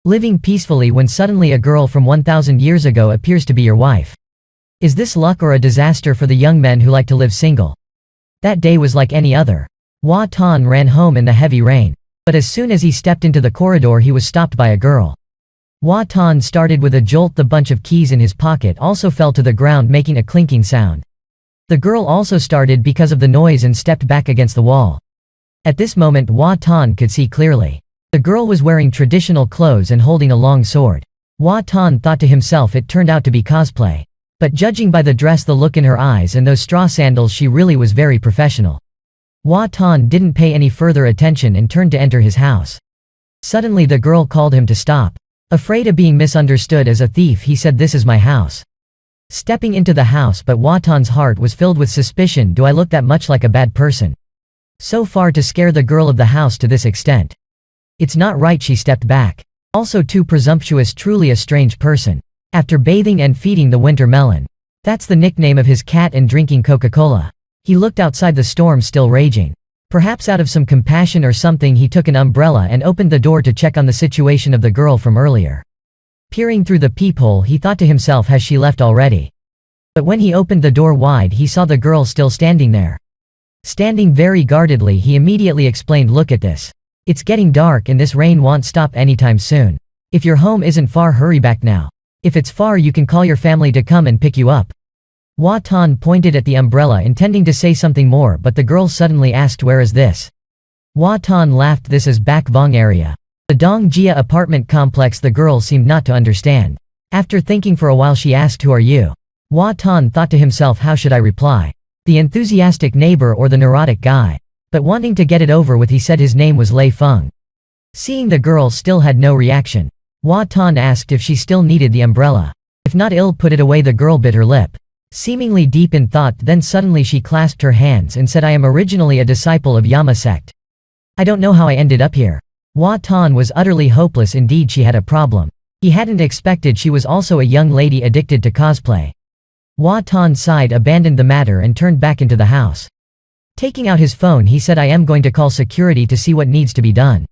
living peacefully when suddenly a girl from 1000 years ago appears to be your wife. Is this luck or a disaster for the young men who like to live single? That day was like any other. Hua Tan ran home in the heavy rain. But as soon as he stepped into the corridor he was stopped by a girl. Hua Tan started with a jolt. The bunch of keys in his pocket also fell to the ground making a clinking sound. The girl also started because of the noise and stepped back against the wall. At this moment Hua Tan could see clearly. The girl was wearing traditional clothes and holding a long sword. Hua Tan thought to himself it turned out to be cosplay. But judging by the dress, the look in her eyes and those straw sandals, she really was very professional. Hua Tan didn't pay any further attention and turned to enter his house. Suddenly the girl called him to stop. Afraid of being misunderstood as a thief, he said, "This is my house." Stepping into the house, but Hua Tan's heart was filled with suspicion. Do I look that much like a bad person? So far to scare the girl of the house to this extent. It's not right, she stepped back. Also too presumptuous, truly a strange person. After bathing and feeding the winter melon. That's the nickname of his cat, and drinking Coca-Cola. He looked outside, the storm still raging. Perhaps out of some compassion or something, he took an umbrella and opened the door to check on the situation of the girl from earlier. Peering through the peephole, he thought to himself, has she left already? But when he opened the door wide, he saw the girl still standing there. Standing very guardedly, he immediately explained, "Look at this. It's getting dark and this rain won't stop anytime soon. If your home isn't far, hurry back now. If it's far, you can call your family to come and pick you up." Hua Tan pointed at the umbrella intending to say something more, but the girl suddenly asked, "Where is this?" Hua Tan laughed, "This is Back Vong area. The Dongjia apartment complex." The girl seemed not to understand. After thinking for a while she asked, "Who are you?" Hua Tan thought to himself, how should I reply? The enthusiastic neighbor or the neurotic guy? But wanting to get it over with, he said his name was Lei Feng. Seeing the girl still had no reaction, Hua Tan asked if she still needed the umbrella. If not, "I'll put it away." The girl bit her lip, seemingly deep in thought, then suddenly she clasped her hands and said, "I am originally a disciple of Yama sect. I don't know how I ended up here." Hua Tan was utterly hopeless. Indeed, she had a problem. He hadn't expected she was also a young lady addicted to cosplay. Hua Tan sighed, abandoned the matter and turned back into the house. Taking out his phone, he said, "I am going to call security to see what needs to be done.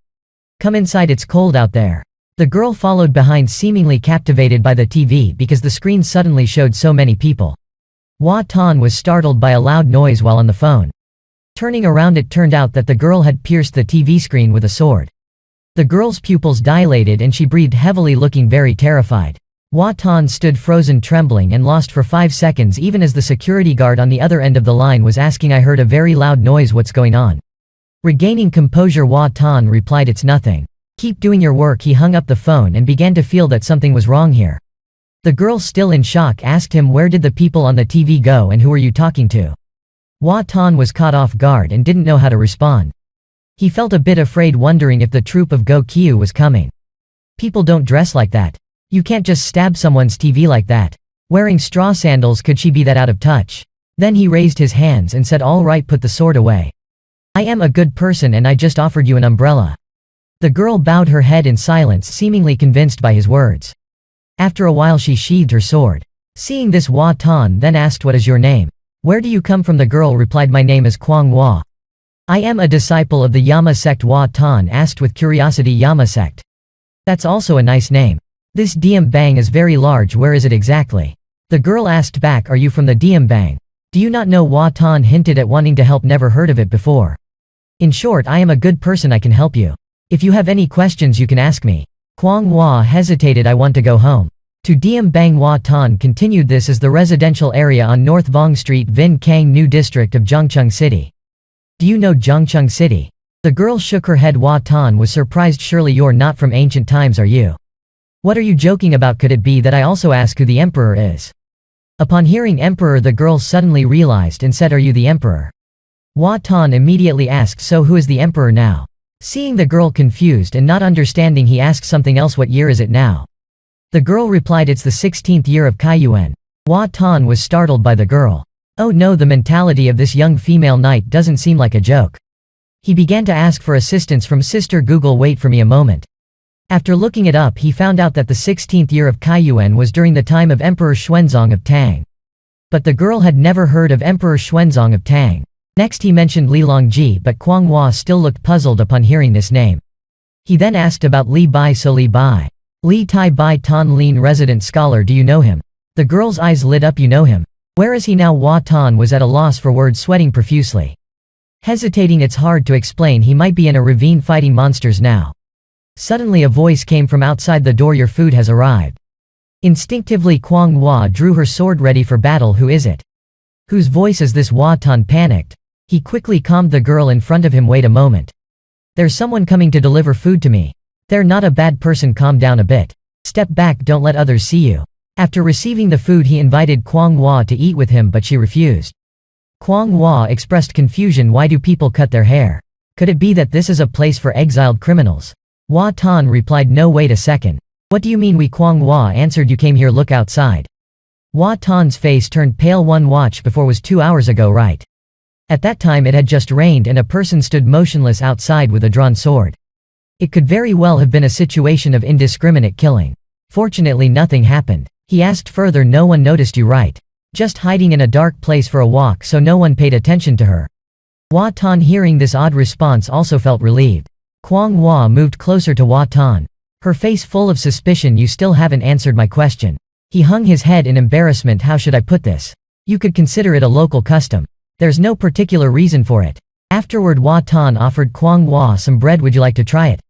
Come inside, it's cold out there." The girl followed behind, seemingly captivated by the TV because the screen suddenly showed so many people. Hua Tan was startled by a loud noise while on the phone. Turning around, it turned out that the girl had pierced the TV screen with a sword. The girl's pupils dilated and she breathed heavily, looking very terrified. Hua Tan stood frozen, trembling and lost for 5 seconds, even as the security guard on the other end of the line was asking, "I heard a very loud noise, what's going on?" Regaining composure, Hua Tan replied, "It's nothing. Keep doing your work." He hung up the phone and began to feel that something was wrong here. The girl, still in shock, asked him, "Where did the people on the TV go and who are you talking to?" Hua Tan was caught off guard and didn't know how to respond. He felt a bit afraid, wondering if the troop of Go Kyu was coming. People don't dress like that. You can't just stab someone's TV like that. Wearing straw sandals, could she be that out of touch? Then he raised his hands and said, "All right, put the sword away. I am a good person and I just offered you an umbrella." The girl bowed her head in silence, seemingly convinced by his words. After a while she sheathed her sword. Seeing this, Hua Tan then asked, "What is your name? Where do you come from?" The girl replied, "My name is Kwang Hua. I am a disciple of the Yama sect." Hua Tan asked with curiosity, "Yama sect? That's also a nice name. This Diem Bang is very large, where is it exactly?" The girl asked back, "Are you from the Diem Bang? Do you not know?" Hua Tan hinted at wanting to help, never heard of it before. "In short, I am a good person, I can help you. If you have any questions you can ask me." Kwang Hua hesitated, "I want to go home to Diem Bang." Hua Tan continued, "This is the residential area on North Vong Street, Vin Kang New District of Zhongcheng City. Do you know Zhongcheng City?" The girl shook her head. Hua Tan was surprised. "Surely you're not from ancient times, are you? What are you joking about? Could it be that I also ask who the emperor is?" Upon hearing emperor, the girl suddenly realized and said, "Are you the emperor?" Hua Tan immediately asked, "So who is the emperor now?" Seeing the girl confused and not understanding, he asked something else, "What year is it now?" The girl replied, "It's the 16th year of Kaiyuan." Hua Tan was startled by the girl. Oh no, the mentality of this young female knight doesn't seem like a joke. He began to ask for assistance from Sister Google. "Wait for me a moment." After looking it up, he found out that the 16th year of Kaiyuan was during the time of Emperor Xuanzong of Tang. But the girl had never heard of Emperor Xuanzong of Tang. Next he mentioned Li Longji, but Kwang Hua still looked puzzled upon hearing this name. He then asked about Li Bai. "So Li Bai, Li Tai Bai Tan Lin resident scholar, do you know him? The girl's eyes lit up. You know him? Where is he now? Hua Tan was at a loss for words, sweating profusely. Hesitating, it's hard to explain, he might be in a ravine fighting monsters now. Suddenly a voice came from outside the door, your food has arrived. Instinctively Kwang Hua drew her sword ready for battle. Who is it? Whose voice is this? Hua Tan panicked. He quickly calmed the girl in front of him. Wait a moment. There's someone coming to deliver food to me. They're not a bad person. Calm down a bit. Step back, don't let others see you. After receiving the food he invited Kwang Hua to eat with him, but she refused. Kwang Hua expressed confusion. Why do people cut their hair? Could it be that this is a place for exiled criminals? Hua Tan replied, no, wait a second. What do you mean we? Kwang Hua answered, you came here, look outside. Hua Tan's face turned pale. One watch before was 2 hours ago, right? At that time it had just rained and a person stood motionless outside with a drawn sword. It could very well have been a situation of indiscriminate killing. Fortunately nothing happened. He asked further, no one noticed you, right? Just hiding in a dark place for a walk, so no one paid attention to her. Hua Tan, hearing this odd response, also felt relieved. Kwang Hua moved closer to Hua Tan. Her face full of suspicion. You still haven't answered my question. He hung his head in embarrassment. How should I put this? You could consider it a local custom. There's no particular reason for it. Afterward Hua Tan offered Kwang Hua some bread. Would you like to try it?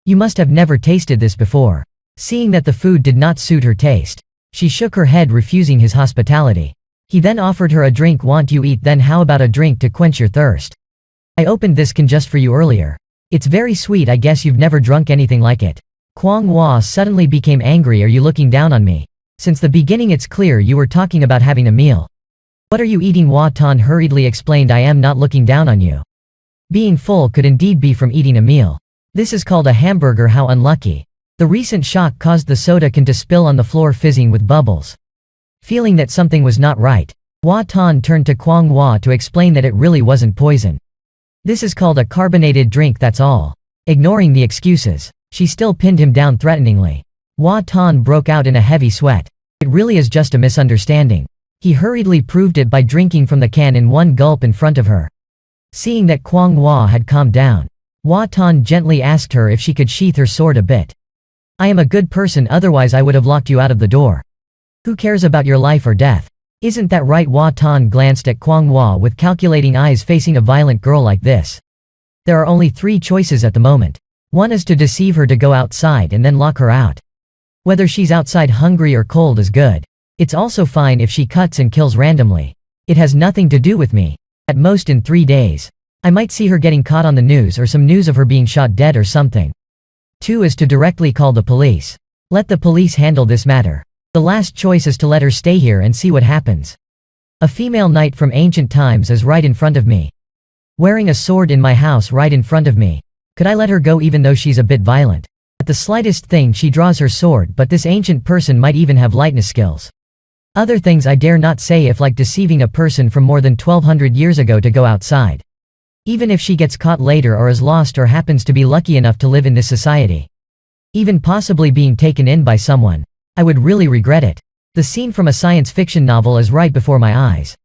You must have never tasted this before. Seeing that the food did not suit her taste, she shook her head, refusing his hospitality. He then offered her a drink. Want you eat? Then how about a drink to quench your thirst? I opened this can just for you earlier. It's very sweet. I guess you've never drunk anything like it. Kwang Hua suddenly became angry. Are you looking down on me? Since the beginning it's clear you were talking about having a meal. What are you eating? Hua Tan hurriedly explained, I am not looking down on you. Being full could indeed be from eating a meal. This is called a hamburger. How unlucky. The recent shock caused the soda can to spill on the floor, fizzing with bubbles. Feeling that something was not right, Hua Tan turned to Kwang Hua to explain that it really wasn't poison. This is called a carbonated drink, that's all. Ignoring the excuses, she still pinned him down threateningly. Hua Tan broke out in a heavy sweat. It really is just a misunderstanding. He hurriedly proved it by drinking from the can in one gulp in front of her. Seeing that Kwang Hua had calmed down, Hua Tan gently asked her if she could sheath her sword a bit. I am a good person, otherwise I would have locked you out of the door. Who cares about your life or death? Isn't that right? Hua Tan glanced at Kwang Hua with calculating eyes. Facing a violent girl like this, there are only 3 choices at the moment. One is to deceive her to go outside and then lock her out. Whether she's outside hungry or cold is good. It's also fine if she cuts and kills randomly. It has nothing to do with me. At most in 3 days, I might see her getting caught on the news, or some news of her being shot dead or something. 2 is to directly call the police. Let the police handle this matter. The last choice is to let her stay here and see what happens. A female knight from ancient times is right in front of me. Wearing a sword in my house right in front of me. Could I let her go even though she's a bit violent? At the slightest thing she draws her sword, but this ancient person might even have lightness skills. Other things I dare not say, if like deceiving a person from more than 1200 years ago to go outside. Even if she gets caught later or is lost or happens to be lucky enough to live in this society. Even possibly being taken in by someone. I would really regret it. The scene from a science fiction novel is right before my eyes.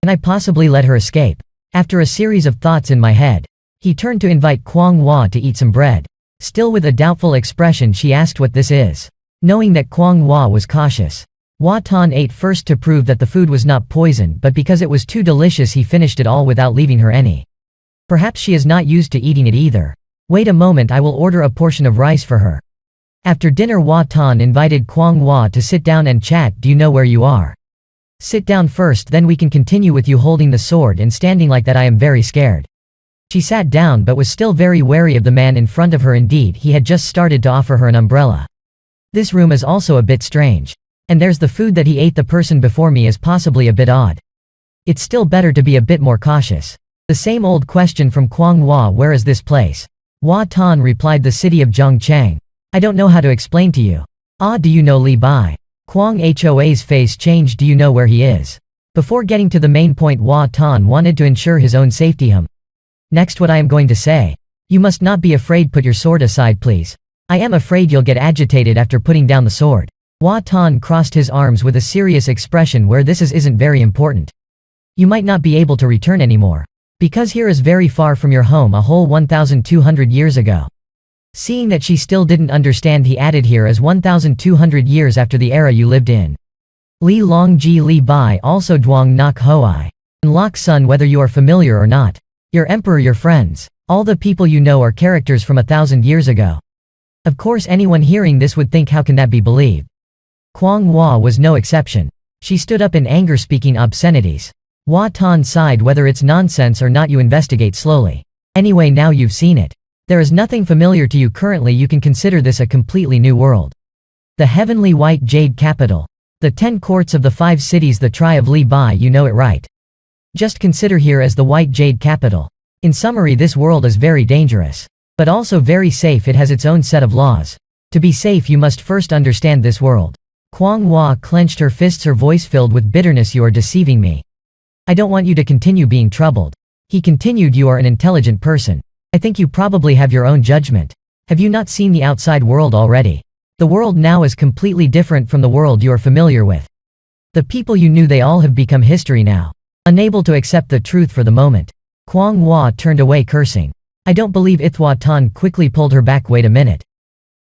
Can I possibly let her escape? After a series of thoughts in my head, he turned to invite Kwang Hua to eat some bread. Still with a doubtful expression she asked what this is. Knowing that Kwang Hua was cautious, Hua Tan ate first to prove that the food was not poison, but because it was too delicious he finished it all without leaving her any. Perhaps she is not used to eating it either. Wait a moment, I will order a portion of rice for her. After dinner Hua Tan invited Kwang Hua to sit down and chat. Do you know where you are? Sit down first, then we can continue with you holding the sword and standing like that. I am very scared. She sat down but was still very wary of the man in front of her. Indeed, he had just started to offer her an umbrella. This room is also a bit strange. And there's the food that he ate. The person before me is possibly a bit odd. It's still better to be a bit more cautious. The same old question from Kwang Hua, where is this place? Hua Tan replied, the city of Zhongchang. I don't know how to explain to you. Ah, do you know Li Bai? Kwang Hoa's face changed. Do you know where he is? Before getting to the main point, Hua Tan wanted to ensure his own safety. Next, what I am going to say. You must not be afraid. Put your sword aside, please. I am afraid you'll get agitated after putting down the sword. Hua Tan crossed his arms with a serious expression. Where this isn't very important. You might not be able to return anymore. Because here is very far from your home, a whole 1200 years ago. Seeing that she still didn't understand, he added, here is 1,200 years after the era you lived in. Li Long Ji Li Bai also Duang Nak Hoai. And Lok Sun, whether you are familiar or not. Your emperor, your friends. All the people you know are characters from 1,000 years ago. Of course anyone hearing this would think, how can that be believed? Kwang Hua was no exception. She stood up in anger, speaking obscenities. Hua Tan sighed, whether it's nonsense or not you investigate slowly. Anyway, now you've seen it. There is nothing familiar to you currently, you can consider this a completely new world. The heavenly white jade capital. The 10 courts of the 5 cities, the Tri of Li Bai, you know it right. Just consider here as the white jade capital. In summary, this world is very dangerous. But also very safe, it has its own set of laws. To be safe you must first understand this world. Kwang Hua clenched her fists, her voice filled with bitterness. You are deceiving me. I don't want you to continue being troubled. He continued, you are an intelligent person. I think you probably have your own judgment. Have you not seen the outside world already? The world now is completely different from the world you are familiar with. The people you knew, they all have become history now. Unable to accept the truth for the moment, Kwang Hua turned away, cursing. I don't believe it. Hua Tan quickly pulled her back. Wait a minute.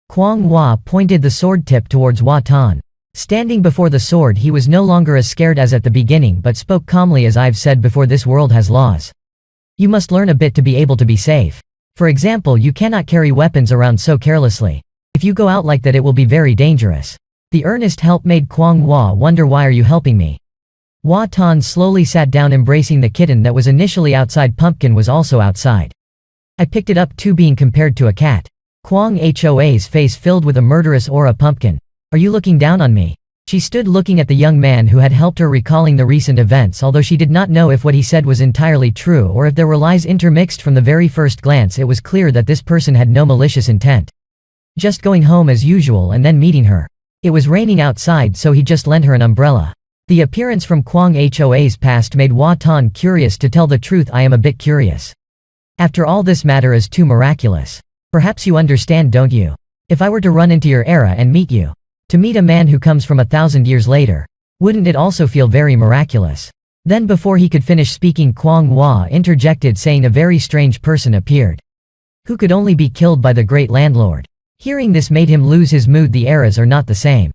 Kwang Hua pointed the sword tip towards Hua Tan. Standing before the sword, he was no longer as scared as at the beginning, but spoke calmly. As I've said before, this world has laws. You must learn a bit to be able to be safe. For example, you cannot carry weapons around so carelessly. If you go out like that, it will be very dangerous. The earnest help made Kwang Hua wonder, why are you helping me? Hua Tan slowly sat down, embracing the kitten that was initially outside. Pumpkin was also outside. I picked it up too, being compared to a cat. Kwang Hoa's face filled with a murderous aura. Pumpkin, are you looking down on me? She stood looking at the young man who had helped her, recalling the recent events, although she did not know if what he said was entirely true or if there were lies intermixed. From the very first glance, it was clear that this person had no malicious intent. Just going home as usual and then meeting her. It was raining outside, so he just lent her an umbrella. The appearance from Kwang Hoa's past made Hua Tan curious. To tell the truth, I am a bit curious. After all, this matter is too miraculous. Perhaps you understand, don't you? If I were to run into your era and meet you, to meet a man who comes from 1,000 years later, wouldn't it also feel very miraculous? Then before he could finish speaking, Kwang Hua interjected, saying a very strange person appeared, who could only be killed by the great landlord. Hearing this made him lose his mood. The eras are not the same.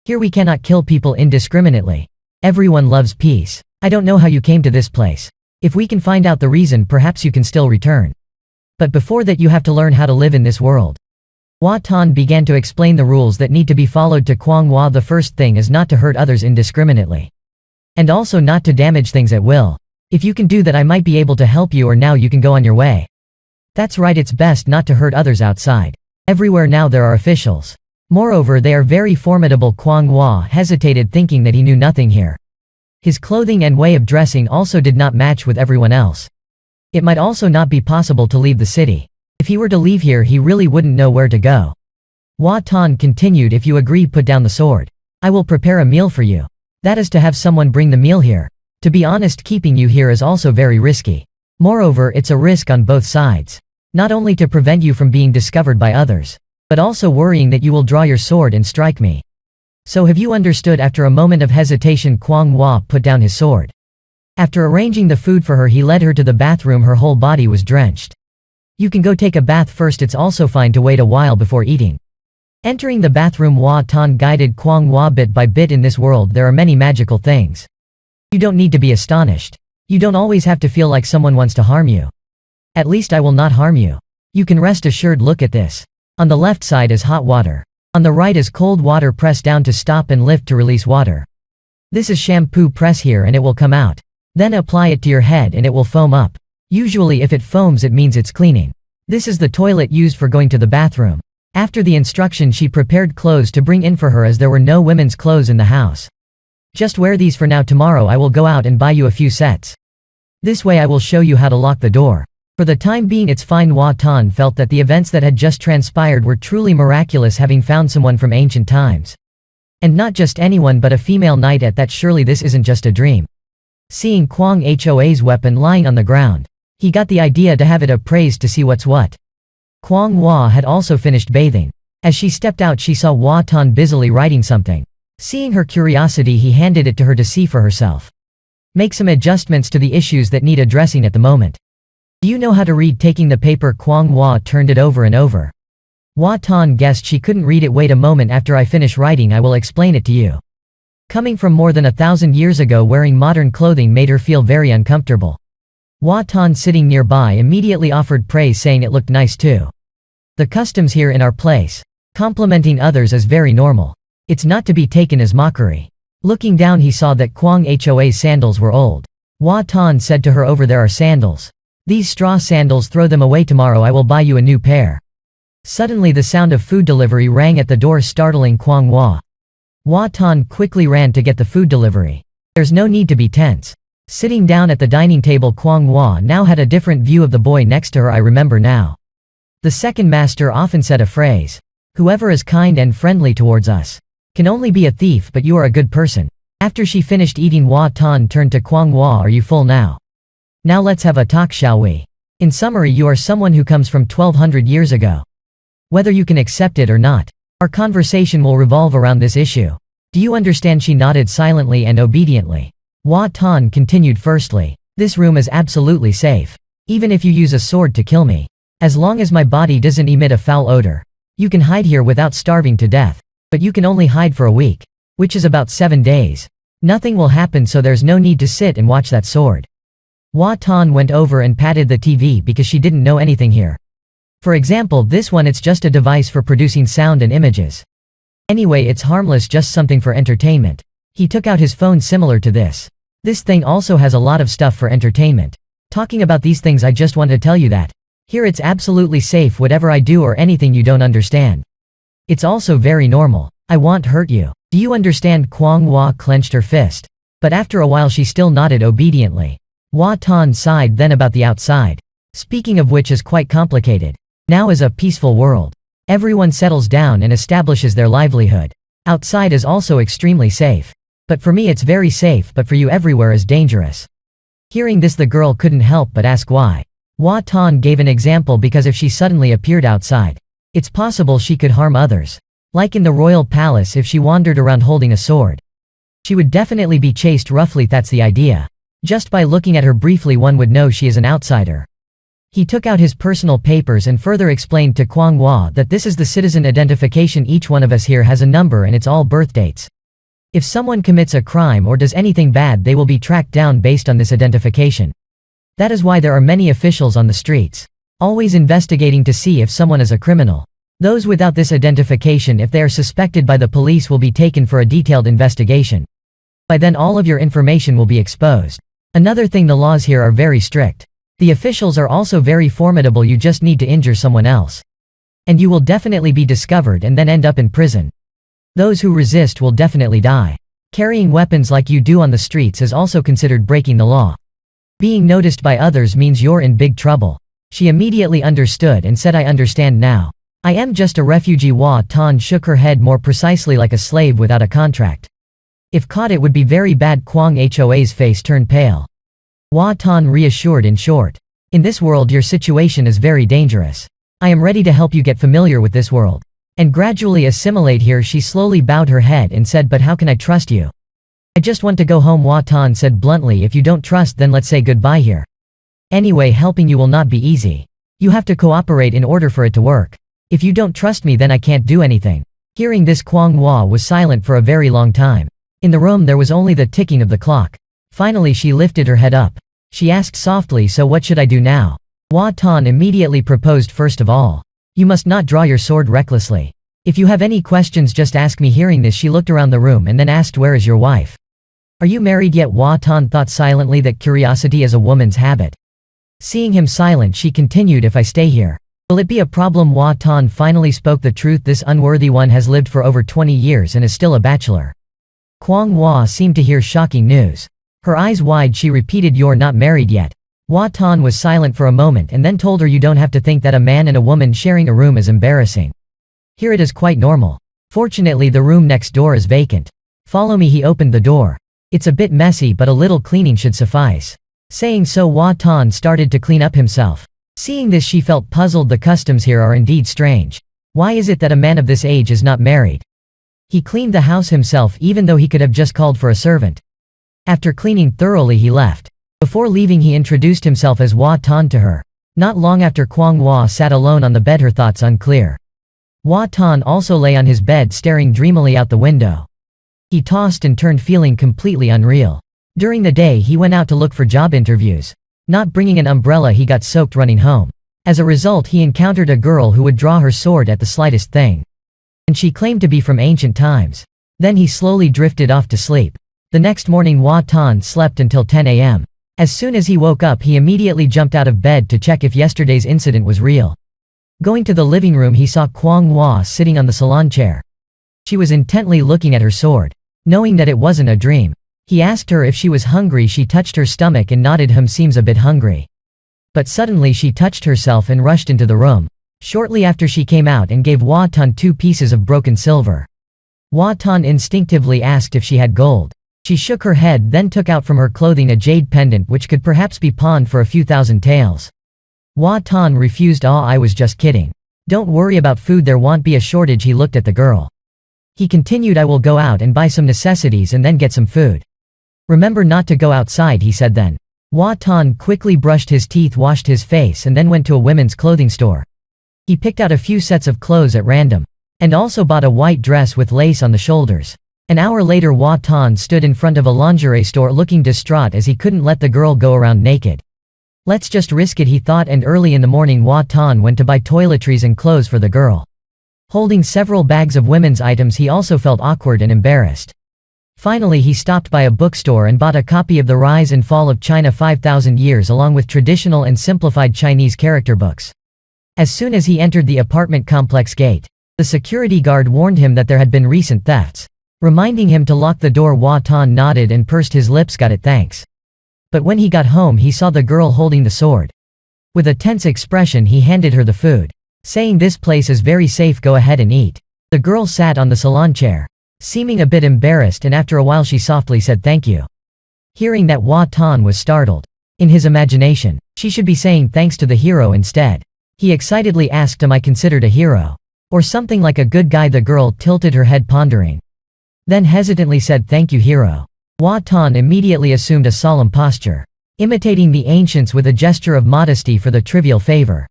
Here we cannot kill people indiscriminately. Everyone loves peace. I don't know how you came to this place. If we can find out the reason, perhaps you can still return. But before that, you have to learn how to live in this world. Hua Tan began to explain the rules that need to be followed to Kwang Hua. The first thing is not to hurt others indiscriminately. And also not to damage things at will. If you can do that, I might be able to help you, or now you can go on your way. That's right, it's best not to hurt others outside. Everywhere now there are officials. Moreover, they are very formidable. Kwang Hua hesitated, thinking that he knew nothing here. His clothing and way of dressing also did not match with everyone else. It might also not be possible to leave the city. If he were to leave here, he really wouldn't know where to go. Hua Tan continued, if you agree, put down the sword. I will prepare a meal for you. That is to have someone bring the meal here. To be honest, keeping you here is also very risky. Moreover, it's a risk on both sides. Not only to prevent you from being discovered by others, but also worrying that you will draw your sword and strike me. So have you understood? After a moment of hesitation, Kwang Hua put down his sword. After arranging the food for her, he led her to the bathroom. Her whole body was drenched. You can go take a bath first, it's also fine to wait a while before eating. Entering the bathroom, Hua Tan guided Kwang Hua bit by bit. In this world there are many magical things. You don't need to be astonished. You don't always have to feel like someone wants to harm you. At least I will not harm you. You can rest assured. Look at this. On the left side is hot water. On the right is cold water. Press down to stop and lift to release water. This is shampoo. Press here and it will come out. Then apply it to your head and it will foam up. Usually if it foams, it means it's cleaning. This is the toilet used for going to the bathroom. After the instruction, she prepared clothes to bring in for her, as there were no women's clothes in the house. Just wear these for now. Tomorrow I will go out and buy you a few sets. This way I will show you how to lock the door. For the time being it's fine. Hua Tan felt that the events that had just transpired were truly miraculous, having found someone from ancient times. And not just anyone, but a female knight at that. Surely this isn't just a dream. Seeing Kwang Hoa's weapon lying on the ground, he got the idea to have it appraised to see what's what. Kwang Hua had also finished bathing. As she stepped out, she saw Hua Tan busily writing something. Seeing her curiosity, he handed it to her to see for herself. Make some adjustments to the issues that need addressing at the moment. Do you know how to read? Taking the paper, Kwang Hua turned it over and over. Hua Tan guessed she couldn't read it. Wait a moment, after I finish writing I will explain it to you. Coming from more than 1,000 years ago, wearing modern clothing made her feel very uncomfortable. Hua Tan, sitting nearby, immediately offered praise, saying it looked nice too. The customs here in our place, complimenting others, is very normal. It's not to be taken as mockery. Looking down he saw that Kwang Hoa's sandals were old. Hua Tan said to her, over there are sandals. These straw sandals, throw them away, tomorrow I will buy you a new pair. Suddenly the sound of food delivery rang at the door, startling Kwang Hua. Hua Tan quickly ran to get the food delivery. There's no need to be tense. Sitting down at the dining table, Kwang Hua now had a different view of the boy next to her. I remember now. The second master often said a phrase. Whoever is kind and friendly towards us can only be a thief, but you are a good person. After she finished eating, Hua Tan turned to Kwang Hua. Are you full now? Now let's have a talk, shall we? In summary, you are someone who comes from 1200 years ago. Whether you can accept it or not, our conversation will revolve around this issue. Do you understand? She nodded silently and obediently. Hua Tan continued, firstly, this room is absolutely safe. Even if you use a sword to kill me, as long as my body doesn't emit a foul odor, you can hide here without starving to death. But you can only hide for a week, which is about 7 days. Nothing will happen, so there's no need to sit and watch that sword. Hua Tan went over and patted the TV because she didn't know anything here. For example, this one, it's just a device for producing sound and images. Anyway, it's harmless, just something for entertainment. He took out his phone similar to this. This thing also has a lot of stuff for entertainment. Talking about these things, I just want to tell you that here it's absolutely safe, whatever I do or anything you don't understand. It's also very normal. I won't hurt you. Do you understand? Kwang Hua clenched her fist. But after a while she still nodded obediently. Hua Tan sighed then about the outside. Speaking of which is quite complicated. Now is a peaceful world. Everyone settles down and establishes their livelihood. Outside is also extremely safe. But for me it's very safe, but for you everywhere is dangerous. Hearing this the girl couldn't help but ask why. Hua Tan gave an example because if she suddenly appeared outside, it's possible she could harm others. Like in the royal palace, if she wandered around holding a sword, she would definitely be chased roughly. That's the idea. Just by looking at her briefly one would know she is an outsider. He took out his personal papers and further explained to Kwang Hua that this is the citizen identification. Each one of us here has a number and it's all birth dates. If someone commits a crime or does anything bad, they will be tracked down based on this identification. That is why there are many officials on the streets, always investigating to see if someone is a criminal. Those without this identification, if they are suspected by the police, will be taken for a detailed investigation. By then all of your information will be exposed. Another thing, the laws here are very strict. The officials are also very formidable. You just need to injure someone else, and you will definitely be discovered and then end up in prison. Those who resist will definitely die. Carrying weapons like you do on the streets is also considered breaking the law. Being noticed by others means you're in big trouble. She immediately understood and said, I understand now. I am just a refugee. Hua Tan shook her head, more precisely like a slave without a contract. If caught it would be very bad. Kwang Hoa's face turned pale. Hua Tan reassured, in short, in this world your situation is very dangerous. I am ready to help you get familiar with this world and gradually assimilate here. She slowly bowed her head and said, but how can I trust you? I just want to go home. Hua Tan said bluntly, if you don't trust, then let's say goodbye here. Anyway, helping you will not be easy. You have to cooperate in order for it to work. If you don't trust me, then I can't do anything. Hearing this, Kwang Hua was silent for a very long time. In the room there was only the ticking of the clock. Finally she lifted her head up. She asked softly, so what should I do now? Hua Tan immediately proposed, first of all, you must not draw your sword recklessly. If you have any questions, just ask me. Hearing this she looked around the room and then asked, where is your wife? Are you married yet? Hua Tan thought silently that curiosity is a woman's habit. Seeing him silent she continued, if I stay here, will it be a problem? Hua Tan finally spoke the truth. This unworthy one has lived for over 20 years and is still a bachelor. Kwang Hua seemed to hear shocking news. Her eyes wide, she repeated, you're not married yet? Hua Tan was silent for a moment and then told her, you don't have to think that a man and a woman sharing a room is embarrassing. Here it is quite normal. Fortunately the room next door is vacant. Follow me. He opened the door. It's a bit messy, but a little cleaning should suffice. Saying so, Hua Tan started to clean up himself. Seeing this she felt puzzled. The customs here are indeed strange. Why is it that a man of this age is not married? He cleaned the house himself, even though he could have just called for a servant. After cleaning thoroughly he left. Before leaving he introduced himself as Hua Tan to her. Not long after, Kwang Hua sat alone on the bed, her thoughts unclear. Hua Tan also lay on his bed staring dreamily out the window. He tossed and turned feeling completely unreal. During the day he went out to look for job interviews. Not bringing an umbrella he got soaked running home. As a result he encountered a girl who would draw her sword at the slightest thing. And she claimed to be from ancient times. Then he slowly drifted off to sleep. The next morning Hua Tan slept until 10 a.m. As soon as he woke up he immediately jumped out of bed to check if yesterday's incident was real. Going to the living room he saw Kwang Hua sitting on the salon chair. She was intently looking at her sword. Knowing that it wasn't a dream, he asked her if she was hungry. She touched her stomach and nodded. Seems a bit hungry. But suddenly she touched herself and rushed into the room. Shortly after she came out and gave Hua Tan 2 pieces of broken silver. Hua Tan instinctively asked if she had gold. She shook her head, then took out from her clothing a jade pendant which could perhaps be pawned for a few thousand taels. Hua Tan refused. I was just kidding. Don't worry about food, there won't be a shortage. He looked at the girl. He continued, I will go out and buy some necessities and then get some food. Remember not to go outside, he said then. Hua Tan quickly brushed his teeth, washed his face and then went to a women's clothing store. He picked out a few sets of clothes at random. And also bought a white dress with lace on the shoulders. An hour later Hua Tan stood in front of a lingerie store looking distraught as he couldn't let the girl go around naked. Let's just risk it, he thought, and early in the morning Hua Tan went to buy toiletries and clothes for the girl. Holding several bags of women's items he also felt awkward and embarrassed. Finally he stopped by a bookstore and bought a copy of The Rise and Fall of China 5,000 Years along with traditional and simplified Chinese character books. As soon as he entered the apartment complex gate, the security guard warned him that there had been recent thefts. Reminding him to lock the door, Hua Tan nodded and pursed his lips. Got it, thanks. But when he got home he saw the girl holding the sword. With a tense expression he handed her the food, saying, this place is very safe, go ahead and eat. The girl sat on the salon chair, seeming a bit embarrassed, and after a while she softly said thank you. Hearing that, Hua Tan was startled. In his imagination, she should be saying thanks to the hero instead. He excitedly asked, am I considered a hero? Or something like a good guy? The girl tilted her head pondering. Then hesitantly said thank you, hero. Hua Tan immediately assumed a solemn posture, imitating the ancients with a gesture of modesty for the trivial favor.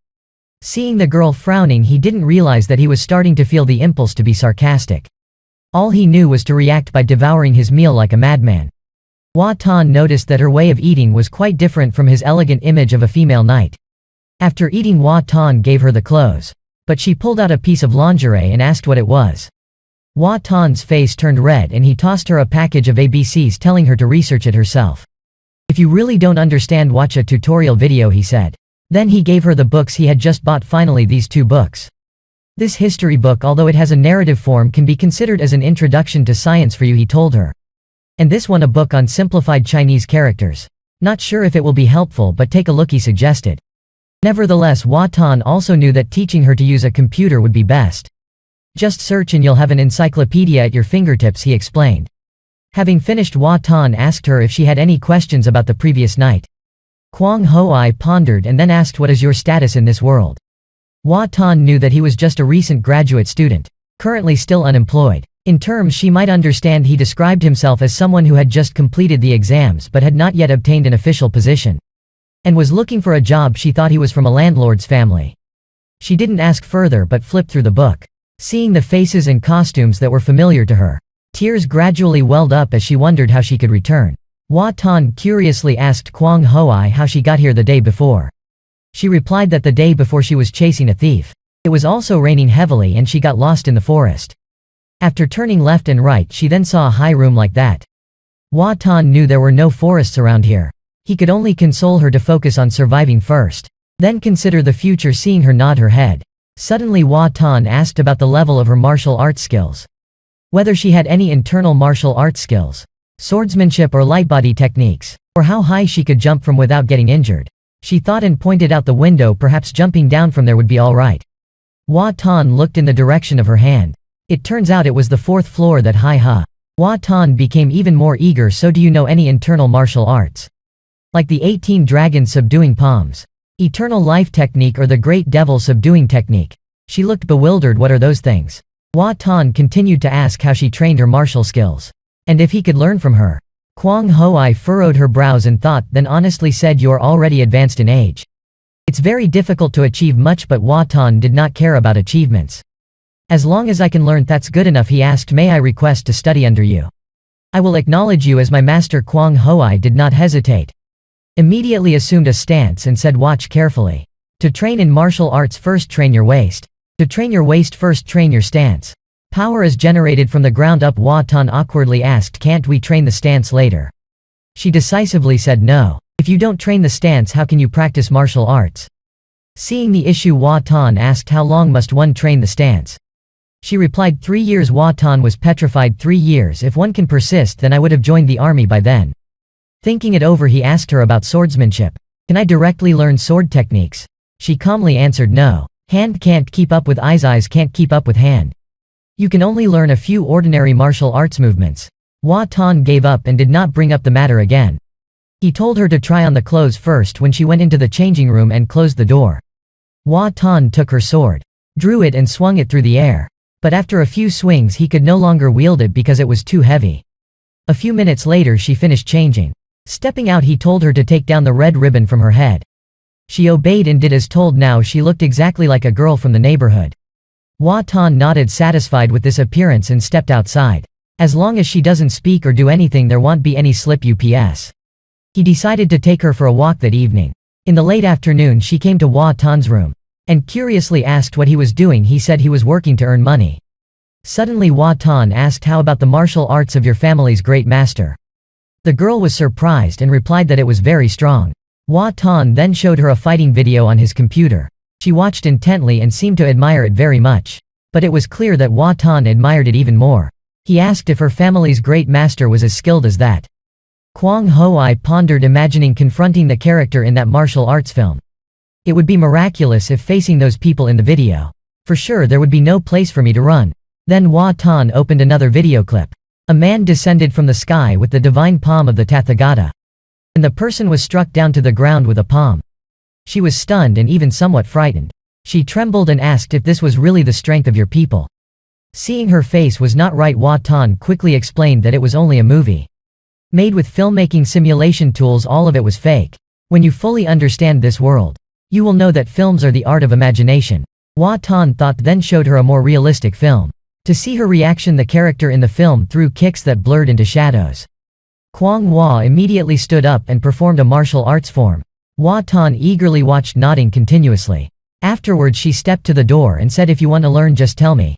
Seeing the girl frowning he didn't realize that he was starting to feel the impulse to be sarcastic. All he knew was to react by devouring his meal like a madman. Hua Tan noticed that her way of eating was quite different from his elegant image of a female knight. After eating Hua Tan gave her the clothes, but she pulled out a piece of lingerie and asked what it was. Hua Tan's face turned red and he tossed her a package of ABCs, telling her to research it herself. If you really don't understand, watch a tutorial video, he said. Then he gave her the books he had just bought. Finally, these 2 books. This history book, although it has a narrative form, can be considered as an introduction to science for you, he told her. And this one, a book on simplified Chinese characters. Not sure if it will be helpful, but take a look, he suggested. Nevertheless, Hua Tan also knew that teaching her to use a computer would be best. Just search and you'll have an encyclopedia at your fingertips, he explained. Having finished, Hua Tan asked her if she had any questions about the previous night. Kwang Hoi pondered and then asked, what is your status in this world? Hua Tan knew that he was just a recent graduate student, currently still unemployed. In terms she might understand, he described himself as someone who had just completed the exams but had not yet obtained an official position, and was looking for a job. She thought he was from a landlord's family. She didn't ask further but flipped through the book. Seeing the faces and costumes that were familiar to her, tears gradually welled up as she wondered how she could return. Hua Tan curiously asked Kwang Hoi how she got here the day before. She replied that the day before she was chasing a thief. It was also raining heavily and she got lost in the forest. After turning left and right she then saw a high room like that. Hua Tan knew there were no forests around here. He could only console her to focus on surviving first, then consider the future. Seeing her nod her head, suddenly Hua Tan asked about the level of her martial arts skills. Whether she had any internal martial arts skills, swordsmanship or light body techniques, or how high she could jump from without getting injured. She thought and pointed out the window. Perhaps jumping down from there would be all right. Hua Tan looked in the direction of her hand. It turns out it was the 4th floor. That high. Hua Tan became even more eager. So do you know any internal martial arts? Like the 18 dragons subduing palms, eternal life technique, or the great devil subduing technique? She looked bewildered. What are those things? Hua Tan continued to ask how she trained her martial skills, and if he could learn from her. Kwang Hoi furrowed her brows in thought, then honestly said, you're already advanced in age. It's very difficult to achieve much, but Hua Tan did not care about achievements. As long as I can learn that's good enough, he asked. May I request to study under you? I will acknowledge you as my master. Kwang Hoi did not hesitate. Immediately assumed a stance and said, watch carefully. To train in martial arts, first train your waist. To train your waist, first train your stance. Power is generated from the ground up. Hua Tan awkwardly asked, can't we train the stance later? She decisively said no. If you don't train the stance, how can you practice martial arts? Seeing the issue, Hua Tan asked, how long must one train the stance? She replied, 3 years. Hua Tan was petrified. 3 years? If one can persist, then I would have joined the army by then. Thinking it over, he asked her about swordsmanship. Can I directly learn sword techniques? She calmly answered no. Hand can't keep up with eyes, eyes can't keep up with hand. You can only learn a few ordinary martial arts movements. Hua Tan gave up and did not bring up the matter again. He told her to try on the clothes first when she went into the changing room and closed the door. Hua Tan took her sword, drew it and swung it through the air. But after a few swings he could no longer wield it because it was too heavy. A few minutes later she finished changing. Stepping out, he told her to take down the red ribbon from her head. She obeyed and did as told. Now she looked exactly like a girl from the neighborhood. Hua Tan nodded, satisfied with this appearance, and stepped outside. As long as she doesn't speak or do anything, there won't be any slip. UPS. He decided to take her for a walk that evening. In the late afternoon she came to Hua Tan's room and curiously asked what he was doing. He said he was working to earn money. Suddenly Hua Tan asked, how about the martial arts of your family's great master? The girl was surprised and replied that it was very strong. Hua Tan then showed her a fighting video on his computer. She watched intently and seemed to admire it very much. But it was clear that Hua Tan admired it even more. He asked if her family's great master was as skilled as that. Kwang Hoi pondered, imagining confronting the character in that martial arts film. It would be miraculous if facing those people in the video. For sure there would be no place for me to run. Then Hua Tan opened another video clip. A man descended from the sky with the divine palm of the Tathagata. And the person was struck down to the ground with a palm. She was stunned and even somewhat frightened. She trembled and asked if this was really the strength of your people. Seeing her face was not right, Hua Tan quickly explained that it was only a movie. Made with filmmaking simulation tools, all of it was fake. When you fully understand this world, you will know that films are the art of imagination. Hua Tan thought, then showed her a more realistic film. To see her reaction, the character in the film threw kicks that blurred into shadows. Kwang Hua immediately stood up and performed a martial arts form. Hua Tan eagerly watched, nodding continuously. Afterwards she stepped to the door and said, if you want to learn, just tell me.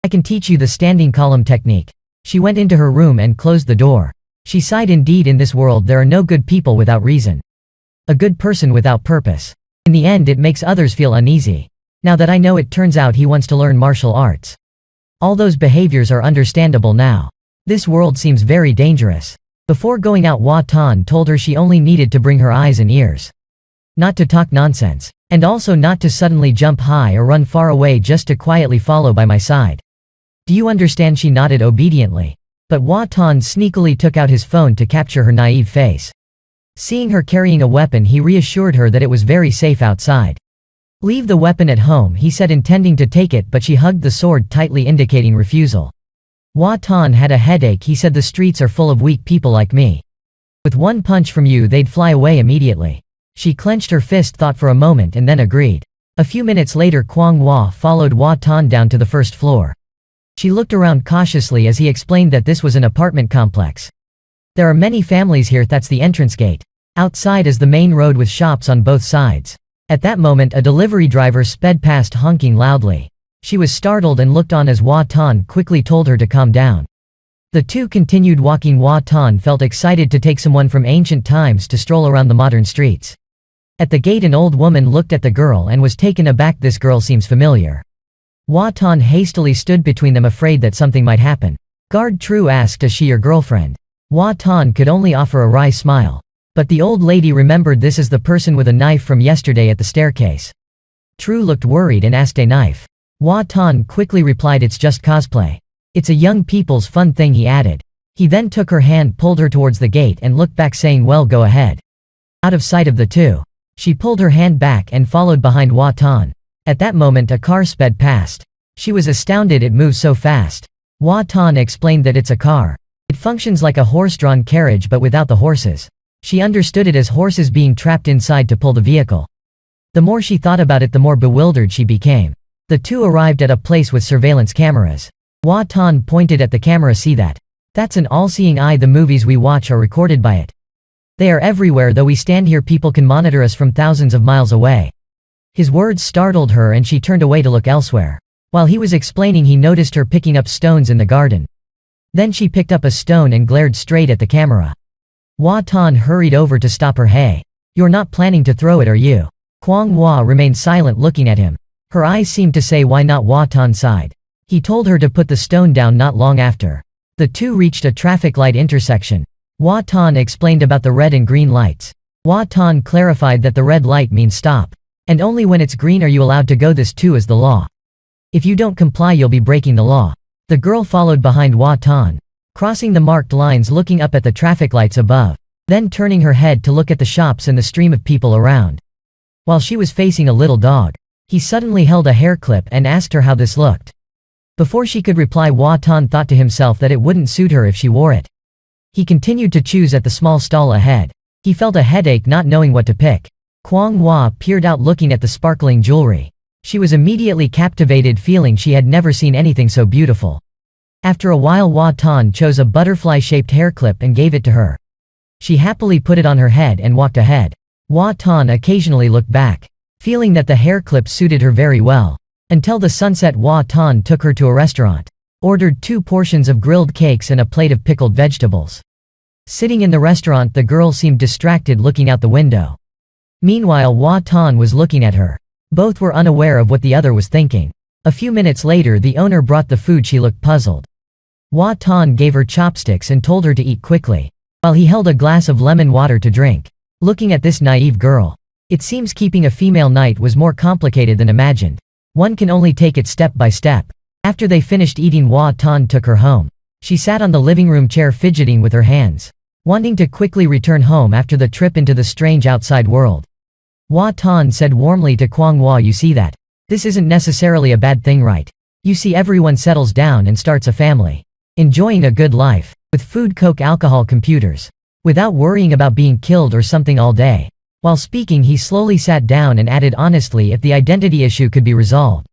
I can teach you the standing column technique. She went into her room and closed the door. She sighed, indeed, in this world there are no good people without reason. A good person without purpose. In the end it makes others feel uneasy. Now that I know it, turns out he wants to learn martial arts. All those behaviors are understandable now. This world seems very dangerous. Before going out, Hua Tan told her she only needed to bring her eyes and ears. Not to talk nonsense. And also not to suddenly jump high or run far away, just to quietly follow by my side. Do you understand? She nodded obediently. But Hua Tan sneakily took out his phone to capture her naive face. Seeing her carrying a weapon, he reassured her that it was very safe outside. Leave the weapon at home, he said, intending to take it, but she hugged the sword tightly, indicating refusal. Hua Tan had a headache. He said, the streets are full of weak people like me. With one punch from you they'd fly away immediately. She clenched her fist, thought for a moment, and then agreed. A few minutes later Kwang Hua followed Hua Tan down to the first floor. She looked around cautiously as he explained that this was an apartment complex. There are many families here, that's the entrance gate. Outside is the main road with shops on both sides. At that moment a delivery driver sped past, honking loudly. She was startled and looked on as Hua Tan quickly told her to calm down. The two continued walking. Hua Tan felt excited to take someone from ancient times to stroll around the modern streets. At the gate an old woman looked at the girl and was taken aback. This girl seems familiar. Hua Tan hastily stood between them, afraid that something might happen. Guard True asked, is she your girlfriend? Hua Tan could only offer a wry smile. But the old lady remembered this as the person with a knife from yesterday at the staircase. True looked worried and asked, a knife? Hua Tan quickly replied, it's just cosplay. It's a young people's fun thing, he added. He then took her hand, pulled her towards the gate and looked back, saying, well, go ahead. Out of sight of the two, she pulled her hand back and followed behind Hua Tan. At that moment a car sped past. She was astounded, it moved so fast. Hua Tan explained that it's a car. It functions like a horse-drawn carriage but without the horses. She understood it as horses being trapped inside to pull the vehicle. The more she thought about it, the more bewildered she became. The two arrived at a place with surveillance cameras. Hua Tan pointed at the camera. See that? That's an all-seeing eye. The movies we watch are recorded by it. They are everywhere. Though we stand here, people can monitor us from thousands of miles away. His words startled her and she turned away to look elsewhere. While he was explaining, he noticed her picking up stones in the garden. Then she picked up a stone and glared straight at the camera. Hua Tan hurried over to stop her. Hey, you're not planning to throw it, are you? Kwang Hua remained silent, looking at him. Her eyes seemed to say, why not? Hua Tan sighed. He told her to put the stone down. Not long after, the two reached a traffic light intersection. Hua Tan explained about the red and green lights. Hua Tan clarified that the red light means stop, and only when it's green are you allowed to go. This too is the law. If you don't comply, you'll be breaking the law. The girl followed behind Hua Tan, crossing the marked lines, looking up at the traffic lights above, then turning her head to look at the shops and the stream of people around. While she was facing a little dog, he suddenly held a hair clip and asked her how this looked. Before she could reply, Hua Tan thought to himself that it wouldn't suit her if she wore it. He continued to choose at the small stall ahead. He felt a headache not knowing what to pick. Kwang Hua peered out looking at the sparkling jewelry. She was immediately captivated, feeling she had never seen anything so beautiful. After a while, Hua Tan chose a butterfly-shaped hair clip and gave it to her. She happily put it on her head and walked ahead. Hua Tan occasionally looked back, feeling that the hair clip suited her very well. Until the sunset, Hua Tan took her to a restaurant, ordered 2 portions of grilled cakes and a plate of pickled vegetables. Sitting in the restaurant, the girl seemed distracted, looking out the window. Meanwhile, Hua Tan was looking at her. Both were unaware of what the other was thinking. A few minutes later, the owner brought the food. She looked puzzled. Hua Tan gave her chopsticks and told her to eat quickly, while he held a glass of lemon water to drink. Looking at this naive girl, it seems keeping a female knight was more complicated than imagined. One can only take it step by step. After they finished eating, Hua Tan took her home. She sat on the living room chair fidgeting with her hands, wanting to quickly return home after the trip into the strange outside world. Hua Tan said warmly to Kwang Hua, you see that? This isn't necessarily a bad thing, right? You see, everyone settles down and starts a family, enjoying a good life, with food, coke, alcohol, computers, without worrying about being killed or something all day. While speaking, he slowly sat down and added, honestly, if the identity issue could be resolved,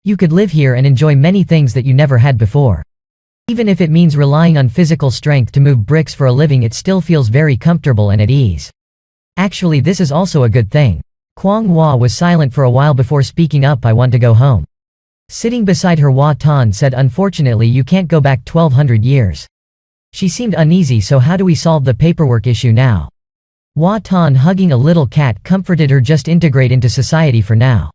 you could live here and enjoy many things that you never had before. Even if it means relying on physical strength to move bricks for a living, it still feels very comfortable and at ease. Actually, this is also a good thing. Kwang Hua was silent for a while before speaking up, I want to go home. Sitting beside her, Hua Tan said, unfortunately you can't go back 1200 years. She seemed uneasy. So how do we solve the paperwork issue now? Hua Tan, hugging a little cat, comforted her, just integrate into society for now.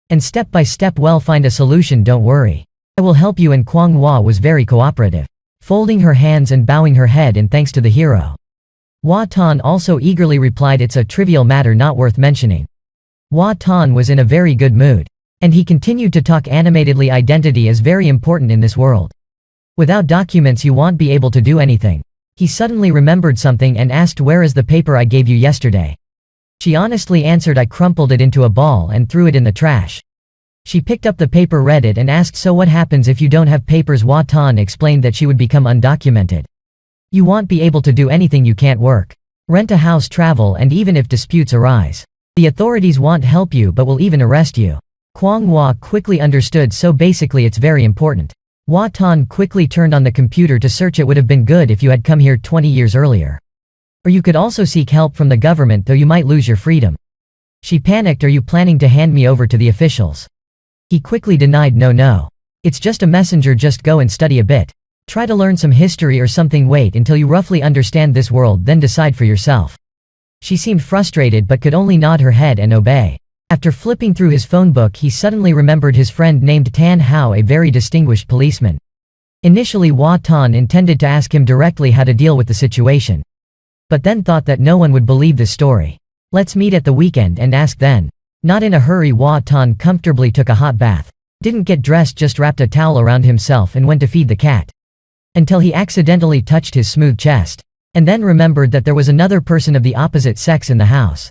And step by step we'll find a solution, don't worry. I will help you. And Kwang Hua was very cooperative, folding her hands and bowing her head in thanks to the hero. Hua Tan also eagerly replied, it's a trivial matter not worth mentioning. Hua Tan was in a very good mood, and he continued to talk animatedly. Identity is very important in this world. Without documents you won't be able to do anything. He suddenly remembered something and asked, where is the paper I gave you yesterday? She honestly answered, I crumpled it into a ball and threw it in the trash. She picked up the paper, read it and asked, so what happens if you don't have papers? Hua Tan explained that she would become undocumented. You won't be able to do anything, you can't work, rent a house, travel, and even if disputes arise, the authorities won't help you but will even arrest you. Kwang Hua quickly understood, so basically it's very important. Hua Tan quickly turned on the computer to search. It would have been good if you had come here 20 years earlier. Or you could also seek help from the government, though you might lose your freedom. She panicked, are you planning to hand me over to the officials? He quickly denied, no. It's just a messenger, just go and study a bit. Try to learn some history or something, wait until you roughly understand this world, then decide for yourself. She seemed frustrated but could only nod her head and obey. After flipping through his phone book, he suddenly remembered his friend named Tan Hao, a very distinguished policeman. Initially, Hua Tan intended to ask him directly how to deal with the situation, but then thought that no one would believe this story. Let's meet at the weekend and ask then. Not in a hurry, Hua Tan comfortably took a hot bath, didn't get dressed, just wrapped a towel around himself and went to feed the cat. Until he accidentally touched his smooth chest, and then remembered that there was another person of the opposite sex in the house.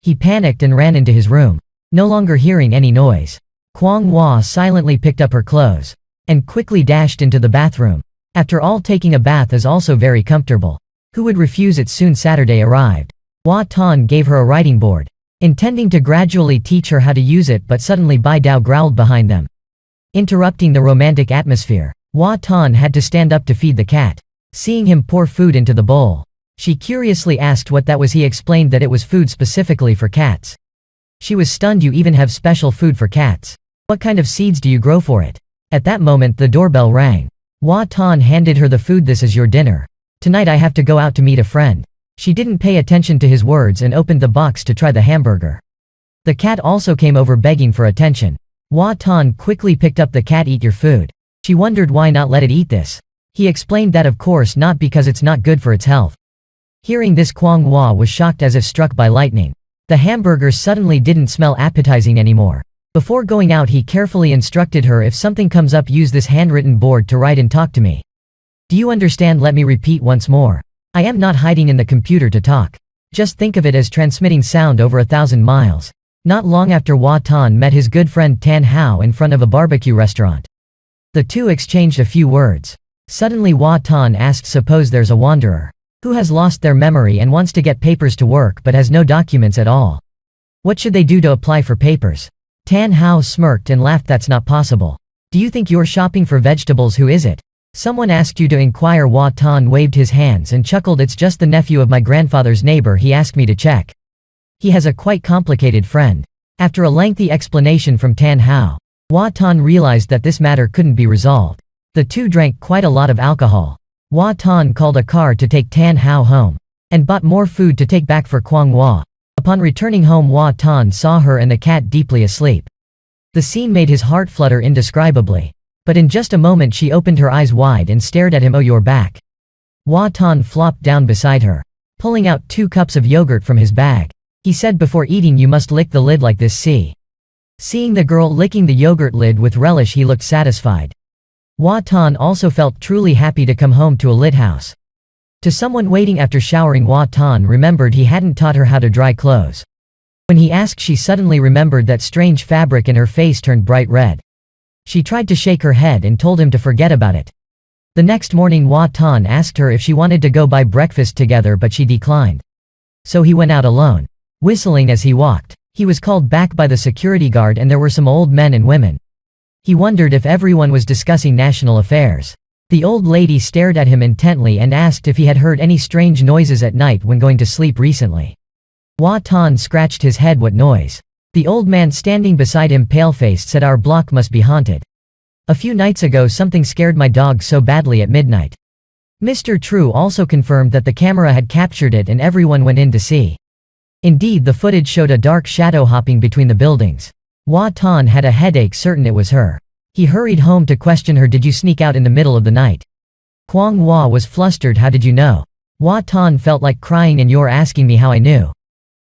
He panicked and ran into his room, no longer hearing any noise. Kwang Hua silently picked up her clothes and quickly dashed into the bathroom. After all, taking a bath is also very comfortable. Who would refuse it? Soon Saturday arrived. Hua Tan gave her a writing board. intending to gradually teach her how to use it, but suddenly Bai Dao growled behind them, interrupting the romantic atmosphere. Hua Tan had to stand up to feed the cat. Seeing him pour food into the bowl, she curiously asked what that was. He explained that it was food specifically for cats. She was stunned. You even have special food for cats? What kind of seeds do you grow for it? At that moment the doorbell rang. Hua Tan handed her the food. This is your dinner. Tonight I have to go out to meet a friend. She didn't pay attention to his words and opened the box to try the hamburger. The cat also came over begging for attention. Hua Tan quickly picked up the cat. Eat your food. She wondered why not let it eat this. He explained that of course not, because it's not good for its health. Hearing this, Kwang Hua was shocked as if struck by lightning. The hamburger suddenly didn't smell appetizing anymore. Before going out he carefully instructed her, if something comes up use this handwritten board to write and talk to me. Do you understand? Let me repeat once more. I am not hiding in the computer to talk. Just think of it as transmitting sound over 1,000 miles. Not long after, Hua Tan met his good friend Tan Hao in front of a barbecue restaurant. The two exchanged a few words. Suddenly Hua Tan asked, suppose there's a wanderer who has lost their memory and wants to get papers to work but has no documents at all. What should they do to apply for papers? Tan Hao smirked and laughed. That's not possible. Do you think you're shopping for vegetables? Who is it? Someone asked you to inquire. Hua Tan waved his hands and chuckled. It's just the nephew of my grandfather's neighbor. He asked me to check. He has a quite complicated friend. After a lengthy explanation from Tan Hao, Hua Tan realized that this matter couldn't be resolved. The two drank quite a lot of alcohol. Hua Tan called a car to take Tan Hao home, and bought more food to take back for Kwang Hua. Upon returning home, Hua Tan saw her and the cat deeply asleep. The scene made his heart flutter indescribably. But in just a moment she opened her eyes wide and stared at him. Oh, you're back. Hua Tan flopped down beside her, pulling out 2 cups of yogurt from his bag. He said, before eating you must lick the lid like this. See? Seeing the girl licking the yogurt lid with relish, he looked satisfied. Hua Tan also felt truly happy to come home to a lit house. To someone waiting after showering, Hua Tan remembered he hadn't taught her how to dry clothes. When he asked, she suddenly remembered that strange fabric and her face turned bright red. She tried to shake her head and told him to forget about it. The next morning Hua Tan asked her if she wanted to go buy breakfast together, but she declined. So he went out alone, whistling as he walked. He was called back by the security guard and there were some old men and women. He wondered if everyone was discussing national affairs. The old lady stared at him intently and asked if he had heard any strange noises at night when going to sleep recently. Hua Tan scratched his head. What noise? The old man standing beside him, pale-faced, said, our block must be haunted. A few nights ago something scared my dog so badly at midnight. Mr. True also confirmed that the camera had captured it and everyone went in to see. Indeed, the footage showed a dark shadow hopping between the buildings. Hua Tan had a headache, certain it was her. He hurried home to question her. Did you sneak out in the middle of the night? Kwang Hua was flustered. How did you know? Hua Tan felt like crying. And you're asking me how I knew?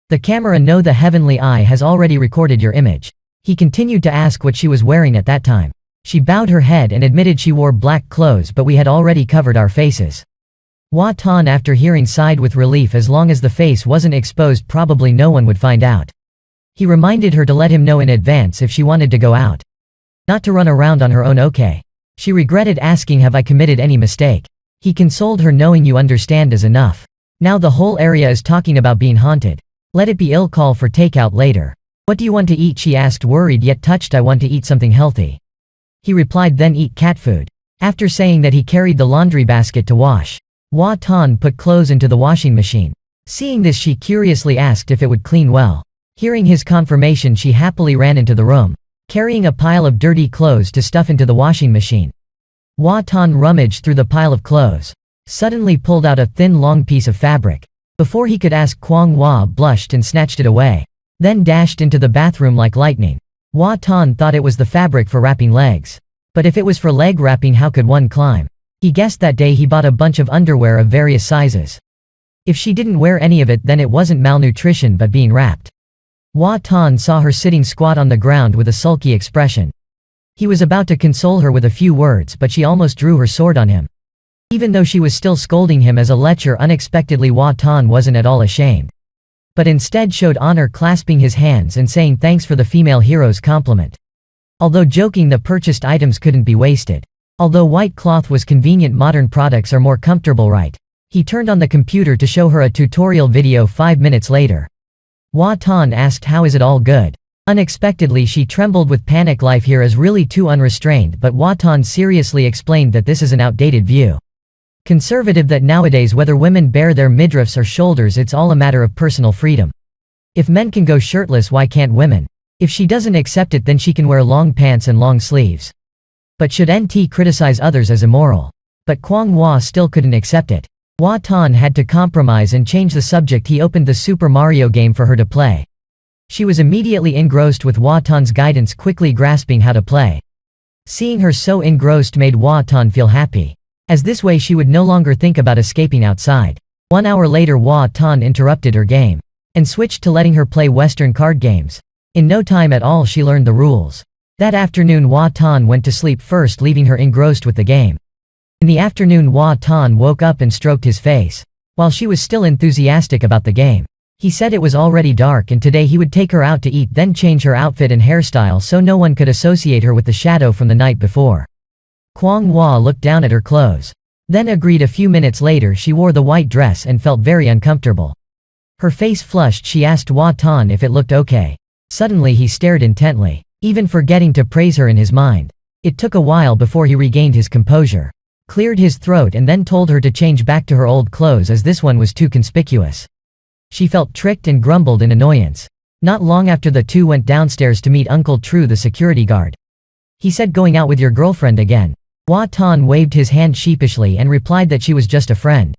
The camera, no, the heavenly eye has already recorded your image. He continued to ask what she was wearing at that time. She bowed her head and admitted she wore black clothes, but we had already covered our faces. Hua Tan, after hearing, sighed with relief. As long as the face wasn't exposed, probably no one would find out. He reminded her to let him know in advance if she wanted to go out. Not to run around on her own. Okay. She regretted asking, have I committed any mistake? He consoled her, knowing you understand is enough. Now the whole area is talking about being haunted. Let it be. I'll call for takeout later. What do you want to eat? She asked, worried yet touched. I want to eat something healthy. He replied, then eat cat food. After saying that, he carried the laundry basket to wash. Hua Tan put clothes into the washing machine. Seeing this, she curiously asked if it would clean well. Hearing his confirmation, she happily ran into the room, carrying a pile of dirty clothes to stuff into the washing machine. Hua Tan rummaged through the pile of clothes, suddenly pulled out a thin long piece of fabric. Before he could ask, Kwang Hua blushed and snatched it away, then dashed into the bathroom like lightning. Hua Tan thought it was the fabric for wrapping legs. But if it was for leg wrapping, how could one climb? He guessed that day he bought a bunch of underwear of various sizes. If she didn't wear any of it, then it wasn't malnutrition but being wrapped. Hua Tan saw her sitting squat on the ground with a sulky expression. He was about to console her with a few words, but she almost drew her sword on him. Even though she was still scolding him as a lecher, unexpectedly Hua Tan wasn't at all ashamed, but instead showed honor, clasping his hands and saying thanks for the female hero's compliment. Although joking, the purchased items couldn't be wasted. Although white cloth was convenient, modern products are more comfortable, right? He turned on the computer to show her a tutorial video. 5 minutes later, Hua Tan asked how is it all good. Unexpectedly she trembled with panic. Life here is really too unrestrained, but Hua Tan seriously explained that this is an outdated view. Conservative that nowadays whether women bare their midriffs or shoulders it's all a matter of personal freedom. If men can go shirtless why can't women? If she doesn't accept it then she can wear long pants and long sleeves. But should NT criticize others as immoral? But Kwang Hua still couldn't accept it. Hua Tan had to compromise and change the subject. He opened the Super Mario game for her to play. She was immediately engrossed with Hua Tan's guidance, quickly grasping how to play. Seeing her so engrossed made Hua Tan feel happy, as this way she would no longer think about escaping outside. 1 hour later Hua Tan interrupted her game and switched to letting her play Western card games. In no time at all she learned the rules. That afternoon Hua Tan went to sleep first, leaving her engrossed with the game. In the afternoon Hua Tan woke up and stroked his face, while she was still enthusiastic about the game. He said it was already dark and today he would take her out to eat, then change her outfit and hairstyle so no one could associate her with the shadow from the night before. Kwang Hua looked down at her clothes, then agreed. A few minutes later she wore the white dress and felt very uncomfortable. Her face flushed. She asked Hua Tan if it looked okay. Suddenly he stared intently, even forgetting to praise her in his mind. It took a while before he regained his composure, cleared his throat and then told her to change back to her old clothes as this one was too conspicuous. She felt tricked and grumbled in annoyance. Not long after the two went downstairs to meet Uncle True, the security guard. He said, "Going out with your girlfriend again?" Hua Tan waved his hand sheepishly and replied that she was just a friend.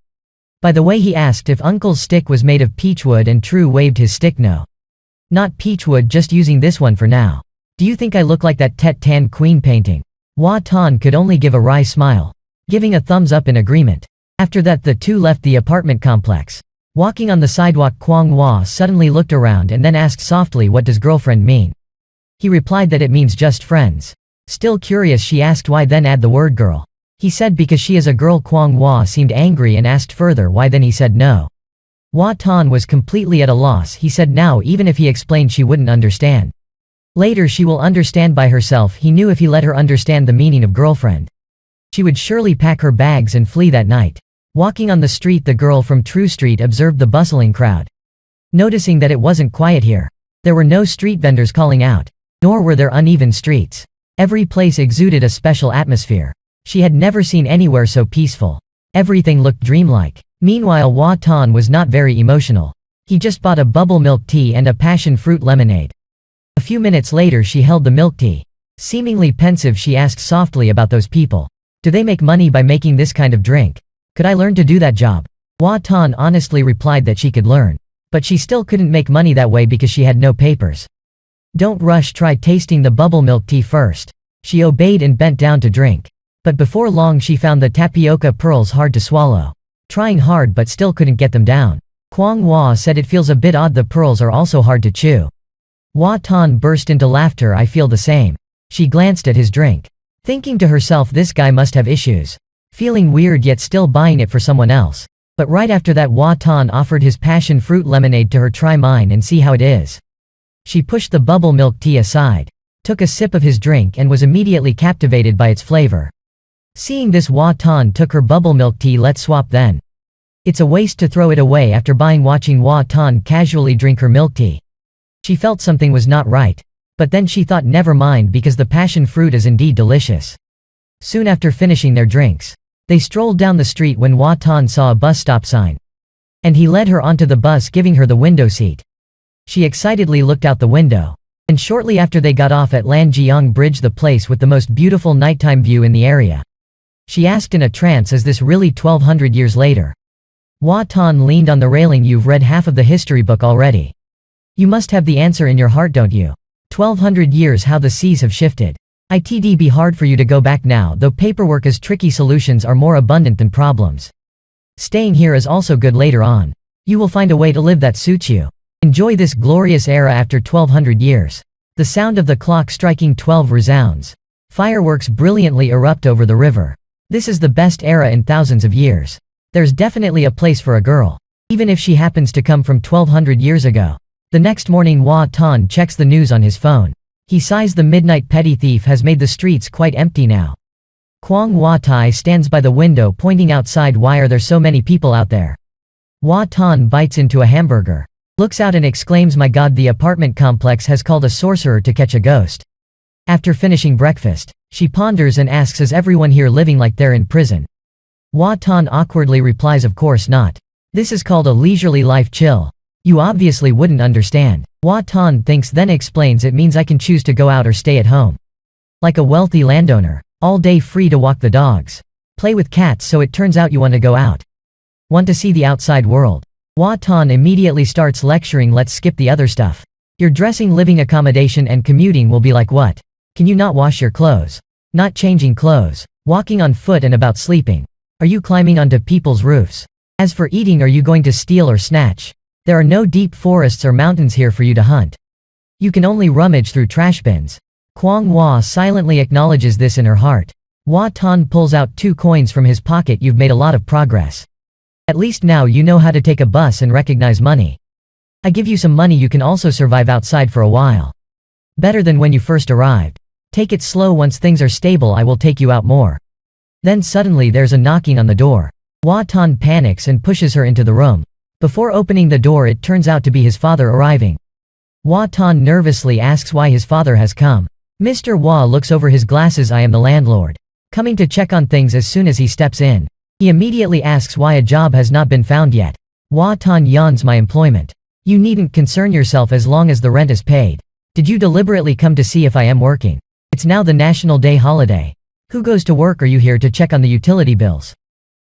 By the way, he asked if Uncle's stick was made of peachwood and True waved his stick. "No. Not peachwood, just using this one for now. Do you think I look like that Tet Tan Queen painting?" Hua Tan could only give a wry smile, giving a thumbs up in agreement. After that the two left the apartment complex. Walking on the sidewalk Kwang Hua suddenly looked around and then asked softly, "What does girlfriend mean?" He replied that it means just friends. Still curious she asked why then add the word girl. He said because she is a girl. Kwang Hua seemed angry and asked further why, then he said no. Hua Tan was completely at a loss. He said now even if he explained she wouldn't understand. Later she will understand by herself. He knew if he let her understand the meaning of girlfriend, she would surely pack her bags and flee that night. Walking on the street the girl from True Street observed the bustling crowd. Noticing that it wasn't quiet here, there were no street vendors calling out, nor were there uneven streets. Every place exuded a special atmosphere. She had never seen anywhere so peaceful. Everything looked dreamlike. Meanwhile Hua Tan was not very emotional. He just bought a bubble milk tea and a passion fruit lemonade. A few minutes later she held the milk tea. Seemingly pensive she asked softly about those people. "Do they make money by making this kind of drink? Could I learn to do that job?" Hua Tan honestly replied that she could learn, but she still couldn't make money that way because she had no papers. "Don't rush, try tasting the bubble milk tea first." She obeyed and bent down to drink. But before long she found the tapioca pearls hard to swallow. Trying hard but still couldn't get them down. Kwang Hua said it feels a bit odd, the pearls are also hard to chew. Hua Tan burst into laughter. "I feel the same." She glanced at his drink, thinking to herself this guy must have issues. Feeling weird yet still buying it for someone else. But right after that Hua Tan offered his passion fruit lemonade to her. "Try mine and see how it is." She pushed the bubble milk tea aside, took a sip of his drink and was immediately captivated by its flavor. Seeing this Hua Tan took her bubble milk tea. "Let's swap then. It's a waste to throw it away." After buying, watching Hua Tan casually drink her milk tea, she felt something was not right. But then she thought never mind because the passion fruit is indeed delicious. Soon after finishing their drinks, they strolled down the street when Hua Tan saw a bus stop sign. And he led her onto the bus, giving her the window seat. She excitedly looked out the window. And shortly after they got off at Lanjiang Bridge, the place with the most beautiful nighttime view in the area. She asked in a trance, "Is this really 1200 years later?" Hua Tan leaned on the railing. "You've read half of the history book already. You must have the answer in your heart, don't you? 1200 years, how the seas have shifted. It'd be hard for you to go back now, though paperwork is tricky. Solutions are more abundant than problems. Staying here is also good later on. You will find a way to live that suits you. Enjoy this glorious era after 1200 years. The sound of the clock striking 12 resounds. Fireworks brilliantly erupt over the river. This is the best era in thousands of years. There's definitely a place for a girl, even if she happens to come from 1200 years ago." The next morning Hua Tan checks the news on his phone. He sighs. The midnight petty thief has made the streets quite empty now. Kwang Hua Tai stands by the window pointing outside. "Why are there so many people out there?" Hua Tan bites into a hamburger. looks out and exclaims, "My God, the apartment complex has called a sorcerer to catch a ghost." After finishing breakfast, she ponders and asks, "Is everyone here living like they're in prison?" Hua Tan awkwardly replies, "Of course not. This is called a leisurely life, chill. You obviously wouldn't understand." Hua Tan thinks, then explains, "It means I can choose to go out or stay at home. Like a wealthy landowner. All day free to walk the dogs. Play with cats, so it turns out you want to go out. Want to see the outside world." Hua Tan immediately starts lecturing, "Let's skip the other stuff. Your dressing, living accommodation and commuting will be like what? Can you not wash your clothes? Not changing clothes? Walking on foot and about sleeping? Are you climbing onto people's roofs? As for eating, are you going to steal or snatch? There are no deep forests or mountains here for you to hunt. You can only rummage through trash bins." Kwang Hua silently acknowledges this in her heart. Hua Tan pulls out 2 coins from his pocket. "You've made a lot of progress. At least now you know how to take a bus and recognize money. I give you some money, you can also survive outside for a while. Better than when you first arrived. Take it slow, once things are stable I will take you out more." Then suddenly there's a knocking on the door. Hua Tan panics and pushes her into the room. Before opening the door, it turns out to be his father arriving. Hua Tan nervously asks why his father has come. Mr. Hua looks over his glasses. "I am the landlord. Coming to check on things." As soon as he steps in, he immediately asks why a job has not been found yet. Hua Tan yawns, "My employment. You needn't concern yourself as long as the rent is paid. Did you deliberately come to see if I am working? It's now the National Day holiday. Who goes to work? Are you here to check on the utility bills?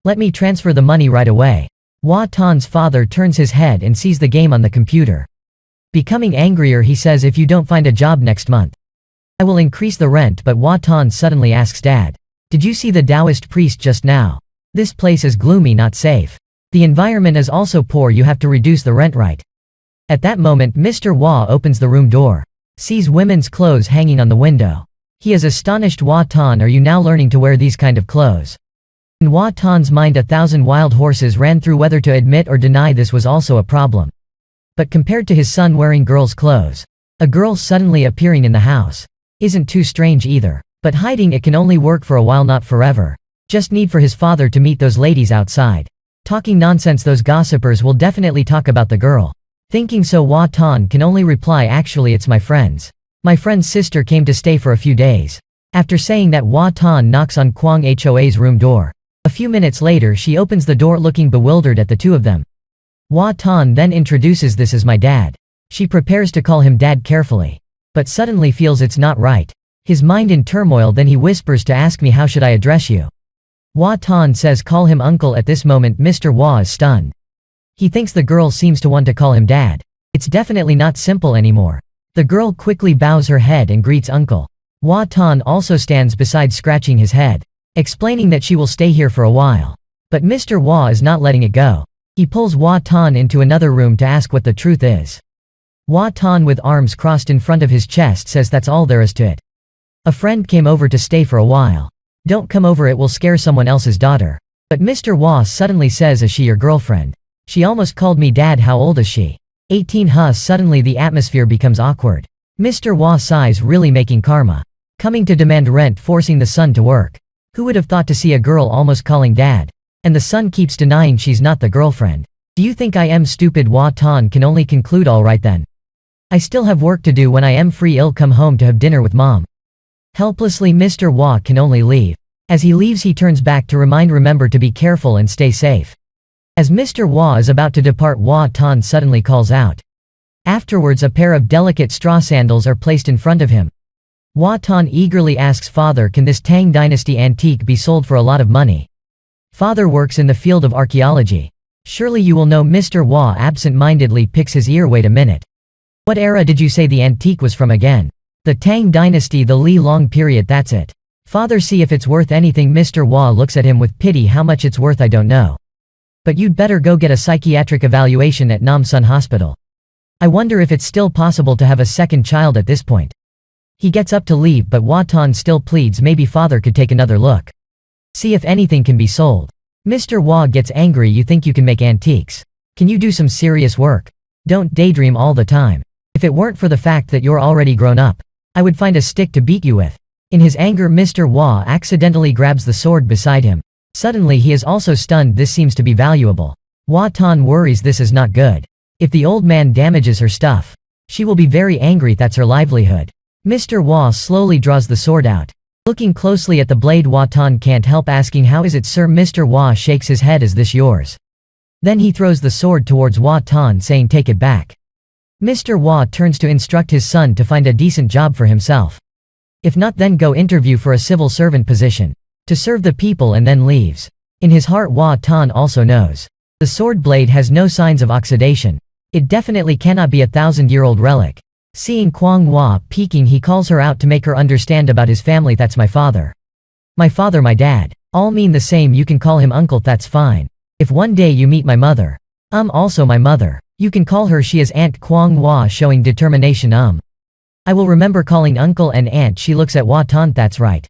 Let me transfer the money right away." Hua Tan's father turns his head and sees the game on the computer. Becoming angrier, he says, "If you don't find a job next month, I will increase the rent." But Hua Tan suddenly asks, "Dad, did you see the Taoist priest just now? This place is gloomy, not safe. The environment is also poor, you have to reduce the rent, right?" At that moment, Mr. Hua opens the room door, sees women's clothes hanging on the window. He is astonished. "Hua Tan, are you now learning to wear these kind of clothes?" In Hua Tan's mind 1,000 wild horses ran through whether to admit or deny this was also a problem. But compared to his son wearing girls' clothes, a girl suddenly appearing in the house isn't too strange either. But hiding it can only work for a while, not forever. Just need for his father to meet those ladies outside. Talking nonsense, those gossipers will definitely talk about the girl. Thinking so, Hua Tan can only reply, "Actually it's my friends. My friend's sister came to stay for a few days." After saying that, Hua Tan knocks on Kwang Hoa's room door. A few minutes later she opens the door looking bewildered at the two of them. Hua Tan then introduces, "This is my dad." She prepares to call him dad carefully, but suddenly feels it's not right. His mind in turmoil, then he whispers to ask me, "How should I address you?" Hua Tan says, "Call him uncle." At this moment Mr. Hua is stunned. He thinks the girl seems to want to call him dad. It's definitely not simple anymore. The girl quickly bows her head and greets uncle. Hua Tan also stands beside, scratching his head, explaining that she will stay here for a while. But Mr. Hua is not letting it go. He pulls Hua Tan into another room to ask what the truth is. Hua Tan, with arms crossed in front of his chest, says, "That's all there is to it. A friend came over to stay for a while. Don't come over, it will scare someone else's daughter." But Mr. Hua suddenly says, "Is she your girlfriend? She almost called me dad. How old is she?" 18. Suddenly the atmosphere becomes awkward. Mr. Hua sighs, really making karma. Coming to demand rent, forcing the son to work. Who would have thought to see a girl almost calling dad? And the son keeps denying she's not the girlfriend. "Do you think I am stupid?" Hua Tan can only conclude, "All right then. I still have work to do. When I am free, I'll come home to have dinner with mom." Helplessly Mr. Hua can only leave. As he leaves he turns back to remember to be careful and stay safe. As Mr. Hua is about to depart, Hua Tan suddenly calls out. Afterwards a pair of delicate straw sandals are placed in front of him. Hua Tan eagerly asks, "Father, can this Tang Dynasty antique be sold for a lot of money? Father works in the field of archaeology. Surely you will know." Mr. Hua absent-mindedly picks his ear. "Wait a minute. What era did you say the antique was from again?" "The Tang Dynasty, the Li Long period, that's it. Father, see if it's worth anything." Mr. Hua looks at him with pity. "How much it's worth I don't know. But you'd better go get a psychiatric evaluation at Nam Sun Hospital. I wonder if it's still possible to have a second child at this point." He gets up to leave, but Hua Tan still pleads, "Maybe father could take another look. See if anything can be sold." Mr. Hua gets angry. "You think you can make antiques? Can you do some serious work? Don't daydream all the time. If it weren't for the fact that you're already grown up, I would find a stick to beat you with." In his anger Mr. Hua accidentally grabs the sword beside him. Suddenly he is also stunned. This seems to be valuable. Hua Tan worries, this is not good. If the old man damages her stuff, she will be very angry, that's her livelihood. Mr. Hua slowly draws the sword out. Looking closely at the blade, Hua Tan can't help asking, how is it, sir? Mr. Hua shakes his head, is this yours? Then he throws the sword towards Hua Tan, saying, take it back. Mr. Hua turns to instruct his son to find a decent job for himself. If not, then go interview for a civil servant position, to serve the people, and then leaves. In his heart, Hua Tan also knows the sword blade has no signs of oxidation. It definitely cannot be a 1,000-year-old relic. Seeing Kwang Hua peeking, he calls her out to make her understand about his family. That's my father. My father, my dad. All mean the same, you can call him uncle, that's fine. If one day you meet my mother, also my mother, you can call her, she is Aunt. Kwang Hua showing determination. I will remember calling uncle and aunt. She looks at Hua Tan, that's right.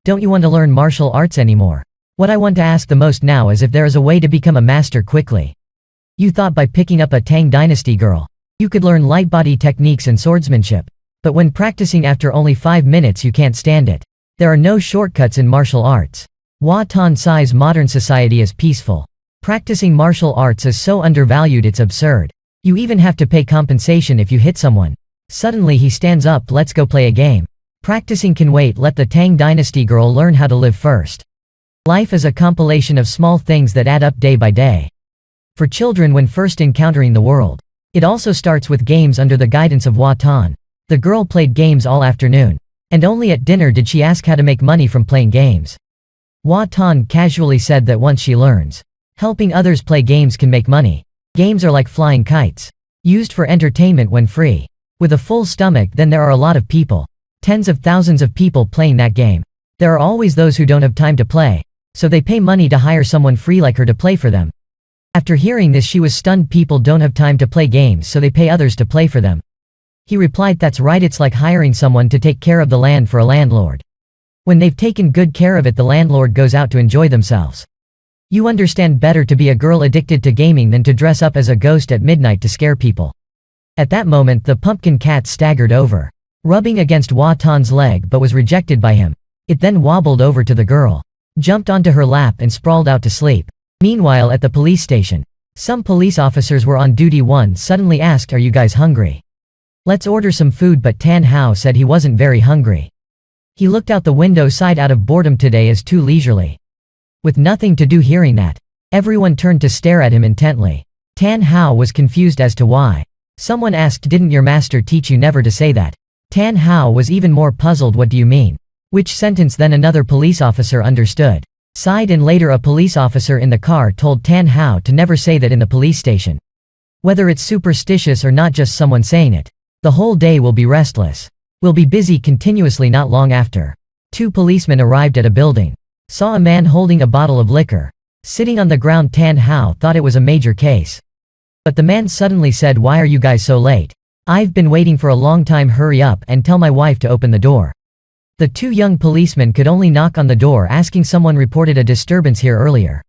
Don't you want to learn martial arts anymore? What I want to ask the most now is if there is a way to become a master quickly. You thought by picking up a Tang Dynasty girl, you could learn light body techniques and swordsmanship. But when practicing after only 5 minutes, you can't stand it. There are no shortcuts in martial arts. Hua Tan sighs. Modern society is peaceful. Practicing martial arts is so undervalued, it's absurd. You even have to pay compensation if you hit someone. Suddenly he stands up, let's go play a game. Practicing can wait, let the Tang Dynasty girl learn how to live first. Life is a compilation of small things that add up day by day. For children when first encountering the world, it also starts with games under the guidance of Hua Tan. The girl played games all afternoon, and only at dinner did she ask how to make money from playing games. Hua Tan casually said that once she learns, helping others play games can make money. Games are like flying kites, used for entertainment when free. With a full stomach, then there are a lot of people, tens of thousands of people playing that game. There are always those who don't have time to play, so they pay money to hire someone free like her to play for them. After hearing this, she was stunned. People don't have time to play games, so they pay others to play for them. He replied, that's right, it's like hiring someone to take care of the land for a landlord. When they've taken good care of it, the landlord goes out to enjoy themselves. You understand, better to be a girl addicted to gaming than to dress up as a ghost at midnight to scare people. At that moment, the pumpkin cat staggered over, rubbing against Hua Tan's leg, but was rejected by him. It then wobbled over to the girl, jumped onto her lap, and sprawled out to sleep. Meanwhile, at the police station, some police officers were on duty. One suddenly asked, are you guys hungry? Let's order some food, but Tan Hao said he wasn't very hungry. He looked out the window, sighed out of boredom. Today is too leisurely. With nothing to do. Hearing that, everyone turned to stare at him intently. Tan Hao was confused as to why. Someone asked, didn't your master teach you never to say that? Tan Hao was even more puzzled. What do you mean? Which sentence? Then another police officer understood, sighed, and later a police officer in the car told Tan Hao to never say that in the police station. Whether it's superstitious or not, just someone saying it, the whole day will be restless. Will be busy continuously. Not long after, 2 policemen arrived at a building, saw a man holding a bottle of liquor sitting on the ground. Tan Hao thought it was a major case. But the man suddenly said, why are you guys so late? I've been waiting for a long time. Hurry up and tell my wife to open the door. The 2 young policemen could only knock on the door, asking someone reported a disturbance here earlier.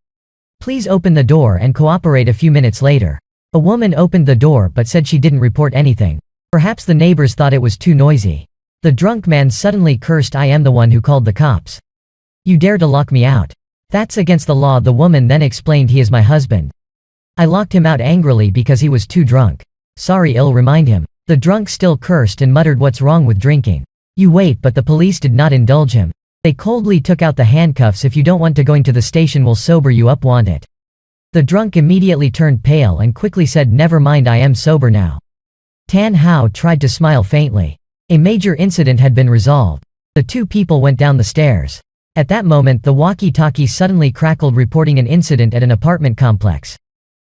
Please open the door and cooperate. A few minutes later, a woman opened the door but said she didn't report anything. Perhaps the neighbors thought it was too noisy. The drunk man suddenly cursed, I am the one who called the cops. You dare to lock me out? That's against the law. The woman then explained, he is my husband. I locked him out angrily because he was too drunk. Sorry, I'll remind him. The drunk still cursed and muttered, what's wrong with drinking? You wait. But the police did not indulge him. They coldly took out the handcuffs. If you don't want to, going to the station will sober you up. Want it? The drunk immediately turned pale and quickly said, never mind, I am sober now. Tan Hao tried to smile faintly. A major incident had been resolved. The 2 people went down the stairs. At that moment, the walkie-talkie suddenly crackled, reporting an incident at an apartment complex.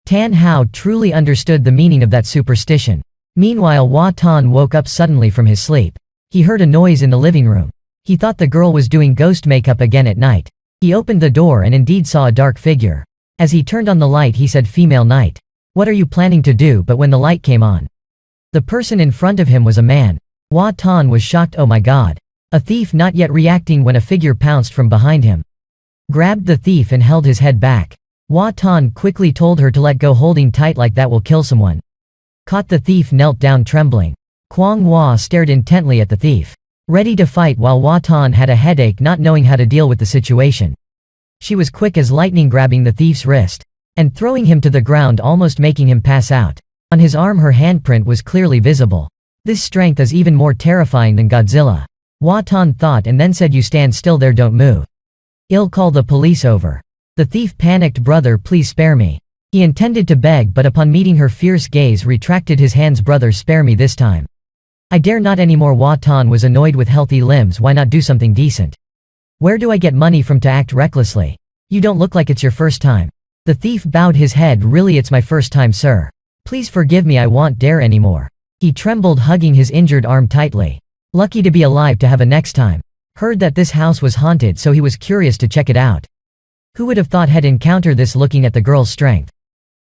Tan Hao truly understood the meaning of that superstition. Meanwhile, Hua Tan woke up suddenly from his sleep. He heard a noise in the living room. He thought the girl was doing ghost makeup again at night. He opened the door and indeed saw a dark figure. As he turned on the light, he said, female knight, what are you planning to do? But when the light came on, the person in front of him was a man. Hua Tan was shocked. Oh my god. A thief. Not yet reacting when a figure pounced from behind him, grabbed the thief and held his head back. Hua Tan quickly told her to let go. Holding tight like that will kill someone. Caught the thief, knelt down trembling. Kwang Hua stared intently at the thief, ready to fight, while Hua Tan had a headache, not knowing how to deal with the situation. She was quick as lightning, grabbing the thief's wrist and throwing him to the ground, almost making him pass out. On his arm her handprint was clearly visible. This strength is even more terrifying than Godzilla. Hua Tuan thought and then said, "You stand still there, don't move. I'll call the police over." The thief panicked. "Brother, please spare me." He intended to beg, but upon meeting her fierce gaze retracted his hands. "Brother, spare me this time. I dare not anymore." Hua Tuan was annoyed. "With healthy limbs, why not do something decent? Where do I get money from to act recklessly? You don't look like it's your first time." The thief bowed his head. "Really, it's my first time, sir. Please forgive me, I won't dare anymore." He trembled, hugging his injured arm tightly. Lucky to be alive to have a next time. Heard that this house was haunted, so he was curious to check it out. Who would have thought he'd encounter this? Looking at the girl's strength,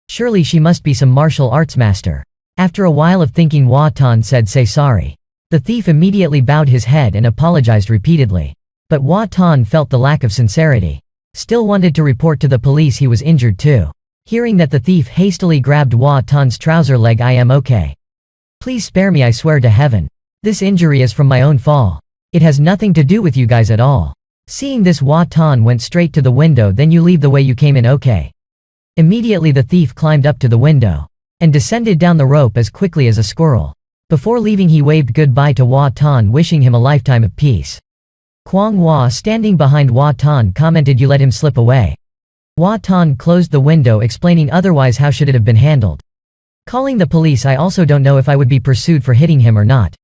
surely she must be some martial arts master. After a while of thinking, Hua Tuan said, "Say sorry." The thief immediately bowed his head and apologized repeatedly. But Hua Tuan felt the lack of sincerity. Still wanted to report to the police he was injured too. Hearing that, the thief hastily grabbed Hua Tuan's trouser leg. "I am okay. Please spare me, I swear to heaven. This injury is from my own fall. It has nothing to do with you guys at all." Seeing this, Hua Tuan went straight to the window. "Then you leave the way you came in, okay?" Immediately the thief climbed up to the window and descended down the rope as quickly as a squirrel. Before leaving, he waved goodbye to Hua Tuan, wishing him a lifetime of peace. Kwang Hua, standing behind Hua Tuan, commented, "You let him slip away." Hua Tuan closed the window, explaining, "Otherwise how should it have been handled? Calling the police. I also don't know if I would be pursued for hitting him or not.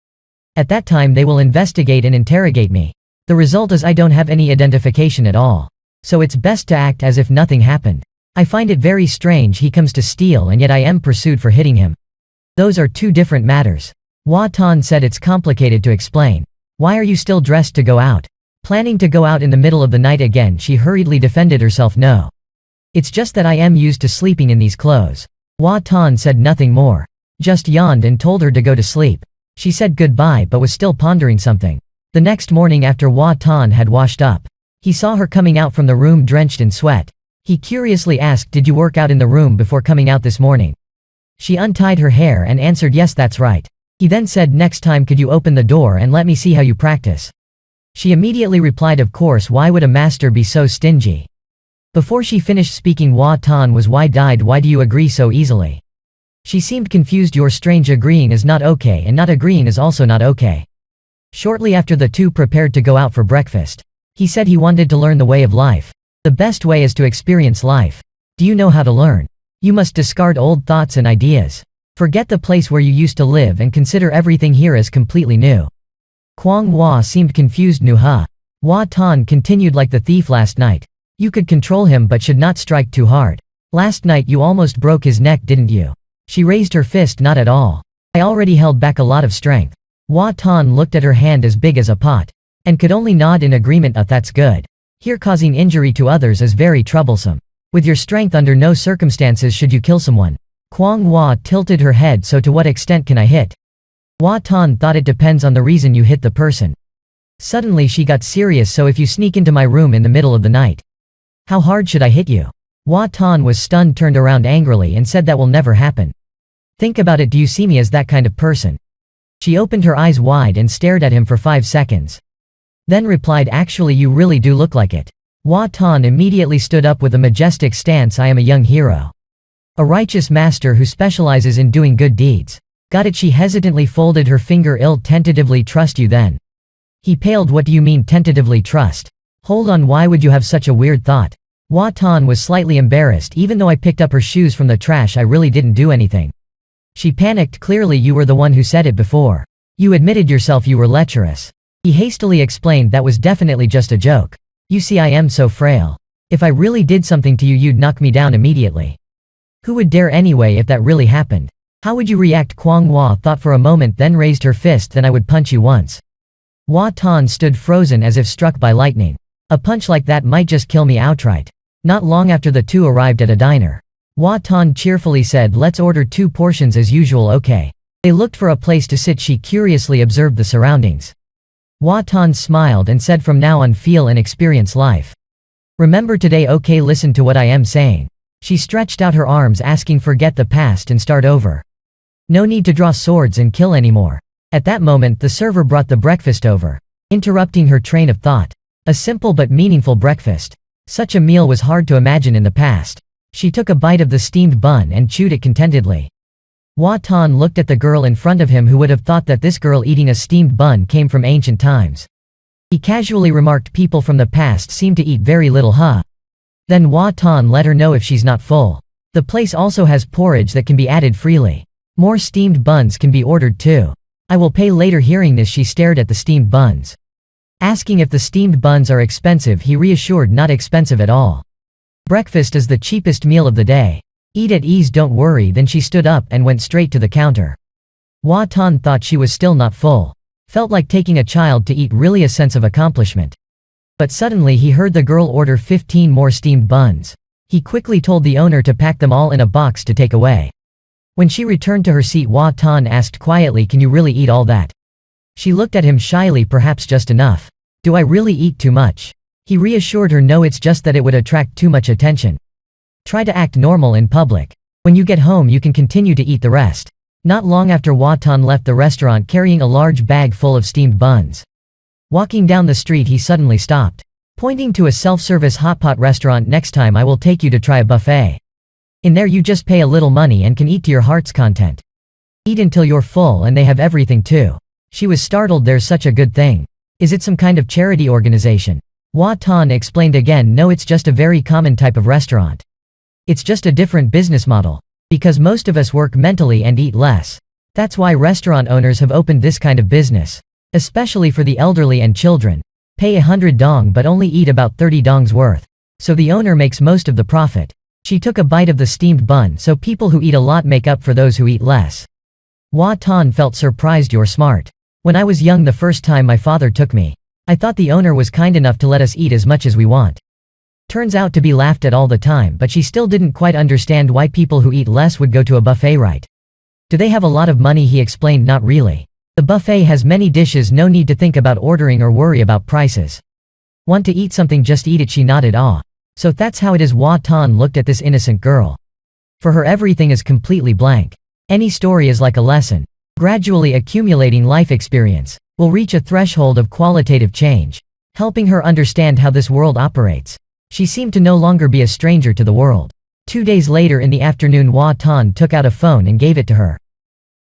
At that time they will investigate and interrogate me. The result is I don't have any identification at all. So it's best to act as if nothing happened. I find it very strange he comes to steal and yet I am pursued for hitting him. Those are two different matters." Hua Tuan said, "It's complicated to explain. Why are you still dressed to go out? Planning to go out in the middle of the night again?" She hurriedly defended herself. "No. It's just that I am used to sleeping in these clothes." Hua Tuan said nothing more, just yawned and told her to go to sleep. She said goodbye but was still pondering something. The next morning, after Hua Tuan had washed up, he saw her coming out from the room drenched in sweat. He curiously asked, "Did you work out in the room before coming out this morning?" She untied her hair and answered, "Yes, that's right." He then said, "Next time could you open the door and let me see how you practice?" She immediately replied, "Of course, why would a master be so stingy?" Before she finished speaking, Hua Tuan was wide-eyed. "Why do you agree so easily?" She seemed confused. "You're strange. Agreeing is not okay and not agreeing is also not okay." Shortly after, the two prepared to go out for breakfast. He said he wanted to learn the way of life. The best way is to experience life. Do you know how to learn? You must discard old thoughts and ideas. Forget the place where you used to live and consider everything here as completely new. Kwang Hua seemed confused. "Nuha." Hua Tuan continued, "Like the thief last night. You could control him but should not strike too hard. Last night you almost broke his neck, didn't you?" She raised her fist. "Not at all. I already held back a lot of strength." Hua Tuan looked at her hand as big as a pot, and could only nod in agreement. "That's good. Here causing injury to others is very troublesome. With your strength, under no circumstances should you kill someone." Kwang Hua tilted her head. "So to what extent can I hit?" Hua Tuan thought, "It depends on the reason you hit the person." Suddenly she got serious. "So if you sneak into my room in the middle of the night, how hard should I hit you?" Hua Tuan was stunned, turned around angrily and said, "That will never happen. Think about it. Do you see me as that kind of person?" She opened her eyes wide and stared at him for 5 seconds. Then replied, "Actually, you really do look like it." Hua Tuan immediately stood up with a majestic stance. "I am a young hero. A righteous master who specializes in doing good deeds." "Got it." She hesitantly folded her finger. "I'll tentatively trust you then." He paled. "What do you mean tentatively trust? Hold on, why would you have such a weird thought?" Hua Tuan was slightly embarrassed. "Even though I picked up her shoes from the trash, I really didn't do anything." She panicked. "Clearly you were the one who said it before. You admitted yourself you were lecherous." He hastily explained, "That was definitely just a joke. You see, I am so frail. If I really did something to you, you'd knock me down immediately. Who would dare anyway if that really happened? How would you react?" Kwang Hua thought for a moment, then raised her fist. "Then I would punch you once." Hua Tuan stood frozen as if struck by lightning. A punch like that might just kill me outright. Not long after, the two arrived at a diner. Hua Tuan cheerfully said, "Let's order 2 portions as usual." "Okay." They looked for a place to sit. She curiously observed the surroundings. Hua Tuan smiled and said, "From now on, feel and experience life. Remember today, okay? Listen to what I am saying." She stretched out her arms, asking, "Forget the past and start over. No need to draw swords and kill anymore." At that moment, the server brought the breakfast over, interrupting her train of thought. A simple but meaningful breakfast. Such a meal was hard to imagine in the past. She took a bite of the steamed bun and chewed it contentedly. Hua Tan looked at the girl in front of him, who would have thought that this girl eating a steamed bun came from ancient times. He casually remarked, people from the past seem to eat very little, huh? Then Hua Tan let her know if she's not full. The place also has porridge that can be added freely. More steamed buns can be ordered too. I will pay later. Hearing this, she stared at the steamed buns. Asking if the steamed buns are expensive, he reassured not expensive at all. Breakfast is the cheapest meal of the day. Eat at ease, don't worry. Then she stood up and went straight to the counter. Hua Tan thought she was still not full. Felt like taking a child to eat, really a sense of accomplishment. But suddenly he heard the girl order 15 more steamed buns. He quickly told the owner to pack them all in a box to take away. When she returned to her seat, Hua Tan asked quietly, can you really eat all that? She looked at him shyly, perhaps just enough. Do I really eat too much? He reassured her, no, it's just that it would attract too much attention. Try to act normal in public. When you get home you can continue to eat the rest. Not long after, Hua Tan left the restaurant carrying a large bag full of steamed buns. Walking down the street he suddenly stopped, pointing to a self-service hotpot restaurant. Next time I will take you to try a buffet. In there you just pay a little money and can eat to your heart's content. Eat until you're full, and they have everything too. She was startled. There's such a good thing. Is it some kind of charity organization? Hua Tan explained again, no, it's just a very common type of restaurant. It's just a different business model. Because most of us work mentally and eat less. That's why restaurant owners have opened this kind of business. Especially for the elderly and children. Pay 100 dong but only eat about 30 dongs worth. So the owner makes most of the profit. She took a bite of the steamed bun, so people who eat a lot make up for those who eat less. Hua Tan felt surprised. You're smart. When I was young, the first time my father took me, I thought the owner was kind enough to let us eat as much as we want. Turns out to be laughed at all the time, but she still didn't quite understand why people who eat less would go to a buffet, right? Do they have a lot of money? He explained, not really. The buffet has many dishes, no need to think about ordering or worry about prices. Want to eat something, just eat it. She nodded. Ah. So that's how it is. Hua Tan looked at this innocent girl. For her everything is completely blank. Any story is like a lesson. Gradually accumulating life experience will reach a threshold of qualitative change, helping her understand how this world operates. She seemed to no longer be a stranger to the world. 2 days later in the afternoon, Hua Tan took out a phone and gave it to her.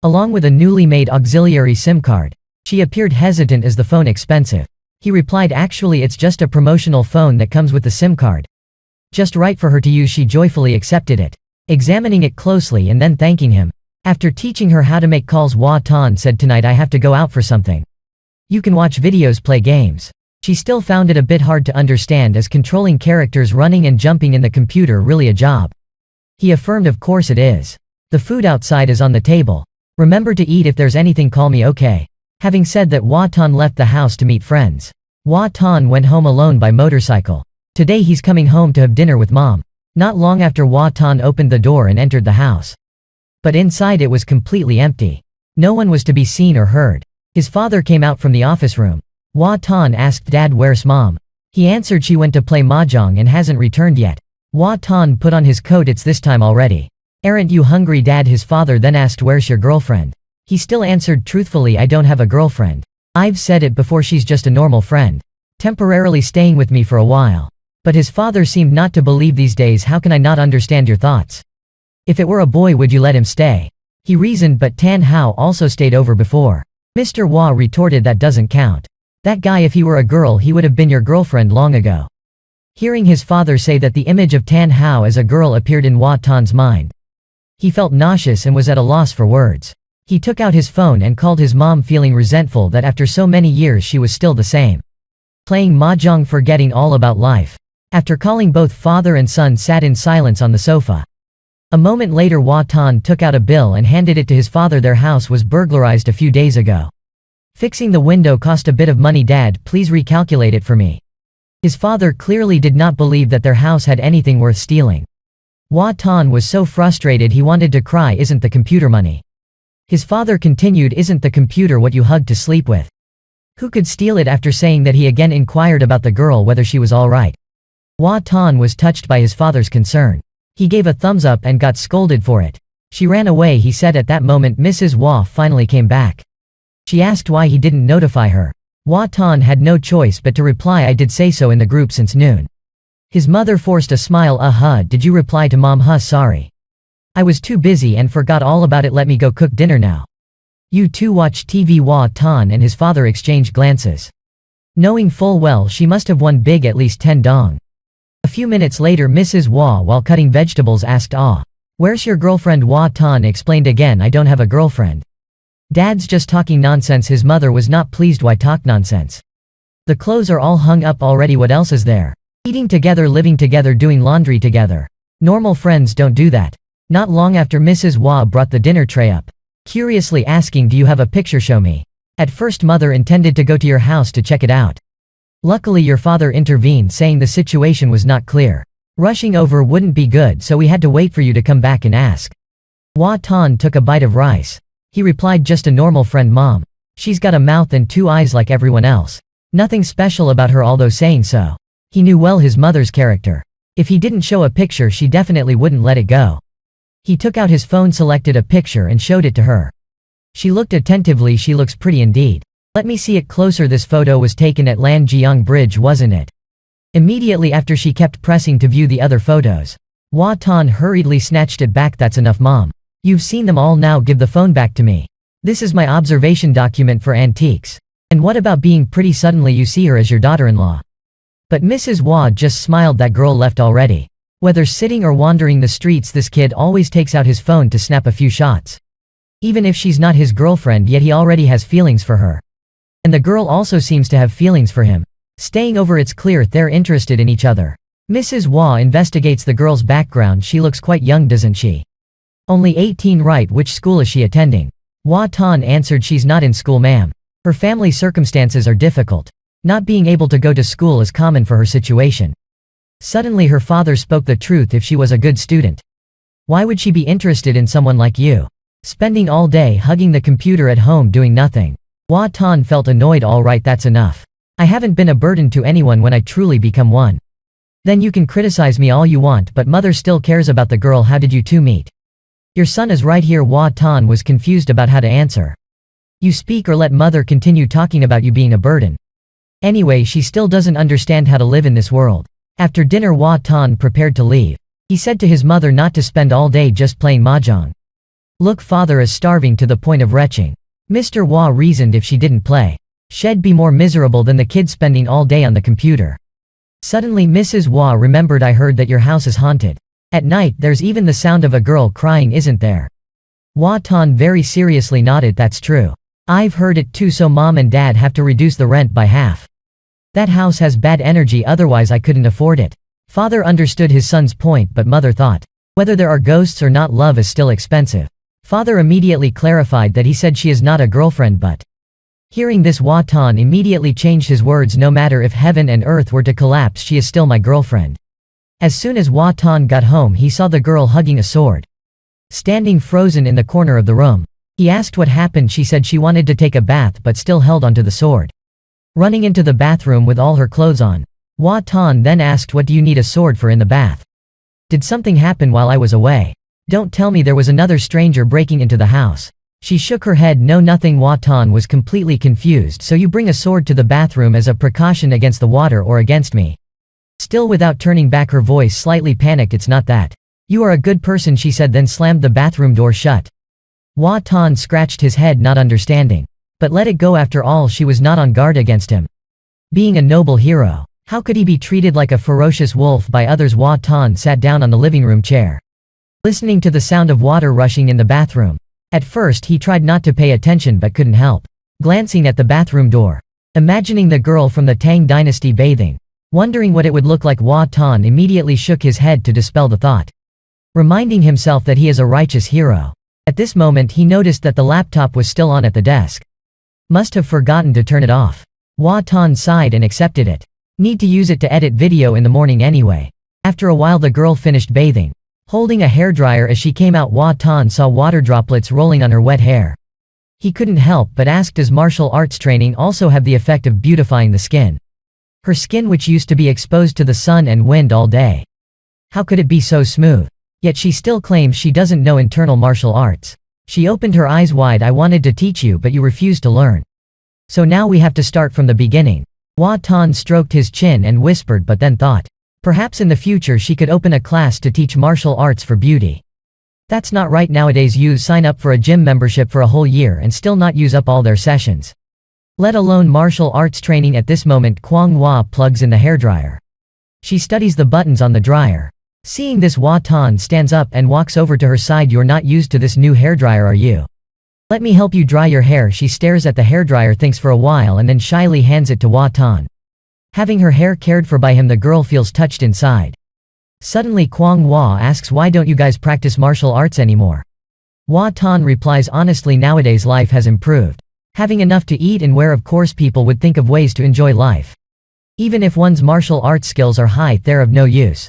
Along with a newly made auxiliary SIM card. She appeared hesitant. Is the phone expensive? He replied, actually it's just a promotional phone that comes with the SIM card. Just right for her to use. She joyfully accepted it, examining it closely and then thanking him. After teaching her how to make calls, Hua Tan said, tonight I have to go out for something. You can watch videos, play games. She still found it a bit hard to understand, as controlling characters running and jumping in the computer really a job. He affirmed, of course it is. The food outside is on the table. Remember to eat. If there's anything, call me, okay? Having said that, Hua Tan left the house to meet friends. Hua Tan went home alone by motorcycle. Today he's coming home to have dinner with mom. Not long after, Hua Tan opened the door and entered the house. But inside it was completely empty. No one was to be seen or heard. His father came out from the office room. Hua Tan asked, Dad, where's mom? He answered, she went to play mahjong and hasn't returned yet. Hua Tan put on his coat. It's this time already. Aren't you hungry, Dad? His father then asked, where's your girlfriend? He still answered truthfully, I don't have a girlfriend. I've said it before, she's just a normal friend. Temporarily staying with me for a while. But his father seemed not to believe these days. How can I not understand your thoughts? If it were a boy, would you let him stay? He reasoned, but Tan Hao also stayed over before. Mr. Hua retorted, that doesn't count. That guy, if he were a girl, he would have been your girlfriend long ago. Hearing his father say that, the image of Tan Hao as a girl appeared in Hua Tan's mind. He felt nauseous and was at a loss for words. He took out his phone and called his mom, feeling resentful that after so many years she was still the same. Playing mahjong, forgetting all about life. After calling, both father and son sat in silence on the sofa. A moment later, Hua Tan took out a bill and handed it to his father. Their house was burglarized a few days ago. Fixing the window cost a bit of money. Dad, please recalculate it for me. His father clearly did not believe that their house had anything worth stealing. Hua Tan was so frustrated he wanted to cry. Isn't the computer money? His father continued, isn't the computer what you hug to sleep with? Who could steal it? After saying that, he again inquired about the girl, whether she was all right. Hua Tan was touched by his father's concern. He gave a thumbs up and got scolded for it. She ran away, he said. At that moment, Mrs. Hua finally came back. She asked why he didn't notify her. Hua Tan had no choice but to reply, I did say so in the group since noon. His mother forced a smile. Did you reply to mom? Sorry. I was too busy and forgot all about it. Let me go cook dinner now. You two watch TV. Hua Tan and his father exchanged glances. Knowing full well she must have won big, at least 10 dong. A few minutes later Mrs. Hua, while cutting vegetables, asked, "Where's your girlfriend?" Hua Tan explained again, "I don't have a girlfriend. Dad's just talking nonsense." His mother was not pleased. "Why talk nonsense? The clothes are all hung up already. What else is there? Eating together, living together, doing laundry together. Normal friends don't do that." Not long after, Mrs. Hua brought the dinner tray up, curiously asking, "Do you have a picture? Show me." At first mother intended to go to your house to check it out. Luckily your father intervened, saying the situation was not clear. Rushing over wouldn't be good, so we had to wait for you to come back and ask. Hua Tan took a bite of rice. He replied, "Just a normal friend, Mom. She's got a mouth and 2 eyes like everyone else. Nothing special about her." Although saying so, he knew well his mother's character. If he didn't show a picture, she definitely wouldn't let it go. He took out his phone, selected a picture and showed it to her. She looked attentively. "She looks pretty indeed. Let me see it closer. This photo was taken at Lanjiang Bridge, wasn't it?" Immediately after, she kept pressing to view the other photos. Hua Tan hurriedly snatched it back. "That's enough, Mom. You've seen them all now. Give the phone back to me. This is my observation document for antiques. And what about being pretty? Suddenly you see her as your daughter-in-law." But Mrs. Hua just smiled. That girl left already. Whether sitting or wandering the streets, this kid always takes out his phone to snap a few shots. Even if she's not his girlfriend yet, he already has feelings for her. And the girl also seems to have feelings for him. Staying over, it's clear they're interested in each other. Mrs. Hua investigates the girl's background. She looks quite young, doesn't she? Only 18, right? Which school is she attending? Hua Tan answered, "She's not in school, ma'am. Her family circumstances are difficult. Not being able to go to school is common for her situation." Suddenly her father spoke the truth. "If she was a good student, why would she be interested in someone like you? Spending all day hugging the computer at home doing nothing." Hua Tan felt annoyed. "All right, that's enough. I haven't been a burden to anyone when I truly become one. Then you can criticize me all you want, but mother still cares about the girl. How did you two meet? Your son is right here." Hua Tan was confused about how to answer. You speak or let mother continue talking about you being a burden. Anyway, she still doesn't understand how to live in this world. After dinner, Hua Tan prepared to leave. He said to his mother not to spend all day just playing mahjong. "Look, father is starving to the point of retching." Mr. Hua reasoned, "If she didn't play, she'd be more miserable than the kid spending all day on the computer." Suddenly Mrs. Hua remembered, "I heard that your house is haunted. At night there's even the sound of a girl crying, isn't there?" Hua Tan very seriously nodded. "That's true. I've heard it too, so Mom and Dad have to reduce the rent by half. That house has bad energy, otherwise I couldn't afford it." Father understood his son's point, but mother thought, whether there are ghosts or not, love is still expensive. Father immediately clarified that he said she is not a girlfriend, but... Hearing this, Hua Tan immediately changed his words. "No matter if heaven and earth were to collapse, she is still my girlfriend." As soon as Hua Tan got home, he saw the girl hugging a sword, standing frozen in the corner of the room. He asked what happened. She said she wanted to take a bath but still held onto the sword. Running into the bathroom with all her clothes on, Hua Tan then asked, "What do you need a sword for in the bath? Did something happen while I was away? Don't tell me there was another stranger breaking into the house." She shook her head. "No, nothing." Hua Tan was completely confused. "So you bring a sword to the bathroom as a precaution against the water or against me?" Still without turning back, her voice slightly panicked. "It's not that. You are a good person," she said, then slammed the bathroom door shut. Hua Tan scratched his head, not understanding. But let it go. After all, she was not on guard against him. Being a noble hero, how could he be treated like a ferocious wolf by others? Hua Tan sat down on the living room chair, listening to the sound of water rushing in the bathroom. At first he tried not to pay attention but couldn't help glancing at the bathroom door, imagining the girl from the Tang dynasty bathing, wondering what it would look like. Hua Tan immediately shook his head to dispel the thought, reminding himself that he is a righteous hero. At this moment he noticed that the laptop was still on at the desk. Must have forgotten to turn it off. Hua Tan sighed and accepted it. Need to use it to edit video in the morning anyway. After a while the girl finished bathing, holding a hairdryer. As she came out, Hua Tan saw water droplets rolling on her wet hair. He couldn't help but ask, does martial arts training also have the effect of beautifying the skin? Her skin, which used to be exposed to the sun and wind all day, how could it be so smooth? Yet she still claims she doesn't know internal martial arts. She opened her eyes wide. "I wanted to teach you, but you refused to learn. So now we have to start from the beginning." Hua Tan stroked his chin and whispered, but then thought, perhaps in the future she could open a class to teach martial arts for beauty. That's not right. Nowadays youths sign up for a gym membership for a whole year and still not use up all their sessions. Let alone martial arts training. At this moment Kwang Hua plugs in the hairdryer. She studies the buttons on the dryer. Seeing this, Hua Tan stands up and walks over to her side. You're not used to this new hairdryer, are you? Let me help you dry your hair. She stares at the hairdryer, thinks for a while and then shyly hands it to Hua Tan. Having her hair cared for by him, the girl feels touched inside. Suddenly Kwang Hua asks, why don't you guys practice martial arts anymore? Hua Tan replies, honestly nowadays life has improved. Having enough to eat and wear, of course people would think of ways to enjoy life. Even if one's martial arts skills are high, they're of no use.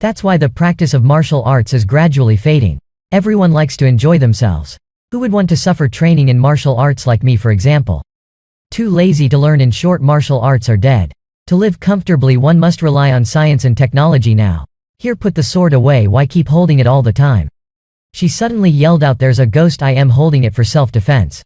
That's why the practice of martial arts is gradually fading. Everyone likes to enjoy themselves. Who would want to suffer training in martial arts like me, for example? Too lazy to learn. In short, martial arts are dead. To live comfortably one must rely on science and technology now. Here, put the sword away. Why keep holding it all the time? She suddenly yelled out, there's a ghost. I am holding it for self-defense.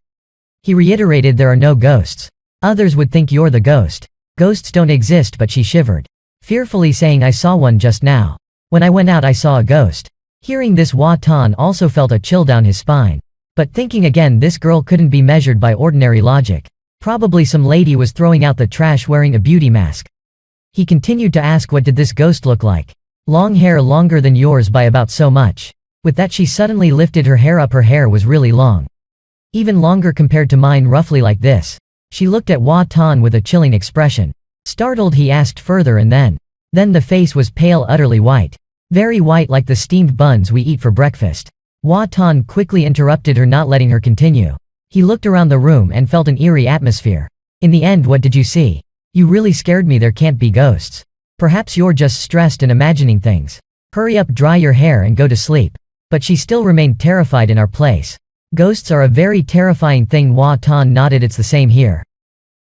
He reiterated, there are no ghosts. Others would think you're the ghost. Ghosts don't exist. But she shivered, fearfully saying, I saw one just now. When I went out I saw a ghost. Hearing this, Hua Tan also felt a chill down his spine. But thinking again, this girl couldn't be measured by ordinary logic. Probably some lady was throwing out the trash wearing a beauty mask. He continued to ask, what did this ghost look like? Long hair, longer than yours by about so much. With that she suddenly lifted her hair up. Her hair was really long. Even longer compared to mine, roughly like this. She looked at Hua Tan with a chilling expression. Startled, he asked further, and then the face was pale, utterly white. Very white, like the steamed buns we eat for breakfast. Hua Tan quickly interrupted her, not letting her continue. He looked around the room and felt an eerie atmosphere. In the end, what did you see? You really scared me. There can't be ghosts. Perhaps you're just stressed and imagining things. Hurry up, dry your hair and go to sleep. But she still remained terrified. In our place, ghosts are a very terrifying thing. Hua Tan nodded. It's the same here.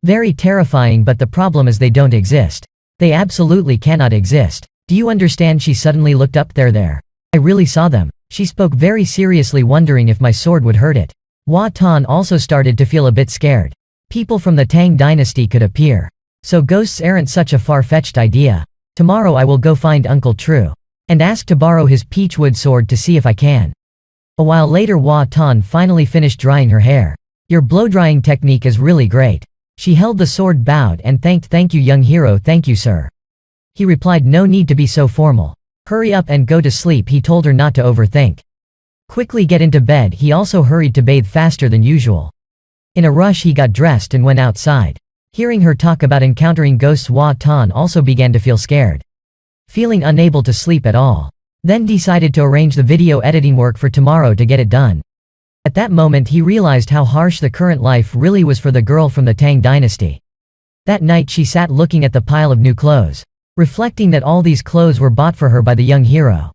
Very terrifying, but the problem is they don't exist. They absolutely cannot exist. Do you understand? She suddenly looked up. There. I really saw them. She spoke very seriously, wondering if my sword would hurt it. Hua Tan also started to feel a bit scared. People from the Tang dynasty could appear. So ghosts aren't such a far-fetched idea. Tomorrow I will go find Uncle True and ask to borrow his peachwood sword to see if I can. A while later, Hua Tan finally finished drying her hair. Your blow-drying technique is really great. She held the sword, bowed and thanked. Thank you, young hero. Thank you, sir. He replied, no need to be so formal. Hurry up and go to sleep. He told her not to overthink. Quickly get into bed. He also hurried to bathe faster than usual. In a rush he got dressed and went outside. Hearing her talk about encountering ghosts, Hua Tan also began to feel scared. Feeling unable to sleep at all. Then decided to arrange the video editing work for tomorrow to get it done. At that moment he realized how harsh the current life really was for the girl from the Tang dynasty. That night she sat looking at the pile of new clothes, reflecting that all these clothes were bought for her by the young hero.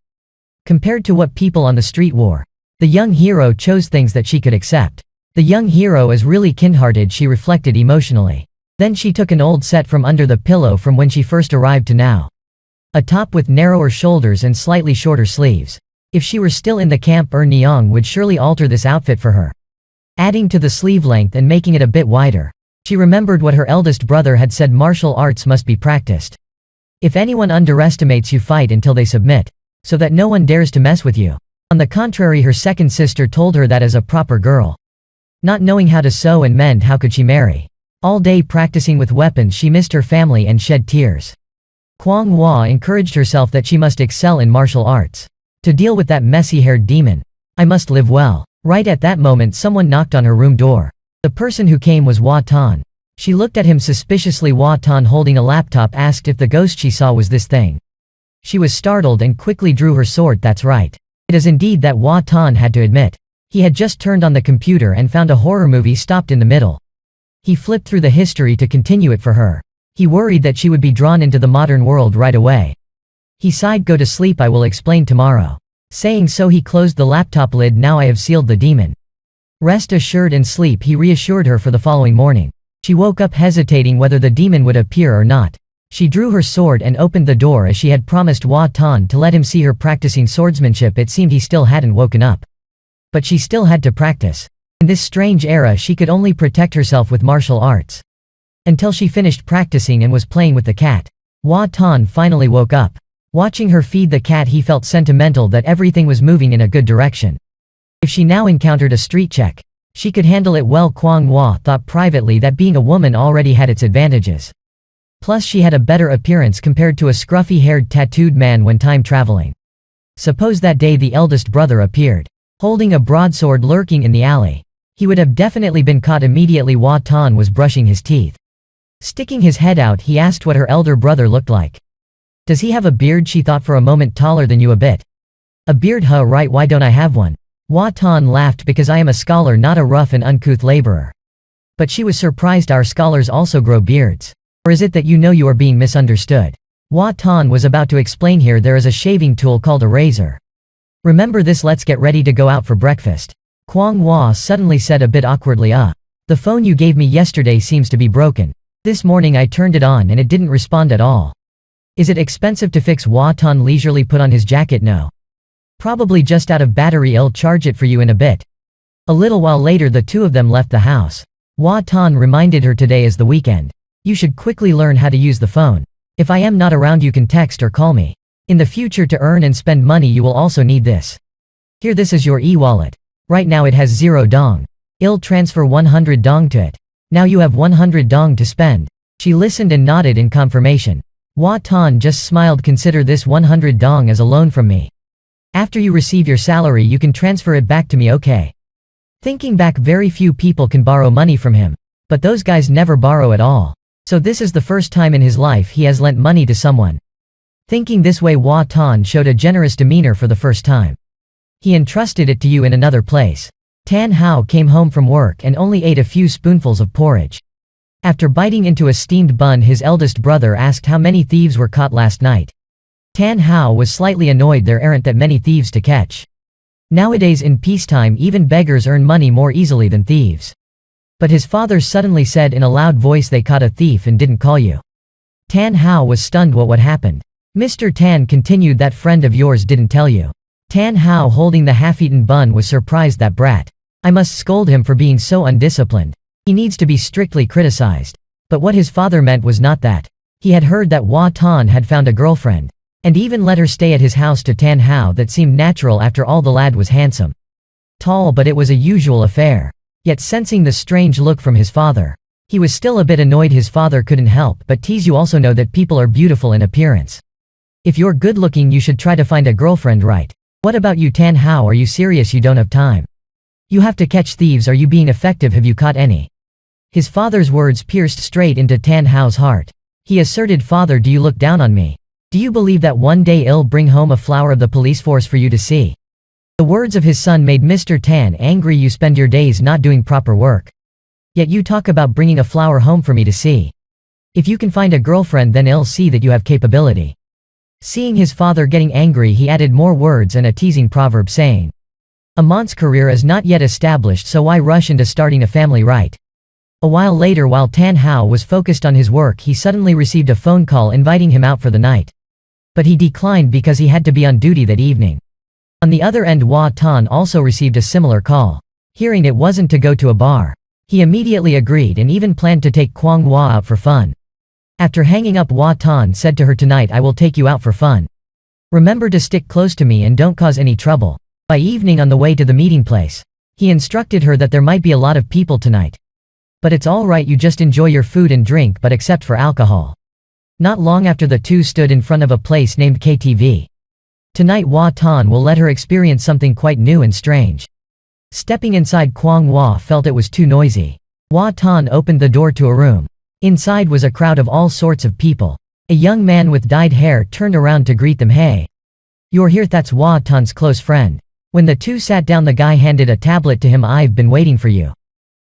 Compared to what people on the street wore, the young hero chose things that she could accept. The young hero is really kind-hearted, she reflected emotionally. Then she took an old set from under the pillow from when she first arrived to now. A top with narrower shoulders and slightly shorter sleeves. If she were still in the camp, Neong would surely alter this outfit for her, adding to the sleeve length and making it a bit wider. She remembered what her eldest brother had said, martial arts must be practiced. If anyone underestimates you, fight until they submit, so that no one dares to mess with you. On the contrary, her second sister told her that as a proper girl, not knowing how to sew and mend, how could she marry? All day practicing with weapons, she missed her family and shed tears. Kwang Hua encouraged herself that she must excel in martial arts. To deal with that messy-haired demon, I must live well. Right at that moment someone knocked on her room door. The person who came was Hua Tan. She looked at him suspiciously. Hua Tan, holding a laptop, asked if the ghost she saw was this thing. She was startled and quickly drew her sword. That's right. It is indeed that, Hua Tan had to admit. He had just turned on the computer and found a horror movie stopped in the middle. He flipped through the history to continue it for her. He worried that she would be drawn into the modern world right away. He sighed, go to sleep, I will explain tomorrow. Saying so he closed the laptop lid. Now I have sealed the demon. Rest assured and sleep, he reassured her. For the following morning, she woke up hesitating whether the demon would appear or not. She drew her sword and opened the door as she had promised Hua Tan to let him see her practicing swordsmanship. It seemed he still hadn't woken up. But she still had to practice. In this strange era she could only protect herself with martial arts. Until she finished practicing and was playing with the cat. Hua Tan finally woke up. Watching her feed the cat, he felt sentimental that everything was moving in a good direction. If she now encountered a street check, she could handle it well. Kwang Hwa thought privately that being a woman already had its advantages. Plus she had a better appearance compared to a scruffy-haired tattooed man when time traveling. Suppose that day the eldest brother appeared, holding a broadsword lurking in the alley. He would have definitely been caught immediately. Hwa Tan was brushing his teeth. Sticking his head out, he asked what her elder brother looked like. Does he have a beard? She thought for a moment. Taller than you a bit. A beard? Huh, right, why don't I have one? Hwa Tan laughed. Because I am a scholar, not a rough and uncouth laborer. But she was surprised. Our scholars also grow beards. Or is it that you know you are being misunderstood? Hwa Tan was about to explain. Here there is a shaving tool called a razor. Remember this, let's get ready to go out for breakfast. Kwang Hwa suddenly said a bit awkwardly, the phone you gave me yesterday seems to be broken. This morning I turned it on and it didn't respond at all. Is it expensive to fix? Hwa Tan leisurely put on his jacket. No. Probably just out of battery. I'll charge it for you in a bit. A little while later the two of them left the house. Hwa Tan reminded her today is the weekend. You should quickly learn how to use the phone. If I am not around you can text or call me. In the future to earn and spend money you will also need this. Here, this is your e-wallet. Right now it has 0 dong. I'll transfer 100 dong to it. Now you have 100 dong to spend. She listened and nodded in confirmation. Hwa Tan just smiled. Consider this 100 dong as a loan from me. After you receive your salary you can transfer it back to me, okay? Thinking back, very few people can borrow money from him. But those guys never borrow at all. So this is the first time in his life he has lent money to someone. Thinking this way, Hwa Tan showed a generous demeanor for the first time. He entrusted it to you in another place. Tan Hao came home from work and only ate a few spoonfuls of porridge. After biting into a steamed bun, his eldest brother asked how many thieves were caught last night. Tan Hao was slightly annoyed there aren't that many thieves to catch. Nowadays in peacetime even beggars earn money more easily than thieves. But his father suddenly said in a loud voice, they caught a thief and didn't call you. Tan Hao was stunned. What happened? Mr. Tan continued, that friend of yours didn't tell you. Tan Hao, holding the half-eaten bun, was surprised. That brat. I must scold him for being so undisciplined. He needs to be strictly criticized. But what his father meant was not that. He had heard that Hwa Tan had found a girlfriend, and even let her stay at his house. To Tan Hao that seemed natural. After all, the lad was handsome. Tall, but it was a usual affair. Yet sensing the strange look from his father, he was still a bit annoyed. His father couldn't help but tease, you also know that people are beautiful in appearance. If you're good looking you should try to find a girlfriend, right? What about you, Tan Hao? Are you serious? You don't have time. You have to catch thieves. Are you being effective? Have you caught any? His father's words pierced straight into Tan Hao's heart. He asserted, Father, do you look down on me? Do you believe that one day I'll bring home a flower of the police force for you to see? The words of his son made Mr. Tan angry. You spend your days not doing proper work. Yet you talk about bringing a flower home for me to see. If you can find a girlfriend then I'll see that you have capability. Seeing his father getting angry, he added more words and a teasing proverb saying, a man's career is not yet established, so why rush into starting a family, right? A while later, while Tan Hao was focused on his work, he suddenly received a phone call inviting him out for the night. But he declined because he had to be on duty that evening. On the other end, Hwa Tan also received a similar call. Hearing it wasn't to go to a bar, he immediately agreed and even planned to take Kwang Hwa out for fun. After hanging up, Hwa Tan said to her, tonight I will take you out for fun. Remember to stick close to me and don't cause any trouble. By evening, on the way to the meeting place, he instructed her that there might be a lot of people tonight. But it's all right, you just enjoy your food and drink, but except for alcohol. Not long after, the two stood in front of a place named KTV. Tonight Hwa Tan will let her experience something quite new and strange. Stepping inside, Kwang Hwa felt it was too noisy. Hwa Tan opened the door to a room. Inside was a crowd of all sorts of people. A young man with dyed hair turned around to greet them. Hey. You're here? That's Hwa Tan's close friend. When the two sat down, the guy handed a tablet to him. I've been waiting for you.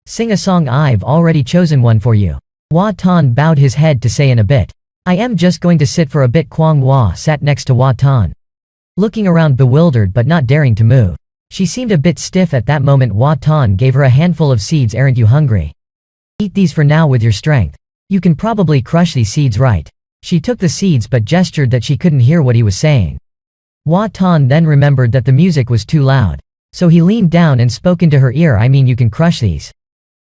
Sing a song. I've already chosen one for you. Hwa Tan bowed his head to say in a bit, I am just going to sit for a bit. Kwang Hwa sat next to Hwa Tan, looking around bewildered but not daring to move. She seemed a bit stiff at that moment. Hwa Tan gave her a handful of seeds. Aren't you hungry? Eat these for now with your strength. You can probably crush these seeds, right? She took the seeds but gestured that she couldn't hear what he was saying. Hwa Tan then remembered that the music was too loud, so he leaned down and spoke into her ear. I mean, you can crush these.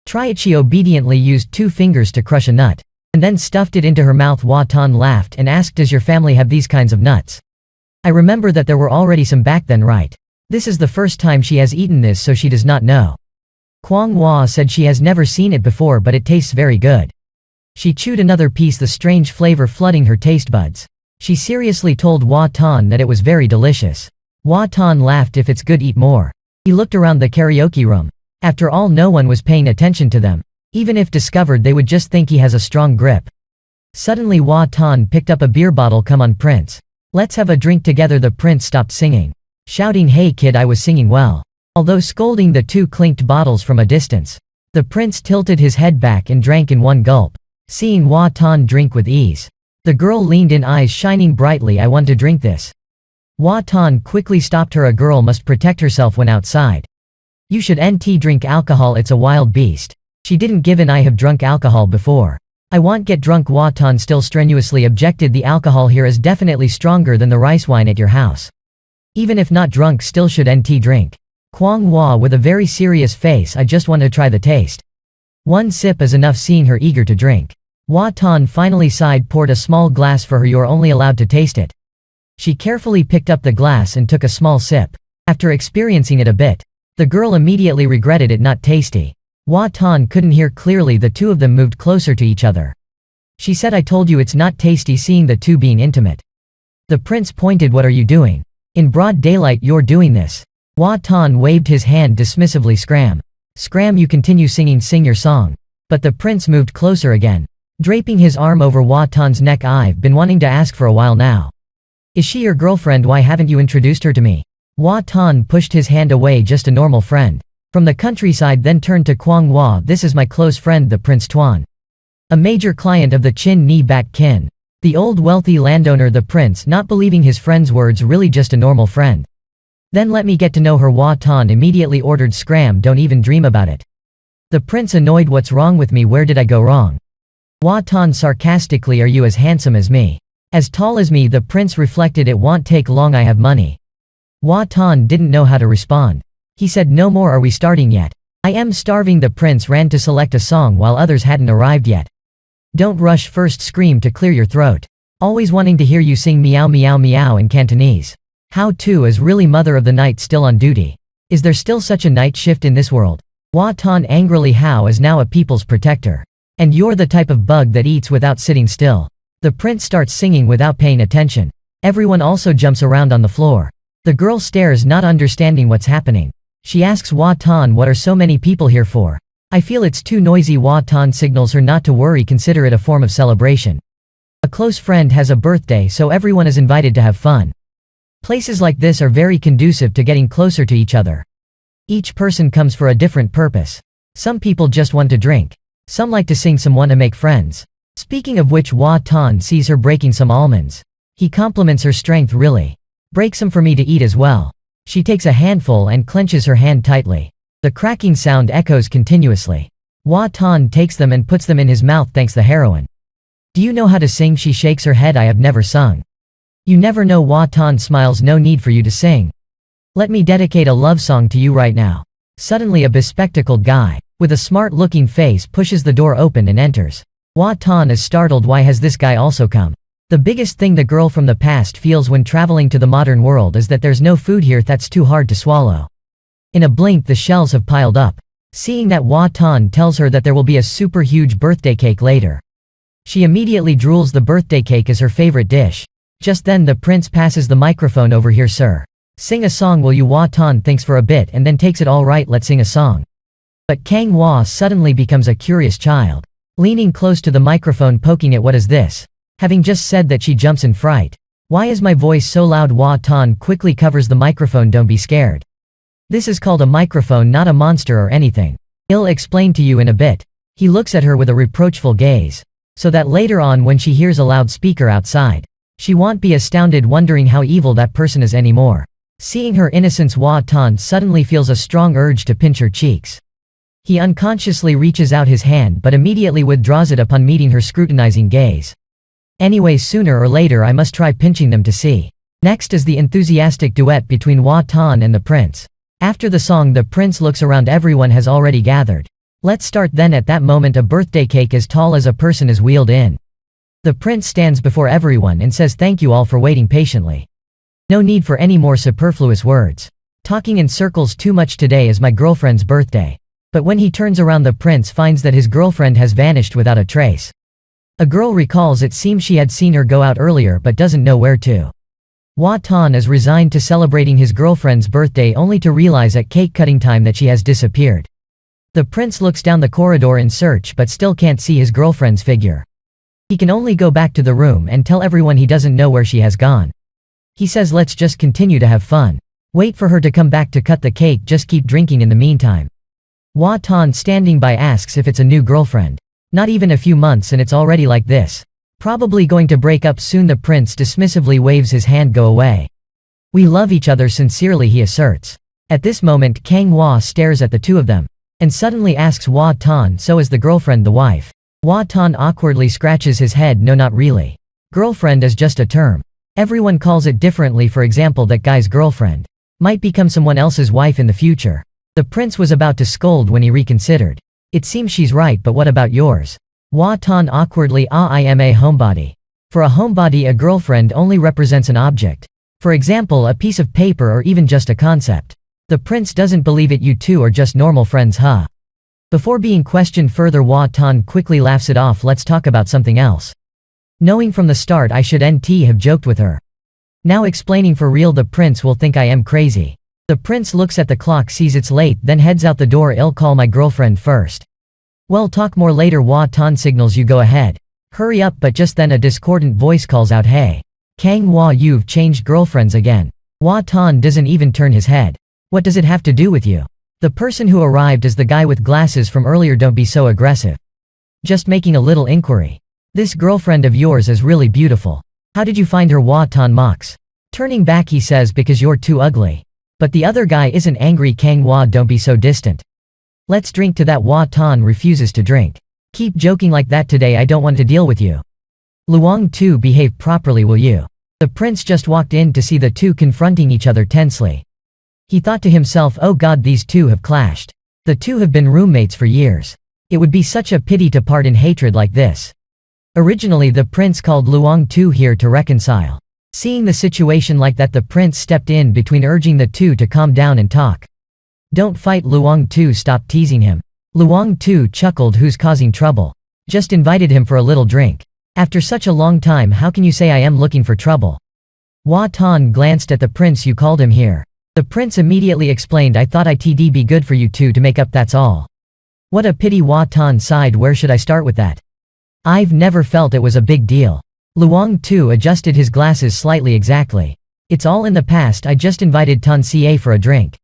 Try it. She obediently used 2 fingers to crush a nut. and then stuffed it into her mouth. Hua Tan laughed and asked, does your family have these kinds of nuts? I remember that there were already some back then, right? This is the first time she has eaten this, so she does not know. Kwang Hua said she has never seen it before, but it tastes very good. She chewed another piece, the strange flavor flooding her taste buds. She seriously told Hua Tan that it was very delicious. Hua Tan laughed, if it's good, eat more. He looked around the karaoke room. After all, no one was paying attention to them. Even if discovered, they would just think he has a strong grip. Suddenly Hua Tan picked up a beer bottle. Come on, prince. Let's have a drink together. The prince stopped singing, shouting, hey kid, I was singing well. Although scolding, the two clinked bottles from a distance. The prince tilted his head back and drank in one gulp. Seeing Hua Tan drink with ease, the girl leaned in, eyes shining brightly. I want to drink this. Hua Tan quickly stopped her. A girl must protect herself when outside. You should nt drink alcohol, it's a wild beast. She didn't give in. I have drunk alcohol before. I won't get drunk. Hua Tan still strenuously objected. The alcohol here is definitely stronger than the rice wine at your house. Even if not drunk, still should nt drink. Kwang Hua with a very serious face, I just want to try the taste. One sip is enough. Seeing her eager to drink, Hua Tan finally sighed, poured a small glass for her. You're only allowed to taste it. She carefully picked up the glass and took a small sip. After experiencing it a bit, the girl immediately regretted it. Not tasty. Hua Tan couldn't hear clearly. The two of them moved closer to each other. She said, I told you it's not tasty. Seeing the two being intimate, the prince pointed, what are you doing? In broad daylight you're doing this. Hua Tan waved his hand dismissively. Scram. Scram, you continue singing, sing your song. But the prince moved closer again, draping his arm over Hua Tan's neck. I've been wanting to ask for a while now. Is she your girlfriend? Why haven't you introduced her to me? Hua Tan pushed his hand away, just a normal friend from the countryside, then turned to Kwang Hua. This is my close friend, the Prince Tuan. A major client of the Chin Ni Bat Kin. The old wealthy landowner. The prince, not believing his friend's words, really just a normal friend. Then let me get to know her. Hua Tan immediately ordered. Scram, don't even dream about it. The prince, annoyed, what's wrong with me? Where did I go wrong? Hua Tan sarcastically, are you as handsome as me? As tall as me? The prince reflected, it won't take long, I have money. Hua Tan didn't know how to respond. He said, no more. Are we starting yet? I am starving. The prince ran to select a song while others hadn't arrived yet. Don't rush, first scream to clear your throat. Always wanting to hear you sing meow meow meow in Cantonese. How to is really mother of the night still on duty? Is there still such a night shift in this world? Hua Tan angrily, How is now a people's protector? And you're the type of bug that eats without sitting still. The prince starts singing without paying attention. Everyone also jumps around on the floor. The girl stares, not understanding what's happening. She asks Hua Tan, what are so many people here for? I feel it's too noisy. Hua Tan signals her not to worry, consider it a form of celebration. A close friend has a birthday, so everyone is invited to have fun. Places like this are very conducive to getting closer to each other. Each person comes for a different purpose. Some people just want to drink. Some like to sing, some want to make friends. Speaking of which, Hua Tan sees her breaking some almonds. He compliments her strength. Really? Break some for me to eat as well. She takes a handful and clenches her hand tightly. The cracking sound echoes continuously. Hua Tan takes them and puts them in his mouth. Thanks, the heroine. Do you know how to sing? She shakes her head. I have never sung. You never know. Hua Tan smiles. No need for you to sing. Let me dedicate a love song to you right now. Suddenly a bespectacled guy, with a smart-looking face, pushes the door open and enters. Hua Tan is startled. Why has this guy also come? The biggest thing the girl from the past feels when traveling to the modern world is that there's no food here. That's too hard to swallow. In a blink the shelves have piled up. Seeing that, Hua Tan tells her that there will be a super huge birthday cake later. She immediately drools. The birthday cake is her favorite dish. Just then the prince passes the microphone. Over here, sir. Sing a song, will you? Hua Tan thinks for a bit and then takes it. All right, let's sing a song. But Kang Hua suddenly becomes a curious child, leaning close to the microphone, poking it. What is this? Having just said that, she jumps in fright. Why is my voice so loud? Hua Tan quickly covers the microphone. Don't be scared. This is called a microphone, not a monster or anything. I'll explain to you in a bit. He looks at her with a reproachful gaze, so that later on when she hears a loudspeaker outside, she won't be astounded, wondering how evil that person is anymore. Seeing her innocence, Hua Tan suddenly feels a strong urge to pinch her cheeks. He unconsciously reaches out his hand but immediately withdraws it upon meeting her scrutinizing gaze. Anyway, sooner or later I must try pinching them to see. Next is the enthusiastic duet between Hua Tan and the prince. After the song, the prince looks around. Everyone has already gathered. Let's start then. At that moment a birthday cake as tall as a person is wheeled in. The prince stands before everyone and says thank you all for waiting patiently. No need for any more superfluous words. Talking in circles too much. Today is my girlfriend's birthday. But when he turns around the prince finds that his girlfriend has vanished without a trace. A girl recalls it seems she had seen her go out earlier but doesn't know where to. Hua Tan is resigned to celebrating his girlfriend's birthday only to realize at cake cutting time that she has disappeared. The prince looks down the corridor in search but still can't see his girlfriend's figure. He can only go back to the room and tell everyone he doesn't know where she has gone. He says let's just continue to have fun. Wait for her to come back to cut the cake, just keep drinking in the meantime. Hua Tan standing by asks if it's a new girlfriend. Not even a few months and it's already like this. Probably going to break up soon. The prince dismissively waves his hand, go away. We love each other sincerely, he asserts. At this moment Kang Hua stares at the two of them. And suddenly asks Hua Tan, so is the girlfriend the wife? Hua Tan awkwardly scratches his head, no not really. Girlfriend is just a term. Everyone calls it differently. For example, that guy's girlfriend might become someone else's wife in the future. The prince was about to scold when he reconsidered. It seems she's right, but what about yours? Hua Tan awkwardly, I am a homebody. For a homebody a girlfriend only represents an object. For example, a piece of paper or even just a concept. The prince doesn't believe it. You two are just normal friends, huh? Before being questioned further Hua Tan quickly laughs it off. Let's talk about something else. Knowing from the start I should have joked with her. Now explaining for real, the prince will think I am crazy. The prince looks at the clock, sees it's late, then heads out the door. I'll call my girlfriend first. Well, talk more later. Hua Tan signals you go ahead. Hurry up, but just then a discordant voice calls out, hey. Kang Hua, you've changed girlfriends again. Hua Tan doesn't even turn his head. What does it have to do with you? The person who arrived is the guy with glasses from earlier. Don't be so aggressive. Just making a little inquiry. This girlfriend of yours is really beautiful. How did you find her? Hua Tan mocks. Turning back he says because you're too ugly. But the other guy isn't angry. Kang Hua, don't be so distant. Let's drink to that. Hua Tan refuses to drink. Keep joking like that today, I don't want to deal with you. Luang Tu, behave properly will you? The prince just walked in to see the two confronting each other tensely. He thought to himself, oh god, these two have clashed. The two have been roommates for years. It would be such a pity to part in hatred like this. Originally the prince called Luang Tu here to reconcile. Seeing the situation like that, the prince stepped in between, urging the two to calm down and talk. Don't fight. Luang Tu, stop teasing him. Luang Tu chuckled, who's causing trouble? Just invited him for a little drink. After such a long time, how can you say I am looking for trouble? Hua Tan glanced at the prince. You called him here. The prince immediately explained, I thought it'd be good for you two to make up, that's all. What a pity. Hua Tan sighed, where should I start with that? I've never felt it was a big deal. Luang Tu adjusted his glasses slightly. Exactly. It's all in the past, I just invited Tan Xie for a drink.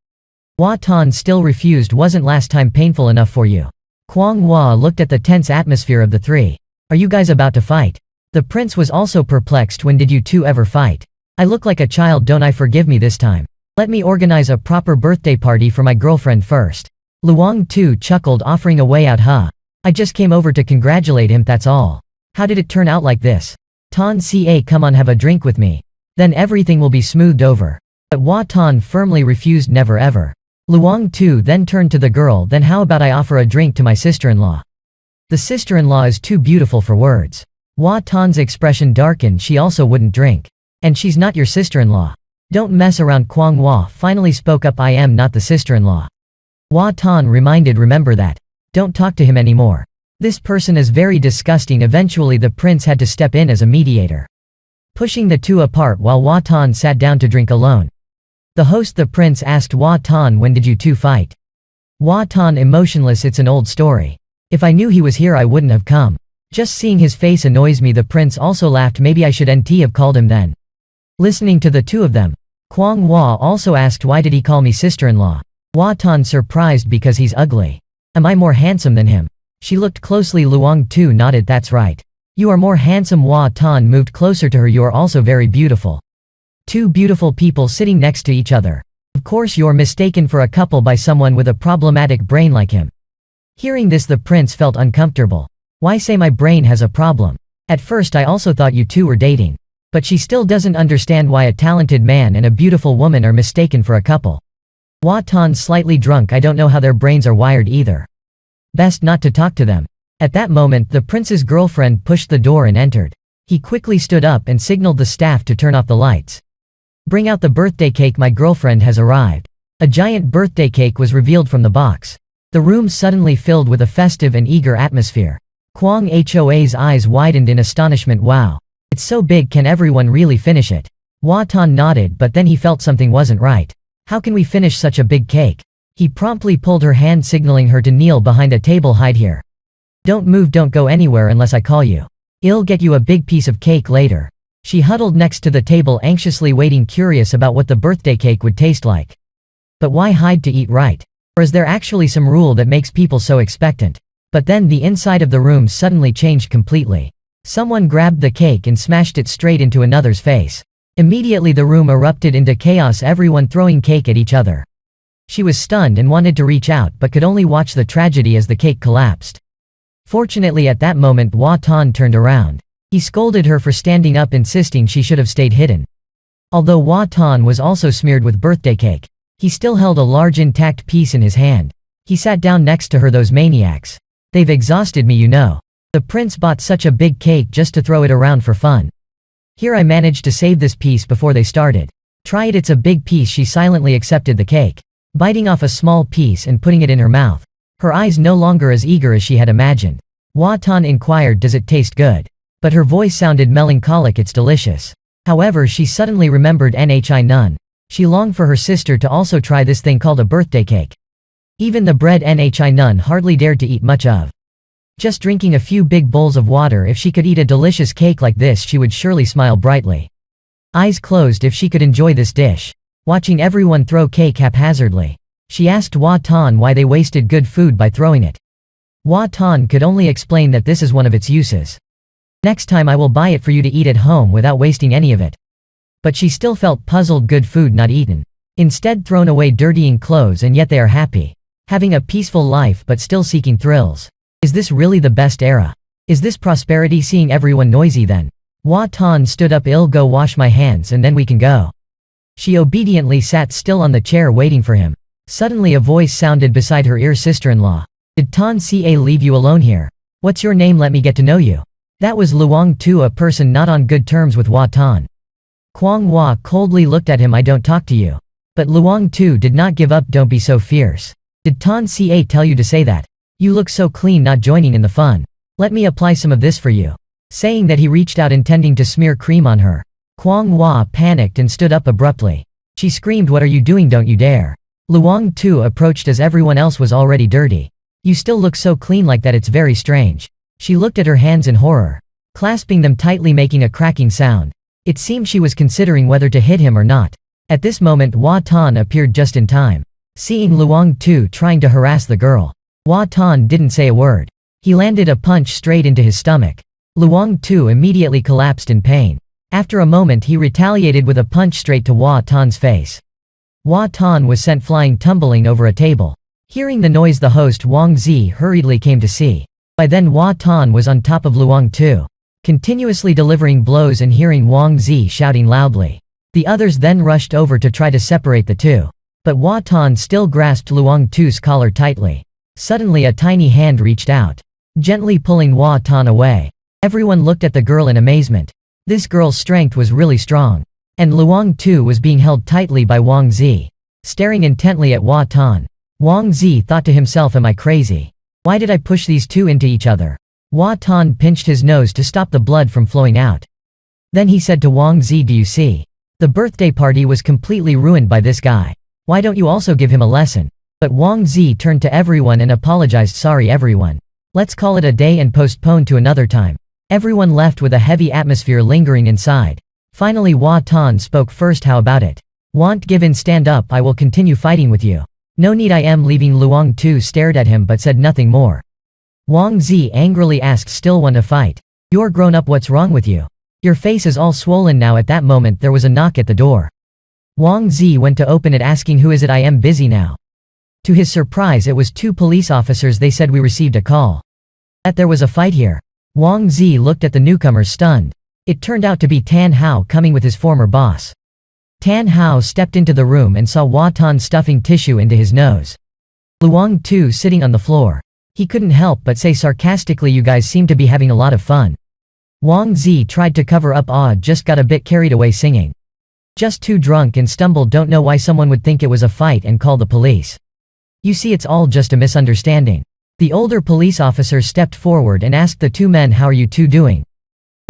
Hua Tan still refused. Wasn't last time painful enough for you? Kwang Hua looked at the tense atmosphere of the three. Are you guys about to fight? The prince was also perplexed. When did you two ever fight? I look like a child, don't I? Forgive me this time. Let me organize a proper birthday party for my girlfriend first. Luang Tu chuckled, offering a way out. Huh? I just came over to congratulate him, that's all. How did it turn out like this? Tan Xie, come on, have a drink with me. Then everything will be smoothed over. But Hua Tan firmly refused, never ever. Luang Tu then turned to the girl, then how about I offer a drink to my sister-in-law? The sister-in-law is too beautiful for words. Hua Tan's expression darkened. She also wouldn't drink. And she's not your sister-in-law. Don't mess around. Kwang Hua finally spoke up, I am not the sister-in-law. Hua Tan reminded, remember that. Don't talk to him anymore. This person is very disgusting. Eventually the prince had to step in as a mediator, pushing the two apart while Hua Tan sat down to drink alone. The host, the prince, asked Hua Tan, when did you two fight? Hua Tan emotionless, it's an old story. If I knew he was here I wouldn't have come. Just seeing his face annoys me. The prince also laughed, maybe I should have called him then. Listening to the two of them, Kwang Hua also asked, why did he call me sister-in-law? Hua Tan surprised, because he's ugly. Am I more handsome than him? She looked closely. Luang Tu nodded, that's right. You are more handsome. Hua Tan moved closer to her. You are also very beautiful. Two beautiful people sitting next to each other. Of course you're mistaken for a couple by someone with a problematic brain like him. Hearing this, the prince felt uncomfortable. Why say my brain has a problem? At first I also thought you two were dating. But she still doesn't understand why a talented man and a beautiful woman are mistaken for a couple. Hua Tan slightly drunk, I don't know how their brains are wired either. Best not to talk to them. At that moment the prince's girlfriend pushed the door and entered. He quickly stood up and signaled the staff to turn off the lights. Bring out the birthday cake, my girlfriend has arrived. A giant birthday cake was revealed from the box. The room suddenly filled with a festive and eager atmosphere. Kwang Hoa's eyes widened in astonishment. Wow. It's so big, can everyone really finish it? Hua Tan nodded, but then he felt something wasn't right. How can we finish such a big cake? He promptly pulled her hand, signaling her to kneel behind a table. Hide here. Don't move, don't go anywhere unless I call you. I'll get you a big piece of cake later. She huddled next to the table, anxiously waiting, curious about what the birthday cake would taste like. But why hide to eat, right? Or is there actually some rule that makes people so expectant? But then the inside of the room suddenly changed completely. Someone grabbed the cake and smashed it straight into another's face. Immediately the room erupted into chaos, everyone throwing cake at each other. She was stunned and wanted to reach out, but could only watch the tragedy as the cake collapsed. Fortunately at that moment Hua Tan turned around. He scolded her for standing up, insisting she should have stayed hidden. Although Hua Tan was also smeared with birthday cake, he still held a large intact piece in his hand. He sat down next to her. Those maniacs. They've exhausted me, you know. The prince bought such a big cake just to throw it around for fun. Here I managed to save this piece before they started. Try it, it's a big piece. She silently accepted the cake, biting off a small piece and putting it in her mouth. Her eyes no longer as eager as she had imagined. Hua Tan inquired, does it taste good? But her voice sounded melancholic. It's delicious. However, she suddenly remembered Nhi Nun. She longed for her sister to also try this thing called a birthday cake. Even the bread Nhi Nun hardly dared to eat much of. Just drinking a few big bowls of water, if she could eat a delicious cake like this she would surely smile brightly. Eyes closed, if she could enjoy this dish. Watching everyone throw cake haphazardly, she asked Hua Tan why they wasted good food by throwing it. Hua Tan could only explain that this is one of its uses. Next time I will buy it for you to eat at home without wasting any of it. But she still felt puzzled. Good food not eaten. Instead thrown away, dirtying clothes, and yet they are happy. Having a peaceful life but still seeking thrills. Is this really the best era? Is this prosperity? Seeing everyone noisy then, Hua Tan stood up. I'll go wash my hands and then we can go. She obediently sat still on the chair waiting for him. Suddenly a voice sounded beside her ear. Sister-in-law. Did Tan Ca leave you alone here? What's your name? Let me get to know you. That was Luang Tu, a person not on good terms with Hua Tan. Kwang Hua coldly looked at him. I don't talk to you. But Luang Tu did not give up. Don't be so fierce. Did Tan Ca tell you to say that? You look so clean, not joining in the fun. Let me apply some of this for you. Saying that he reached out, intending to smear cream on her. Kwang Hua panicked and stood up abruptly. She screamed, what are you doing? Don't you dare. Luang Tu approached as everyone else was already dirty. You still look so clean like that, it's very strange. She looked at her hands in horror, clasping them tightly, making a cracking sound. It seemed she was considering whether to hit him or not. At this moment Hua Tan appeared just in time. Seeing Luang Tu trying to harass the girl, Hua Tan didn't say a word. He landed a punch straight into his stomach. Luang Tu immediately collapsed in pain. After a moment he retaliated with a punch straight to Hua Tan's face. Hua Tan was sent flying, tumbling over a table. Hearing the noise, the host Wang Zi hurriedly came to see. By then Hua Tan was on top of Luang Tu, continuously delivering blows, and hearing Wang Zi shouting loudly. The others then rushed over to try to separate the two. But Hua Tan still grasped Luang Tu's collar tightly. Suddenly a tiny hand reached out, gently pulling Hua Tan away. Everyone looked at the girl in amazement. This girl's strength was really strong. And Luang Tu was being held tightly by Wang Zi, staring intently at Hua Tan. Wang Zi thought to himself, am I crazy? Why did I push these two into each other? Hua Tan pinched his nose to stop the blood from flowing out. Then he said to Wang Zi, do you see? The birthday party was completely ruined by this guy. Why don't you also give him a lesson? But Wang Zi turned to everyone and apologized. Sorry everyone. Let's call it a day and postpone to another time. Everyone left with a heavy atmosphere lingering inside. Finally Hua Tan spoke first. How about it? Want give in, stand up, I will continue fighting with you. No need, I am leaving. Luang Tu stared at him but said nothing more. Wang Zi angrily asked, still want to fight? You're grown up, what's wrong with you? Your face is all swollen now. At that moment there was a knock at the door. Wang Zi went to open it, asking who is it? I am busy now. To his surprise it was two police officers. They said we received a call that there was a fight here. Wang Zi looked at the newcomers, stunned. It turned out to be Tan Hao coming with his former boss. Tan Hao stepped into the room and saw Hua Tan stuffing tissue into his nose. Luang Tu sitting on the floor. He couldn't help but say sarcastically, "You guys seem to be having a lot of fun." Wang Zi tried to cover up just got a bit carried away singing. Just too drunk and stumbled, don't know why someone would think it was a fight and call the police. You see, it's all just a misunderstanding. The older police officer stepped forward and asked the two men, "How are you two doing?"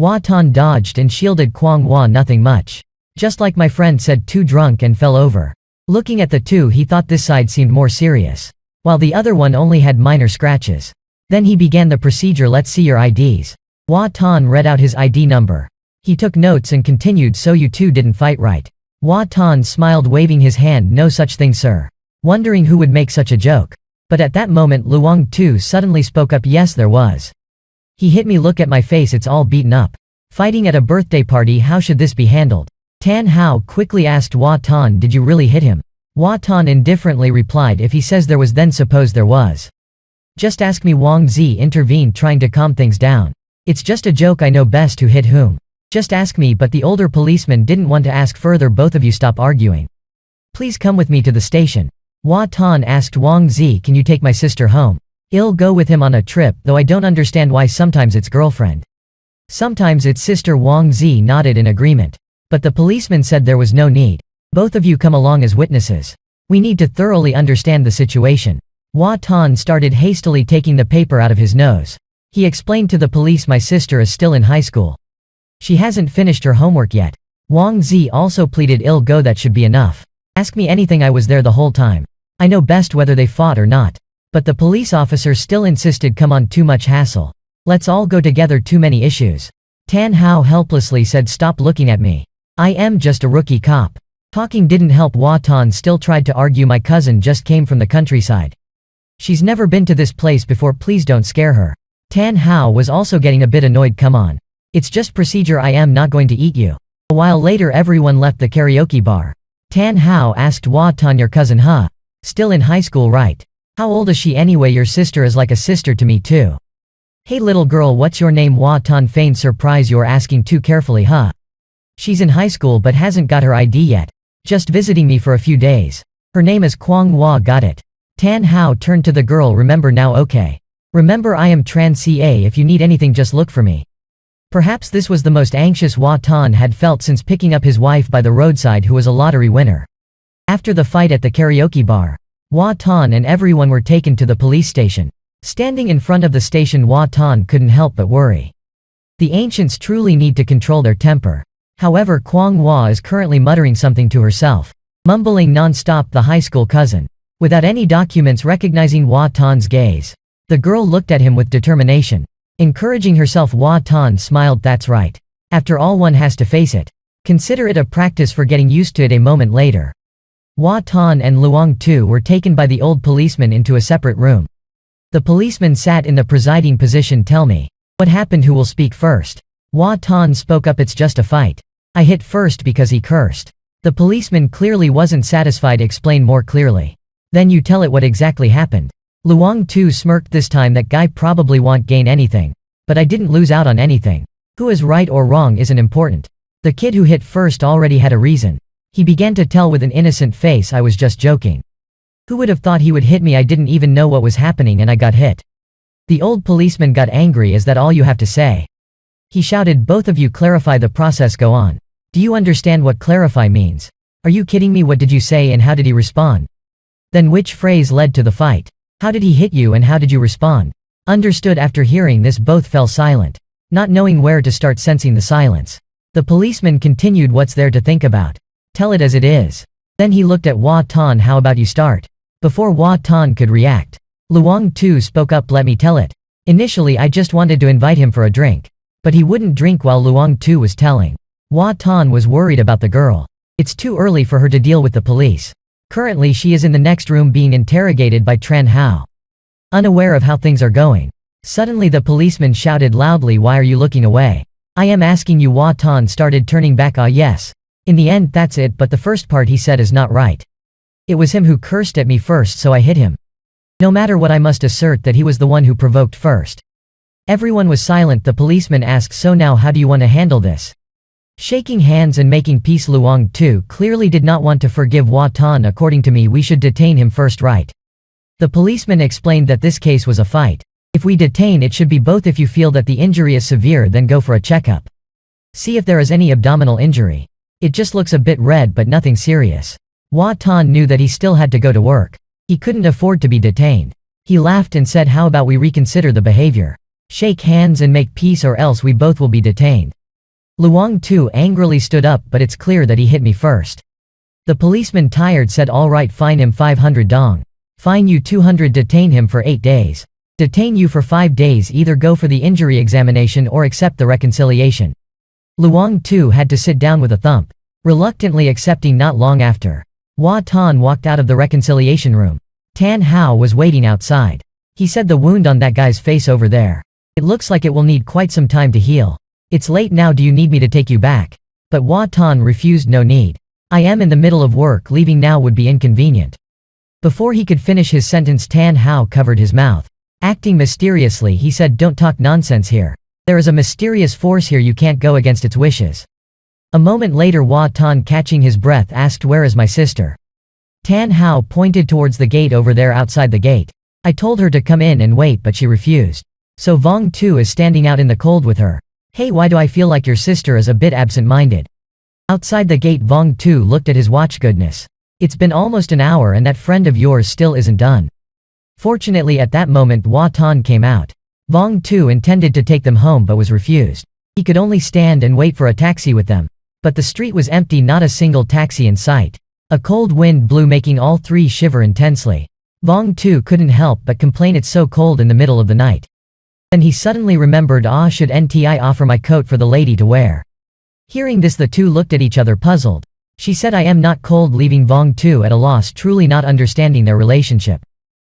Hua Tan dodged and shielded Kwang Hua. "Nothing much. Just like my friend said, too drunk and fell over." Looking at the two, he thought this side seemed more serious, while the other one only had minor scratches. Then he began the procedure. "Let's see your IDs." Hua Tan read out his ID number. He took notes and continued, "So you two didn't fight, right?" Hua Tan smiled, waving his hand. "No such thing, sir." Wondering who would make such a joke. But at that moment Luang Tu suddenly spoke up. "Yes, there was. He hit me. Look at my face, it's all beaten up. Fighting at a birthday party, how should this be handled?" Tan Hao quickly asked Hua Tan, "Did you really hit him?" Hua Tan indifferently replied, "If he says there was, then suppose there was. Just ask me." Wang Zi intervened, trying to calm things down. "It's just a joke, I know best who hit whom. Just ask me." But the older policeman didn't want to ask further. "Both of you stop arguing. Please come with me to the station." Hua Tan asked Wang Zi, "Can you take my sister home?" "I'll go with him on a trip, though I don't understand why sometimes it's girlfriend, sometimes it's sister." Wang Zi nodded in agreement. But the policeman said there was no need. "Both of you come along as witnesses. We need to thoroughly understand the situation." Hua Tan started hastily taking the paper out of his nose. He explained to the police, "My sister is still in high school. She hasn't finished her homework yet." Wang Zi also pleaded, "I'll go, that should be enough. Ask me anything, I was there the whole time. I know best whether they fought or not." But the police officer still insisted, "Come on, too much hassle. Let's all go together, too many issues." Tan Hao helplessly said, "Stop looking at me. I am just a rookie cop." Talking didn't help. Hua Tan still tried to argue, "My cousin just came from the countryside. She's never been to this place before, please don't scare her." Tan Hao was also getting a bit annoyed. "Come on. It's just procedure, I am not going to eat you." A while later everyone left the karaoke bar. Tan Hao asked Hua Tan, "Your cousin, huh? Still in high school, right? How old is she anyway?" "Your sister is like a sister to me too." "Hey little girl, what's your name?" Hua Tan feigned surprise. "You're asking too carefully, huh? She's in high school but hasn't got her ID yet. Just visiting me for a few days. Her name is Kwang Hua." "Got it." Tan Hao turned to the girl, "Remember now, okay? Remember, I am Tran Ca. If you need anything, just look for me." Perhaps this was the most anxious Hua Tan had felt since picking up his wife by the roadside, who was a lottery winner. After the fight at the karaoke bar, Hua Tan and everyone were taken to the police station. Standing in front of the station, Hua Tan couldn't help but worry. The ancients truly need to control their temper. However, Kwang Hua is currently muttering something to herself, mumbling non-stop. The high school cousin, without any documents, recognizing Hua Tan's gaze. The girl looked at him with determination. Encouraging herself, Hua Tan smiled. "That's right. After all, one has to face it. Consider it a practice for getting used to it." A moment later, Hua Tan and Luang Tu were taken by the old policeman into a separate room. The policeman sat in the presiding position. "Tell me, what happened? Who will speak first?" Hua Tan spoke up. "It's just a fight. I hit first because he cursed." The policeman clearly wasn't satisfied. "Explain more clearly. Then you tell it, what exactly happened." Luang Tu smirked. "This time that guy probably won't gain anything. But I didn't lose out on anything. Who is right or wrong isn't important. The kid who hit first already had a reason." He began to tell with an innocent face, "I was just joking. Who would have thought he would hit me? I didn't even know what was happening and I got hit." The old policeman got angry. "Is that all you have to say?" He shouted, "Both of you clarify the process, go on. Do you understand what clarify means? Are you kidding me? What did you say and how did he respond? Then which phrase led to the fight? How did he hit you and how did you respond?" Understood. After hearing this, both fell silent, not knowing where to start. Sensing the silence, the policeman continued, "What's there to think about? Tell it as it is." Then he looked at Hua Tan. "How about you start?" Before Hua Tan could react, Luang Tu spoke up, "Let me tell it. Initially I just wanted to invite him for a drink. But he wouldn't drink." While Luang Tu was telling, Hua Tan was worried about the girl. It's too early for her to deal with the police. Currently she is in the next room being interrogated by Tran Hao. Unaware of how things are going, suddenly the policeman shouted loudly, "Why are you looking away? I am asking you." Hua Tan started turning back. "Ah yes. In the end that's it, but the first part he said is not right. It was him who cursed at me first, so I hit him. No matter what, I must assert that he was the one who provoked first." Everyone was silent. The policeman asked, "So now how do you want to handle this?" Shaking hands and making peace, Luang Tu clearly did not want to forgive Hua Tan. "According to me, we should detain him first, right? The policeman explained that this case was a fight. If we detain, it should be both. If you feel that the injury is severe, then go for a checkup. See if there is any abdominal injury. It just looks a bit red but nothing serious. Hua Tan knew that he still had to go to work. He couldn't afford to be detained. He laughed and said, how about we reconsider the behavior? Shake hands and make peace, or else we both will be detained. Luang Tu angrily stood up, but it's clear that he hit me first. The policeman, tired, said, all right, fine him 500 dong. Fine you 200, detain him for 8 days. Detain you for 5 days, either go for the injury examination or accept the reconciliation. Luang Tu had to sit down with a thump, reluctantly accepting. Not long after, Hua Tan walked out of the reconciliation room. Tan Hao was waiting outside. He said, the wound on that guy's face over there. It looks like it will need quite some time to heal. It's late now, do you need me to take you back? But Hua Tan refused. No need. I am in the middle of work, leaving now would be inconvenient. Before he could finish his sentence, Tan Hao covered his mouth. Acting mysteriously, he said, don't talk nonsense here. There is a mysterious force here, you can't go against its wishes. A moment later, Hua Tan, catching his breath, asked, where is my sister? Tan Hao pointed towards the gate over there, outside the gate. I told her to come in and wait, but she refused. So Vong Tu is standing out in the cold with her. Hey, why do I feel like your sister is a bit absent-minded? Outside the gate, Vong Tu looked at his watch. Goodness. It's been almost an hour and that friend of yours still isn't done. Fortunately, at that moment, Hua Tan came out. Vong Tu intended to take them home but was refused. He could only stand and wait for a taxi with them. But the street was empty, not a single taxi in sight. A cold wind blew, making all three shiver intensely. Vong Tu couldn't help but complain, it's so cold in the middle of the night. Then he suddenly remembered, should NTI offer my coat for the lady to wear? Hearing this, the two looked at each other, puzzled. She said, I am not cold, leaving Vong Tu at a loss, truly not understanding their relationship.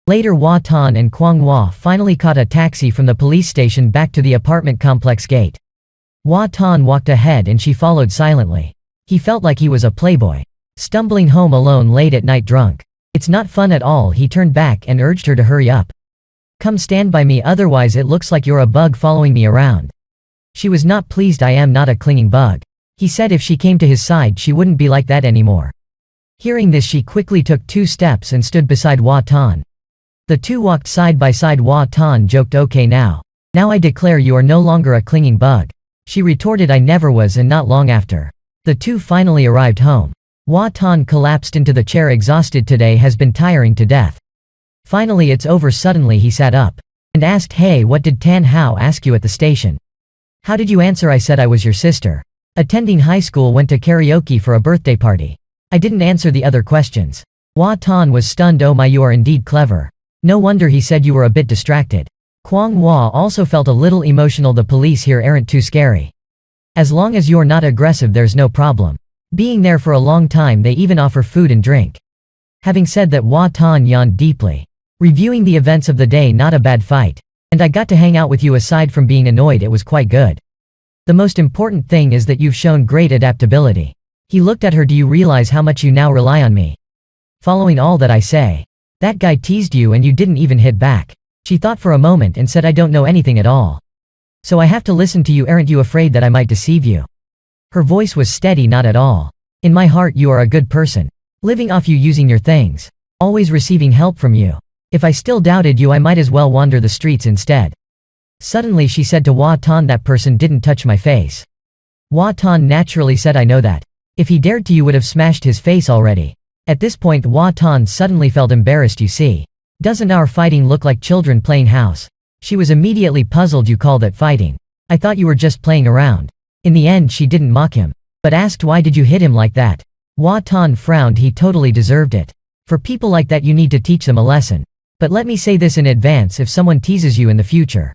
Later, Hua Tan and Quang Hua finally caught a taxi from the police station back to the apartment complex gate. Hua Tan walked ahead and she followed silently. He felt like he was a playboy, stumbling home alone late at night drunk. It's not fun at all. He turned back and urged her to hurry up. Come stand by me, otherwise it looks like you're a bug following me around. She was not pleased. I am not a clinging bug. He said if she came to his side she wouldn't be like that anymore. Hearing this, she quickly took 2 steps and stood beside Hua Tan. The two walked side by side. Hua Tan joked, okay now I declare you are no longer a clinging bug. She retorted, I never was. And not long after, the two finally arrived home. Hua Tan collapsed into the chair, exhausted. Today has been tiring to death. Finally it's over. Suddenly he sat up and asked, hey, what did Tan Hao ask you at the station? How did you answer? I said I was your sister. Attending high school, went to karaoke for a birthday party. I didn't answer the other questions. Hua Tan was stunned. Oh my, you are indeed clever. No wonder he said you were a bit distracted. Quang Hua also felt a little emotional. The police here aren't too scary. As long as you're not aggressive, there's no problem. Being there for a long time, they even offer food and drink. Having said that, Hua Tan yawned deeply. Reviewing the events of the day, not a bad fight. And I got to hang out with you. Aside from being annoyed, it was quite good. The most important thing is that you've shown great adaptability. He looked at her. Do you realize how much you now rely on me? Following all that I say. That guy teased you and you didn't even hit back. She thought for a moment and said, I don't know anything at all. So I have to listen to you. Aren't you afraid that I might deceive you? Her voice was steady. Not at all. In my heart you are a good person. Living off you, using your things. Always receiving help from you. If I still doubted you, I might as well wander the streets instead. Suddenly she said to Hua Tan, that person didn't touch my face. Hua Tan naturally said, I know that. If he dared to, you would have smashed his face already. At this point Hua Tan suddenly felt embarrassed. You see, doesn't our fighting look like children playing house? She was immediately puzzled. You call that fighting? I thought you were just playing around. In the end she didn't mock him, but asked, why did you hit him like that? Hua Tan frowned. He totally deserved it. For people like that you need to teach them a lesson. But let me say this in advance, if someone teases you in the future,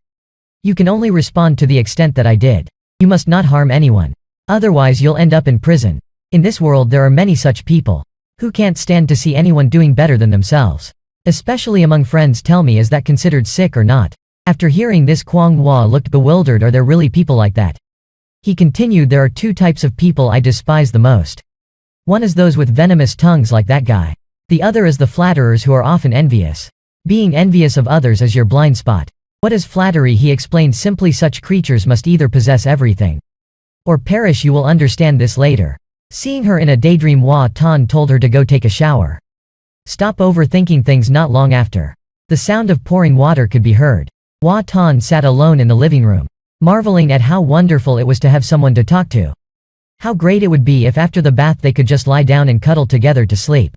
you can only respond to the extent that I did. You must not harm anyone. Otherwise you'll end up in prison. In this world there are many such people who can't stand to see anyone doing better than themselves. Especially among friends. Tell me, is that considered sick or not? After hearing this, Quang Hua looked bewildered. Are there really people like that? He continued, there are 2 types of people I despise the most. One is those with venomous tongues like that guy. The other is the flatterers who are often envious. Being envious of others is your blind spot. What is flattery? He explained simply, such creatures must either possess everything or perish. You will understand this later. Seeing her in a daydream, Hua Tan told her to go take a shower. Stop overthinking things. Not long after, the sound of pouring water could be heard. Hua Tan sat alone in the living room, marveling at how wonderful it was to have someone to talk to. How great it would be if after the bath they could just lie down and cuddle together to sleep.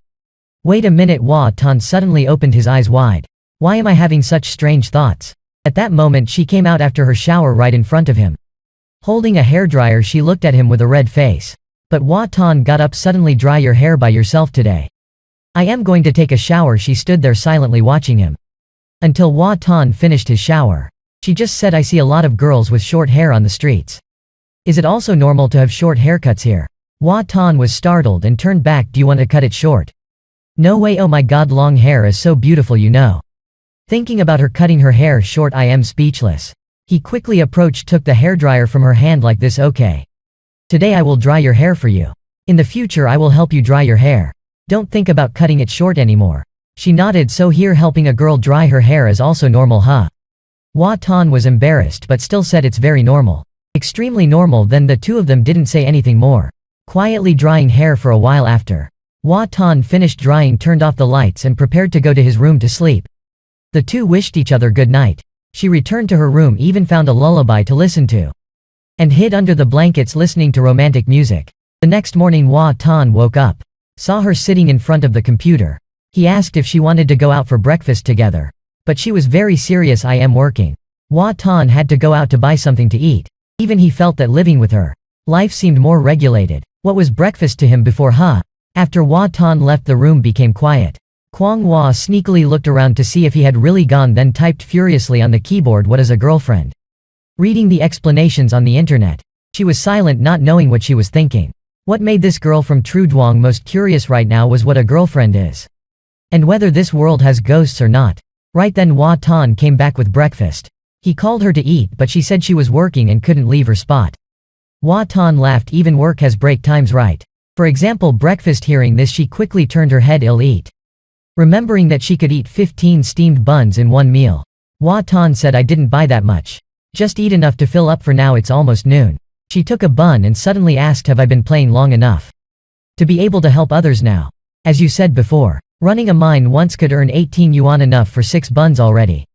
Wait a minute. Hua Tan suddenly opened his eyes wide. Why am I having such strange thoughts? At that moment she came out after her shower right in front of him. Holding a hairdryer she looked at him with a red face. But Hua Tan got up suddenly. Dry your hair by yourself today. I am going to take a shower. She stood there silently watching him until Hua Tan finished his shower. She just said, I see a lot of girls with short hair on the streets. Is it also normal to have short haircuts here? Hua Tan was startled and turned back. Do you want to cut it short? No way. Oh my god, long hair is so beautiful, you know. Thinking about her cutting her hair short, I am speechless. He quickly approached, took the hairdryer from her hand like this. Okay. Today I will dry your hair for you. In the future I will help you dry your hair. Don't think about cutting it short anymore. She nodded. So here helping a girl dry her hair is also normal, huh? Hua Tan was embarrassed but still said it's very normal. Extremely normal. Then the two of them didn't say anything more, quietly drying hair for a while. After Hua Tan finished drying, turned off the lights and prepared to go to his room to sleep. The two wished each other good night. She returned to her room, even found a lullaby to listen to, and hid under the blankets listening to romantic music. The next morning Hua Tan woke up, saw her sitting in front of the computer. He asked if she wanted to go out for breakfast together, but she was very serious. I am working. Hua Tan had to go out to buy something to eat. Even he felt that living with her, life seemed more regulated. What was breakfast to him before, huh? After Hua Tan left, the room became quiet. Kwang Hua sneakily looked around to see if he had really gone, then typed furiously on the keyboard, what is a girlfriend? Reading the explanations on the internet, she was silent, not knowing what she was thinking. What made this girl from Trudwang most curious right now was what a girlfriend is, and whether this world has ghosts or not. Right then Hua Tan came back with breakfast. He called her to eat, but she said she was working and couldn't leave her spot. Hua Tan laughed. Even work has break times, right? For example, breakfast. Hearing this, she quickly turned her head. I'll eat. Remembering that she could eat 15 steamed buns in one meal, Hua Tan said, I didn't buy that much. Just eat enough to fill up for now, it's almost noon. She took a bun and suddenly asked, have I been playing long enough to be able to help others now? As you said before, running a mine once could earn 18 yuan, enough for 6 buns already.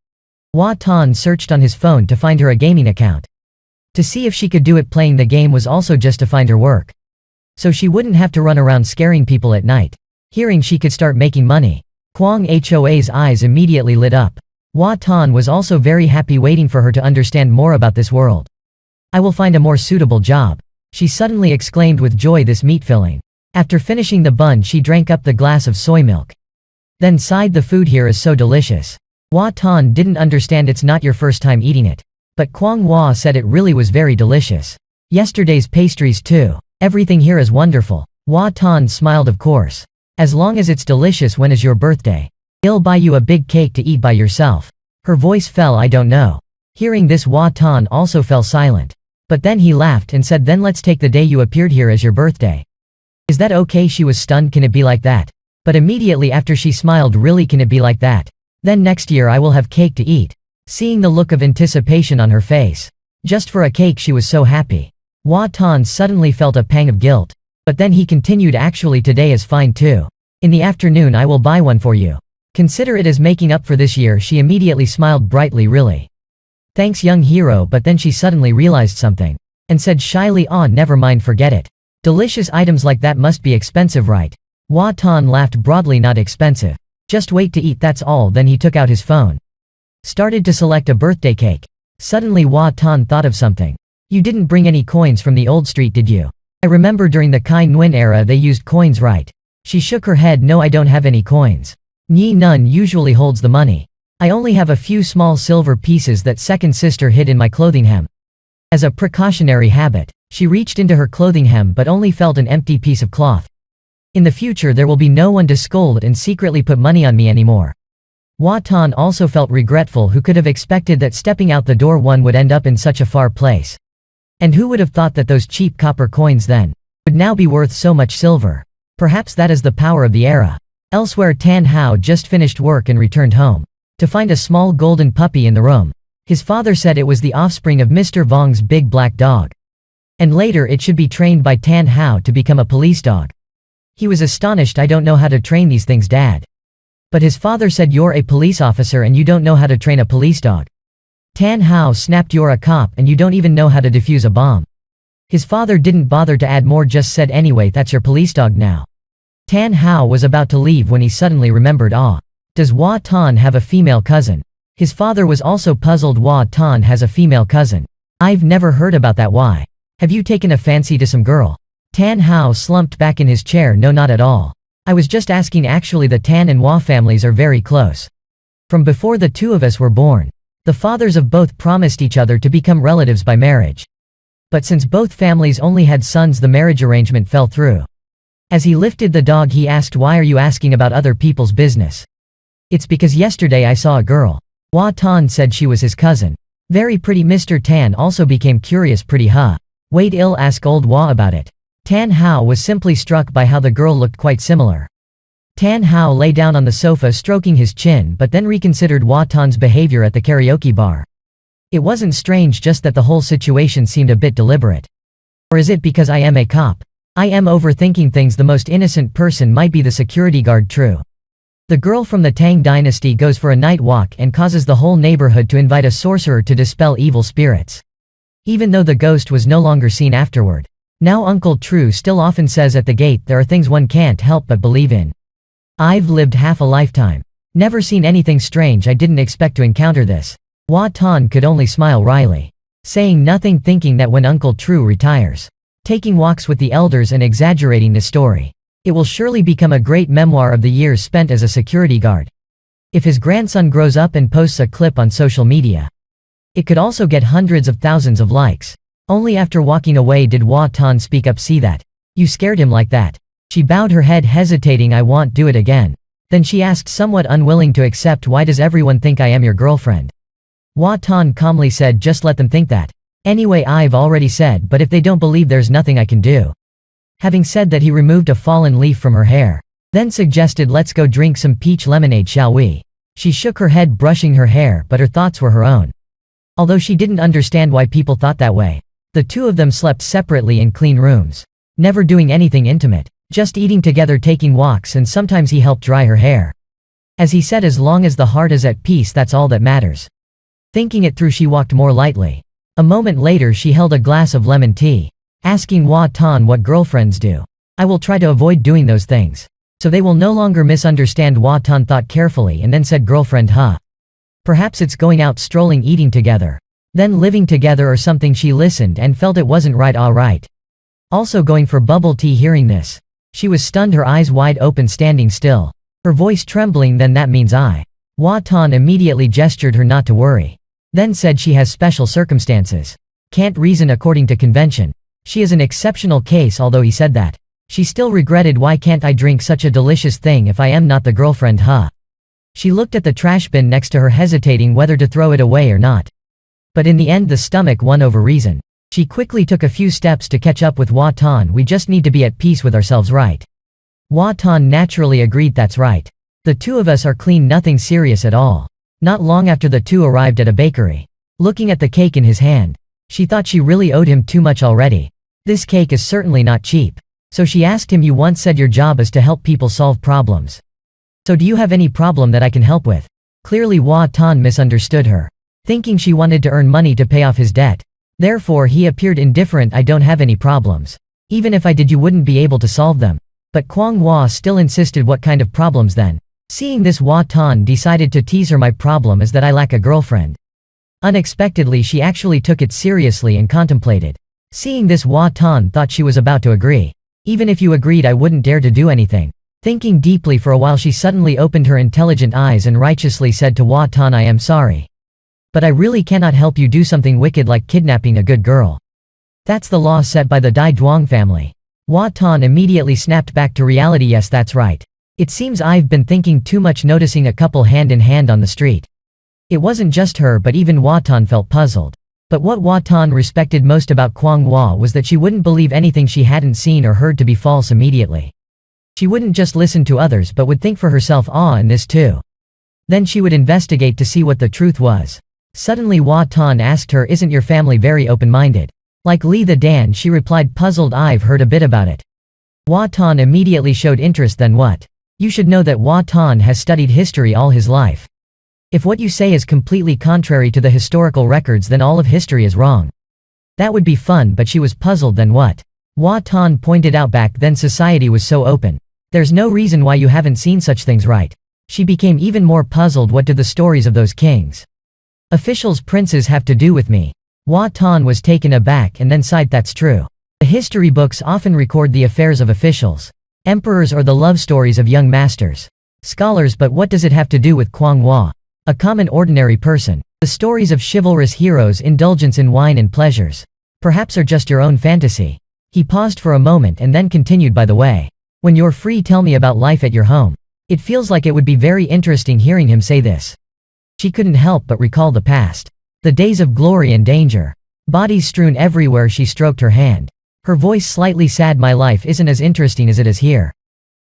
Hua Tan searched on his phone to find her a gaming account, to see if she could do it. Playing the game was also just to find her work, so she wouldn't have to run around scaring people at night. Hearing she could start making money, Kwang Hoa's eyes immediately lit up. Hua Tan was also very happy, waiting for her to understand more about this world. I will find a more suitable job, she suddenly exclaimed with joy, this meat filling. After finishing the bun, she drank up the glass of soy milk, then sighed, the food here is so delicious. Hua Tan didn't understand. It's not your first time eating it, but Kwang Hua said it really was very delicious. Yesterday's pastries too. Everything here is wonderful. Hua Tan smiled. Of course. As long as it's delicious. When is your birthday? I'll buy you a big cake to eat by yourself. Her voice fell. I don't know. Hearing this, Hua Tan also fell silent. But then he laughed and said, then let's take the day you appeared here as your birthday. Is that okay? She was stunned. Can it be like that? But immediately after she smiled. Really, can it be like that? Then next year I will have cake to eat. Seeing the look of anticipation on her face, just for a cake, she was so happy. Hua Tan suddenly felt a pang of guilt. But then he continued, actually today is fine too. In the afternoon I will buy one for you. Consider it as making up for this year. She immediately smiled brightly. Really? Thanks, young hero. But then she suddenly realized something, and said shyly, ah, never mind, forget it. Delicious items like that must be expensive, right? Hua Tan laughed broadly. Not expensive. Just wait to eat, that's all. Then he took out his phone, started to select a birthday cake. Suddenly Hua Tan thought of something. You didn't bring any coins from the old street, did you? I remember during the Kai Nguyen era they used coins, right? She shook her head. No, I don't have any coins. Nhi Nun usually holds the money. I only have a few small silver pieces that second sister hid in my clothing hem. As a precautionary habit, she reached into her clothing hem but only felt an empty piece of cloth. In the future there will be no one to scold and secretly put money on me anymore. Hua Tan also felt regretful. Who could have expected that stepping out the door one would end up in such a far place? And who would have thought that those cheap copper coins then would now be worth so much silver? Perhaps that is the power of the era. Elsewhere, Tan Hao just finished work and returned home to find a small golden puppy in the room. His father said it was the offspring of Mr. Vong's big black dog, and later it should be trained by Tan Hao to become a police dog. He was astonished. I don't know how to train these things, Dad. But his father said you're a police officer and you don't know how to train a police dog. Tan Hao snapped you're a cop and you don't even know how to defuse a bomb. His father didn't bother to add more, just said anyway that's your police dog now. Tan Hao was about to leave when he suddenly remembered does Hua Tan have a female cousin? His father was also puzzled. Hua Tan has a female cousin. I've never heard about that. Why? Have you taken a fancy to some girl? Tan Hao slumped back in his chair. No, not at all. I was just asking. Actually the Tan and Hua families are very close. From before the two of us were born. The fathers of both promised each other to become relatives by marriage. But since both families only had sons, the marriage arrangement fell through. As he lifted the dog he asked, why are you asking about other people's business? It's because yesterday I saw a girl. Hua Tan said she was his cousin. Very pretty. Mr. Tan also became curious. Pretty, huh? Wait, I'll ask old Hua about it. Tan Hao was simply struck by how the girl looked quite similar. Tan Hao lay down on the sofa stroking his chin, but then reconsidered Hua Tan's behavior at the karaoke bar. It wasn't strange, just that the whole situation seemed a bit deliberate. Or is it because I am a cop? I am overthinking things. The most innocent person might be the security guard. True. The girl from the Tang dynasty goes for a night walk and causes the whole neighborhood to invite a sorcerer to dispel evil spirits. Even though the ghost was no longer seen afterward. Now Uncle True still often says at the gate there are things one can't help but believe in. I've lived half a lifetime. Never seen anything strange. I didn't expect to encounter this. Hua Tan could only smile wryly. Saying nothing, thinking that when Uncle True retires, taking walks with the elders and exaggerating the story, it will surely become a great memoir of the years spent as a security guard. If his grandson grows up and posts a clip on social media, it could also get hundreds of thousands of likes. Only after walking away did Hua Tan speak up. See that? You scared him like that. She bowed her head, hesitating. I won't do it again. Then she asked, somewhat unwilling to accept, why does everyone think I am your girlfriend? Hua Tan calmly said, just let them think that. Anyway, I've already said, but if they don't believe, there's nothing I can do. Having said that, he removed a fallen leaf from her hair. Then suggested, let's go drink some peach lemonade, shall we? She shook her head, brushing her hair, but her thoughts were her own. Although she didn't understand why people thought that way. The two of them slept separately in clean rooms. Never doing anything intimate. Just eating together, taking walks, and sometimes he helped dry her hair. As he said, as long as the heart is at peace, that's all that matters. Thinking it through, she walked more lightly. A moment later she held a glass of lemon tea. Asking Hua Tan what girlfriends do. I will try to avoid doing those things. So they will no longer misunderstand. Hua Tan thought carefully and then said, girlfriend, huh? Perhaps it's going out, strolling, eating together. Then living together or something. She listened and felt it wasn't right. All right. Also going for bubble tea. Hearing this, she was stunned, her eyes wide open, standing still. Her voice trembling. Then that means I. Hua Tan immediately gestured her not to worry. Then said she has special circumstances. Can't reason according to convention. She is an exceptional case. Although he said that, she still regretted. Why can't I drink such a delicious thing if I am not the girlfriend, huh? She looked at the trash bin next to her, hesitating whether to throw it away or not. But in the end the stomach won over reason. She quickly took a few steps to catch up with Hua Tan. We just need to be at peace with ourselves, right? Hua Tan naturally agreed. That's right. The two of us are clean, nothing serious at all. Not long after the two arrived at a bakery. Looking at the cake in his hand, she thought she really owed him too much already. This cake is certainly not cheap. So she asked him, you once said your job is to help people solve problems. So do you have any problem that I can help with? Clearly Hua Tan misunderstood her, thinking she wanted to earn money to pay off his debt. Therefore he appeared indifferent. I don't have any problems. Even if I did, you wouldn't be able to solve them. But Kwang Hua still insisted. What kind of problems then? Seeing this, Hua Tan decided to tease her. My problem is that I lack a girlfriend. Unexpectedly she actually took it seriously and contemplated. Seeing this, Hua Tan thought she was about to agree. Even if you agreed, I wouldn't dare to do anything. Thinking deeply for a while, she suddenly opened her intelligent eyes and righteously said to Hua Tan, I am sorry. But I really cannot help you do something wicked like kidnapping a good girl. That's the law set by the Dai Duong family. Hua Tan immediately snapped back to reality. Yes, that's right. It seems I've been thinking too much, noticing a couple hand in hand on the street. It wasn't just her, but even Hua Tan felt puzzled. But what Hua Tan respected most about Kwang Hua was that she wouldn't believe anything she hadn't seen or heard to be false immediately. She wouldn't just listen to others but would think for herself, in this too. Then she would investigate to see what the truth was. Suddenly Hua Tan asked her, isn't your family very open-minded? Like Li the Dan? She replied, puzzled, I've heard a bit about it. Hua Tan immediately showed interest. Then what? You should know that Hua Tan has studied history all his life. If what you say is completely contrary to the historical records, then all of history is wrong. That would be fun, but she was puzzled. Then what? Hua Tan pointed out back then society was so open. There's no reason why you haven't seen such things, right? She became even more puzzled. What do the stories of those kings, officials, princes have to do with me? Hua Tan was taken aback and then sighed. That's true. The history books often record the affairs of officials, emperors, or the love stories of young masters, scholars, but what does it have to do with Kwang Hua, a common ordinary person? The stories of chivalrous heroes' indulgence in wine and pleasures, perhaps, are just your own fantasy. He paused for a moment and then continued, by the way, when you're free, tell me about life at your home. It feels like it would be very interesting hearing him say this. She couldn't help but recall the past, the days of glory and danger, bodies strewn everywhere. She stroked her hand, her voice slightly sad. My life isn't as interesting as it is here.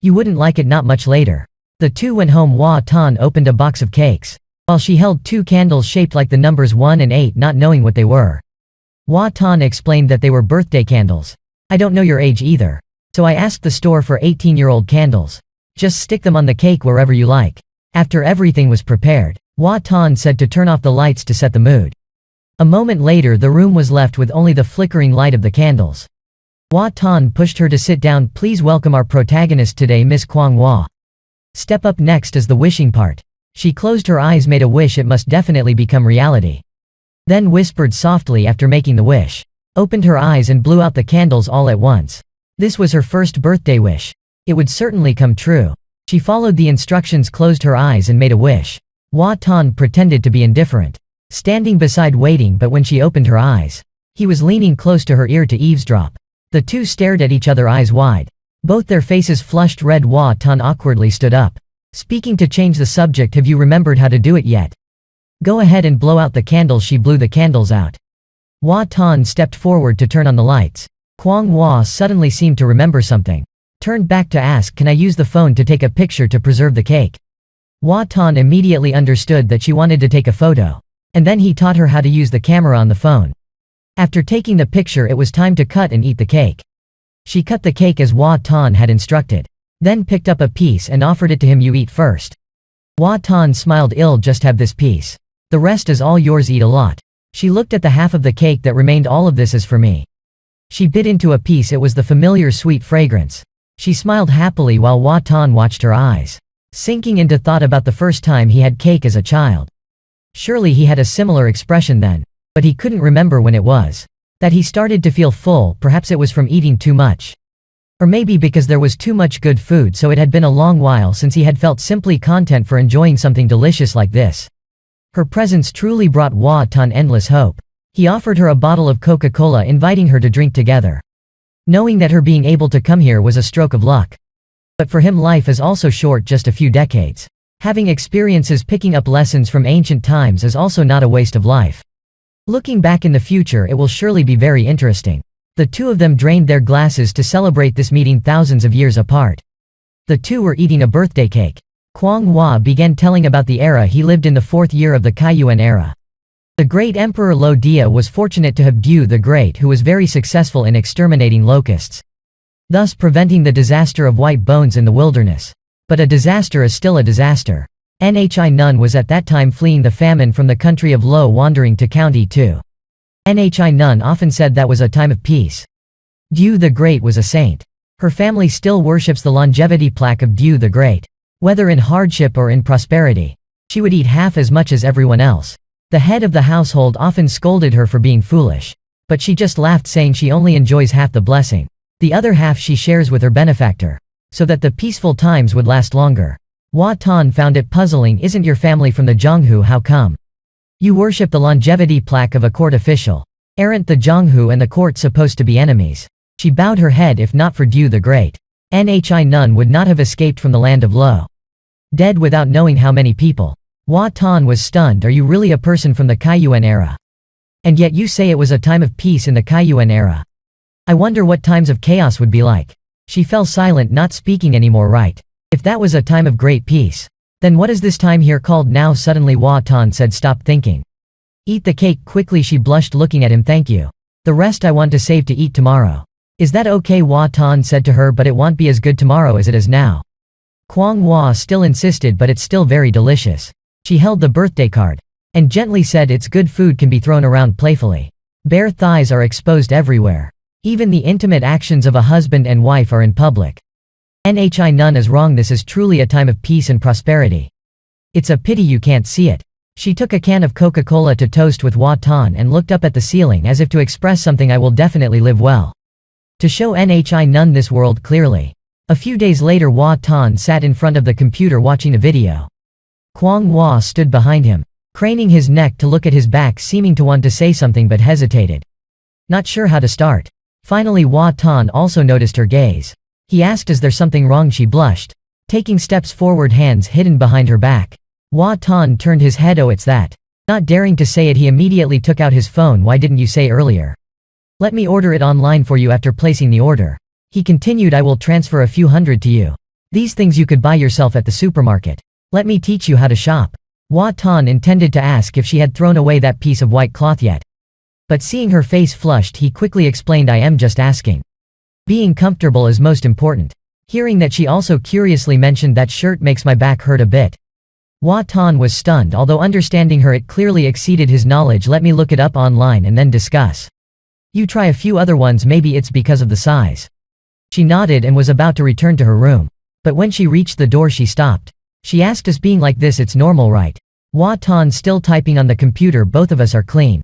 You wouldn't like it. Not much later, the two went home. Hua Tan opened a box of cakes, while she held two candles shaped like the numbers 1 and 8, not knowing what they were. Hua Tan explained that they were birthday candles. I don't know your age either, so I asked the store for 18-year-old candles. Just stick them on the cake wherever you like. After everything was prepared, Hua Tan said to turn off the lights to set the mood. A moment later, the room was left with only the flickering light of the candles. Hua Tan pushed her to sit down. Please welcome our protagonist today, Miss Kwang Hua. Step up. Next is the wishing part. She closed her eyes, made a wish. It must definitely become reality. Then whispered softly after making the wish, opened her eyes and blew out the candles all at once. This was her first birthday wish. It would certainly come true. She followed the instructions, closed her eyes and made a wish. Hua Tan pretended to be indifferent, standing beside waiting, but when she opened her eyes, he was leaning close to her ear to eavesdrop. The two stared at each other, eyes wide, both their faces flushed red. Hua Tan awkwardly stood up, speaking to change the subject. Have you remembered how to do it yet? Go ahead and blow out the candles. She blew the candles out. Hua Tan stepped forward to turn on the lights. Kwang Hua suddenly seemed to remember something, turned back to ask, can I use the phone to take a picture to preserve the cake? Hua Tan immediately understood that she wanted to take a photo, and then he taught her how to use the camera on the phone. After taking the picture, it was time to cut and eat the cake. She cut the cake as Hua Tan had instructed, then picked up a piece and offered it to him. You eat first. Hua Tan smiled. Ill, just have this piece. The rest is all yours. Eat a lot. She looked at the half of the cake that remained. All of this is for me. She bit into a piece. It was the familiar sweet fragrance. She smiled happily while Hua Tan watched her eyes, sinking into thought about the first time he had cake as a child. Surely he had a similar expression then, but he couldn't remember when it was that he started to feel full. Perhaps it was from eating too much. Or maybe because there was too much good food, so it had been a long while since he had felt simply content for enjoying something delicious like this. Her presence truly brought Hua Tan endless hope. He offered her a bottle of Coca-Cola, inviting her to drink together, knowing that her being able to come here was a stroke of luck. But for him, life is also short, just a few decades. Having experiences, picking up lessons from ancient times is also not a waste of life. Looking back in the future, it will surely be very interesting. The two of them drained their glasses to celebrate this meeting thousands of years apart. The two were eating a birthday cake. Kwang Hua began telling about the era he lived in, the 4th year of the Kaiyuan era. The great Emperor Lo Dia was fortunate to have Du the Great, who was very successful in exterminating locusts, thus preventing the disaster of white bones in the wilderness. But a disaster is still a disaster. Nhi Nun was at that time fleeing the famine from the country of Lo, wandering to County 2. Nhi Nun often said that was a time of peace. Du the Great was a saint. Her family still worships the longevity plaque of Du the Great. Whether in hardship or in prosperity, she would eat half as much as everyone else. The head of the household often scolded her for being foolish, but she just laughed, saying she only enjoys half the blessing. The other half she shares with her benefactor, so that the peaceful times would last longer. Hua Tan found it puzzling. Isn't your family from the Zhonghu? How come you worship the longevity plaque of a court official? Aren't the Zhonghu and the court supposed to be enemies? She bowed her head. If not for Du the Great, Nhi Nun would not have escaped from the land of Lo, dead without knowing how many people. Hua Tan was stunned. Are you really a person from the Kaiyuan era? And yet you say it was a time of peace in the Kaiyuan era. I wonder what times of chaos would be like. She fell silent, not speaking anymore. Right. If that was a time of great peace, then what is this time here called now? Suddenly Hua Tan said, stop thinking. Eat the cake quickly. She blushed, looking at him. Thank you. The rest I want to save to eat tomorrow. Is that okay? Hua Tan said to her, but it won't be as good tomorrow as it is now. Kwang Hua still insisted, but it's still very delicious. She held the birthday card and gently said it's good food can be thrown around playfully. Bare thighs are exposed everywhere. Even the intimate actions of a husband and wife are in public. Nhi none is wrong, this is truly a time of peace and prosperity. It's a pity you can't see it. She took a can of Coca-Cola to toast with Hua Tan and looked up at the ceiling as if to express something, I will definitely live well. To show Nhi none this world clearly. A few days later Hua Tan sat in front of the computer watching a video. Kwang Hua stood behind him, craning his neck to look at his back, seeming to want to say something but hesitated. Not sure how to start. Finally Hua Tan also noticed her gaze. He asked, is there something wrong? She blushed, taking steps forward, hands hidden behind her back. Hua Tan turned his head. Oh, it's that. Not daring to say it, he immediately took out his phone. Why didn't you say earlier? Let me order it online for you. After placing the order, he continued, I will transfer a few hundred to you. These things you could buy yourself at the supermarket. Let me teach you how to shop. Hua Tan intended to ask if she had thrown away that piece of white cloth yet. But seeing her face flushed, he quickly explained, I am just asking. Being comfortable is most important. Hearing that she also curiously mentioned that shirt makes my back hurt a bit. Hua Tan was stunned, although understanding her it clearly exceeded his knowledge. Let me look it up online and then discuss. You try a few other ones, maybe it's because of the size. She nodded and was about to return to her room. But when she reached the door she stopped. She asked, us being like this it's normal, right? Hua Tan still typing on the computer, both of us are clean.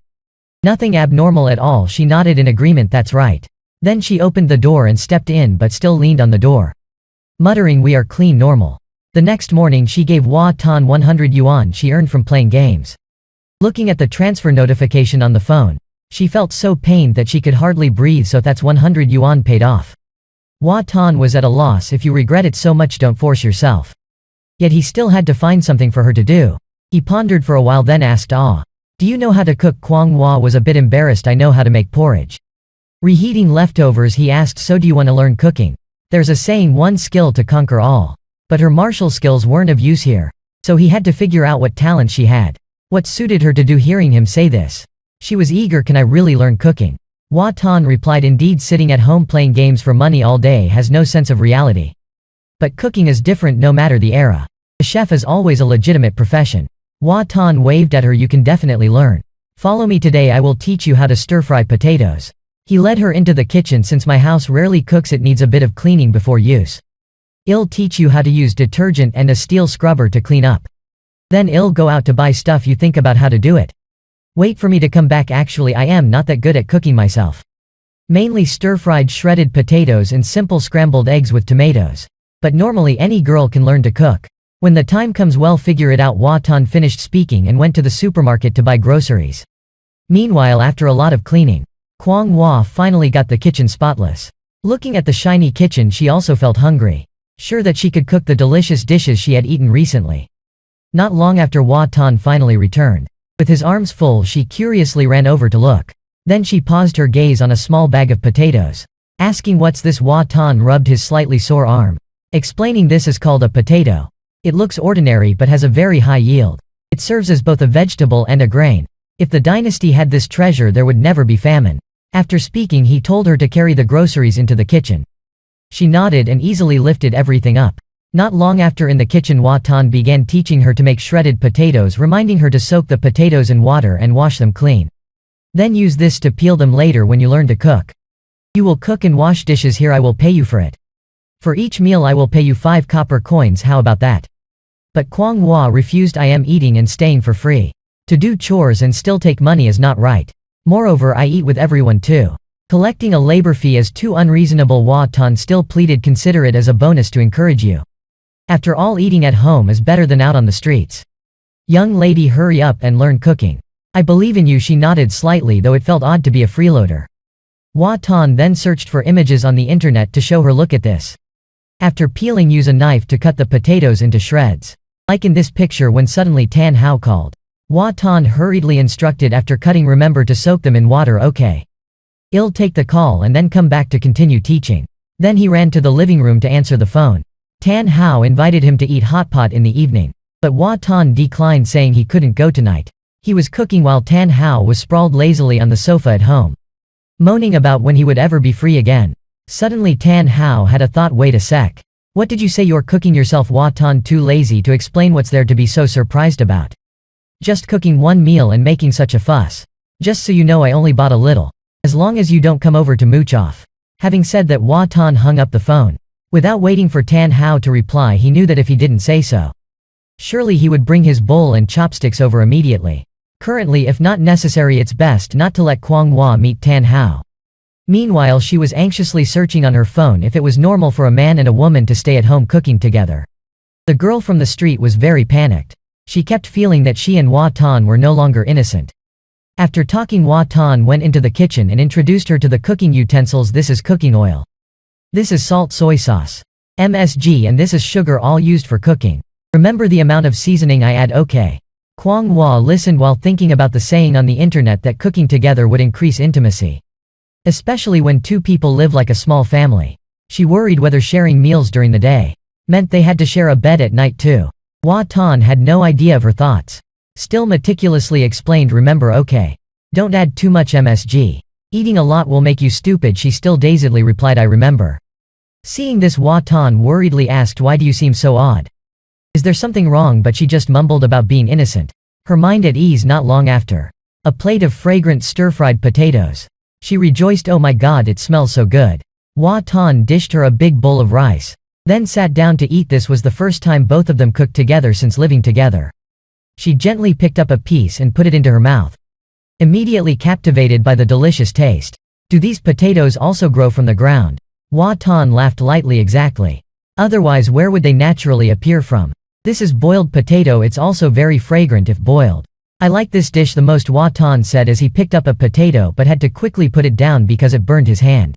Nothing abnormal at all. She nodded in agreement, that's right. Then she opened the door and stepped in but still leaned on the door, muttering, we are clean, normal. The next morning she gave Hua Tan 100 yuan she earned from playing games. Looking at the transfer notification on the phone, she felt so pained that she could hardly breathe, so that's 100 yuan paid off. Hua Tan was at a loss. If you regret it so much, don't force yourself. Yet he still had to find something for her to do. He pondered for a while, then asked, do you know how to cook? Kwang Hua was a bit embarrassed. I know how to make porridge. Reheating leftovers, he asked, so do you want to learn cooking? There's a saying, one skill to conquer all. But her martial skills weren't of use here. So he had to figure out what talent she had, what suited her to do. Hearing him say this, she was eager. Can I really learn cooking? Hua Tan replied, indeed, sitting at home playing games for money all day has no sense of reality. But cooking is different no matter the era. A chef is always a legitimate profession. Hua Tan waved at her, you can definitely learn. Follow me today, I will teach you how to stir-fry potatoes. He led her into the kitchen. Since my house rarely cooks, it needs a bit of cleaning before use. I'll teach you how to use detergent and a steel scrubber to clean up. Then I'll go out to buy stuff. You think about how to do it. Wait for me to come back. Actually, I am not that good at cooking myself. Mainly stir-fried shredded potatoes and simple scrambled eggs with tomatoes. But normally any girl can learn to cook. When the time comes, well, figure it out. Hua Tan finished speaking and went to the supermarket to buy groceries. Meanwhile, after a lot of cleaning, Kwang Hua finally got the kitchen spotless. Looking at the shiny kitchen, she also felt hungry, sure that she could cook the delicious dishes she had eaten recently. Not long after Hua Tan finally returned. With his arms full, she curiously ran over to look. Then she paused her gaze on a small bag of potatoes. Asking, what's this? Hua Tan rubbed his slightly sore arm, explaining, this is called a potato. It looks ordinary but has a very high yield. It serves as both a vegetable and a grain. If the dynasty had this treasure, there would never be famine. After speaking, he told her to carry the groceries into the kitchen. She nodded and easily lifted everything up. Not long after, in the kitchen, Hua Tan began teaching her to make shredded potatoes, reminding her to soak the potatoes in water and wash them clean. Then use this to peel them later when you learn to cook. You will cook and wash dishes here, I will pay you for it. For each meal I will pay you 5 copper coins, how about that? But Kwang Hua refused. I am eating and staying for free. To do chores and still take money is not right. Moreover, I eat with everyone too. Collecting a labor fee is too unreasonable. Hua Tan still pleaded, consider it as a bonus to encourage you. After all, eating at home is better than out on the streets. Young lady, hurry up and learn cooking. I believe in you. She nodded slightly, though it felt odd to be a freeloader. Hua Tan then searched for images on the internet to show her, look at this. After peeling, use a knife to cut the potatoes into shreds. Like in this picture, when suddenly Tan Hao called. Hua Tan hurriedly instructed, after cutting, remember to soak them in water, okay? I'll take the call and then come back to continue teaching. Then he ran to the living room to answer the phone. Tan Hao invited him to eat hot pot in the evening. But Hua Tan declined, saying he couldn't go tonight. He was cooking while Tan Hao was sprawled lazily on the sofa at home, moaning about when he would ever be free again. Suddenly Tan Hao had a thought, wait a sec. What did you say you're cooking yourself? Hua Tan too lazy to explain what's there to be so surprised about. Just cooking one meal and making such a fuss. Just so you know, I only bought a little. As long as you don't come over to mooch off. Having said that, Hua Tan hung up the phone. Without waiting for Tan Hao to reply, he knew that if he didn't say so, surely he would bring his bowl and chopsticks over immediately. Currently, if not necessary, it's best not to let Kwang Hua meet Tan Hao. Meanwhile, she was anxiously searching on her phone if it was normal for a man and a woman to stay at home cooking together. The girl from the street was very panicked. She kept feeling that she and Hua Tan were no longer innocent. After talking, Hua Tan went into the kitchen and introduced her to the cooking utensils. This is cooking oil. This is salt soy sauce. MSG, and this is sugar, all used for cooking. Remember the amount of seasoning I add, okay? Kwang Hua listened while thinking about the saying on the internet that cooking together would increase intimacy. Especially when two people live like a small family. She worried whether sharing meals during the day meant they had to share a bed at night too. Hua Tan had no idea of her thoughts. Still meticulously explained, remember, okay? Don't add too much MSG. Eating a lot will make you stupid. She still dazedly replied, I remember. Seeing this, Hua Tan worriedly asked, why do you seem so odd? Is there something wrong? But she just mumbled about being innocent. Her mind at ease. Not long after, a plate of fragrant stir-fried potatoes. She rejoiced, oh my god, it smells so good. Hua Tan dished her a big bowl of rice, then sat down to eat. This was the first time both of them cooked together since living together. She gently picked up a piece and put it into her mouth, immediately captivated by the delicious taste. Do these potatoes also grow from the ground? Hua Tan laughed lightly. Exactly. Otherwise, where would they naturally appear from? This is boiled potato. It's also very fragrant if boiled. I like this dish the most, Hua Tan said as he picked up a potato but had to quickly put it down because it burned his hand.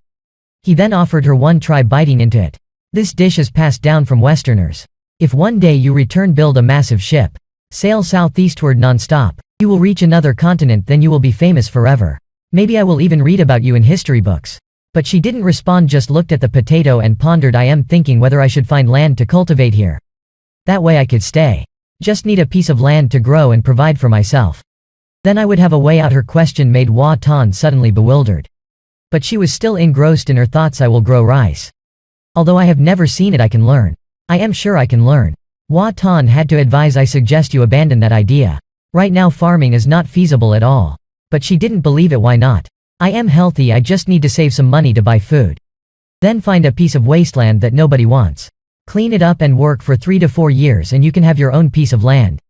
He then offered her one. Try biting into it. This dish is passed down from Westerners. If one day you return, build a massive ship, sail southeastward non-stop, you will reach another continent, then you will be famous forever. Maybe I will even read about you in history books. But she didn't respond, just looked at the potato and pondered. I am thinking whether I should find land to cultivate here. That way I could stay. Just need a piece of land to grow and provide for myself. Then I would have a way out. Her question made Hua Tan suddenly bewildered. But she was still engrossed in her thoughts. I will grow rice. Although I have never seen it, I can learn. I am sure I can learn. Hua Tan had to advise, I suggest you abandon that idea. Right now farming is not feasible at all. But she didn't believe it. Why not? I am healthy, I just need to save some money to buy food. Then find a piece of wasteland that nobody wants. Clean it up and work for 3 to 4 years and you can have your own piece of land.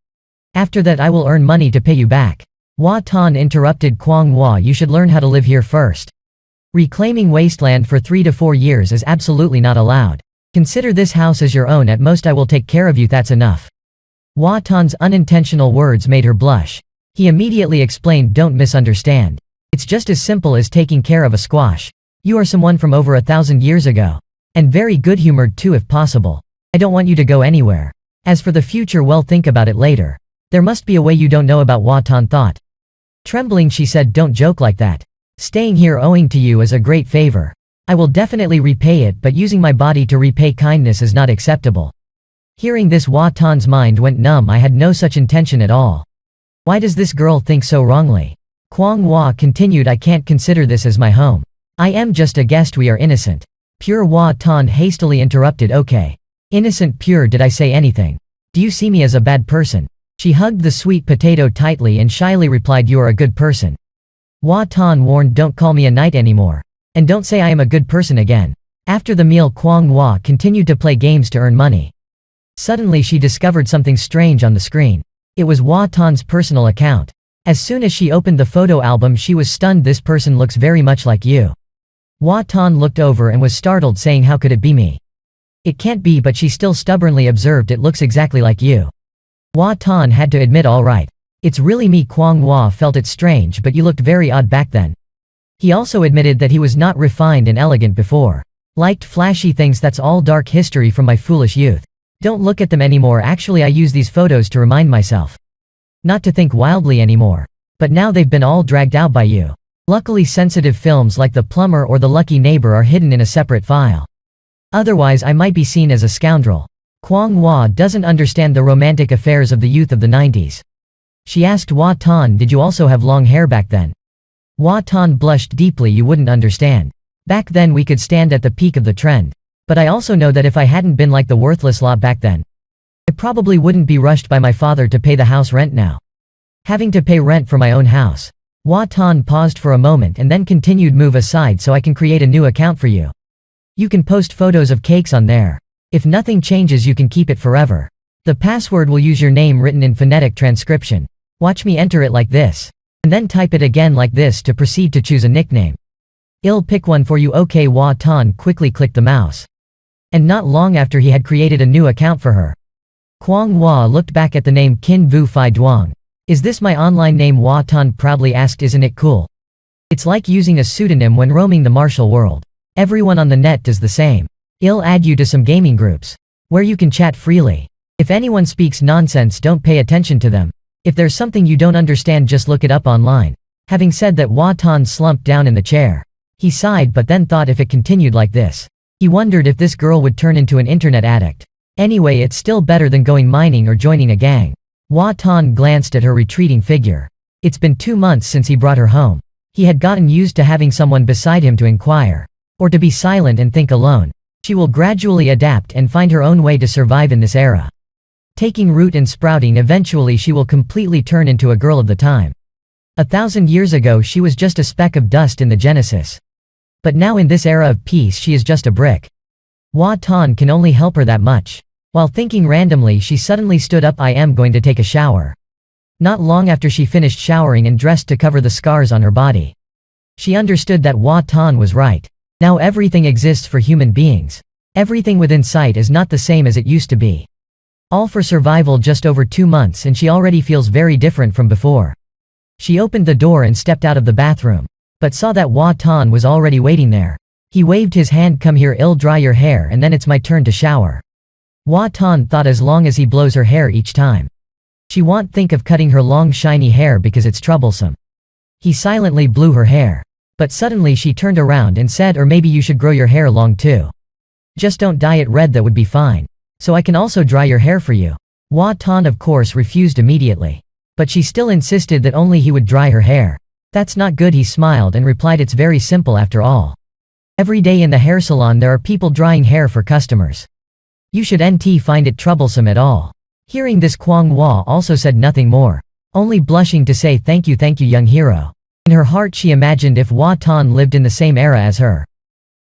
After that I will earn money to pay you back. Hua Tan interrupted Kwang Hua, you should learn how to live here first. Reclaiming wasteland for 3 to 4 years is absolutely not allowed. Consider this house as your own, at most I will take care of you, that's enough. Hua Tan's unintentional words made her blush. He immediately explained, don't misunderstand. It's just as simple as taking care of a squash. You are someone from over 1,000 years ago. And very good-humored too if possible. I don't want you to go anywhere. As for the future, well, think about it later. There must be a way you don't know about, Hua Tan thought. Trembling, she said, don't joke like that. Staying here owing to you is a great favor. I will definitely repay it, but using my body to repay kindness is not acceptable. Hearing this, Hua Tan's mind went numb. I had no such intention at all. Why does this girl think so wrongly? Kwang Hua continued, I can't consider this as my home. I am just a guest, we are innocent. Pure. Hua Tan hastily interrupted, okay. Innocent pure, did I say anything? Do you see me as a bad person? She hugged the sweet potato tightly and shyly replied, you are a good person. Hua Tan warned, don't call me a knight anymore. And don't say I am a good person again. After the meal, Kwang Hua continued to play games to earn money. Suddenly she discovered something strange on the screen. It was Hua Tan's personal account. As soon as she opened the photo album, she was stunned. This person looks very much like you. Hua Tan looked over and was startled, saying, how could it be me? It can't be, but she still stubbornly observed, it looks exactly like you. Hua Tan had to admit, all right. It's really me. Kwang Hua felt it strange, but you looked very odd back then. He also admitted that he was not refined and elegant before. Liked flashy things, that's all dark history from my foolish youth. Don't look at them anymore. Actually, I use these photos to remind myself not to think wildly anymore. But now they've been all dragged out by you. Luckily, sensitive films like The Plumber or The Lucky Neighbor are hidden in a separate file. Otherwise I might be seen as a scoundrel. Kwang Hua doesn't understand the romantic affairs of the youth of the 90s. She asked Hua Tan, did you also have long hair back then? Hua Tan blushed deeply, you wouldn't understand. Back then we could stand at the peak of the trend. But I also know that if I hadn't been like the worthless lot back then, I probably wouldn't be rushed by my father to pay the house rent now. Having to pay rent for my own house. Hua Tan paused for a moment and then continued, move aside so I can create a new account for you. You can post photos of cakes on there. If nothing changes you can keep it forever. The password will use your name written in phonetic transcription. Watch me enter it like this. And then type it again like this to proceed to choose a nickname. I'll pick one for you. Okay. Hua Tan quickly clicked the mouse. And not long after he had created a new account for her. Kwang Hua looked back at the name Qin Vu Phi Duong. Is this my online name? Hua Tan proudly asked. Isn't it cool? It's like using a pseudonym when roaming the martial world. Everyone on the net does the same. I'll add you to some gaming groups, where you can chat freely. If anyone speaks nonsense don't pay attention to them. If there's something you don't understand just look it up online. Having said that, Hua Tan slumped down in the chair. He sighed but then thought if it continued like this, he wondered if this girl would turn into an internet addict. Anyway, it's still better than going mining or joining a gang. Hua Tan glanced at her retreating figure. It's been 2 months since he brought her home. He had gotten used to having someone beside him to inquire, or to be silent and think alone. She will gradually adapt and find her own way to survive in this era. Taking root and sprouting, eventually she will completely turn into a girl of the time. 1,000 years ago she was just a speck of dust in the Genesis. But now in this era of peace she is just a brick. Hua Tan can only help her that much. While thinking randomly she suddenly stood up. I am going to take a shower. Not long after she finished showering and dressed to cover the scars on her body. She understood that Hua Tan was right. Now everything exists for human beings. Everything within sight is not the same as it used to be. All for survival. Just over 2 months and she already feels very different from before. She opened the door and stepped out of the bathroom, but saw that Hua Tan was already waiting there. He waved his hand. Come here, I'll dry your hair and then it's my turn to shower. Hua Tan thought, as long as he blows her hair each time, she won't think of cutting her long shiny hair because it's troublesome. He silently blew her hair. But suddenly she turned around and said, or maybe you should grow your hair long too. Just don't dye it red, that would be fine. So I can also dry your hair for you. Hua Tan of course refused immediately. But she still insisted that only he would dry her hair. That's not good. He smiled and replied, it's very simple after all. Every day in the hair salon there are people drying hair for customers. You should nt find it troublesome at all. Hearing this, Kwang Hua also said nothing more, only blushing to say thank you young hero. In her heart she imagined if Hua Tan lived in the same era as her.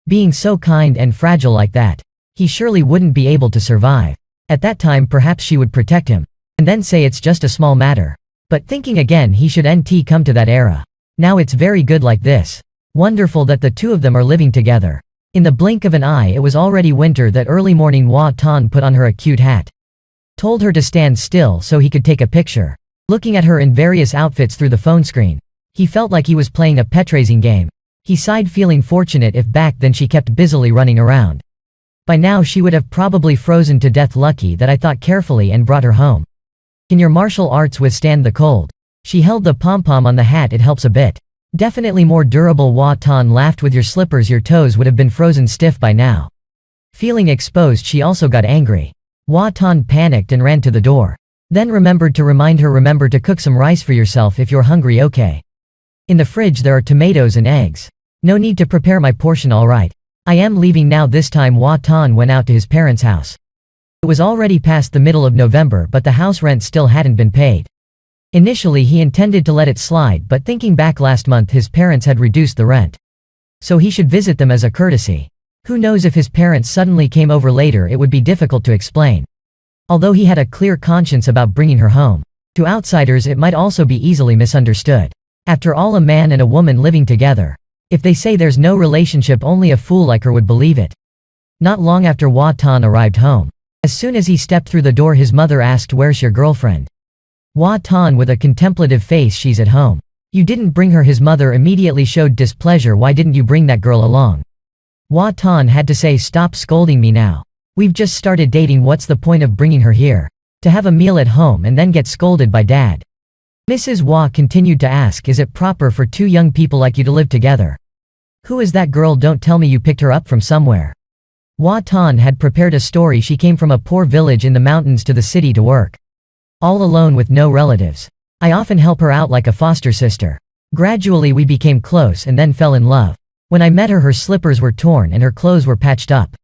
Being so kind and fragile like that, he surely wouldn't be able to survive. At that time perhaps she would protect him, and then say it's just a small matter. But thinking again, he should nt come to that era. Now it's very good like this. Wonderful that the two of them are living together. In the blink of an eye it was already winter. That early morning Hua Tan put on her a cute hat. Told her to stand still so he could take a picture. Looking at her in various outfits through the phone screen, he felt like he was playing a pet-raising game. He sighed, feeling fortunate if back then she kept busily running around. By now she would have probably frozen to death. Lucky that I thought carefully and brought her home. Can your martial arts withstand the cold? She held the pom-pom on the hat. It helps a bit. Definitely more durable. Hua Tan laughed. With your slippers your toes would have been frozen stiff by now. Feeling exposed she also got angry. Hua Tan panicked and ran to the door. Then remembered to remind her, remember to cook some rice for yourself if you're hungry, okay? In the fridge there are tomatoes and eggs. No need to prepare my portion, alright. I am leaving now. This time Hua Tan went out to his parents' house. It was already past the middle of November but the house rent still hadn't been paid. Initially he intended to let it slide, but thinking back, last month his parents had reduced the rent. So he should visit them as a courtesy. Who knows, if his parents suddenly came over later it would be difficult to explain. Although he had a clear conscience about bringing her home, to outsiders it might also be easily misunderstood. After all, a man and a woman living together. If they say there's no relationship, only a fool like her would believe it. Not long after Hua Tan arrived home. As soon as he stepped through the door his mother asked, where's your girlfriend? Hua Tan with a contemplative face, she's at home. You didn't bring her? His mother immediately showed displeasure. Why didn't you bring that girl along? Hua Tan had to say, stop scolding me now. We've just started dating. What's the point of bringing her here? To have a meal at home and then get scolded by dad? Mrs. Hua continued to ask, is it proper for two young people like you to live together? Who is that girl? Don't tell me you picked her up from somewhere. Hua Tan had prepared a story. She came from a poor village in the mountains to the city to work. All alone with no relatives. I often help her out like a foster sister. Gradually we became close and then fell in love. When I met her, her slippers were torn and her clothes were patched up.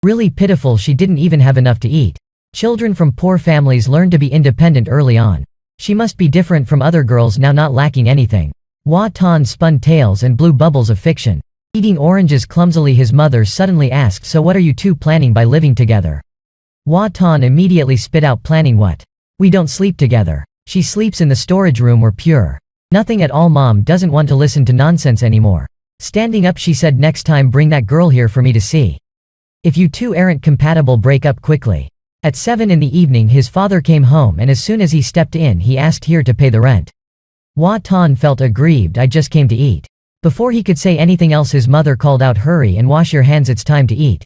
Really pitiful, she didn't even have enough to eat. Children from poor families learn to be independent early on. She must be different from other girls now, not lacking anything. Hua Tan spun tales and blew bubbles of fiction. Eating oranges clumsily, his mother suddenly asked, so what are you two planning by living together? Hua Tan immediately spit out, planning what? We don't sleep together. She sleeps in the storage room, we're pure. Nothing at all. Mom doesn't want to listen to nonsense anymore. Standing up, she said, next time bring that girl here for me to see. If you two aren't compatible, break up quickly. At 7 in the evening his father came home, and as soon as he stepped in he asked here to pay the rent. Hua Tan felt aggrieved. I just came to eat. Before he could say anything else his mother called out, hurry and wash your hands, it's time to eat.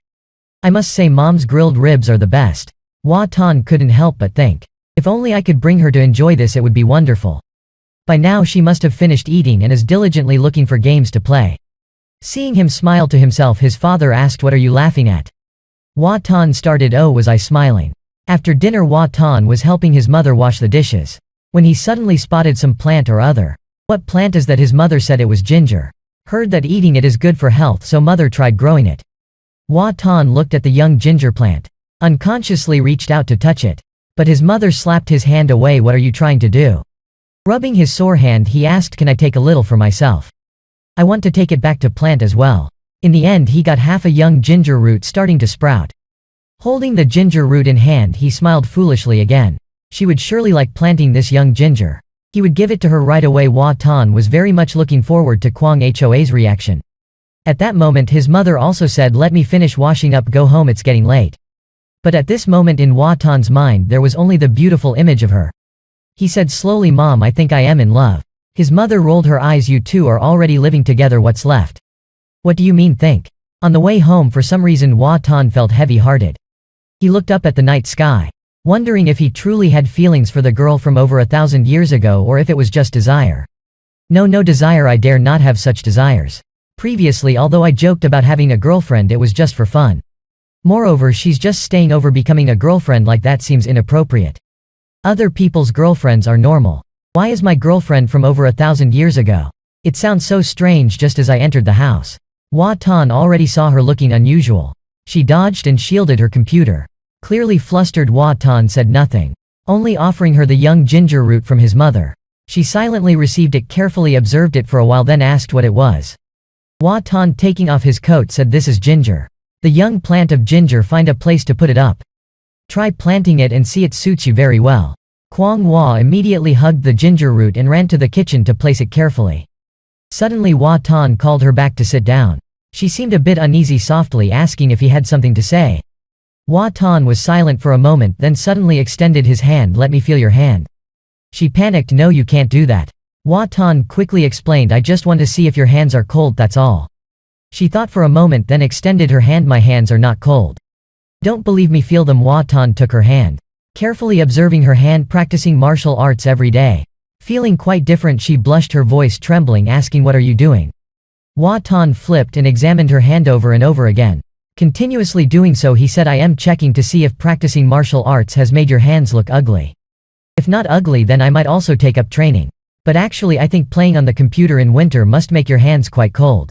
I must say Mom's grilled ribs are the best. Hua Tan couldn't help but think, if only I could bring her to enjoy this, it would be wonderful. By now she must have finished eating and is diligently looking for games to play. Seeing him smile to himself, his father asked, what are you laughing at? Hua Tan started, oh, was I smiling? After dinner Hua Tan was helping his mother wash the dishes, when he suddenly spotted some plant or other. What plant is that? His mother said it was ginger. Heard that eating it is good for health, so mother tried growing it. Hua Tan looked at the young ginger plant, unconsciously reached out to touch it, but his mother slapped his hand away. What are you trying to do? Rubbing his sore hand he asked, can I take a little for myself? I want to take it back to plant as well. In the end he got half a young ginger root starting to sprout. Holding the ginger root in hand he smiled foolishly again. She would surely like planting this young ginger. He would give it to her right away. Hua Tan was very much looking forward to Kwang Hoa's reaction. At that moment his mother also said, let me finish washing up, go home, it's getting late. But at this moment in Hua Tan's mind there was only the beautiful image of her. He said slowly, Mom, I think I am in love. His mother rolled her eyes, you two are already living together, what's left? What do you mean think? On the way home for some reason Hua Tan felt heavy-hearted. He looked up at the night sky, wondering if he truly had feelings for the girl from over 1,000 years ago or if it was just desire. No desire, I dare not have such desires. Previously, although I joked about having a girlfriend, it was just for fun. Moreover, she's just staying over, becoming a girlfriend like that seems inappropriate. Other people's girlfriends are normal. Why is my girlfriend from over 1,000 years ago? It sounds so strange. Just as I entered the house, Hua Tan already saw her looking unusual. She dodged and shielded her computer. Clearly flustered, Hua Tan said nothing, only offering her the young ginger root from his mother. She silently received it, carefully observed it for a while, then asked what it was. Hua Tan, taking off his coat, said, this is ginger. The young plant of ginger, find a place to put it up. Try planting it and see, it suits you very well. Kwang Hua immediately hugged the ginger root and ran to the kitchen to place it carefully. Suddenly Hua Tan called her back to sit down. She seemed a bit uneasy, softly asking if he had something to say. Hua Tan was silent for a moment, then suddenly extended his hand. Let me feel your hand. She panicked. No, you can't do that. Hua Tan quickly explained, I just want to see if your hands are cold, that's all. She thought for a moment, then extended her hand. My hands are not cold. Don't believe me, feel them. Hua Tan took her hand, carefully observing her hand, practicing martial arts every day. Feeling quite different, she blushed, her voice trembling, asking, what are you doing? Hua Tan flipped and examined her hand over and over again. Continuously doing so, he said, I am checking to see if practicing martial arts has made your hands look ugly. If not ugly, then I might also take up training. But actually I think playing on the computer in winter must make your hands quite cold.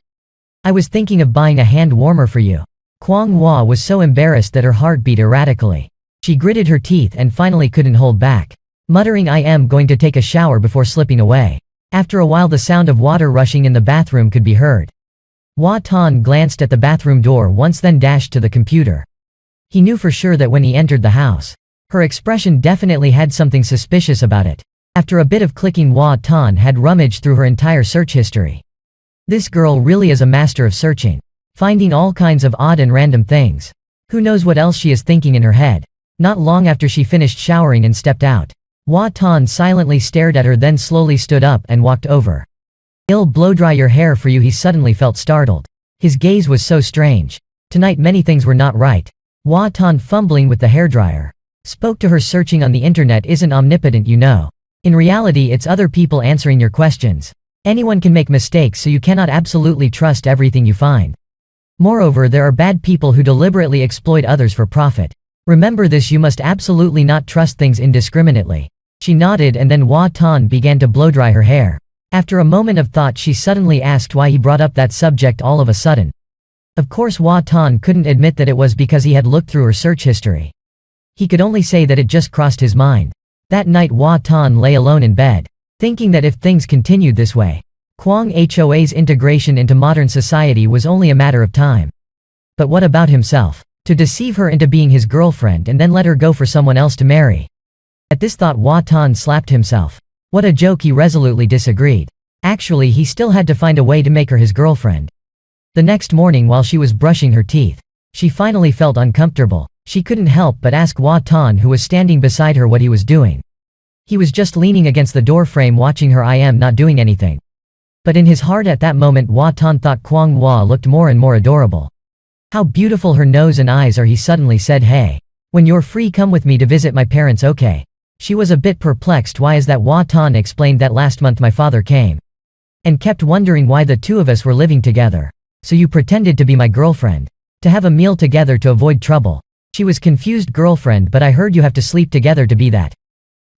I was thinking of buying a hand warmer for you. Kwang Hua was so embarrassed that her heart beat erratically. She gritted her teeth and finally couldn't hold back, muttering, I am going to take a shower before slipping away. After a while the sound of water rushing in the bathroom could be heard. Hua Tan glanced at the bathroom door once, then dashed to the computer. He knew for sure that when he entered the house, her expression definitely had something suspicious about it. After a bit of clicking, Hua Tan had rummaged through her entire search history. This girl really is a master of searching, finding all kinds of odd and random things. Who knows what else she is thinking in her head. Not long after she finished showering and stepped out, Hua Tan silently stared at her, then slowly stood up and walked over. I'll blow-dry your hair for you. He suddenly felt startled. His gaze was so strange. Tonight many things were not right. Hua Tan, fumbling with the hairdryer, spoke to her. Searching on the internet isn't omnipotent, you know. In reality it's other people answering your questions. Anyone can make mistakes, so you cannot absolutely trust everything you find. Moreover, there are bad people who deliberately exploit others for profit. Remember this, you must absolutely not trust things indiscriminately. She nodded, and then Hua Tan began to blow-dry her hair. After a moment of thought she suddenly asked why he brought up that subject all of a sudden. Of course Hua Tan couldn't admit that it was because he had looked through her search history. He could only say that it just crossed his mind. That night Hua Tan lay alone in bed, thinking that if things continued this way, Kwang Hoa's integration into modern society was only a matter of time. But what about himself? To deceive her into being his girlfriend and then let her go for someone else to marry. At this thought Hua Tan slapped himself. What a joke, he resolutely disagreed. Actually, he still had to find a way to make her his girlfriend. The next morning while she was brushing her teeth, she finally felt uncomfortable. She couldn't help but ask Hua Tan, who was standing beside her, what he was doing. He was just leaning against the door frame watching her. I am not doing anything. But in his heart at that moment Hua Tan thought Kwang Hua looked more and more adorable. How beautiful her nose and eyes are, he suddenly said. Hey, when you're free come with me to visit my parents, okay? She was a bit perplexed. Why is that? Hua Tan explained that last month my father came and kept wondering why the two of us were living together. So you pretended to be my girlfriend, to have a meal together to avoid trouble. She was confused. Girlfriend, but I heard you have to sleep together to be that.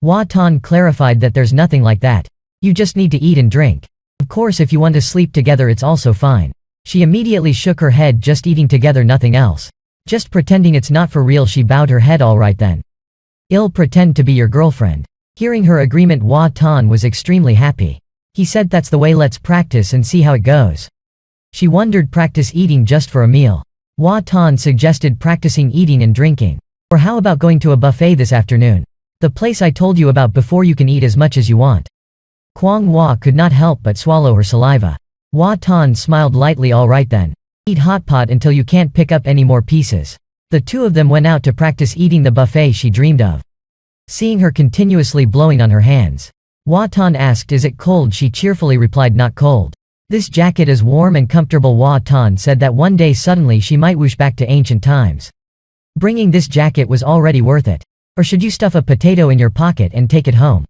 Hua Tan clarified that there's nothing like that. You just need to eat and drink. Of course if you want to sleep together it's also fine. She immediately shook her head. Just eating together, nothing else. Just pretending it's not for real. She bowed her head. All right then. I'll pretend to be your girlfriend. Hearing her agreement Hua Tan was extremely happy. He said that's the way, let's practice and see how it goes. She wondered, practice eating just for a meal? Hua Tan suggested practicing eating and drinking. Or how about going to a buffet this afternoon? The place I told you about before. You can eat as much as you want. Kwang Hua could not help but swallow her saliva. Hua Tan smiled lightly. All right then. Eat hot pot until you can't pick up any more pieces. The two of them went out to practice eating the buffet she dreamed of. Seeing her continuously blowing on her hands, Hua Tan asked, is it cold? She cheerfully replied, not cold. This jacket is warm and comfortable. Hua Tan said that one day suddenly she might whoosh back to ancient times. Bringing this jacket was already worth it. Or should you stuff a potato in your pocket and take it home?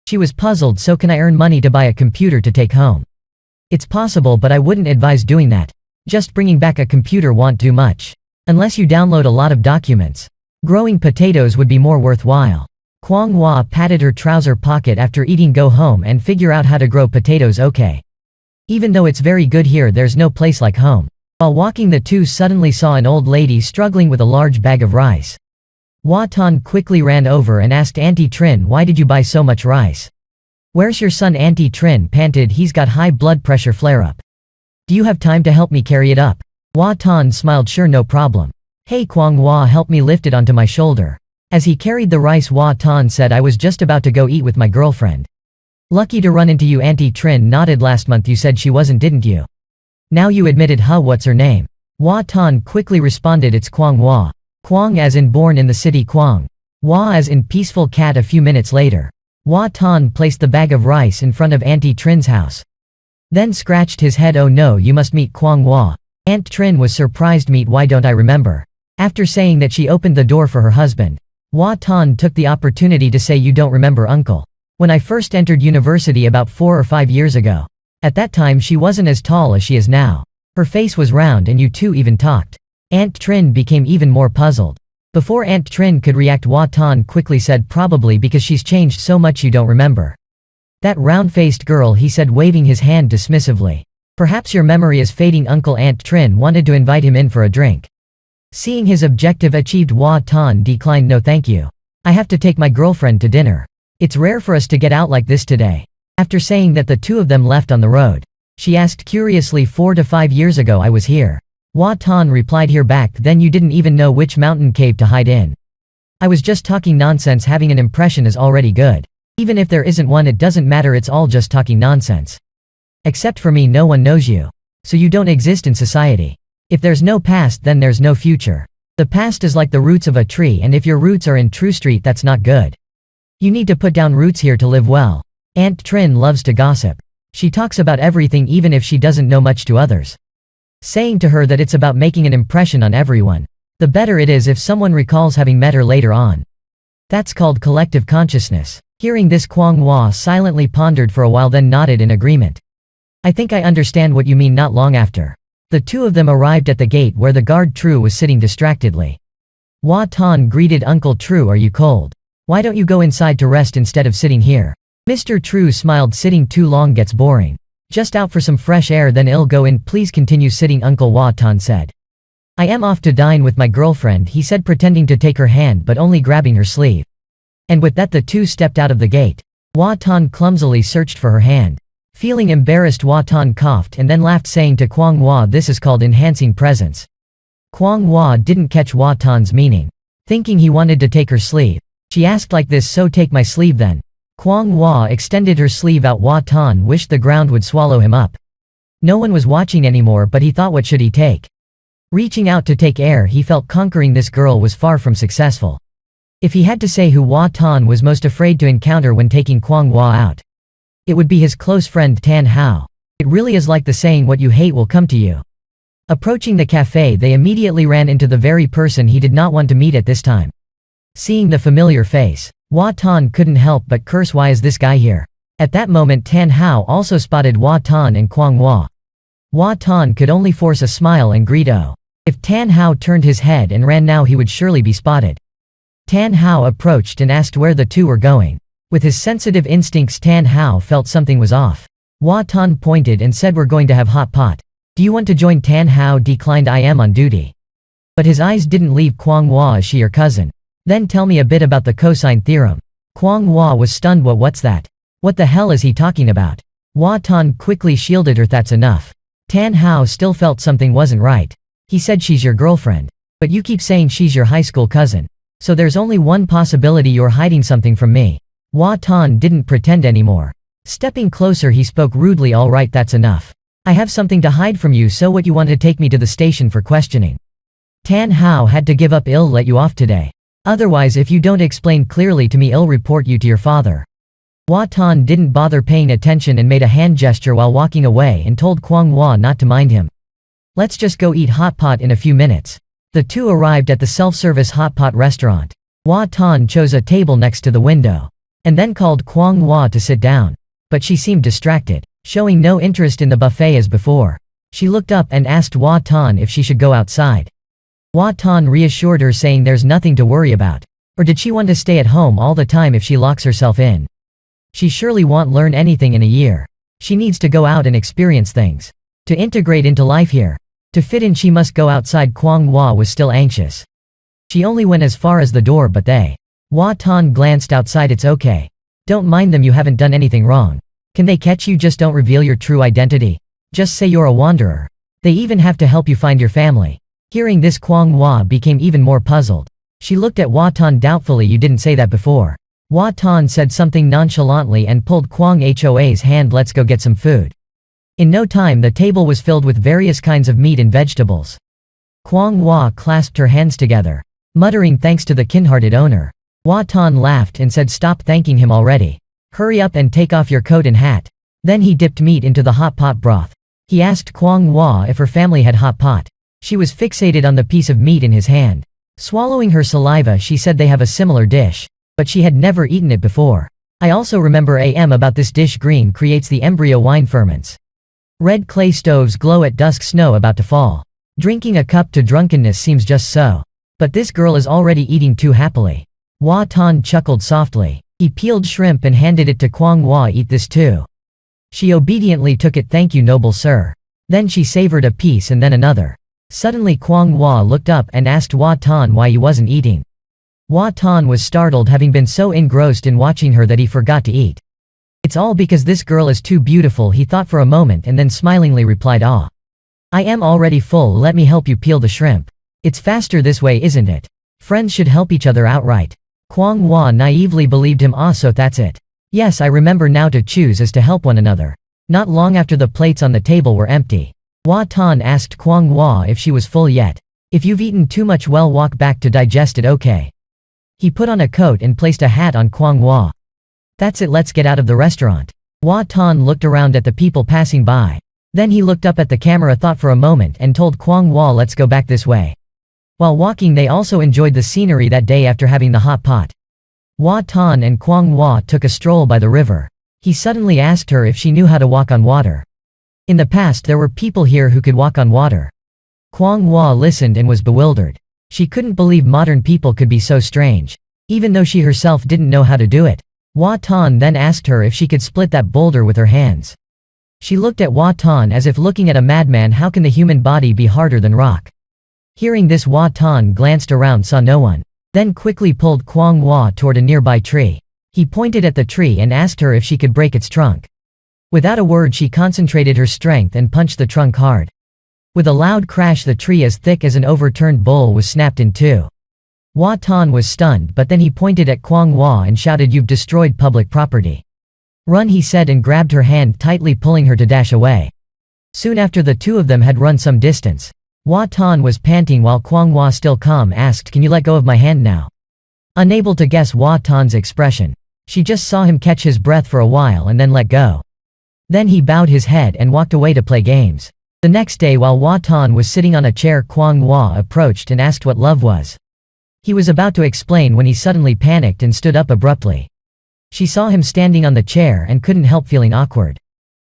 She was puzzled. So can I earn money to buy a computer to take home? It's possible, but I wouldn't advise doing that. Just bringing back a computer won't do much. Unless you download a lot of documents. Growing potatoes would be more worthwhile. Kwang Hua patted her trouser pocket. After eating, go home and figure out how to grow potatoes, okay? Even though it's very good here, there's no place like home. While walking the two suddenly saw an old lady struggling with a large bag of rice. Hua Tan quickly ran over and asked Auntie Trin, why did you buy so much rice? Where's your son? Auntie Trin panted, he's got high blood pressure flare-up. Do you have time to help me carry it up? Hua Tan smiled, sure, no problem. Hey Kwang Hua, help me lift it onto my shoulder. As he carried the rice, Hua Tan said, I was just about to go eat with my girlfriend. Lucky to run into you. Auntie Trin nodded. Last month you said she wasn't, didn't you? Now you admitted, huh? What's her name? Hua Tan quickly responded, it's Kwang Hua. Kwang as in born in the city, Kwang Hua as in peaceful cat. A few minutes later, Hua Tan placed the bag of rice in front of Auntie Trin's house. Then scratched his head. Oh no, you must meet Kwang Hua. Aunt Trin was surprised. Meet? Why don't I remember? After saying that, she opened the door for her husband. Hua Tan took the opportunity to say, you don't remember uncle? When I first entered university about 4 or 5 years ago. At that time she wasn't as tall as she is now. Her face was round and you two even talked. Aunt Trin became even more puzzled. Before Aunt Trin could react, Hua Tan quickly said, probably because she's changed so much you don't remember. That round-faced girl, he said, waving his hand dismissively. Perhaps your memory is fading. Uncle. Aunt Trin wanted to invite him in for a drink. Seeing his objective achieved, Hua Tan declined. No thank you. I have to take my girlfriend to dinner. It's rare for us to get out like this today. After saying that, the two of them left on the road. She asked curiously, 4 to 5 years ago I was here. Hua Tan replied, here back then? You didn't even know which mountain cave to hide in. I was just talking nonsense. Having an impression is already good. Even if there isn't one, it doesn't matter, it's all just talking nonsense. Except for me, no one knows you. So you don't exist in society. If there's no past, then there's no future. The past is like the roots of a tree, and if your roots are in True Street, that's not good. You need to put down roots here to live well. Aunt Trin loves to gossip. She talks about everything even if she doesn't know much to others. Saying to her that it's about making an impression on everyone. The better it is if someone recalls having met her later on. That's called collective consciousness. Hearing this, Kwang Hua silently pondered for a while, then nodded in agreement. I think I understand what you mean. Not long after, the two of them arrived at the gate where the guard True was sitting distractedly. Hua Tan greeted, Uncle True, are you cold? Why don't you go inside to rest instead of sitting here? Mr. True smiled, sitting too long gets boring. Just out for some fresh air, then I'll go in. Please continue sitting, Uncle Hua Tan said. I am off to dine with my girlfriend, he said, pretending to take her hand but only grabbing her sleeve. And with that the two stepped out of the gate. Hua Tan clumsily searched for her hand. Feeling embarrassed, Hua Tan coughed and then laughed, saying to Kwang Hua, this is called enhancing presence. Kwang Hua didn't catch Hua Tan's meaning. Thinking he wanted to take her sleeve, she asked like this, so take my sleeve then. Kwang Hua extended her sleeve out. Hua Tan wished the ground would swallow him up. No one was watching anymore, but he thought, what should he take? Reaching out to take air, he felt conquering this girl was far from successful. If he had to say who Hua Tan was most afraid to encounter when taking Kwang Hua out, it would be his close friend Tan Hao. It really is like the saying, what you hate will come to you. Approaching the cafe, they immediately ran into the very person he did not want to meet at this time. Seeing the familiar face, Hua Tan couldn't help but curse, why is this guy here? At that moment Tan Hao also spotted Hua Tan and Kwang Hua. Hua Tan could only force a smile and greet "Oh." If Tan Hao turned his head and ran now, he would surely be spotted. Tan Hao approached and asked where the two were going. With his sensitive instincts, Tan Hao felt something was off. Hua Tan pointed and said, we're going to have hot pot. Do you want to join? Tan Hao declined, I am on duty. But his eyes didn't leave Kwang Hua. Is she your cousin? Then tell me a bit about the cosine theorem. Kwang Hua was stunned. What's that? What the hell is he talking about? Hua Tan quickly shielded her. That's enough. Tan Hao still felt something wasn't right. He said, she's your girlfriend. But you keep saying she's your high school cousin. So there's only one possibility, you're hiding something from me. Hua Tan didn't pretend anymore. Stepping closer, he spoke rudely, all right, that's enough. I have something to hide from you, so what, you want to take me to the station for questioning? Tan Hao had to give up. I'll let you off today. Otherwise, if you don't explain clearly to me, I'll report you to your father. Hua Tan didn't bother paying attention and made a hand gesture while walking away and told Kwang Hua not to mind him. Let's just go eat hot pot in a few minutes. The two arrived at the self-service hot pot restaurant. Hua Tan chose a table next to the window, and then called Kwang Hua to sit down. But she seemed distracted, showing no interest in the buffet as before. She looked up and asked Hua Tan if she should go outside. Hua Tan reassured her, saying there's nothing to worry about. Or did she want to stay at home all the time if she locks herself in? She surely won't learn anything in a year. She needs to go out and experience things. To integrate into life here. To fit in, she must go outside. Kwang Hua was still anxious. She only went as far as the door, but they. Hua Tan glanced outside. It's okay. Don't mind them, you haven't done anything wrong. Can they catch you? Just don't reveal your true identity. Just say you're a wanderer. They even have to help you find your family. Hearing this, Kwang Hua became even more puzzled. She looked at Hua Tan doubtfully. You didn't say that before. Hua Tan said something nonchalantly and pulled Kwang Hoa's hand. Let's go get some food. In no time the table was filled with various kinds of meat and vegetables. Kwang Hua clasped her hands together, muttering thanks to the kind-hearted owner. Hua Tan laughed and said, stop thanking him already. Hurry up and take off your coat and hat. Then he dipped meat into the hot pot broth. He asked Kwang Hua if her family had hot pot. She was fixated on the piece of meat in his hand. Swallowing her saliva, she said they have a similar dish, but she had never eaten it before. I also remember about this dish. Green creates the embryo wine ferments. Red clay stoves glow at dusk. Snow about to fall. Drinking a cup to drunkenness seems just so. But this girl is already eating too happily. Hua Tan chuckled softly. He peeled shrimp and handed it to Kwang Hua. Eat this too. She obediently took it. Thank you, noble sir. Then she savored a piece and then another. Suddenly Kwang Hua looked up and asked Hua Tan why he wasn't eating. Hua Tan was startled, having been so engrossed in watching her that he forgot to eat. It's all because this girl is too beautiful, he thought for a moment and then smilingly replied, ah. I am already full, let me help you peel the shrimp. It's faster this way, isn't it? Friends should help each other out, right? Kwang Hua naively believed him. Ah, so that's it. Yes, I remember now, to choose is to help one another. Not long after the plates on the table were empty. Hua Tan asked Kwang Hua if she was full yet. If you've eaten too much, well, walk back to digest it, okay? He put on a coat and placed a hat on Kwang Hua. That's it, let's get out of the restaurant. Hua Tan looked around at the people passing by. Then he looked up at the camera, thought for a moment and told Kwang Hua, let's go back this way. While walking, they also enjoyed the scenery that day after having the hot pot. Hua Tan and Kwang Hua took a stroll by the river. He suddenly asked her if she knew how to walk on water. In the past there were people here who could walk on water. Kwang Hua listened and was bewildered. She couldn't believe modern people could be so strange, even though she herself didn't know how to do it. Hua Tan then asked her if she could split that boulder with her hands. She looked at Hua Tan as if looking at a madman. How can the human body be harder than rock? Hearing this, Hua Tan glanced around, saw no one, then quickly pulled Kwang Hua toward a nearby tree. He pointed at the tree and asked her if she could break its trunk. Without a word, she concentrated her strength and punched the trunk hard. With a loud crash, the tree as thick as an overturned bowl was snapped in two. Hua Tan was stunned, but then he pointed at Kwang Hua and shouted, "You've destroyed public property. Run," he said, and grabbed her hand tightly, pulling her to dash away. Soon after, the two of them had run some distance. Hua Tan was panting while Kwang Hua, still calm, asked, "Can you let go of my hand now?" Unable to guess Hua Tan's expression, she just saw him catch his breath for a while and then let go. Then he bowed his head and walked away to play games. The next day, while Hua Tan was sitting on a chair, Kwang Hua approached and asked what love was. He was about to explain when he suddenly panicked and stood up abruptly. She saw him standing on the chair and couldn't help feeling awkward.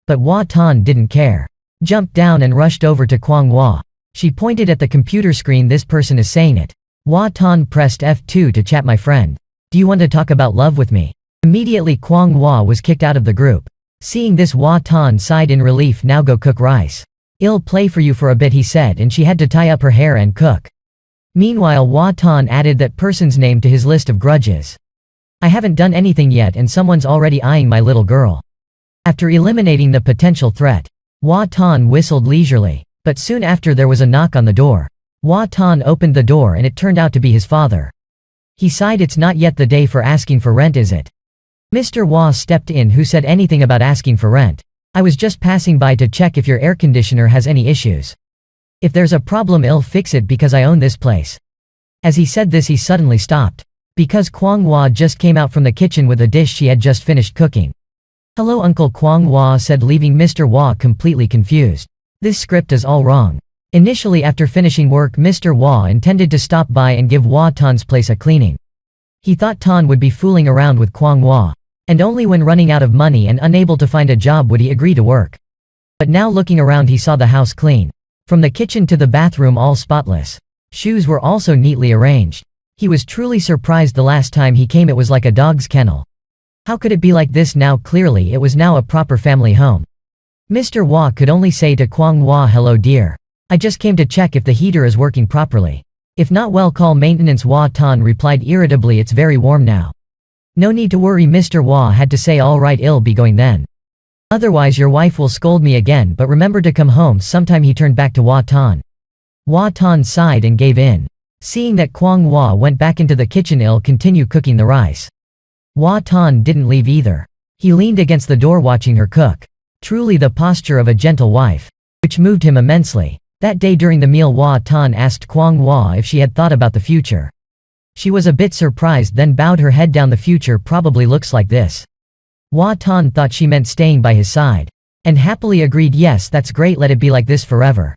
But Hua Tan didn't care. Jumped down and rushed over to Kwang Hua. She pointed at the computer screen. "This person is saying it." Hua Tan pressed F2 to chat. "My friend. Do you want to talk about love with me?" Immediately Kwang Hua was kicked out of the group. Seeing this, Hua Tan sighed in relief. "Now go cook rice. I'll play for you for a bit," he said, and she had to tie up her hair and cook. Meanwhile, Hua Tan added that person's name to his list of grudges. "I haven't done anything yet and someone's already eyeing my little girl." After eliminating the potential threat, Hua Tan whistled leisurely, but soon after there was a knock on the door. Hua Tan opened the door and it turned out to be his father. He sighed. "It's not yet the day for asking for rent, is it?" Mr. Hua stepped in. "Who said anything about asking for rent? I was just passing by to check if your air conditioner has any issues. If there's a problem, I'll fix it because I own this place." As he said this, he suddenly stopped, because Kwang Hua just came out from the kitchen with a dish she had just finished cooking. "Hello, Uncle," Kwang Hua said, leaving Mr. Hua completely confused. This script is all wrong. Initially, after finishing work, Mr. Hua intended to stop by and give Hua Tan's place a cleaning. He thought Tan would be fooling around with Kwang Hua, and only when running out of money and unable to find a job would he agree to work. But now, looking around, he saw the house clean. From the kitchen to the bathroom, all spotless. Shoes were also neatly arranged. He was truly surprised. The last time he came, it was like a dog's kennel. How could it be like this now? Clearly it was now a proper family home. Mr. Hua could only say to Kwang Hua, "Hello dear. I just came to check if the heater is working properly. If not, well, call maintenance." Hua Tan replied irritably, "It's very warm now." "No need to worry," Mr. Hua had to say. "All right, I'll be going then. Otherwise your wife will scold me again, but remember to come home sometime." He turned back to Hua Tan. Hua Tan sighed and gave in. Seeing that Kwang Hua went back into the kitchen, "I'll continue cooking the rice." Hua Tan didn't leave either. He leaned against the door watching her cook. Truly the posture of a gentle wife, which moved him immensely. That day during the meal, Hua Tan asked Kwang Hua if she had thought about the future. She was a bit surprised, then bowed her head down. "The future probably looks like this." Hua Tan thought she meant staying by his side, and happily agreed, "Yes, that's great, let it be like this forever."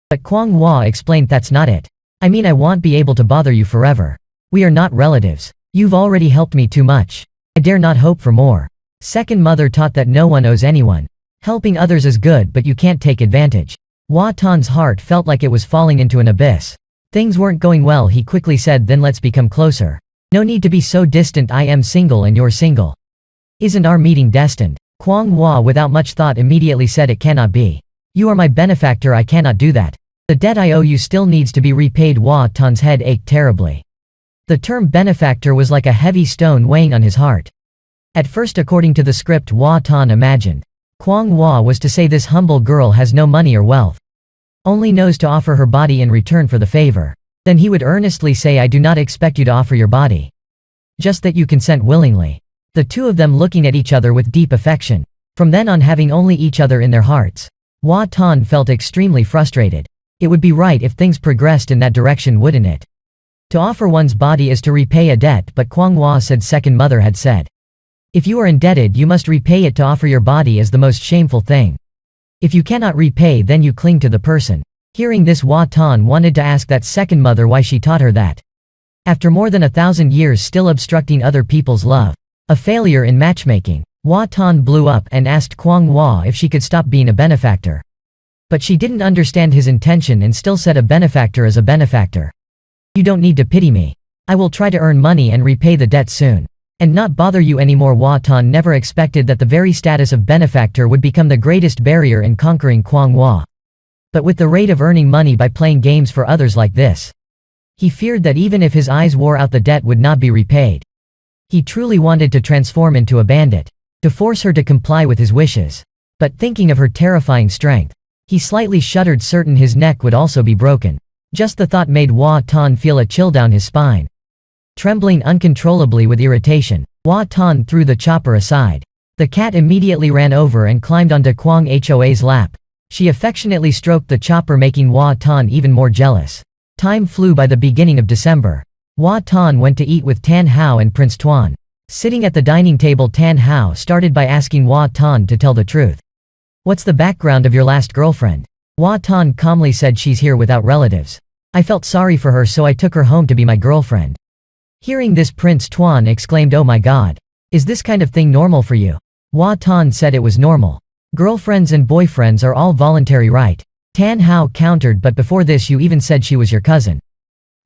But Kwang Hua explained, "That's not it. I mean, I won't be able to bother you forever. We are not relatives. You've already helped me too much. I dare not hope for more." Second mother taught that no one owes anyone. Helping others is good, but you can't take advantage. Hua Tan's heart felt like it was falling into an abyss. Things weren't going well. He quickly said, "Then let's become closer. No need to be so distant. I am single and you're single. Isn't our meeting destined?" Kwang Hua, without much thought, immediately said, "It cannot be. You are my benefactor. I cannot do that. The debt I owe you still needs to be repaid." Hua Tan's head ached terribly. The term benefactor was like a heavy stone weighing on his heart. At first, according to the script, Hua Tan imagined Kwang Hua was to say this humble girl has no money or wealth, only knows to offer her body in return for the favor. Then he would earnestly say, "I do not expect you to offer your body, just that you consent willingly." The two of them looking at each other with deep affection. From then on, having only each other in their hearts, Hua Tan felt extremely frustrated. It would be right if things progressed in that direction, wouldn't it? To offer one's body is to repay a debt, but Kwang Hua said second mother had said, "If you are indebted, you must repay it. To offer your body is the most shameful thing. If you cannot repay, then you cling to the person." Hearing this, Hua Tan wanted to ask that second mother why she taught her that. After more than 1,000 years still obstructing other people's love, a failure in matchmaking, Hua Tan blew up and asked Kwang Hua if she could stop being a benefactor. But she didn't understand his intention and still said, "A benefactor is a benefactor. You don't need to pity me. I will try to earn money and repay the debt soon." and not bother you anymore. Hua Tan never expected that the very status of benefactor would become the greatest barrier in conquering Kwang Hua. But with the rate of earning money by playing games for others like this, he feared that even if his eyes wore out the debt would not be repaid. He truly wanted to transform into a bandit, to force her to comply with his wishes. But thinking of her terrifying strength, he slightly shuddered, certain his neck would also be broken. Just the thought made Hua Tan feel a chill down his spine. Trembling uncontrollably with irritation, Hua Tan threw the chopper aside. The cat immediately ran over and climbed onto Kwang Hoa's lap. She affectionately stroked the chopper, making Hua Tan even more jealous. Time flew by. The beginning of December. Hua Tan went to eat with Tan Hao and Prince Tuan. Sitting at the dining table, Tan Hao started by asking Hua Tan to tell the truth. "What's the background of your last girlfriend?" Hua Tan calmly said, "She's here without relatives. I felt sorry for her, so I took her home to be my girlfriend." Hearing this, Prince Tuan exclaimed, "Oh my god. Is this kind of thing normal for you?" Hua Tan said it was normal. "Girlfriends and boyfriends are all voluntary, right?" Tan Hao countered, "But before this you even said she was your cousin."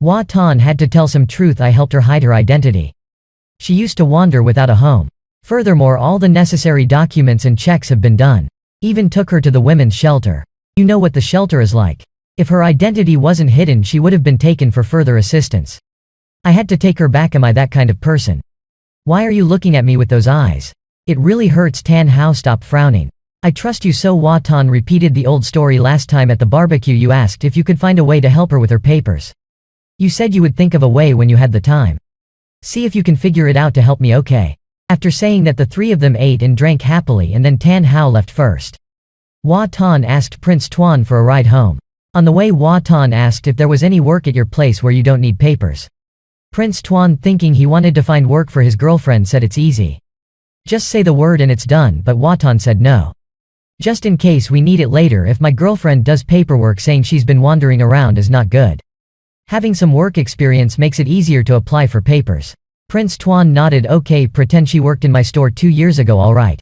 Hua Tan had to tell some truth. "I helped her hide her identity. She used to wander without a home. Furthermore, all the necessary documents and checks have been done. Even took her to the women's shelter. You know what the shelter is like. If her identity wasn't hidden, she would have been taken for further assistance. I had to take her back. Am I that kind of person? Why are you looking at me with those eyes? It really hurts." Tan Hao stopped frowning. "I trust you so." Hua Tan repeated the old story. "Last time at the barbecue you asked if you could find a way to help her with her papers. You said you would think of a way when you had the time. See if you can figure it out to help me, okay?" After saying that, the three of them ate and drank happily, and then Tan Hao left first. Hua Tan asked Prince Tuan for a ride home. On the way, Hua Tan asked if there was any work at your place where you don't need papers. Prince Tuan, thinking he wanted to find work for his girlfriend, said, "It's easy. Just say the word and it's done," but Hua Tan said, "No. Just in case we need it later. If my girlfriend does paperwork saying she's been wandering around is not good. Having some work experience makes it easier to apply for papers." Prince Tuan nodded. "Okay, pretend she worked in my store 2 years ago, alright.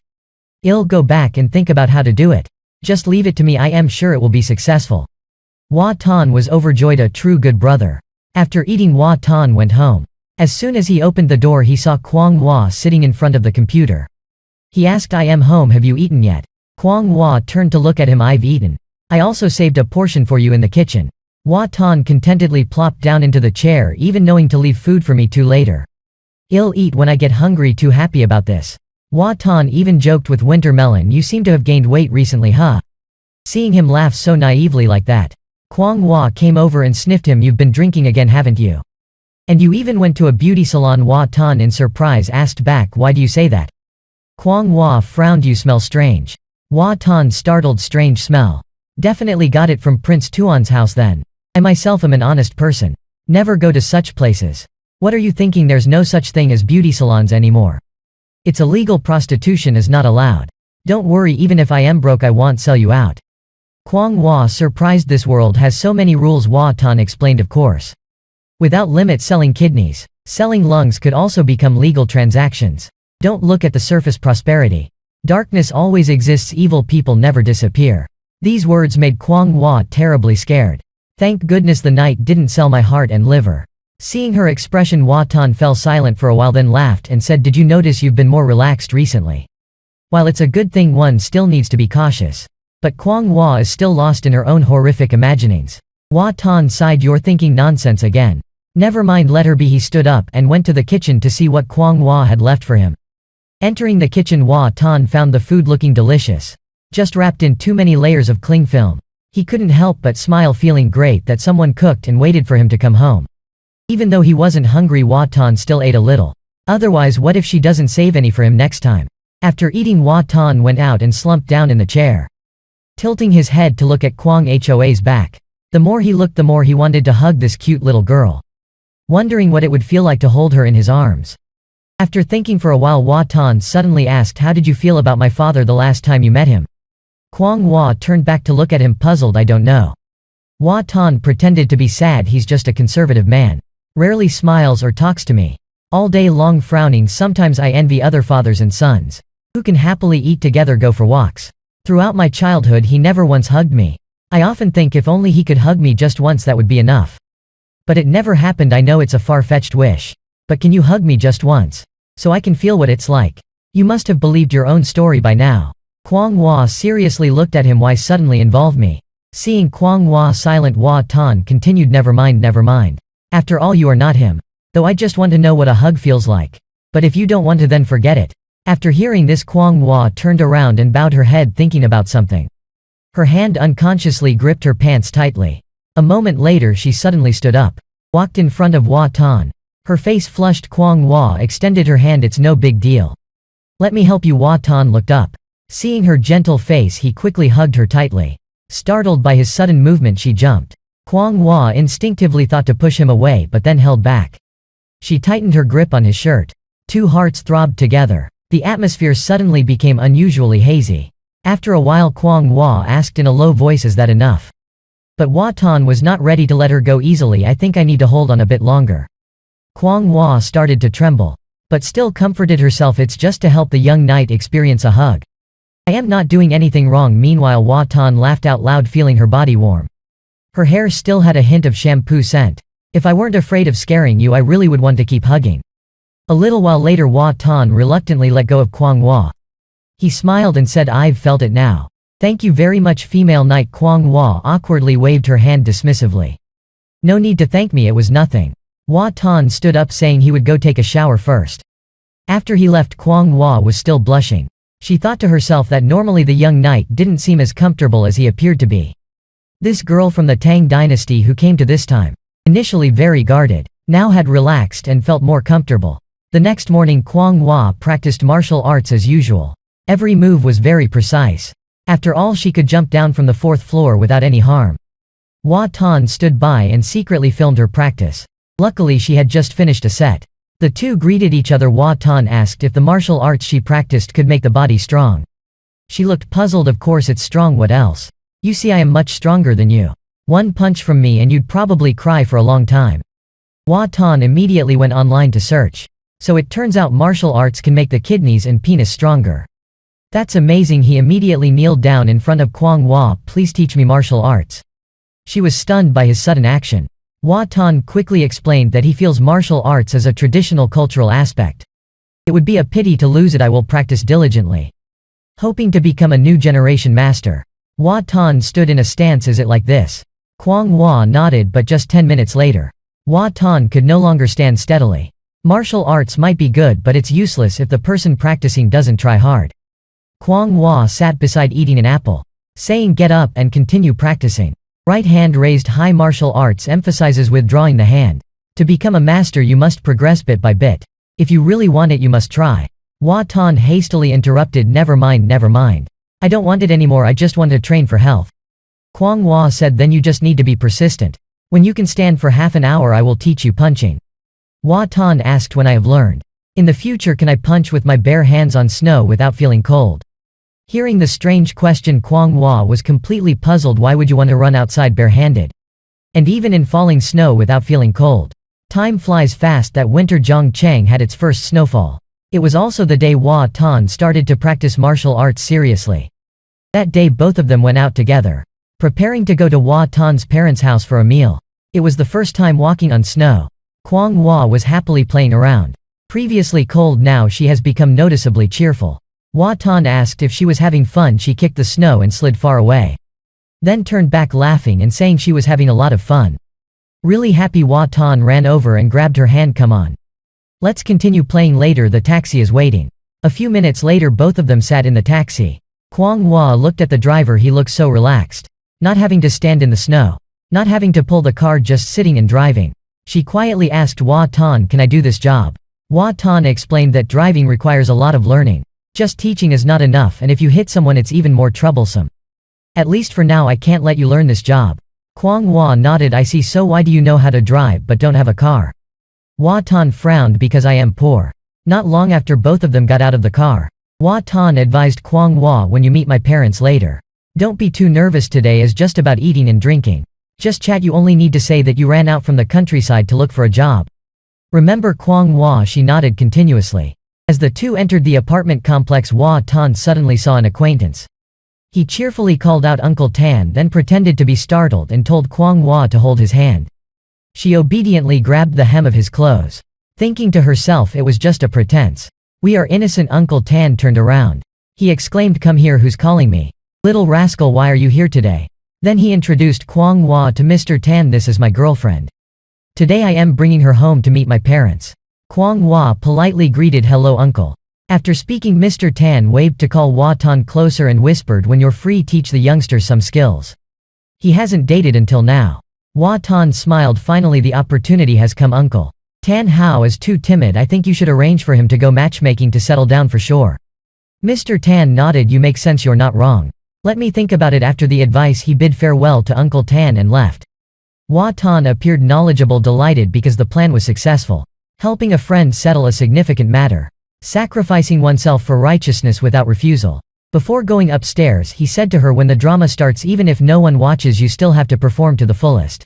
I'll go back and think about how to do it. Just leave it to me, I am sure it will be successful." Hua Tan was overjoyed, a true good brother. After eating, Hua Tan went home. As soon as he opened the door, he saw Kwang Hua sitting in front of the computer. He asked, "I am home, have you eaten yet?" Kwang Hua turned to look at him. "I've eaten. I also saved a portion for you in the kitchen." Hua Tan contentedly plopped down into the chair, even knowing to leave food for me too later. "I'll eat when I get hungry." Too happy about this, Hua Tan even joked with Winter Melon, "You seem to have gained weight recently, huh?" Seeing him laugh so naively like that, Kwang Hua came over and sniffed him. "You've been drinking again, haven't you? And you even went to a beauty salon?" Hua Tan in surprise asked back, "Why do you say that?" Kwang Hua frowned. "You smell strange." Hua Tan startled, "Strange smell? Definitely got it from Prince Tuan's house then. I myself am an honest person. Never go to such places. What are you thinking? There's no such thing as beauty salons anymore. It's illegal. Prostitution is not allowed. Don't worry, even if I am broke I won't sell you out." Kwang Hua surprised. This world has so many rules. Hua Tan explained, "Of course. Without limit, selling kidneys, selling lungs could also become legal transactions. Don't look at the surface. Prosperity. Darkness always exists. Evil people never disappear." These words made Kwang Hua terribly scared. Thank goodness the night didn't sell my heart and liver. Seeing her expression, Hua Tan fell silent for a while, then laughed and said, "Did you notice you've been more relaxed recently? While it's a good thing, one still needs to be cautious." But Kwang Hua is still lost in her own horrific imaginings. Hua Tan sighed. "You're thinking nonsense again. Never mind, let her be." He stood up and went to the kitchen to see what Kwang Hua had left for him. Entering the kitchen, Hua Tan found the food looking delicious, just wrapped in too many layers of cling film. He couldn't help but smile, feeling great that someone cooked and waited for him to come home. Even though he wasn't hungry, Hua Tan still ate a little. Otherwise, what if she doesn't save any for him next time? After eating, Hua Tan went out and slumped down in the chair, tilting his head to look at Kwang Hoa's back. The more he looked, the more he wanted to hug this cute little girl, wondering what it would feel like to hold her in his arms. After thinking for a while, Hua Tan suddenly asked, "How did you feel about my father the last time you met him?" Kwang Hua turned back to look at him, puzzled. "I don't know." Hua Tan pretended to be sad. "He's just a conservative man. Rarely smiles or talks to me. All day long frowning. Sometimes I envy other fathers and sons who can happily eat together, go for walks. Throughout my childhood he never once hugged me. I often think if only he could hug me just once, that would be enough. But it never happened. I know it's a far-fetched wish. But can you hug me just once?" so I can feel what it's like. You must have believed your own story by now. Kwang Hua seriously looked at him. Why suddenly involve me? Seeing Kwang Hua silent, Hua Tan continued, never mind, never mind. After all, you are not him. Though I just want to know what a hug feels like. But if you don't want to, then forget it. After hearing this, Kwang Hua turned around and bowed her head, thinking about something. Her hand unconsciously gripped her pants tightly. A moment later she suddenly stood up. Walked in front of Hua Tan. Her face flushed. Kwang Hua extended her hand. It's no big deal. Let me help you. Hua Tan looked up. Seeing her gentle face, he quickly hugged her tightly. Startled by his sudden movement, she jumped. Kwang Hua instinctively thought to push him away, but then held back. She tightened her grip on his shirt. Two hearts throbbed together. The atmosphere suddenly became unusually hazy. After a while, Kwang Hua asked in a low voice, is that enough? But Hua Tan was not ready to let her go easily. I think I need to hold on a bit longer. Kwang Hua started to tremble, but still comforted herself. It's just to help the young knight experience a hug. I am not doing anything wrong. Meanwhile, Hua Tan laughed out loud, feeling her body warm. Her hair still had a hint of shampoo scent. If I weren't afraid of scaring you, I really would want to keep hugging. A little while later, Hua Tan reluctantly let go of Kwang Hua. He smiled and said, I've felt it now. Thank you very much, female knight. Kwang Hua awkwardly waved her hand dismissively. No need to thank me, it was nothing. Hua Tan stood up, saying he would go take a shower first. After he left, Kwang Hua was still blushing. She thought to herself that normally the young knight didn't seem as comfortable as he appeared to be. This girl from the Tang dynasty who came to this time, initially very guarded, now had relaxed and felt more comfortable. The next morning, Kwang Hua practiced martial arts as usual. Every move was very precise. After all, she could jump down from the 4th floor without any harm. Hua Tan stood by and secretly filmed her practice. Luckily, she had just finished a set. The two greeted each other. Hua Tan asked if the martial arts she practiced could make the body strong. She looked puzzled. Of course it's strong, what else? You see, I am much stronger than you. One punch from me and you'd probably cry for a long time. Hua Tan immediately went online to search. So it turns out martial arts can make the kidneys and penis stronger. That's amazing. He immediately kneeled down in front of Kwang Hua. Please teach me martial arts. She was stunned by his sudden action. Hua Tan quickly explained that he feels martial arts as a traditional cultural aspect. It would be a pity to lose it. I will practice diligently. Hoping to become a new generation master. Hua Tan stood in a stance. Is it like this? Kwang Hua nodded, but just 10 minutes later, Hua Tan could no longer stand steadily. Martial arts might be good, but it's useless if the person practicing doesn't try hard. Kwang Hua sat beside eating an apple, saying get up and continue practicing. Right hand raised high. Martial arts emphasizes withdrawing the hand. To become a master you must progress bit by bit. If you really want it you must try. Hua Tan hastily interrupted, never mind, never mind. I don't want it anymore, I just want to train for health. Kwang Hua said, then you just need to be persistent. When you can stand for half an hour I will teach you punching. Hua Tan asked, when I have learned. In the future can I punch with my bare hands on snow without feeling cold? Hearing the strange question, Kwang Hua was completely puzzled. Why would you want to run outside barehanded? And even in falling snow without feeling cold? Time flies fast. That winter Zhongcheng had its first snowfall. It was also the day Hua Tan started to practice martial arts seriously. That day both of them went out together, preparing to go to Hua Tan's parents' house for a meal. It was the first time walking on snow. Kwang Hua was happily playing around. Previously cold, now she has become noticeably cheerful. Hua Tan asked if she was having fun. She kicked the snow and slid far away. Then turned back laughing and saying she was having a lot of fun. Really happy, Hua Tan ran over and grabbed her hand. Come on. Let's continue playing later, the taxi is waiting. A few minutes later both of them sat in the taxi. Kwang Hua looked at the driver. He looked so relaxed. Not having to stand in the snow. Not having to pull the car, just sitting and driving. She quietly asked Hua Tan, can I do this job? Hua Tan explained that driving requires a lot of learning. Just teaching is not enough, and if you hit someone it's even more troublesome. At least for now I can't let you learn this job. Kwang Hua nodded. I see. So why do you know how to drive but don't have a car? Hua Tan frowned. Because I am poor. Not long after both of them got out of the car, Hua Tan advised Kwang Hua, when you meet my parents later, don't be too nervous. Today is just about eating and drinking. Just chat. You only need to say that you ran out from the countryside to look for a job. Remember Kwang Hua? She nodded continuously. As the two entered the apartment complex, Hua Tan suddenly saw an acquaintance. He cheerfully called out Uncle Tan, then pretended to be startled and told Kwang Hua to hold his hand. She obediently grabbed the hem of his clothes. Thinking to herself it was just a pretense. "We are innocent." Uncle Tan turned around. He exclaimed, "Come here, who's calling me? Little rascal, why are you here today?" Then he introduced Kwang Hwa to Mr. Tan. "This is my girlfriend. Today I am bringing her home to meet my parents." Kwang Hwa politely greeted, "Hello uncle." After speaking, Mr. Tan waved to call Hwa Tan closer and whispered, "When you're free, teach the youngsters some skills. He hasn't dated until now." Hwa Tan smiled. "Finally the opportunity has come. Uncle Tan Hao is too timid. I think you should arrange for him to go matchmaking to settle down for sure." Mr. Tan nodded. "You make sense, you're not wrong. Let me think about it." After the advice, he bid farewell to Uncle Tan and left. Hwa Tan appeared knowledgeable, delighted because the plan was successful. Helping a friend settle a significant matter. Sacrificing oneself for righteousness without refusal. Before going upstairs, he said to her, "When the drama starts, even if no one watches, you still have to perform to the fullest."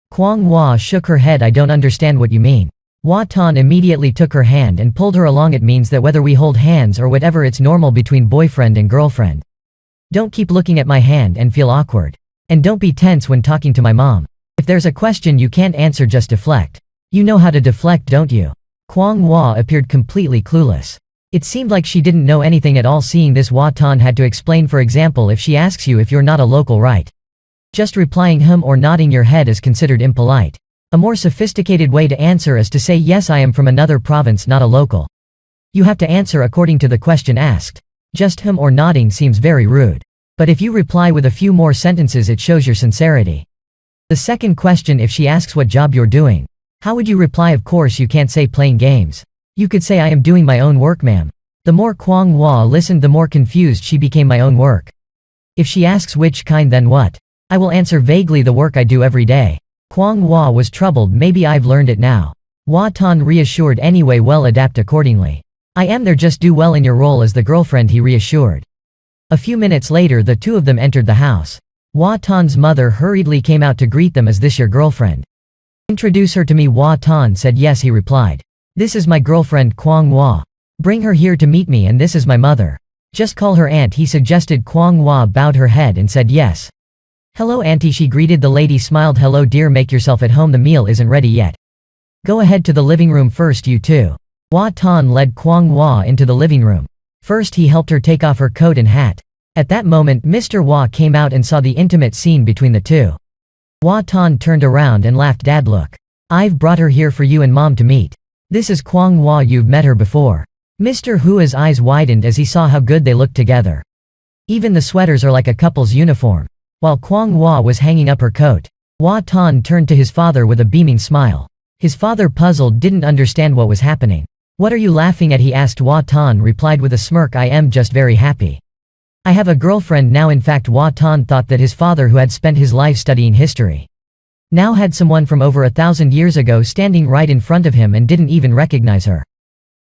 Kwang Hwa shook her head. "I don't understand what you mean." Hwa Tan immediately took her hand and pulled her along. "It means that whether we hold hands or whatever, it's normal between boyfriend and girlfriend. Don't keep looking at my hand and feel awkward. And don't be tense when talking to my mom. If there's a question you can't answer, just deflect. You know how to deflect, don't you?" Kwang Hwa appeared completely clueless. It seemed like she didn't know anything at all. Seeing this, Hwa Tan had to explain. "For example, if she asks you if you're not a local, right? Just replying hum or nodding your head is considered impolite. A more sophisticated way to answer is to say, yes, I am from another province, not a local. You have to answer according to the question asked. Just hum or nodding seems very rude. But if you reply with a few more sentences, it shows your sincerity." The second question, if she asks what job you're doing, how would you reply? Of course you can't say playing games. You could say, "I am doing my own work, ma'am." The more Kwang Hwa listened, the more confused she became. "My own work? If she asks which kind, then what?" "I will answer vaguely, the work I do every day." Kwang Hwa was troubled. "Maybe I've learned it now." Hwa Tan reassured. "Anyway, well, adapt accordingly. I am there, just do well in your role as the girlfriend," he reassured. A few minutes later, the two of them entered the house. Hwa Tan's mother hurriedly came out to greet them. "Is this your girlfriend? Introduce her to me." Hwa Tan said. "Yes," he replied. "This is my girlfriend Kwang Hwa. Bring her here to meet me, and this is my mother. Just call her aunt," he suggested. Kwang Hwa bowed her head and said yes. "Hello auntie," she greeted. The lady smiled. "Hello dear, make yourself at home, the meal isn't ready yet. Go ahead to the living room first, you two." Hwa Tan led Kwang Hwa into the living room. First he helped her take off her coat and hat. At that moment Mr. Hwa came out and saw the intimate scene between the two. Hwa Tan turned around and laughed. "Dad, look. I've brought her here for you and Mom to meet. This is Kwang Hwa, you've met her before." Mr. Hua's eyes widened as he saw how good they looked together. Even the sweaters are like a couple's uniform. While Kwang Hwa was hanging up her coat, Hwa Tan turned to his father with a beaming smile. His father, puzzled, didn't understand what was happening. "What are you laughing at?" he asked. Hwa Tan replied with a smirk, "I am just very happy. I have a girlfriend now." In fact, Hwa Tan thought that his father, who had spent his life studying history, now had someone from over 1,000 years ago standing right in front of him and didn't even recognize her.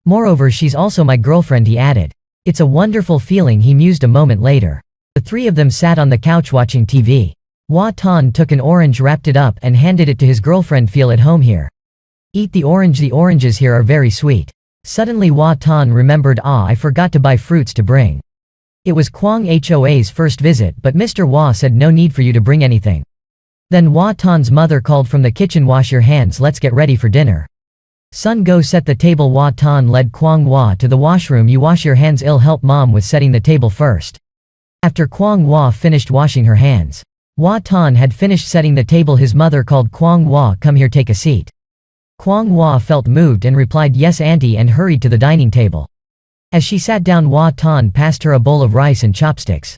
"Moreover, she's also my girlfriend," he added. "It's a wonderful feeling," he mused a moment later. The three of them sat on the couch watching TV. Hwa Tan took an orange, wrapped it up, and handed it to his girlfriend. "Feel at home here. Eat the oranges here are very sweet." Suddenly Hwa Tan remembered, I forgot to buy fruits to bring. It was Kwang Hwa's first visit, but Mr. Hwa said no need for you to bring anything. Then Hwa Tan's mother called from the kitchen, "Wash your hands, let's get ready for dinner. Son, go set the table." Hwa Tan led Kwang Hwa to the washroom. "You wash your hands, I'll help Mom with setting the table first." After Kwang Hwa finished washing her hands, Hwa Tan had finished setting the table. His mother called, "Kwang Hwa, come here, take a seat." Kwang Hwa felt moved and replied, "Yes auntie," and hurried to the dining table. As she sat down, Hwa Tan passed her a bowl of rice and chopsticks.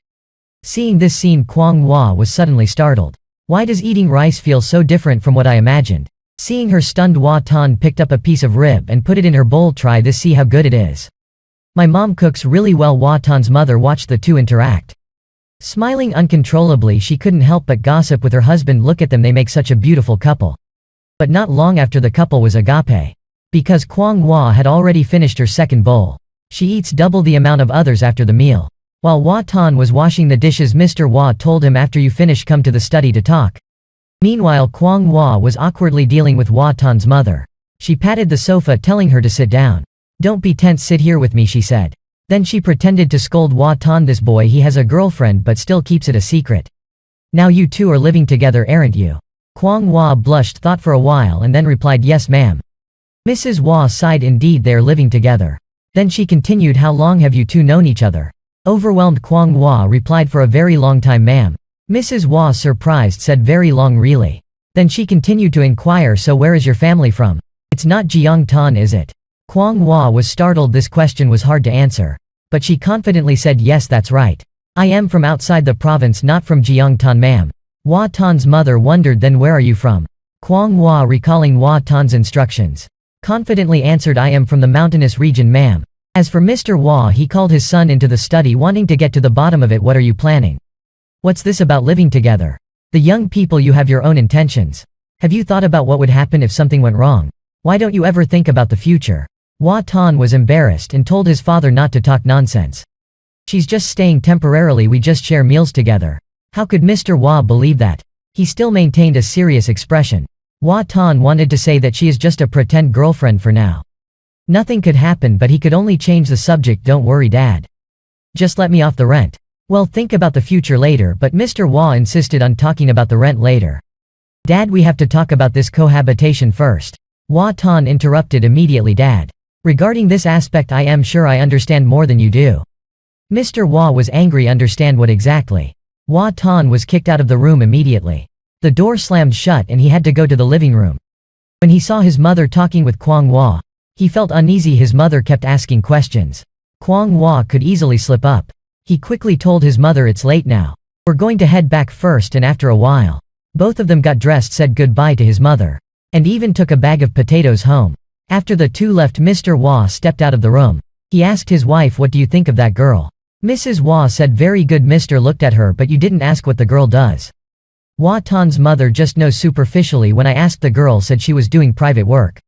Seeing this scene, Kwang Hwa was suddenly startled. Why does eating rice feel so different from what I imagined? Seeing her stunned, Hwa Tan picked up a piece of rib and put it in her bowl. "Try this, see how good it is. My mom cooks really well." Hwa Tan's mother watched the two interact. Smiling uncontrollably, she couldn't help but gossip with her husband. "Look at them, they make such a beautiful couple." But not long after, the couple was agape. Because Kwang Hwa had already finished her second bowl, she eats double the amount of others after the meal. While Hwa Tan was washing the dishes, Mr. Hwa told him, "After you finish, come to the study to talk." Meanwhile, Kwang Hwa was awkwardly dealing with Hwa Tan's mother. She patted the sofa, telling her to sit down. "Don't be tense, sit here with me," she said. Then she pretended to scold Hwa Tan. "This boy, he has a girlfriend but still keeps it a secret. Now you two are living together, aren't you?" Kwang Hwa blushed, thought for a while, and then replied, "Yes ma'am." Mrs. Hua sighed. Indeed, they are living together. Then she continued, how long have you two known each other? Overwhelmed, Kwang Hua replied, for a very long time, ma'am. Mrs. Hua, surprised, said, very long, really? Then she continued to inquire, so where is your family from? It's not Jiangtan, is it? Kwang Hua was startled. This question was hard to answer. But she confidently said, yes, that's right. I am from outside the province, not from Jiangtan, ma'am. Hua Tan's mother wondered, then where are you from? Kwang Hua, recalling Hua Tan's instructions, confidently answered, I am from the mountainous region, ma'am. As for Mr. Hua, he called his son into the study, wanting to get to the bottom of it. What are you planning? What's this about living together? The young people, you have your own intentions. Have you thought about what would happen if something went wrong? Why don't you ever think about the future? Hua Tan was embarrassed and told his father not to talk nonsense. She's just staying temporarily, we just share meals together. How could Mr. Hua believe that? He still maintained a serious expression. Hua Tan wanted to say that she is just a pretend girlfriend for now. Nothing could happen, but he could only change the subject. Don't worry, Dad. Just let me off the rent. Well, think about the future later, but Mr. Hua insisted on talking about the rent later. Dad, we have to talk about this cohabitation first. Hua Tan interrupted immediately. Dad, regarding this aspect, I am sure I understand more than you do. Mr. Hua was angry. Understand what exactly? Hua Tan was kicked out of the room immediately. The door slammed shut and he had to go to the living room. When he saw his mother talking with Kwang Hua, he felt uneasy. His mother kept asking questions. Kwang Hua could easily slip up. He quickly told his mother, it's late now. We're going to head back first. And after a while, both of them got dressed, said goodbye to his mother, and even took a bag of potatoes home. After the two left, Mr. Hua stepped out of the room. He asked his wife, what do you think of that girl? Mrs. Hua said, very good. Mr. looked at her, but you didn't ask what the girl does. Hua Tan's mother just knows superficially. When I asked, the girl said she was doing private work.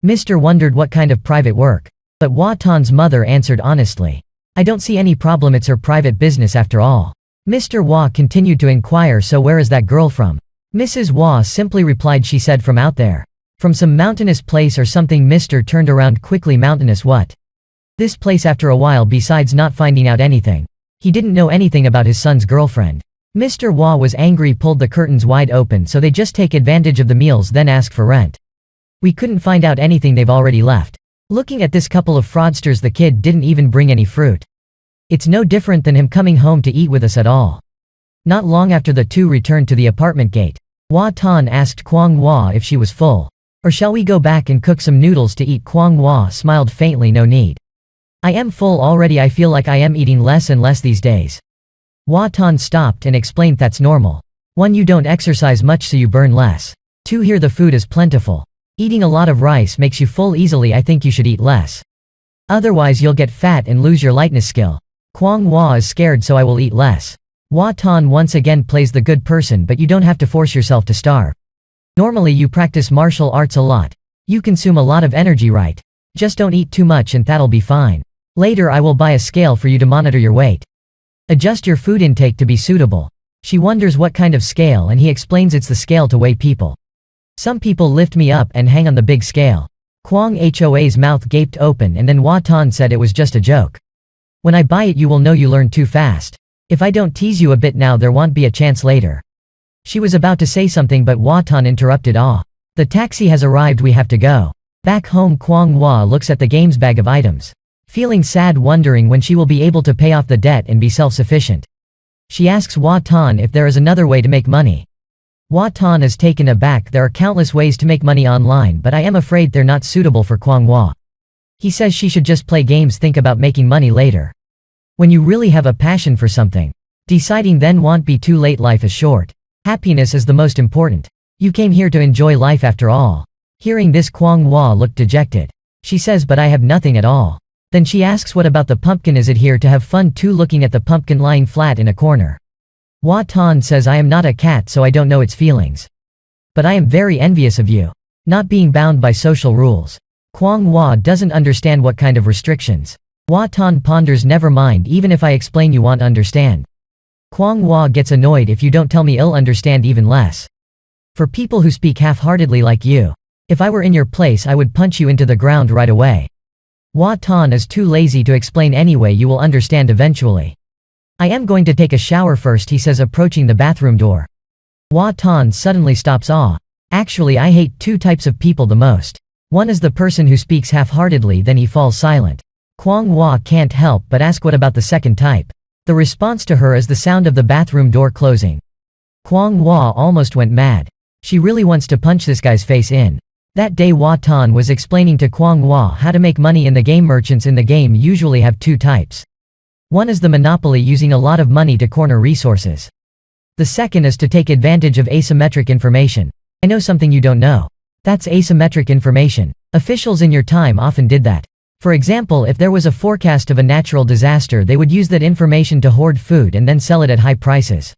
Mr. wondered what kind of private work. But Hua Tan's mother answered honestly, I don't see any problem, it's her private business after all. Mr. Hua continued to inquire, so where is that girl from? Mrs. Hua simply replied, she said from out there. From some mountainous place or something. Mr. turned around quickly. Mountainous what? This place. After a while, besides not finding out anything, he didn't know anything about his son's girlfriend. Mr. Hua was angry, pulled the curtains wide open so they just take advantage of the meals, then ask for rent. We couldn't find out anything, they've already left. Looking at this couple of fraudsters, the kid didn't even bring any fruit. It's no different than him coming home to eat with us at all. Not long after the two returned to the apartment gate, Hua Tan asked Kwang Hua if she was full. Or shall we go back and cook some noodles to eat? Kwang Hua smiled faintly, no need. I am full already, I feel like I am eating less and less these days. Hua Tan stopped and explained, that's normal. 1. You don't exercise much so you burn less. 2. Here the food is plentiful. Eating a lot of rice makes you full easily, I think you should eat less. Otherwise you'll get fat and lose your lightness skill. Kwang Hua is scared, so I will eat less. Hua Tan once again plays the good person, but you don't have to force yourself to starve. Normally you practice martial arts a lot. You consume a lot of energy, right? Just don't eat too much and that'll be fine. Later I will buy a scale for you to monitor your weight. Adjust your food intake to be suitable. She wonders what kind of scale, and he explains it's the scale to weigh people. Some people lift me up and hang on the big scale. Kwang Hoa's mouth gaped open, and then Hua Tan said it was just a joke. When I buy it you will know you learn too fast. If I don't tease you a bit now there won't be a chance later. She was about to say something but Hua Tan interrupted. The taxi has arrived, we have to go. Back home, Kwang Hua looks at the game's bag of items, feeling sad, wondering when she will be able to pay off the debt and be self-sufficient. She asks Hua Tan if there is another way to make money. Hua Tan is taken aback. There are countless ways to make money online, but I am afraid they're not suitable for Kwang Hua. He says she should just play games, think about making money later. When you really have a passion for something, deciding then won't be too late. Life is short. Happiness is the most important. You came here to enjoy life after all. Hearing this, Kwang Hua looked dejected. She says, but I have nothing at all. Then she asks, what about the pumpkin? Is it here to have fun too? Looking at the pumpkin lying flat in a corner, Hua Tan says, I am not a cat so I don't know its feelings. But I am very envious of you, not being bound by social rules. Kwang Hua doesn't understand what kind of restrictions. Hua Tan ponders, never mind, even if I explain you won't understand. Kwang Hua gets annoyed, if you don't tell me I'll understand even less. For people who speak half-heartedly like you, if I were in your place I would punch you into the ground right away. Hua Tan is too lazy to explain anyway, you will understand eventually. I am going to take a shower first, he says, approaching the bathroom door. Hua Tan suddenly stops. Actually I hate two types of people the most. One is the person who speaks half-heartedly then he falls silent. Kwang Hwa can't help but ask what about the second type. The response to her is the sound of the bathroom door closing. Kwang Hwa almost went mad. She really wants to punch this guy's face in. That day Hwa Tan was explaining to Kwang Hwa how to make money in the game. Merchants in the game usually have two types. One is the monopoly, using a lot of money to corner resources. The second is to take advantage of asymmetric information. I know something you don't know. That's asymmetric information. Officials in your time often did that. For example, if there was a forecast of a natural disaster, they would use that information to hoard food and then sell it at high prices,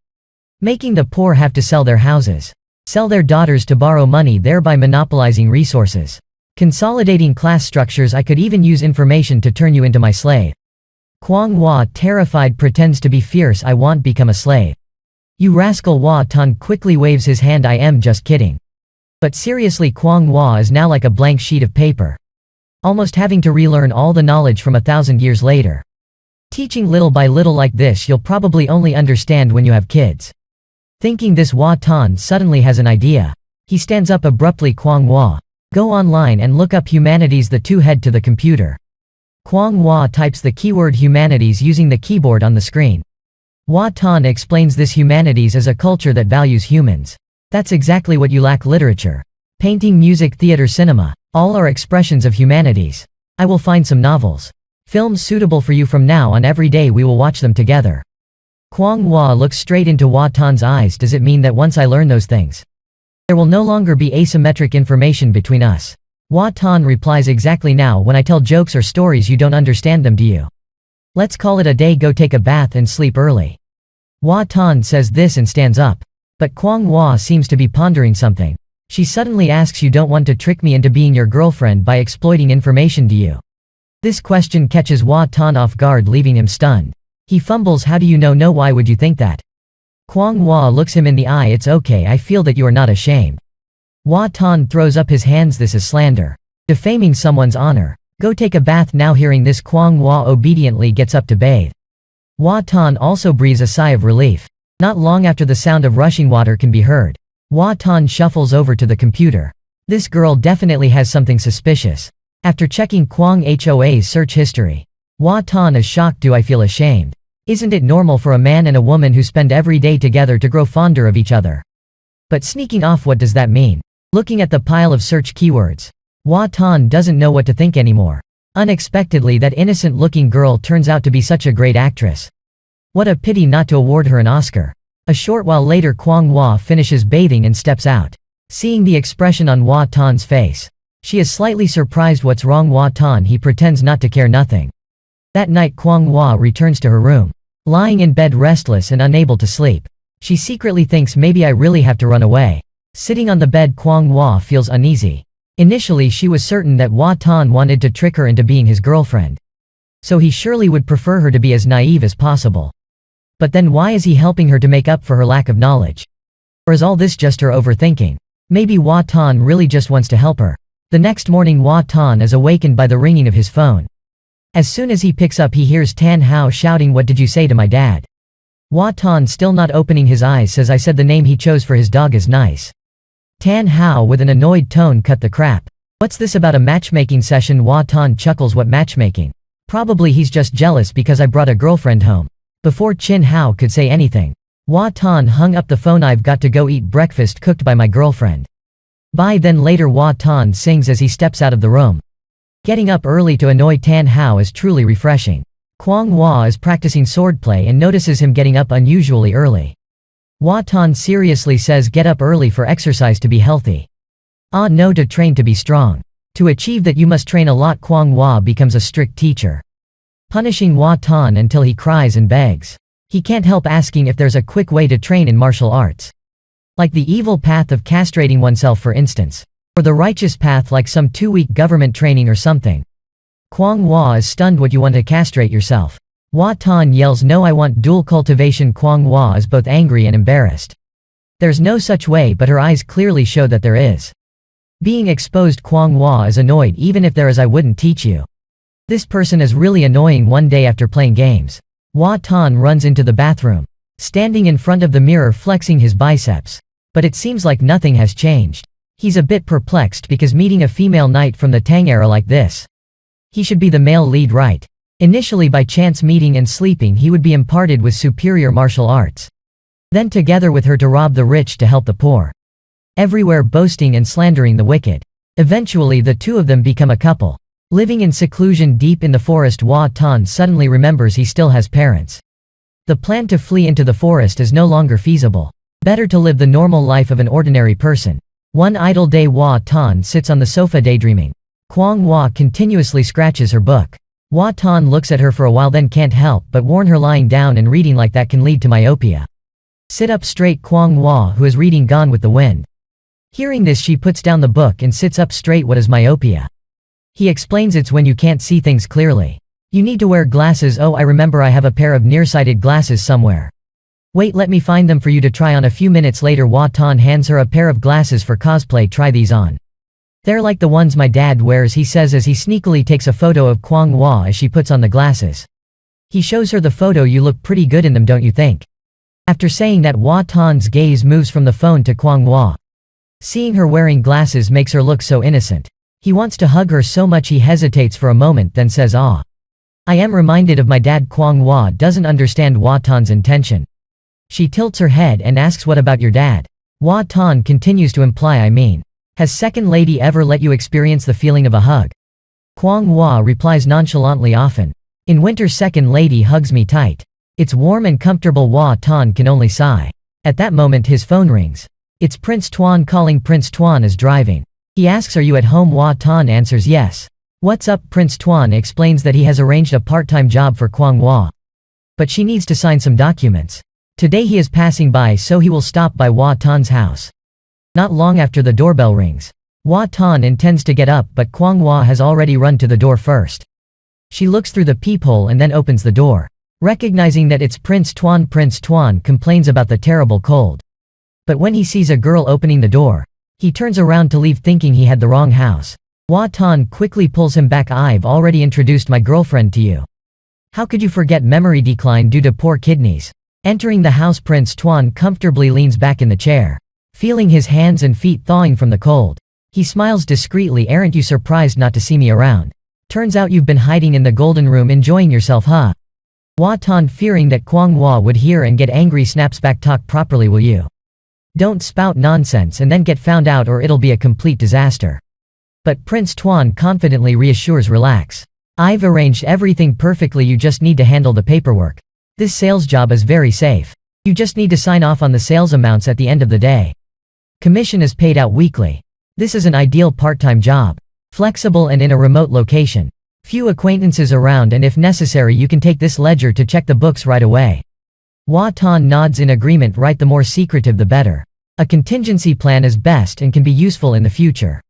making the poor have to sell their houses, sell their daughters to borrow money, thereby monopolizing resources. Consolidating class structures. I could even use information to turn you into my slave. Kwang Hwa, terrified, pretends to be fierce. I won't become a slave. You rascal. Hwa Tan quickly waves his hand. I am just kidding. But seriously, Kwang Hwa is now like a blank sheet of paper, almost having to relearn all the knowledge from 1,000 years later. Teaching little by little like this, you'll probably only understand when you have kids. Thinking this, Hwa Tan suddenly has an idea. He stands up abruptly. Kwang Hwa, go online and look up humanities. The two head to the computer. Kwang Hwa types the keyword humanities using the keyboard on the screen. Hwa Tan explains this humanities as a culture that values humans. That's exactly what you lack: literature, painting, music, theater, cinema. All are expressions of humanities. I will find some novels, films suitable for you. From now on, every day we will watch them together. Kwang Hwa looks straight into Hwa Tan's eyes. Does it mean that once I learn those things, there will no longer be asymmetric information between us? Hwa Tan replies, exactly. Now when I tell jokes or stories you don't understand them, do you? Let's call it a day. Go take a bath and sleep early. Hwa Tan says this and stands up. But Kwang Hwa seems to be pondering something. She suddenly asks, you don't want to trick me into being your girlfriend by exploiting information, do you? This question catches Hwa Tan off guard, leaving him stunned. He fumbles, how do you know? No, why would you think that? Kwang Hwa looks him in the eye. It's okay, I feel that you are not ashamed. Hwa Tan throws up his hands. This is slander, defaming someone's honor. Go take a bath now. Hearing this, Kwang Hwa obediently gets up to bathe. Hwa Tan also breathes a sigh of relief. Not long after, the sound of rushing water can be heard. Hwa Tan shuffles over to the computer. This girl definitely has something suspicious. After checking Kwang Hwa's search history, Hwa Tan is shocked. Do I feel ashamed? Isn't it normal for a man and a woman who spend every day together to grow fonder of each other? But sneaking off, what does that mean? Looking at the pile of search keywords, Hwa Tan doesn't know what to think anymore. Unexpectedly, that innocent-looking girl turns out to be such a great actress. What a pity not to award her an Oscar. A short while later, Kwang Hwa finishes bathing and steps out. Seeing the expression on Hwa Tan's face, she is slightly surprised. What's wrong, Hwa Tan? He pretends not to care. Nothing. That night, Kwang Hwa returns to her room. Lying in bed, restless and unable to sleep, she secretly thinks, maybe I really have to run away. Sitting on the bed, Kwang Hwa feels uneasy. Initially, she was certain that Hwa Tan wanted to trick her into being his girlfriend, so he surely would prefer her to be as naive as possible. But then why is he helping her to make up for her lack of knowledge? Or is all this just her overthinking? Maybe Hwa Tan really just wants to help her. The next morning, Hwa Tan is awakened by the ringing of his phone. As soon as he picks up, he hears Tan Hao shouting, what did you say to my dad? Hwa Tan, still not opening his eyes, says, I said the name he chose for his dog is nice. Tan Hao, with an annoyed tone, cut the crap. What's this about a matchmaking session? Hwa Tan chuckles, what matchmaking? Probably he's just jealous because I brought a girlfriend home. Before Chin Hao could say anything, Hwa Tan hung up the phone. I've got to go eat breakfast cooked by my girlfriend. Bye. Then later, Hwa Tan sings as he steps out of the room. Getting up early to annoy Tan Hao is truly refreshing. Kwang Hwa is practicing swordplay and notices him getting up unusually early. Hwa Tan seriously says, get up early for exercise to be healthy. Ah no, to train to be strong. To achieve that you must train a lot. Kwang Hwa becomes a strict teacher, punishing Hwa Tan until he cries and begs. He can't help asking if there's a quick way to train in martial arts, like the evil path of castrating oneself, for instance, or the righteous path like some 2-week government training or something. Kwang Hwa is stunned. What, you want to castrate yourself? Hwa Tan yells, no, I want dual cultivation. Kwang Hwa is both angry and embarrassed. There's no such way, but her eyes clearly show that there is. Being exposed, Kwang Hwa is annoyed. Even if there is, I wouldn't teach you. This person is really annoying. One day after playing games, Hwa Tan runs into the bathroom, standing in front of the mirror flexing his biceps. But it seems like nothing has changed. He's a bit perplexed because meeting a female knight from the Tang era like this. He should be the male lead, right? Initially, by chance meeting and sleeping, he would be imparted with superior martial arts. Then together with her to rob the rich to help the poor. Everywhere boasting and slandering the wicked. Eventually the two of them become a couple. Living in seclusion deep in the forest, Hua Tan suddenly remembers he still has parents. The plan to flee into the forest is no longer feasible. Better to live the normal life of an ordinary person. One idle day, Hua Tan sits on the sofa daydreaming. Kwang Hua continuously scratches her book. Hua Tan looks at her for a while, then can't help but warn her lying down and reading like that can lead to myopia. Sit up straight, Kwang Hua, who is reading Gone with the Wind. Hearing this, she puts down the book and sits up straight. What is myopia? He explains it's when you can't see things clearly. You need to wear glasses. Oh, I remember, I have a pair of nearsighted glasses somewhere. Wait, let me find them for you to try on. A few minutes later, Hua Tan hands her a pair of glasses for cosplay. Try these on. They're like the ones my dad wears, he says as he sneakily takes a photo of Kwang Hua as she puts on the glasses. He shows her the photo. You look pretty good in them, don't you think? After saying that, Hua Tan's gaze moves from the phone to Kwang Hua. Seeing her wearing glasses makes her look so innocent. He wants to hug her so much he hesitates for a moment, then says, "Ah. I am reminded of my dad." Kwang Hua doesn't understand Hua Tan's intention. She tilts her head and asks, "What about your dad?" Hua Tan continues to imply, "I mean, has second lady ever let you experience the feeling of a hug?" Kwang Hua replies nonchalantly, "Often. In winter second lady hugs me tight. It's warm and comfortable." Hua Tan can only sigh. At that moment his phone rings. It's Prince Tuan calling. Prince Tuan is driving. He asks, "Are you at home?" Hua Tan answers, "Yes." "What's up?" Prince Tuan explains that he has arranged a part-time job for Kwang Hua. But she needs to sign some documents. Today he is passing by, so he will stop by Hua Tan's house. Not long after, the doorbell rings. Hua Tan intends to get up, but Kwang Hua has already run to the door first. She looks through the peephole and then opens the door. Recognizing that it's Prince Tuan complains about the terrible cold. But when he sees a girl opening the door, he turns around to leave, thinking he had the wrong house. Hua Tan quickly pulls him back. "I've already introduced my girlfriend to you. How could you forget? Memory decline due to poor kidneys." Entering the house, Prince Tuan comfortably leans back in the chair, feeling his hands and feet thawing from the cold. He smiles discreetly. "Aren't you surprised not to see me around? Turns out you've been hiding in the golden room enjoying yourself, huh?" Hua Tan, fearing that Kwang Hua would hear and get angry, snaps back, "Talk properly, will you? Don't spout nonsense and then get found out, or it'll be a complete disaster." But Prince Tuan confidently reassures, "Relax. I've arranged everything perfectly, you just need to handle the paperwork. This sales job is very safe. You just need to sign off on the sales amounts at the end of the day. Commission is paid out weekly. This is an ideal part-time job. Flexible and in a remote location. Few acquaintances around, and if necessary you can take this ledger to check the books right away." Hua Tan nods in agreement. "Right, the more secretive the better. A contingency plan is best and can be useful in the future."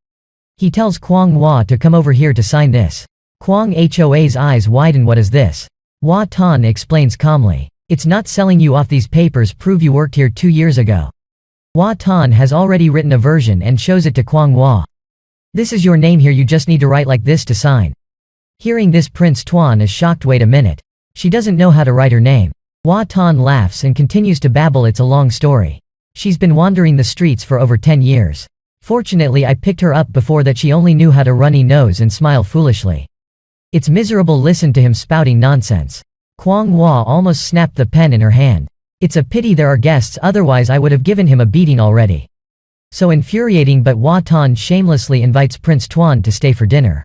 He tells Kwang Hua to come over here to sign this. Kwang Hoa's eyes widen. "What is this?" Hua Tan explains calmly. "It's not selling you off. These papers prove you worked here 2 years ago." Hua Tan has already written a version and shows it to Kwang Hua. "This is your name here, you just need to write like this to sign." Hearing this, Prince Tuan is shocked. "Wait a minute. She doesn't know how to write her name." Hua Tan laughs and continues to babble. "It's a long story. She's been wandering the streets for over 10 years. Fortunately I picked her up before that. She only knew how to runny nose and smile foolishly. It's miserable." Listen to him spouting nonsense. Kwang Hua almost snapped the pen in her hand. "It's a pity there are guests, otherwise I would have given him a beating already." So infuriating, but Hua Tan shamelessly invites Prince Tuan to stay for dinner.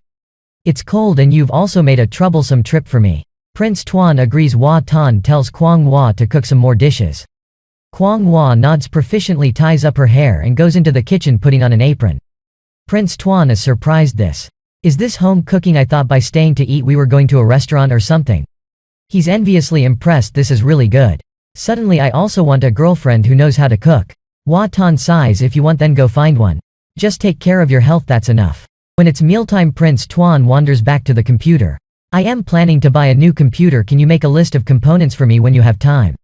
"It's cold and you've also made a troublesome trip for me." Prince Tuan agrees. Hua Tan tells Kwang Hua to cook some more dishes. Kwang Hua nods proficiently, ties up her hair and goes into the kitchen, putting on an apron. Prince Tuan is surprised. "This. Is this home cooking? I thought by staying to eat we were going to a restaurant or something." He's enviously impressed. "This is really good. Suddenly I also want a girlfriend who knows how to cook." Hua Tan sighs. "If you want, then go find one. Just take care of your health, that's enough." When it's mealtime, Prince Tuan wanders back to the computer. "I am planning to buy a new computer. Can you make a list of components for me when you have time?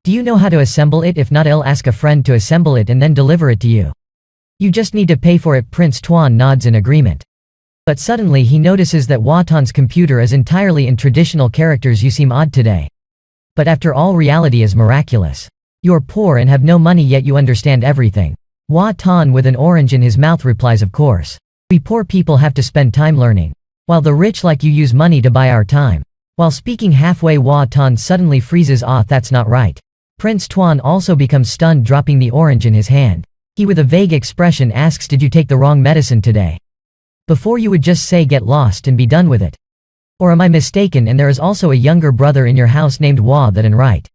Do you know how to assemble it? If not, I'll ask a friend to assemble it and then deliver it to you. You just need to pay for it." Prince Tuan nods in agreement. But suddenly he notices that Hua Tan's computer is entirely in traditional characters. "You seem odd today. But after all, reality is miraculous. You're poor and have no money, yet you understand everything." Hua Tan with an orange in his mouth replies, of course. We poor people have to spend time learning, while the rich like you use money to buy our time. While speaking halfway, Hua Tan suddenly freezes. That's not right. Prince Tuan also becomes stunned, dropping the orange in his hand. He with a vague expression asks, did you take the wrong medicine today? Before you would just say get lost and be done with it. Or am I mistaken and there is also a younger brother in your house named Hua that and right?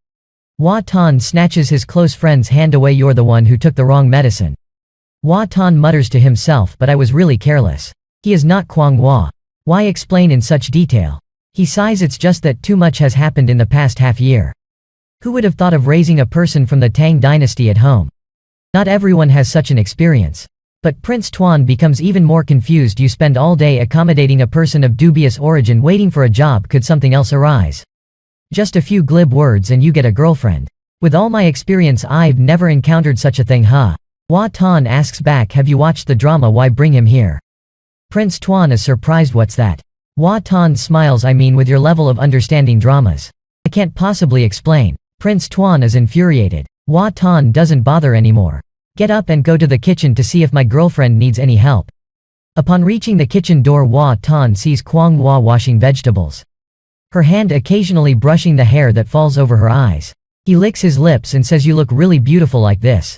Hua Tan snatches his close friend's hand away. You're the one who took the wrong medicine. Hua Tan mutters to himself, but I was really careless. He is not Kwang Hua. Why explain in such detail? He sighs. It's just that too much has happened in the past half year. Who would have thought of raising a person from the Tang dynasty at home? Not everyone has such an experience. But Prince Tuan becomes even more confused. You spend all day accommodating a person of dubious origin waiting for a job. Could something else arise? Just a few glib words and you get a girlfriend. With all my experience I've never encountered such a thing. Hua Tan asks back, have you watched the drama? Why bring him here? Prince Tuan is surprised. What's that? Hua Tan smiles. I mean, with your level of understanding dramas, I can't possibly explain. Prince Tuan is infuriated. Hua Tan doesn't bother anymore. Get up and go to the kitchen to see if my girlfriend needs any help. Upon reaching the kitchen door, Hua Tan sees Kwang Hua washing vegetables. Her hand occasionally brushing the hair that falls over her eyes. He licks his lips and says, you look really beautiful like this.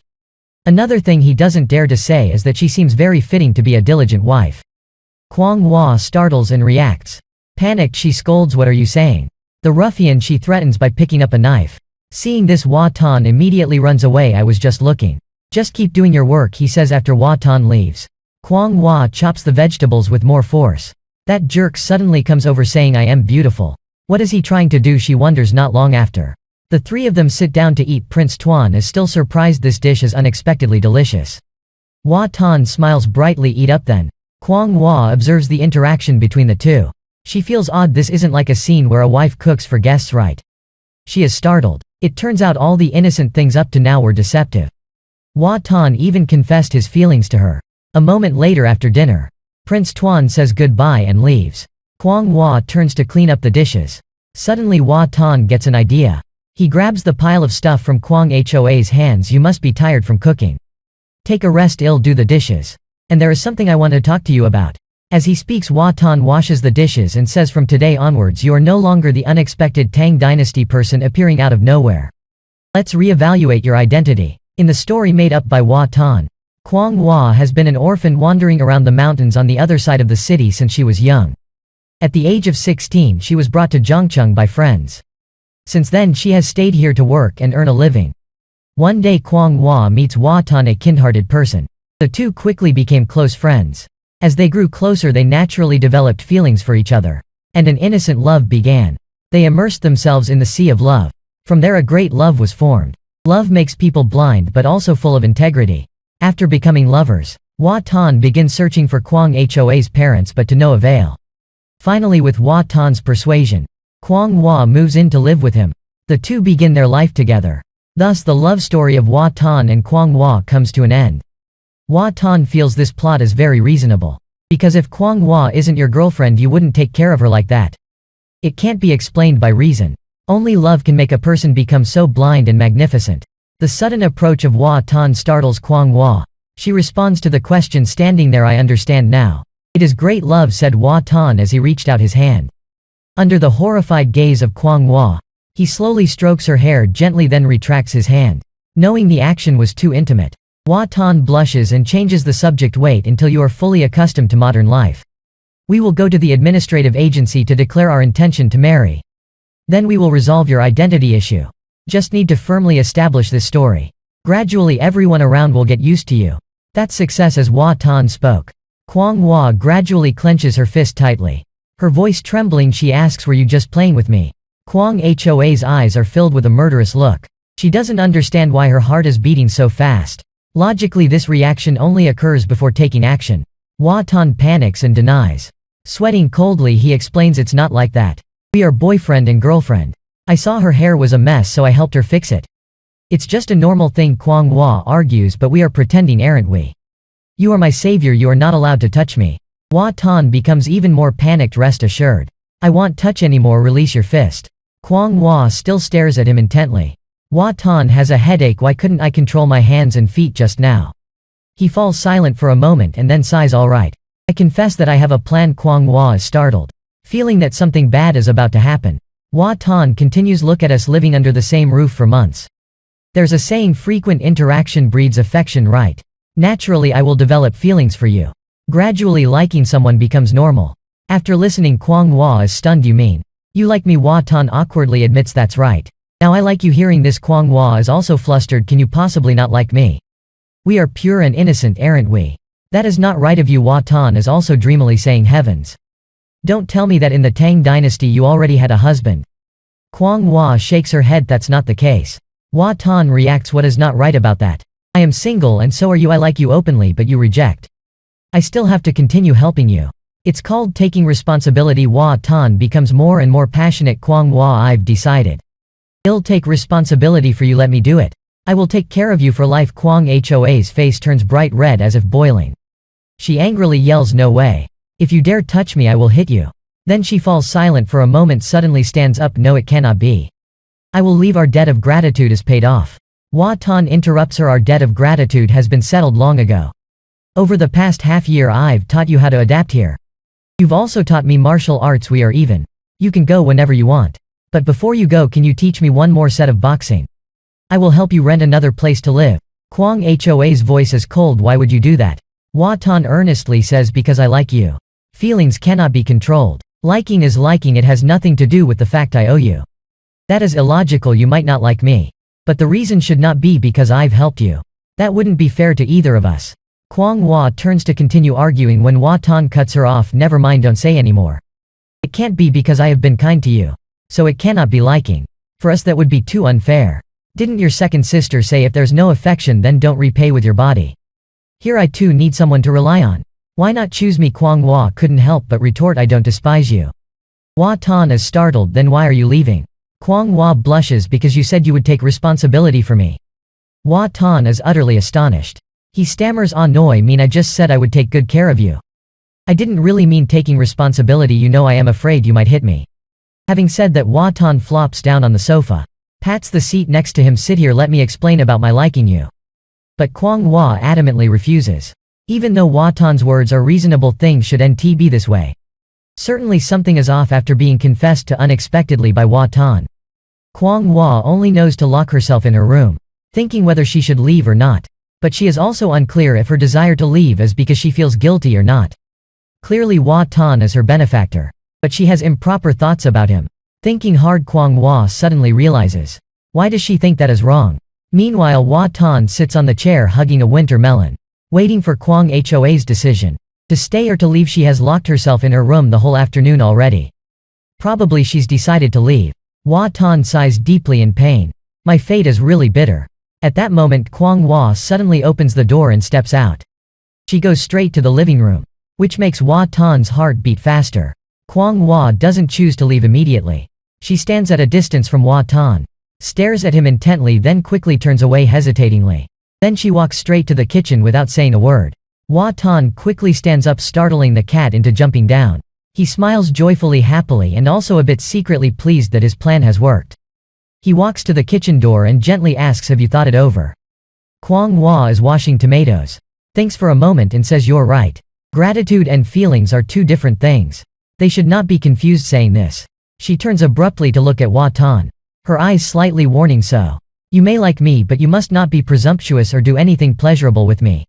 Another thing he doesn't dare to say is that she seems very fitting to be a diligent wife. Kwang Hua startles and reacts. Panicked, she scolds, what are you saying? The ruffian she threatens by picking up a knife. Seeing this, Hua Tan immediately runs away. I was just looking. Just keep doing your work, he says after Hua Tan leaves. Kwang Hua chops the vegetables with more force. That jerk suddenly comes over saying, I am beautiful. What is he trying to do? She wonders. Not long after, the three of them sit down to eat. Prince Tuan is still surprised. This dish is unexpectedly delicious. Hua Tan smiles brightly. Eat up then. Kwang Hua observes the interaction between the two. She feels odd. This isn't like a scene where a wife cooks for guests, right? She is startled. It turns out all the innocent things up to now were deceptive. Hua Tan even confessed his feelings to her. A moment later after dinner, Prince Tuan says goodbye and leaves. Kwang Hua turns to clean up the dishes. Suddenly Hua Tan gets an idea. He grabs the pile of stuff from Kwang Hoa's hands. You must be tired from cooking. Take a rest. I'll do the dishes. And there is something I want to talk to you about. As he speaks, Hua Tan washes the dishes and says, from today onwards you are no longer the unexpected Tang dynasty person appearing out of nowhere. Let's reevaluate your identity. In the story made up by Hua Tan, Kwang Hua has been an orphan wandering around the mountains on the other side of the city since she was young. At the age of 16 she was brought to Zhongcheng by friends. Since then she has stayed here to work and earn a living. One day Kwang Hua meets Hua Tan, a kind-hearted person. The two quickly became close friends. As they grew closer they naturally developed feelings for each other. And an innocent love began. They immersed themselves in the sea of love. From there a great love was formed. Love makes people blind but also full of integrity. After becoming lovers, Hua Tan begins searching for Kwang Hoa's parents but to no avail. Finally, with Hua Tan's persuasion, Kwang Hua moves in to live with him. The two begin their life together. Thus the love story of Hua Tan and Kwang Hua comes to an end. Hua Tan feels this plot is very reasonable. Because if Kwang Hua isn't your girlfriend you wouldn't take care of her like that. It can't be explained by reason. Only love can make a person become so blind and magnificent. The sudden approach of Hua Tan startles Kwang Hua. She responds to the question standing there. I understand now. It is great love, said Hua Tan as he reached out his hand. Under the horrified gaze of Kwang Hua, he slowly strokes her hair gently then retracts his hand. Knowing the action was too intimate, Hua Tan blushes and changes the subject. Wait until you are fully accustomed to modern life. We will go to the administrative agency to declare our intention to marry. Then we will resolve your identity issue. Just need to firmly establish this story. Gradually everyone around will get used to you. That's success. As Hua Tan spoke, Kwang Hua gradually clenches her fist tightly. Her voice trembling, she asks, were you just playing with me? Kwang Hoa's eyes are filled with a murderous look. She doesn't understand why her heart is beating so fast. Logically this reaction only occurs before taking action. Hua Tan panics and denies. Sweating coldly he explains, it's not like that. We are boyfriend and girlfriend. I saw her hair was a mess so I helped her fix it. It's just a normal thing, Kwang Hua argues, but we are pretending, aren't we? You are my savior, you are not allowed to touch me. Hua Tan becomes even more panicked. Rest assured. I won't touch anymore, release your fist. Kwang Hua still stares at him intently. Hua Tan has a headache. Why couldn't I control my hands and feet just now? He falls silent for a moment and then sighs, alright. I confess that I have a plan. Kwang Hua is startled, feeling that something bad is about to happen. Hua Tan continues, look at us living under the same roof for months. There's a saying, frequent interaction breeds affection, right? Naturally I will develop feelings for you. Gradually liking someone becomes normal. After listening, Kwang Hua is stunned. You mean you like me? Hua Tan awkwardly admits that's right. Now I like you. Hearing this, Kwang Hua is also flustered. Can you possibly not like me? We are pure and innocent, aren't we? That is not right of you. Hua Tan is also dreamily saying, heavens. Don't tell me that in the Tang dynasty you already had a husband. Kwang Hua shakes her head. That's not the case. Hua Tan reacts, what is not right about that? I am single and so are you. I like you openly but you reject. I still have to continue helping you. It's called taking responsibility. Hua Tan becomes more and more passionate. Kwang Hua, I've decided. I'll take responsibility for you. Let me do it. I will take care of you for life. Kwang Hoa's face turns bright red as if boiling. She angrily yells, no way. If you dare touch me I will hit you. Then she falls silent for a moment, suddenly stands up. No, it cannot be. I will leave. Our debt of gratitude is paid off. Hua Tan interrupts her. Our debt of gratitude has been settled long ago. Over the past half year I've taught you how to adapt here. You've also taught me martial arts. We are even. You can go whenever you want. But before you go, can you teach me one more set of boxing? I will help you rent another place to live. Kwang Hoa's voice is cold. Why would you do that? Hua Tan earnestly says, because I like you. Feelings cannot be controlled. Liking is liking. It has nothing to do with the fact I owe you. That is illogical. You might not like me. But the reason should not be because I've helped you. That wouldn't be fair to either of us. Kwang Hua turns to continue arguing when Hua Tan cuts her off. Never mind, don't say anymore. It can't be because I have been kind to you. So it cannot be liking. For us that would be too unfair. Didn't your second sister say if there's no affection then don't repay with your body? Here I too need someone to rely on. Why not choose me? Kwang Hua couldn't help but retort, I don't despise you. Hua Tan is startled. Then why are you leaving? Kwang Hua blushes, because you said you would take responsibility for me. Hua Tan is utterly astonished. He stammers, ah no, I mean I just said I would take good care of you. I didn't really mean taking responsibility. You know I am afraid you might hit me. Having said that, Hua Tan flops down on the sofa. Pats the seat next to him. Sit here, let me explain about my liking you. But Kwang Hua adamantly refuses. Even though Hua Tan's words are reasonable, things shouldn't be this way. Certainly something is off after being confessed to unexpectedly by Hua Tan. Kwang Hua only knows to lock herself in her room, thinking whether she should leave or not. But she is also unclear if her desire to leave is because she feels guilty or not. Clearly Hua Tan is her benefactor. But she has improper thoughts about him. Thinking hard, Kwang Hua suddenly realizes. Why does she think that is wrong? Meanwhile, Hua Tan sits on the chair hugging a winter melon, waiting for Kwang Hoa's decision. To stay or to leave. She has locked herself in her room the whole afternoon already. Probably she's decided to leave. Hua Tan sighs deeply in pain. My fate is really bitter. At that moment, Kwang Hua suddenly opens the door and steps out. She goes straight to the living room, which makes Hua Tan's heart beat faster. Kwang Hua doesn't choose to leave immediately. She stands at a distance from Hua Tan, stares at him intently, then quickly turns away hesitatingly. Then she walks straight to the kitchen without saying a word. Hua Tan quickly stands up, startling the cat into jumping down. He smiles joyfully, happily, and also a bit secretly pleased that his plan has worked. He walks to the kitchen door and gently asks, have you thought it over? Kwang Hua is washing tomatoes. Thinks for a moment and says, you're right. Gratitude and feelings are two different things. They should not be confused. Saying this, she turns abruptly to look at Hua Tan, her eyes slightly warning, so. You may like me but you must not be presumptuous or do anything pleasurable with me.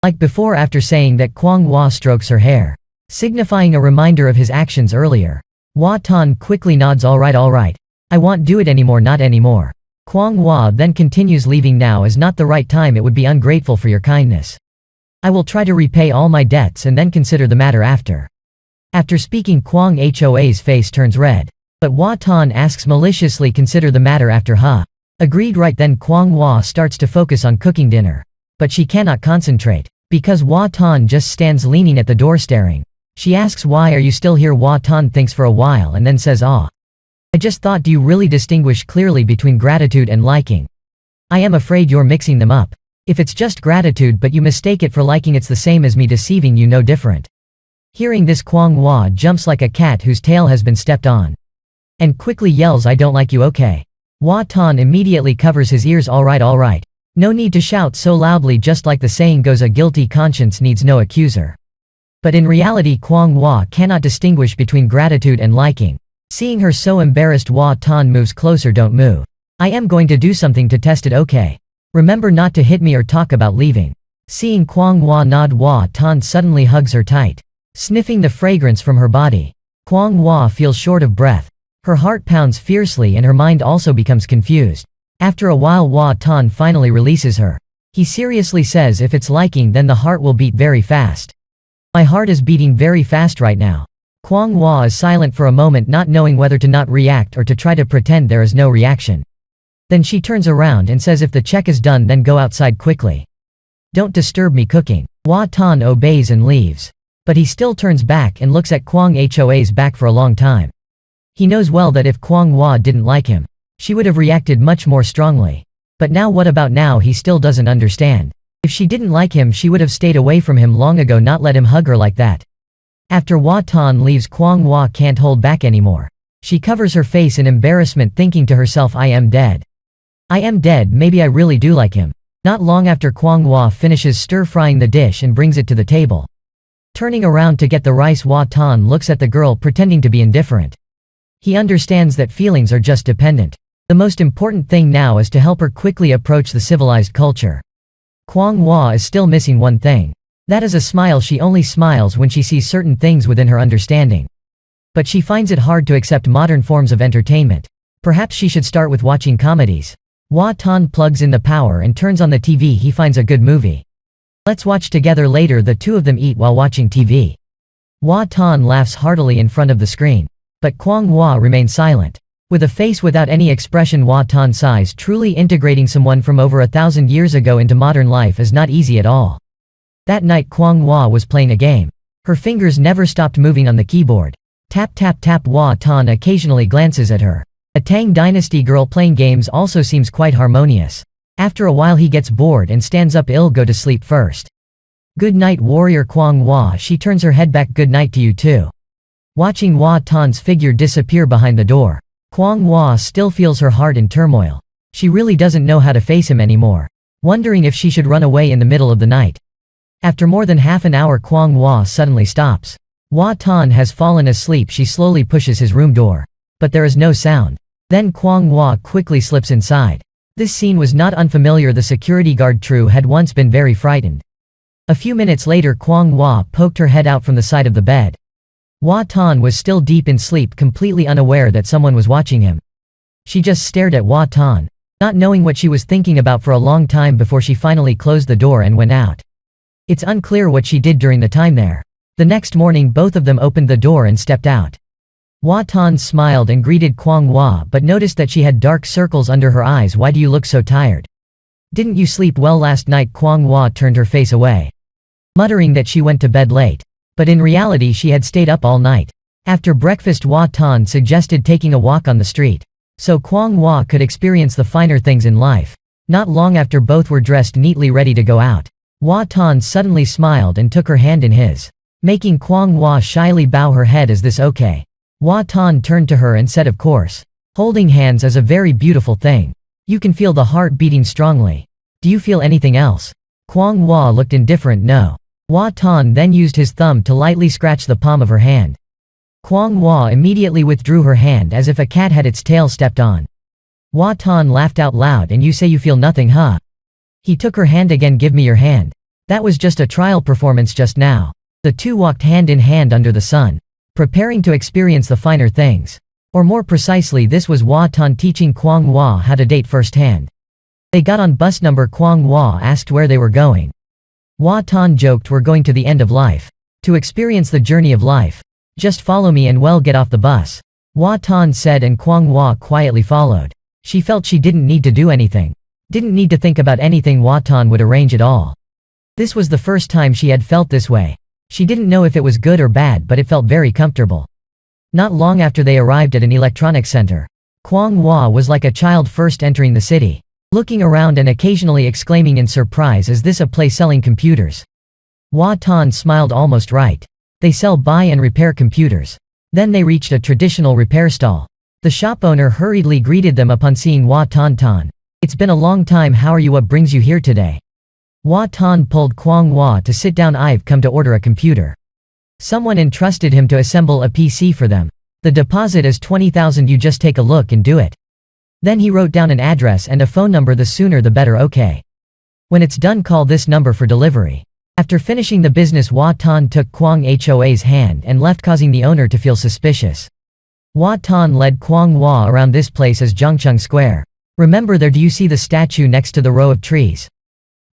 Like before. After saying that, Kwang Hua strokes her hair, signifying a reminder of his actions earlier. Hua Tan quickly nods, alright. I won't do it anymore, not anymore. Kwang Hua then continues, leaving now is not the right time. It would be ungrateful for your kindness. I will try to repay all my debts and then consider the matter after. After speaking, Kwang Hoa's face turns red. But Hua Tan asks maliciously, consider the matter after, huh? Agreed, right. Then Kwang Hua starts to focus on cooking dinner. But she cannot concentrate, because Hua Tan just stands leaning at the door staring. She asks, why are you still here? Hua Tan thinks for a while and then says, I just thought, do you really distinguish clearly between gratitude and liking? I am afraid you're mixing them up. If it's just gratitude but you mistake it for liking, it's the same as me deceiving you, no different. Hearing this, Kwang Hua jumps like a cat whose tail has been stepped on, and quickly yells, I don't like you, okay? Hua Tan immediately covers his ears, alright. No need to shout so loudly, just like the saying goes, a guilty conscience needs no accuser. But in reality Kwang Hua cannot distinguish between gratitude and liking. Seeing her so embarrassed, Hua Tan moves closer. Don't move. I am going to do something to test it, okay? Remember not to hit me or talk about leaving. Seeing Kwang Hua nod, Hua Tan suddenly hugs her tight. Sniffing the fragrance from her body, Kwang Hua feels short of breath. Her heart pounds fiercely and her mind also becomes confused. After a while Hua Tan finally releases her. He seriously says, if it's liking then the heart will beat very fast. My heart is beating very fast right now. Kwang Hua is silent for a moment, not knowing whether to not react or to try to pretend there is no reaction. Then she turns around and says, if the check is done then go outside quickly. Don't disturb me cooking. Hua Tan obeys and leaves. But he still turns back and looks at Kwang Hoa's back for a long time. He knows well that if Kwang Hua didn't like him, she would have reacted much more strongly. But now what about now? He still doesn't understand. If she didn't like him she would have stayed away from him long ago, not let him hug her like that. After Hua Tan leaves, Kwang Hua can't hold back anymore. She covers her face in embarrassment, thinking to herself, I am dead. I am dead, maybe I really do like him. Not long after, Kwang Hua finishes stir-frying the dish and brings it to the table. Turning around to get the rice, Hua Tan looks at the girl pretending to be indifferent. He understands that feelings are just dependent. The most important thing now is to help her quickly approach the civilized culture. Kwang Hua is still missing one thing. That is a smile. She only smiles when she sees certain things within her understanding. But she finds it hard to accept modern forms of entertainment. Perhaps she should start with watching comedies. Hua Tan plugs in the power and turns on the TV. He finds a good movie. Let's watch together. Later the two of them eat while watching TV. Hua Tan laughs heartily in front of the screen. But Kwang Hua remains silent. With a face without any expression, Hua Tan sighs. Truly integrating someone from over 1,000 years ago into modern life is not easy at all. That night Kwang Hua was playing a game. Her fingers never stopped moving on the keyboard. Tap tap tap. Hua Tan occasionally glances at her. A Tang Dynasty girl playing games also seems quite harmonious. After a while he gets bored and stands up. I'll go to sleep first. Good night, warrior Kwang Hua. She turns her head back. Good night to you too. Watching Hua Tan's figure disappear behind the door, Kwang Hua still feels her heart in turmoil. She really doesn't know how to face him anymore, wondering if she should run away in the middle of the night. After more than half an hour, Kwang Hua suddenly stops. Hua Tan has fallen asleep. She slowly pushes his room door. But there is no sound. Then Kwang Hua quickly slips inside. This scene was not unfamiliar. The security guard True had once been very frightened. A few minutes later, Kwang Hua poked her head out from the side of the bed. Hua Tan was still deep in sleep, completely unaware that someone was watching him. She just stared at Hua Tan, not knowing what she was thinking about for a long time before she finally closed the door and went out. It's unclear what she did during the time there. The next morning both of them opened the door and stepped out. Hua Tan smiled and greeted Kwang Hua, but noticed that she had dark circles under her eyes. Why do you look so tired? Didn't you sleep well last night? Kwang Hua turned her face away, muttering that she went to bed late. But in reality she had stayed up all night. After breakfast, Hua Tan suggested taking a walk on the street, so Kwang Hua could experience the finer things in life. Not long after, both were dressed neatly, ready to go out. Hua Tan suddenly smiled and took her hand in his, making Kwang Hua shyly bow her head. Is this okay? Hua Tan turned to her and said, of course. Holding hands is a very beautiful thing. You can feel the heart beating strongly. Do you feel anything else? Kwang Hua looked indifferent. No. Hua Tan then used his thumb to lightly scratch the palm of her hand. Kwang Hua immediately withdrew her hand as if a cat had its tail stepped on. Hua Tan laughed out loud. And you say you feel nothing, huh? He took her hand again. Give me your hand. That was just a trial performance just now. The two walked hand in hand under the sun, preparing to experience the finer things. Or more precisely, this was Hua Tan teaching Kwang Hua how to date firsthand. They got on bus number. Kwang Hua asked where they were going. Hua Tan joked, we're going to the end of life. To experience the journey of life. Just follow me and well get off the bus. Hua Tan said, and Kwang Hua quietly followed. She felt she didn't need to do anything. Didn't need to think about anything. Hua Tan would arrange it all. This was the first time she had felt this way. She didn't know if it was good or bad, but it felt very comfortable. Not long after they arrived at an electronics center. Kwang Hua was like a child first entering the city, looking around and occasionally exclaiming in surprise, is this a place selling computers? Hua Tan smiled. Almost right. They sell, buy and repair computers. Then they reached a traditional repair stall. The shop owner hurriedly greeted them upon seeing Hua Tan. It's been a long time, how are you, what brings you here today? Hua Tan pulled Kwang Hua to sit down. I've come to order a computer. Someone entrusted him to assemble a PC for them. The deposit is 20,000, you just take a look and do it. Then he wrote down an address and a phone number, the sooner the better, okay. When it's done, call this number for delivery. After finishing the business, Hua Tan took Kwang Hoa's hand and left, causing the owner to feel suspicious. Hua Tan led Kwang Hua around this place as Zhongcheng Square. Remember there, do you see the statue next to the row of trees?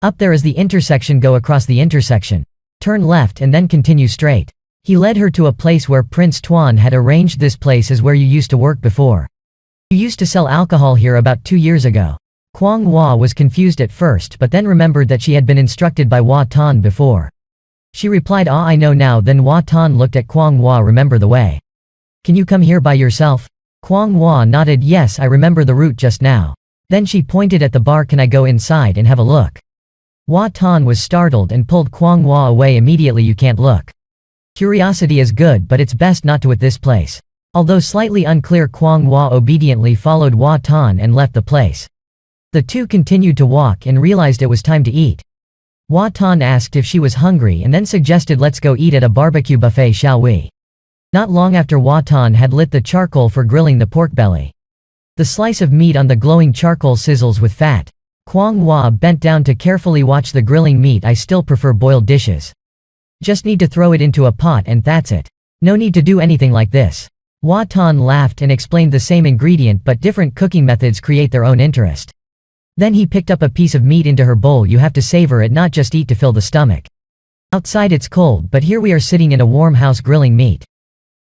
Up there is the intersection, go across the intersection. Turn left and then continue straight. He led her to a place where Prince Tuan had arranged. This place is where you used to work before. You used to sell alcohol here about 2 years ago. Kwang Hua was confused at first but then remembered that she had been instructed by Hua Tan before. She replied, ah, I know now. Then Hua Tan looked at Kwang Hua, remember the way? Can you come here by yourself? Kwang Hua nodded, yes, I remember the route just now. Then she pointed at the bar, can I go inside and have a look? Hua Tan was startled and pulled Kwang Hua away immediately, you can't look. Curiosity is good but it's best not to at this place. Although slightly unclear, Kwang Hua obediently followed Hua Tan and left the place. The two continued to walk and realized it was time to eat. Hua Tan asked if she was hungry and then suggested, let's go eat at a barbecue buffet, shall we? Not long after, Hua Tan had lit the charcoal for grilling the pork belly. The slice of meat on the glowing charcoal sizzles with fat. Kwang Hua bent down to carefully watch the grilling meat. I still prefer boiled dishes. Just need to throw it into a pot and that's it. No need to do anything like this. Hua Tan laughed and explained the same ingredient but different cooking methods create their own interest. Then he picked up a piece of meat into her bowl. You have to savor it, not just eat to fill the stomach. Outside it's cold but here we are sitting in a warm house grilling meat.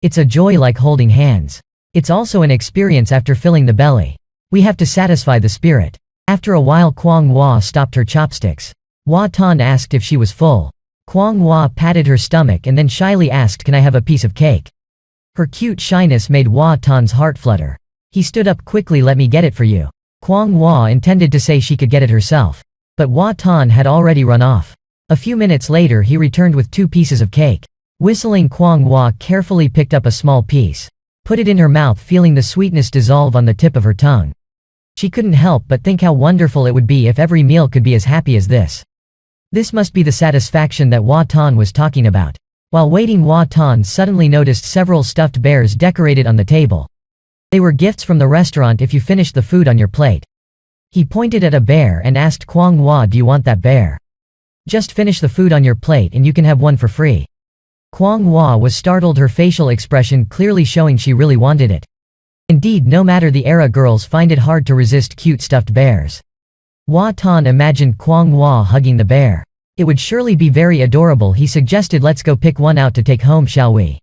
It's a joy like holding hands. It's also an experience after filling the belly. We have to satisfy the spirit. After a while, Kwang Hua stopped her chopsticks. Hua Tan asked if she was full. Kwang Hua patted her stomach and then shyly asked, can I have a piece of cake? Her cute shyness made Hua Tan's heart flutter. He stood up quickly, let me get it for you. Kwang Hua intended to say she could get it herself. But Hua Tan had already run off. A few minutes later he returned with 2 pieces of cake. Whistling, Kwang Hua carefully picked up a small piece. Put it in her mouth, feeling the sweetness dissolve on the tip of her tongue. She couldn't help but think how wonderful it would be if every meal could be as happy as this. This must be the satisfaction that Hua Tan was talking about. While waiting, Hua Tan suddenly noticed several stuffed bears decorated on the table. They were gifts from the restaurant if you finished the food on your plate. He pointed at a bear and asked Kwang Hua, do you want that bear? Just finish the food on your plate and you can have one for free. Kwang Hua was startled, her facial expression clearly showing she really wanted it. Indeed, no matter the era, girls find it hard to resist cute stuffed bears. Hua Tan imagined Kwang Hua hugging the bear. It would surely be very adorable. He suggested, let's go pick one out to take home, shall we?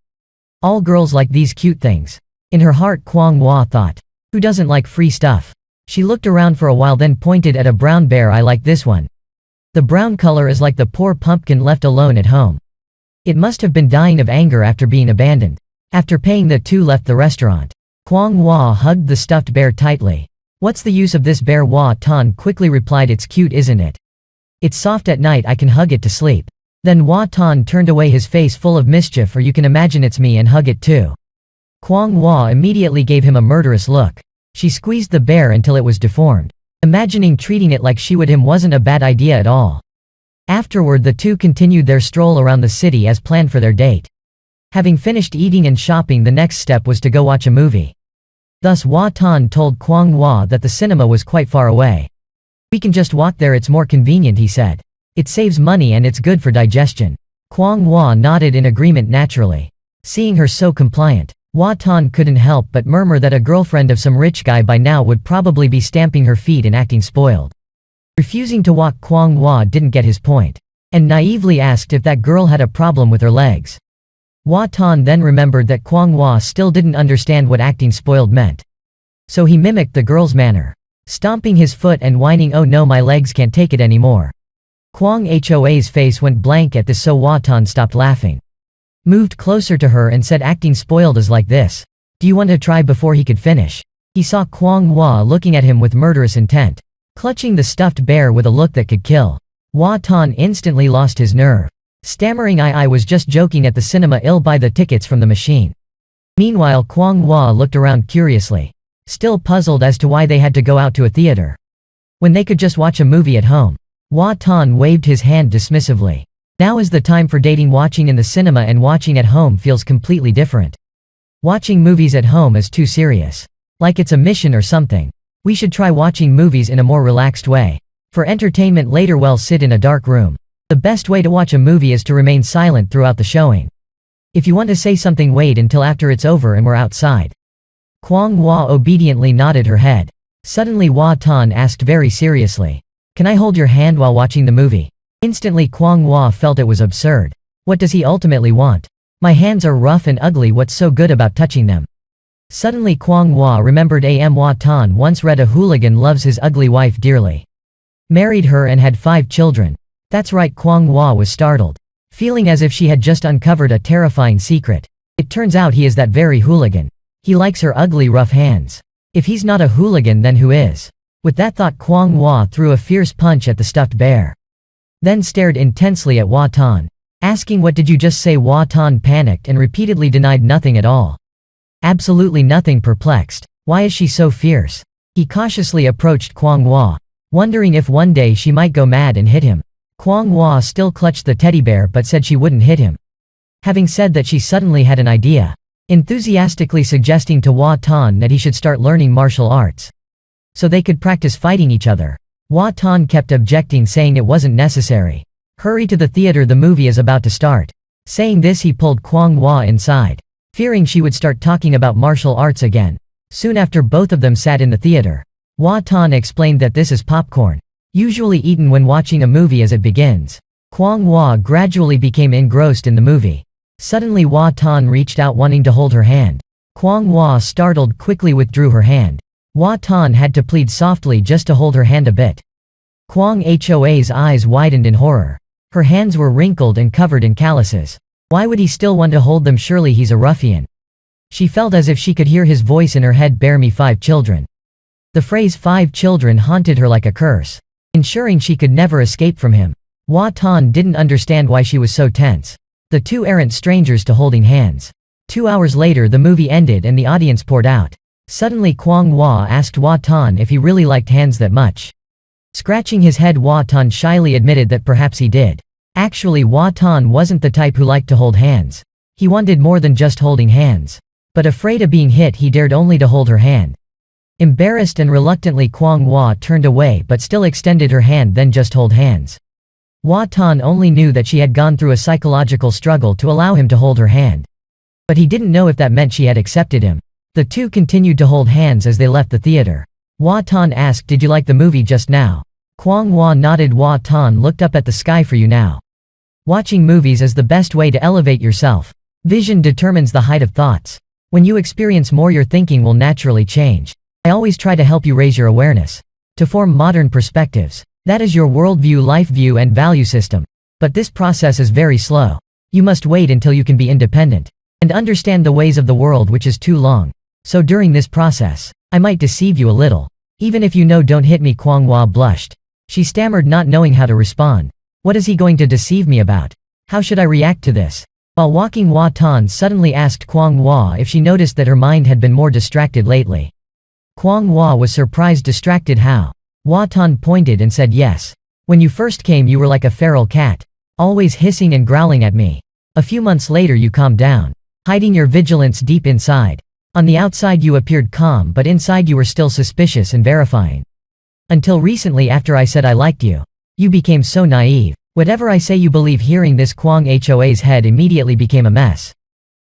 All girls like these cute things. In her heart, Kwang Hua thought, who doesn't like free stuff? She looked around for a while, then pointed at a brown bear. I like this one. The brown color is like the poor pumpkin left alone at home. It must have been dying of anger after being abandoned. After paying, the two left the restaurant. Kwang Hua hugged the stuffed bear tightly. What's the use of this bear? Hua Tan quickly replied, it's cute, isn't it? It's soft at night, I can hug it to sleep. Then Hua Tan turned away, his face full of mischief, or you can imagine it's me and hug it too. Kwang Hua immediately gave him a murderous look. She squeezed the bear until it was deformed. Imagining treating it like she would him wasn't a bad idea at all. Afterward, the two continued their stroll around the city as planned for their date. Having finished eating and shopping, the next step was to go watch a movie. Thus Hua Tan told Kwang Hua that the cinema was quite far away. We can just walk there, it's more convenient, he said. It saves money and it's good for digestion. Kwang Hua nodded in agreement naturally. Seeing her so compliant, Hua Tan couldn't help but murmur that a girlfriend of some rich guy by now would probably be stamping her feet and acting spoiled. Refusing to walk, Kwang Hua didn't get his point, and naively asked if that girl had a problem with her legs. Hua Tan then remembered that Kwang Hua still didn't understand what acting spoiled meant. So he mimicked the girl's manner, stomping his foot and whining, oh no, my legs can't take it anymore. Kwang Hoa's face went blank at this, so Hua Tan stopped laughing, moved closer to her and said, acting spoiled is like this. Do you want to try? Before he could finish, he saw Kwang Hua looking at him with murderous intent, clutching the stuffed bear with a look that could kill. Hua Tan instantly lost his nerve, stammering, I was just joking at the cinema, I'll buy the tickets from the machine. Meanwhile, Kwang Hua looked around curiously, still puzzled as to why they had to go out to a theater. when they could just watch a movie at home. Hua Tan waved his hand dismissively. Now is the time for dating. Watching in the cinema and watching at home feels completely different. Watching movies at home is too serious. Like it's a mission or something. We should try watching movies in a more relaxed way. For entertainment later, well, sit in a dark room. The best way to watch a movie is to remain silent throughout the showing. If you want to say something, wait until after it's over and we're outside. Kwang Hua obediently nodded her head. Suddenly Hua Tan asked very seriously, "Can I hold your hand while watching the movie?" Instantly Kwang Hua felt it was absurd. What does he ultimately want? My hands are rough and ugly, what's so good about touching them? Suddenly Kwang Hua remembered Hua Tan once read a hooligan loves his ugly wife dearly. Married her and had 5 children. That's right, Kwang Hua was startled, feeling as if she had just uncovered a terrifying secret. It turns out he is that very hooligan. He likes her ugly rough hands. If he's not a hooligan, then who is? With that thought, Kwang Hua threw a fierce punch at the stuffed bear. Then stared intensely at Hua Tan, asking, "What did you just say?" Hua Tan panicked and repeatedly denied nothing at all. Absolutely nothing. Perplexed. Why is she so fierce? He cautiously approached Kwang Hua, wondering if one day she might go mad and hit him. Kwang Hua still clutched the teddy bear but said she wouldn't hit him. Having said that, she suddenly had an idea, enthusiastically suggesting to Hua Tan that he should start learning martial arts, so they could practice fighting each other. Hua Tan kept objecting, saying it wasn't necessary. "Hurry to the theater, the movie is about to start." Saying this, he pulled Kwang Hua inside, fearing she would start talking about martial arts again. Soon after, both of them sat in the theater. Hua Tan explained that this is popcorn, usually eaten when watching a movie as it begins. Kwang Hua gradually became engrossed in the movie. Suddenly Hua Tan reached out, wanting to hold her hand. Kwang Hua, startled, quickly withdrew her hand. Hua Tan had to plead softly just to hold her hand a bit. Kwang Hoa's eyes widened in horror. Her hands were wrinkled and covered in calluses. Why would he still want to hold them? Surely he's a ruffian. She felt as if she could hear his voice in her head, "Bear me 5 children." The phrase 5 children haunted her like a curse, ensuring she could never escape from him. Hua Tan didn't understand why she was so tense. The two errant strangers to holding hands. 2 hours later, the movie ended and the audience poured out. Suddenly Kwang Hua asked Hua Tan if he really liked hands that much. Scratching his head, Hua Tan shyly admitted that perhaps he did. Actually, Hua Tan wasn't the type who liked to hold hands. He wanted more than just holding hands. But afraid of being hit, he dared only to hold her hand. Embarrassed and reluctantly, Kwang Hua turned away but still extended her hand, then just hold hands. Hua Tan only knew that she had gone through a psychological struggle to allow him to hold her hand. But he didn't know if that meant she had accepted him. The two continued to hold hands as they left the theater. Hua Tan asked, "Did you like the movie just now?" Kwang Hua nodded. Hua Tan looked up at the sky. "For you now, watching movies is the best way to elevate yourself. Vision determines the height of thoughts. When you experience more, your thinking will naturally change. I always try to help you raise your awareness, to form modern perspectives. That is your worldview, life view and value system. But this process is very slow. You must wait until you can be independent and understand the ways of the world, which is too long. So during this process, I might deceive you a little. Even if you know, don't hit me." Kwang Hua blushed. She stammered, not knowing how to respond. What is he going to deceive me about? How should I react to this? While walking, Hua Tan suddenly asked Kwang Hua if she noticed that her mind had been more distracted lately. Kwang Hua was surprised. "Distracted how?" Hua Tan pointed and said, "Yes. When you first came, you were like a feral cat, always hissing and growling at me. A few months later, you calmed down, hiding your vigilance deep inside. On the outside you appeared calm, but inside you were still suspicious and verifying. Until recently, after I said I liked you, you became so naive. Whatever I say you believe." Hearing this, Kwang Hoa's head immediately became a mess.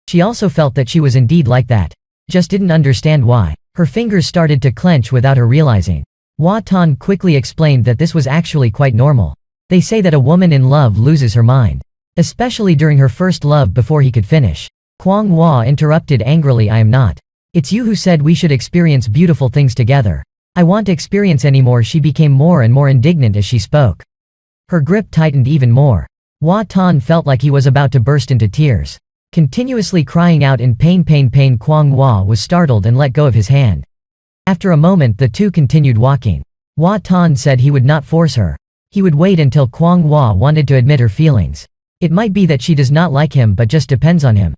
She also felt that she was indeed like that, just didn't understand why. Her fingers started to clench without her realizing. Hua Tan quickly explained that this was actually quite normal. They say that a woman in love loses her mind, especially during her first love. Before he could finish, Kwang Hua interrupted angrily, "I am not. It's you who said we should experience beautiful things together. I want to experience anymore." She became more and more indignant as she spoke. Her grip tightened even more. Hua Tan felt like he was about to burst into tears, continuously crying out in pain. Kwang Hua was startled and let go of his hand. After a moment, the two continued walking. Hua Tan said he would not force her. He would wait until Kwang Hua wanted to admit her feelings. It might be that she does not like him but just depends on him.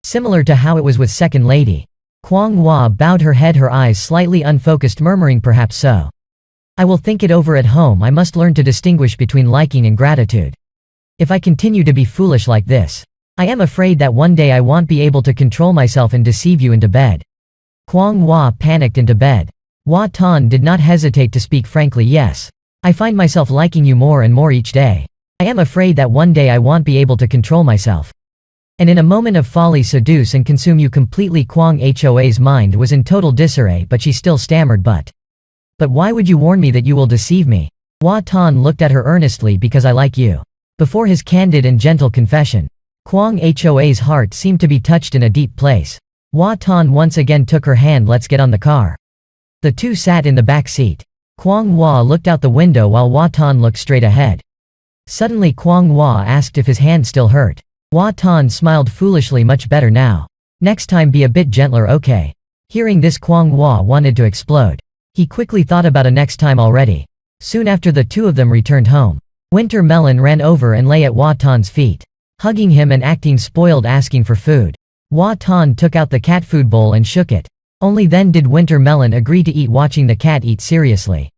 Similar to how it was with Second Lady. Kwang Hua bowed her head, her eyes slightly unfocused, murmuring, "Perhaps so." I will think it over at home. I must learn to distinguish between liking and gratitude. If I continue to be foolish like this, I am afraid that one day I won't be able to control myself and deceive you into bed." Kwang Hua panicked into bed. Hua Tan did not hesitate to speak frankly. "Yes. I find myself liking you more and more each day. I am afraid that one day I won't be able to control myself. And in a moment of folly seduce and consume you completely." Kwang Hoa's mind was in total disarray, but she still stammered, But why would you warn me that you will deceive me?" Hua Tan looked at her earnestly. "Because I like you." Before his candid and gentle confession, Kwang Hoa's heart seemed to be touched in a deep place. Hua Tan once again took her hand. "Let's get on the car." The two sat in the back seat. Kwang Hua looked out the window while Hua Tan looked straight ahead. Suddenly Kwang Hua asked if his hand still hurt. Hua Tan smiled foolishly. "Much better now. Next time be a bit gentler, okay?" Hearing this, Kwang Hua wanted to explode. He quickly thought about a next time already. Soon after, the two of them returned home. Winter Melon ran over and lay at Hua Tan's feet, hugging him and acting spoiled, asking for food. Hua Tan took out the cat food bowl and shook it. Only then did Winter Melon agree to eat, watching the cat eat seriously.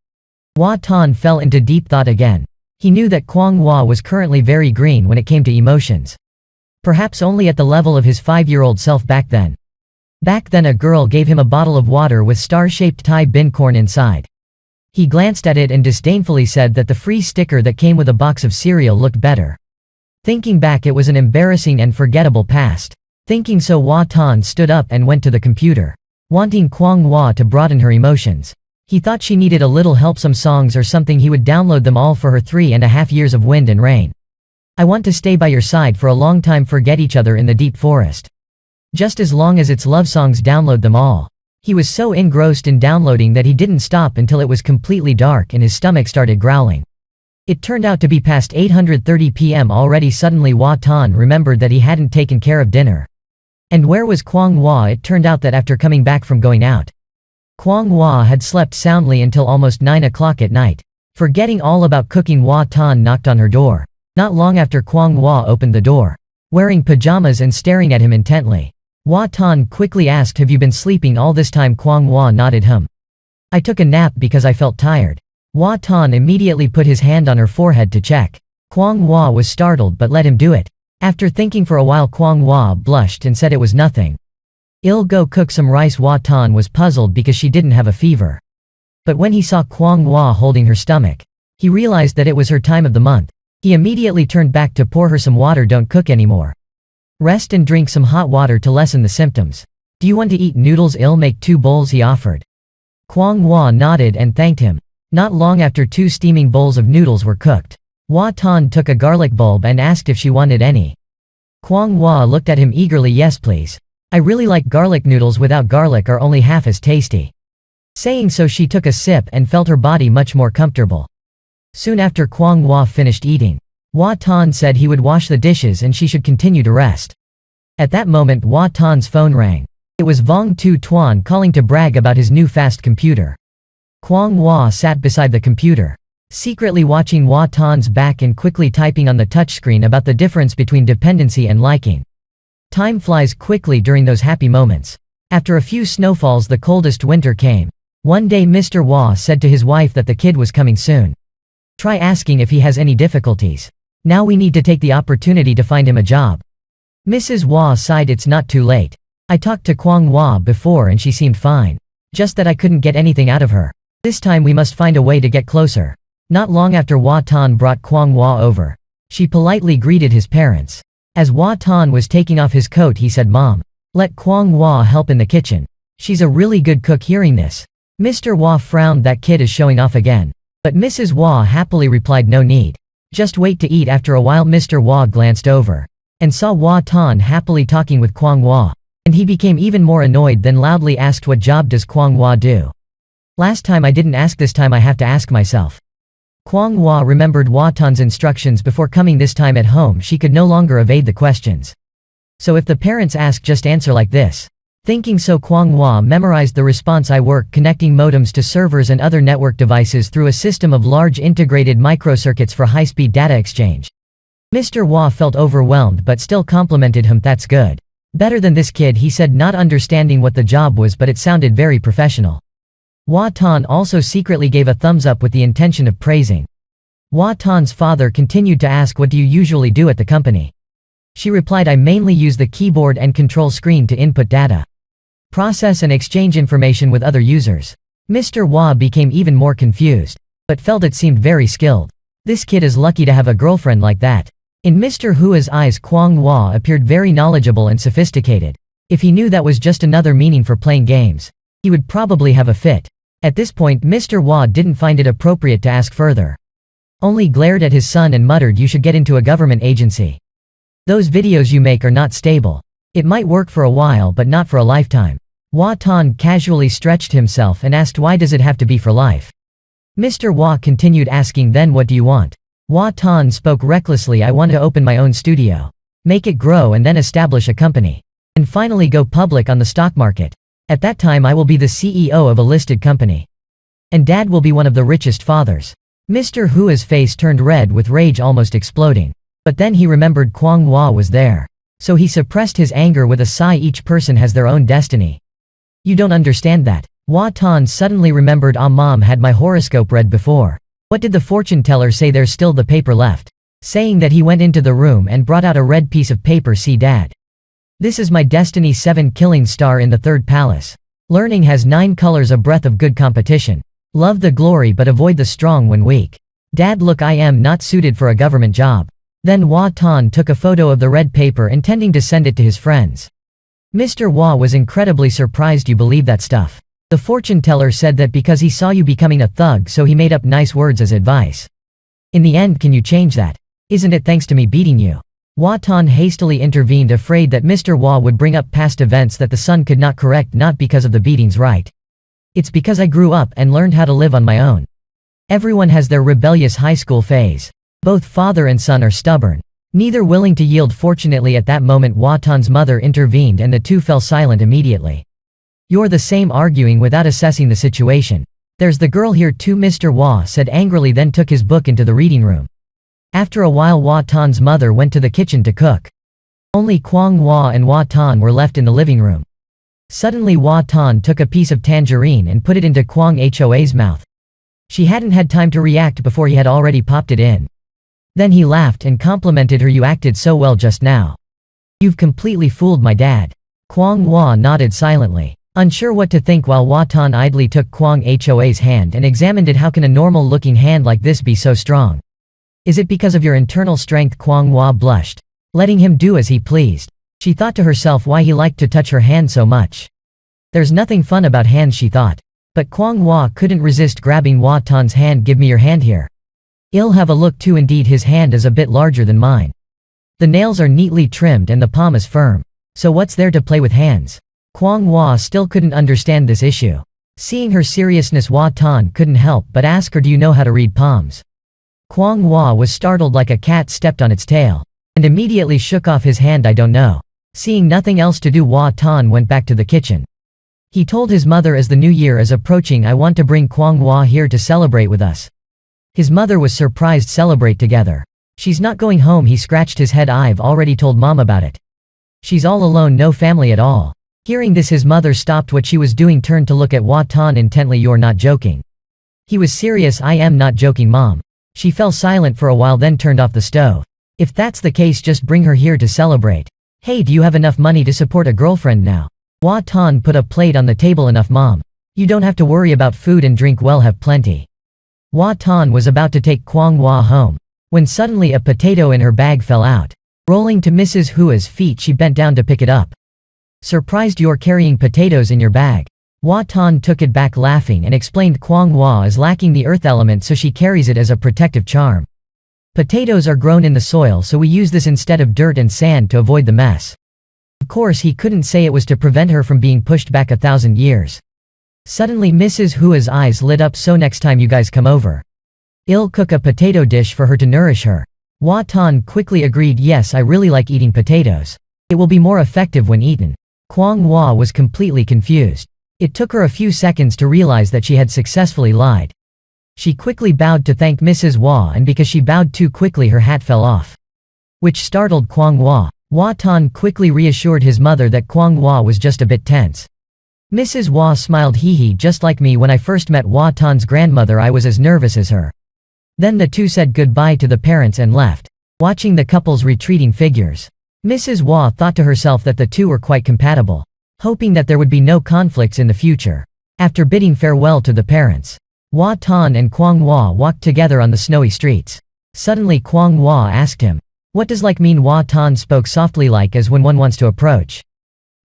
Hua Tan fell into deep thought again. He knew that Kwang Hua was currently very green when it came to emotions. Perhaps only at the level of his 5-year-old self back then. Back then a girl gave him a bottle of water with star-shaped Thai bin corn inside. He glanced at it and disdainfully said that the free sticker that came with a box of cereal looked better. Thinking back, it was an embarrassing and forgettable past. Thinking so, Hua Tan stood up and went to the computer, wanting Kwang Hua to broaden her emotions. He thought she needed a little help, some songs or something. He would download them all for her. 3.5 years of wind and rain. I want to stay by your side for a long time. Forget each other in the deep forest. Just as long as it's love songs, download them all. He was so engrossed in downloading that he didn't stop until it was completely dark and his stomach started growling. It turned out to be past 8:30 p.m. already. Suddenly Hua Tan remembered that he hadn't taken care of dinner. And where was Kwang Hua? It turned out that after coming back from going out, Kwang Hua had slept soundly until almost 9 o'clock at night. Forgetting all about cooking, Hua Tan knocked on her door. Not long after, Kwang Hua opened the door, wearing pajamas and staring at him intently. Hua Tan quickly asked, "Have you been sleeping all this time?" Kwang Hua nodded. "I took a nap because I felt tired." Hua Tan immediately put his hand on her forehead to check. Kwang Hua was startled but let him do it. After thinking for a while, Kwang Hua blushed and said it was nothing. "I'll go cook some rice." Hua Tan was puzzled because she didn't have a fever. But when he saw Kwang Hua holding her stomach, he realized that it was her time of the month. He immediately turned back to pour her some water. "Don't cook anymore. Rest and drink some hot water to lessen the symptoms." "Do you want to eat noodles?" "I'll make 2 bowls," he offered. Kwang Hua nodded and thanked him. Not long after, 2 steaming bowls of noodles were cooked. Hua Tan took a garlic bulb and asked if she wanted any. Kwang Hua looked at him eagerly. "Yes, please. I really like garlic. Noodles without garlic are only half as tasty." Saying so, she took a sip and felt her body much more comfortable. Soon after Kwang Hua finished eating, Hua Tan said he would wash the dishes and she should continue to rest. At that moment, Hua Tan's phone rang. It was Vong Tu Tuan calling to brag about his new fast computer. Kwang Hua sat beside the computer, secretly watching Hua Tan's back and quickly typing on the touchscreen about the difference between dependency and liking. Time flies quickly during those happy moments. After a few snowfalls, the coldest winter came. One day Mr. Hua said to his wife that the kid was coming soon. "Try asking if he has any difficulties. Now we need to take the opportunity to find him a job." Mrs. Hua sighed. "It's not too late. I talked to Kwang Hua before and she seemed fine. Just that I couldn't get anything out of her. This time we must find a way to get closer." Not long after, Hua Tan brought Kwang Hua over. She politely greeted his parents. As Hua Tan was taking off his coat, he said, "Mom, let Kwang Hua help in the kitchen. She's a really good cook." Hearing this, Mr. Hua frowned. "That kid is showing off again." But Mrs. Hua happily replied, "No need. Just wait to eat." After a while, Mr. Hua glanced over and saw Hua Tan happily talking with Kwang Hua, and he became even more annoyed, then loudly asked, "What job does Kwang Hua do? Last time I didn't ask, this time I have to ask myself." Kwang Hua remembered Hua Tan's instructions before coming. This time at home she could no longer evade the questions. So if the parents ask, just answer like this. Thinking so, Kwang Hua memorized the response. "I work connecting modems to servers and other network devices through a system of large integrated microcircuits for high-speed data exchange." Mr. Hua felt overwhelmed but still complimented him. "That's good. Better than this kid," he said, not understanding what the job was, but it sounded very professional. Hua Tan also secretly gave a thumbs up with the intention of praising. Hua Tan's father continued to ask, what do you usually do at the company? She replied, I mainly use the keyboard and control screen to input data, process and exchange information with other users. Mr. Hua became even more confused, but felt it seemed very skilled. This kid is lucky to have a girlfriend like that. In Mr. Hua's eyes, Kwang Hua appeared very knowledgeable and sophisticated. If he knew that was just another meaning for playing games, he would probably have a fit. At this point, Mr. Hua didn't find it appropriate to ask further. Only glared at his son and muttered, you should get into a government agency. Those videos you make are not stable. It might work for a while but not for a lifetime. Hua Tan casually stretched himself and asked, why does it have to be for life? Mr. Hua continued asking, then what do you want? Hua Tan spoke recklessly, I want to open my own studio, make it grow and then establish a company, and finally go public on the stock market. At that time I will be the CEO of a listed company. And Dad will be one of the richest fathers. Mr. Hua's face turned red with rage, almost exploding. But then he remembered Kwang Hua was there. So he suppressed his anger with a sigh, each person has their own destiny. You don't understand that. Hua Tan suddenly remembered, Mom had my horoscope read before. What did the fortune teller say? There's still the paper left. Saying that, he went into the room and brought out a red piece of paper. See, Dad. This is my destiny, 7 killing star in the 3rd palace. Learning has 9 colors, a breath of good competition. Love the glory but avoid the strong when weak. Dad, look, I am not suited for a government job. Then Hua Tan took a photo of the red paper intending to send it to his friends. Mr. Hua was incredibly surprised. You believe that stuff? The fortune teller said that because he saw you becoming a thug, so he made up nice words as advice. In the end, can you change that? Isn't it thanks to me beating you? Hua Tan hastily intervened, afraid that Mr. Hua would bring up past events that the son could not correct. Not because of the beatings, right? It's because I grew up and learned how to live on my own. Everyone has their rebellious high school phase. Both father and son are stubborn, neither willing to yield. Fortunately, at that moment Hua Tan's mother intervened and the two fell silent immediately. You're the same, arguing without assessing the situation. There's the girl here too, Mr. Hua said angrily, then took his book into the reading room. After a while Hua Tan's mother went to the kitchen to cook. Only Kwang Hua and Hua Tan were left in the living room. Suddenly Hua Tan took a piece of tangerine and put it into Kwang Hua's mouth. She hadn't had time to react before he had already popped it in. Then he laughed and complimented her, you acted so well just now. You've completely fooled my dad. Kwang Hua nodded silently, unsure what to think, while Hua Tan idly took Kwang Hua's hand and examined it. How can a normal-looking hand like this be so strong? Is it because of your internal strength? Kwang Hua blushed, letting him do as he pleased. She thought to herself why he liked to touch her hand so much. There's nothing fun about hands, she thought. But Kwang Hua couldn't resist grabbing Hua Tan's hand. Give me your hand here. I'll have a look too. Indeed, his hand is a bit larger than mine. The nails are neatly trimmed and the palm is firm. So what's there to play with hands? Kwang Hua still couldn't understand this issue. Seeing her seriousness, Hua Tan couldn't help but ask her, do you know how to read palms? Kwang Hua was startled like a cat stepped on its tail, and immediately shook off his hand. I don't know. Seeing nothing else to do, Hua Tan went back to the kitchen. He told his mother, as the new year is approaching, I want to bring Kwang Hua here to celebrate with us. His mother was surprised. Celebrate together? She's not going home. He scratched his head. I've already told Mom about it. She's all alone, no family at all. Hearing this, his mother stopped what she was doing, turned to look at Hua Tan intently. You're not joking? He was serious. I am not joking, Mom. She fell silent for a while, then turned off the stove. If that's the case, just bring her here to celebrate. Hey, do you have enough money to support a girlfriend now? Hua Tan put a plate on the table. Enough, Mom. You don't have to worry about food and drink, we'll have plenty. Hua Tan was about to take Kwang Hua home, when suddenly a potato in her bag fell out. Rolling to Mrs. Hua's feet, she bent down to pick it up. Surprised? You're carrying potatoes in your bag? Hua Tan took it back laughing and explained, Kwang Hua is lacking the earth element, so she carries it as a protective charm. Potatoes are grown in the soil, so we use this instead of dirt and sand to avoid the mess. Of course, he couldn't say it was to prevent her from being pushed back 1,000 years. Suddenly Mrs. Hua's eyes lit up. So next time you guys come over, I'll cook a potato dish for her to nourish her. Hua Tan quickly agreed. Yes, I really like eating potatoes. It will be more effective when eaten. Kwang Hua was completely confused. It took her a few seconds to realize that she had successfully lied. She quickly bowed to thank Mrs. Hua, and because she bowed too quickly, her hat fell off, which startled Kwang Hua. Hua Tan quickly reassured his mother that Kwang Hua was just a bit tense. Mrs. Hua smiled. Hee, just like me when I first met Hua Tan's grandmother, I was as nervous as her. Then the two said goodbye to the parents and left, watching the couple's retreating figures. Mrs. Hua thought to herself that the two were quite compatible, hoping that there would be no conflicts in the future. After bidding farewell to the parents, Hua Tan and Kwang Hua walked together on the snowy streets. Suddenly Kwang Hua asked him, "What does like mean?" Hua Tan spoke softly, like as when one wants to approach,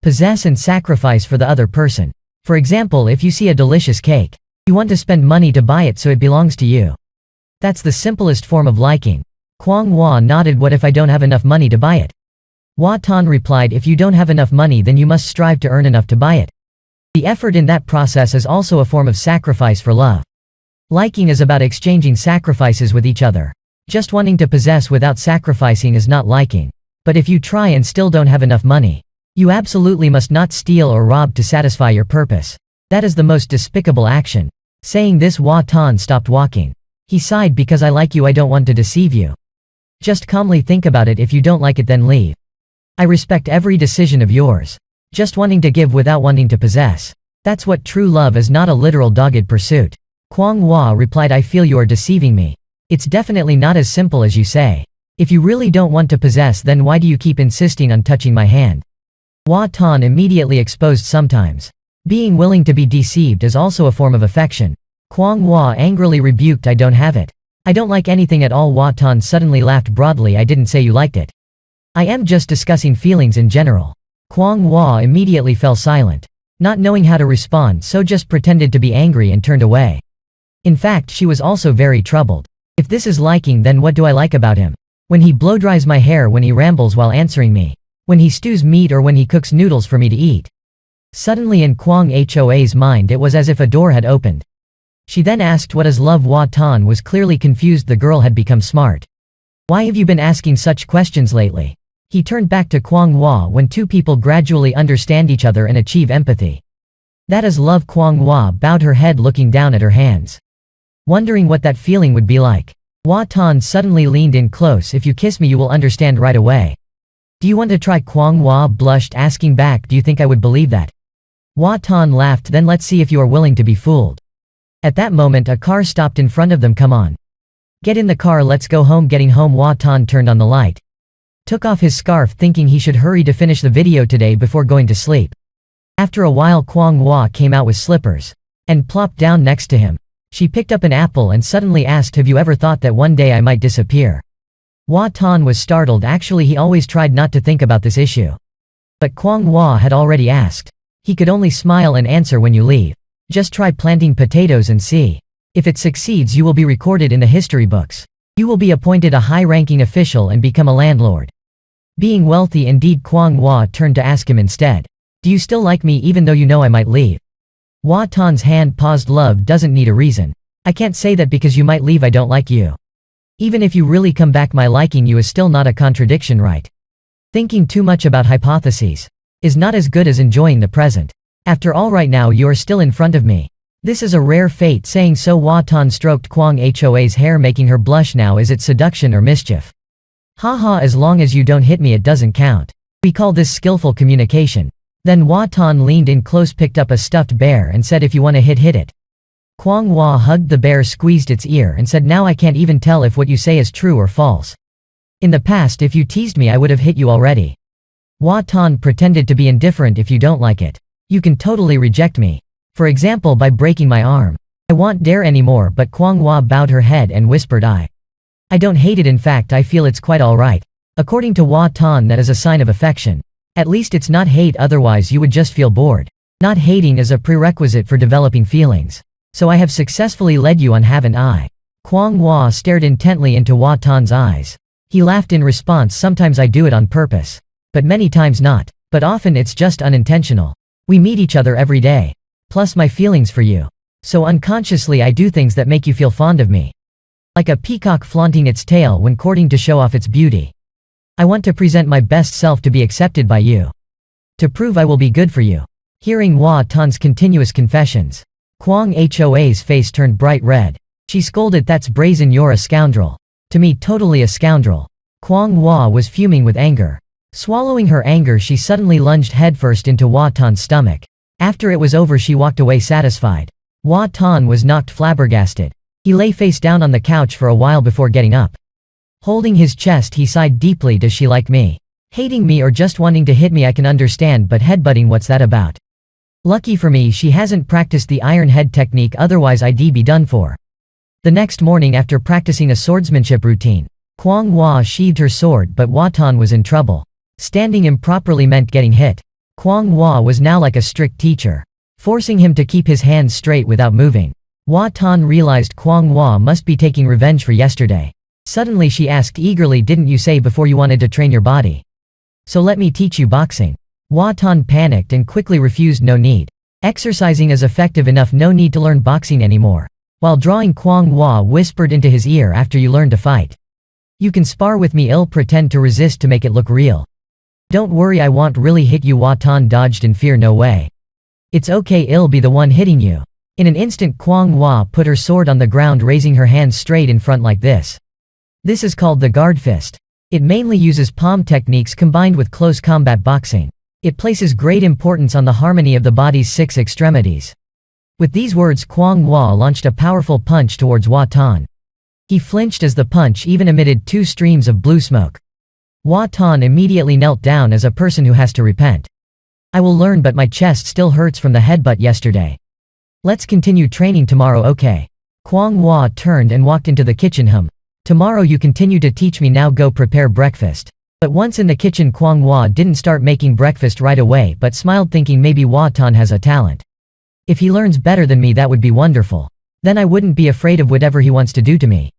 possess and sacrifice for the other person. For example, if you see a delicious cake, you want to spend money to buy it so it belongs to you. That's the simplest form of liking. Kwang Hua nodded. What if I don't have enough money to buy it? Hua Tan replied, if you don't have enough money then you must strive to earn enough to buy it. The effort in that process is also a form of sacrifice for love. Liking is about exchanging sacrifices with each other. Just wanting to possess without sacrificing is not liking. But if you try and still don't have enough money, you absolutely must not steal or rob to satisfy your purpose. That is the most despicable action. Saying this, Hua Tan stopped walking. He sighed, because I like you, I don't want to deceive you. Just calmly think about it. If you don't like it, then leave. I respect every decision of yours. Just wanting to give without wanting to possess. That's what true love is, not a literal dogged pursuit. Kwang Hua replied, I feel you are deceiving me. It's definitely not as simple as you say. If you really don't want to possess, then why do you keep insisting on touching my hand? Hua Tan immediately exposed. Sometimes being willing to be deceived is also a form of affection. Kwang Hua angrily rebuked, I don't have it. I don't like anything at all. Hua Tan suddenly laughed broadly, I didn't say you liked it. I am just discussing feelings in general. Kwang Hua immediately fell silent, not knowing how to respond, so just pretended to be angry and turned away. In fact, she was also very troubled. If this is liking, then what do I like about him? When he blow-dries my hair, when he rambles while answering me, when he stews meat, or when he cooks noodles for me to eat. Suddenly in Kwang Hoa's mind it was as if a door had opened. She then asked, what is love? Hua Tan was clearly confused. The girl had become smart. Why have you been asking such questions lately? He turned back to Kwang Hua. When two people gradually understand each other and achieve empathy, that is love. Kwang Hua bowed her head, looking down at her hands, wondering what that feeling would be like. Hua Tan suddenly leaned in close. If you kiss me you will understand right away. Do you want to try? Kwang Hua blushed, asking back, do you think I would believe that? Hua Tan laughed, then let's see if you are willing to be fooled. At that moment a car stopped in front of them. Come on. Get in the car, let's go home. Getting home, Hua Tan turned on the light, took off his scarf, thinking he should hurry to finish the video today before going to sleep. After a while Kwang Hua came out with slippers and plopped down next to him. She picked up an apple and suddenly asked, have you ever thought that one day I might disappear? Hua Tan was startled. Actually, he always tried not to think about this issue. But Kwang Hua had already asked. He could only smile and answer, when you leave, just try planting potatoes and see. If it succeeds, you will be recorded in the history books. You will be appointed a high-ranking official and become a landlord. Being wealthy indeed. Kwang Hua turned to ask him instead, do you still like me even though you know I might leave? Hua Tan's hand paused. Love doesn't need a reason. I can't say that because you might leave I don't like you. Even if you really come back, my liking you is still not a contradiction, right? Thinking too much about hypotheses is not as good as enjoying the present. After all, right now you are still in front of me. This is a rare fate. Saying so, Hua Tan stroked Kwang Hoa's hair, making her blush. Now is it seduction or mischief? Haha, as long as you don't hit me it doesn't count. We call this skillful communication. Then Hua Tan leaned in close, picked up a stuffed bear and said, if you want to hit it. Kwang Hua hugged the bear, squeezed its ear and said, now I can't even tell if what you say is true or false. In the past if you teased me I would have hit you already. Hua Tan pretended to be indifferent. If you don't like it, you can totally reject me. For example, by breaking my arm. I won't dare anymore. But Kwang Hua bowed her head and whispered, I don't hate it, in fact I feel it's quite alright. According to Hua Tan, that is a sign of affection. At least it's not hate, otherwise you would just feel bored. Not hating is a prerequisite for developing feelings. So I have successfully led you on, haven't I? Kwang Hua stared intently into Hua Tan's eyes. He laughed in response. Sometimes I do it on purpose. But many times not. But often it's just unintentional. We meet each other every day. Plus my feelings for you. So unconsciously I do things that make you feel fond of me. Like a peacock flaunting its tail when courting to show off its beauty. I want to present my best self to be accepted by you. To prove I will be good for you. Hearing Hua Tan's continuous confessions, Kwang Hoa's face turned bright red. She scolded, that's brazen, you're a scoundrel. To me, totally a scoundrel. Kwang Hua was fuming with anger. Swallowing her anger, she suddenly lunged headfirst into Hua Tan's stomach. After it was over she walked away satisfied. Hua Tan was knocked flabbergasted. He lay face down on the couch for a while before getting up. Holding his chest he sighed deeply. Does she like me? Hating me or just wanting to hit me I can understand, but headbutting, what's that about? Lucky for me she hasn't practiced the iron head technique, otherwise I'd be done for. The next morning after practicing a swordsmanship routine, Kwang Hua sheathed her sword, but Hua Tan was in trouble. Standing improperly meant getting hit. Kwang Hua was now like a strict teacher, forcing him to keep his hands straight without moving. Hua Tan realized Kwang Hua must be taking revenge for yesterday. Suddenly she asked eagerly, didn't you say before you wanted to train your body? So let me teach you boxing. Hua Tan panicked and quickly refused. No need. Exercising is effective enough, no need to learn boxing anymore. While drawing, Kwang Hua whispered into his ear, after you learn to fight, you can spar with me. I'll pretend to resist to make it look real. Don't worry, I won't really hit you. Hua Tan dodged in fear. No way. It's okay, I'll be the one hitting you. In an instant Kwang Hua put her sword on the ground, raising her hands straight in front like this. This is called the guard fist. It mainly uses palm techniques combined with close combat boxing. It places great importance on the harmony of the body's 6 extremities. With these words Kwang Hua launched a powerful punch towards Hua Tan. He flinched as the punch even emitted 2 streams of blue smoke. Hua Tan immediately knelt down as a person who has to repent. I will learn, but my chest still hurts from the headbutt yesterday. Let's continue training tomorrow, okay? Kwang Hua turned and walked into the kitchen. Tomorrow you continue to teach me, now go prepare breakfast. But once in the kitchen Kwang Hua didn't start making breakfast right away, but smiled, thinking maybe Hua Tan has a talent. If he learns better than me that would be wonderful. Then I wouldn't be afraid of whatever he wants to do to me.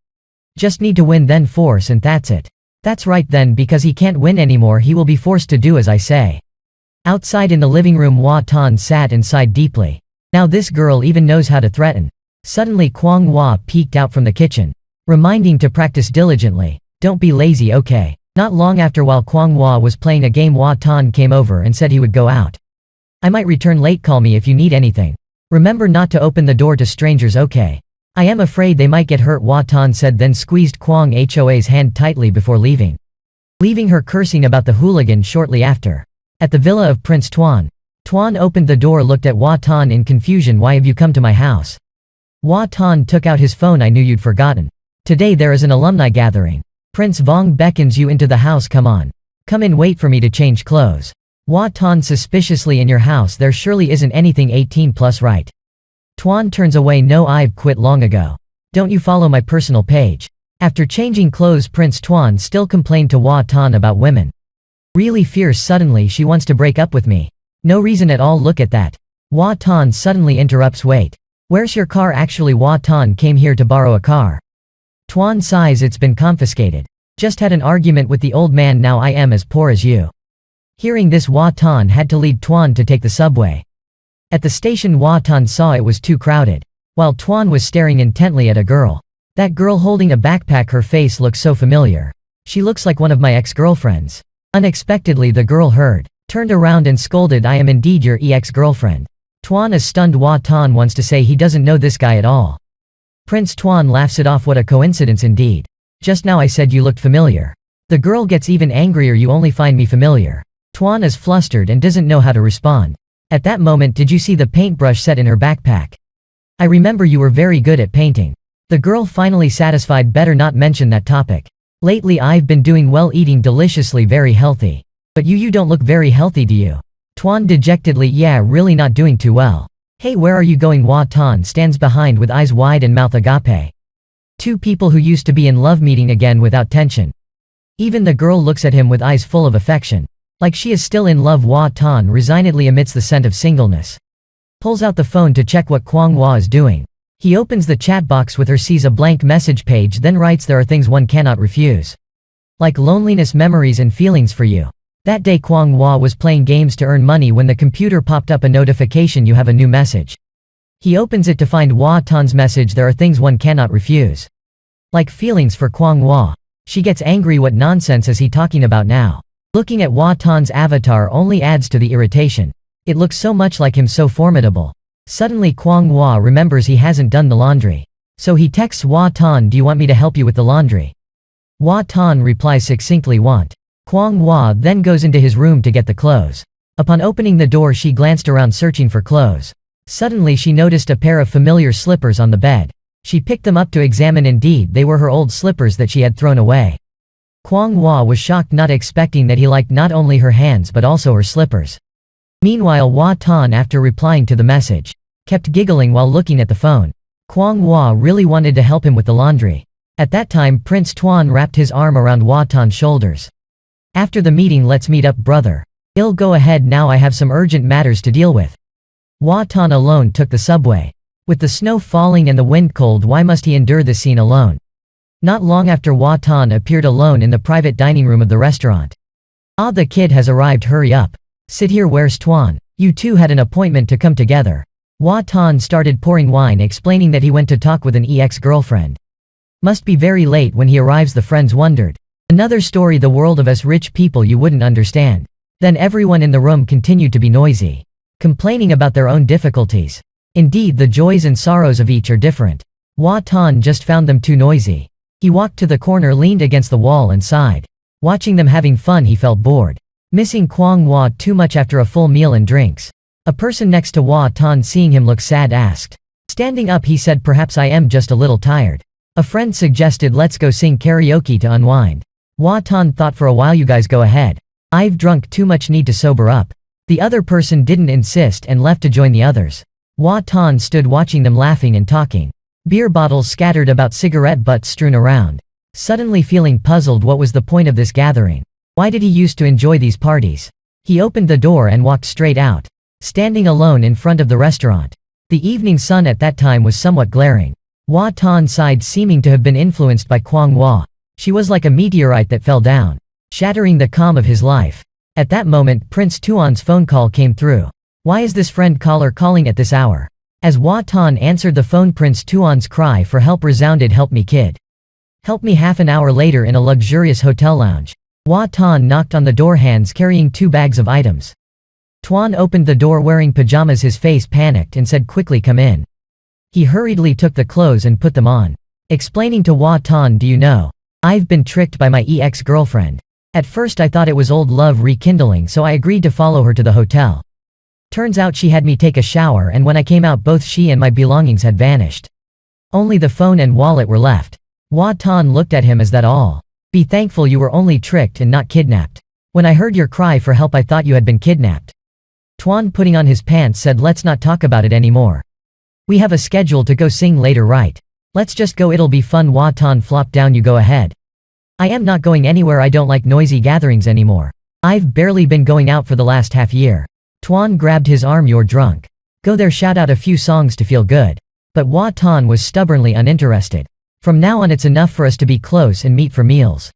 Just need to win, then force, and that's it. That's right, then because he can't win anymore he will be forced to do as I say. Outside in the living room Hua Tan sat and sighed deeply. Now this girl even knows how to threaten. Suddenly Kwang Hua peeked out from the kitchen, reminding to practice diligently. Don't be lazy, okay? Not long after, while Kwang Hua was playing a game, Hua Tan came over and said he would go out. I might return late, call me if you need anything. Remember not to open the door to strangers, okay? I am afraid they might get hurt, Hua Tan said, then squeezed Kwang Hoa's hand tightly before leaving her cursing about the hooligan shortly after. At the villa of Prince Tuan, Tuan opened the door, looked at Hua Tan in confusion. Why have you come to my house? Hua Tan took out his phone. I knew you'd forgotten. Today there is an alumni gathering. Prince Vong beckons you into the house. Come on. Come in, wait for me to change clothes. Hua Tan suspiciously, in your house there surely isn't anything 18 plus, right? Tuan turns away. No, I've quit long ago. Don't you follow my personal page? After changing clothes Prince Tuan still complained to Hua Tan about women. Really fierce. Suddenly she wants to break up with me. No reason at all, look at that. Hua Tan suddenly interrupts. Wait. Where's your car? Actually Hua Tan came here to borrow a car. Tuan sighs. It's been confiscated. Just had an argument with the old man, now I am as poor as you. Hearing this Hua Tan had to lead Tuan to take the subway. At the station Hua Tan saw it was too crowded. While Tuan was staring intently at a girl. That girl holding a backpack, her face looks so familiar. She looks like one of my ex-girlfriends. Unexpectedly the girl heard, turned around and scolded, I am indeed your ex-girlfriend. Tuan is stunned. Hua Tan wants to say he doesn't know this guy at all. Prince Tuan laughs it off. What a coincidence indeed. Just now I said you looked familiar. The girl gets even angrier. You only find me familiar. Tuan is flustered and doesn't know how to respond. At that moment, did you see the paintbrush set in her backpack? I remember you were very good at painting. The girl finally satisfied. Better not mention that topic. Lately I've been doing well, eating deliciously, very healthy. But you don't look very healthy, do you? Tuan dejectedly, yeah, really not doing too well. Hey, where are you going? Hua Tan stands behind with eyes wide and mouth agape. Two people who used to be in love meeting again without tension. Even the girl looks at him with eyes full of affection. Like she is still in love. Hua Tan resignedly emits the scent of singleness. Pulls out the phone to check what Kwang Hua is doing. He opens the chat box with her, sees a blank message page, then writes, there are things one cannot refuse. Like loneliness, memories and feelings for you. That day Kwang Hua was playing games to earn money when the computer popped up a notification, you have a new message. He opens it to find Hua Tan's message, there are things one cannot refuse. Like feelings for Kwang Hua. She gets angry, what nonsense is he talking about now? Looking at Hua Tan's avatar only adds to the irritation. It looks so much like him, so formidable. Suddenly Kwang Hua remembers he hasn't done the laundry. So he texts Hua Tan, do you want me to help you with the laundry? Hua Tan replies succinctly, want. Kwang Hua then goes into his room to get the clothes. Upon opening the door she glanced around searching for clothes. Suddenly she noticed a pair of familiar slippers on the bed. She picked them up to examine. Indeed, they were her old slippers that she had thrown away. Kwang Hwa was shocked, not expecting that he liked not only her hands but also her slippers. Meanwhile Hwa Tan, after replying to the message, kept giggling while looking at the phone. Kwang Hwa really wanted to help him with the laundry. At that time Prince Tuan wrapped his arm around Hwa Tan's shoulders. "After the meeting let's meet up, brother. I'll go ahead now, I have some urgent matters to deal with." Hwa Tan alone took the subway. With the snow falling and the wind cold, why must he endure this scene alone? Not long after, Hwa Tan appeared alone in the private dining room of the restaurant. "Ah, the kid has arrived, hurry up. Sit here, where's Tuan? You two had an appointment to come together." Hwa Tan started pouring wine, explaining that he went to talk with an ex-girlfriend. "Must be very late when he arrives," the friends wondered. "Another story, the world of us rich people, you wouldn't understand." Then everyone in the room continued to be noisy, complaining about their own difficulties. Indeed, the joys and sorrows of each are different. Hwa Tan just found them too noisy. He walked to the corner, leaned against the wall and sighed. Watching them having fun he felt bored, missing Kwang Hwa too much after a full meal and drinks. A person next to Hwa Tan, seeing him look sad, asked. Standing up he said, "Perhaps I am just a little tired." A friend suggested, "Let's go sing karaoke to unwind." Hwa Tan thought for a while. "You guys go ahead. I've drunk too much, need to sober up." The other person didn't insist and left to join the others. Hwa Tan stood watching them laughing and talking. Beer bottles scattered about, cigarette butts strewn around. Suddenly feeling puzzled, what was the point of this gathering? Why did he used to enjoy these parties? He opened the door and walked straight out, standing alone in front of the restaurant. The evening sun at that time was somewhat glaring. Hwa Tan sighed, seeming to have been influenced by Kwang Hwa. She was like a meteorite that fell down, shattering the calm of his life. At that moment Prince Tuan's phone call came through. Why is this friend caller calling at this hour? As Hwa Tan answered the phone, Prince Tuan's cry for help resounded. "Help me, kid. Help me." Half an hour later, in a luxurious hotel lounge, Hwa Tan knocked on the door, hands carrying 2 bags of items. Tuan opened the door wearing pajamas, his face panicked, and said, "Quickly come in." He hurriedly took the clothes and put them on, explaining to Hwa Tan, "Do you know, I've been tricked by my ex-girlfriend. At first I thought it was old love rekindling, so I agreed to follow her to the hotel. Turns out she had me take a shower, and when I came out both she and my belongings had vanished. Only the phone and wallet were left." Hwa Tan looked at him. "Is that all? Be thankful you were only tricked and not kidnapped. When I heard your cry for help I thought you had been kidnapped." Tuan, putting on his pants, said, "Let's not talk about it anymore. We have a schedule to go sing later, right? Let's just go, it'll be fun." Hwa Tan flopped down. "You go ahead. I am not going anywhere. I don't like noisy gatherings anymore. I've barely been going out for the last half year." Tuan grabbed his arm. "You're drunk. Go there, shout out a few songs to feel good." But Hwa Tan was stubbornly uninterested. "From now on it's enough for us to be close and meet for meals."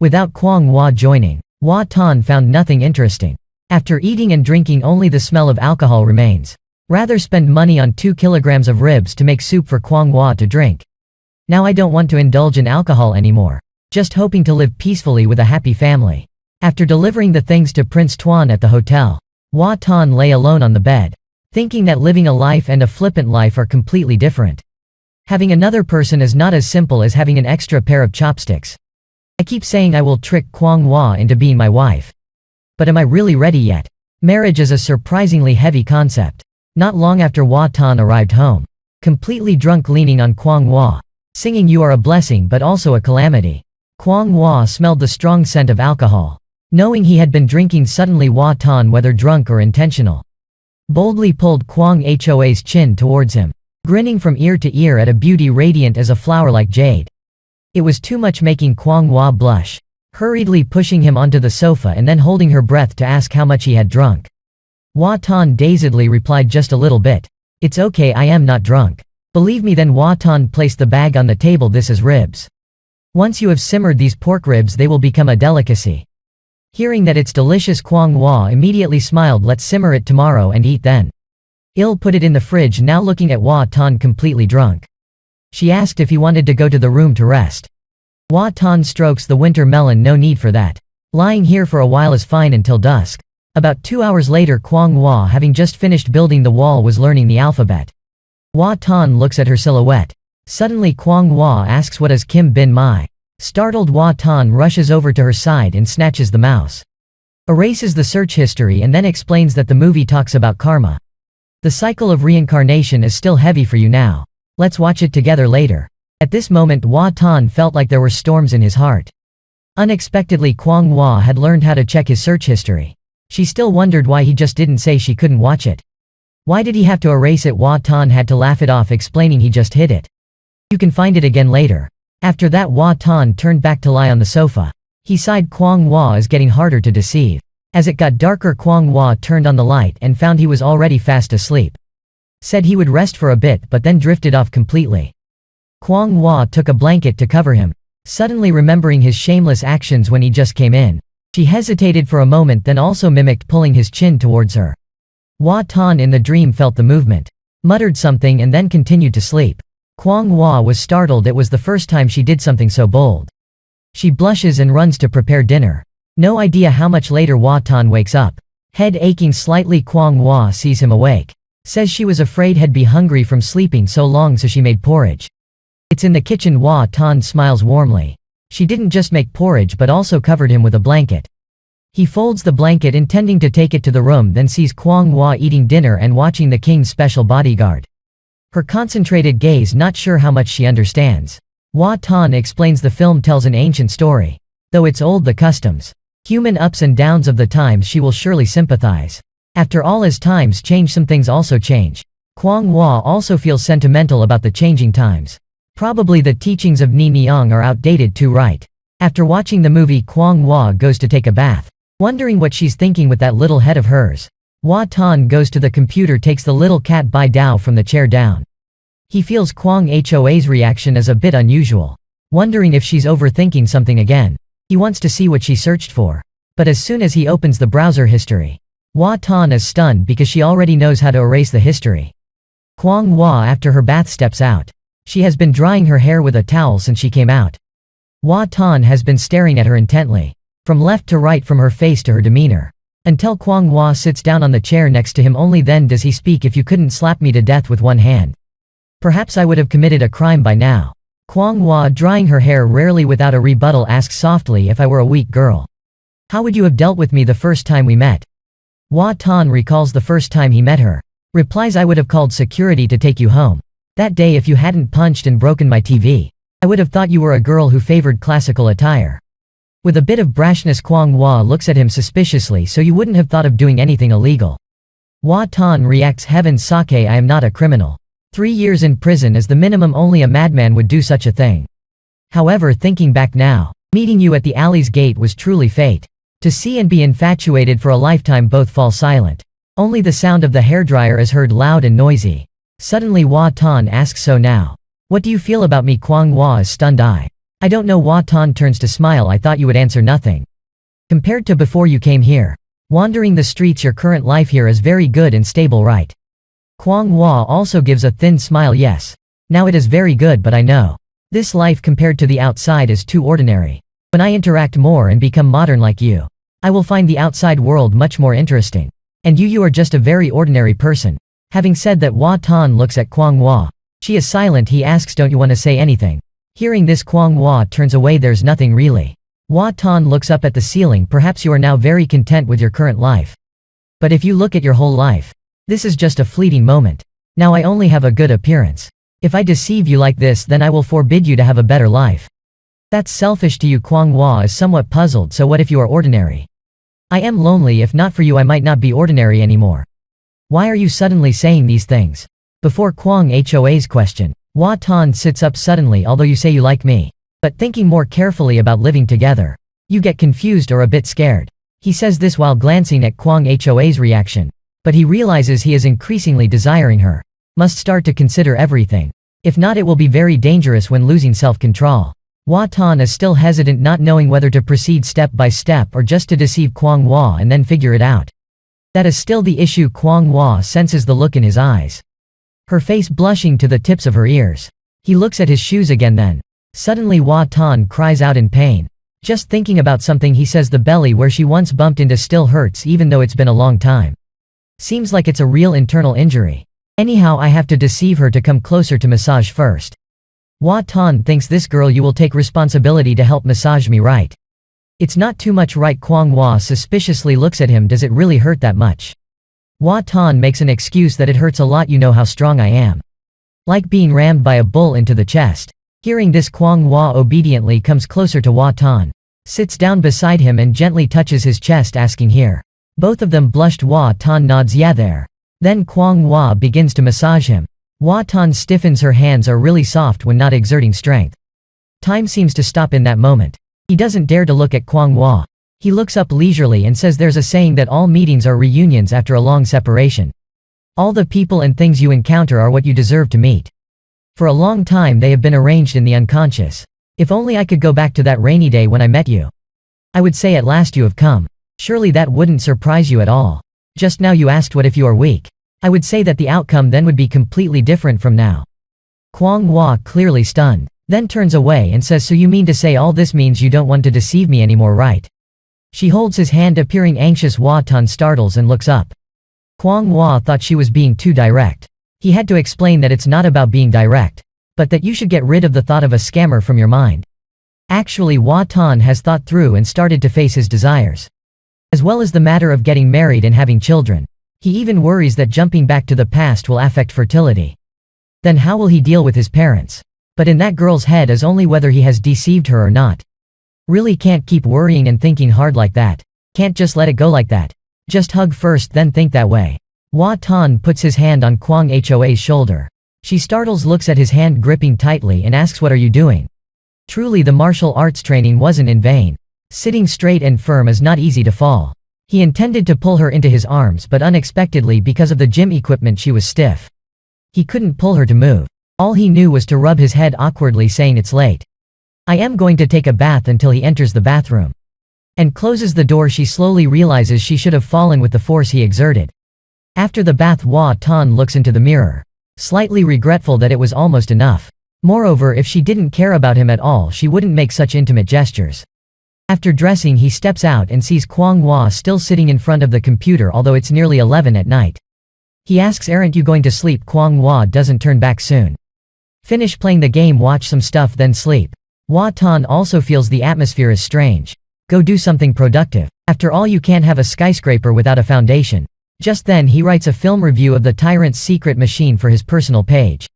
Without Kwang Hwa joining, Hwa Tan found nothing interesting. After eating and drinking, only the smell of alcohol remains. Rather spend money on 2 kilograms of ribs to make soup for Kwang Hwa to drink. "Now I don't want to indulge in alcohol anymore. Just hoping to live peacefully with a happy family." After delivering the things to Prince Tuan at the hotel, Hwa Tan lay alone on the bed, thinking that living a life and a flippant life are completely different. Having another person is not as simple as having an extra pair of chopsticks. I keep saying I will trick Kwang Hwa into being my wife. But am I really ready yet? Marriage is a surprisingly heavy concept. Not long after, Hwa Tan arrived home, completely drunk, leaning on Kwang Hwa, singing, "You are a blessing but also a calamity." Kwang Hwa smelled the strong scent of alcohol. Knowing he had been drinking, suddenly Hwa Tan, whether drunk or intentional, boldly pulled Kwang Hwa's chin towards him, grinning from ear to ear at a beauty radiant as a flower like jade. It was too much, making Kwang Hwa blush, hurriedly pushing him onto the sofa and then holding her breath to ask how much he had drunk. Hwa Tan dazedly replied, "Just a little bit. It's okay, I am not drunk. Believe me." Then Hwa Tan placed the bag on the table. "This is ribs. Once you have simmered these pork ribs they will become a delicacy." Hearing that it's delicious, Kwang Hwa immediately smiled. "Let's simmer it tomorrow and eat then. I'll put it in the fridge." Now looking at Hwa Tan completely drunk, she asked if he wanted to go to the room to rest. Hwa Tan strokes the winter melon. "No need for that. Lying here for a while is fine until dusk." About 2 hours later, Kwang Hwa, having just finished building the wall, was learning the alphabet. Hwa Tan looks at her silhouette. Suddenly Kwang Hwa asks, "What is Kim Bin Mai?" Startled, Hwa Tan rushes over to her side and snatches the mouse. erases the search history and then explains that the movie talks about karma. The cycle of reincarnation is still heavy for you now. Let's watch it together later. At this moment Hua Tan felt like there were storms in his heart. Unexpectedly Kwang Hua had learned how to check his search history. She still wondered why he just didn't say she couldn't watch it. Why did he have to erase it? Hua Tan had to laugh it off, explaining he just hid it. You can find it again later. After that Hua Tan turned back to lie on the sofa. He sighed. Kwang Hua is getting harder to deceive. As it got darker Kwang Hua turned on the light and found he was already fast asleep. Said he would rest for a bit but then drifted off completely. Kwang Hua took a blanket to cover him. Suddenly remembering his shameless actions when he just came in. She hesitated for a moment, then also mimicked pulling his chin towards her. Hua Tan in the dream felt the movement, muttered something and then continued to sleep. Kwang Hua was startled. It was the first time she did something so bold. She blushes and runs to prepare dinner. No idea how much later Hua Tan wakes up. Head aching slightly. Kwang Hua sees him awake. Says she was afraid he'd be hungry from sleeping so long, so she made porridge. It's in the kitchen. Hua Tan smiles warmly. She didn't just make porridge but also covered him with a blanket. He folds the blanket intending to take it to the room, then sees Kwang Hua eating dinner and watching the king's special bodyguard. Her concentrated gaze, not sure how much she understands. Hua Tan explains the film tells an ancient story. Though it's old, the customs, human ups and downs of the times, she will surely sympathize. After all, as times change, some things also change. Kwang Hua also feels sentimental about the changing times. Probably the teachings of Ni Niang are outdated too, right? After watching the movie, Kwang Hua goes to take a bath. Wondering what she's thinking with that little head of hers. Hua Tan goes to the computer, takes the little cat Bai Dao from the chair down. He feels Kwang Hoa's reaction as a bit unusual. Wondering if she's overthinking something again. He wants to see what she searched for. But as soon as he opens the browser history, Hua Tan is stunned because she already knows how to erase the history. Kwang Hua after her bath steps out. She has been drying her hair with a towel since she came out. Hua Tan has been staring at her intently, from left to right, from her face to her demeanor, until Kwang Hua sits down on the chair next to him. Only then does he speak. If you couldn't slap me to death with one hand, perhaps I would have committed a crime by now. Kwang Hua, drying her hair rarely without a rebuttal, asks softly, if I were a weak girl, how would you have dealt with me the first time we met? Hua Tan recalls the first time he met her. Replies, I would have called security to take you home. That day, if you hadn't punched and broken my TV, I would have thought you were a girl who favored classical attire. With a bit of brashness, Kwang Hua looks at him suspiciously. So you wouldn't have thought of doing anything illegal? Hua Tan reacts, heavens sake, I am not a criminal. 3 years in prison is the minimum. Only a madman would do such a thing. However, thinking back now, meeting you at the alley's gate was truly fate. To see and be infatuated for a lifetime. Both fall silent. Only the sound of the hairdryer is heard, loud and noisy. Suddenly Hua Tan asks, so now, what do you feel about me? Kwang Hua is stunned. I don't know. Hua Tan turns to smile. I thought you would answer nothing. Compared to before you came here, wandering the streets, your current life here is very good and stable, right? Kwang Hua also gives a thin smile. Yes. Now it is very good, but I know this life compared to the outside is too ordinary. When I interact more and become modern like you, I will find the outside world much more interesting. And you are just a very ordinary person. Having said that, Hua Tan looks at Kwang Hua. She is silent. He asks, don't you want to say anything? Hearing this, Kwang Hua turns away. There's nothing really. Hua Tan looks up at the ceiling. Perhaps you are now very content with your current life. But if you look at your whole life, this is just a fleeting moment. Now I only have a good appearance. If I deceive you like this, then I will forbid you to have a better life. That's selfish to you. Kwang Hua is somewhat puzzled. So what if you are ordinary? I am lonely. If not for you, I might not be ordinary anymore. Why are you suddenly saying these things? Before Kwang Hoa's question, Hua Tan sits up suddenly. Although you say you like me, but thinking more carefully about living together, you get confused or a bit scared. He says this while glancing at Kwang Hoa's reaction. But he realizes he is increasingly desiring her. Must start to consider everything. If not, it will be very dangerous when losing self-control. Hua Tan is still hesitant, not knowing whether to proceed step by step or just to deceive Kwang Hua and then figure it out. That is still the issue. Kwang Hua senses the look in his eyes. Her face blushing to the tips of her ears. He looks at his shoes again, then suddenly Hua Tan cries out in pain. Just thinking about something, he says the belly where she once bumped into still hurts even though it's been a long time. Seems like it's a real internal injury. Anyhow, I have to deceive her to come closer to massage first. Hua Tan thinks, this girl, you will take responsibility to help massage me, right? It's not too much, right? Kwang Hua suspiciously looks at him. Does it really hurt that much? Hua Tan makes an excuse that it hurts a lot. You know how strong I am. Like being rammed by a bull into the chest. Hearing this, Kwang Hua obediently comes closer to Hua Tan, sits down beside him and gently touches his chest, asking here. Both of them blushed. Hua Tan nods, yeah there. Then Kwang Hua begins to massage him. Hua Tan stiffens. Her hands are really soft when not exerting strength. Time seems to stop in that moment. He doesn't dare to look at Kwang Hua. He looks up leisurely and says, there's a saying that all meetings are reunions after a long separation. All the people and things you encounter are what you deserve to meet. For a long time they have been arranged in the unconscious. If only I could go back to that rainy day when I met you. I would say, at last you have come. Surely that wouldn't surprise you at all. Just now you asked what if you are weak. I would say that the outcome then would be completely different from now. Kwang Hua, clearly stunned, then turns away and says, so you mean to say all this means you don't want to deceive me anymore, right? She holds his hand, appearing anxious. Hua Tan startles and looks up. Kwang Hua thought she was being too direct. He had to explain that it's not about being direct, but that you should get rid of the thought of a scammer from your mind. Actually, Hua Tan has thought through and started to face his desires, as well as the matter of getting married and having children. He even worries that jumping back to the past will affect fertility. Then how will he deal with his parents? But in that girl's head is only whether he has deceived her or not. Really can't keep worrying and thinking hard like that. Can't just let it go like that. Just hug first, then think that way. Hua Tan puts his hand on Kwang Hoa's shoulder. She startles, looks at his hand gripping tightly and asks, what are you doing? Truly the martial arts training wasn't in vain. Sitting straight and firm is not easy to fall. He intended to pull her into his arms, but unexpectedly, because of the gym equipment, she was stiff. He couldn't pull her to move. All he knew was to rub his head awkwardly, saying, it's late. I am going to take a bath, until he enters the bathroom and closes the door. She slowly realizes she should have fallen with the force he exerted. After the bath, Hua Tan looks into the mirror, slightly regretful that it was almost enough. Moreover, if she didn't care about him at all, she wouldn't make such intimate gestures. After dressing, he steps out and sees Kwang Hua still sitting in front of the computer, although it's nearly 11 at night. He asks, aren't you going to sleep? Kwang Hua doesn't turn back soon. Finish playing the game, watch some stuff, then sleep. Hua Tan also feels the atmosphere is strange. Go do something productive. After all, you can't have a skyscraper without a foundation. Just then he writes a film review of The Tyrant's Secret Machine for his personal page.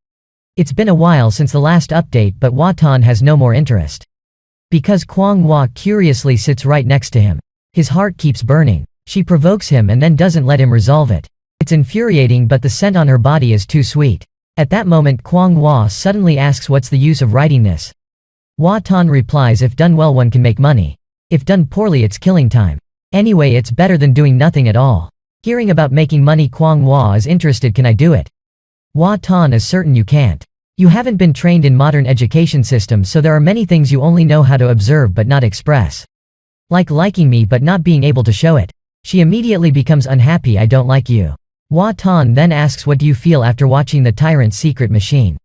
It's been a while since the last update, but Hua Tan has no more interest. Because Kwang Hua curiously sits right next to him. His heart keeps burning. She provokes him and then doesn't let him resolve it. It's infuriating, but the scent on her body is too sweet. At that moment, Kwang Hua suddenly asks, what's the use of writing this? Hua Tan replies, if done well one can make money. If done poorly it's killing time. Anyway, it's better than doing nothing at all. Hearing about making money, Kwang Hua is interested. Can I do it? Hua Tan is certain you can't. You haven't been trained in modern education systems, so there are many things you only know how to observe but not express. Like liking me but not being able to show it. She immediately becomes unhappy. I don't like you. Hua Tan then asks, what do you feel after watching The Tyrant's Secret Machine?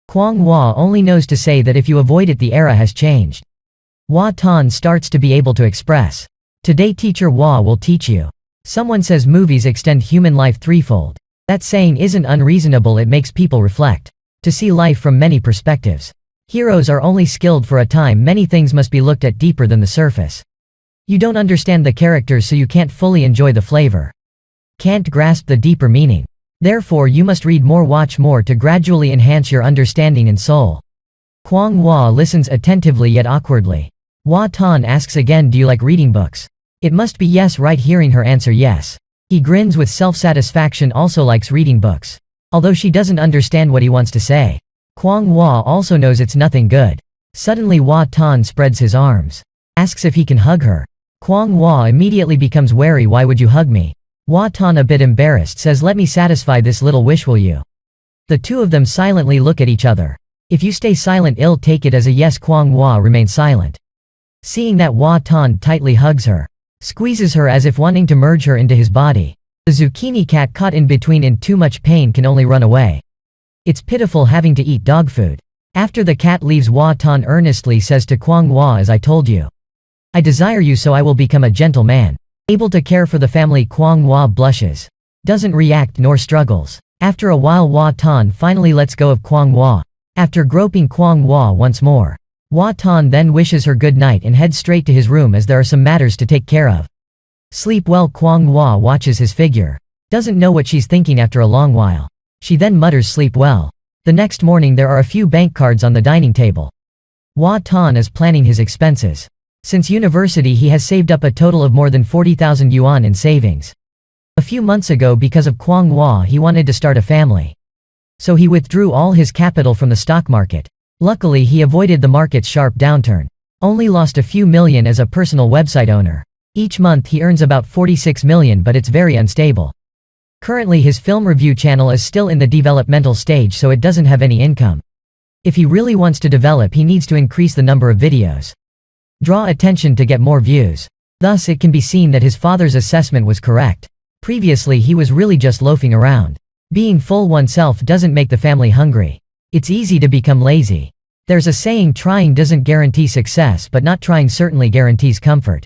Kwang Hua only knows to say that if you avoid it, the era has changed. Hua Tan starts to be able to express. Today teacher Hua will teach you. Someone says movies extend human life threefold. That saying isn't unreasonable. It makes people reflect. To see life from many perspectives. Heroes are only skilled for a time. Many things must be looked at deeper than the surface. You don't understand the characters, so you can't fully enjoy the flavor. Can't grasp the deeper meaning. Therefore you must read more, watch more to gradually enhance your understanding and soul. Kwang Hua listens attentively yet awkwardly. Hua Tan asks again, do you like reading books? It must be yes, right? Hearing her answer yes. He grins with self-satisfaction, also likes reading books. Although she doesn't understand what he wants to say. Kwang Hua also knows it's nothing good. Suddenly Hua Tan spreads his arms. Asks if he can hug her. Kwang Hua immediately becomes wary. Why would you hug me? Hua Tan, a bit embarrassed, says, let me satisfy this little wish, will you? The two of them silently look at each other. If you stay silent, I'll take it as a yes. Kwang Hua remains silent. Seeing that, Hua Tan tightly hugs her. Squeezes her as if wanting to merge her into his body. The zucchini cat, caught in between in too much pain, can only run away. It's pitiful having to eat dog food. After the cat leaves, Hua Tan earnestly says to Kwang Hua, as I told you. I desire you, so I will become a gentle man. Able to care for the family. Kwang Hua blushes. Doesn't react nor struggles. After a while, Hua Tan finally lets go of Kwang Hua. After groping Kwang Hua once more, Hua Tan then wishes her good night and heads straight to his room as there are some matters to take care of. Sleep well. Kwang Hua watches his figure. Doesn't know what she's thinking after a long while. She then mutters sleep well. The next morning there are a few bank cards on the dining table. Hua Tan is planning his expenses. Since university he has saved up a total of more than 40,000 yuan in savings. A few months ago, because of Kwang Hua, he wanted to start a family. So he withdrew all his capital from the stock market. Luckily he avoided the market's sharp downturn. Only lost a few million as a personal website owner. Each month he earns about 46 million, but it's very unstable. Currently his film review channel is still in the developmental stage, so it doesn't have any income. If he really wants to develop, he needs to increase the number of videos. Draw attention to get more views. Thus it can be seen that his father's assessment was correct. Previously he was really just loafing around. Being full oneself doesn't make the family hungry. It's easy to become lazy. There's a saying, trying doesn't guarantee success, but not trying certainly guarantees comfort.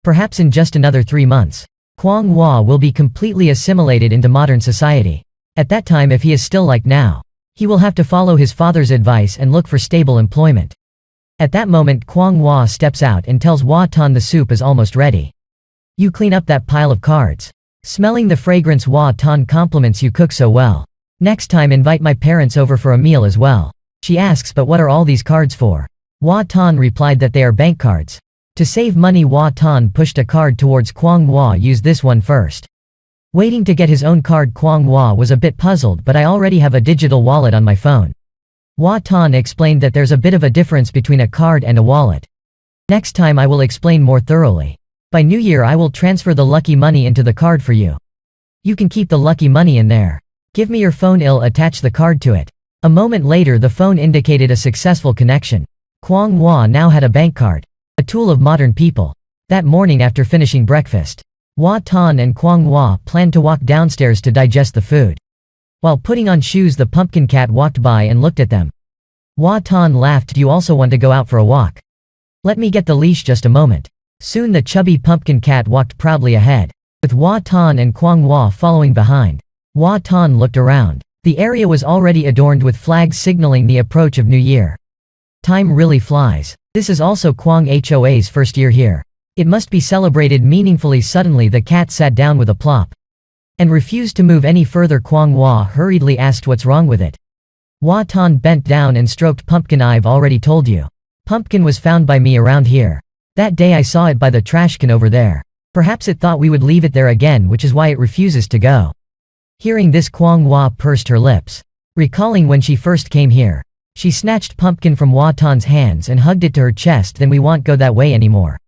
Perhaps in just another 3 months, Kwang Hua will be completely assimilated into modern society. At that time, if he is still like now, he will have to follow his father's advice and look for stable employment. At that moment Kwang Hua steps out and tells Hua Tan the soup is almost ready. You clean up that pile of cards. Smelling the fragrance, Hua Tan compliments, you cook so well. Next time invite my parents over for a meal as well. She asks, but what are all these cards for? Hua Tan replied that they are bank cards. To save money, Hua Tan pushed a card towards Kwang Hua. Use this one first. Waiting to get his own card, Kwang Hua was a bit puzzled, but I already have a digital wallet on my phone. Hua Tan explained that there's a bit of a difference between a card and a wallet. Next time I will explain more thoroughly. By New Year I will transfer the lucky money into the card for you. You can keep the lucky money in there. Give me your phone, I'll attach the card to it. A moment later the phone indicated a successful connection. Kwang Hua now had a bank card. A tool of modern people. That morning after finishing breakfast, Hua Tan and Kwang Hua planned to walk downstairs to digest the food. While putting on shoes, the pumpkin cat walked by and looked at them. Hua Tan laughed. Do you also want to go out for a walk? Let me get the leash just a moment. Soon the chubby pumpkin cat walked proudly ahead, with Hua Tan and Kwang Hua following behind. Hua Tan looked around. The area was already adorned with flags signaling the approach of New Year. Time really flies. This is also Kwang Hoa's first year here. It must be celebrated meaningfully. Suddenly the cat sat down with a plop and refused to move any further. Kwang Hua hurriedly asked what's wrong with it. Hua Tan bent down and stroked Pumpkin. I've already told you. Pumpkin was found by me around here. That day I saw it by the trash can over there. Perhaps it thought we would leave it there again, which is why it refuses to go. Hearing this, Kwang Hua pursed her lips. Recalling when she first came here, she snatched Pumpkin from Hua Tan's hands and hugged it to her chest. Then we won't go that way anymore.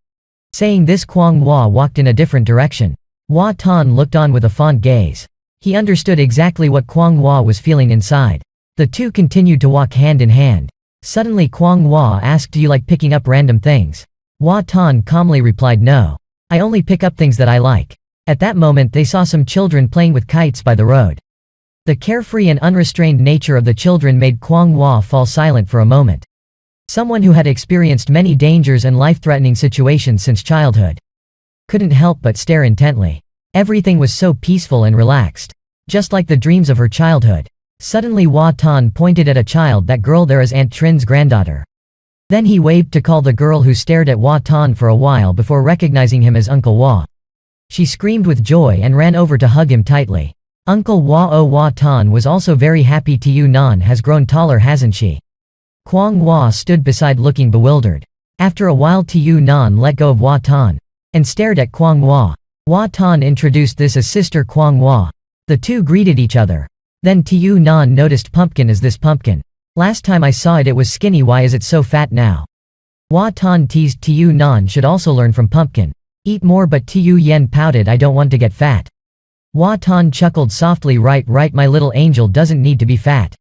Saying this, Kwang Hua walked in a different direction. Hua Tan looked on with a fond gaze. He understood exactly what Kwang Hua was feeling inside. The two continued to walk hand in hand. Suddenly Kwang Hua asked, do you like picking up random things? Hua Tan calmly replied, no. I only pick up things that I like. At that moment they saw some children playing with kites by the road. The carefree and unrestrained nature of the children made Kwang Hua fall silent for a moment. Someone who had experienced many dangers and life-threatening situations since childhood couldn't help but stare intently. Everything was so peaceful and relaxed, just like the dreams of her childhood. Suddenly Hua Tan pointed at a child. That girl there is Aunt Trin's granddaughter. Then he waved to call the girl, who stared at Hua Tan for a while before recognizing him as Uncle Hua. She screamed with joy and ran over to hug him tightly. Uncle Hua. Oh, Hua Tan was also very happy. Tu Nan has grown taller, hasn't she? Kwang Hua stood beside looking bewildered. After a while Tu Nan let go of Hua Tan and stared at Kwang Hua. Hua Tan introduced this as Sister Kwang Hua. The two greeted each other. Then Tu Nan noticed Pumpkin. Is this Pumpkin? Last time I saw it, it was skinny. Why is it so fat now? Hua Tan teased. Tu Nan should also learn from Pumpkin. Eat more, but Tu Yen pouted. I don't want to get fat. Hua Tan chuckled softly. Right, my little angel doesn't need to be fat.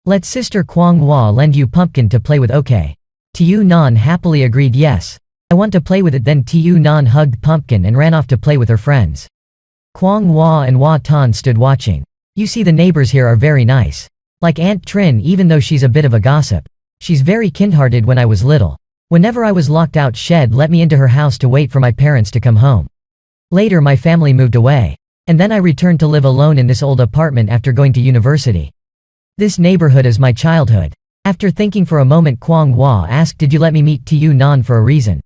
Let Sister Kwang Hua lend you Pumpkin to play with, okay? Tu Nan happily agreed. Yes. I want to play with it. Then Tu Nan hugged Pumpkin and ran off to play with her friends. Kwang Hua and Hua Tan stood watching. You see, the neighbors here are very nice. Like Aunt Trin, even though she's a bit of a gossip. She's very kind-hearted. When I was little, whenever I was locked out, she'd let me into her house to wait for my parents to come home. Later my family moved away, and then I returned to live alone in this old apartment after going to university. This neighborhood is my childhood. After thinking for a moment, Kwang Hua asked, did you let me meet Tiu Nan for a reason?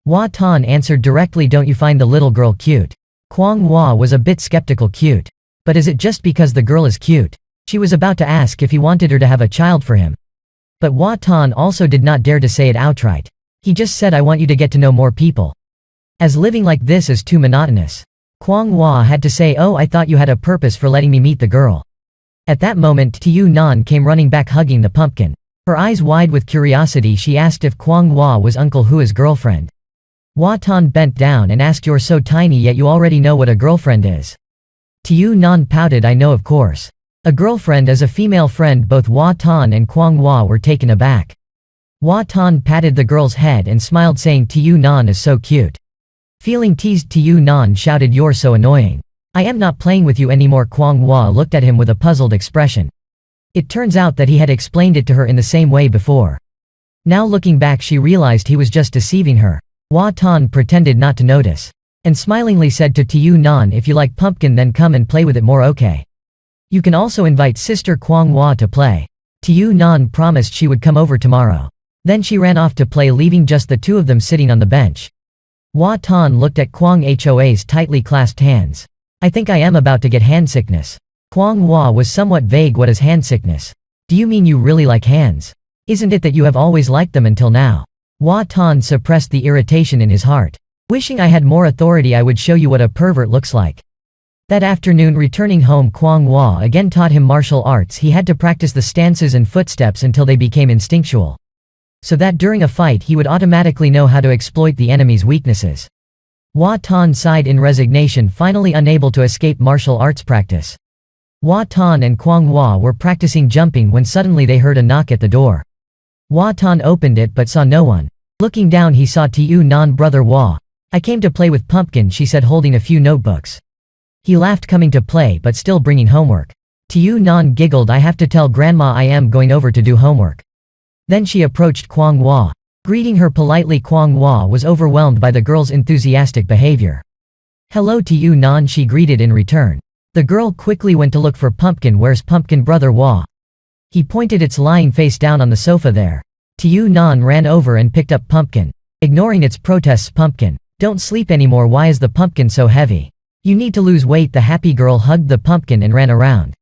Hua Tan answered directly, don't you find the little girl cute? Kwang Hua was a bit skeptical. Cute? But is it just because the girl is cute? She was about to ask if he wanted her to have a child for him. But Hua Tan also did not dare to say it outright. He just said, I want you to get to know more people. As living like this is too monotonous. Kwang Hua had to say, oh, I thought you had a purpose for letting me meet the girl. At that moment, Tiu Nan came running back hugging the pumpkin. Her eyes wide with curiosity, she asked if Kwang Hua was Uncle Hua's girlfriend. Hua Tan bent down and asked, you're so tiny yet you already know what a girlfriend is. Tiu Nan pouted, I know, of course. A girlfriend is a female friend. Both Hua Tan and Kwang Hua were taken aback. Hua Tan patted the girl's head and smiled, saying, Tiu Nan is so cute. Feeling teased, Tiu Nan shouted, you're so annoying. I am not playing with you anymore. Kwang Hua looked at him with a puzzled expression. It turns out that he had explained it to her in the same way before. Now looking back, she realized he was just deceiving her. Hua Tan pretended not to notice, and smilingly said to Tiu Nan, if you like pumpkin then come and play with it more, okay? You can also invite sister Kwang Hua to play. Tiu Nan promised she would come over tomorrow. Then she ran off to play, leaving just the two of them sitting on the bench. Hua Tan looked at Kwang Hua's tightly clasped hands. I think I am about to get hand sickness. Kwang Hua was somewhat vague. What is hand sickness? Do you mean you really like hands? Isn't it that you have always liked them until now? Hua Tan suppressed the irritation in his heart. Wishing I had more authority, I would show you what a pervert looks like. That afternoon, returning home, Kwang Hua again taught him martial arts. He had to practice the stances and footsteps until they became instinctual, so that during a fight he would automatically know how to exploit the enemy's weaknesses. Hua Tan sighed in resignation, finally unable to escape martial arts practice. Hua Tan and Kwang Hua were practicing jumping when suddenly they heard a knock at the door. Hua Tan opened it but saw no one. Looking down, he saw Tiu Nan. Brother Hua. I came to play with pumpkin, she said, holding a few notebooks. He laughed, coming to play but still bringing homework. Tiu Nan giggled, I have to tell grandma I am going over to do homework. Then she approached Kwang Hua. Greeting her politely, Kwang Hua was overwhelmed by the girl's enthusiastic behavior. Hello Tiu Nan, she greeted in return. The girl quickly went to look for pumpkin. Where's pumpkin, brother Hua? He pointed, it's lying face down on the sofa there. Tiu Nan ran over and picked up pumpkin. Ignoring its protests, pumpkin, don't sleep anymore, why is the pumpkin so heavy? You need to lose weight. The happy girl hugged the pumpkin and ran around.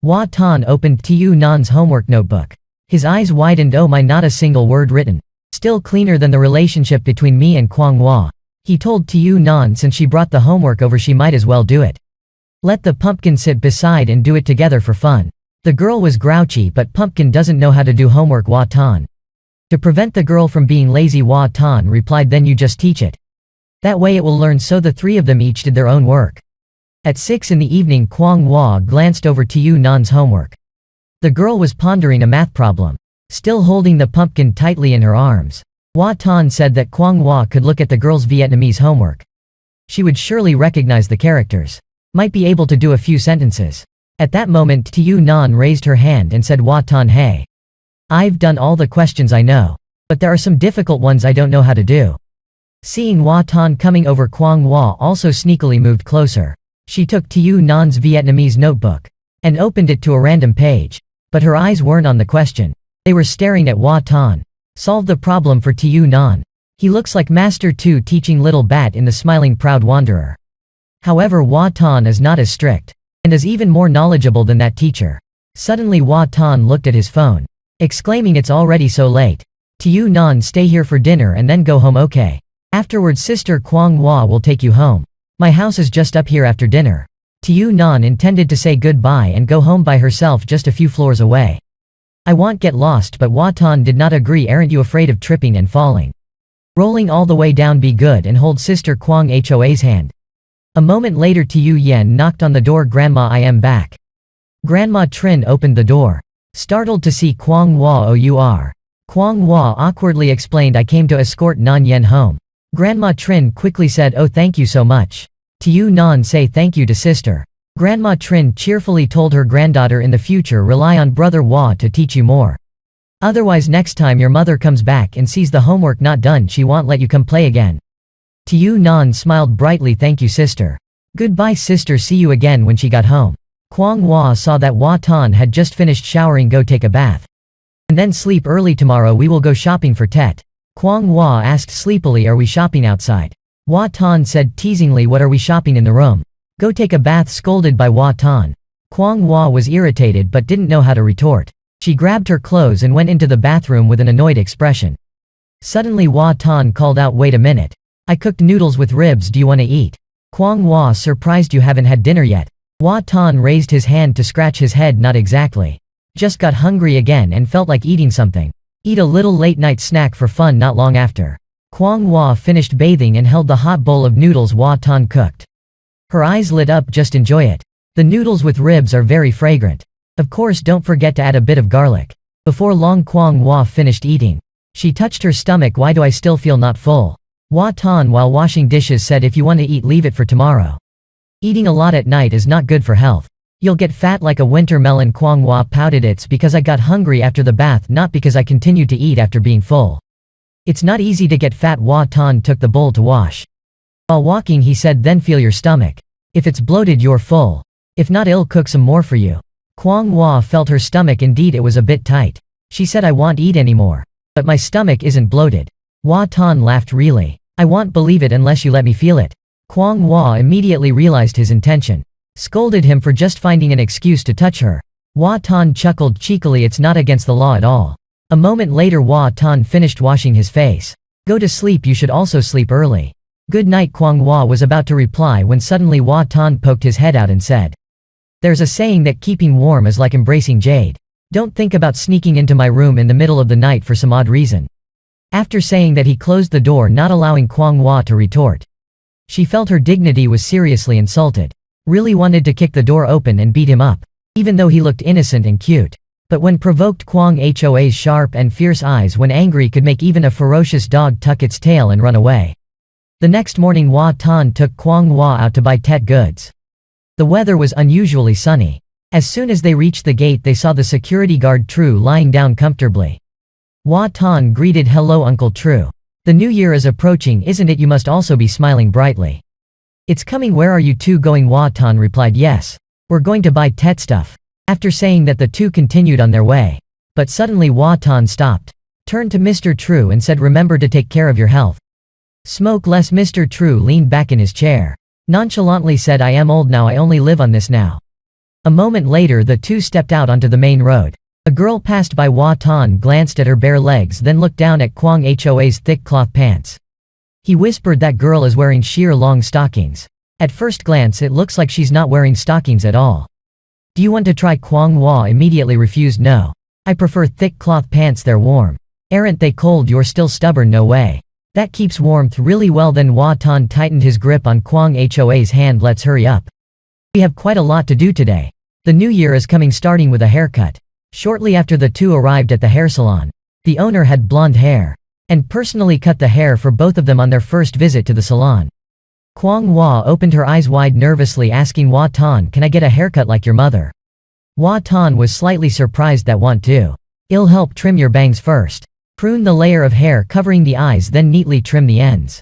Hua Tan opened Tiu Nan's homework notebook. His eyes widened, oh my, not a single word written. Still cleaner than the relationship between me and Kwang Hua. He told Tiu Nan since she brought the homework over she might as well do it. Let the pumpkin sit beside and do it together for fun. The girl was grouchy, but pumpkin doesn't know how to do homework, Hua Tan. To prevent the girl from being lazy, Hua Tan replied, then you just teach it. That way it will learn. So the three of them each did their own work. At 6 in the evening, Kwang Hua glanced over Tiu Nan's homework. The girl was pondering a math problem, still holding the pumpkin tightly in her arms. Hua Tan said that Kwang Hua could look at the girl's Vietnamese homework. She would surely recognize the characters. Might be able to do a few sentences. At that moment, Tiu Nan raised her hand and said, Hua Tan, hey. I've done all the questions I know, but there are some difficult ones I don't know how to do. Seeing Hua Tan coming over, Kwang Hua also sneakily moved closer. She took Tiu Nan's Vietnamese notebook and opened it to a random page. But her eyes weren't on the question. They were staring at Hua Tan. Solve the problem for Tiu Nan. He looks like Master Tu teaching little bat in the smiling proud wanderer. However, Hua Tan is not as strict, and is even more knowledgeable than that teacher. Suddenly Hua Tan looked at his phone, exclaiming, it's already so late. Tiu Nan, stay here for dinner and then go home, okay? Afterwards sister Kwang Hua will take you home. My house is just up here after dinner. Tiu Nan intended to say goodbye and go home by herself just a few floors away. I won't get lost, but Hua Tan did not agree. Aren't you afraid of tripping and falling? Rolling all the way down, be good and hold sister Kwang Hua's hand. A moment later, Tiu Yen knocked on the door. Grandma, I am back. Grandma Trin opened the door, startled to see Kwang Hua. Oh, you are. Kwang Hua awkwardly explained, I came to escort Nan Yen home. Grandma Trin quickly said, oh, thank you so much. Tiu Nan, say thank you to sister. Grandma Trin cheerfully told her granddaughter, in the future rely on brother Hua to teach you more. Otherwise next time your mother comes back and sees the homework not done, she won't let you come play again. Tiu Nan smiled brightly, thank you sister. Goodbye sister, see you again. When she got home, Kwang Hua saw that Hua Tan had just finished showering. Go take a bath. And then sleep early tomorrow, we will go shopping for Tet. Kwang Hua asked sleepily, are we shopping outside? Hua Tan said teasingly, what are we shopping in the room? Go take a bath, scolded by Hua Tan. Kwang Hua was irritated but didn't know how to retort. She grabbed her clothes and went into the bathroom with an annoyed expression. Suddenly Hua Tan called out, wait a minute. I cooked noodles with ribs, do you want to eat? Kwang Hua, surprised, you haven't had dinner yet. Hua Tan raised his hand to scratch his head, not exactly. Just got hungry again and felt like eating something. Eat a little late night snack for fun. Not long after, Kwang Hua finished bathing and held the hot bowl of noodles Hua Tan cooked. Her eyes lit up, just enjoy it. The noodles with ribs are very fragrant. Of course, don't forget to add a bit of garlic. Before long, Kwang Hua finished eating. She touched her stomach, why do I still feel not full? Hua Tan, while washing dishes, said, if you want to eat, leave it for tomorrow. Eating a lot at night is not good for health. You'll get fat like a winter melon. Kwang Hua pouted, it's because I got hungry after the bath, not because I continued to eat after being full. It's not easy to get fat. Hua Tan took the bowl to wash. While walking, he said, then feel your stomach. If it's bloated, you're full. If not, I'll cook some more for you. Kwang Hua felt her stomach, indeed it was a bit tight. She said, I won't eat anymore. But my stomach isn't bloated. Hua Tan laughed, really? I won't believe it unless you let me feel it. Kwang Hua immediately realized his intention. Scolded him for just finding an excuse to touch her. Hua Tan chuckled cheekily, it's not against the law at all. A moment later, Hua Tan finished washing his face. Go to sleep, you should also sleep early. Good night. Kwang Hua was about to reply when suddenly Hua Tan poked his head out and said, there's a saying that keeping warm is like embracing jade. Don't think about sneaking into my room in the middle of the night for some odd reason. After saying that, he closed the door, not allowing Kwang Hua to retort. She felt her dignity was seriously insulted. Really wanted to kick the door open and beat him up, even though he looked innocent and cute. But when provoked, Kwang Hoa's sharp and fierce eyes when angry could make even a ferocious dog tuck its tail and run away. The next morning, Hua Tan took Kwang Hua out to buy Tet goods. The weather was unusually sunny. As soon as they reached the gate, they saw the security guard True lying down comfortably. Hua Tan greeted, hello Uncle True. The new year is approaching, isn't it? You must also be smiling brightly. It's coming. Where are you two going? Hua Tan replied, yes. We're going to buy Tet stuff. After saying that, the two continued on their way. But suddenly Hua Tan stopped, turned to Mr. True and said, remember to take care of your health. Smoke less. Mr. True leaned back in his chair. Nonchalantly said, I am old now, I only live on this now. A moment later, the two stepped out onto the main road. A girl passed by. Hua Tan glanced at her bare legs, then looked down at Kwang Hoa's thick cloth pants. He whispered, that girl is wearing sheer long stockings. At first glance, it looks like she's not wearing stockings at all. Do you want to try? Kwang Hua immediately refused. No. I prefer thick cloth pants, they're warm. Aren't they cold? You're still stubborn. No way. That keeps warmth really well. Then Hua Tan tightened his grip on Kwang Hoa's hand. Let's hurry up. We have quite a lot to do today. The new year is coming, starting with a haircut. Shortly after, the two arrived at the hair salon. The owner had blonde hair, and personally cut the hair for both of them on their first visit to the salon. Kwang Hua opened her eyes wide nervously, asking Hua Tan, can I get a haircut like your mother? Hua Tan was slightly surprised. That want to. I'll help trim your bangs first. Prune the layer of hair covering the eyes, then neatly trim the ends.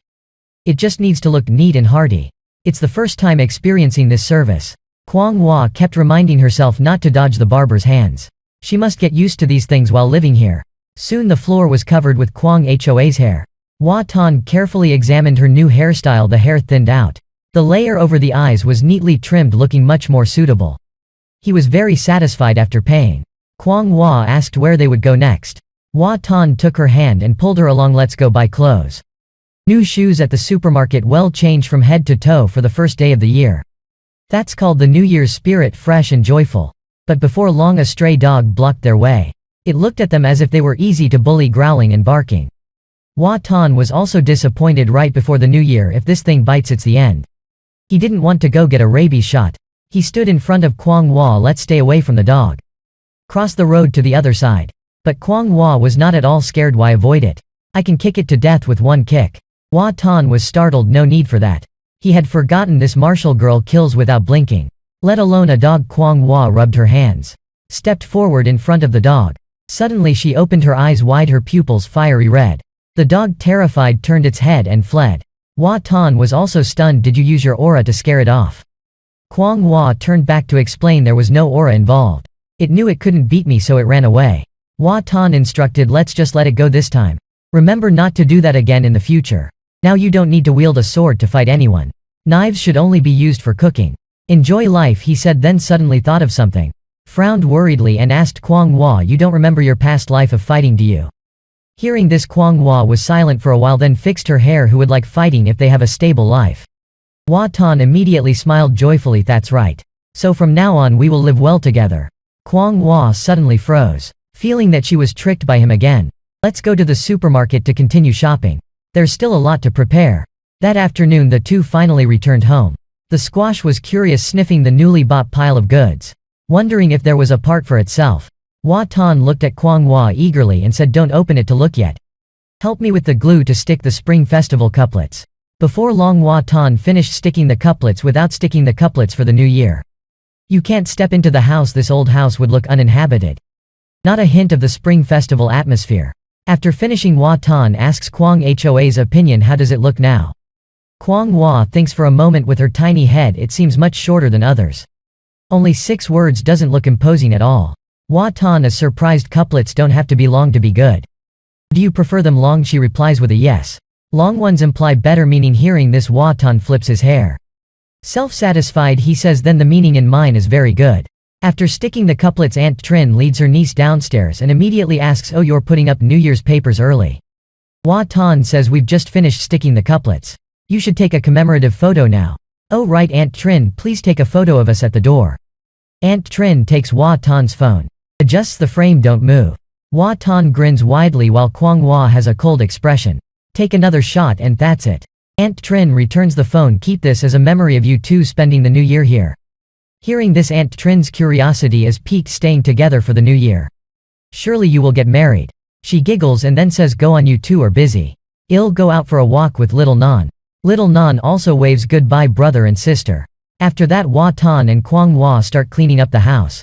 It just needs to look neat and hearty. It's the first time experiencing this service. Kwang Hua kept reminding herself not to dodge the barber's hands. She must get used to these things while living here. Soon the floor was covered with Kwang Hoa's hair. Hua Tan carefully examined her new hairstyle. The hair thinned out. The layer over the eyes was neatly trimmed, looking much more suitable. He was very satisfied. After paying, Kwang Hua asked where they would go next. Hua Tan took her hand and pulled her along. Let's go buy clothes. New shoes at the supermarket, well changed from head to toe for the first day of the year. That's called the New Year's spirit, fresh and joyful. But before long, a stray dog blocked their way. It looked at them as if they were easy to bully, growling and barking. Hua Tan was also disappointed. Right before the new year, if this thing bites, it's the end. He didn't want to go get a rabies shot. He stood in front of Kwang Hua. Let's stay away from the dog. Cross the road to the other side. But Kwang Hua was not at all scared. Why avoid it? I can kick it to death with one kick. Hua Tan was startled. No need for that. He had forgotten this martial girl kills without blinking. Let alone a dog. Kwang Hua rubbed her hands, stepped forward in front of the dog. Suddenly she opened her eyes wide, her pupils fiery red. The dog, terrified, turned its head and fled. Hua Tan was also stunned. Did you use your aura to scare it off? Kwang Hua turned back to explain there was no aura involved. It knew it couldn't beat me, so it ran away. Hua Tan instructed, let's just let it go this time. Remember not to do that again in the future. Now you don't need to wield a sword to fight anyone. Knives should only be used for cooking. Enjoy life, he said, then suddenly thought of something. Frowned worriedly and asked Kwang Hua, you don't remember your past life of fighting, do you? Hearing this, Kwang Hua was silent for a while, then fixed her hair. Who would like fighting if they have a stable life? Hua Tan immediately smiled joyfully, that's right. So from now on we will live well together. Kwang Hua suddenly froze, feeling that she was tricked by him again. Let's go to the supermarket to continue shopping. There's still a lot to prepare. That afternoon the two finally returned home. The squash was curious, sniffing the newly bought pile of goods, wondering if there was a part for itself. Hua Tan looked at Kwang Hua eagerly and said, don't open it to look yet. Help me with the glue to stick the Spring Festival couplets. Before long Hua Tan finished sticking the couplets without sticking the couplets for the new year. You can't step into the house, this old house would look uninhabited. Not a hint of the Spring Festival atmosphere. After finishing, Hua Tan asks Kwang Hoa's opinion, how does it look now? Kwang Hua thinks for a moment with her tiny head, it seems much shorter than others. Only 6 words doesn't look imposing at all. Hua Tan is surprised, couplets don't have to be long to be good. Do you prefer them long? She replies with a yes. Long ones imply better meaning. Hearing this, Hua Tan flips his hair. Self-satisfied, he says, then the meaning in mine is very good. After sticking the couplets, Aunt Trin leads her niece downstairs and immediately asks, oh, you're putting up New Year's papers early. Hua Tan says, we've just finished sticking the couplets. You should take a commemorative photo now. Oh right, Aunt Trin, please take a photo of us at the door. Aunt Trin takes Hua Tan's phone. Adjusts the frame, don't move. Hua Tan grins widely while Kwang Hua has a cold expression. Take another shot and that's it. Aunt Trin returns the phone, keep this as a memory of you two spending the new year here. Hearing this, Aunt Trin's curiosity is piqued, staying together for the new year. Surely you will get married. She giggles and then says, go on, you two are busy. I'll go out for a walk with little Nan. Little Nan also waves goodbye, brother and sister. After that, Hua Tan and Kwang Hua start cleaning up the house.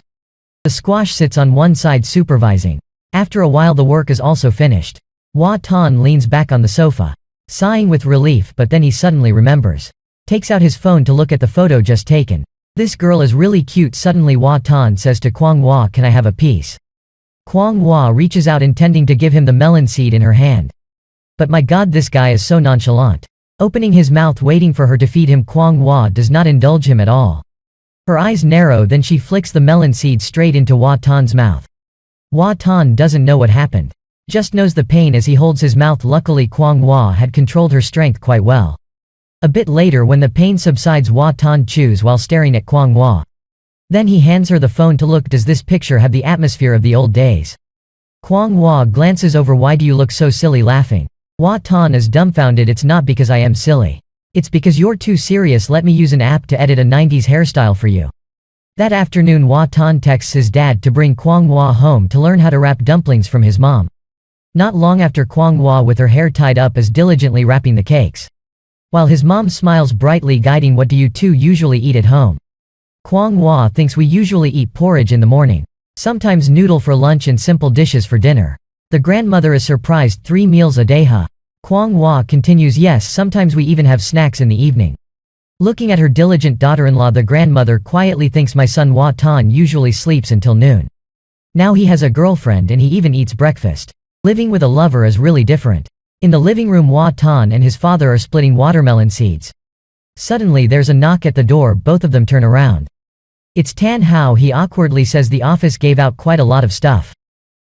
The squash sits on one side supervising. After a while the work is also finished. Hua Tan leans back on the sofa, sighing with relief, but then he suddenly remembers. Takes out his phone to look at the photo just taken. This girl is really cute. Suddenly Hua Tan says to Kwang Hua, can I have a piece? Kwang Hua reaches out intending to give him the melon seed in her hand. But my god, this guy is so nonchalant. Opening his mouth waiting for her to feed him, Kwang Hua does not indulge him at all. Her eyes narrow, then she flicks the melon seed straight into Hua Tan's mouth. Hua Tan doesn't know what happened. Just knows the pain as he holds his mouth. Luckily Kwang Hua had controlled her strength quite well. A bit later, when the pain subsides, Hua Tan chews while staring at Kwang Hua. Then he hands her the phone to look. Does this picture have the atmosphere of the old days? Kwang Hua glances over. Why do you look so silly, laughing? Hua Tan is dumbfounded. It's not because I am silly. It's because you're too serious. Let me use an app to edit a 90s hairstyle for you. That afternoon, Hua Tan texts his dad to bring Kwang Hua home to learn how to wrap dumplings from his mom. Not long after, Kwang Hua with her hair tied up is diligently wrapping the cakes, while his mom smiles brightly, guiding, what do you two usually eat at home? Kwang Hua thinks, we usually eat porridge in the morning, sometimes noodle for lunch and simple dishes for dinner. The grandmother is surprised, 3 meals a day, huh? Kwang Hua continues, yes, sometimes we even have snacks in the evening. Looking at her diligent daughter-in-law, the grandmother quietly thinks, my son Hua Tan usually sleeps until noon. Now he has a girlfriend and he even eats breakfast. Living with a lover is really different. In the living room, Hua Tan and his father are splitting watermelon seeds. Suddenly there's a knock at the door. Both of them turn around. It's Tan Hao. He awkwardly says, the office gave out quite a lot of stuff.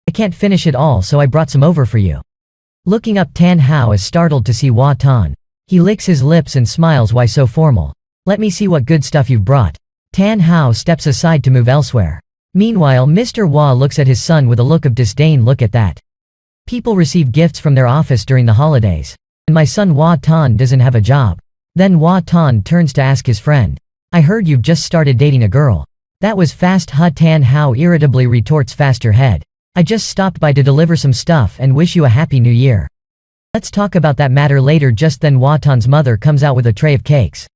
I can't finish it all, so I brought some over for you. Looking up, Tan Hao is startled to see Hua Tan. He licks his lips and smiles. Why so formal? Let me see what good stuff you've brought. Tan Hao steps aside to move elsewhere. Meanwhile, Mr. Hua looks at his son with a look of disdain. Look at that. People receive gifts from their office during the holidays. And my son Hua Tan doesn't have a job. Then Hua Tan turns to ask his friend. I heard you've just started dating a girl. That was fast, huh? Tan Hao irritably retorts, faster head. I just stopped by to deliver some stuff and wish you a happy new year. Let's talk about that matter later. Just then Hua Tan's mother comes out with a tray of cakes.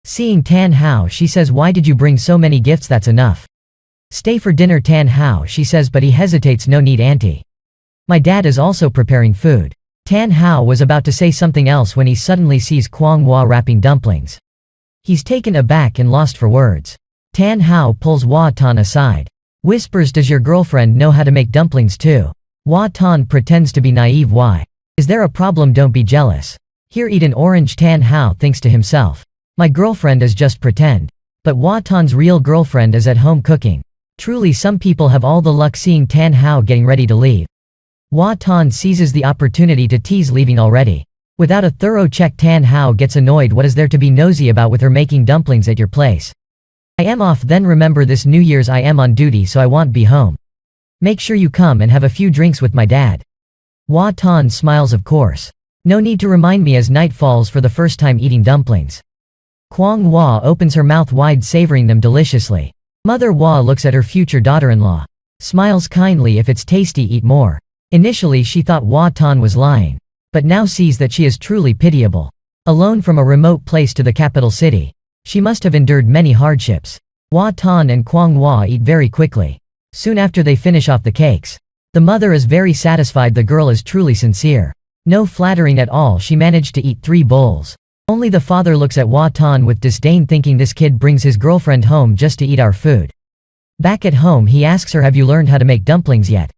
Seeing Tan Hao, she says, why did you bring so many gifts? That's enough. Stay for dinner, Tan Hao, she says, but he hesitates. No need, auntie. My dad is also preparing food. Tan Hao was about to say something else when he suddenly sees Kwang Hua wrapping dumplings. He's taken aback and lost for words. Tan Hao pulls Hua Tan aside. Whispers, does your girlfriend know how to make dumplings too? Hua Tan pretends to be naive. Why? Is there a problem? Don't be jealous. Here, eat an orange. Tan Hao thinks to himself. My girlfriend is just pretend. But Hua Tan's real girlfriend is at home cooking. Truly, some people have all the luck. Seeing Tan Hao getting ready to leave, Hua Tan seizes the opportunity to tease, leaving already. Without a thorough check, Tan Hao gets annoyed. What is there to be nosy about with her making dumplings at your place? I am off. Then remember, this New Year's I am on duty, so I won't be home. Make sure you come and have a few drinks with my dad. Hua Tan smiles. Of course. No need to remind me. As night falls for the first time eating dumplings, Kwang Hua opens her mouth wide, savoring them deliciously. Mother Hua looks at her future daughter-in-law. Smiles kindly. If it's tasty, eat more. Initially she thought Hua Tan was lying, but now sees that she is truly pitiable. Alone from a remote place to the capital city, she must have endured many hardships. Hua Tan and Kwang Hua eat very quickly. Soon after they finish off the cakes. The mother is very satisfied. The girl is truly sincere. No flattering at all. She managed to eat 3 bowls. Only the father looks at Hua Tan with disdain, thinking this kid brings his girlfriend home just to eat our food. Back at home he asks her, have you learned how to make dumplings yet?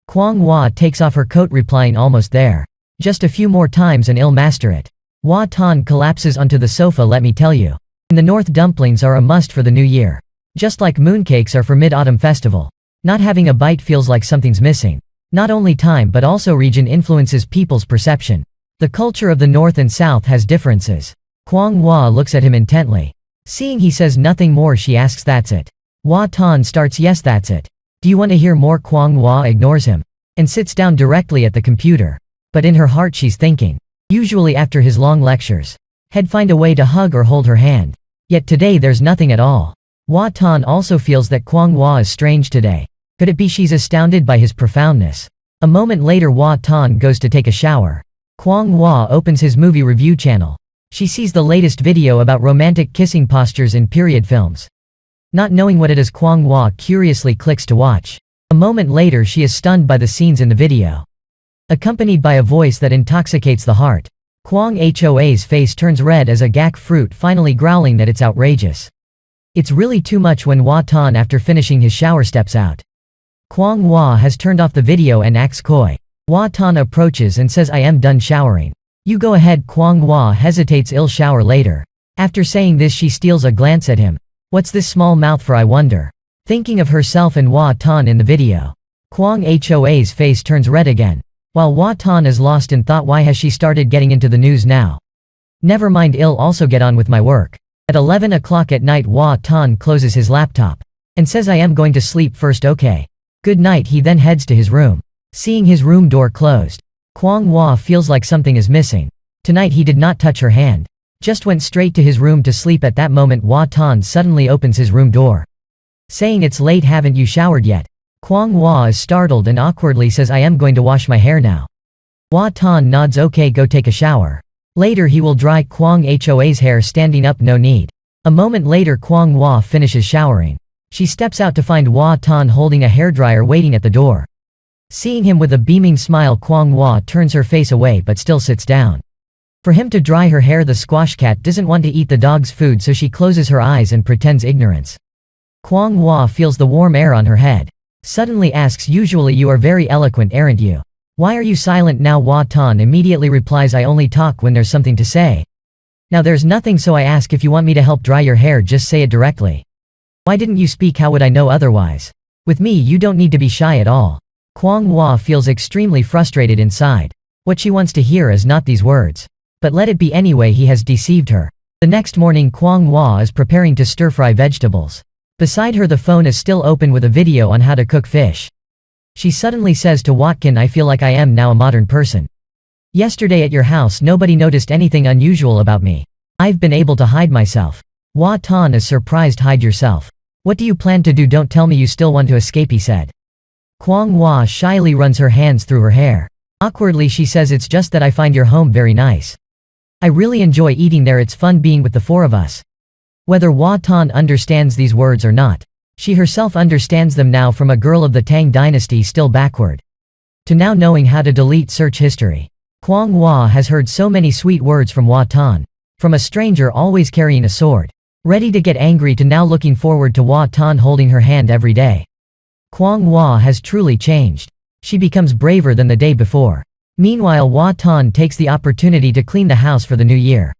Kwang Hua takes off her coat, replying, almost there. Just a few more times and I'll master it. Hua Tan collapses onto the sofa. Let me tell you. In the north, dumplings are a must for the new year. Just like mooncakes are for mid-autumn festival. Not having a bite feels like something's missing. Not only time but also region influences people's perception. The culture of the north and south has differences. Kwang Hua looks at him intently. Seeing he says nothing more, she asks, that's it? Hua Tan starts, yes, that's it. Do you want to hear more? Kwang Hua ignores him and sits down directly at the computer. But in her heart she's thinking, usually after his long lectures, he'd find a way to hug or hold her hand. Yet today there's nothing at all. Hua Tan also feels that Kwang Hua is strange today. Could it be she's astounded by his profoundness? A moment later Hua Tan goes to take a shower. Kwang Hua opens his movie review channel. She sees the latest video about romantic kissing postures in period films. Not knowing what it is, Kwang Hua curiously clicks to watch. A moment later she is stunned by the scenes in the video. Accompanied by a voice that intoxicates the heart, Kwang Hoa's face turns red as a gak fruit, finally growling that it's outrageous. It's really too much. When Hua Tan, after finishing his shower, steps out, Kwang Hua has turned off the video and acts coy. Hua Tan approaches and says, I am done showering. You go ahead. Kwang Hua hesitates, I'll shower later. After saying this she steals a glance at him. What's this small mouth for, I wonder? Thinking of herself and Hua Tan in the video, Kwang Hoa's face turns red again. While Hua Tan is lost in thought, why has she started getting into the news now? Never mind, I'll also get on with my work. At 11 o'clock at night Hua Tan closes his laptop and says, I am going to sleep first. Okay. Good night. He then heads to his room. Seeing his room door closed, Kwang Hua feels like something is missing. Tonight he did not touch her hand. Just went straight to his room to sleep. At that moment Hua Tan suddenly opens his room door, saying, it's late, haven't you showered yet? Kwang Hua is startled and awkwardly says, I am going to wash my hair now. Hua Tan nods, okay, go take a shower. Later he will dry Kwang Hoa's hair standing up, no need. A moment later Kwang Hua finishes showering. She steps out to find Hua Tan holding a hairdryer waiting at the door. Seeing him with a beaming smile, Kwang Hua turns her face away but still sits down for him to dry her hair. The squash cat doesn't want to eat the dog's food, so she closes her eyes and pretends ignorance. Kwang Hua feels the warm air on her head. Suddenly asks, usually you are very eloquent, aren't you? Why are you silent now? Hua Tan immediately replies, I only talk when there's something to say. Now there's nothing, so I ask, if you want me to help dry your hair, just say it directly. Why didn't you speak? How would I know otherwise? With me you don't need to be shy at all. Kwang Hua feels extremely frustrated inside. What she wants to hear is not these words. But let it be anyway, he has deceived her. The next morning Kwang Hua is preparing to stir-fry vegetables. Beside her the phone is still open with a video on how to cook fish. She suddenly says to Watkin, I feel like I am now a modern person. Yesterday at your house nobody noticed anything unusual about me. I've been able to hide myself. Hua Tan is surprised. Hide yourself? What do you plan to do? Don't tell me you still want to escape, he said. Kwang Hua shyly runs her hands through her hair. Awkwardly she says, it's just that I find your home very nice. I really enjoy eating there, it's fun being with the 4 of us. Whether Hua Tan understands these words or not, she herself understands them now, from a girl of the Tang dynasty still backward to now knowing how to delete search history. Kwang Hua has heard so many sweet words from Hua Tan. From a stranger always carrying a sword, ready to get angry, to now looking forward to Hua Tan holding her hand every day. Kwang Hua has truly changed. She becomes braver than the day before. Meanwhile, Hua Tan takes the opportunity to clean the house for the new year.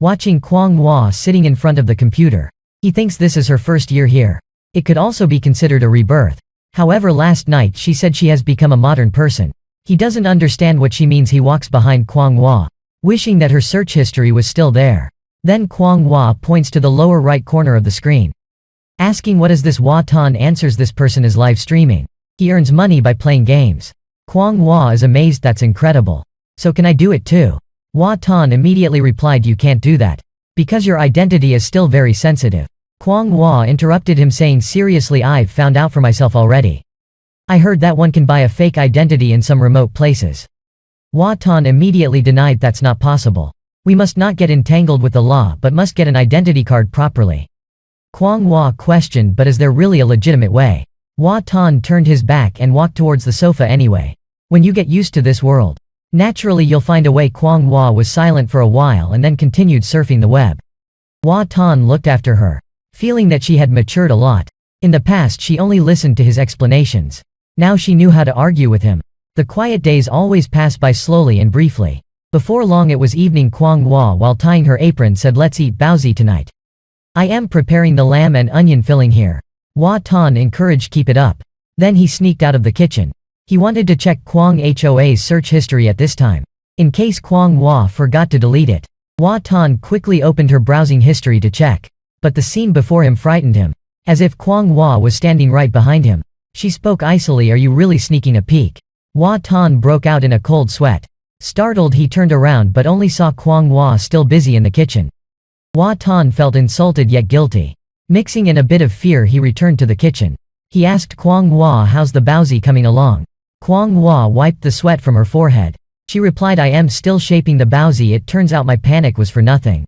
Watching Kwang Hua sitting in front of the computer, he thinks this is her first year here. It could also be considered a rebirth. However, last night she said she has become a modern person. He doesn't understand what she means. He walks behind Kwang Hua, wishing that her search history was still there. Then Kwang Hua points to the lower right corner of the screen. Asking what is this, Hua Tan answers this person is live streaming. He earns money by playing games. Kwang Hua is amazed, that's incredible. So can I do it too? Hua Tan immediately replied, you can't do that. Because your identity is still very sensitive. Kwang Hua interrupted him saying, seriously, I've found out for myself already. I heard that one can buy a fake identity in some remote places. Hua Tan immediately denied that's not possible. We must not get entangled with the law but must get an identity card properly. Kwang Hua questioned, but is there really a legitimate way? Hua Tan turned his back and walked towards the sofa anyway. When you get used to this world, naturally you'll find a way. Kwang Hua was silent for a while and then continued surfing the web. Hua Tan looked after her, feeling that she had matured a lot. In the past she only listened to his explanations. Now she knew how to argue with him. The quiet days always pass by slowly and briefly. Before long it was evening. Kwang Hua, while tying her apron, said, let's eat baozi tonight. I am preparing the lamb and onion filling here. Hua Tan encouraged, keep it up. Then he sneaked out of the kitchen. He wanted to check Kwang Hoa's search history at this time, in case Kwang Hua forgot to delete it. Hua Tan quickly opened her browsing history to check. But the scene before him frightened him. As if Kwang Hua was standing right behind him. She spoke icily, are you really sneaking a peek? Hua Tan broke out in a cold sweat. Startled, he turned around but only saw Kwang Hua still busy in the kitchen. Hua Tan felt insulted yet guilty. Mixing in a bit of fear, he returned to the kitchen. He asked Kwang Hua, how's the baozi coming along? Kwang Hua wiped the sweat from her forehead. She replied, I am still shaping the baozi. It turns out my panic was for nothing.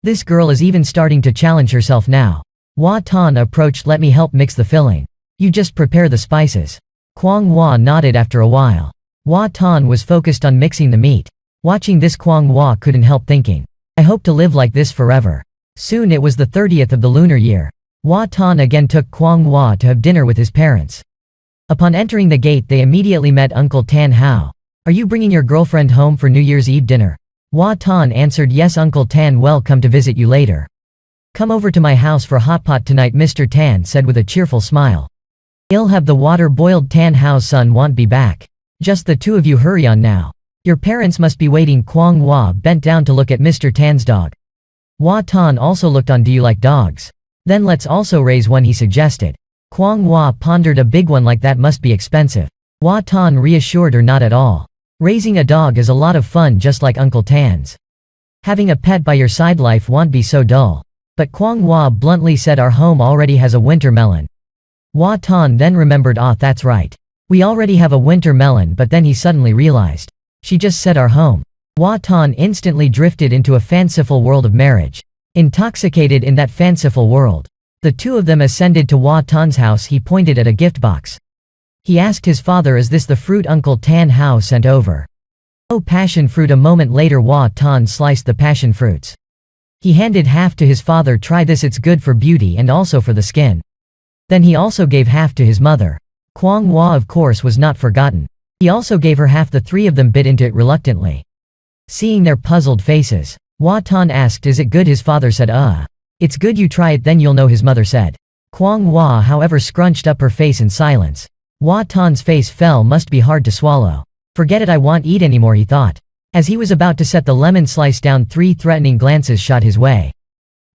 This girl is even starting to challenge herself now. Hua Tan approached, let me help mix the filling. You just prepare the spices. Kwang Hua nodded. After a while, Hua Tan was focused on mixing the meat. Watching this, Kwang Hua couldn't help thinking, I hope to live like this forever. Soon it was the 30th of the lunar year. Hua Tan again took Kwang Hua to have dinner with his parents. Upon entering the gate they immediately met Uncle Tan. How? Are you bringing your girlfriend home for New Year's Eve dinner? Hua Tan answered, yes Uncle Tan, well, come to visit you later. Come over to my house for hot pot tonight, Mr. Tan said with a cheerful smile. I'll have the water boiled. Tan, how's son won't be back? Just the two of you, hurry on now. Your parents must be waiting. Kwang Hua bent down to look at Mr. Tan's dog. Hua Tan also looked on. Do you like dogs? Then let's also raise one, he suggested. Kwang Hua pondered, a big one like that must be expensive. Hua Tan reassured her, not at all. Raising a dog is a lot of fun, just like Uncle Tan's. Having a pet by your side, life won't be so dull. But Kwang Hua bluntly said, our home already has a winter melon. Hua Tan then remembered, that's right. We already have a winter melon, but then he suddenly realized. She just said our home. Hua Tan instantly drifted into a fanciful world of marriage. Intoxicated in that fanciful world, the two of them ascended to Hua Tan's house. He pointed at a gift box. He asked his father, is this the fruit Uncle Tan Hao sent over? Oh, passion fruit. A moment later Hua Tan sliced the passion fruits. He handed half to his father, try this, it's good for beauty and also for the skin. Then he also gave half to his mother. Kwang Hua of course was not forgotten. He also gave her half. The three of them bit into it reluctantly. Seeing their puzzled faces, Hua Tan asked, is it good? His father said, it's good, you try it then you'll know, his mother said. Kwang Hua however scrunched up her face in silence. Hua Tan's face fell, must be hard to swallow. Forget it, I won't eat anymore, he thought. As he was about to set the lemon slice down, 3 threatening glances shot his way.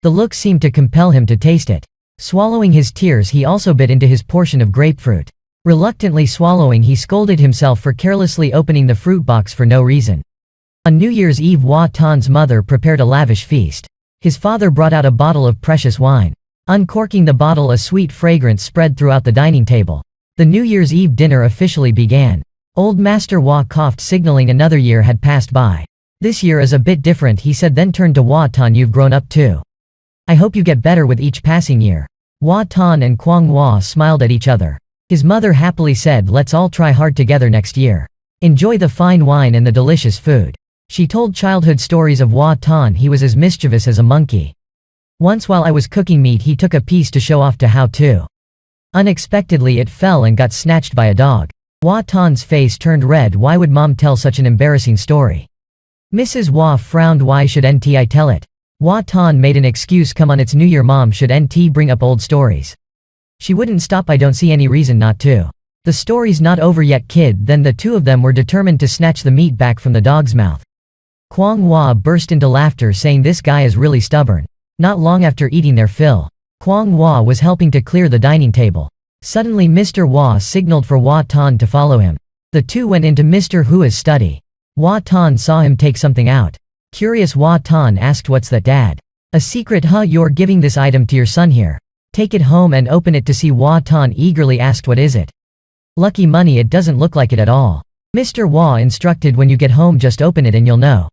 The look seemed to compel him to taste it. Swallowing his tears, he also bit into his portion of grapefruit. Reluctantly swallowing, he scolded himself for carelessly opening the fruit box for no reason. On New Year's Eve, Hua Tan's mother prepared a lavish feast. His father brought out a bottle of precious wine. Uncorking the bottle, a sweet fragrance spread throughout the dining table. The New Year's Eve dinner officially began. Old Master Hua coughed, signaling another year had passed by. This year is a bit different, he said, then turned to Hua Tan, you've grown up too. I hope you get better with each passing year. Hua Tan and Kwang Hua smiled at each other. His mother happily said, let's all try hard together next year. Enjoy the fine wine and the delicious food. She told childhood stories of Hua Tan. He was as mischievous as a monkey. Once while I was cooking meat, he took a piece to show off to Hao too. Unexpectedly it fell and got snatched by a dog. Hua Tan's face turned red. Why would mom tell such an embarrassing story? Mrs. Hua frowned. Why should I tell it? Hua Tan made an excuse. Come on, it's New Year, mom, should bring up old stories? She wouldn't stop. I don't see any reason not to. The story's not over yet, kid. Then the two of them were determined to snatch the meat back from the dog's mouth. Kwang Hua burst into laughter, saying this guy is really stubborn. Not long after eating their fill, Kwang Hua was helping to clear the dining table. Suddenly Mr. Hua signaled for Hua Tan to follow him. The two went into Mr. Hua's study. Hua Tan saw him take something out. Curious, Hua Tan asked, what's that, dad? A secret, huh? You're giving this item to your son here. Take it home and open it to see. Hua Tan eagerly asked, what is it? Lucky money. It doesn't look like it at all. Mr. Hua instructed, when you get home just open it and you'll know.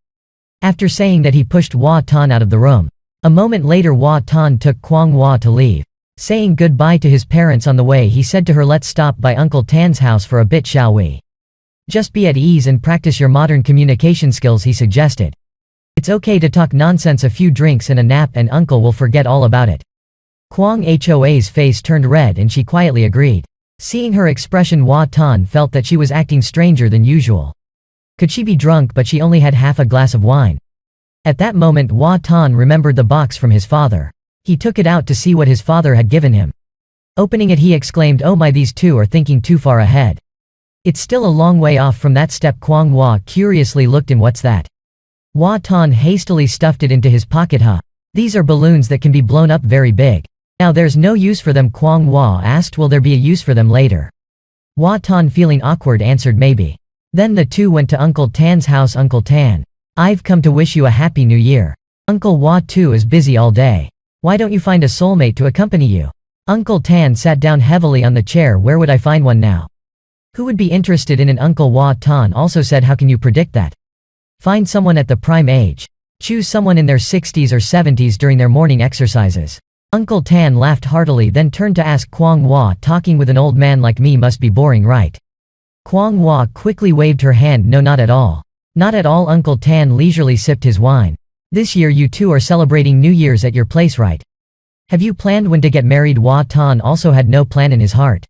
After saying that, he pushed Hua Tan out of the room. A moment later Hua Tan took Kwang Hua to leave. Saying goodbye to his parents on the way, he said to her, let's stop by Uncle Tan's house for a bit, shall we? Just be at ease and practice your modern communication skills, he suggested. It's okay to talk nonsense, a few drinks and a nap and uncle will forget all about it. Kwang Hoa's face turned red and she quietly agreed. Seeing her expression, Hua Tan felt that she was acting stranger than usual. Could she be drunk? But she only had half a glass of wine. At that moment Hua Tan remembered the box from his father. He took it out to see what his father had given him. Opening it he exclaimed, oh my, these two are thinking too far ahead. It's still a long way off from that step. Kwang Hua curiously looked in. What's that? Hua Tan hastily stuffed it into his pocket. Huh? These are balloons that can be blown up very big. Now there's no use for them. Kwang Hua asked, will there be a use for them later? Hua Tan, feeling awkward, answered, maybe. Then the two went to Uncle Tan's house. Uncle Tan, I've come to wish you a happy new year. Uncle Hua too is busy all day. Why don't you find a soulmate to accompany you? Uncle Tan sat down heavily on the chair. Where would I find one now? Who would be interested in an Uncle? Hua Tan also said, how can you predict that? Find someone at the prime age. Choose someone in their 60s or 70s during their morning exercises. Uncle Tan laughed heartily, then turned to ask Kwang Hua, talking with an old man like me must be boring, right? Kwang Hua quickly waved her hand. No, not at all. Not at all. Uncle Tan leisurely sipped his wine. This year you two are celebrating New Year's at your place, right? Have you planned when to get married? Hua Tan also had no plan in his heart.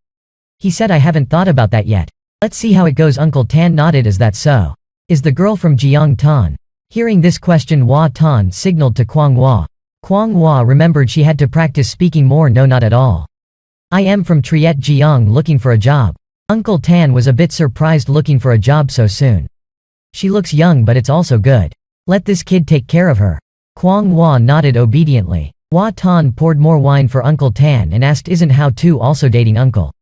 He said, I haven't thought about that yet. Let's see how it goes. Uncle Tan nodded. Is that so? Is the girl from Jiang Tan? Hearing this question, Hua Tan signaled to Kwang Hua. Kwang Hua remembered she had to practice speaking more. No, not at all. I am from Triet Jiang, looking for a job. Uncle Tan was a bit surprised. Looking for a job so soon? She looks young, but it's also good. Let this kid take care of her. Kwang Hua nodded obediently. Hua Tan poured more wine for Uncle Tan and asked, isn't How Tu also dating uncle?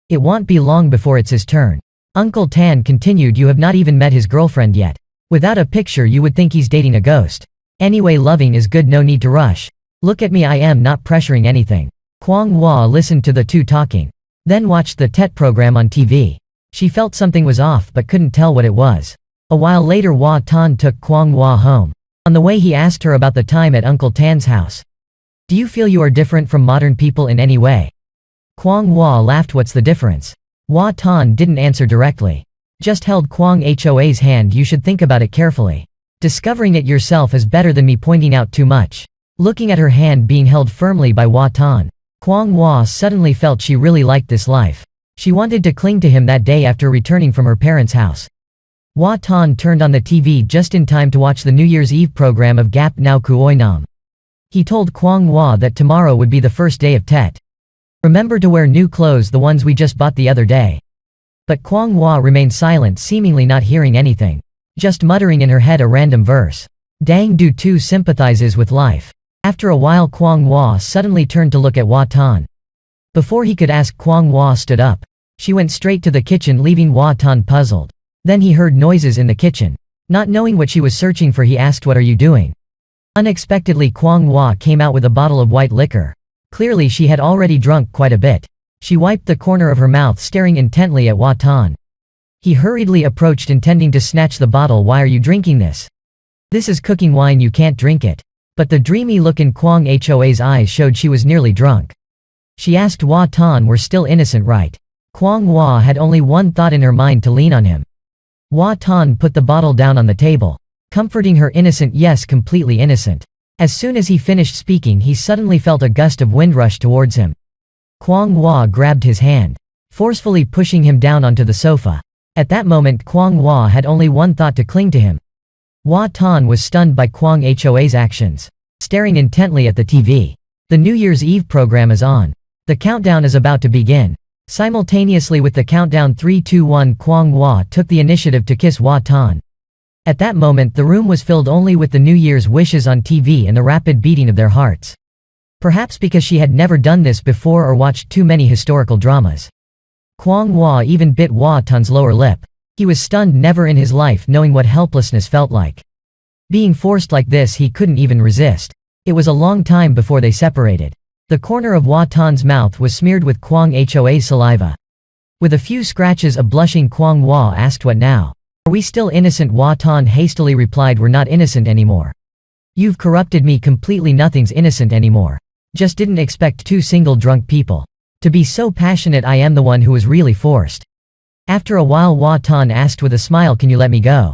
It won't be long before it's his turn. Uncle Tan continued, you have not even met his girlfriend yet. Without a picture you would think he's dating a ghost. Anyway, loving is good, no need to rush. Look at me, I am not pressuring anything. Kwang Hua listened to the two talking. Then watched the TET program on TV. She felt something was off but couldn't tell what it was. A while later Hua Tan took Kwang Hua home. On the way he asked her about the time at Uncle Tan's house. Do you feel you are different from modern people in any way? Kwang Hua laughed. What's the difference? Hua Tan didn't answer directly. Just held Kwang Hoa's hand. You should think about it carefully. Discovering it yourself is better than me pointing out too much. Looking at her hand being held firmly by Hua Tan, Kwang Hua suddenly felt she really liked this life. She wanted to cling to him that day after returning from her parents' house. Hua Tan turned on the TV just in time to watch the New Year's Eve program of Gap Now Kuoi Nam. He told Kwang Hua that tomorrow would be the first day of Tet. Remember to wear new clothes, the ones we just bought the other day. But Kwang Hua remained silent, seemingly not hearing anything. Just muttering in her head a random verse. Dang, Du too sympathizes with life. After a while Kwang Hua suddenly turned to look at Hua Tan. Before he could ask, Kwang Hua stood up. She went straight to the kitchen, leaving Hua Tan puzzled. Then he heard noises in the kitchen. Not knowing what she was searching for, he asked, what are you doing? Unexpectedly Kwang Hua came out with a bottle of white liquor. Clearly she had already drunk quite a bit. She wiped the corner of her mouth, staring intently at Hua Tan. He hurriedly approached, intending to snatch the bottle. Why are you drinking this? This is cooking wine, you can't drink it. But the dreamy look in Kwang Hoa's eyes showed she was nearly drunk. She asked, Hua Tan, we're still innocent, right? Kwang Hua had only one thought in her mind, to lean on him. Hua Tan put the bottle down on the table, comforting her. Innocent, yes, completely innocent. As soon as he finished speaking, he suddenly felt a gust of wind rush towards him. Kwang Hua grabbed his hand, forcefully pushing him down onto the sofa. At that moment Kwang Hua had only one thought to cling to him. Hua Tan was stunned by Kwang Hoa's actions, staring intently at the TV. The New Year's Eve program is on. The countdown is about to begin. Simultaneously with the countdown 3, 2, 1, Kwang Hua took the initiative to kiss Hua Tan. At that moment the room was filled only with the New Year's wishes on TV and the rapid beating of their hearts. Perhaps because she had never done this before or watched too many historical dramas. Kwang Hua even bit Hua Tan's lower lip. He was stunned, never in his life knowing what helplessness felt like. Being forced like this he couldn't even resist. It was a long time before they separated. The corner of Hua Tan's mouth was smeared with Kwang Hoa's saliva. With a few scratches, a blushing Kwang Hua asked, "What now? Are we still innocent?" Hua Tan hastily replied, "We're not innocent anymore. You've corrupted me completely. Nothing's innocent anymore. Just didn't expect two single drunk people to be so passionate. I am the one who was really forced." After a while Hua Tan asked with a smile, "Can you let me go?"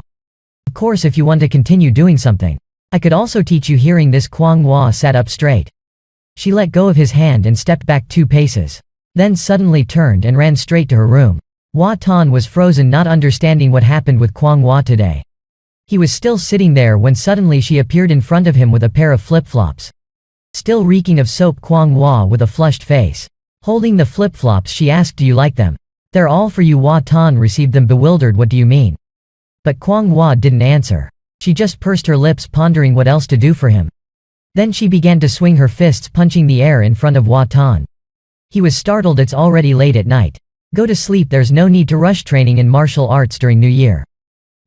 "Of course, if you want to continue doing something. I could also teach you." Hearing this, Kwang Hua sat up straight. She let go of his hand and stepped back 2 paces. Then suddenly turned and ran straight to her room. Hua Tan was frozen, not understanding what happened with Kwang Hua today. He was still sitting there when suddenly she appeared in front of him with a pair of flip-flops. Still reeking of soap, Kwang Hua with a flushed face. Holding the flip-flops, she asked, "Do you like them?" "They're all for you." Hua Tan received them, bewildered. "What do you mean?" But Kwang Hua didn't answer. She just pursed her lips, pondering what else to do for him. Then she began to swing her fists, punching the air in front of Hua Tan. He was startled. "It's already late at night. Go to sleep. There's no need to rush training in martial arts during New Year.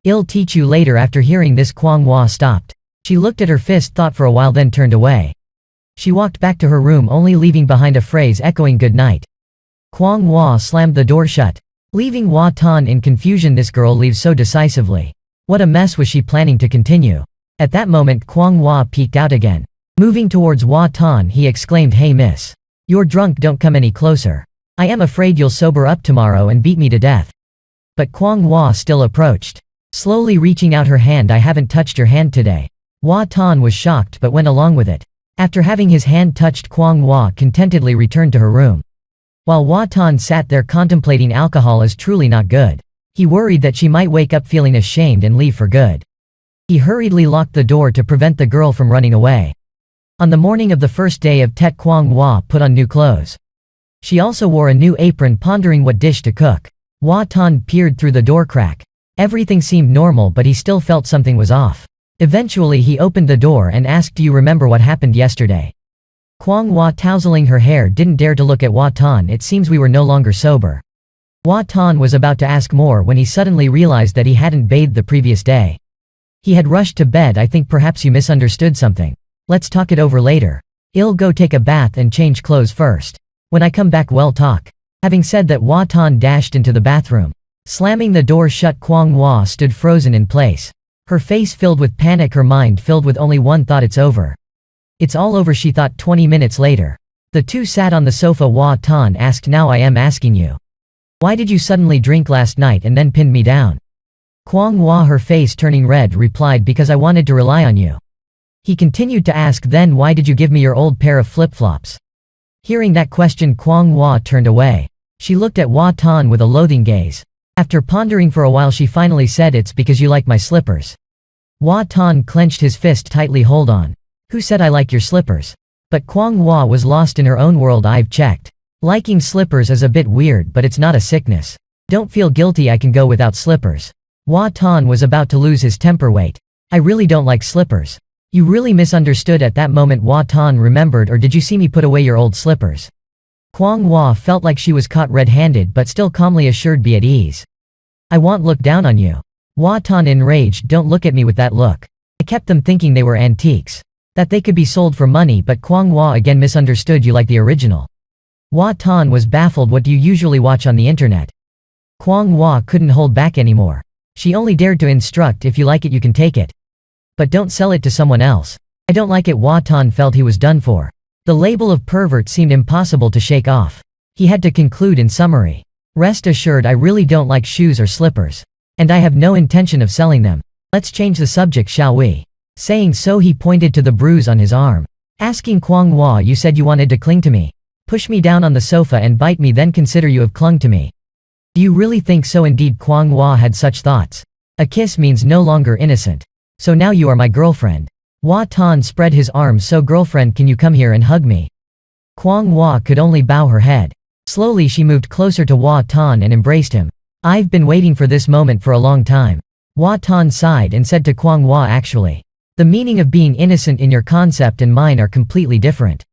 I'll teach you later." After hearing this, Kwang Hua stopped. She looked at her fist, thought for a while, then turned away. She walked back to her room, only leaving behind a phrase echoing "good night." Kwang Hua slammed the door shut, leaving Hua Tan in confusion. This girl leaves so decisively. What a mess was she planning to continue? At that moment Kwang Hua peeked out again. Moving towards Hua Tan, he exclaimed, "Hey miss. You're drunk, don't come any closer. I am afraid you'll sober up tomorrow and beat me to death." But Kwang Hua still approached, slowly reaching out her hand. "I haven't touched your hand today." Hua Tan was shocked but went along with it. After having his hand touched, Kwang Hua contentedly returned to her room. While Hua Tan sat there contemplating, alcohol is truly not good. He worried that she might wake up feeling ashamed and leave for good. He hurriedly locked the door to prevent the girl from running away. On the morning of the first day of Tet, Kwang Hua put on new clothes. She also wore a new apron, pondering what dish to cook. Hua Tan peered through the door crack. Everything seemed normal, but he still felt something was off. Eventually he opened the door and asked, "Do you remember what happened yesterday?" Kwang Hua, tousling her hair, didn't dare to look at Hua Tan. "It seems we were no longer sober." Hua Tan was about to ask more when he suddenly realized that he hadn't bathed the previous day. He had rushed to bed. "I think perhaps you misunderstood something. Let's talk it over later. I'll go take a bath and change clothes first. When I come back we'll talk." Having said that, Hua Tan dashed into the bathroom. Slamming the door shut, Kwang Hua stood frozen in place. Her face filled with panic, her mind filled with only one thought: it's over. It's all over, she thought. 20 minutes later, the two sat on the sofa. Hua Tan asked, "Now I am asking you. Why did you suddenly drink last night and then pinned me down?" Kwang Hua, her face turning red, replied, "Because I wanted to rely on you." He continued to ask, "Then why did you give me your old pair of flip-flops?" Hearing that question, Kwang Hua turned away. She looked at Hua Tan with a loathing gaze. After pondering for a while, she finally said, "It's because you like my slippers." Hua Tan clenched his fist tightly. "Hold on. Who said I like your slippers?" But Kwang Hua was lost in her own world. "I've checked. Liking slippers is a bit weird, but it's not a sickness. Don't feel guilty, I can go without slippers." Hua Tan was about to lose his temper. "Wait. I really don't like slippers. You really misunderstood." At that moment Hua Tan remembered, "Or did you see me put away your old slippers?" Kwang Hua felt like she was caught red-handed, but still calmly assured, "Be at ease. I won't look down on you." Hua Tan enraged, "Don't look at me with that look. I kept them thinking they were antiques, that they could be sold for money." But Kwang Hua again misunderstood. "You like the original." Hua Tan was baffled. "What do you usually watch on the internet?" Kwang Hua couldn't hold back anymore. She only dared to instruct, "If you like it you can take it. But don't sell it to someone else." "I don't like it." Hua Tan felt he was done for. The label of pervert seemed impossible to shake off. He had to conclude in summary, "Rest assured, I really don't like shoes or slippers. And I have no intention of selling them. Let's change the subject, shall we?" Saying so, he pointed to the bruise on his arm, asking Kwang Hua, "You said you wanted to cling to me. Push me down on the sofa and bite me, then consider you have clung to me. Do you really think so? Indeed, Kwang Hua had such thoughts. A kiss means no longer innocent. So now you are my girlfriend. Hua Tan spread his arms. So girlfriend, can you come here and hug me? Kwang Hua could only bow her head. Slowly she moved closer to Hua Tan and embraced him. I've been waiting for this moment for a long time. Hua Tan sighed and said to Kwang Hua, actually, the meaning of being innocent in your concept and mine are completely different.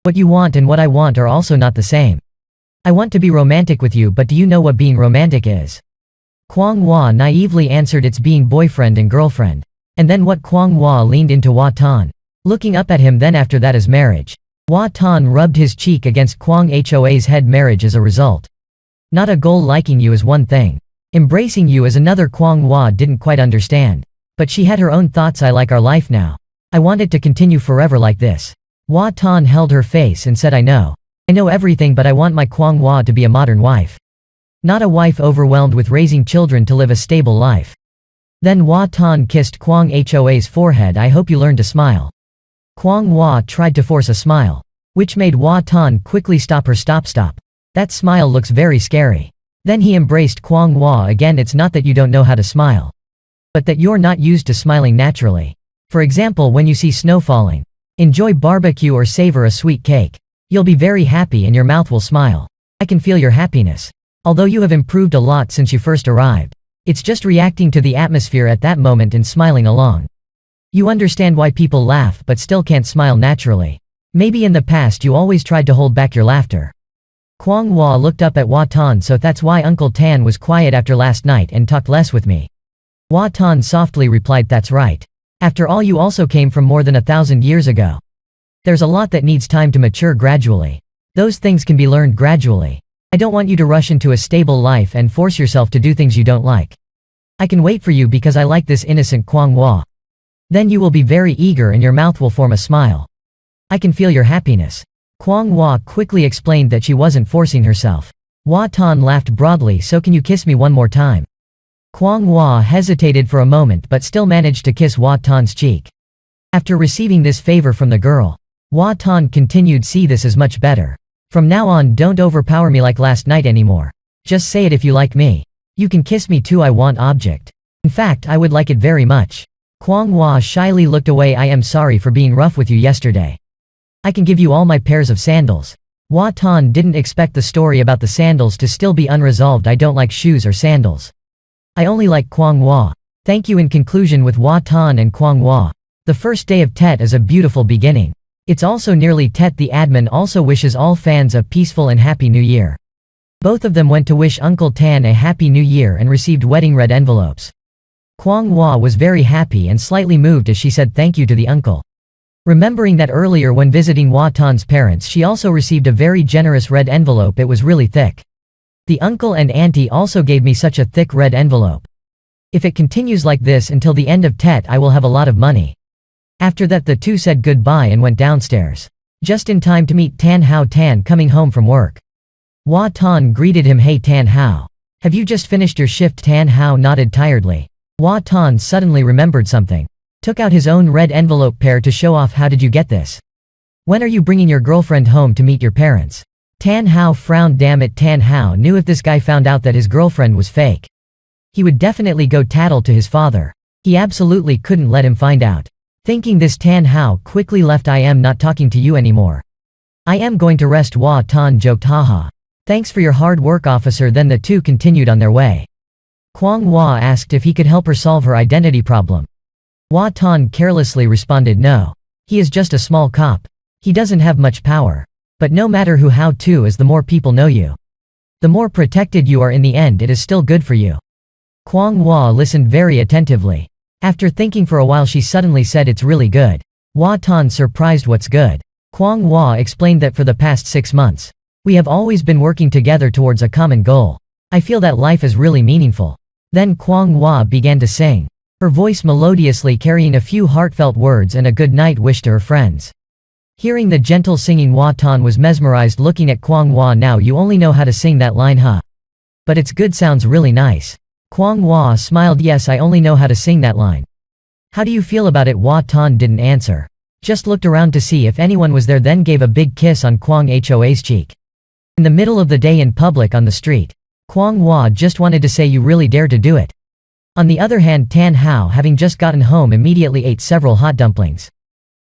What you want and what I want are also not the same. I want to be romantic with you, but do you know what being romantic is? Kwang Hua naively answered, it's being boyfriend and girlfriend. And then what? Kwang Hua leaned into Hua Tan, looking up at him. Then after that is marriage. Hua Tan rubbed his cheek against Kwang Hoa's head. Marriage as a result. Not a goal. Liking you is one thing. Embracing you is another. Kwang Hua didn't quite understand. But she had her own thoughts. I like our life now. I want it to continue forever like this. Hua Tan held her face and said, I know everything, but I want my Kwang Hua to be a modern wife. Not a wife overwhelmed with raising children, to live a stable life. Then Hua Tan kissed Kwang Hoa's forehead. I hope you learn to smile. Kwang Hua tried to force a smile, which made Hua Tan quickly stop her. Stop. That smile looks very scary. Then he embraced Kwang Hua again. It's not that you don't know how to smile, but that you're not used to smiling naturally. For example, when you see snow falling, enjoy barbecue or savor a sweet cake, you'll be very happy and your mouth will smile. I can feel your happiness. Although you have improved a lot since you first arrived. It's just reacting to the atmosphere at that moment and smiling along. You understand why people laugh but still can't smile naturally. Maybe in the past you always tried to hold back your laughter. Kwang Hua looked up at Hua Tan. So that's why Uncle Tan was quiet after last night and talked less with me. Hua Tan softly replied, that's right. After all, you also came from more than 1,000 years ago. There's a lot that needs time to mature gradually. Those things can be learned gradually. I don't want you to rush into a stable life and force yourself to do things you don't like. I can wait for you because I like this innocent Kwang Hua. Then you will be very eager and your mouth will form a smile. I can feel your happiness. Kwang Hua quickly explained that she wasn't forcing herself. Hua Tan laughed broadly. So can you kiss me one more time? Kwang Hua hesitated for a moment but still managed to kiss Hua Tan's cheek. After receiving this favor from the girl, Hua Tan continued, see, this is much better. From now on, don't overpower me like last night anymore. Just say it if you like me. You can kiss me too. I want object. In fact, I would like it very much. Kwang Hua shyly looked away. I am sorry for being rough with you yesterday. I can give you all my pairs of sandals. Hua Tan didn't expect the story about the sandals to still be unresolved. I don't like shoes or sandals. I only like Kwang Hua. Thank you. In conclusion, with Hua Tan and Kwang Hua, the first day of Tet is a beautiful beginning. It's also nearly Tet. The admin also wishes all fans a peaceful and happy new year. Both of them went to wish Uncle Tan a happy new year and received wedding red envelopes. Kwang Hua was very happy and slightly moved as she said thank you to the uncle. Remembering that earlier when visiting Hua Tan's parents she also received a very generous red envelope. It was really thick. The uncle and auntie also gave me such a thick red envelope. If it continues like this until the end of Tet, I will have a lot of money. After that the two said goodbye and went downstairs, just in time to meet Tan Hao Tan coming home from work. Hua Tan greeted him. Hey Tan Hao. Have you just finished your shift? Tan Hao nodded tiredly. Hua Tan suddenly remembered something. Took out his own red envelope pair to show off. How did you get this? When are you bringing your girlfriend home to meet your parents? Tan Hao frowned. Damn it, Tan Hao knew if this guy found out that his girlfriend was fake, he would definitely go tattle to his father. He absolutely couldn't let him find out. Thinking this, Tan Hao quickly left. I am not talking to you anymore. I am going to rest. Hua Tan joked. Haha. Thanks for your hard work, officer. Then the two continued on their way. Kwang Hua asked if he could help her solve her identity problem. Hua Tan carelessly responded, no. He is just a small cop. He doesn't have much power. But no matter who, how to is the more people know you, the more protected you are. In the end, it is still good for you. Kwang Hua listened very attentively. After thinking for a while she suddenly said, it's really good. Hua Tan surprised. What's good? Kwang Hua explained that for the past 6 months, we have always been working together towards a common goal. I feel that life is really meaningful. Then Kwang Hua began to sing, her voice melodiously carrying a few heartfelt words and a good night wish to her friends. Hearing the gentle singing, Hua Tan was mesmerized, looking at Kwang Hua. Now you only know how to sing that line, huh? But it's good, sounds really nice. Kwang Hua smiled. Yes, I only know how to sing that line. How do you feel about it? Hua Tan didn't answer. Just looked around to see if anyone was there, then gave a big kiss on Kwang Hoa's cheek. In the middle of the day in public on the street. Kwang Hwa just wanted to say, you really dare to do it. On the other hand, Tan Hao, having just gotten home, immediately ate several hot dumplings.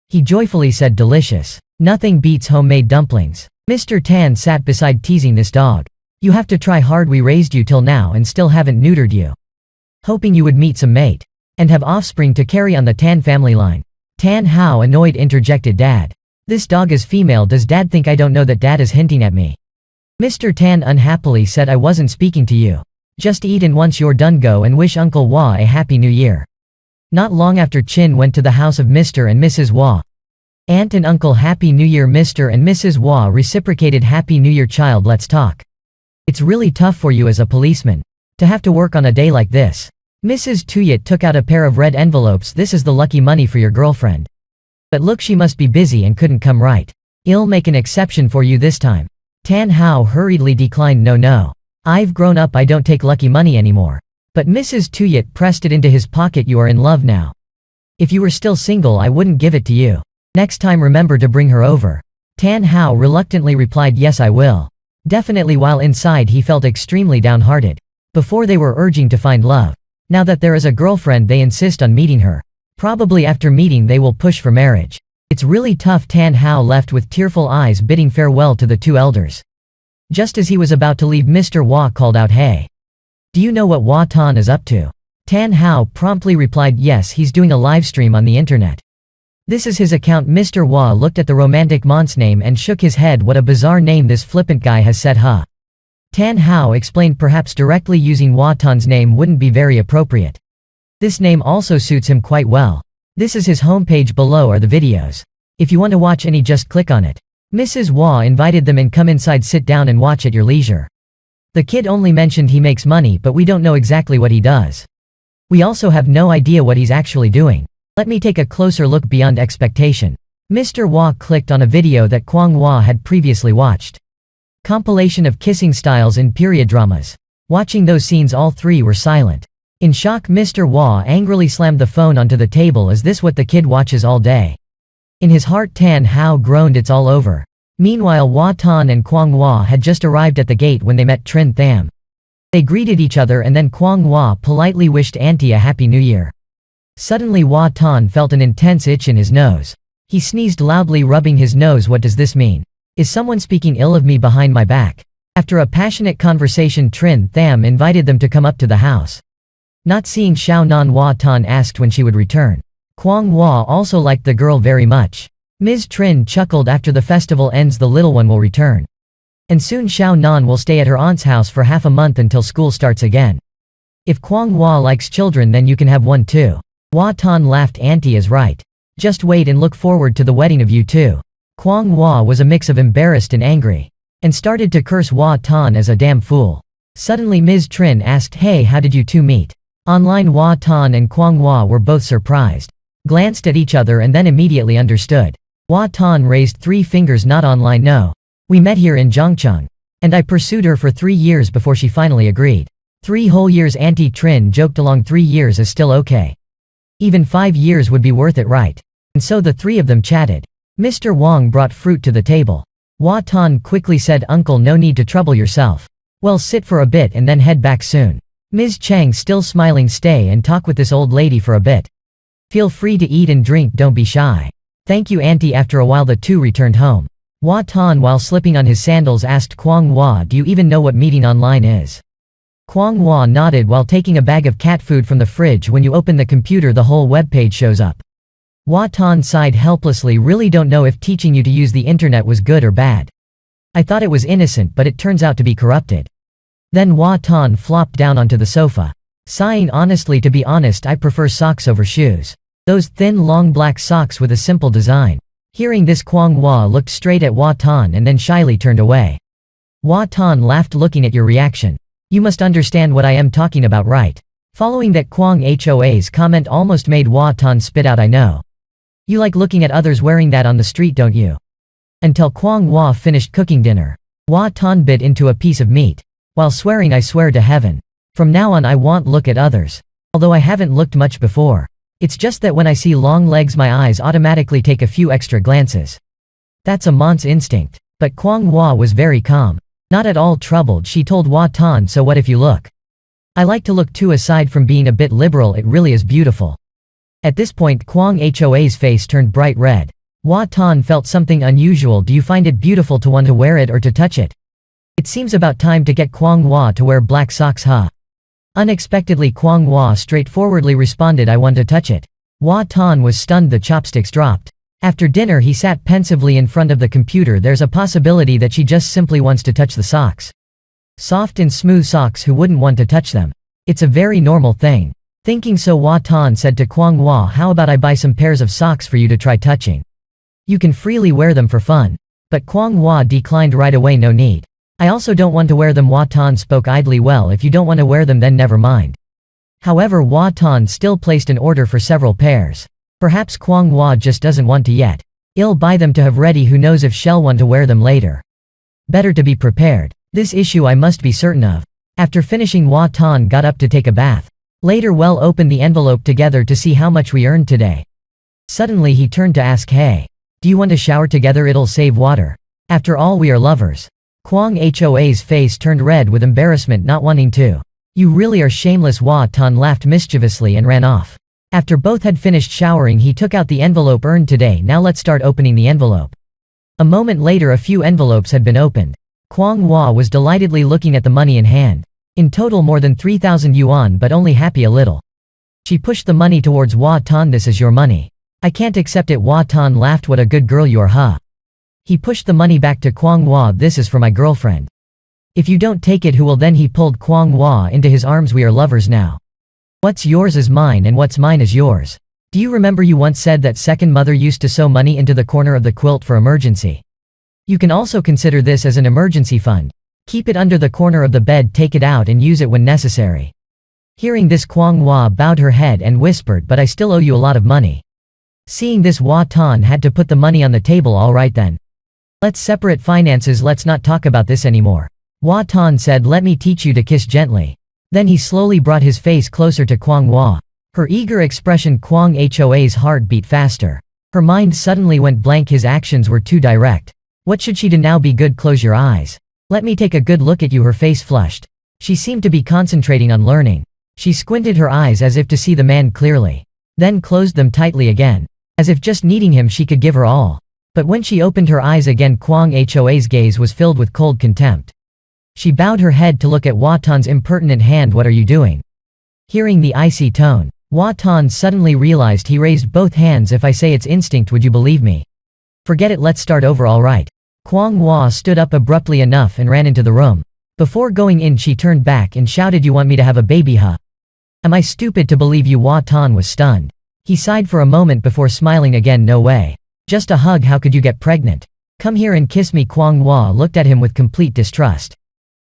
He joyfully said, delicious. Nothing beats homemade dumplings. Mr. Tan sat beside, teasing this dog. You have to try hard, we raised you till now and still haven't neutered you. Hoping you would meet some mate. And have offspring to carry on the Tan family line. Tan Hao, annoyed, interjected, Dad. This dog is female, does Dad think I don't know that Dad is hinting at me? Mr. Tan unhappily said, I wasn't speaking to you. Just eat, and once you're done, go and wish Uncle Hwa a happy new year. Not long after, Chin went to the house of Mr. and Mrs. Hwa. Aunt and Uncle, Happy New Year. Mr. and Mrs. Hwa reciprocated, Happy New Year, child, let's talk. It's really tough for you as a policeman. To have to work on a day like this. Mrs. Tuyat took out a pair of red envelopes. This is the lucky money for your girlfriend. But look, she must be busy and couldn't come, right? I'll make an exception for you this time. Tan Hao hurriedly declined, no. I've grown up, I don't take lucky money anymore. But Mrs. Tuyat pressed it into his pocket, you are in love now. If you were still single, I wouldn't give it to you. Next time remember to bring her over. Tan Hao reluctantly replied, yes, I will. Definitely. While inside he felt extremely downhearted. Before they were urging to find love. Now that there is a girlfriend, they insist on meeting her. Probably after meeting they will push for marriage. It's really tough. Tan Hao left with tearful eyes, bidding farewell to the two elders. Just as he was about to leave, Mr. Hwa called out, hey. Do you know what Hwa Tan is up to? Tan Hao promptly replied, yes, he's doing a live stream on the internet. This is his account. Mr. Hwa looked at the romantic Mon's name and shook his head. What a bizarre name this flippant guy has set, huh? Tan Hao explained, perhaps directly using Hwa Tan's name wouldn't be very appropriate. This name also suits him quite well. This is his homepage, below are the videos. If you want to watch any, just click on it. Mrs. Hwa invited them in, come inside, sit down and watch at your leisure. The kid only mentioned he makes money, but we don't know exactly what he does. We also have no idea what he's actually doing. Let me take a closer look. Beyond expectation. Mr. Hwa clicked on a video that Kwang Hwa had previously watched. Compilation of kissing styles in period dramas. Watching those scenes, all three were silent. In shock, Mr. Hwa angrily slammed the phone onto the table. Is this what the kid watches all day? In his heart, Tan Hao groaned, it's all over. Meanwhile, Hwa Tan and Kwang Hwa had just arrived at the gate when they met Trin Tham. They greeted each other and then Kwang Hwa politely wished Auntie a happy new year. Suddenly Hwa Tan felt an intense itch in his nose. He sneezed loudly, rubbing his nose. What does this mean? Is someone speaking ill of me behind my back? After a passionate conversation, Trin Tham invited them to come up to the house. Not seeing Xiao Nan, Hwa Tan asked when she would return. Kwang Hwa also liked the girl very much. Ms. Trin chuckled, after the festival ends the little one will return. And soon Xiao Nan will stay at her aunt's house for half a month until school starts again. If Kwang Hwa likes children, then you can have one too. Hwa Tan laughed, Auntie is right. Just wait and look forward to the wedding of you two. Kwang Hwa was a mix of embarrassed and angry. And started to curse Hwa Tan as a damn fool. Suddenly Ms. Trin asked, hey, how did you two meet? Online. Hwa Tan and Kwang Hwa were both surprised. Glanced at each other and then immediately understood. Hwa Tan raised 3 fingers, not online, no. We met here in Zhongcheng. And I pursued her for 3 years before she finally agreed. 3 whole years, Auntie Trin joked along. 3 years is still okay. Even 5 years would be worth it, right? And so the 3 of them chatted. Mr. Wang brought fruit to the table. Hwa Tan quickly said, Uncle, no need to trouble yourself. Well, sit for a bit and then head back soon. Ms. Chang, still smiling, stay and talk with this old lady for a bit. Feel free to eat and drink, don't be shy. Thank you, Auntie. After a while the two returned home. Hwa Tan, while slipping on his sandals, asked Kwang Hwa, do you even know what meeting online is? Kwang Hwa nodded while taking a bag of cat food from the fridge. When you open the computer, the whole webpage shows up. Hwa Tan sighed helplessly, really don't know if teaching you to use the internet was good or bad. I thought it was innocent, but it turns out to be corrupted. Then Hwa Tan flopped down onto the sofa. Sighing, honestly, to be honest, I prefer socks over shoes. Those thin, long black socks with a simple design. Hearing this, Kwang Hwa looked straight at Hwa Tan and then shyly turned away. Hwa Tan laughed, looking at your reaction. You must understand what I am talking about, right? Following that, Kwang Hwa's comment almost made Hwa Tan spit out, I know. You like looking at others wearing that on the street, don't you? Until Kwang Hwa finished cooking dinner. Hwa Tan bit into a piece of meat. While swearing, I swear to heaven. From now on I won't look at others. Although I haven't looked much before. It's just that when I see long legs my eyes automatically take a few extra glances. That's a man's instinct. But Kwang Hua was very calm. Not at all troubled, she told Hua Tan, so what if you look? I like to look too. Aside from being a bit liberal, it really is beautiful. At this point Kwang Hoa's face turned bright red. Hua Tan felt something unusual. Do you find it beautiful to want to wear it or to touch it? It seems about time to get Kwang Hua to wear black socks, huh? Unexpectedly Kwang Hua straightforwardly responded, I want to touch it. Hua Tan was stunned. The chopsticks dropped. After dinner he sat pensively in front of the computer. There's a possibility that she just simply wants to touch the socks. Soft and smooth socks, who wouldn't want to touch them? It's a very normal thing. Thinking so, Hua Tan said to Kwang Hua, how about I buy some pairs of socks for you to try touching? You can freely wear them for fun. But Kwang Hua declined right away, no need. I also don't want to wear them. Hua Tan spoke idly, well, if you don't want to wear them then never mind. However, Hua Tan still placed an order for several pairs. Perhaps Kwang Hua just doesn't want to yet. I'll buy them to have ready, who knows if she'll want to wear them later. Better to be prepared. This issue I must be certain of. After finishing, Hua Tan got up to take a bath. Later, well, open the envelope together to see how much we earned today. Suddenly he turned to ask, hey, do you want to shower together? It'll save water. After all, we are lovers. Kwang Hoa's face turned red with embarrassment, not wanting to. You really are shameless. Hua Tan laughed mischievously and ran off. After both had finished showering he took out the envelope earned today. Now let's start opening the envelope. A moment later a few envelopes had been opened. Kwang Hua was delightedly looking at the money in hand. In total more than 3,000 yuan, but only happy a little. She pushed the money towards Hua Tan. This is your money. I can't accept it. Hua Tan laughed. What a good girl you are, huh? He pushed the money back to Kwang Hua. This is for my girlfriend. If you don't take it, who will then? He pulled Kwang Hua into his arms. We are lovers now. What's yours is mine and what's mine is yours. Do you remember you once said that second mother used to sew money into the corner of the quilt for emergency? You can also consider this as an emergency fund. Keep it under the corner of the bed, take it out and use it when necessary. Hearing this, Kwang Hua bowed her head and whispered, but I still owe you a lot of money. Seeing this, Hua Tan had to put the money on the table. All right then. Let's separate finances, let's not talk about this anymore. Hua Tan said, let me teach you to kiss gently. Then he slowly brought his face closer to Kwang Hua. Her eager expression, Kwang Hoa's heart beat faster. Her mind suddenly went blank. His actions were too direct. What should she do now? Be good, close your eyes. Let me take a good look at you. Her face flushed. She seemed to be concentrating on learning. She squinted her eyes as if to see the man clearly. Then closed them tightly again. As if just needing him she could give her all. But when she opened her eyes again, Kwang Hoa's gaze was filled with cold contempt. She bowed her head to look at Hua Tan's impertinent hand. What are you doing? Hearing the icy tone, Hua Tan suddenly realized. He raised both hands. If I say it's instinct, would you believe me? Forget it, let's start over. All right. Kwang Hua stood up abruptly enough and ran into the room. Before going in she turned back and shouted, you want me to have a baby, huh? Am I stupid to believe you? Hua Tan was stunned. He sighed for a moment before smiling again. No way. Just a hug, how could you get pregnant? Come here and kiss me. Kwang Hua looked at him with complete distrust.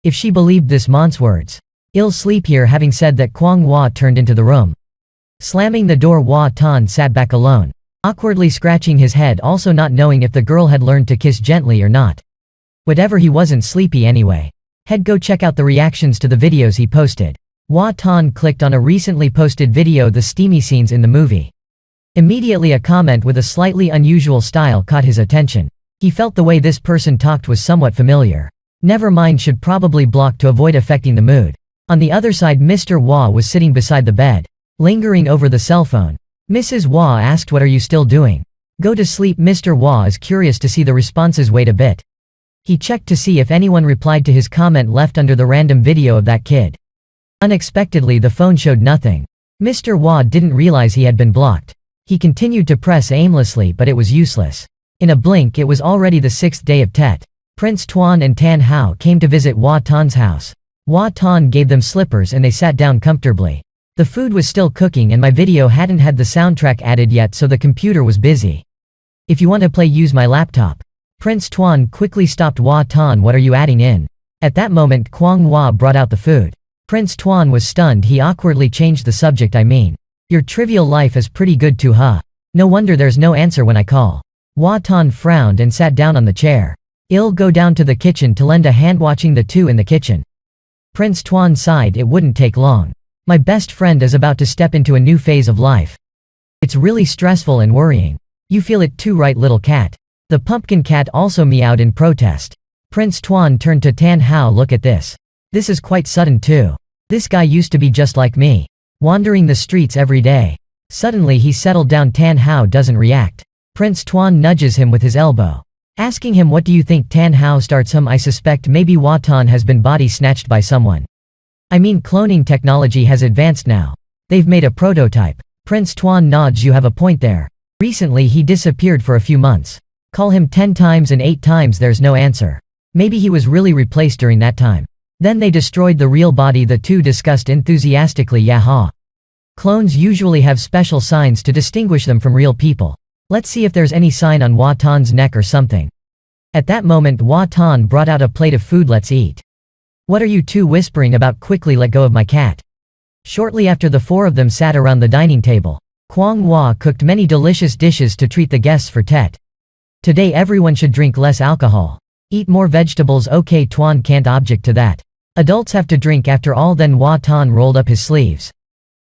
If she believed this man's words, I'll sleep here. Having said that, Kwang Hua turned into the room. Slamming the door, Hua Tan sat back alone, awkwardly scratching his head, also not knowing if the girl had learned to kiss gently or not. Whatever, he wasn't sleepy anyway. Head go check out the reactions to the videos he posted. Hua Tan clicked on a recently posted video, the steamy scenes in the movie. Immediately a comment with a slightly unusual style caught his attention. He felt the way this person talked was somewhat familiar. Never mind, should probably block to avoid affecting the mood. On the other side, Mr. Hua was sitting beside the bed, lingering over the cell phone. Mrs. Hua asked, what are you still doing? Go to sleep. Mr. Hua is curious to see the responses. Wait a bit. He checked to see if anyone replied to his comment left under the random video of that kid. Unexpectedly the phone showed nothing. Mr. Hua didn't realize he had been blocked. He continued to press aimlessly, but it was useless. In a blink it was already the 6th day of Tet. Prince Tuan and Tan Hao came to visit Hua Tan's house. Hua Tan gave them slippers and they sat down comfortably. The food was still cooking and my video hadn't had the soundtrack added yet, so the computer was busy. If you want to play, use my laptop. Prince Tuan quickly stopped Hua Tan. What are you adding in? At that moment Kwang Hua brought out the food. Prince Tuan was stunned. He awkwardly changed the subject. I mean, your trivial life is pretty good too, huh? No wonder there's no answer when I call. Hua Tan frowned and sat down on the chair. I'll go down to the kitchen to lend a hand. Watching the two in the kitchen, Prince Tuan sighed. It wouldn't take long. My best friend is about to step into a new phase of life. It's really stressful and worrying. You feel it too, right, little cat? The pumpkin cat also meowed in protest. Prince Tuan turned to Tan Hao. Look at this. This is quite sudden too. This guy used to be just like me, wandering the streets every day. Suddenly he settled down. Tan Hao doesn't react. Prince Tuan nudges him with his elbow, asking him, what do you think? Tan Hao starts, I suspect maybe Watan has been body snatched by someone. I mean, cloning technology has advanced now. They've made a prototype. Prince Tuan nods. You have a point there. Recently he disappeared for a few months. Call him 10 times and 8 times there's no answer. Maybe he was really replaced during that time. Then they destroyed the real body, the two discussed enthusiastically. Yaha. Clones usually have special signs to distinguish them from real people. Let's see if there's any sign on Watan's neck or something. At that moment Watan brought out a plate of food. Let's eat. What are you two whispering about? Quickly let go of my cat. Shortly after, the four of them sat around the dining table. Kwang Hua cooked many delicious dishes to treat the guests for Tet. Today everyone should drink less alcohol. Eat more vegetables. Okay, Tuan can't object to that. Adults have to drink after all. Then Watan rolled up his sleeves.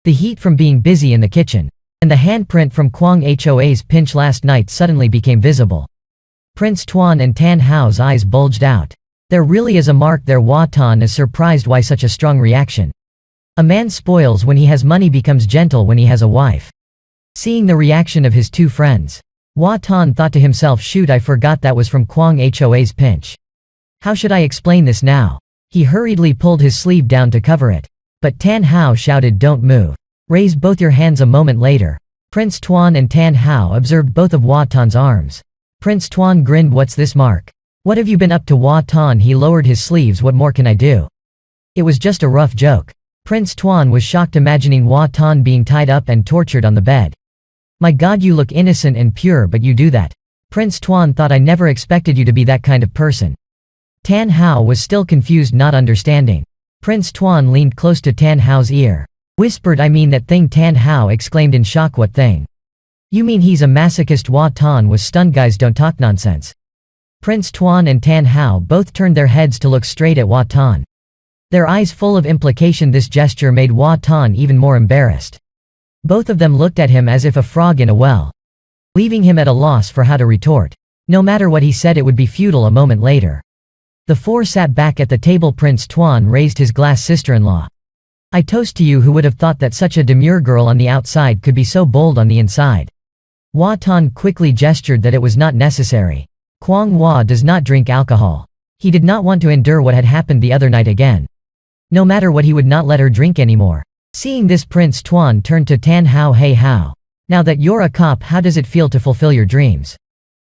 The heat from being busy in the kitchen, and the handprint from Kwang Hoa's pinch last night suddenly became visible. Prince Tuan and Tan Hao's eyes bulged out. There really is a mark there. Watan is surprised. Why such a strong reaction? A man spoils when he has money, becomes gentle when he has a wife. Seeing the reaction of his two friends, Watan thought to himself, shoot, I forgot that was from Kwang Hoa's pinch. How should I explain this now? He hurriedly pulled his sleeve down to cover it. But Tan Hao shouted, don't move. Raise both your hands. A moment later, Prince Tuan and Tan Hao observed both of Watan's arms. Prince Tuan grinned. What's this mark? What have you been up to? Watan, he lowered his sleeves. What more can I do? It was just a rough joke. Prince Tuan was shocked, imagining Watan being tied up and tortured on the bed. My God, you look innocent and pure, but you do that. Prince Tuan thought, I never expected you to be that kind of person. Tan Hao was still confused, not understanding. Prince Tuan leaned close to Tan Hao's ear. Whispered, I mean that thing. Tan Hao exclaimed in shock. What thing? You mean he's a masochist? Watan was stunned. Guys, don't talk nonsense. Prince Tuan and Tan Hao both turned their heads to look straight at Watan, their eyes full of implication. This gesture made Watan even more embarrassed. Both of them looked at him as if a frog in a well, leaving him at a loss for how to retort. No matter what he said, it would be futile. A moment later, the four sat back at the table. Prince Tuan raised his glass. Sister-in-law, I toast to you. Who would have thought that such a demure girl on the outside could be so bold on the inside? Watan quickly gestured that it was not necessary. Kwang Hua does not drink alcohol. He did not want to endure what had happened the other night again. No matter what, he would not let her drink anymore. Seeing this, Prince Tuan turned to Tan Hao. Hey Hao, now that you're a cop, how does it feel to fulfill your dreams?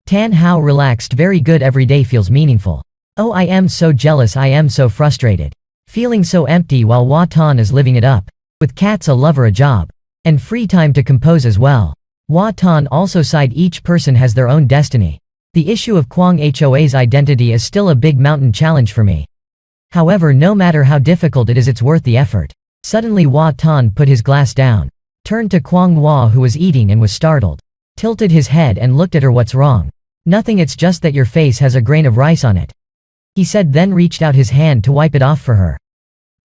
Tan Hao relaxed. Very good. Every day feels meaningful. Oh, I am so jealous. I am so frustrated. Feeling so empty while Watan is living it up. With cats, a lover, a job, and free time to compose as well. Watan also sighed. Each person has their own destiny. The issue of Kwang Hoa's identity is still a big mountain challenge for me. However, no matter how difficult it is, it's worth the effort. Suddenly Watan put his glass down, turned to Kwang Hua, who was eating and was startled, tilted his head and looked at her. What's wrong? Nothing, it's just that your face has a grain of rice on it, he said, then reached out his hand to wipe it off for her.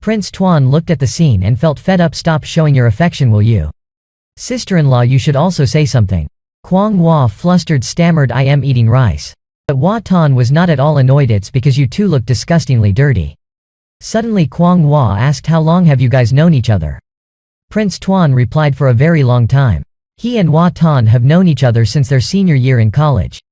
Prince Tuan looked at the scene and felt fed up. Stop showing your affection, will you? Sister-in-law, you should also say something. Kwang Hua flustered stammered, I am eating rice. But Watan was not at all annoyed. It's because you two look disgustingly dirty. Suddenly Kwang Hua asked, how long have you guys known each other? Prince Tuan replied, for a very long time. He and Watan have known each other since their senior year in college.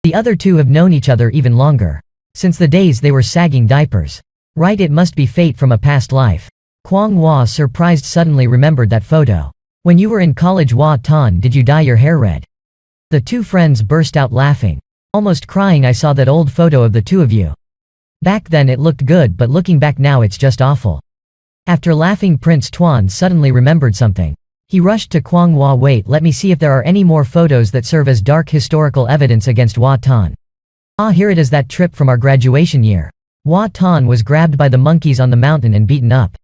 The other two have known each other even longer, since the days they were sagging diapers. Right, it must be fate from a past life. Kwang Hua, surprised, suddenly remembered that photo. When you were in college, Watan, did you dye your hair red? The two friends burst out laughing, almost crying. I saw that old photo of the two of you. Back then it looked good, but looking back now it's just awful. After laughing, Prince Tuan suddenly remembered something. He rushed to Kwang Hua. Wait, let me see if there are any more photos that serve as dark historical evidence against Watan. Ah, here it is, that trip from our graduation year. Watan was grabbed by the monkeys on the mountain and beaten up.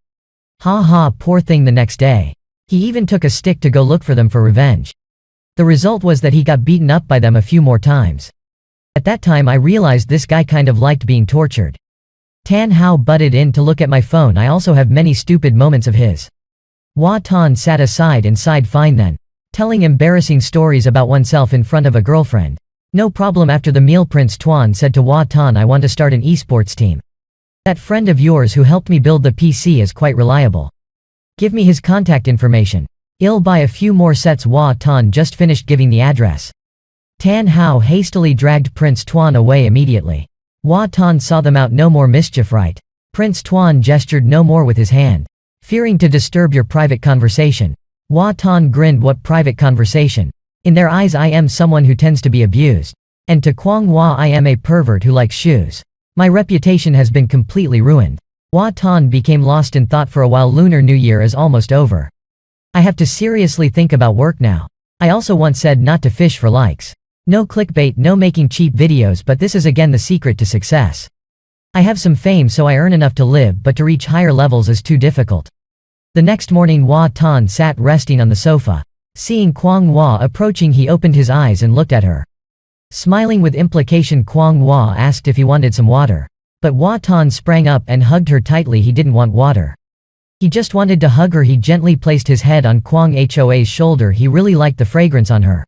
Ha ha, poor thing. The next day, he even took a stick to go look for them for revenge. The result was that he got beaten up by them a few more times. At that time I realized this guy kind of liked being tortured. Tan Hao butted in to look at my phone. I also have many stupid moments of his. Watan sat aside and sighed. Fine then. Telling embarrassing stories about oneself in front of a girlfriend. No problem. After the meal, Prince Tuan said to Hua Tan, I want to start an esports team. That friend of yours who helped me build the PC is quite reliable. Give me his contact information. I'll buy a few more sets. Hua Tan just finished giving the address. Tan Hao hastily dragged Prince Tuan away immediately. Hua Tan saw them out. No more mischief, right? Prince Tuan gestured no more with his hand. Fearing to disturb your private conversation. Hua Tan grinned. What private conversation? In their eyes I am someone who tends to be abused. And to Kwang Hua I am a pervert who likes shoes. My reputation has been completely ruined. Hua Tan became lost in thought for a while. Lunar New Year is almost over. I have to seriously think about work now. I also once said not to fish for likes. No clickbait, no making cheap videos, but this is again the secret to success. I have some fame so I earn enough to live, but to reach higher levels is too difficult. The next morning Hua Tan sat resting on the sofa. Seeing Kwang Hua approaching, he opened his eyes and looked at her. Smiling with implication, Kwang Hua asked if he wanted some water. But Hua Tan sprang up and hugged her tightly. He didn't want water. He just wanted to hug her. He gently placed his head on Kwang Hoa's shoulder. He really liked the fragrance on her.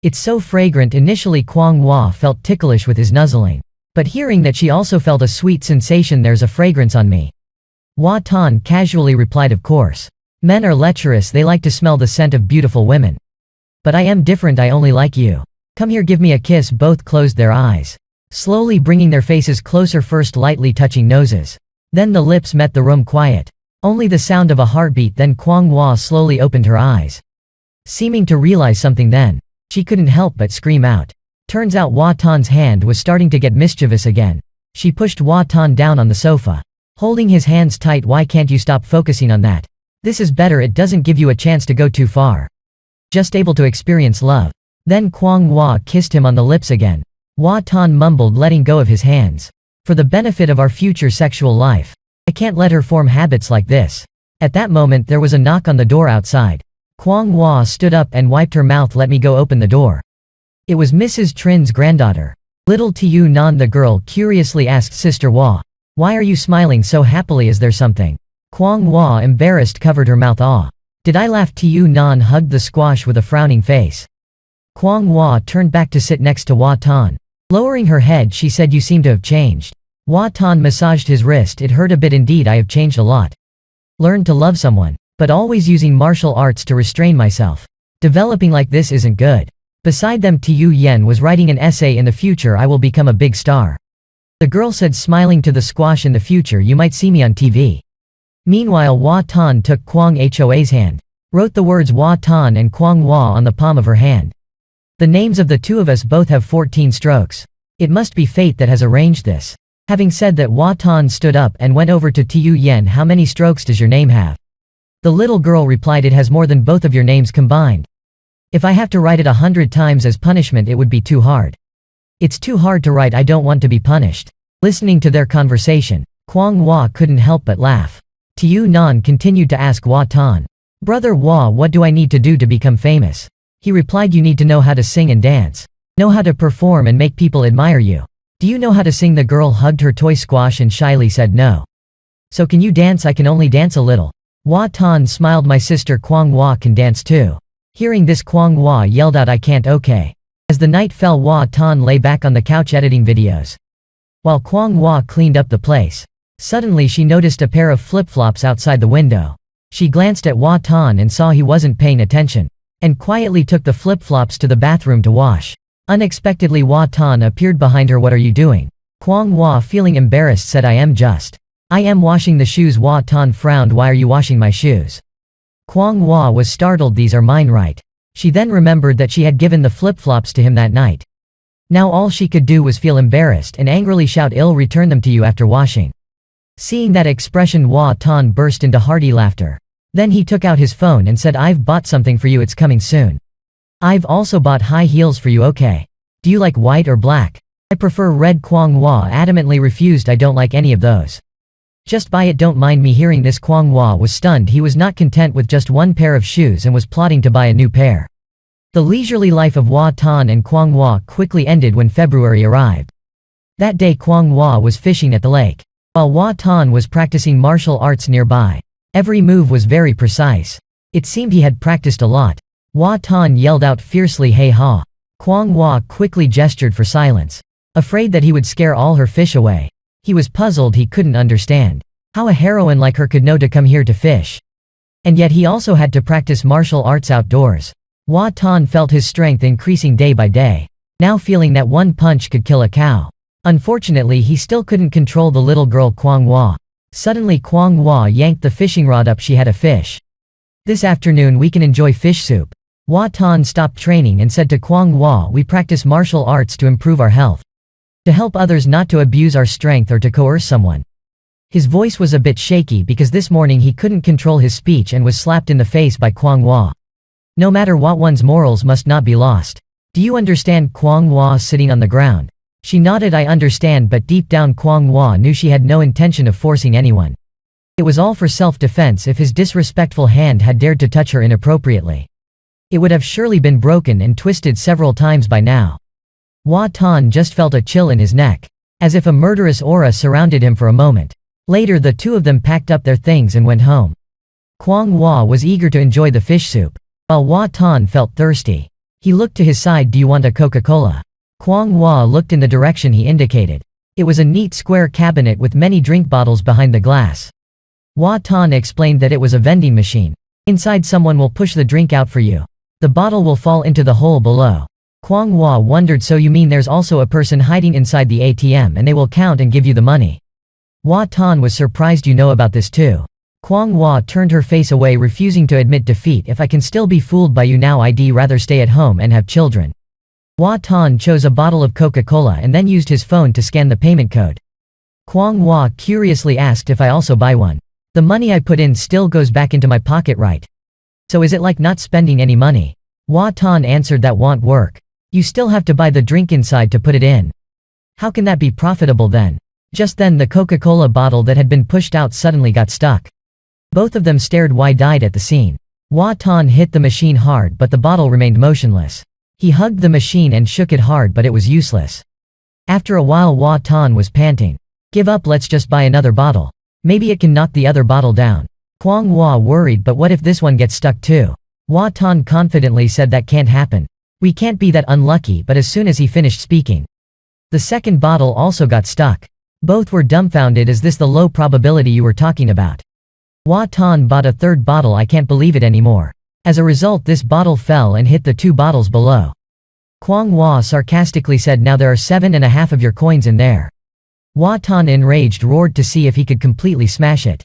It's so fragrant. Initially Kwang Hua felt ticklish with his nuzzling. But hearing that she also felt a sweet sensation, there's a fragrance on me. Hua Tan casually replied, of course. Men are lecherous, they like to smell the scent of beautiful women. But I am different, I only like you. Come here, give me a kiss. Both closed their eyes. Slowly bringing their faces closer, first lightly touching noses. Then the lips met. The room quiet. Only the sound of a heartbeat. Then Kwang Hua slowly opened her eyes. Seeming to realize something, then she couldn't help but scream out. Turns out Hua Tan's hand was starting to get mischievous again. She pushed Hua Tan down on the sofa. Holding his hands tight. Why can't you stop focusing on that? This is better, it doesn't give you a chance to go too far. Just able to experience love. Then Kwang Hua kissed him on the lips again. Hua Tan mumbled, letting go of his hands. For the benefit of our future sexual life. I can't let her form habits like this. At that moment there was a knock on the door outside. Kwang Hua stood up and wiped her mouth. Let me go open the door. It was Mrs. Trin's granddaughter. Little Tu Nan. The girl curiously asked, Sister Hua, why are you smiling so happily? Is there something? Kwang Hua, embarrassed, covered her mouth. Ah. Did I laugh? Tu Nan hugged the squash with a frowning face. Kwang Hua turned back to sit next to Hua Tan. Lowering her head, she said, you seem to have changed. Hua Tan massaged his wrist. It hurt a bit. Indeed, I have changed a lot. Learned to love someone, but always using martial arts to restrain myself. Developing like this isn't good. Beside them, Tu Yen was writing an essay. In the future I will become a big star. The girl said, smiling to the squash. In the future you might see me on TV. Meanwhile Hua Tan took Kwang Hoa's hand. Wrote the words Hua Tan and Kwang Hua on the palm of her hand. The names of the two of us both have 14 strokes. It must be fate that has arranged this. Having said that, Hua Tan stood up and went over to Tu Yen. How many strokes does your name have? The little girl replied, it has more than both of your names combined. If I have to write it 100 times as punishment, it would be too hard. It's too hard to write. I don't want to be punished. Listening to their conversation, Kwang Hua couldn't help but laugh. Tu Nan continued to ask Hua Tan, Brother Hua, what do I need to do to become famous? He replied, you need to know how to sing and dance. Know how to perform and make people admire you. Do you know how to sing? The girl hugged her toy squash and shyly said no. So can you dance? I can only dance a little. Hua Tan smiled. My sister Kwang Hua can dance too. Hearing this, Kwang Hua yelled out, I can't. Okay. As the night fell, Hua Tan lay back on the couch editing videos. While Kwang Hua cleaned up the place, suddenly she noticed a pair of flip-flops outside the window. She glanced at Hua Tan and saw he wasn't paying attention, and quietly took the flip-flops to the bathroom to wash. Unexpectedly Hua Tan appeared behind her. What are you doing? Kwang Hua, feeling embarrassed, said, I am washing the shoes. Hua Tan frowned. Why are you washing my shoes? Kwang Hua was startled. These are mine, right? She then remembered that she had given the flip-flops to him that night. Now all she could do was feel embarrassed and angrily shout, I'll return them to you after washing. Seeing that expression, Hua Tan burst into hearty laughter. Then he took out his phone and said, I've bought something for you, it's coming soon. I've also bought high heels for you. Okay. Do you like white or black? I prefer red. Kwang Hua adamantly refused. I don't like any of those. Just buy it, don't mind me. Hearing this, Kwang Hua was stunned. He was not content with just one pair of shoes and was plotting to buy a new pair. The leisurely life of Hua Tan and Kwang Hua quickly ended when February arrived. That day Kwang Hua was fishing at the lake, while Hua Tan was practicing martial arts nearby. Every move was very precise. It seemed he had practiced a lot. Hua Tan yelled out fiercely, "Hey ha!" Kwang Hua quickly gestured for silence, afraid that he would scare all her fish away. He was puzzled, he couldn't understand how a heroine like her could know to come here to fish. And yet he also had to practice martial arts outdoors. Hua Tan felt his strength increasing day by day, now feeling that one punch could kill a cow. Unfortunately, he still couldn't control the little girl Kwang Hua. Suddenly Kwang Hua yanked the fishing rod up. She had a fish. "This afternoon we can enjoy fish soup." Hua Tan stopped training and said to Kwang Hua, "We practice martial arts to improve our health, to help others, not to abuse our strength or to coerce someone." His voice was a bit shaky because this morning he couldn't control his speech and was slapped in the face by Kwang Hua. No matter what, one's morals must not be lost. "Do you understand?" Kwang Hua sitting on the ground. She nodded. "I understand," but deep down Kwang Hua knew she had no intention of forcing anyone. It was all for self-defense. If his disrespectful hand had dared to touch her inappropriately, it would have surely been broken and twisted several times by now. Hua Tan just felt a chill in his neck, as if a murderous aura surrounded him for a moment. Later the two of them packed up their things and went home. Kwang Hua was eager to enjoy the fish soup, while Hua Tan felt thirsty. He looked to his side. "Do you want a Coca-Cola?" Kwang Hua looked in the direction he indicated. It was a neat square cabinet with many drink bottles behind the glass. Hua Tan explained that it was a vending machine. "Inside someone will push the drink out for you. The bottle will fall into the hole below." Kwang Hua wondered, "So you mean there's also a person hiding inside the ATM and they will count and give you the money?" Hua Tan was surprised. "You know about this too?" Kwang Hua turned her face away, refusing to admit defeat. "If I can still be fooled by you now, I'd rather stay at home and have children." Hua Tan chose a bottle of Coca-Cola and then used his phone to scan the payment code. Kwang Hua curiously asked, "If I also buy one, the money I put in still goes back into my pocket, right? So is it like not spending any money?" Hua Tan answered, "That won't work. You still have to buy the drink inside to put it in. How can that be profitable then?" Just then the Coca-Cola bottle that had been pushed out suddenly got stuck. Both of them stared wide-eyed at the scene. Hua Tan hit the machine hard, but the bottle remained motionless. He hugged the machine and shook it hard, but it was useless. After a while Hua Tan was panting. "Give up, let's just buy another bottle. Maybe it can knock the other bottle down." Kwang Hua worried, "But what if this one gets stuck too?" Hua Tan confidently said, "That can't happen. We can't be that unlucky." But as soon as he finished speaking, the second bottle also got stuck. Both were dumbfounded. "Is this the low probability you were talking about?" Hua Tan bought a third bottle. "I can't believe it anymore." As a result, this bottle fell and hit the two bottles below. Kwang Hua sarcastically said, "Now there are 7.5 of your coins in there." Hua Tan, enraged, roared to see if he could completely smash it.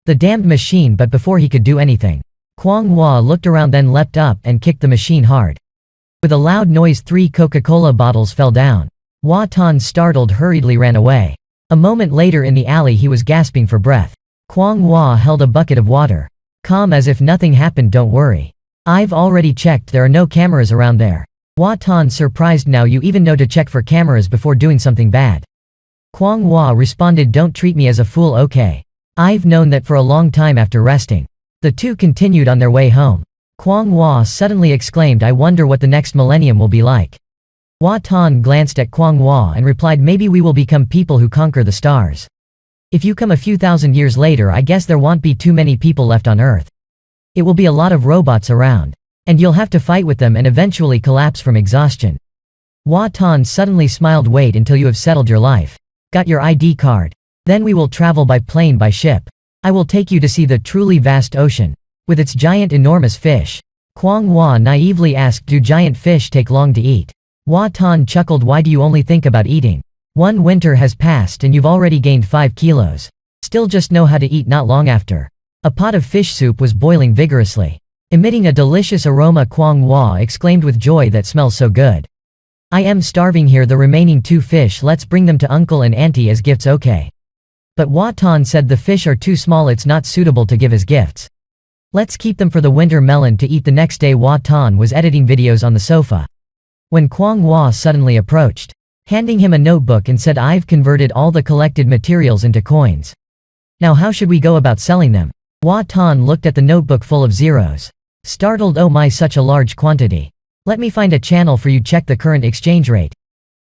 The damned machine, but before he could do anything, Kwang Hua looked around, then leapt up and kicked the machine hard. With a loud noise, 3 Coca-Cola bottles fell down. Hua Tan, startled, hurriedly ran away. A moment later in the alley he was gasping for breath. Kwang Hua held a bucket of water. Calm as if nothing happened. "Don't worry. I've already checked, there are no cameras around there." Hua Tan, surprised, "Now you even know to check for cameras before doing something bad?" Kwang Hua responded, "Don't treat me as a fool, okay? I've known that for a long time." After resting, the two continued on their way home. Kwang Hua suddenly exclaimed, "I wonder what the next millennium will be like." Hua Tan glanced at Kwang Hua and replied, "Maybe we will become people who conquer the stars. If you come a few thousand years later, I guess there won't be too many people left on Earth. It will be a lot of robots around, and you'll have to fight with them and eventually collapse from exhaustion." Hua Tan suddenly smiled, "Wait until you have settled your life. Got your ID card? Then we will travel by plane, by ship. I will take you to see the truly vast ocean, with its giant enormous fish." Kwang Hua naively asked, "Do giant fish take long to eat?" Hua Tan chuckled, "Why do you only think about eating? One winter has passed and you've already gained 5 kilos. Still just know how to eat." Not long after, a pot of fish soup was boiling vigorously. Emitting a delicious aroma, Kwang Hua exclaimed with joy, "That smells so good. I am starving here. The remaining 2 fish, let's bring them to uncle and auntie as gifts, okay?" But Hua Tan said, "The fish are too small, it's not suitable to give as gifts. Let's keep them for the winter melon to eat." The next day Hua Tan was editing videos on the sofa, when Kwang Hua suddenly approached, handing him a notebook and said, "I've converted all the collected materials into coins. Now how should we go about selling them?" Hua Tan looked at the notebook full of zeros. Startled, "Oh my, such a large quantity. Let me find a channel for you. Check the current exchange rate.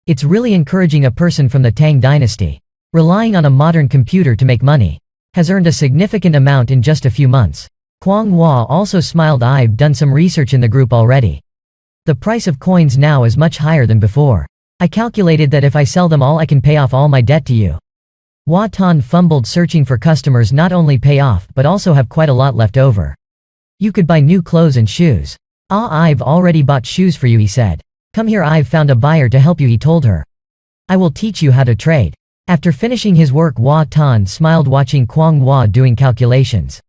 It's really encouraging. A person from the Tang dynasty, relying on a modern computer to make money, has earned a significant amount in just a few months." Kwang Hua also smiled. I've done some research in the group already. The price of coins now is much higher than before. I calculated that if I sell them all I can pay off all my debt to you. Hua Tan fumbled, searching for customers not only pay off but also have quite a lot left over. You could buy new clothes and shoes. Ah, I've already bought shoes for you, he said. Come here, I've found a buyer to help you, he told her. I will teach you how to trade. After finishing his work, Hua Tan smiled watching Kwang Hua doing calculations.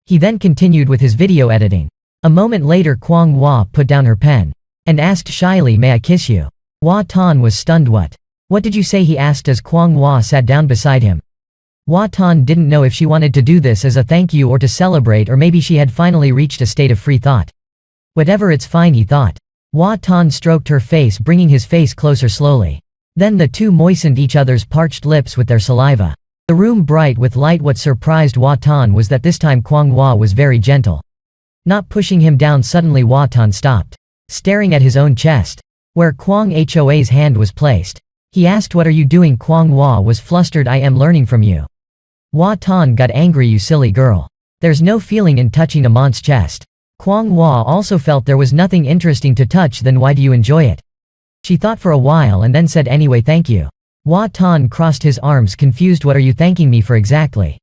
He then continued with his video editing. A moment later Kwang Hua put down her pen and asked shyly, may I kiss you? Hua Tan was stunned. What did you say, he asked as Kwang Hua sat down beside him. Hua Tan didn't know if she wanted to do this as a thank you or to celebrate, or maybe she had finally reached a state of free thought. Whatever, it's fine, he thought. Hua Tan stroked her face, bringing his face closer slowly. Then the two moistened each other's parched lips with their saliva. The room bright with light. What surprised Hua Tan was that this time Kwang Hua was very gentle. Not pushing him down. Suddenly Hua Tan stopped, staring at his own chest, where Kwang Hoa's hand was placed. He asked, what are you doing? Kwang Hua was flustered. I am learning from you. Hua Tan got angry. You silly girl. There's no feeling in touching a man's chest. Kwang Hua also felt there was nothing interesting to touch. Then why do you enjoy it? She thought for a while and then said, anyway, thank you. Hua Tan crossed his arms, confused. What are you thanking me for exactly?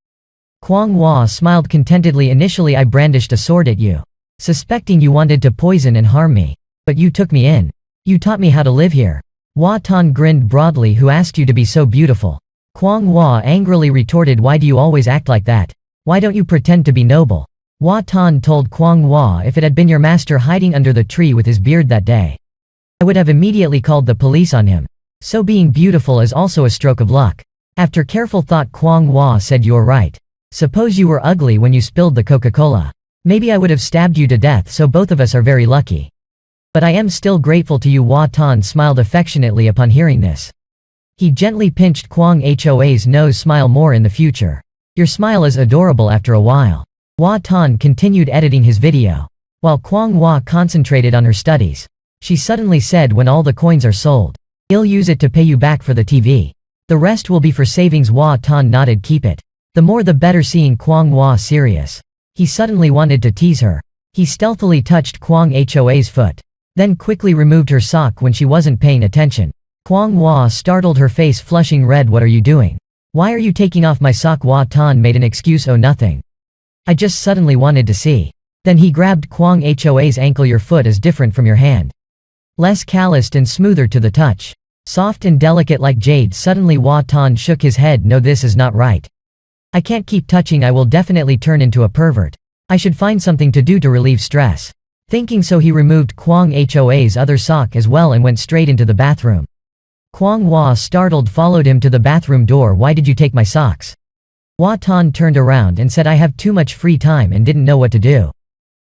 Kwang Hua smiled contentedly. Initially I brandished a sword at you, suspecting you wanted to poison and harm me. But you took me in. You taught me how to live here. Hua Tan grinned broadly. Who asked you to be so beautiful? Kwang Hua angrily retorted. Why do you always act like that? Why don't you pretend to be noble? Hua Tan told Kwang Hua, if it had been your master hiding under the tree with his beard that day, I would have immediately called the police on him. So being beautiful is also a stroke of luck. After careful thought Kwang Hua said, you're right. Suppose you were ugly when you spilled the Coca-Cola. Maybe I would have stabbed you to death, so both of us are very lucky. But I am still grateful to you. Hua Tan smiled affectionately upon hearing this. He gently pinched Kwang Hoa's nose. Smile more in the future. Your smile is adorable. After a while, Hua Tan continued editing his video, while Kwang Hua concentrated on her studies. She suddenly said, when all the coins are sold, I'll use it to pay you back for the TV. The rest will be for savings. Hua Tan nodded. Keep it. The more the better. Seeing Kwang Hua serious, he suddenly wanted to tease her. He stealthily touched Kwang Hoa's foot, then quickly removed her sock when she wasn't paying attention. Kwang Hua startled, her face flushing red. What are you doing? Why are you taking off my sock? Hua Tan made an excuse. Oh, nothing. I just suddenly wanted to see. Then he grabbed Kwang Hoa's ankle. Your foot is different from your hand. Less calloused and smoother to the touch. Soft and delicate like jade. Suddenly Hua Tan shook his head. No, this is not right. I can't keep touching. I will definitely turn into a pervert. I should find something to do to relieve stress. Thinking so, he removed Kwang Hoa's other sock as well and went straight into the bathroom. Kwang Hua, startled, followed him to the bathroom door. Why did you take my socks? Hua Tan turned around and said, I have too much free time and didn't know what to do.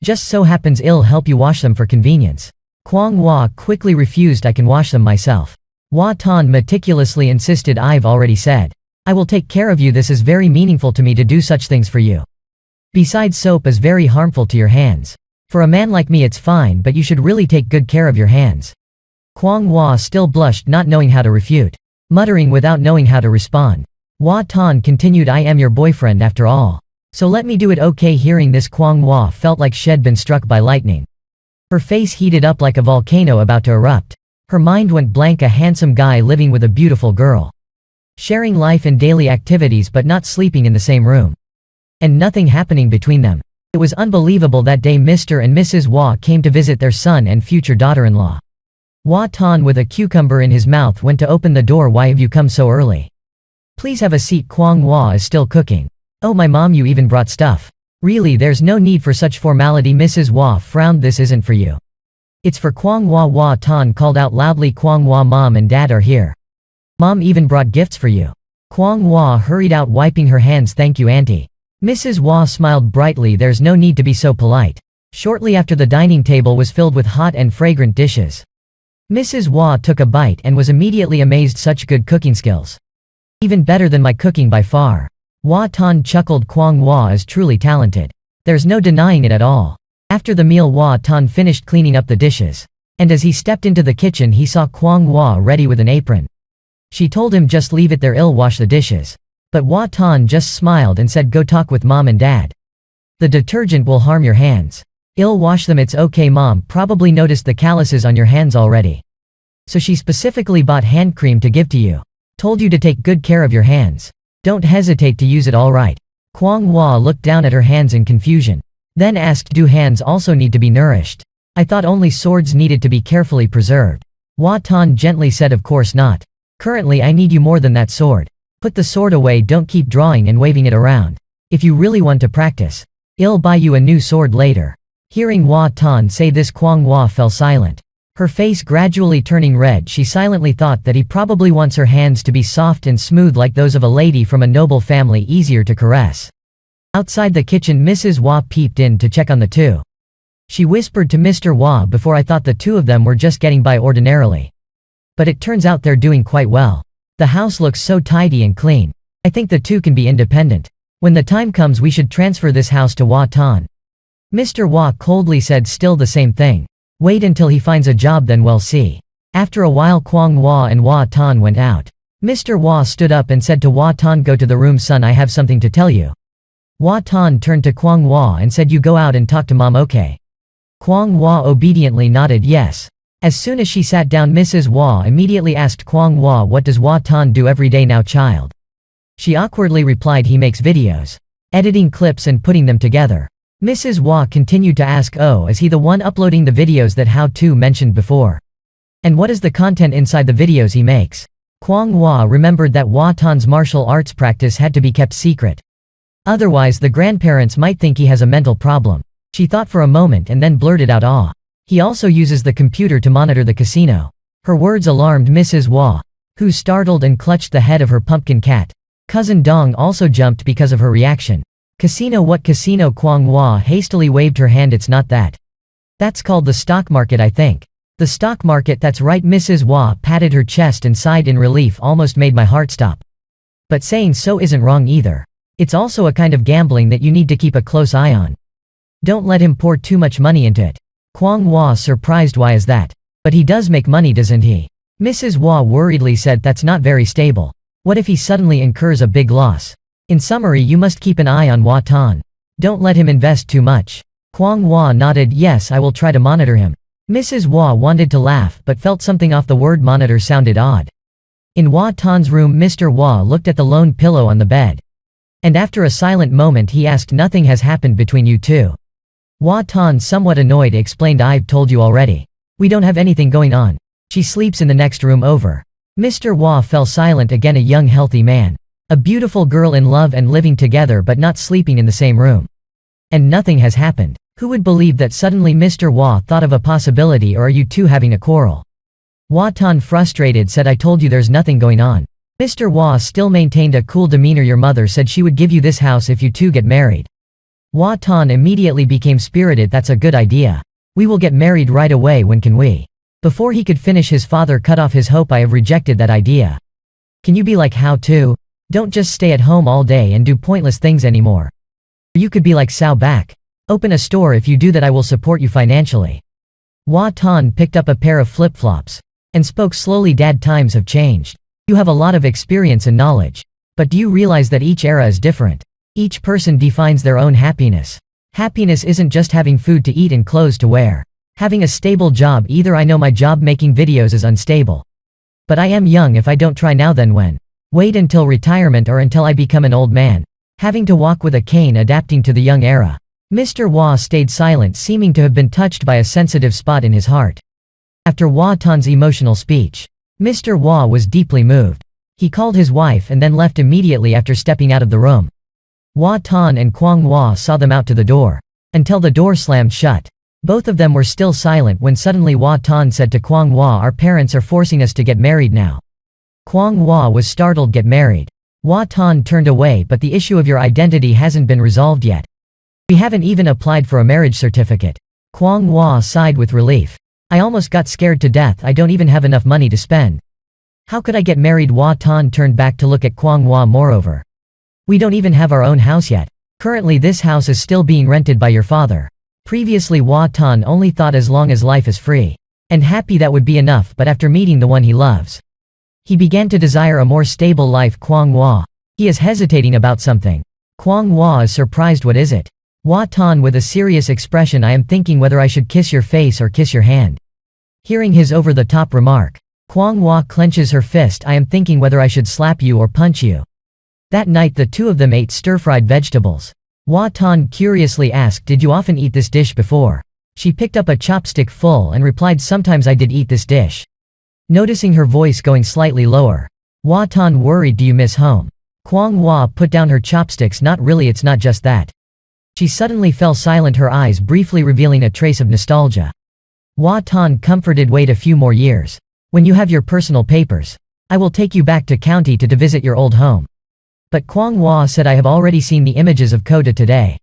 Just so happens I'll help you wash them for convenience. Kwang Hua quickly refused. I can wash them myself. Hua Tan meticulously insisted. I've already said I will take care of you. This is very meaningful to me to do such things for you. Besides, soap is very harmful to your hands. For a man like me it's fine, but you should really take good care of your hands. Kwang Hua still blushed, not knowing how to refute, muttering without knowing how to respond. Hua Tan continued, I am your boyfriend after all, so let me do it, okay? Hearing this, Kwang Hua felt like she'd been struck by lightning. Her face heated up like a volcano about to erupt. Her mind went blank. A handsome guy living with a beautiful girl, sharing life and daily activities but not sleeping in the same room, and nothing happening between them. It was unbelievable. That day Mr. and Mrs. Hua came to visit their son and future daughter-in-law. Hua Tan, with a cucumber in his mouth, went to open the door. Why have you come so early? Please have a seat. Kwang Hua is still cooking. Oh, my mom, you even brought stuff. Really, there's no need for such formality. Mrs. Hua frowned. This isn't for you. It's for Kwang Hua. Hua Tan called out loudly. Kwang Hua, mom and dad are here. Mom even brought gifts for you. Kwang Hua hurried out, wiping her hands. Thank you, auntie. Mrs. Hua smiled brightly. There's no need to be so polite. Shortly after, the dining table was filled with hot and fragrant dishes. Mrs. Hua took a bite and was immediately amazed. Such good cooking skills. Even better than my cooking by far. Hua Tan chuckled. Kwang Hua is truly talented. There's no denying it at all. After the meal, Hua Tan finished cleaning up the dishes, and as he stepped into the kitchen he saw Kwang Hua ready with an apron. She told him, just leave it there, I'll wash the dishes. But Hua Tan just smiled and said, go talk with mom and dad. The detergent will harm your hands. I'll wash them, it's okay. Mom probably noticed the calluses on your hands already. So she specifically bought hand cream to give to you. Told you to take good care of your hands. Don't hesitate to use it, alright. Kwang Hua looked down at her hands in confusion. Then asked, do hands also need to be nourished? I thought only swords needed to be carefully preserved. Hua Tan gently said, of course not. Currently I need you more than that sword. Put the sword away, don't keep drawing and waving it around. If you really want to practice, I'll buy you a new sword later. Hearing Hua Tan say this, Kwang Hua fell silent. Her face gradually turning red, she silently thought that he probably wants her hands to be soft and smooth like those of a lady from a noble family, easier to caress. Outside the kitchen, Mrs. Hua peeped in to check on the two. She whispered to Mr. Hua, before I thought the two of them were just getting by ordinarily. But it turns out they're doing quite well. The house looks so tidy and clean. I think the two can be independent. When the time comes we should transfer this house to Hua Tan. Mr. Hua coldly said, still the same thing. Wait until he finds a job, then we'll see. After a while Kwang Hua and Hua Tan went out. Mr. Hua stood up and said to Hua Tan, go to the room son, I have something to tell you. Hua Tan turned to Kwang Hua and said, you go out and talk to mom, okay? Kwang Hua obediently nodded yes. As soon as she sat down, Mrs. Hua immediately asked Kwang Hua, what does Hua Tan do every day now, child? She awkwardly replied, he makes videos. Editing clips and putting them together. Mrs. Hua continued to ask, oh, is he the one uploading the videos that how-to mentioned before? And what is the content inside the videos he makes? Kwang Hua remembered that Hua Tan's martial arts practice had to be kept secret. Otherwise the grandparents might think he has a mental problem. She thought for a moment and then blurted out, he also uses the computer to monitor the casino. Her words alarmed Mrs. Hua, who startled and clutched the head of her pumpkin cat. Cousin Dong also jumped because of her reaction. Casino? What casino? Kwang Hua hastily waved her hand, it's not that. That's called the stock market, I think. The stock market, that's right. Mrs. Hua patted her chest and sighed in relief, almost made my heart stop. But saying so isn't wrong either. It's also a kind of gambling that you need to keep a close eye on. Don't let him pour too much money into it. Kwang Hua surprised, why is that? But he does make money, doesn't he? Mrs. Hua worriedly said, that's not very stable. What if he suddenly incurs a big loss? In summary, you must keep an eye on Hua Tan. Don't let him invest too much. Kwang Hua nodded, yes, I will try to monitor him. Mrs. Hua wanted to laugh but felt something off, the word monitor sounded odd. In Hua Tan's room, Mr. Hua looked at the lone pillow on the bed. And after a silent moment he asked, nothing has happened between you two? Hua Tan, somewhat annoyed, explained, I've told you already. We don't have anything going on. She sleeps in the next room over. Mr. Hua fell silent again, a young healthy man. A beautiful girl in love and living together but not sleeping in the same room. And nothing has happened. Who would believe that? Suddenly Mr. Hua thought of a possibility, or are you two having a quarrel? Hua Tan, frustrated, said, I told you there's nothing going on. Mr. Hua still maintained a cool demeanor. Your mother said she would give you this house if you two get married. Hua Tan immediately became spirited, that's a good idea. We will get married right away, when can we? Before he could finish his father cut off his hope, I have rejected that idea. Can you be like how to? Don't just stay at home all day and do pointless things anymore. You could be like Sao Bak. Open a store, if you do that I will support you financially. Hua Tan picked up a pair of flip-flops and spoke slowly, Dad, times have changed. You have a lot of experience and knowledge. But do you realize that each era is different? Each person defines their own happiness. Happiness isn't just having food to eat and clothes to wear. Having a stable job either. I know my job making videos is unstable. But I am young, if I don't try now then when? Wait until retirement or until I become an old man. Having to walk with a cane, adapting to the young era. Mr. Hua stayed silent, seeming to have been touched by a sensitive spot in his heart. After Hua Tan's emotional speech, Mr. Hua was deeply moved. He called his wife and then left immediately after stepping out of the room. Hua Tan and Kwang Hua saw them out to the door, until the door slammed shut. Both of them were still silent when suddenly Hua Tan said to Kwang Hua, our parents are forcing us to get married now. Kwang Hua was startled, get married? Hua Tan turned away, but the issue of your identity hasn't been resolved yet. We haven't even applied for a marriage certificate. Kwang Hua sighed with relief. I almost got scared to death, I don't even have enough money to spend. How could I get married? Hua Tan turned back to look at Kwang Hua. Moreover, we don't even have our own house yet. Currently this house is still being rented by your father. Previously Hua Tan only thought as long as life is free and happy that would be enough, but after meeting the one he loves, he began to desire a more stable life. Kwang Hua. He is hesitating about something. Kwang Hua is surprised, what is it? Hua Tan with a serious expression, I am thinking whether I should kiss your face or kiss your hand. Hearing his over-the-top remark, Kwang Hua clenches her fist, I am thinking whether I should slap you or punch you. That night the two of them ate stir-fried vegetables. Hua Tan curiously asked, did you often eat this dish before? She picked up a chopstick full and replied, sometimes I did eat this dish. Noticing her voice going slightly lower, Hua Tan worried, do you miss home? Kwang Hua put down her chopsticks, not really, it's not just that. She suddenly fell silent, her eyes briefly revealing a trace of nostalgia. Hua Tan comforted, wait a few more years. When you have your personal papers, I will take you back to county to visit your old home. But Kwang Hua said, I have already seen the images of Koda today.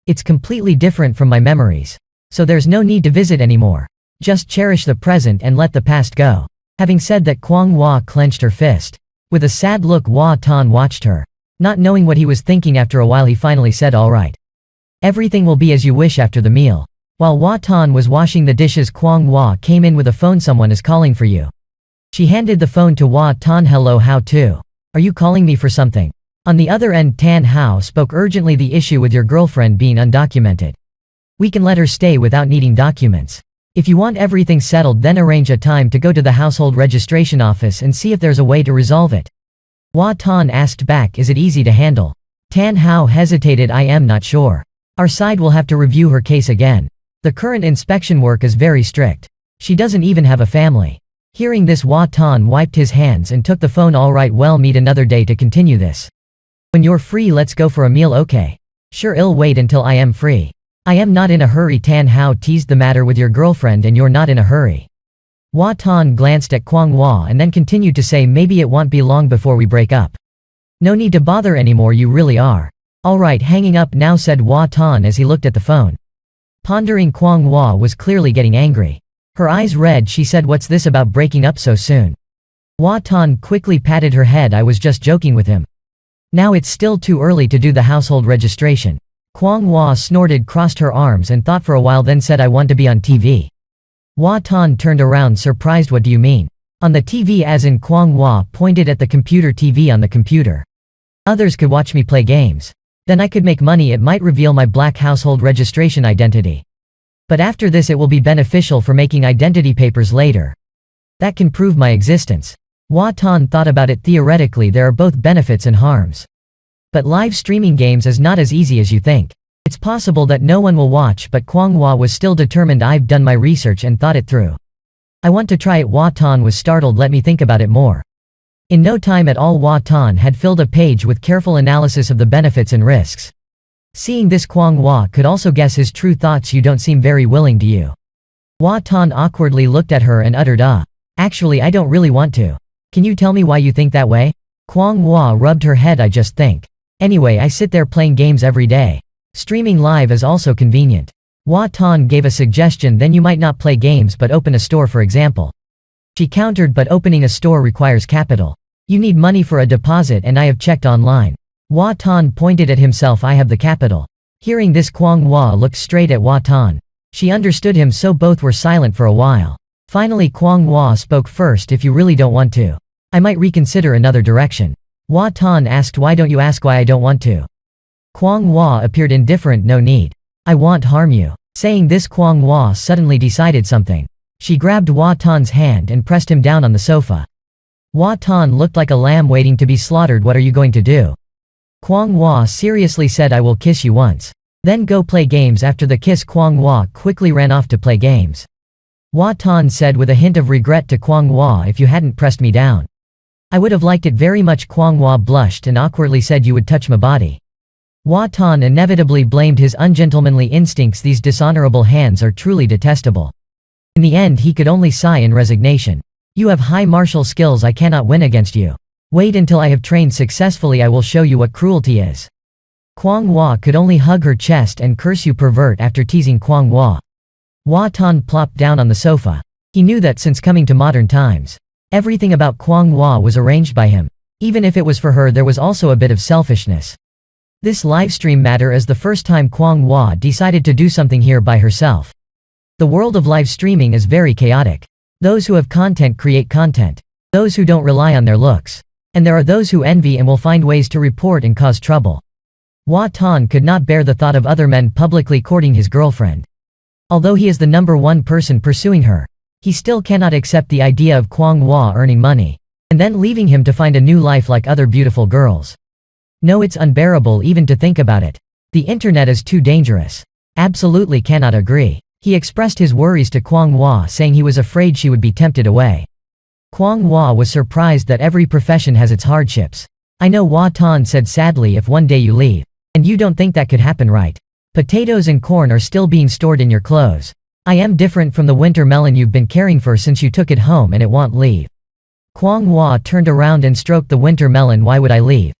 It's completely different from my memories. So there's no need to visit anymore. Just cherish the present and let the past go. Having said that, Kwang Hua clenched her fist. With a sad look, Hua Tan watched her. Not knowing what he was thinking, after a while he finally said, all right. Everything will be as you wish after the meal. While Hua Tan was washing the dishes, Kwang Hua came in with a phone. Someone is calling for you. She handed the phone to Hua Tan. Hello, how to? Are you calling me for something? On the other end, Tan Hao spoke urgently, the issue with your girlfriend being undocumented. We can let her stay without needing documents. If you want everything settled, then arrange a time to go to the household registration office and see if there's a way to resolve it. Hua Tan asked back, is it easy to handle? Tan Hao hesitated, I am not sure. Our side will have to review her case again. The current inspection work is very strict. She doesn't even have a family. Hearing this, Hua Tan wiped his hands and took the phone. All right, well, meet another day to continue this. When you're free, let's go for a meal, okay? Sure, I'll wait until I am free. I am not in a hurry. Tan Hao teased, the matter with your girlfriend and you're not in a hurry. Hua Tan glanced at Kwang Hua and then continued to say, maybe it won't be long before we break up. No need to bother anymore, you really are. Alright, hanging up now, said Hua Tan as he looked at the phone. Pondering, Kwang Hua was clearly getting angry. Her eyes red, she said, what's this about breaking up so soon? Hua Tan quickly patted her head, I was just joking with him. Now it's still too early to do the household registration. Kwang Hua snorted, crossed her arms and thought for a while, then said, I want to be on TV. Hua Tan turned around surprised, what do you mean? On the TV, as in? Kwang Hua pointed at the computer. TV on the computer. Others could watch me play games. Then I could make money, it might reveal my black household registration identity. But after this it will be beneficial for making identity papers later. That can prove my existence. Hua Tan thought about it, theoretically there are both benefits and harms. But live streaming games is not as easy as you think. It's possible that no one will watch, but Kwang Hua was still determined. I've done my research and thought it through. I want to try it. Hua Tan was startled, let me think about it more. In no time at all, Hua Tan had filled a page with careful analysis of the benefits and risks. Seeing this, Kwang Hua could also guess his true thoughts. You don't seem very willing, do you? Hua Tan awkwardly looked at her and uttered, actually I don't really want to. Can you tell me why you think that way? Kwang Hua rubbed her head, I just think. Anyway, I sit there playing games every day. Streaming live is also convenient. Hua Tan gave a suggestion, then you might not play games but open a store, for example. She countered, but opening a store requires capital. You need money for a deposit and I have checked online. Hua Tan pointed at himself, I have the capital. Hearing this, Kwang Hua looked straight at Hua Tan. She understood him, so both were silent for a while. Finally Kwang Hua spoke first, if you really don't want to, I might reconsider another direction. Hua Tan asked, why don't you ask why I don't want to? Kwang Hua appeared indifferent, no need. I won't harm you. Saying this, Kwang Hua suddenly decided something. She grabbed Hua Tan's hand and pressed him down on the sofa. Hua Tan looked like a lamb waiting to be slaughtered. What are you going to do? Kwang Hua seriously said, I will kiss you once. Then go play games. After the kiss, Kwang Hua quickly ran off to play games. Hua Tan said with a hint of regret to Kwang Hua, if you hadn't pressed me down, I would have liked it very much. Kwang Hua blushed and awkwardly said, you would touch my body. Hua Tan inevitably blamed his ungentlemanly instincts. These dishonorable hands are truly detestable. In the end he could only sigh in resignation. You have high martial skills, I cannot win against you. Wait until I have trained successfully, I will show you what cruelty is. Kwang Hua could only hug her chest and curse, you pervert. After teasing Kwang Hua, Hua Tan plopped down on the sofa. He knew that since coming to modern times, everything about Kwang Hua was arranged by him. Even if it was for her, there was also a bit of selfishness. This livestream matter is the first time Kwang Hua decided to do something here by herself. The world of live streaming is very chaotic. Those who have content create content. Those who don't rely on their looks. And there are those who envy and will find ways to report and cause trouble. Hua Tan could not bear the thought of other men publicly courting his girlfriend. Although he is the number one person pursuing her, he still cannot accept the idea of Kwang Hua earning money, and then leaving him to find a new life like other beautiful girls. No, it's unbearable even to think about it. The internet is too dangerous. Absolutely cannot agree. He expressed his worries to Kwang Hua, saying he was afraid she would be tempted away. Kwang Hua was surprised that every profession has its hardships. I know, Hua Tan said sadly, if one day you leave. And you don't think that could happen, right? Potatoes and corn are still being stored in your clothes. I am different from the winter melon you've been caring for since you took it home and it won't leave. Kwang Hua turned around and stroked the winter melon. Why would I leave?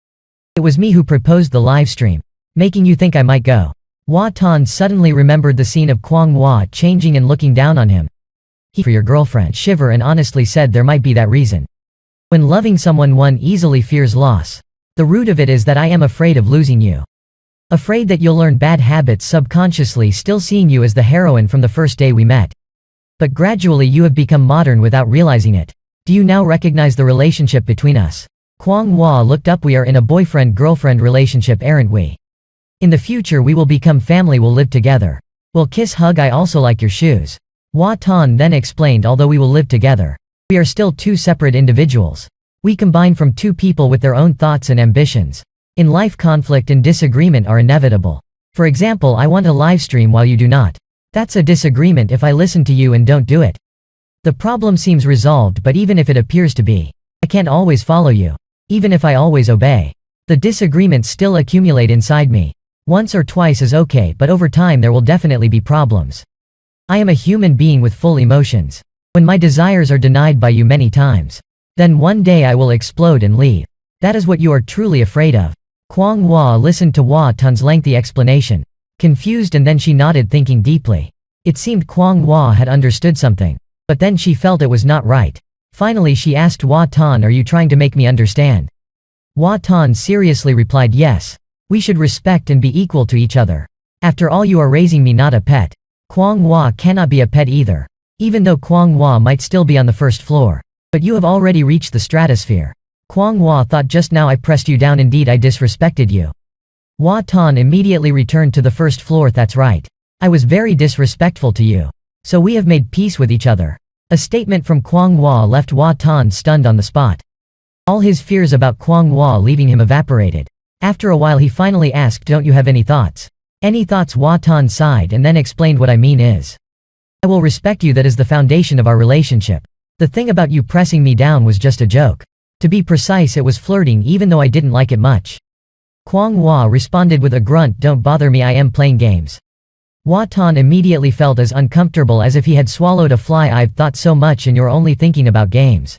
It was me who proposed the live stream, making you think I might go. Hua Tan suddenly remembered the scene of Kwang Hua changing and looking down on him. He for your girlfriend shiver and honestly said there might be that reason. When loving someone, one easily fears loss. The root of it is that I am afraid of losing you. Afraid that you'll learn bad habits subconsciously, still seeing you as the heroine from the first day we met. But gradually you have become modern without realizing it. Do you now recognize the relationship between us? Kwang Hua looked up. We are in a boyfriend-girlfriend relationship, aren't we? In the future we will become family, we'll live together. We'll kiss, hug, I also like your shoes. Hua Tan then explained, although we will live together, we are still two separate individuals. We combine from two people with their own thoughts and ambitions. In life, conflict and disagreement are inevitable. For example, I want a live stream while you do not. That's a disagreement if I listen to you and don't do it. The problem seems resolved, but even if it appears to be, I can't always follow you. Even if I always obey, the disagreements still accumulate inside me. Once or twice is okay, but over time there will definitely be problems. I am a human being with full emotions. When my desires are denied by you many times, then one day I will explode and leave. That is what you are truly afraid of. Kwang Hua listened to Hua Tan's lengthy explanation, confused, and then she nodded, thinking deeply. It seemed Kwang Hua had understood something, but then she felt it was not right. Finally she asked Hua Tan, are you trying to make me understand? Hua Tan seriously replied, yes. We should respect and be equal to each other. After all, you are raising me, not a pet. Kwang Hua cannot be a pet either. Even though Kwang Hua might still be on the first floor. But you have already reached the stratosphere. Kwang Hua thought, just now I pressed you down, indeed I disrespected you. Hua Tan immediately returned to the first floor. That's right. I was very disrespectful to you. So we have made peace with each other. A statement from Kwang Hua left Hua Tan stunned on the spot. All his fears about Kwang Hua leaving him evaporated. After a while he finally asked, don't you have any thoughts? Any thoughts? Hua Tan sighed and then explained, what I mean is, I will respect you, that is the foundation of our relationship. The thing about you pressing me down was just a joke. To be precise, it was flirting, even though I didn't like it much. Kwang Hua responded with a grunt, don't bother me, I am playing games. Hua Tan immediately felt as uncomfortable as if he had swallowed a fly. I've thought so much and you're only thinking about games.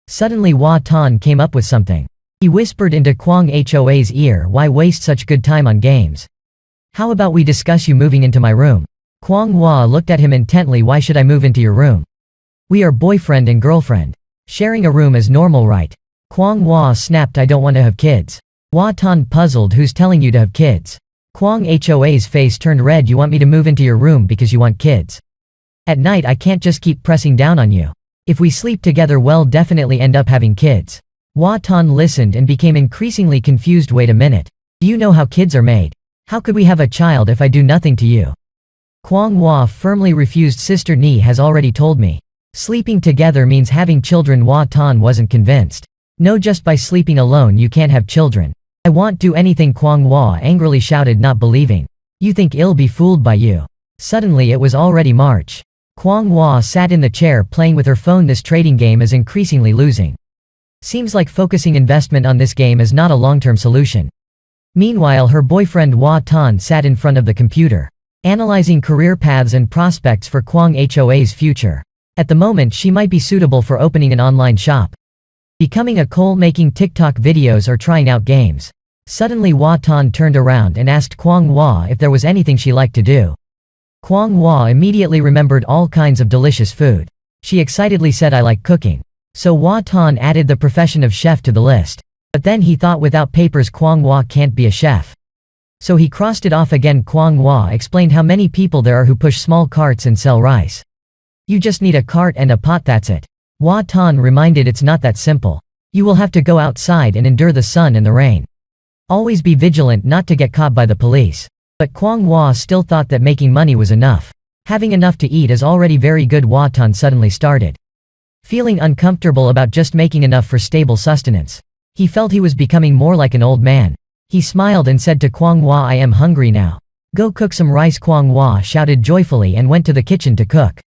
Suddenly Hua Tan came up with something. He whispered into Kwang Hoa's ear, why waste such good time on games? How about we discuss you moving into my room? Kwang Hua looked at him intently. Why should I move into your room? We are boyfriend and girlfriend. Sharing a room is normal, right? Kwang Hua snapped, I don't want to have kids. Hua Tan puzzled, who's telling you to have kids? Kwang Hoa's face turned red. You want me to move into your room because you want kids? At night I can't just keep pressing down on you. If we sleep together, we'll definitely end up having kids. Hua Tan listened and became increasingly confused. Wait a minute. Do you know how kids are made? How could we have a child if I do nothing to you? Kwang Hua firmly refused. Sister Ni has already told me. Sleeping together means having children. Hua Tan wasn't convinced. No, just by sleeping alone you can't have children. I won't do anything, Kwang Hua angrily shouted, not believing. You think I'll be fooled by you? Suddenly it was already March. Kwang Hua sat in the chair playing with her phone. This trading game is increasingly losing. Seems like focusing investment on this game is not a long-term solution. Meanwhile, her boyfriend Hua Tan sat in front of the computer, analyzing career paths and prospects for Kwang Hoa's future. At the moment she might be suitable for opening an online shop, becoming a coal, making TikTok videos, or trying out games. Suddenly Hua Tan turned around and asked Kwang Hua if there was anything she liked to do. Kwang Hua immediately remembered all kinds of delicious food. She excitedly said, I like cooking. So Hua Tan added the profession of chef to the list. But then he thought, without papers Kwang Hua can't be a chef. So he crossed it off again. Kwang Hua explained how many people there are who push small carts and sell rice. You just need a cart and a pot, that's it. Hua Tan reminded, it's not that simple. You will have to go outside and endure the sun and the rain. Always be vigilant not to get caught by the police. But Kwang Hua still thought that making money was enough. Having enough to eat is already very good. Hua Tan suddenly started feeling uncomfortable about just making enough for stable sustenance. He felt he was becoming more like an old man. He smiled and said to Kwang Hua, I am hungry now. Go cook some rice. Kwang Hua shouted joyfully and went to the kitchen to cook.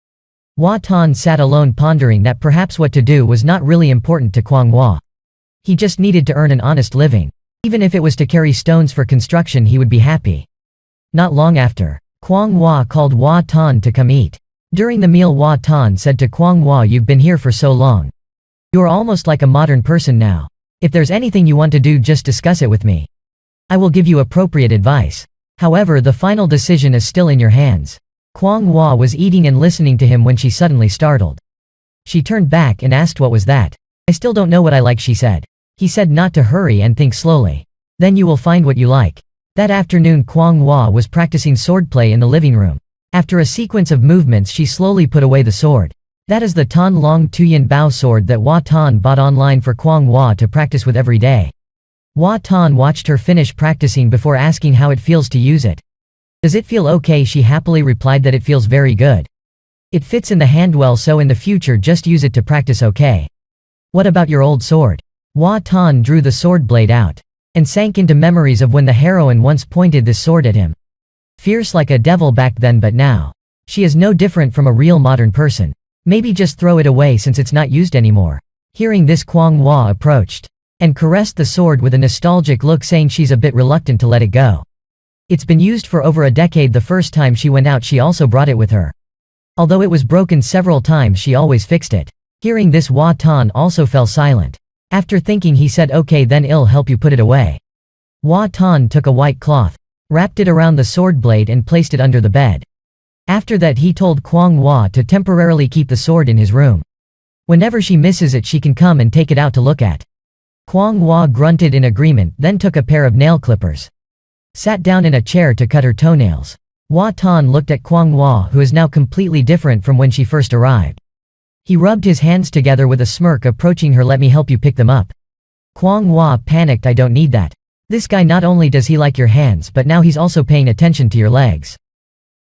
Hua Tan sat alone pondering that perhaps what to do was not really important to Kwang Hua. He just needed to earn an honest living. Even if it was to carry stones for construction, he would be happy. Not long after, Kwang Hua called Hua Tan to come eat. During the meal, Hua Tan said to Kwang Hua, you've been here for so long. You are almost like a modern person now. If there's anything you want to do, just discuss it with me. I will give you appropriate advice. However, the final decision is still in your hands. Kwang Hua was eating and listening to him when she suddenly startled. She turned back and asked what was that. I still don't know what I like, she said. He said not to hurry and think slowly. Then you will find what you like. That afternoon, Kwang Hua was practicing swordplay in the living room. After a sequence of movements, she slowly put away the sword. That is the Tan Long Tuyen Bao sword that Hua Tan bought online for Kwang Hua to practice with every day. Hua Tan watched her finish practicing before asking how it feels to use it. Does it feel okay? She happily replied that it feels very good. It fits in the hand well, so in the future just use it to practice, okay? What about your old sword? Hua Tan drew the sword blade out and sank into memories of when the heroine once pointed this sword at him. Fierce like a devil back then, but now she is no different from a real modern person. Maybe just throw it away since it's not used anymore. Hearing this, Kwang Hua approached and caressed the sword with a nostalgic look, saying she's a bit reluctant to let it go. It's been used for over a decade. The first time she went out, she also brought it with her. Although it was broken several times, she always fixed it. Hearing this, Hua Tan also fell silent. After thinking, he said, okay, then I'll help you put it away. Hua Tan took a white cloth, wrapped it around the sword blade and placed it under the bed. After that, he told Kwang Hua to temporarily keep the sword in his room. Whenever she misses it, she can come and take it out to look at. Kwang Hua grunted in agreement, then took a pair of nail clippers, sat down in a chair to cut her toenails. Hua Tan looked at Kwang Hua, who is now completely different from when she first arrived. He rubbed his hands together with a smirk, approaching her. Let me help you pick them up. Kwang Hua panicked. I don't need that. This guy, not only does he like your hands, but now he's also paying attention to your legs.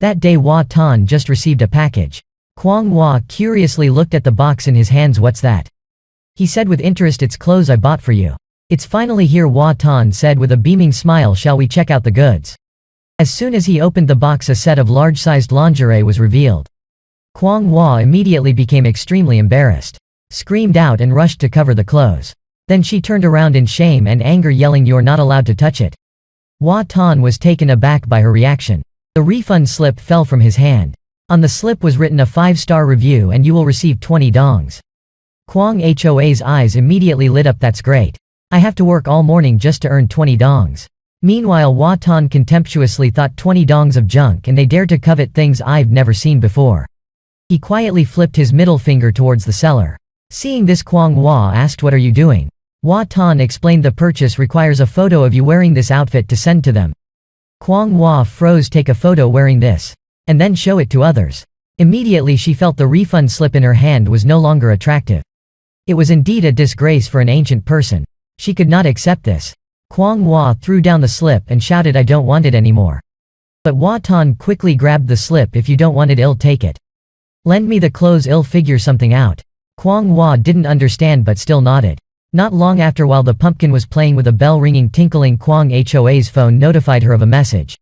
That day, Hua Tan just received a package. Kwang Hua curiously looked at the box in his hands. What's that? He said with interest. It's clothes I bought for you. It's finally here, Hua Tan said with a beaming smile. Shall we check out the goods? As soon as he opened the box, a set of large-sized lingerie was revealed. Kwang Hua immediately became extremely embarrassed, screamed out and rushed to cover the clothes. Then she turned around in shame and anger, yelling, "You're not allowed to touch it." Hua Tan was taken aback by her reaction. The refund slip fell from his hand. On the slip was written a 5-star review and you will receive 20 dongs. Kwang Hoa's eyes immediately lit up. That's great. I have to work all morning just to earn 20 dongs. Meanwhile, Hua Tan contemptuously thought 20 dongs of junk, and they dared to covet things I've never seen before. He quietly flipped his middle finger towards the seller. Seeing this, Kwang Hua asked, "What are you doing?" Hua Tan explained, "The purchase requires a photo of you wearing this outfit to send to them." Kwang Hua froze. "Take a photo wearing this, and then show it to others." Immediately she felt the refund slip in her hand was no longer attractive. It was indeed a disgrace for an ancient person. She could not accept this. Kwang Hua threw down the slip and shouted, "I don't want it anymore." But Hua Tan quickly grabbed the slip. "If you don't want it, I'll take it. Lend me the clothes, I'll figure something out." Kwang Hua didn't understand but still nodded. Not long after, while the pumpkin was playing with a bell ringing tinkling, Kwang Hoa's phone notified her of a message.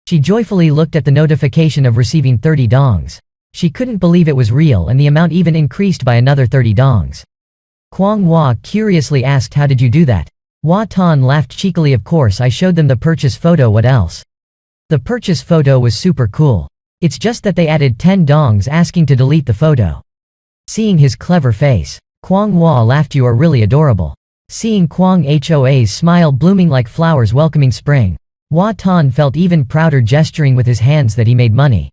She joyfully looked at the notification of receiving 30 dongs. She couldn't believe it was real, and the amount even increased by another 30 dongs. Kwang Hua curiously asked, "How did you do that?" Hua Tan laughed cheekily. "Of course, I showed them the purchase photo. What else?" The purchase photo was super cool. It's just that they added 10 dongs asking to delete the photo. Seeing his clever face, Kwang Hua laughed. "You are really adorable." Seeing Kwang Hoa's smile blooming like flowers welcoming spring, Hua Tan felt even prouder, gesturing with his hands that he made money.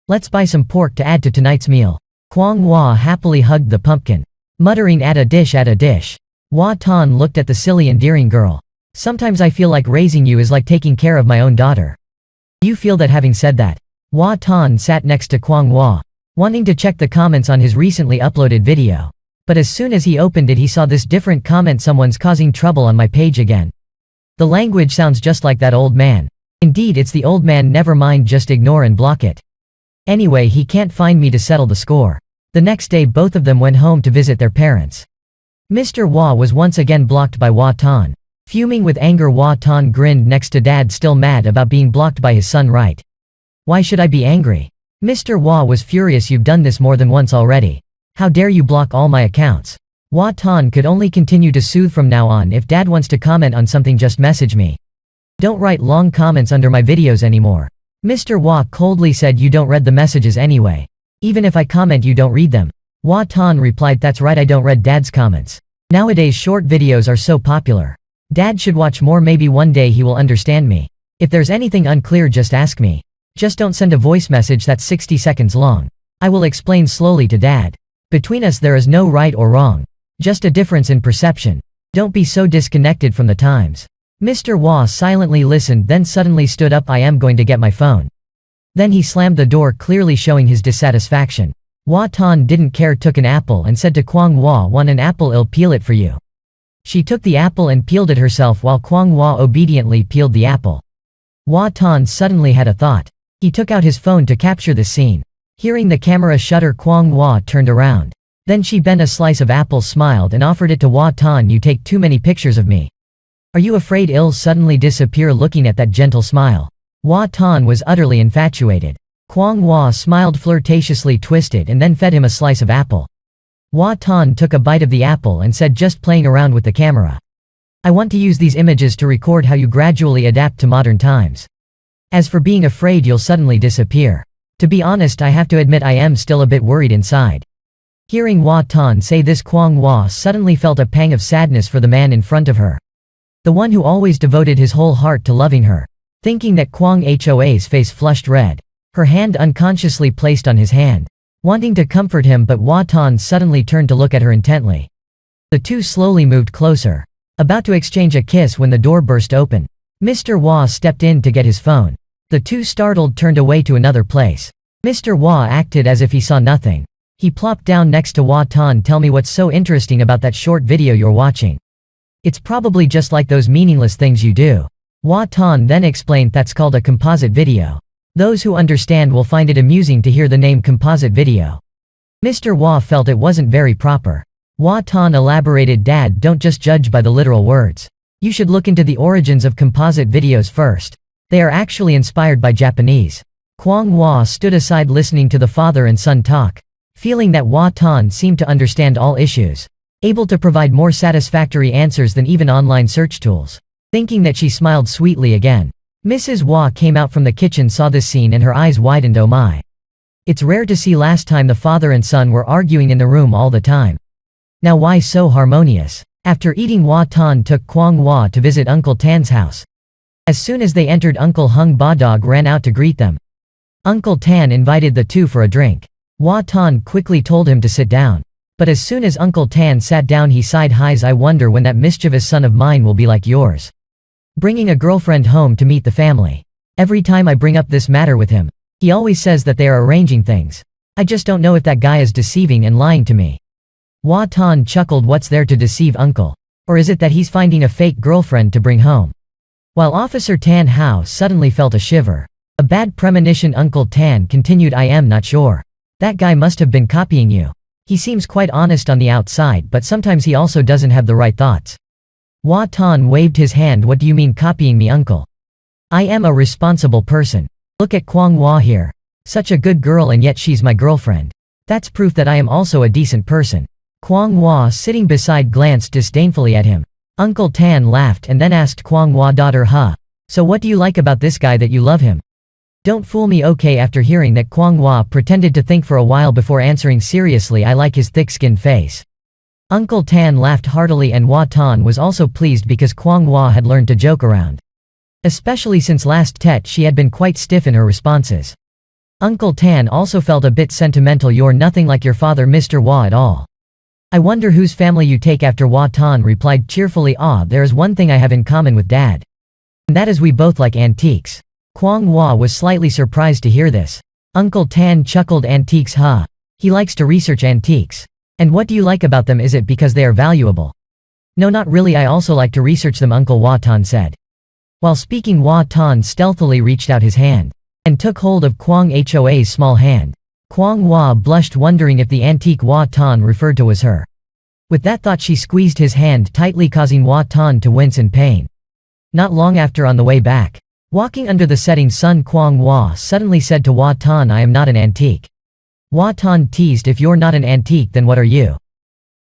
"Let's buy some pork to add to tonight's meal." Kwang Hua happily hugged the pumpkin, muttering, "Add a dish, add a dish." Hua Tan looked at the silly, endearing girl. "Sometimes I feel like raising you is like taking care of my own daughter. Do you feel that?" Having said that, Hua Tan sat next to Kwang Hua, wanting to check the comments on his recently uploaded video. But as soon as he opened it, he saw this different comment: "Someone's causing trouble on my page again." The language sounds just like that old man. Indeed, it's the old man. Never mind, just ignore and block it. Anyway, he can't find me to settle the score. The next day both of them went home to visit their parents. Mr. Hua was once again blocked by Hua Tan. Fuming with anger, Hua Tan grinned next to Dad, still mad about being blocked by his son, right? Why should I be angry? Mr. Hua was furious. You've done this more than once already. How dare you block all my accounts? Hua Tan could only continue to soothe. From now on, if Dad wants to comment on something, just message me. Don't write long comments under my videos anymore. Mr. Hua coldly said, you don't read the messages anyway. Even if I comment, you don't read them. Hua Tan replied, that's right, I don't read Dad's comments. Nowadays short videos are so popular. Dad should watch more, maybe one day he will understand me. If there's anything unclear, just ask me. Just don't send a voice message that's 60 seconds long. I will explain slowly to Dad. Between us there is no right or wrong. Just a difference in perception. Don't be so disconnected from the times. Mr. Hua silently listened, then suddenly stood up. I am going to get my phone. Then he slammed the door, clearly showing his dissatisfaction. Hua Tan didn't care, took an apple and said to Kwang Hua, want an apple? I'll peel it for you. She took the apple and peeled it herself while Kwang Hua obediently peeled the apple. Hua Tan suddenly had a thought. He took out his phone to capture this scene. Hearing the camera shutter, Kwang Hua turned around. Then she bent a slice of apple, smiled and offered it to Hua Tan. You take too many pictures of me. Are you afraid I'll suddenly disappear? Looking at that gentle smile, Hua Tan was utterly infatuated. Kwang Hua smiled flirtatiously, twisted and then fed him a slice of apple. Hua Tan took a bite of the apple and said, just playing around with the camera. I want to use these images to record how you gradually adapt to modern times. As for being afraid you'll suddenly disappear. To be honest, I have to admit I am still a bit worried inside. Hearing Hua Tan say this, Kwang Hua suddenly felt a pang of sadness for the man in front of her. The one who always devoted his whole heart to loving her. Thinking that, Kwang Hoa's face flushed red. Her hand unconsciously placed on his hand, wanting to comfort him, but Hua Tan suddenly turned to look at her intently. The two slowly moved closer, about to exchange a kiss when the door burst open. Mr. Hua stepped in to get his phone. The two, startled, turned away to another place. Mr. Hua acted as if he saw nothing. He plopped down next to Hua Tan. Tell me what's so interesting about that short video you're watching. It's probably just like those meaningless things you do. Hua Tan then explained, that's called a composite video. Those who understand will find it amusing to hear the name composite video. Mr. Hua felt it wasn't very proper. Hua Tan elaborated, Dad, don't just judge by the literal words. You should look into the origins of composite videos first. They are actually inspired by Japanese. Kwang Hua stood aside listening to the father and son talk, feeling that Hua Tan seemed to understand all issues, able to provide more satisfactory answers than even online search tools. Thinking that, she smiled sweetly again. Mrs. Hua came out from the kitchen, saw this scene and her eyes widened. Oh my. It's rare to see. Last time the father and son were arguing in the room all the time. Now why so harmonious? After eating, Hua Tan took Kwang Hua to visit Uncle Tan's house. As soon as they entered, Uncle Hung Ba-dog ran out to greet them. Uncle Tan invited the two for a drink. Hua Tan quickly told him to sit down. But as soon as Uncle Tan sat down, he sighed, highs, I wonder when that mischievous son of mine will be like yours. Bringing a girlfriend home to meet the family. Every time I bring up this matter with him, he always says that they are arranging things. I just don't know if that guy is deceiving and lying to me. Hua Tan chuckled, what's there to deceive, uncle? Or is it that he's finding a fake girlfriend to bring home? While Officer Tan Hao suddenly felt a shiver. A bad premonition. Uncle Tan continued, I am not sure. That guy must have been copying you. He seems quite honest on the outside, but sometimes he also doesn't have the right thoughts. Hua Tan waved his hand. What do you mean copying me, uncle? I am a responsible person. Look at Kwang Hua here. Such a good girl, and yet she's my girlfriend. That's proof that I am also a decent person. Kwang Hua, sitting beside, glanced disdainfully at him. Uncle Tan laughed and then asked Kwang Hua, daughter, so what do you like about this guy that you love him? Don't fool me, okay? After hearing that, Kwang Hua pretended to think for a while before answering seriously, I like his thick-skinned face. Uncle Tan laughed heartily, and Hua Tan was also pleased because Kwang Hua had learned to joke around. Especially since last Tet she had been quite stiff in her responses. Uncle Tan also felt a bit sentimental. You're nothing like your father, Mr. Hua, at all. I wonder whose family you take after. Hua Tan replied cheerfully, there is one thing I have in common with Dad. And that is we both like antiques. Kwang Hua was slightly surprised to hear this. Uncle Tan chuckled, antiques, He likes to research antiques. And what do you like about them? Is it because they are valuable? No, not really, I also like to research them, Uncle Hua Tan said. While speaking, Hua Tan stealthily reached out his hand and took hold of Kwang Hoa's small hand. Kwang Hua blushed, wondering if the antique Hua Tan referred to was her. With that thought, she squeezed his hand tightly, causing Hua Tan to wince in pain. Not long after, on the way back, walking under the setting sun, Kwang Hua suddenly said to Hua Tan, "I am not an antique." Hua Tan teased, "If you're not an antique, then what are you?"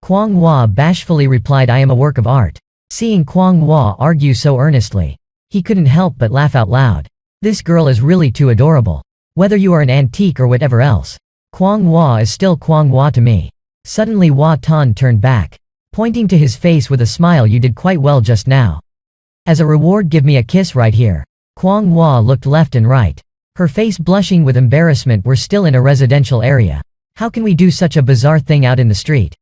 Kwang Hua bashfully replied, "I am a work of art." Seeing Kwang Hua argue so earnestly, he couldn't help but laugh out loud. This girl is really too adorable. Whether you are an antique or whatever else, Kwang Hua is still Kwang Hua to me. Suddenly Hua Tan turned back, pointing to his face with a smile. "You did quite well just now. As a reward, give me a kiss right here." Kwang Hua looked left and right, her face blushing with embarrassment. "We're still in a residential area. How can we do such a bizarre thing out in the street?"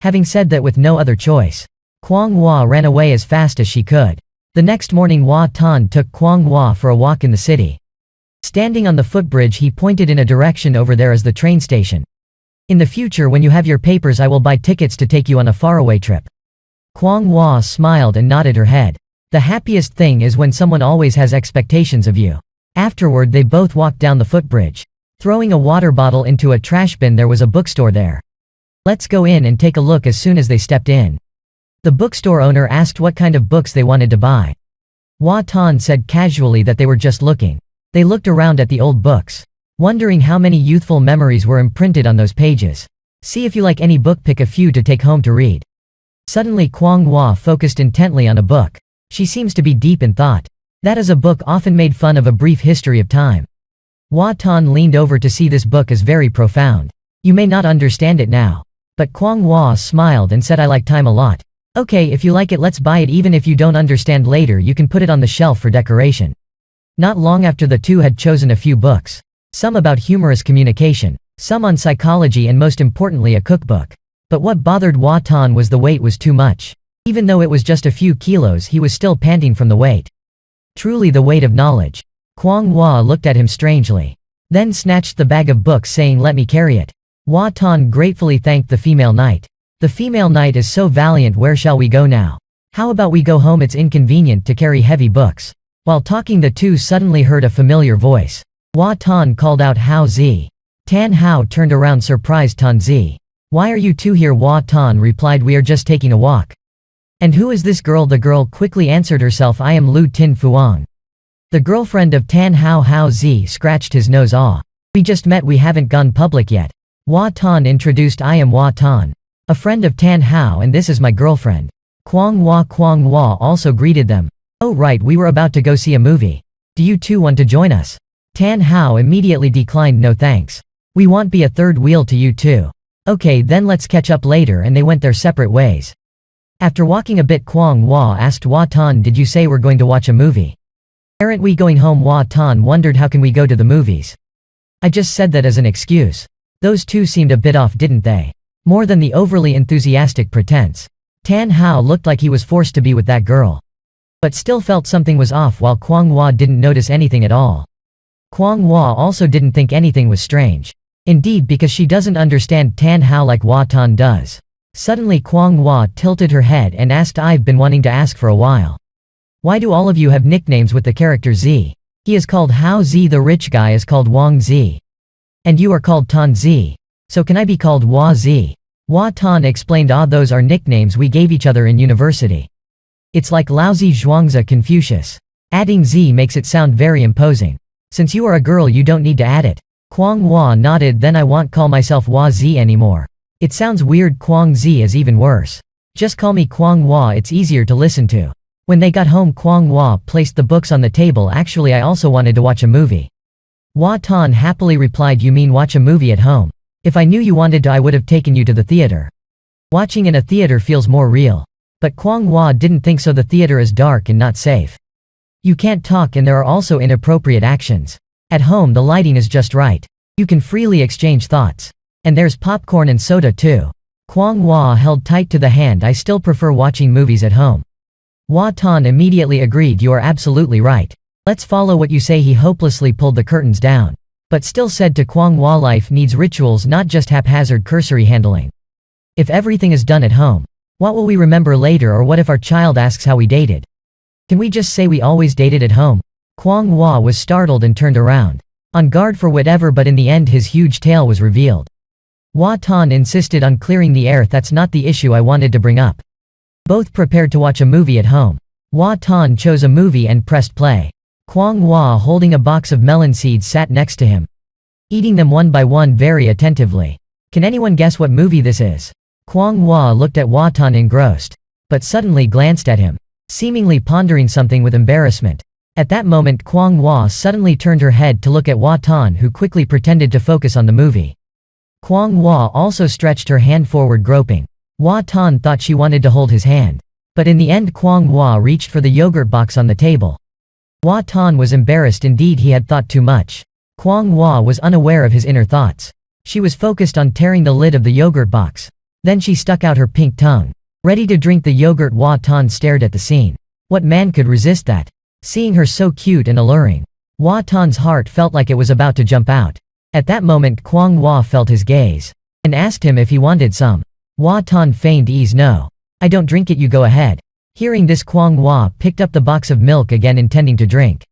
Having said that, with no other choice, Kwang Hua ran away as fast as she could. The next morning, Hua Tan took Kwang Hua for a walk in the city. Standing on the footbridge, he pointed in a direction. "Over there is the train station. In the future, when you have your papers, I will buy tickets to take you on a faraway trip." Kwang Hua smiled and nodded her head. The happiest thing is when someone always has expectations of you. Afterward, they both walked down the footbridge. Throwing a water bottle into a trash bin, there was a bookstore there. "Let's go in and take a look." As soon as they stepped in, the bookstore owner asked what kind of books they wanted to buy. Hua Tan said casually that they were just looking. They looked around at the old books, wondering how many youthful memories were imprinted on those pages. "See if you like any book, pick a few to take home to read." Suddenly Kwang Hua focused intently on a book. She seems to be deep in thought. That is a book often made fun of, A Brief History of Time. Hua Tan leaned over to see this book is very profound. "You may not understand it now." But Kwang Hua smiled and said, "I like time a lot. Okay, if you like it, let's buy it. Even if you don't understand later, you can put it on the shelf for decoration." Not long after, the two had chosen a few books. Some about humorous communication, some on psychology, and most importantly a cookbook. But what bothered Hua Tan was the weight was too much. Even though it was just a few kilos, he was still panting from the weight. Truly the weight of knowledge. Kwang Hua looked at him strangely, then snatched the bag of books, saying, "Let me carry it." Hua Tan gratefully thanked the female knight. "The female knight is so valiant. Where shall we go now? How about we go home? It's inconvenient to carry heavy books." While talking, the two suddenly heard a familiar voice. Hua Tan called out, "Hao Zi." Tan Hao turned around, surprised. "Tan Zi, why are you two here?" Hua Tan replied, "We are just taking a walk." "And who is this girl?" The girl quickly answered herself, "I am Lu Tin Fuang, the girlfriend of Tan Hao." Hao Zi scratched his nose. "Ah, we just met. We haven't gone public yet." Hua Tan introduced, "I am Hua Tan, a friend of Tan Hao, and this is my girlfriend, Kwang Hua." Kwang Hua also greeted them. "Oh right, we were about to go see a movie. Do you two want to join us?" Tan Hao immediately declined. "No thanks. We won't be a third wheel to you two." "Okay, then let's catch up later," and they went their separate ways. After walking a bit, Kwang Hua asked Hua Tan, "Did you say we're going to watch a movie? Aren't we going home?" Hua Tan wondered, "How can we go to the movies? I just said that as an excuse." Those two seemed a bit off, didn't they? More than the overly enthusiastic pretense. Tan Hao looked like he was forced to be with that girl, but still felt something was off, while Kwang Hua didn't notice anything at all. Kwang Hua also didn't think anything was strange. Indeed, because she doesn't understand Tan Hao like Hua Tan does. Suddenly Kwang Hua tilted her head and asked, "I've been wanting to ask for a while. Why do all of you have nicknames with the character Z? He is called Hao Zi, the rich guy is called Wang Zi. And you are called Tan Zi. So can I be called Hua Zi?" Hua Tan explained, "Ah, those are nicknames we gave each other in university. It's like Laozi, Zhuangzi, Confucius. Adding Z makes it sound very imposing. Since you are a girl, you don't need to add it." Kwang Hua nodded. "Then I won't call myself Hua Zi anymore. It sounds weird. Kwang Zi is even worse. Just call me Kwang Hua, it's easier to listen to." When they got home, Kwang Hua placed the books on the table. "Actually, I also wanted to watch a movie." Hua Tan happily replied, "You mean watch a movie at home? If I knew you wanted to, I would have taken you to the theater. Watching in a theater feels more real." But Kwang Hua didn't think so. "The theater is dark and not safe. You can't talk, and there are also inappropriate actions. At home, the lighting is just right. You can freely exchange thoughts. And there's popcorn and soda too." Kwang Hua held tight to the hand. "I still prefer watching movies at home." Hua Tan immediately agreed, "You are absolutely right. Let's follow what you say." He hopelessly pulled the curtains down, but still said to Kwang Hua, "Life needs rituals, not just haphazard cursory handling. If everything is done at home, what will we remember later? Or what if our child asks how we dated? Can we just say we always dated at home? Kwang Hua was startled and turned around, on guard for whatever, but in the end his huge tail was revealed. Hua Tan insisted on clearing the air. That's not the issue I wanted to bring up. Both prepared to watch a movie at home. Hua Tan chose a movie and pressed play. Kwang Hua, holding a box of melon seeds, sat next to him, eating them one by one very attentively. Can anyone guess what movie this is? Kwang Hua looked at Hua Tan engrossed, but suddenly glanced at him, seemingly pondering something with embarrassment. At that moment Kwang Hua suddenly turned her head to look at Hua Tan, who quickly pretended to focus on the movie. Kwang Hua also stretched her hand forward, groping. Hua Tan thought she wanted to hold his hand, but in the end Kwang Hua reached for the yogurt box on the table. Hua Tan was embarrassed indeed. He had thought too much. Kwang Hua was unaware of his inner thoughts. She was focused on tearing the lid of the yogurt box. Then she stuck out her pink tongue, ready to drink the yogurt. Hua Tan stared at the scene. What man could resist that? Seeing her so cute and alluring, Hua Tan's heart felt like it was about to jump out. At that moment Kwang Hua felt his gaze, and asked him if he wanted some. Hua Tan feigned ease. No. I don't drink it, you go ahead. Hearing this Kwang Hua picked up the box of milk again, intending to drink.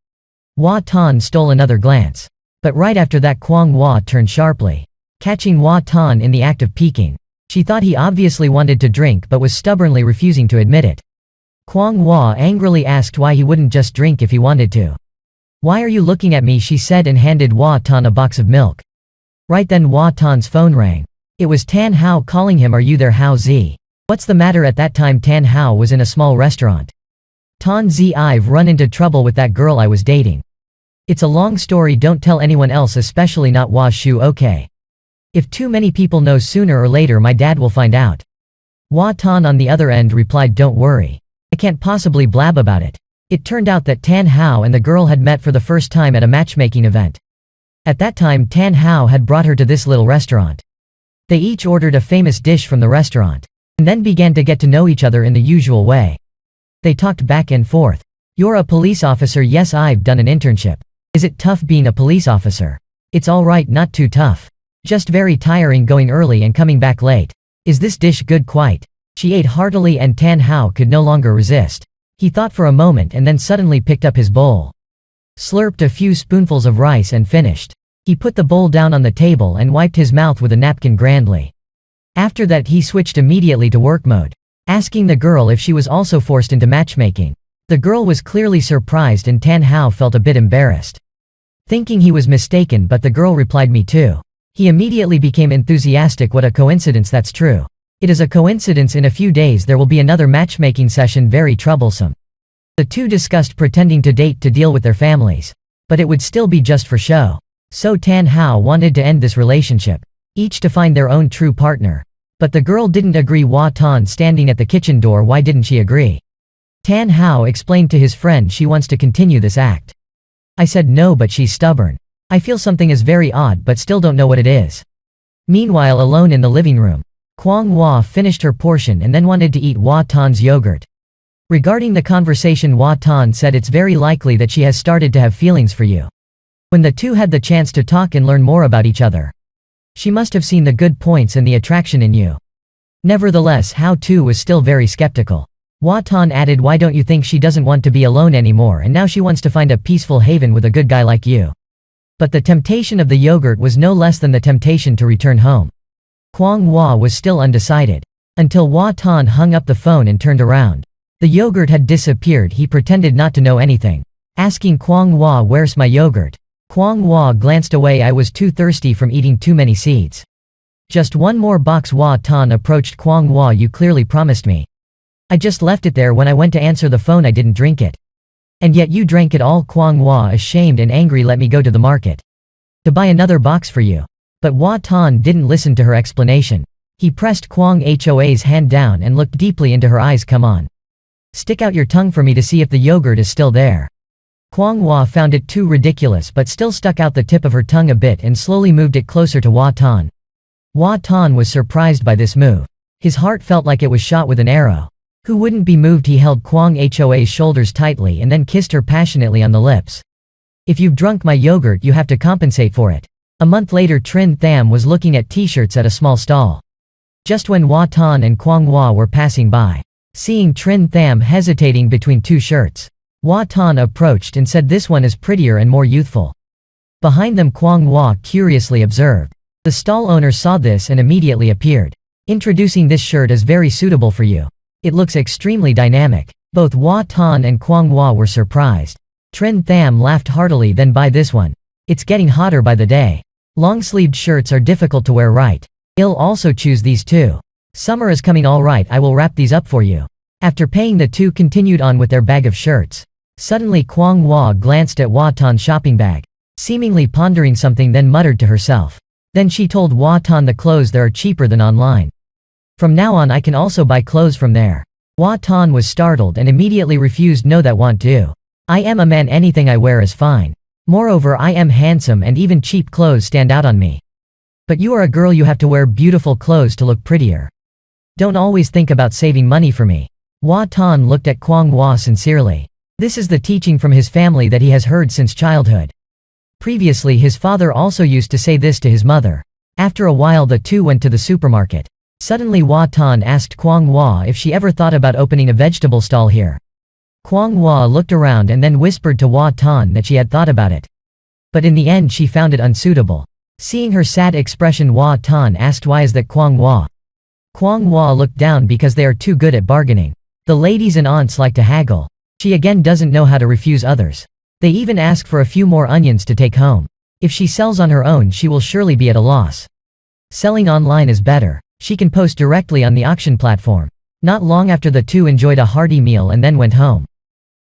Hua Tan stole another glance. But right after that Kwang Hua turned sharply, catching Hua Tan in the act of peeking. She thought he obviously wanted to drink but was stubbornly refusing to admit it. Kwang Hua angrily asked why he wouldn't just drink if he wanted to. Why are you looking at me, she said, and handed Hua Tan a box of milk. Right then Hua Tan's phone rang. It was Tan Hao calling him. Are you there, Hao Zi? What's the matter? At that time Tan Hao was in a small restaurant. Tan Zi, I've run into trouble with that girl I was dating. It's a long story, don't tell anyone else, especially not Hua Shu, okay? If too many people know, sooner or later my dad will find out. Hua Tan on the other end replied, don't worry. I can't possibly blab about it. It turned out that Tan Hao and the girl had met for the first time at a matchmaking event. At that time Tan Hao had brought her to this little restaurant. They each ordered a famous dish from the restaurant, and then began to get to know each other in the usual way. They talked back and forth. You're a police officer? Yes, I've done an internship. Is it tough being a police officer? It's alright, not too tough. Just very tiring going early and coming back late. Is this dish good? Quite. She ate heartily and Tan Hao could no longer resist. He thought for a moment and then suddenly picked up his bowl, slurped a few spoonfuls of rice and finished. He put the bowl down on the table and wiped his mouth with a napkin grandly. After that he switched immediately to work mode, asking the girl if she was also forced into matchmaking. The girl was clearly surprised and Tan Hao felt a bit embarrassed, thinking he was mistaken, but the girl replied, me too. He immediately became enthusiastic. What a coincidence, that's true. It is a coincidence. In a few days there will be another matchmaking session, very troublesome. The two discussed pretending to date to deal with their families, but it would still be just for show. So Tan Hao wanted to end this relationship, each to find their own true partner. But the girl didn't agree. Hua Tan standing at the kitchen door. Why didn't she agree? Tan Hao explained to his friend she wants to continue this act. I said no, but she's stubborn. I feel something is very odd but still don't know what it is. Meanwhile, alone in the living room, Kwang Hua finished her portion and then wanted to eat Hua Tan's yogurt. Regarding the conversation, Hua Tan said it's very likely that she has started to have feelings for you. When the two had the chance to talk and learn more about each other, she must have seen the good points and the attraction in you. Nevertheless, Hao too was still very skeptical. Hua Tan added, why don't you think she doesn't want to be alone anymore and now she wants to find a peaceful haven with a good guy like you? But the temptation of the yogurt was no less than the temptation to return home. Kwang Hua was still undecided, until Hua Tan hung up the phone and turned around. The yogurt had disappeared. He pretended not to know anything, asking Kwang Hua, where's my yogurt? Kwang Hua glanced away. I was too thirsty from eating too many seeds. Just one more box. Hua Tan approached Kwang Hua, you clearly promised me. I just left it there when I went to answer the phone. I didn't drink it. And yet you drank it all. Kwang Hua, ashamed and angry, let me go to the market to buy another box for you. But Hua Tan didn't listen to her explanation. He pressed Kwang Hoa's hand down and looked deeply into her eyes. Come on. Stick out your tongue for me to see if the yogurt is still there. Kwang Hua found it too ridiculous but still stuck out the tip of her tongue a bit and slowly moved it closer to Hua Tan. Hua Tan was surprised by this move. His heart felt like it was shot with an arrow. Who wouldn't be moved? He held Kwang Hoa's shoulders tightly and then kissed her passionately on the lips. If you've drunk my yogurt, you have to compensate for it. A month later, Trin Tham was looking at t-shirts at a small stall. Just when Hua Tan and Kwang Hua were passing by, seeing Trin Tham hesitating between two shirts, Hua Tan approached and said this one is prettier and more youthful. Behind them Kwang Hua curiously observed. The stall owner saw this and immediately appeared. Introducing this shirt as very suitable for you. It looks extremely dynamic. Both Hua Tan and Kwang Hua were surprised. Trin Tham laughed heartily, then buy this one. It's getting hotter by the day. Long-sleeved shirts are difficult to wear right. I'll also choose these two. Summer is coming, all right, I will wrap these up for you. After paying, the two continued on with their bag of shirts. Suddenly Kwang Hua glanced at Hua Tan's shopping bag, seemingly pondering something, then muttered to herself. Then she told Hua Tan the clothes there are cheaper than online. From now on I can also buy clothes from there. Hua Tan was startled and immediately refused. No, that won't do. I am a man, anything I wear is fine. Moreover, I am handsome and even cheap clothes stand out on me. But you are a girl, you have to wear beautiful clothes to look prettier. Don't always think about saving money for me. Hua Tan looked at Kwang Hua sincerely. This is the teaching from his family that he has heard since childhood. Previously his father also used to say this to his mother. After a while the two went to the supermarket. Suddenly Hua Tan asked Kwang Hua if she ever thought about opening a vegetable stall here. Kwang Hua looked around and then whispered to Hua Tan that she had thought about it. But in the end she found it unsuitable. Seeing her sad expression, Hua Tan asked, why is that, Kwang Hua? Kwang Hua looked down. Because they are too good at bargaining. The ladies and aunts like to haggle. She again doesn't know how to refuse others. They even ask for a few more onions to take home. If she sells on her own she will surely be at a loss. Selling online is better. She can post directly on the auction platform. Not long after, the two enjoyed a hearty meal and then went home.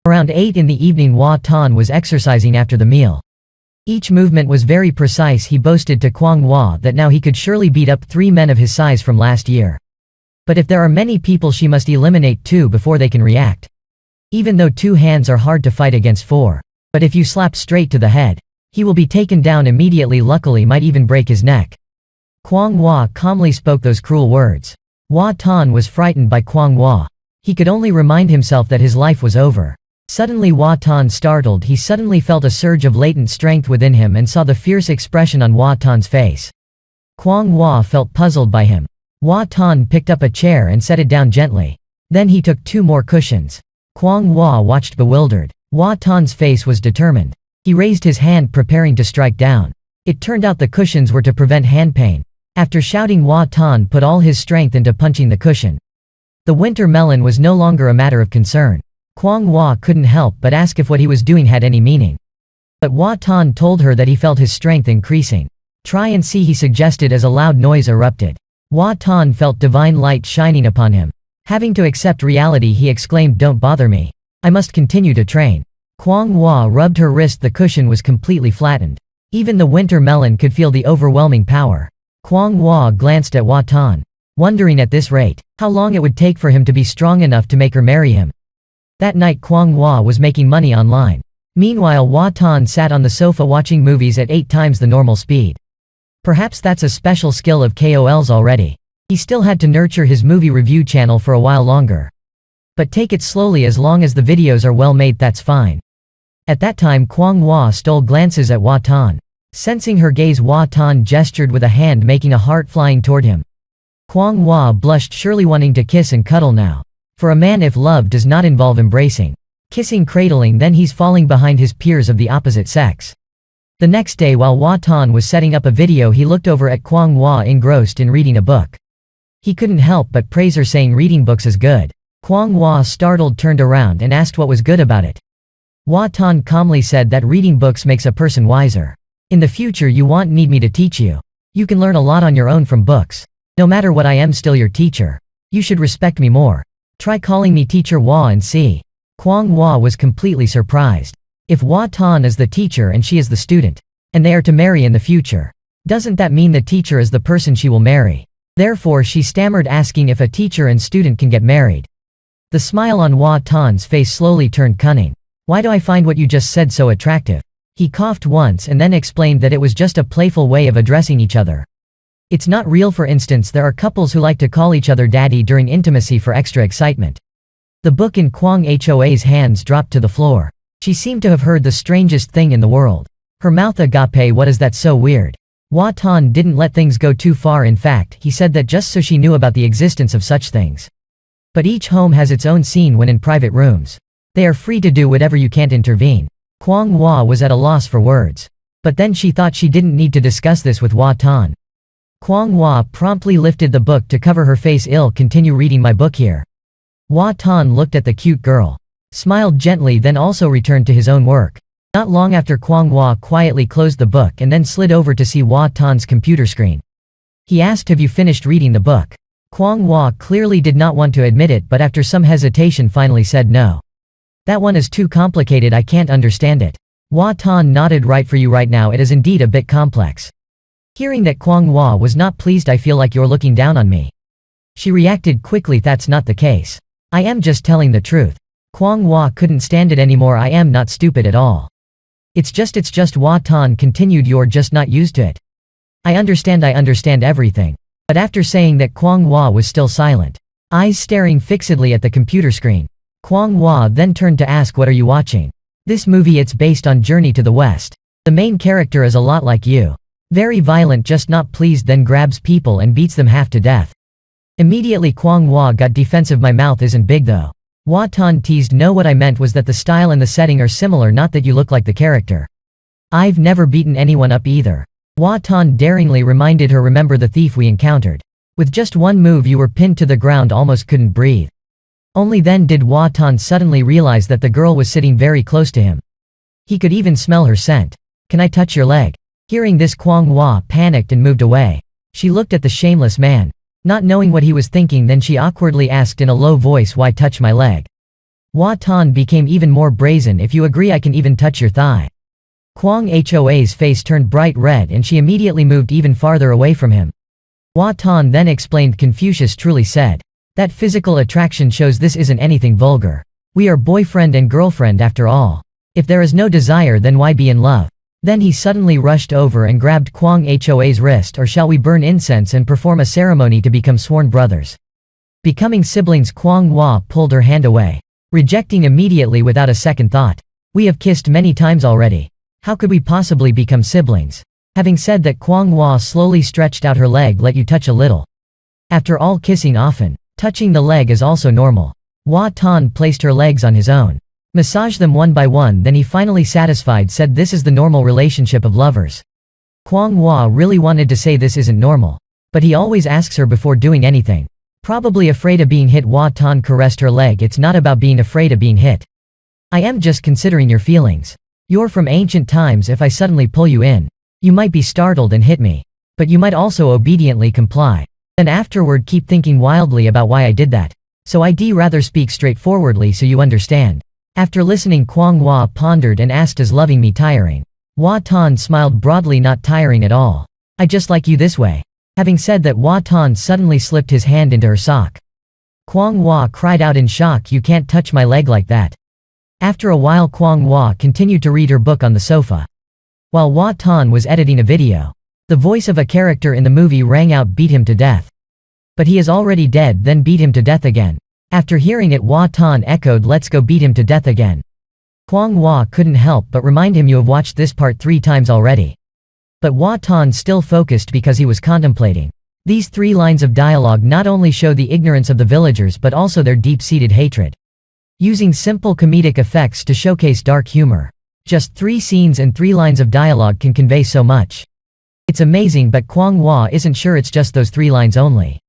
Around 8 in the evening Hua Tan was exercising after the meal. Each movement was very precise. He boasted to Kwang Hua that now he could surely beat up 3 men of his size from last year. But if there are many people she must eliminate 2 before they can react. Even though 2 hands are hard to fight against 4. But if you slap straight to the head, he will be taken down immediately, luckily might even break his neck. Kwang Hua calmly spoke those cruel words. Hua Tan was frightened by Kwang Hua. He could only remind himself that his life was over. Suddenly Hua Tan startled. He suddenly felt a surge of latent strength within him and saw the fierce expression on Hua Tan's face. Kwang Hua felt puzzled by him. Hua Tan picked up a chair and set it down gently. Then he took 2 more cushions. Kwang Hua watched bewildered. Hua Tan's face was determined. He raised his hand preparing to strike down. It turned out the cushions were to prevent hand pain. After shouting, Hua Tan put all his strength into punching the cushion. The winter melon was no longer a matter of concern. Kwang Hua couldn't help but ask if what he was doing had any meaning. But Hua Tan told her that he felt his strength increasing. Try and see, he suggested as a loud noise erupted. Hua Tan felt divine light shining upon him. Having to accept reality, he exclaimed, don't bother me. I must continue to train. Kwang Hua rubbed her wrist. The cushion was completely flattened. Even the winter melon could feel the overwhelming power. Kwang Hua glanced at Hua Tan, wondering at this rate, how long it would take for him to be strong enough to make her marry him. That night Kwang Hua was making money online. Meanwhile Hua Tan sat on the sofa watching movies at 8 times the normal speed. Perhaps that's a special skill of KOL's already. He still had to nurture his movie review channel for a while longer. But take it slowly, as long as the videos are well made, that's fine. At that time Kwang Hua stole glances at Hua Tan. Sensing her gaze, Hua Tan gestured with a hand, making a heart flying toward him. Kwang Hua blushed, surely wanting to kiss and cuddle now. For a man, if love does not involve embracing, kissing, cradling, then he's falling behind his peers of the opposite sex. The next day while Hua Tan was setting up a video, he looked over at Kwang Hua engrossed in reading a book. He couldn't help but praise her, saying reading books is good. Kwang Hua, startled, turned around and asked what was good about it. Hua Tan calmly said that reading books makes a person wiser. In the future you won't need me to teach you. You can learn a lot on your own from books. No matter what, I am still your teacher. You should respect me more. Try calling me Teacher Hua and see. Kwang Hua was completely surprised. If Hua Tan is the teacher and she is the student, and they are to marry in the future, doesn't that mean the teacher is the person she will marry? Therefore she stammered, asking if a teacher and student can get married. The smile on Hua Tan's face slowly turned cunning. Why do I find what you just said so attractive? He coughed once and then explained that it was just a playful way of addressing each other. It's not real. For instance, there are couples who like to call each other daddy during intimacy for extra excitement. The book in Kwang Hoa's hands dropped to the floor. She seemed to have heard the strangest thing in the world. Her mouth agape, what is that so weird? Hua Tan didn't let things go too far. In fact, he said that just so she knew about the existence of such things. But each home has its own scene when in private rooms. They are free to do whatever, you can't intervene. Kwang Hua was at a loss for words. But then she thought she didn't need to discuss this with Hua Tan. Kwang Hua promptly lifted the book to cover her face. "I'll continue reading my book here." Hua Tan looked at the cute girl, smiled gently, then also returned to his own work. Not long after, Kwang Hua quietly closed the book and then slid over to see Hua Tan's computer screen. He asked, "Have you finished reading the book?" Kwang Hua clearly did not want to admit it, but after some hesitation finally said no. "That one is too complicated, I can't understand it." Hua Tan nodded. "Right for you right now, it is indeed a bit complex." Hearing that Kwang Hua was not pleased, "I feel like you're looking down on me." She reacted quickly, "That's not the case. I am just telling the truth." Kwang Hua couldn't stand it anymore. "I am not stupid at all. It's just Hua Tan continued, "You're just not used to it." I understand everything." But after saying that, Kwang Hua was still silent, eyes staring fixedly at the computer screen. Kwang Hua then turned to ask, "What are you watching?" "This movie, it's based on Journey to the West. The main character is a lot like you. Very violent, just not pleased, then grabs people and beats them half to death." Immediately Kwang Hua got defensive. "My mouth isn't big though." Hua Tan teased, "No, what I meant was that the style and the setting are similar, not that you look like the character." "I've never beaten anyone up either." Hua Tan daringly reminded her, "Remember the thief we encountered? With just one move you were pinned to the ground, almost couldn't breathe." Only then did Hua Tan suddenly realize that the girl was sitting very close to him. He could even smell her scent. "Can I touch your leg?" Hearing this, Kwang Hua panicked and moved away. She looked at the shameless man, not knowing what he was thinking. Then she awkwardly asked in a low voice, "Why touch my leg?" Hua Tan became even more brazen. "If you agree, I can even touch your thigh." Kwang Hoa's face turned bright red and she immediately moved even farther away from him. Hua Tan then explained, "Confucius truly said that physical attraction shows this isn't anything vulgar. We are boyfriend and girlfriend after all. If there is no desire, then why be in love?" Then he suddenly rushed over and grabbed Kwang Hoa's wrist. "Or shall we burn incense and perform a ceremony to become sworn brothers? Becoming siblings?" Kwang Hua pulled her hand away, rejecting immediately without a second thought. "We have kissed many times already. How could we possibly become siblings?" Having said that, Kwang Hua slowly stretched out her leg. "Let you touch a little. After all, kissing often, touching the leg is also normal." Hua Tan placed her legs on his own, massaged them one by one, then he finally satisfied said, "This is the normal relationship of lovers." Kwang Hua really wanted to say this isn't normal, but he always asks her before doing anything. Probably afraid of being hit. Hua Tan caressed her leg. "It's not about being afraid of being hit. I am just considering your feelings. You're from ancient times. If I suddenly pull you in, you might be startled and hit me. But you might also obediently comply. And afterward keep thinking wildly about why I did that. So I'd rather speak straightforwardly so you understand." After listening, Kwang Hua pondered and asked, "Is loving me tiring?" Hua Tan smiled broadly. "Not tiring at all. I just like you this way." Having said that, Hua Tan suddenly slipped his hand into her sock. Kwang Hua cried out in shock, "You can't touch my leg like that." After a while, Kwang Hua continued to read her book on the sofa, while Hua Tan was editing a video. The voice of a character in the movie rang out, "Beat him to death." "But he is already dead." "Then beat him to death again." After hearing it, Hua Tan echoed, "Let's go beat him to death again." Kwang Hua couldn't help but remind him, "You have watched this part 3 times already." But Hua Tan still focused because he was contemplating. These 3 lines of dialogue not only show the ignorance of the villagers but also their deep-seated hatred. Using simple comedic effects to showcase dark humor. Just 3 scenes and 3 lines of dialogue can convey so much. It's amazing, but Kwang Hua isn't sure it's just those 3 lines only.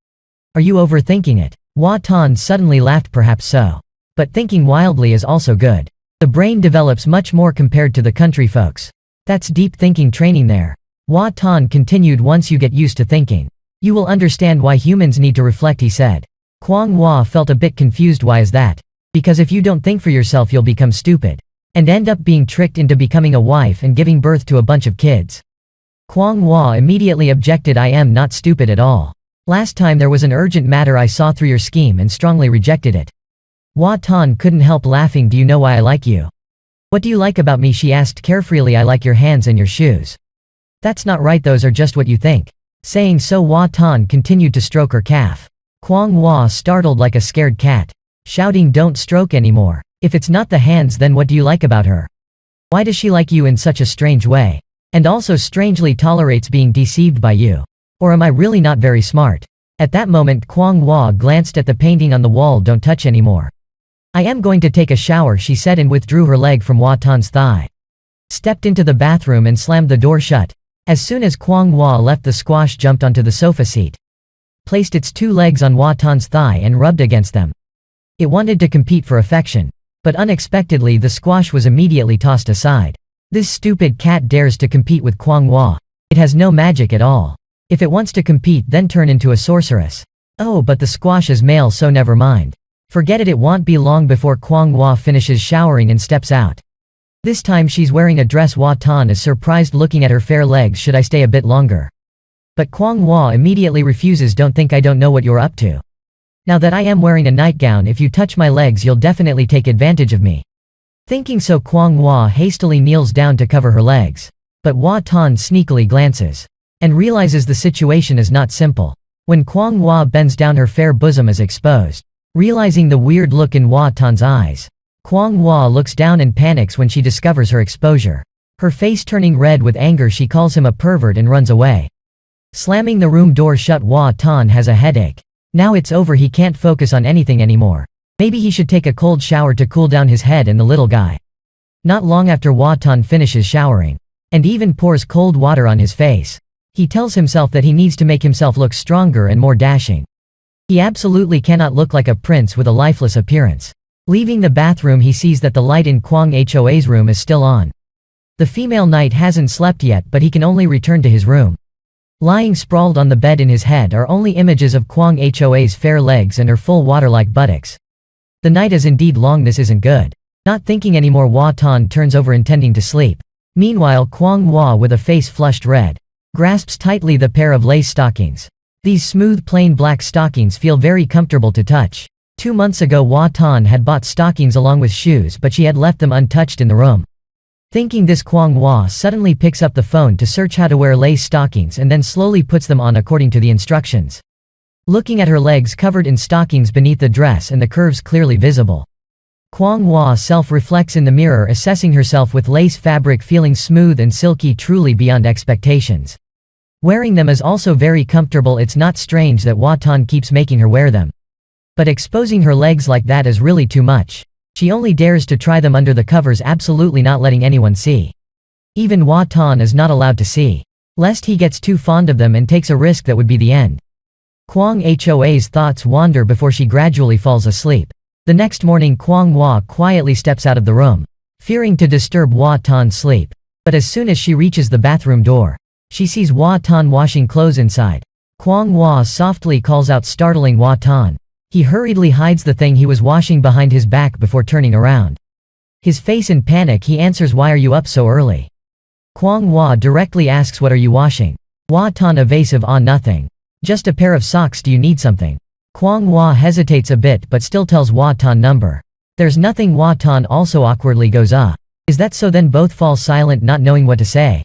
"Are you overthinking it?" Hua Tan suddenly laughed. "Perhaps so. But thinking wildly is also good. The brain develops much more compared to the country folks. That's deep thinking training there." Hua Tan continued, "Once you get used to thinking, you will understand why humans need to reflect," he said. Kwang Hua felt a bit confused. "Why is that?" "Because if you don't think for yourself, you'll become stupid and end up being tricked into becoming a wife and giving birth to a bunch of kids." Kwang Hua immediately objected, "I am not stupid at all. Last time there was an urgent matter I saw through your scheme and strongly rejected it." Hua Tan couldn't help laughing. "Do you know why I like you?" "What do you like about me?" she asked carefreely. "I like your hands and your shoes." "That's not right, those are just what you think." Saying so, Hua Tan continued to stroke her calf. Kwang Hua startled like a scared cat, shouting, "Don't stroke anymore. If it's not the hands, then what do you like about her? Why does she like you in such a strange way? And also strangely tolerates being deceived by you? Or am I really not very smart?" At that moment, Kwang Hua glanced at the painting on the wall, "Don't touch anymore." "I am going to take a shower," she said, and withdrew her leg from Hua Tan's thigh. Stepped into the bathroom and slammed the door shut. As soon as Kwang Hua left, the squash jumped onto the sofa seat, placed its 2 legs on Hua Tan's thigh and rubbed against them. It wanted to compete for affection. But unexpectedly the squash was immediately tossed aside. This stupid cat dares to compete with Kwang Hua. It has no magic at all. If it wants to compete, then turn into a sorceress. Oh, but the squash is male, so never mind. Forget it, it won't be long before Kwang Hua finishes showering and steps out. This time she's wearing a dress. Hua Tan is surprised looking at her fair legs. "Should I stay a bit longer?" But Kwang Hua immediately refuses. "Don't think I don't know what you're up to. Now that I am wearing a nightgown, if you touch my legs you'll definitely take advantage of me." Thinking so, Kwang Hua hastily kneels down to cover her legs. But Hua Tan sneakily glances and realizes the situation is not simple. When Kwang Hua bends down, her fair bosom is exposed. Realizing the weird look in Hua Tan's eyes, Kwang Hua looks down and panics when she discovers her exposure. Her face turning red with anger, she calls him a pervert and runs away. Slamming the room door shut, Hua Tan has a headache. Now it's over, he can't focus on anything anymore. Maybe he should take a cold shower to cool down his head and the little guy. Not long after, Hua Tan finishes showering and even pours cold water on his face. He tells himself that he needs to make himself look stronger and more dashing. He absolutely cannot look like a prince with a lifeless appearance. Leaving the bathroom, he sees that the light in Kwang Hoa's room is still on. The female knight hasn't slept yet, but he can only return to his room. Lying sprawled on the bed in his head are only images of Kwang Hoa's fair legs and her full water-like buttocks. The night is indeed long. This isn't good. Not thinking anymore, Hua Tan turns over intending to sleep. Meanwhile, Kwang Hua, with a face flushed red, grasps tightly the pair of lace stockings. These smooth plain black stockings feel very comfortable to touch. 2 months ago Hua Tan had bought stockings along with shoes, but she had left them untouched in the room. Thinking this, Kwang Hua suddenly picks up the phone to search how to wear lace stockings and then slowly puts them on according to the instructions. Looking at her legs covered in stockings beneath the dress and the curves clearly visible, Kwang Hua self-reflects in the mirror, assessing herself with lace fabric feeling smooth and silky, truly beyond expectations. Wearing them is also very comfortable. It's not strange that Hua Tan keeps making her wear them. But exposing her legs like that is really too much. She only dares to try them under the covers, absolutely not letting anyone see. Even Hua Tan is not allowed to see, lest he gets too fond of them and takes a risk that would be the end. Kwang Hoa's thoughts wander before she gradually falls asleep. The next morning, Kwang Hua quietly steps out of the room, fearing to disturb Hua Tan's sleep. But as soon as she reaches the bathroom door, she sees Hua Tan washing clothes inside. Kwang Hua softly calls out, startling Hua Tan. He hurriedly hides the thing he was washing behind his back before turning around. His face in panic, he answers, "Why are you up so early?" Kwang Hua directly asks, "What are you washing?" Hua Tan evasive, "Ah, nothing. Just a pair of socks. Do you need something?" Kwang Hua hesitates a bit but still tells Hua Tan number. "There's nothing." Hua Tan also awkwardly goes, "Ah. Is that so?" Then both fall silent, not knowing what to say.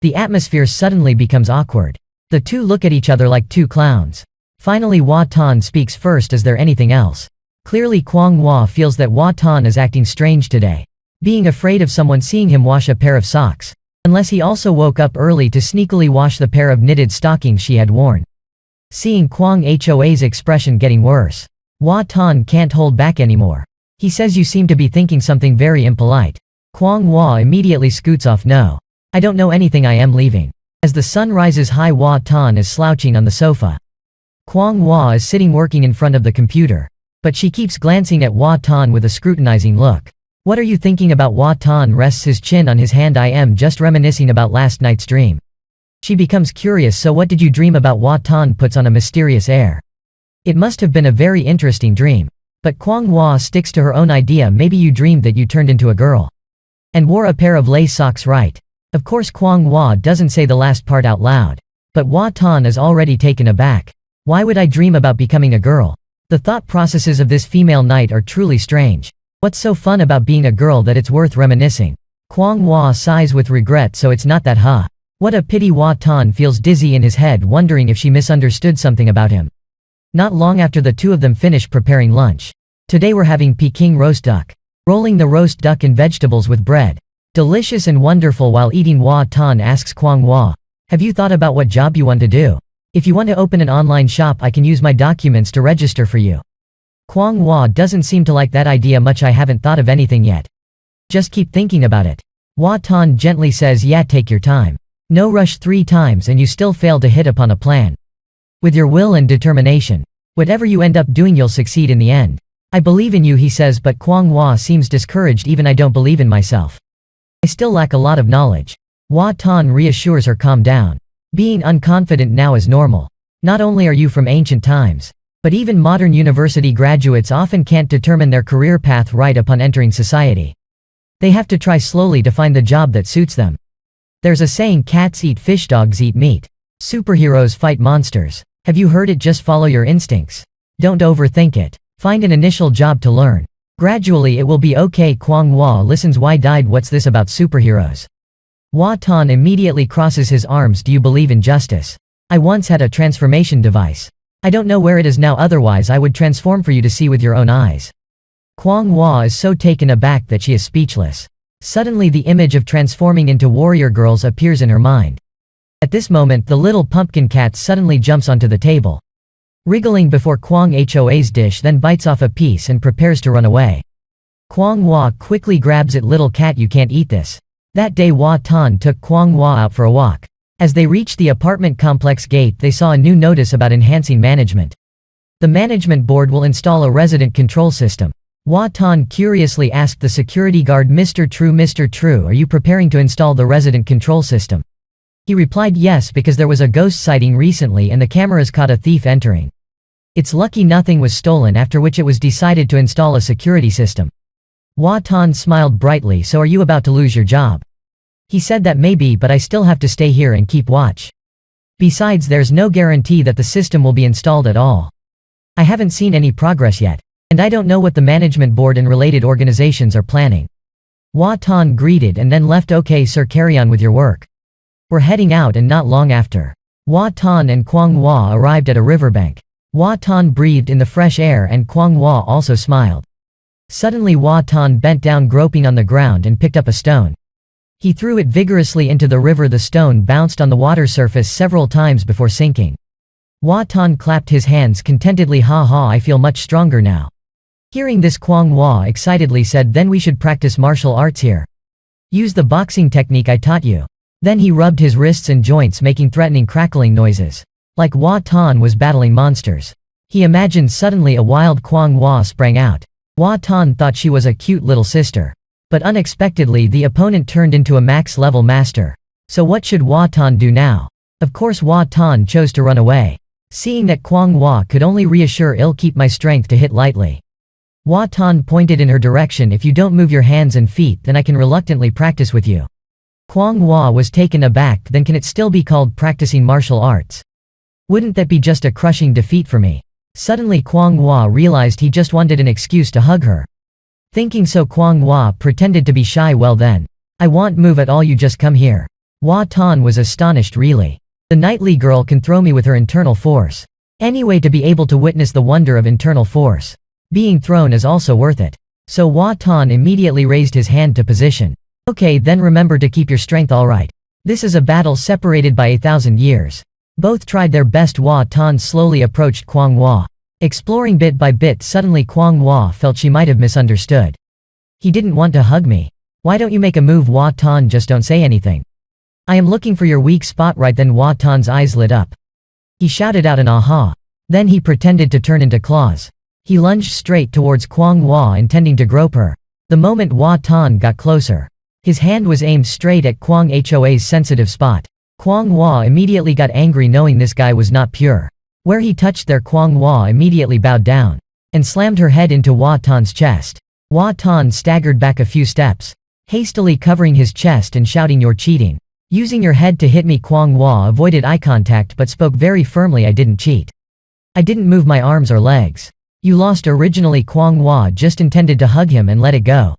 The atmosphere suddenly becomes awkward. The two look at each other like two clowns. Finally, Hua Tan speaks first. "Is there anything else?" Clearly Kwang Hua feels that Hua Tan is acting strange today, being afraid of someone seeing him wash a pair of socks, unless he also woke up early to sneakily wash the pair of knitted stockings she had worn. Seeing Kwang Hoa's expression getting worse, Hua Tan can't hold back anymore. He says, "You seem to be thinking something very impolite." Kwang Hua immediately scoots off. "No. I don't know anything, I am leaving." As the sun rises high, Hua Tan is slouching on the sofa. Kwang Hua is sitting working in front of the computer, but she keeps glancing at Hua Tan with a scrutinizing look. "What are you thinking about?" Hua Tan rests his chin on his hand. "I am just reminiscing about last night's dream." She becomes curious. "So what did you dream about?" Hua Tan puts on a mysterious air. "It must have been a very interesting dream." But Kwang Hua sticks to her own idea. "Maybe you dreamed that you turned into a girl and wore a pair of lace socks, right?" Of course Kwang Hua doesn't say the last part out loud, but Hua Tan is already taken aback. "Why would I dream about becoming a girl?" The thought processes of this female knight are truly strange. What's so fun about being a girl that it's worth reminiscing? Kwang Hua sighs with regret. "So it's not that, huh? What a pity." Hua Tan feels dizzy in his head, wondering if she misunderstood something about him. Not long after, the two of them finish preparing lunch. Today we're having Peking roast duck. Rolling the roast duck in vegetables with bread. Delicious and wonderful. While eating, Hua Tan asks Kwang Hua, "Have you thought about what job you want to do? If you want to open an online shop, I can use my documents to register for you." Kwang Hua doesn't seem to like that idea much. I haven't thought of anything yet. Just keep thinking about it. Hua Tan gently says, yeah, take your time. No rush 3 times and you still fail to hit upon a plan. With your will and determination, whatever you end up doing you'll succeed in the end. I believe in you, he says, but Kwang Hua seems discouraged. Even I don't believe in myself. I still lack a lot of knowledge. Hua Tan reassures her, calm down. Being unconfident now is normal. Not only are you from ancient times, but even modern university graduates often can't determine their career path right upon entering society. They have to try slowly to find the job that suits them. There's a saying, cats eat fish, dogs eat meat. Superheroes fight monsters. Have you heard it? Just follow your instincts. Don't overthink it. Find an initial job to learn. Gradually it will be okay. Kwang Hua listens. Why died? What's this about superheroes? Hua Tan immediately crosses his arms. Do you believe in justice? I once had a transformation device. I don't know where it is now, otherwise I would transform for you to see with your own eyes. Kwang Hua is so taken aback that she is speechless. Suddenly the image of transforming into warrior girls appears in her mind. At this moment the little pumpkin cat suddenly jumps onto the table, wriggling before Kwang Hua's dish, then bites off a piece and prepares to run away. Kwang Hua quickly grabs it. Little cat, you can't eat this. That day Hua Tan took Kwang Hua out for a walk. As they reached the apartment complex gate they saw a new notice about enhancing management. The management board will install a resident control system. Hua Tan curiously asked the security guard, Mr. True, are you preparing to install the resident control system? He replied yes, because there was a ghost sighting recently and the cameras caught a thief entering. It's lucky nothing was stolen, after which it was decided to install a security system. Hua Tan smiled brightly. So are you about to lose your job? He said that maybe, but I still have to stay here and keep watch. Besides, there's no guarantee that the system will be installed at all. I haven't seen any progress yet, and I don't know what the management board and related organizations are planning. Hua Tan greeted and then left. Okay sir, carry on with your work. We're heading out. And not long after, Hua Tan and Kwang Hua arrived at a riverbank. Hua Tan breathed in the fresh air and Kwang Hua also smiled. Suddenly Hua Tan bent down, groping on the ground, and picked up a stone. He threw it vigorously into the river. The stone bounced on the water surface several times before sinking. Hua Tan clapped his hands contentedly. Ha ha, I feel much stronger now. Hearing this, Kwang Hua excitedly said, then we should practice martial arts here. Use the boxing technique I taught you. Then he rubbed his wrists and joints, making threatening crackling noises, like Hua Tan was battling monsters. He imagined suddenly a wild Kwang Hua sprang out. Hua Tan thought she was a cute little sister. But unexpectedly the opponent turned into a max-level master. So what should Hua Tan do now? Of course Hua Tan chose to run away. Seeing that Kwang Hua could only reassure, I'll keep my strength to hit lightly. Hua Tan pointed in her direction. If you don't move your hands and feet, then I can reluctantly practice with you. Kwang Hua was taken aback. Then can it still be called practicing martial arts? Wouldn't that be just a crushing defeat for me? Suddenly Kwang Hua realized he just wanted an excuse to hug her. Thinking so, Kwang Hua pretended to be shy. Well then, I won't move at all, you just come here. Hua Tan was astonished. Really? The knightly girl can throw me with her internal force. Anyway, to be able to witness the wonder of internal force being thrown is also worth it. So Hua Tan immediately raised his hand to position. Okay, then remember to keep your strength, alright. This is a battle separated by 1,000 years. Both tried their best. Hua Tan slowly approached Kwang Hua, exploring bit by bit. Suddenly Kwang Hua felt she might have misunderstood. He didn't want to hug me. Why don't you make a move? Hua Tan, just don't say anything. I am looking for your weak spot. Right then Hua Tan's eyes lit up. He shouted out an aha. Then he pretended to turn into claws. He lunged straight towards Kwang Hua, intending to grope her. The moment Hua Tan got closer, his hand was aimed straight at Kwang Hua's sensitive spot. Kwang Hua immediately got angry, knowing this guy was not pure. Where he touched there, Kwang Hua immediately bowed down and slammed her head into Hua Tan's chest. Hua Tan staggered back a few steps, hastily covering his chest and shouting, "You're cheating. Using your head to hit me." Kwang Hua avoided eye contact but spoke very firmly, "I didn't cheat. I didn't move my arms or legs. You lost." Originally Kwang Hua just intended to hug him and let it go.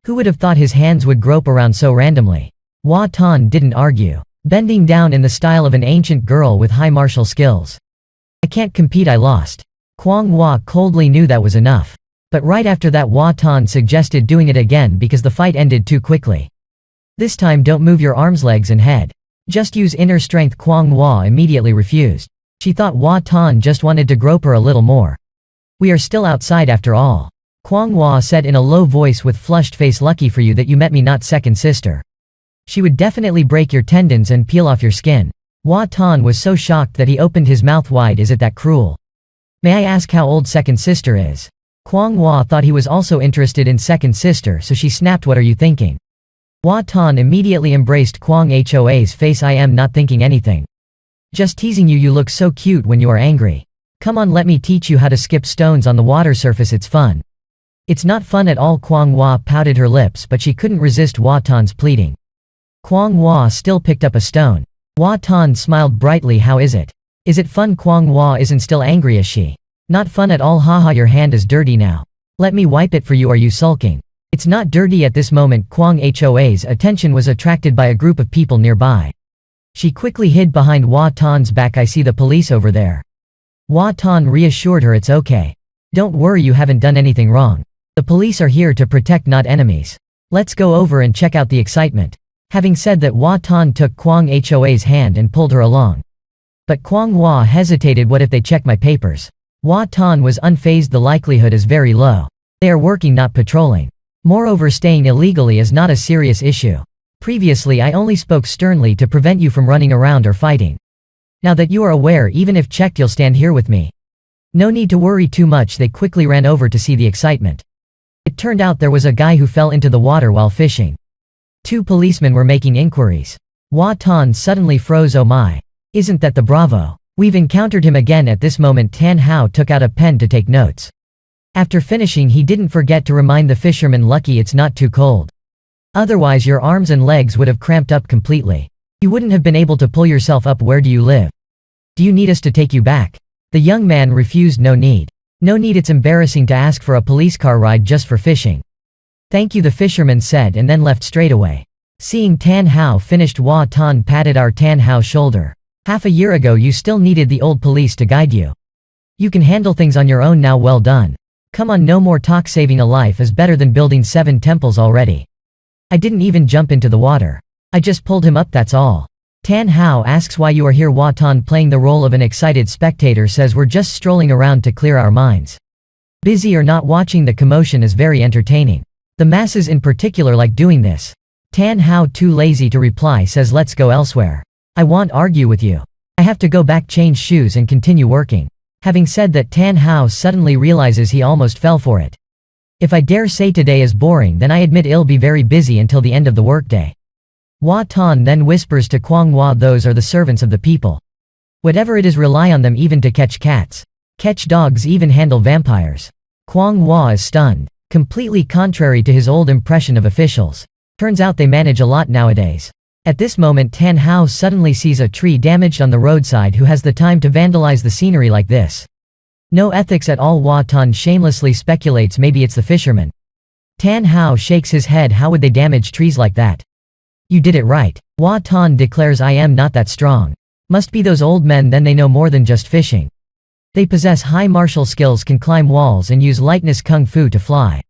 Who would have thought his hands would grope around so randomly? Hua Tan didn't argue, bending down in the style of an ancient girl with high martial skills. "I can't compete, I lost." Kwang Hua coldly knew that was enough. But right after that Hua Tan suggested doing it again because the fight ended too quickly. "This time don't move your arms, legs and head. Just use inner strength." Kwang Hua immediately refused. She thought Hua Tan just wanted to grope her a little more. We are still outside after all. Kwang Hua said in a low voice with flushed face. Lucky for you that you met me, not second sister. She would definitely break your tendons and peel off your skin. Hua Tan was so shocked that he opened his mouth wide. Is it that cruel? May I ask how old second sister is? Kwang Hua thought he was also interested in second sister, so she snapped, what are you thinking? Hua Tan immediately embraced Kwang Hoa's face. I am not thinking anything. Just teasing you. You look so cute when you are angry. Come on, let me teach you how to skip stones on the water surface. It's fun. It's not fun at all. Kwang Hua pouted her lips, but she couldn't resist Hua Tan's pleading. Kwang Hua still picked up a stone. Hua Tan smiled brightly. How is it? Is it fun? Kwang Hua isn't still angry, is she? Not fun at all. Haha, your hand is dirty now. Let me wipe it for you. Are you sulking? It's not dirty. At this moment Kwang Hoa's attention was attracted by a group of people nearby. She quickly hid behind Hua Tan's back. I see the police over there. Hua Tan reassured her. It's okay. Don't worry, you haven't done anything wrong. The police are here to protect, not enemies. Let's go over and check out the excitement. Having said that, Hua Tan took Kwang Hoa's hand and pulled her along. But Kwang Hua hesitated. What if they check my papers? Hua Tan was unfazed. The likelihood is very low. They are working, not patrolling. Moreover, staying illegally is not a serious issue. Previously I only spoke sternly to prevent you from running around or fighting. Now that you are aware, even if checked, you'll stand here with me. No need to worry too much. They quickly ran over to see the excitement. It turned out there was a guy who fell into the water while fishing. 2 policemen were making inquiries. Hua Tan suddenly froze. Oh my. Isn't that the Bravo? We've encountered him again. At this moment Tan Hao took out a pen to take notes. After finishing, he didn't forget to remind the fisherman, lucky it's not too cold. Otherwise your arms and legs would have cramped up completely. You wouldn't have been able to pull yourself up. Where do you live? Do you need us to take you back? The young man refused. No need. No need, it's embarrassing to ask for a police car ride just for fishing. Thank you, the fisherman said and then left straight away. Seeing Tan Hao finished, Hua Tan patted our Tan Hao's shoulder. Half a year ago you still needed the old police to guide you. You can handle things on your own now. Well done. Come on, no more talk. Saving a life is better than building 7 temples already. I didn't even jump into the water. I just pulled him up, that's all. Tan Hao asks why you are here. Hua Tan, playing the role of an excited spectator, says we're just strolling around to clear our minds. Busy or not, watching the commotion is very entertaining. The masses in particular like doing this. Tan Hao, too lazy to reply, says let's go elsewhere. I won't argue with you. I have to go back, change shoes and continue working. Having said that, Tan Hao suddenly realizes he almost fell for it. If I dare say today is boring, then I admit I'll be very busy until the end of the workday. Hua Tan then whispers to Kwang Hua, those are the servants of the people. Whatever it is, rely on them even to catch cats. Catch dogs, even handle vampires. Kwang Hua is stunned. Completely contrary to his old impression of officials. Turns out they manage a lot nowadays. At this moment Tan Hao suddenly sees a tree damaged on the roadside. Who has the time to vandalize the scenery like this? No ethics at all. Hua Tan shamelessly speculates maybe it's the fishermen. Tan Hao shakes his head. How would they damage trees like that? You did it right. Hua Tan declares, I am not that strong. Must be those old men, then they know more than just fishing. They possess high martial skills, can climb walls and use lightness kung fu to fly.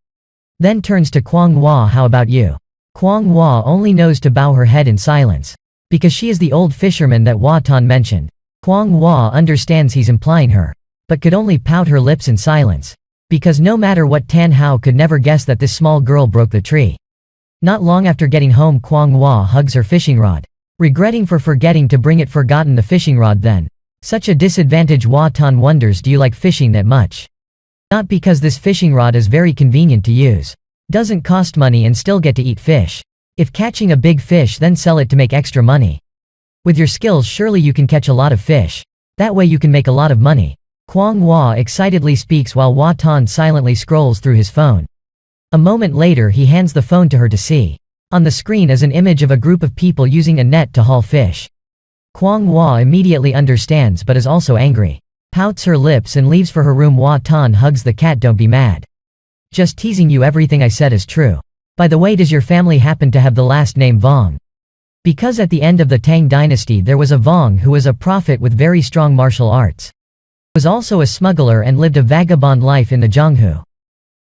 Then turns to Kwang Hua, how about you? Kwang Hua only knows to bow her head in silence. Because she is the old fisherman that Hua Tan mentioned. Kwang Hua understands he's implying her, but could only pout her lips in silence. Because no matter what, Tan Hao could never guess that this small girl broke the tree. Not long after getting home, Kwang Hua hugs her fishing rod, regretting for forgetting to bring it. Forgotten the fishing rod then. Such a disadvantage. Hua Tan wonders, do you like fishing that much? Not, because this fishing rod is very convenient to use. Doesn't cost money and still get to eat fish. If catching a big fish, then sell it to make extra money. With your skills, surely you can catch a lot of fish. That way you can make a lot of money. Kwang Hua excitedly speaks while Hua Tan silently scrolls through his phone. A moment later he hands the phone to her to see. On the screen is an image of a group of people using a net to haul fish. Kwang Hua immediately understands but is also angry. Pouts her lips and leaves for her room. Hua Tan hugs the cat. Don't be mad. Just teasing you, everything I said is true. By the way, does your family happen to have the last name Vong? Because at the end of the Tang dynasty there was a Vong who was a prophet with very strong martial arts. Was also a smuggler and lived a vagabond life in the Zhonghu.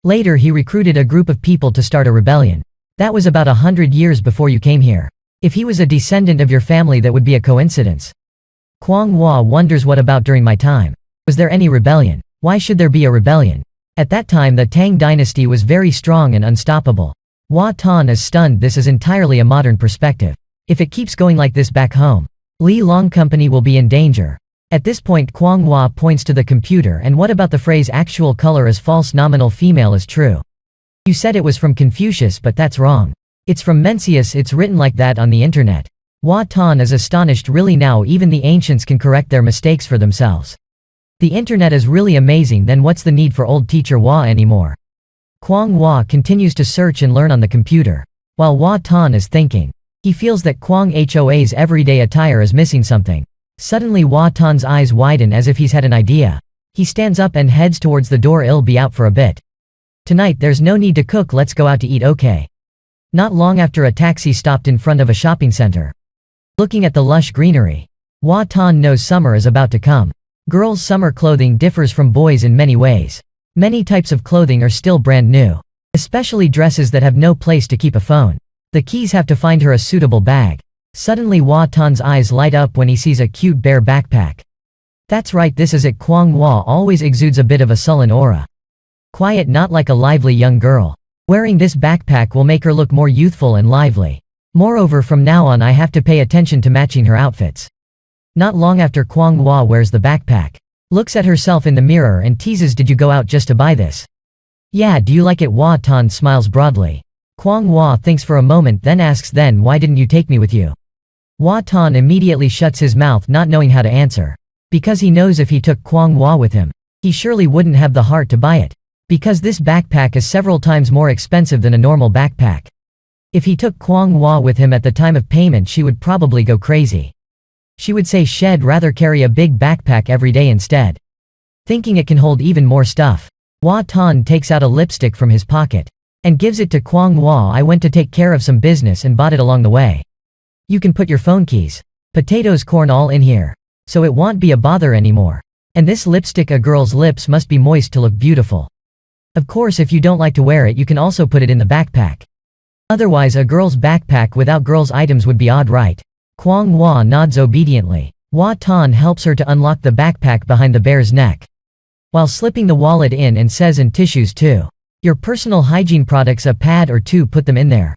Later he recruited a group of people to start a rebellion. That was about 100 years before you came here. If he was a descendant of your family, that would be a coincidence. Kwang Hua wonders, what about during my time? Was there any rebellion? Why should there be a rebellion? At that time the Tang dynasty was very strong and unstoppable. Hua Tuan is stunned. This is entirely a modern perspective. If it keeps going like this back home, Li Long Company will be in danger. At this point Kwang Hua points to the computer. And what about the phrase actual color is false, nominal female is true? You said it was from Confucius, but that's wrong. It's from Mencius. It's written like that on the internet. Hua Tuan is astonished. Really, now even the ancients can correct their mistakes for themselves. The internet is really amazing. Then what's the need for old teacher Hua anymore? Kwang Hua continues to search and learn on the computer. While Hua Tuan is thinking, he feels that Kwang Hoa's everyday attire is missing something. Suddenly Hua Tuan's eyes widen as if he's had an idea. He stands up and heads towards the door. I'll be out for a bit. Tonight there's no need to cook, let's go out to eat, okay? Not long after, a taxi stopped in front of a shopping center. Looking at the lush greenery, Hua Tuan knows summer is about to come. Girls' summer clothing differs from boys in many ways. Many types of clothing are still brand new. Especially dresses that have no place to keep a phone. The keys have to find her a suitable bag. Suddenly Hua Tuan's eyes light up when he sees a cute bear backpack. That's right, this is it. Kwang Hua always exudes a bit of a sullen aura. Quiet, not like a lively young girl. Wearing this backpack will make her look more youthful and lively. Moreover, from now on I have to pay attention to matching her outfits. Not long after, Kwang Hua wears the backpack, looks at herself in the mirror and teases, did you go out just to buy this? Yeah, do you like it? Hua Tuan smiles broadly. Kwang Hua thinks for a moment, then asks, then why didn't you take me with you? Hua Tuan immediately shuts his mouth, not knowing how to answer. Because he knows if he took Kwang Hua with him, he surely wouldn't have the heart to buy it. Because this backpack is several times more expensive than a normal backpack. If he took Kwang Hua with him at the time of payment, she would probably go crazy. She would say she'd rather carry a big backpack every day instead. Thinking it can hold even more stuff, Hua Tuan takes out a lipstick from his pocket and gives it to Kwang Hua. I went to take care of some business and bought it along the way. You can put your phone keys, potatoes, corn all in here, so it won't be a bother anymore. And this lipstick, a girl's lips must be moist to look beautiful. Of course, if you don't like to wear it, you can also put it in the backpack. Otherwise, a girl's backpack without girl's items would be odd, right? Kwang Hua nods obediently. Hua Tuan helps her to unlock the backpack behind the bear's neck, while slipping the wallet in, and says, and tissues too. Your personal hygiene products, a pad or two, put them in there.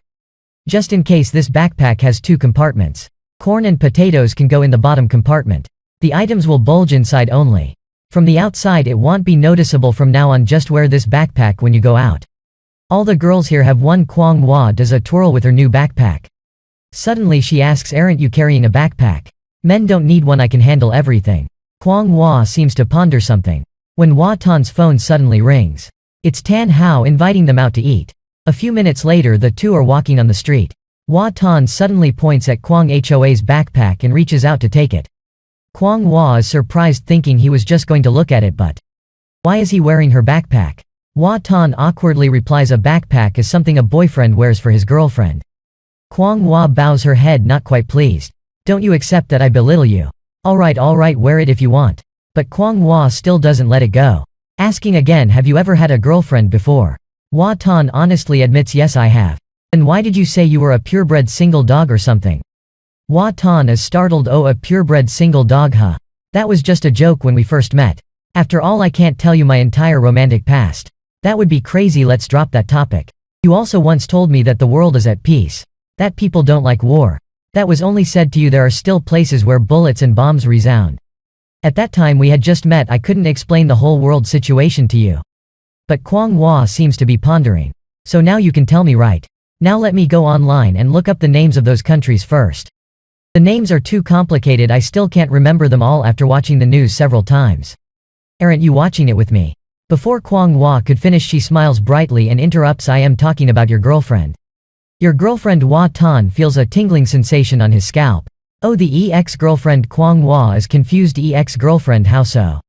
Just in case. This backpack has 2 compartments. Corn and potatoes can go in the bottom compartment. The items will bulge inside only. From the outside it won't be noticeable. From now on, just wear this backpack when you go out. All the girls here have one. Kwang Hua does a twirl with her new backpack. Suddenly she asks, aren't you carrying a backpack? Men don't need one, I can handle everything. Kwang Hua seems to ponder something, when Hua Tuan's phone suddenly rings. It's Tan Hao inviting them out to eat. A few minutes later the two are walking on the street. Hua Tuan suddenly points at Kwang Hoa's backpack and reaches out to take it. Kwang Hua is surprised, thinking he was just going to look at it, but why is he wearing her backpack? Hua Tuan awkwardly replies, a backpack is something a boyfriend wears for his girlfriend. Kwang Hua bows her head, not quite pleased. Don't you accept that I belittle you? Alright, wear it if you want. But Kwang Hua still doesn't let it go, asking again, have you ever had a girlfriend before? Hua Tuan honestly admits, yes I have. And why did you say you were a purebred single dog or something? Hua Tuan is startled. Oh, a purebred single dog, huh? That was just a joke when we first met. After all, I can't tell you my entire romantic past. That would be crazy, let's drop that topic. You also once told me that the world is at peace, that people don't like war. That was only said to you. There are still places where bullets and bombs resound. At that time we had just met, I couldn't explain the whole world situation to you. But Kwang Hua seems to be pondering. So now you can tell me, right? Now let me go online and look up the names of those countries first. The names are too complicated, I still can't remember them all after watching the news several times. Aren't you watching it with me? Before Kwang Hua could finish, she smiles brightly and interrupts, I am talking about your girlfriend. Your girlfriend? Hua Tuan feels a tingling sensation on his scalp. Oh, the ex-girlfriend. Kwang Hua is confused. Ex-girlfriend, how so?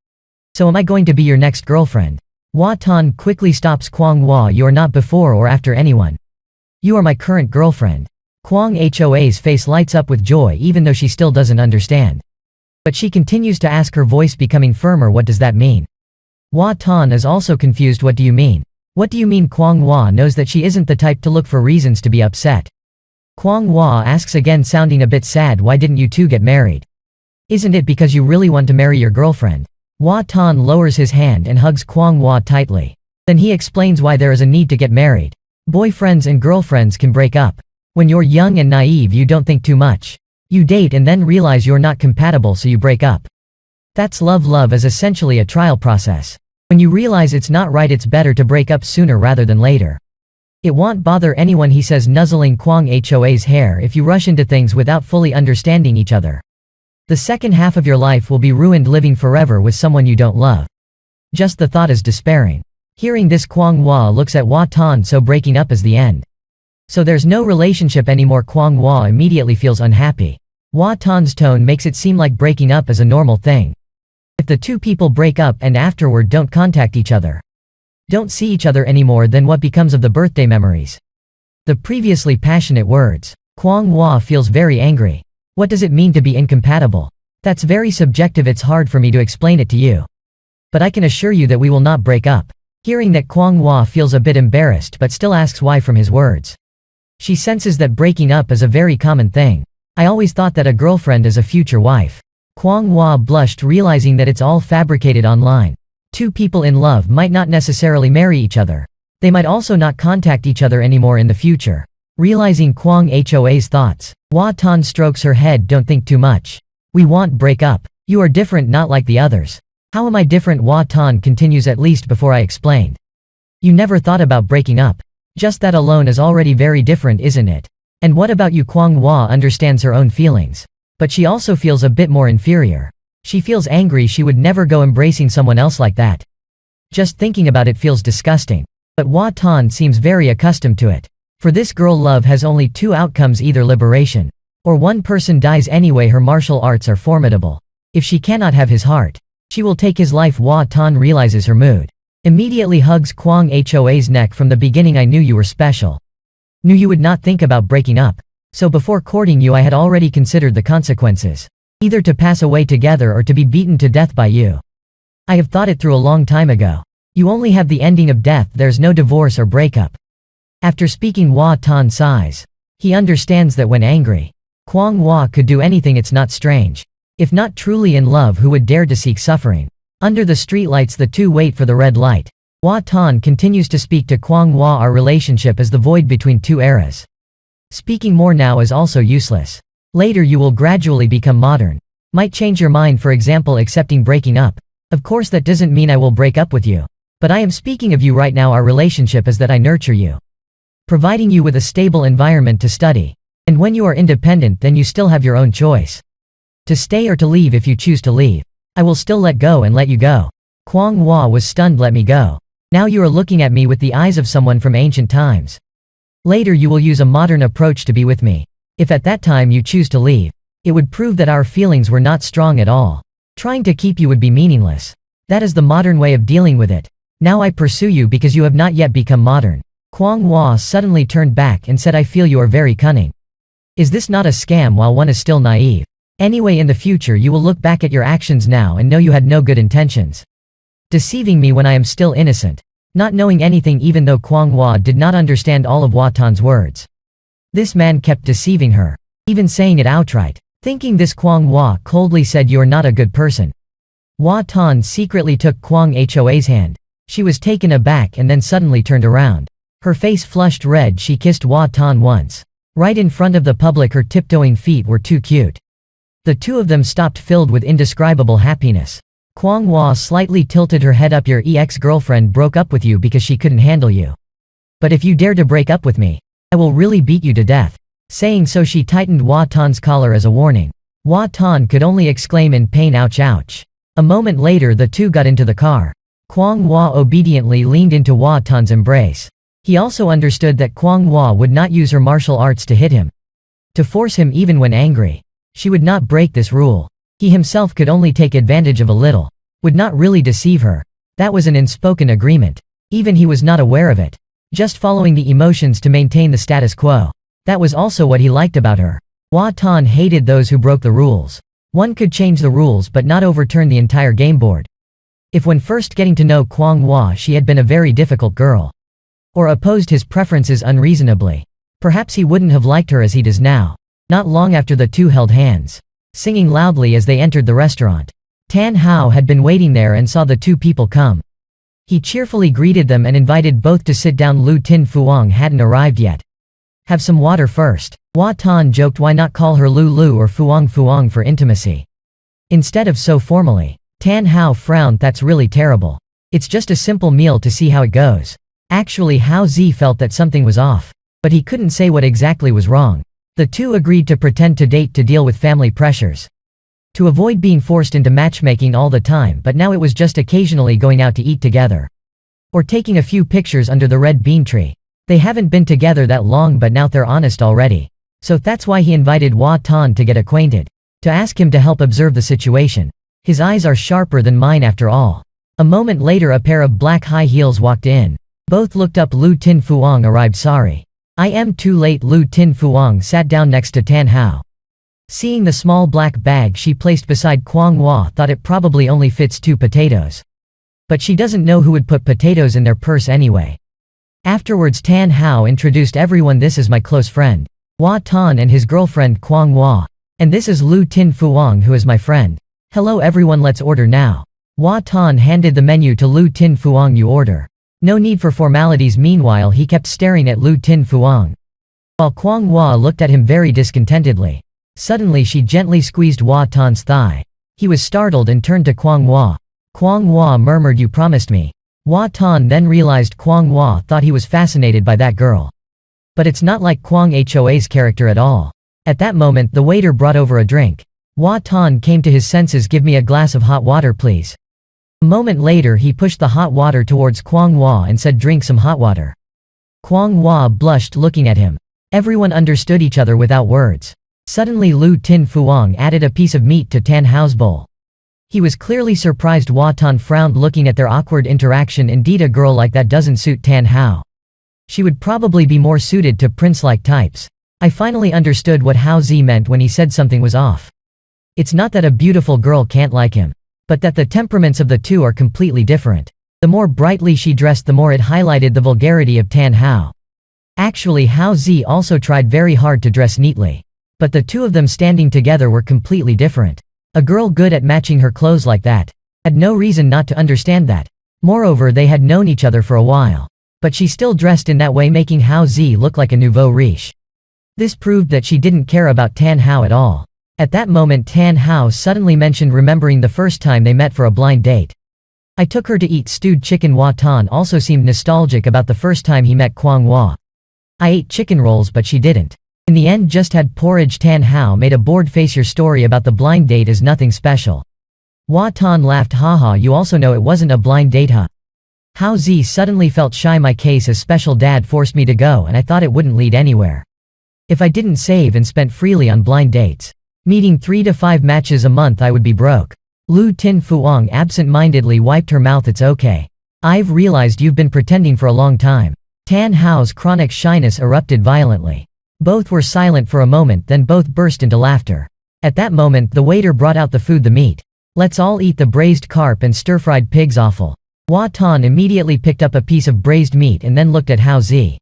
So am I going to be your next girlfriend? Hua Tuan quickly stops Kwang Hua, you are not before or after anyone. You are my current girlfriend. Kwang Hoa's face lights up with joy, even though she still doesn't understand. But she continues to ask, her voice becoming firmer, what does that mean? Hua Tuan is also confused. What do you mean? What do you mean? Kwang Hua knows that she isn't the type to look for reasons to be upset. Kwang Hua asks again, sounding a bit sad, why didn't you two get married? Isn't it because you really want to marry your girlfriend? Hua Tan lowers his hand and hugs Kwang Hua tightly. Then he explains why there is a need to get married. Boyfriends and girlfriends can break up. When you're young and naive you don't think too much. You date and then realize you're not compatible so you break up. That's love. Love is essentially a trial process. When you realize it's not right it's better to break up sooner rather than later. It won't bother anyone, he says, nuzzling Kwang Hoa's hair, if you rush into things without fully understanding each other. The second half of your life will be ruined living forever with someone you don't love. Just the thought is despairing. Hearing this, Kwang Hua looks at Hua Tan, so breaking up is the end. So there's no relationship anymore. Kwang Hua immediately feels unhappy. Hua Tan's tone makes it seem like breaking up is a normal thing. If the two people break up and afterward don't contact each other, don't see each other anymore, then what becomes of the birthday memories? The previously passionate words. Kwang Hua feels very angry. What does it mean to be incompatible? That's very subjective, it's hard for me to explain it to you. But I can assure you that we will not break up. Hearing that, Kwang Hua feels a bit embarrassed but still asks why from his words. She senses that breaking up is a very common thing. I always thought that a girlfriend is a future wife. Kwang Hua blushed, realizing that it's all fabricated online. Two people in love might not necessarily marry each other. They might also not contact each other anymore in the future. Realizing Kwang Hoa's thoughts, Hua Tan strokes her head. Don't think too much. We won't break up. You are different, not like the others. How am I different? Hua Tan continues, at least before I explained. You never thought about breaking up. Just that alone is already very different, isn't it? And what about you? Kwang Hua understands her own feelings. But she also feels a bit more inferior. She feels angry. She would never go embracing someone else like that. Just thinking about it feels disgusting. But Hua Tan seems very accustomed to it. For this girl, love has only two outcomes: either liberation, or one person dies anyway. Her martial arts are formidable. If she cannot have his heart, she will take his life. Hua Tan realizes her mood. Immediately hugs Kwang Hoa's neck. From the beginning I knew you were special. Knew you would not think about breaking up. So before courting you I had already considered the consequences. Either to pass away together or to be beaten to death by you. I have thought it through a long time ago. You only have the ending of death, there's no divorce or breakup. After speaking, Hua Tan sighs. He understands that when angry, Kwang Hua could do anything. It's not strange. If not truly in love, who would dare to seek suffering? Under the streetlights the two wait for the red light. Hua Tan continues to speak to Kwang Hua. Our relationship is the void between two eras. Speaking more now is also useless. Later you will gradually become modern. Might change your mind, for example accepting breaking up. Of course that doesn't mean I will break up with you. But I am speaking of you right now. Our relationship is that I nurture you, providing you with a stable environment to study. And when you are independent, then you still have your own choice. To stay or to leave. If you choose to leave, I will still let go and let you go. Kwang Hua was stunned. Let me go? Now you are looking at me with the eyes of someone from ancient times. Later you will use a modern approach to be with me. If at that time you choose to leave, it would prove that our feelings were not strong at all. Trying to keep you would be meaningless. That is the modern way of dealing with it. Now I pursue you because you have not yet become modern. Kwang Hua suddenly turned back and said, I feel you are very cunning. Is this not a scam while one is still naive? Anyway, in the future you will look back at your actions now and know you had no good intentions. Deceiving me when I am still innocent. Not knowing anything, even though Kwang Hua did not understand all of Hua Tan's words. This man kept deceiving her, even saying it outright. Thinking this, Kwang Hua coldly said, you are not a good person. Hua Tan secretly took Kwang Hoa's hand. She was taken aback and then suddenly turned around. Her face flushed red. She kissed Hua Tan once. Right in front of the public. Her tiptoeing feet were too cute. The two of them stopped, filled with indescribable happiness. Kwang Hua slightly tilted her head up. Your ex-girlfriend broke up with you because she couldn't handle you. But if you dare to break up with me, I will really beat you to death. Saying so, she tightened Hua Tan's collar as a warning. Hua Tan could only exclaim in pain, ouch, ouch. A moment later the two got into the car. Kwang Hua obediently leaned into Hua Tan's embrace. He also understood that Kwang Hua would not use her martial arts to hit him, to force him even when angry. She would not break this rule. He himself could only take advantage of a little, would not really deceive her. That was an unspoken agreement. Even he was not aware of it. Just following the emotions to maintain the status quo. That was also what he liked about her. Hua Tan hated those who broke the rules. One could change the rules but not overturn the entire game board. If when first getting to know Kwang Hua she had been a very difficult girl, or opposed his preferences unreasonably, perhaps he wouldn't have liked her as he does now. Not long after the two held hands, singing loudly as they entered the restaurant. Tan Hao had been waiting there and saw the two people come. He cheerfully greeted them and invited both to sit down. Lu Tin Fuang hadn't arrived yet. "Have some water first." Hua Tan joked, why not call her Lu Lu or Fuang Fuang for intimacy, instead of so formally. Tan Hao frowned. "That's really terrible. It's just a simple meal to see how it goes." Actually, Hao Zi felt that something was off, but he couldn't say what exactly was wrong. The two agreed to pretend to date to deal with family pressures, to avoid being forced into matchmaking all the time, but now it was just occasionally going out to eat together, or taking a few pictures under the red bean tree. They haven't been together that long, but now they're honest already. So that's why he invited Hua Tan to get acquainted, to ask him to help observe the situation. His eyes are sharper than mine after all. A moment later, a pair of black high heels walked in. Both looked up. Lu Tin Fuang arrived. "Sorry, I am too late." Lu Tin Fuang sat down next to Tan Hao. Seeing the small black bag she placed beside Kwang Hua, thought it probably only fits 2 potatoes. But she doesn't know who would put potatoes in their purse anyway. Afterwards, Tan Hao introduced everyone. "This is my close friend, Hua Tan, and his girlfriend Kwang Hua. And this is Lu Tin Fuang, who is my friend. Hello everyone, let's order now." Hua Tan handed the menu to Lu Tin Fuang. "You order. No need for formalities." Meanwhile, he kept staring at Lu Tin Fuang, while Kwang Hua looked at him very discontentedly. Suddenly she gently squeezed Hua Tan's thigh. He was startled and turned to Kwang Hua. Kwang Hua murmured, "You promised me." Hua Tan then realized Kwang Hua thought he was fascinated by that girl. But it's not like Kwang Hoa's character at all. At that moment, the waiter brought over a drink. Hua Tan came to his senses. "Give me a glass of hot water, please." A moment later, he pushed the hot water towards Kwang Hua and said, "Drink some hot water." Kwang Hua blushed, looking at him. Everyone understood each other without words. Suddenly, Lu Tin Fuang added a piece of meat to Tan Hao's bowl. He was clearly surprised. Hua Tan frowned, looking at their awkward interaction. Indeed, a girl like that doesn't suit Tan Hao. She would probably be more suited to prince-like types. I finally understood what Hao Zi meant when he said something was off. It's not that a beautiful girl can't like him, but that the temperaments of the two are completely different. The more brightly she dressed, the more it highlighted the vulgarity of Tan Hao. Actually, Hao Zi also tried very hard to dress neatly, but the two of them standing together were completely different. A girl good at matching her clothes like that had no reason not to understand that. Moreover, they had known each other for a while, but she still dressed in that way, making Hao Zi look like a nouveau riche. This proved that she didn't care about Tan Hao at all. At that moment, Tan Hao suddenly mentioned remembering the first time they met for a blind date. "I took her to eat stewed chicken." Hua Tan also seemed nostalgic about the first time he met Kwang Hua. "I ate chicken rolls, but she didn't. In the end, just had porridge." Tan Hao made a bored face. "Your story about the blind date is nothing special." Hua Tan laughed. "Haha, you also know it wasn't a blind date, huh?" Hao Zi suddenly felt shy. "My case is special. Dad forced me to go and I thought it wouldn't lead anywhere. If I didn't save and spent freely on blind dates, meeting 3 to 5 matches a month, I would be broke." Lu Tin Fuang absent-mindedly wiped her mouth. "It's okay. I've realized you've been pretending for a long time." Tan Hao's chronic shyness erupted violently. Both were silent for a moment, then both burst into laughter. At that moment, the waiter brought out the food, the meat. "Let's all eat the braised carp and stir-fried pig's offal." Hua Tan immediately picked up a piece of braised meat and then looked at Hao Zi,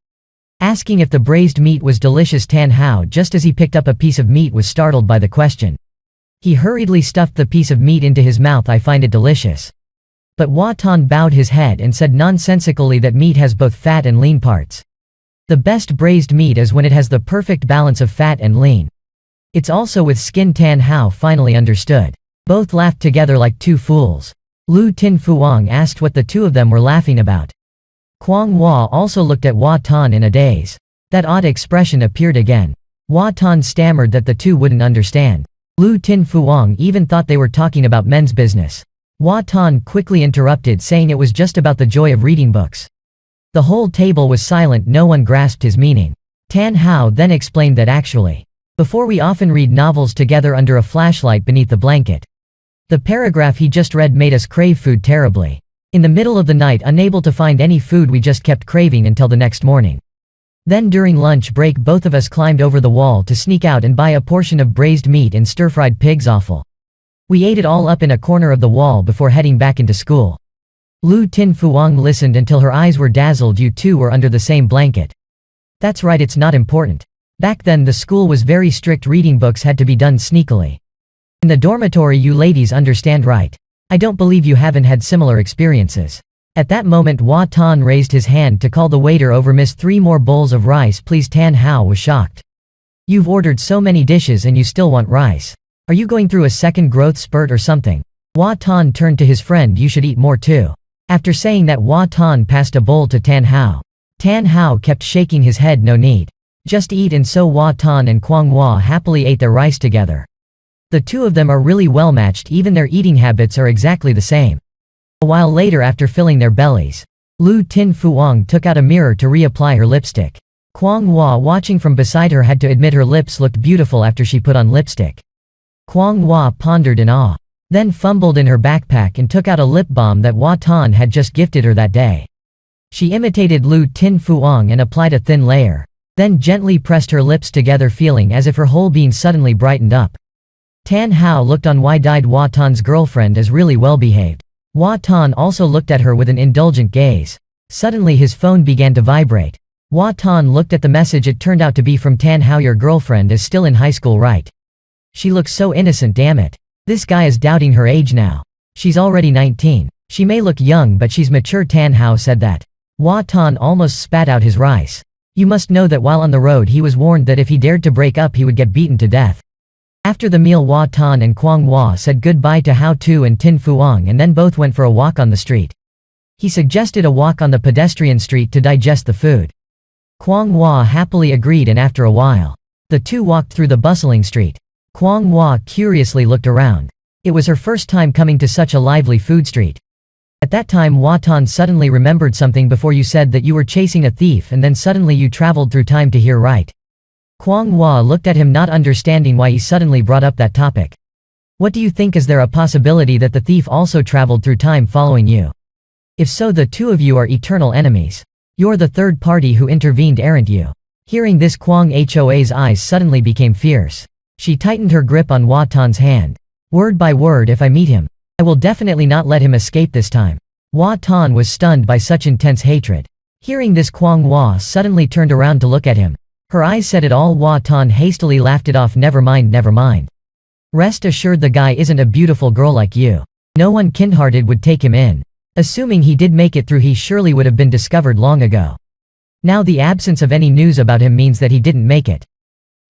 asking if the braised meat was delicious. Tan Hao, just as he picked up a piece of meat, was startled by the question. He hurriedly stuffed the piece of meat into his mouth. "I find it delicious." But Hua Tan bowed his head and said nonsensically that meat has both fat and lean parts. The best braised meat is when it has the perfect balance of fat and lean. It's also with skin. Tan Hao finally understood. Both laughed together like two fools. Lu Tin Fuang asked what the two of them were laughing about. Kwang Hua also looked at Hua Tan in a daze. That odd expression appeared again. Hua Tan stammered that the two wouldn't understand. Lu Tin Fuang even thought they were talking about men's business. Hua Tan quickly interrupted, saying it was just about the joy of reading books. The whole table was silent. No one grasped his meaning. Tan Hao then explained that actually, before we often read novels together under a flashlight beneath the blanket. The paragraph he just read made us crave food terribly. In the middle of the night, unable to find any food, we just kept craving until the next morning. Then during lunch break, both of us climbed over the wall to sneak out and buy a portion of braised meat and stir-fried pig's offal. We ate it all up in a corner of the wall before heading back into school. Lu Tin Fuang listened until her eyes were dazzled. "You two were under the same blanket." "That's right, it's not important. Back then the school was very strict. Reading books had to be done sneakily. In the dormitory you ladies understand, right? I don't believe you haven't had similar experiences. At that moment Hua Tan raised his hand to call the waiter over. Miss, 3 more bowls of rice please. Tan Hao was shocked. You've ordered so many dishes and you still want rice. Are you going through a second growth spurt or something? Hua Tan turned to his friend. You should eat more too. After saying that, Hua Tan passed a bowl to Tan Hao. Tan Hao kept shaking his head. No need. Just eat. And so Hua Tan and Kwang Hua happily ate their rice together. The two of them are really well matched, even their eating habits are exactly the same. A while later, after filling their bellies, Lu Tin Fuang took out a mirror to reapply her lipstick. Kwang Hua, watching from beside her, had to admit her lips looked beautiful after she put on lipstick. Kwang Hua pondered in awe, then fumbled in her backpack and took out a lip balm that Hua Tan had just gifted her that day. She imitated Lu Tin Fuang and applied a thin layer, then gently pressed her lips together, feeling as if her whole being suddenly brightened up. Tan Hao looked on wide-eyed. Hua Tan's girlfriend is really well-behaved. Hua Tan also looked at her with an indulgent gaze. Suddenly his phone began to vibrate. Hua Tan looked at the message. It turned out to be from Tan Hao. Your girlfriend is still in high school, right? She looks so innocent, damn it. This guy is doubting her age now. She's already 19. She may look young but she's mature. Tan Hao said that. Hua Tan almost spat out his rice. You must know that while on the road he was warned that if he dared to break up he would get beaten to death. After the meal, Hua Tan and Kwang Hua said goodbye to Hao Tu and Tin Fuang and then both went for a walk on the street. He suggested a walk on the pedestrian street to digest the food. Kwang Hua happily agreed, and after a while, the two walked through the bustling street. Kwang Hua curiously looked around. It was her first time coming to such a lively food street. At that time Hua Tan suddenly remembered something. Before you said that you were chasing a thief and then suddenly you traveled through time to here, right? Kwang Hua looked at him, not understanding why he suddenly brought up that topic. What do you think? Is there a possibility that the thief also traveled through time following you? If so, the two of you are eternal enemies. You're the third party who intervened, aren't you? Hearing this, Kwang Hoa's eyes suddenly became fierce. She tightened her grip on Hua Tan's hand. Word by word, if I meet him, I will definitely not let him escape this time. Hua Tan was stunned by such intense hatred. Hearing this, Kwang Hua suddenly turned around to look at him. Her eyes said it all. Hua Tan hastily laughed it off. Never mind, never mind. Rest assured, the guy isn't a beautiful girl like you. No one kind-hearted would take him in. Assuming he did make it through, he surely would have been discovered long ago. Now the absence of any news about him means that he didn't make it.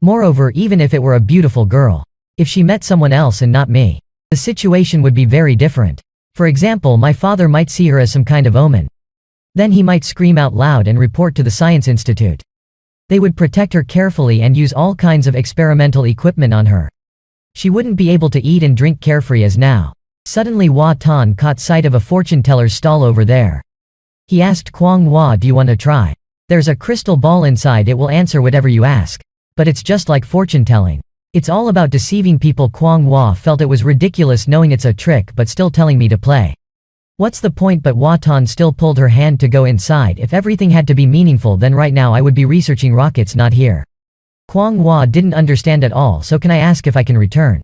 Moreover, even if it were a beautiful girl, if she met someone else and not me, the situation would be very different. For example, my father might see her as some kind of omen. Then he might scream out loud and report to the Science Institute. They would protect her carefully and use all kinds of experimental equipment on her. She wouldn't be able to eat and drink carefree as now. Suddenly Hua Tan caught sight of a fortune-teller's stall over there. He asked Kwang Hua, do you want to try? There's a crystal ball inside, it will answer whatever you ask. But it's just like fortune-telling. It's all about deceiving people. Kwang Hua felt it was ridiculous knowing it's a trick but still telling me to play. What's the point? But Hua Tan still pulled her hand to go inside. If everything had to be meaningful, then right now I would be researching rockets, not here. Kwang Hua didn't understand at all. So can I ask if I can return?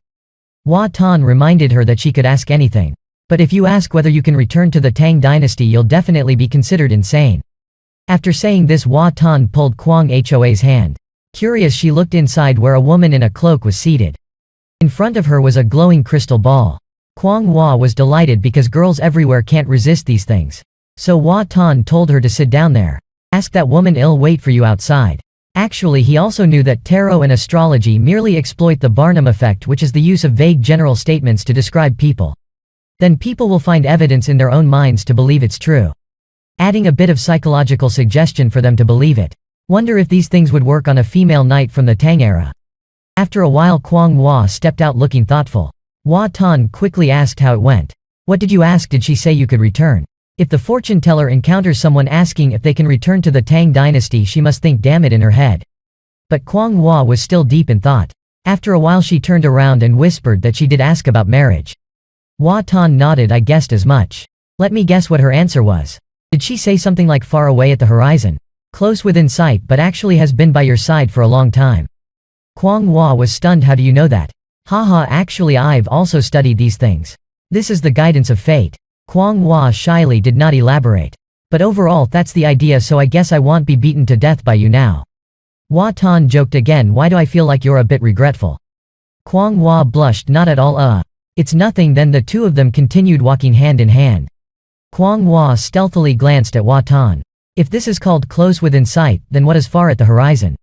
Hua Tan reminded her that she could ask anything. But if you ask whether you can return to the Tang dynasty, you'll definitely be considered insane. After saying this, Hua Tan pulled Kwang Hoa's hand. Curious, she looked inside where a woman in a cloak was seated. In front of her was a glowing crystal ball. Kwang Hua was delighted because girls everywhere can't resist these things. So Hua Tan told her to sit down there. Ask that woman, I'll wait for you outside. Actually, he also knew that tarot and astrology merely exploit the Barnum effect, which is the use of vague general statements to describe people. Then people will find evidence in their own minds to believe it's true, adding a bit of psychological suggestion for them to believe it. Wonder if these things would work on a female knight from the Tang era. After a while, Kwang Hua stepped out looking thoughtful. Hua Tan quickly asked how it went. What did you ask? Did she say you could return? If the fortune teller encounters someone asking if they can return to the Tang dynasty, she must think damn it in her head. But Kwang Hua was still deep in thought. After a while she turned around and whispered that she did ask about marriage. Hua Tan nodded. I guessed as much. Let me guess what her answer was. Did she say something like far away at the horizon? Close within sight, but actually has been by your side for a long time. Kwang Hua was stunned. How do you know that? Haha, actually I've also studied these things. This is the guidance of fate. Kwang Hua shyly did not elaborate. But overall that's the idea, so I guess I won't be beaten to death by you now. Hua Tan joked again. Why do I feel like you're a bit regretful? Kwang Hua blushed not at all. It's nothing. Then the two of them continued walking hand in hand. Kwang Hua stealthily glanced at Hua Tan. If this is called close within sight, then what is far at the horizon?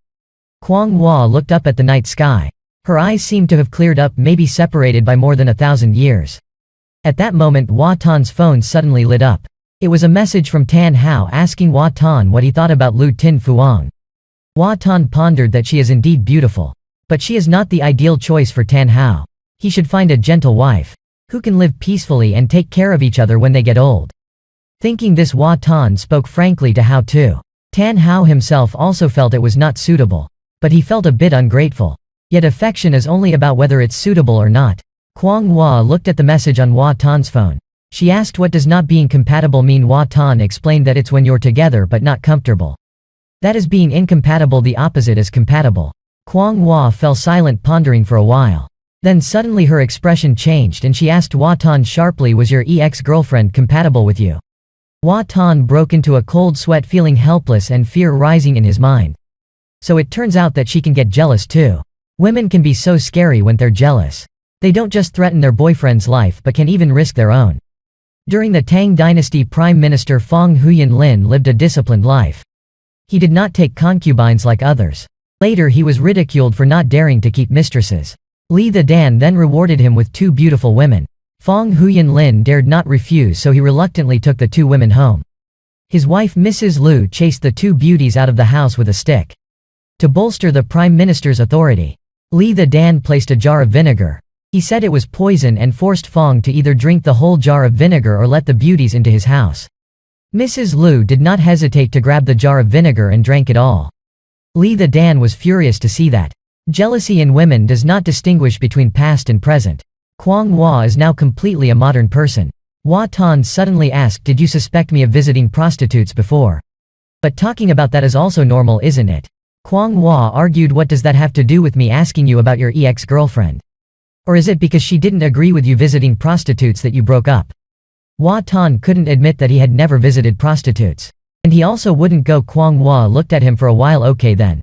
Kwang Hua looked up at the night sky. Her eyes seemed to have cleared up, maybe separated by more than 1,000 years. At that moment Hua Tan's phone suddenly lit up. It was a message from Tan Hao asking Hua Tan what he thought about Lu Tin Fuang. Hua Tan pondered that she is indeed beautiful. But she is not the ideal choice for Tan Hao. He should find a gentle wife, who can live peacefully and take care of each other when they get old. Thinking this, Hua Tan spoke frankly to Hao too. Tan Hao himself also felt it was not suitable. But he felt a bit ungrateful. Yet affection is only about whether it's suitable or not. Kwang Hua looked at the message on Hua Tan's phone. She asked what does not being compatible mean. Hua Tan explained that it's when you're together but not comfortable. That is being incompatible, the opposite is compatible. Kwang Hua fell silent, pondering for a while. Then suddenly her expression changed and she asked Hua Tan sharply, was your ex-girlfriend compatible with you? Hua Tan broke into a cold sweat, feeling helpless and fear rising in his mind. So it turns out that she can get jealous too. Women can be so scary when they're jealous. They don't just threaten their boyfriend's life but can even risk their own. During the Tang dynasty, Prime Minister Fang Huyanlin lived a disciplined life. He did not take concubines like others. Later he was ridiculed for not daring to keep mistresses. Li the Dan then rewarded him with 2 beautiful women. Fang Huyanlin dared not refuse, so he reluctantly took the 2 women home. His wife Mrs. Lu chased the 2 beauties out of the house with a stick. To bolster the Prime Minister's authority, Li the Dan placed a jar of vinegar. He said it was poison and forced Fang to either drink the whole jar of vinegar or let the beauties into his house. Mrs. Lu did not hesitate to grab the jar of vinegar and drank it all. Li the Dan was furious to see that. Jealousy in women does not distinguish between past and present. Kwang Hua is now completely a modern person. Hua Tan suddenly asked, did you suspect me of visiting prostitutes before? But talking about that is also normal, isn't it? Kwang Hua argued, what does that have to do with me asking you about your ex-girlfriend? Or is it because she didn't agree with you visiting prostitutes that you broke up? Hua Tan couldn't admit that he had never visited prostitutes. And he also wouldn't go. Kwang Hua looked at him for a while. Okay then.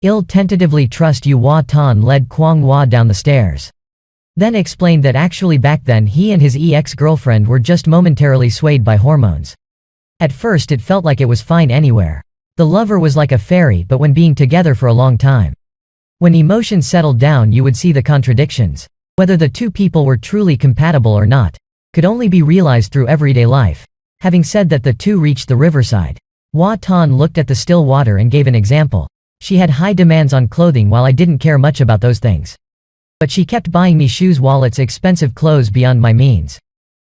I'll tentatively trust you. Hua Tan led Kwang Hua down the stairs. Then explained that actually back then he and his ex-girlfriend were just momentarily swayed by hormones. At first it felt like it was fine anywhere. The lover was like a fairy, but when being together for a long time, when emotions settled down, you would see the contradictions. Whether the 2 people were truly compatible or not could only be realized through everyday life. Having said that, the 2 reached the riverside. Hua Tan looked at the still water and gave an example. She had high demands on clothing while I didn't care much about those things. But she kept buying me shoes, wallets, expensive clothes beyond my means.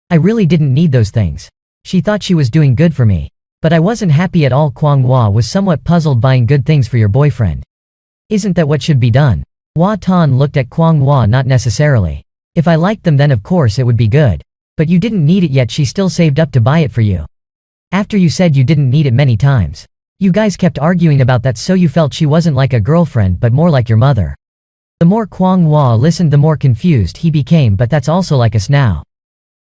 I really didn't need those things. She thought she was doing good for me. But I wasn't happy at all. Kwang Hua was somewhat puzzled. Buying good things for your boyfriend, isn't that what should be done? Hua Tan looked at Kwang Hua. Not necessarily. If I liked them, then of course it would be good. But you didn't need it yet. She still saved up to buy it for you. After you said you didn't need it many times. You guys kept arguing about that, so you felt she wasn't like a girlfriend but more like your mother. The more Kwang Hua listened, the more confused he became. But that's also like us now.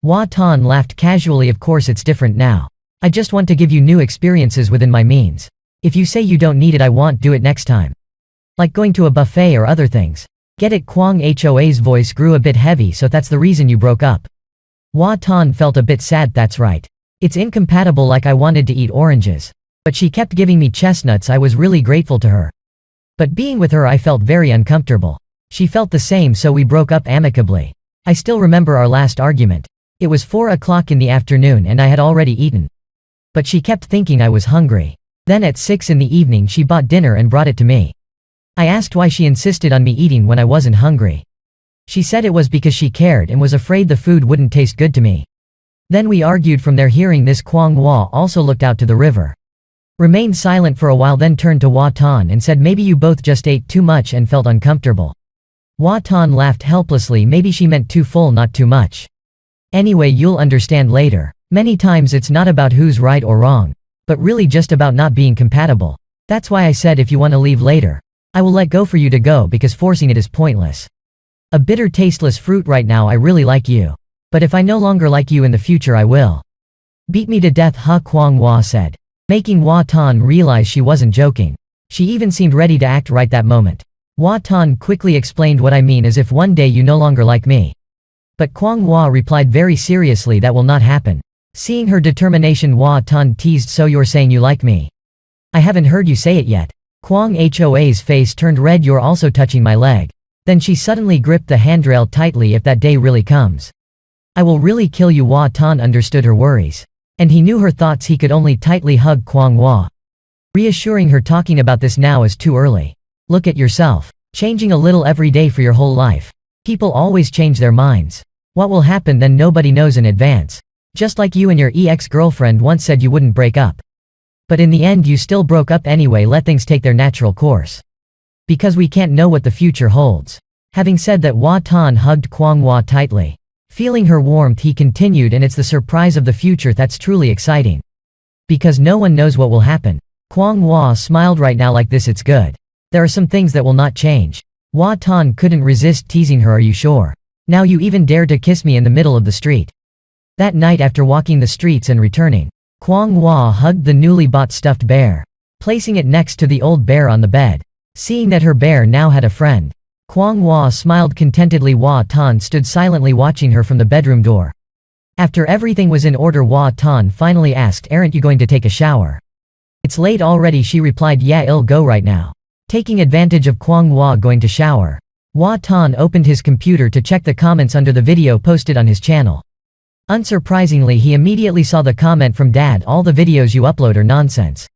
Hua Tan laughed casually. Of course it's different now. I just want to give you new experiences within my means. If you say you don't need it, I won't do it next time. Like going to a buffet or other things. Get it? Kwang Hoa's voice grew a bit heavy. So that's the reason you broke up? Hua Tan felt a bit sad. That's right. It's incompatible. Like I wanted to eat oranges, but she kept giving me chestnuts. I was really grateful to her. But being with her I felt very uncomfortable. She felt the same, so we broke up amicably. I still remember our last argument. It was 4 o'clock in the afternoon and I had already eaten. But she kept thinking I was hungry. Then at 6 in the evening she bought dinner and brought it to me. I asked why she insisted on me eating when I wasn't hungry. She said it was because she cared and was afraid the food wouldn't taste good to me. Then we argued from there. Hearing this, Kwang Hua also looked out to the river. Remained silent for a while, then turned to Hua Tan and said, maybe you both just ate too much and felt uncomfortable. Hua Tan laughed helplessly. Maybe she meant too full, not too much. Anyway, you'll understand later. Many times it's not about who's right or wrong, but really just about not being compatible. That's why I said if you want to leave later, I will let go for you to go, because forcing it is pointless. A bitter, tasteless fruit. Right now I really like you. But if I no longer like you in the future, I will. Beat me to death, huh? Kwang Hua said, making Hua Tan realize she wasn't joking. She even seemed ready to act right that moment. Hua Tan quickly explained what I mean as if one day you no longer like me. But Kwang Hua replied very seriously that will not happen. Seeing her determination, Hua Tan teased, so you're saying you like me? I haven't heard you say it yet. Kwang Hoa's face turned red. You're also touching my leg. Then she suddenly gripped the handrail tightly. If that day really comes, I will really kill you. Hua Tan understood her worries. And he knew her thoughts. He could only tightly hug Kwang Hua, reassuring her, talking about this now is too early. Look at yourself. Changing a little every day for your whole life. People always change their minds. What will happen then nobody knows in advance. Just like you and your ex-girlfriend once said you wouldn't break up. But in the end you still broke up anyway. Let things take their natural course. Because we can't know what the future holds. Having said that, Hua Tan hugged Kwang Hua tightly. Feeling her warmth, he continued, and it's the surprise of the future that's truly exciting. Because no one knows what will happen. Kwang Hua smiled. Right now like this it's good. There are some things that will not change. Hua Tan couldn't resist teasing her. Are you sure? Now you even dare to kiss me in the middle of the street. That night, after walking the streets and returning, Kwang Hua hugged the newly bought stuffed bear, placing it next to the old bear on the bed. Seeing that her bear now had a friend, Kwang Hua smiled contentedly. Hua Tan stood silently watching her from the bedroom door. After everything was in order, Hua Tan finally asked, aren't you going to take a shower? It's late already, she replied. Yeah, I'll go right now. Taking advantage of Kwang Hua going to shower, Hua Tan opened his computer to check the comments under the video posted on his channel. Unsurprisingly, he immediately saw the comment from Dad, all the videos you upload are nonsense.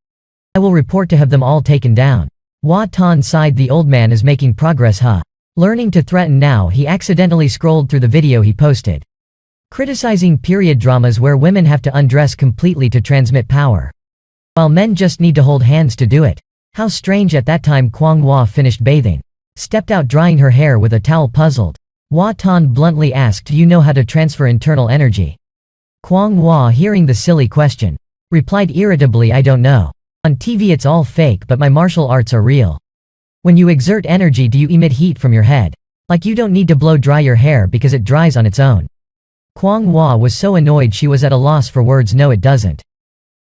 I will report to have them all taken down. Hua Tan sighed. The old man is making progress, huh? Learning to threaten now. He accidentally scrolled through the video he posted, criticizing period dramas where women have to undress completely to transmit power, while men just need to hold hands to do it. How strange. At that time Kwang Hua finished bathing, stepped out drying her hair with a towel. Puzzled, Hua Tan bluntly asked, do you know how to transfer internal energy? Kwang Hua, hearing the silly question, replied irritably, I don't know. On TV it's all fake, but my martial arts are real. When you exert energy, do you emit heat from your head? Like you don't need to blow dry your hair because it dries on its own. Kwang Hua was so annoyed she was at a loss for words. No, it doesn't.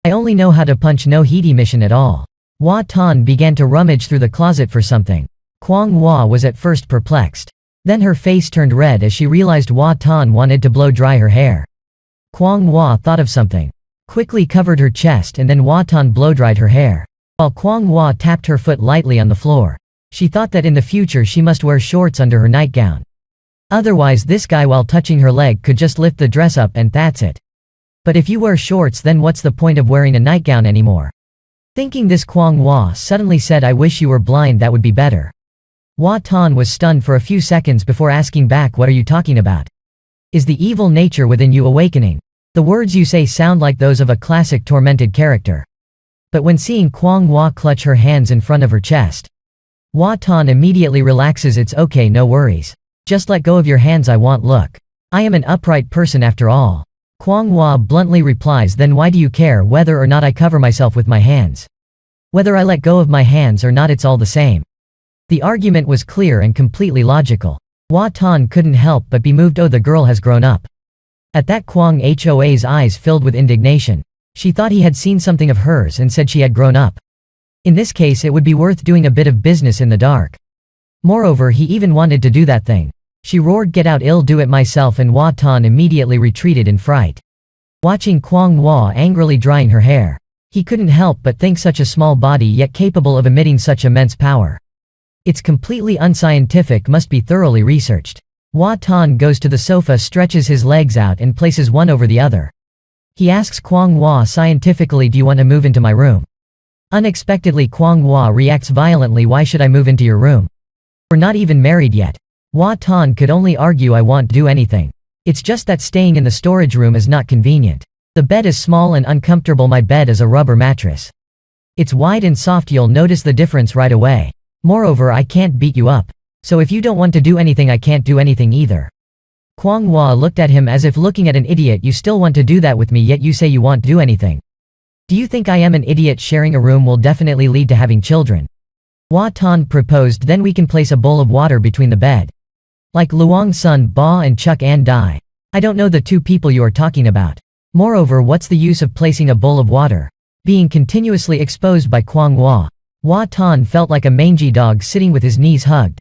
I only know how to punch, no heat emission at all. Hua Tan began to rummage through the closet for something. Kwang Hua was at first perplexed. Then her face turned red as she realized Hua Tan wanted to blow dry her hair. Kwang Hua thought of something, quickly covered her chest, and then Hua Tan blow-dried her hair, while Kwang Hua tapped her foot lightly on the floor. She thought that in the future she must wear shorts under her nightgown. Otherwise this guy, while touching her leg, could just lift the dress up and that's it. But if you wear shorts, then what's the point of wearing a nightgown anymore? Thinking this, Kwang Hua suddenly said, I wish you were blind, that would be better. Hua Tan was stunned for a few seconds before asking back, what are you talking about? Is the evil nature within you awakening? The words you say sound like those of a classic tormented character. But when seeing Kwang Hua clutch her hands in front of her chest, Hua Tan immediately relaxes. It's okay, no worries. Just let go of your hands, I won't. Look, I am an upright person after all. Kwang Hua bluntly replies, then why do you care whether or not I cover myself with my hands? Whether I let go of my hands or not, it's all the same. The argument was clear and completely logical. Hua Tan couldn't help but be moved. Oh, the girl has grown up. At that, Kwang Hoa's eyes filled with indignation. She thought he had seen something of hers and said she had grown up. In this case it would be worth doing a bit of business in the dark. Moreover, he even wanted to do that thing. She roared, get out, I'll do it myself, and Hua Tan immediately retreated in fright. Watching Kwang Hua angrily drying her hair, he couldn't help but think, such a small body yet capable of emitting such immense power. It's completely unscientific, must be thoroughly researched. Hua Tan goes to the sofa, stretches his legs out and places one over the other. He asks Kwang Hua scientifically, do you want to move into my room? Unexpectedly Kwang Hua reacts violently, why should I move into your room? We're not even married yet. Hua Tan could only argue, I won't do anything. It's just that staying in the storage room is not convenient. The bed is small and uncomfortable. My bed is a rubber mattress. It's wide and soft, you'll notice the difference right away. Moreover, I can't beat you up. So if you don't want to do anything, I can't do anything either. Kwang Hua looked at him as if looking at an idiot. You still want to do that with me, yet you say you won't do anything. Do you think I am an idiot? Sharing a room will definitely lead to having children. Hua Tan proposed, then we can place a bowl of water between the bed. Like Luang Sun Ba and Chuk An Dai. I don't know the two people you are talking about. Moreover, what's the use of placing a bowl of water? Being continuously exposed by Kwang Hua. Hua Tan felt like a mangy dog sitting with his knees hugged,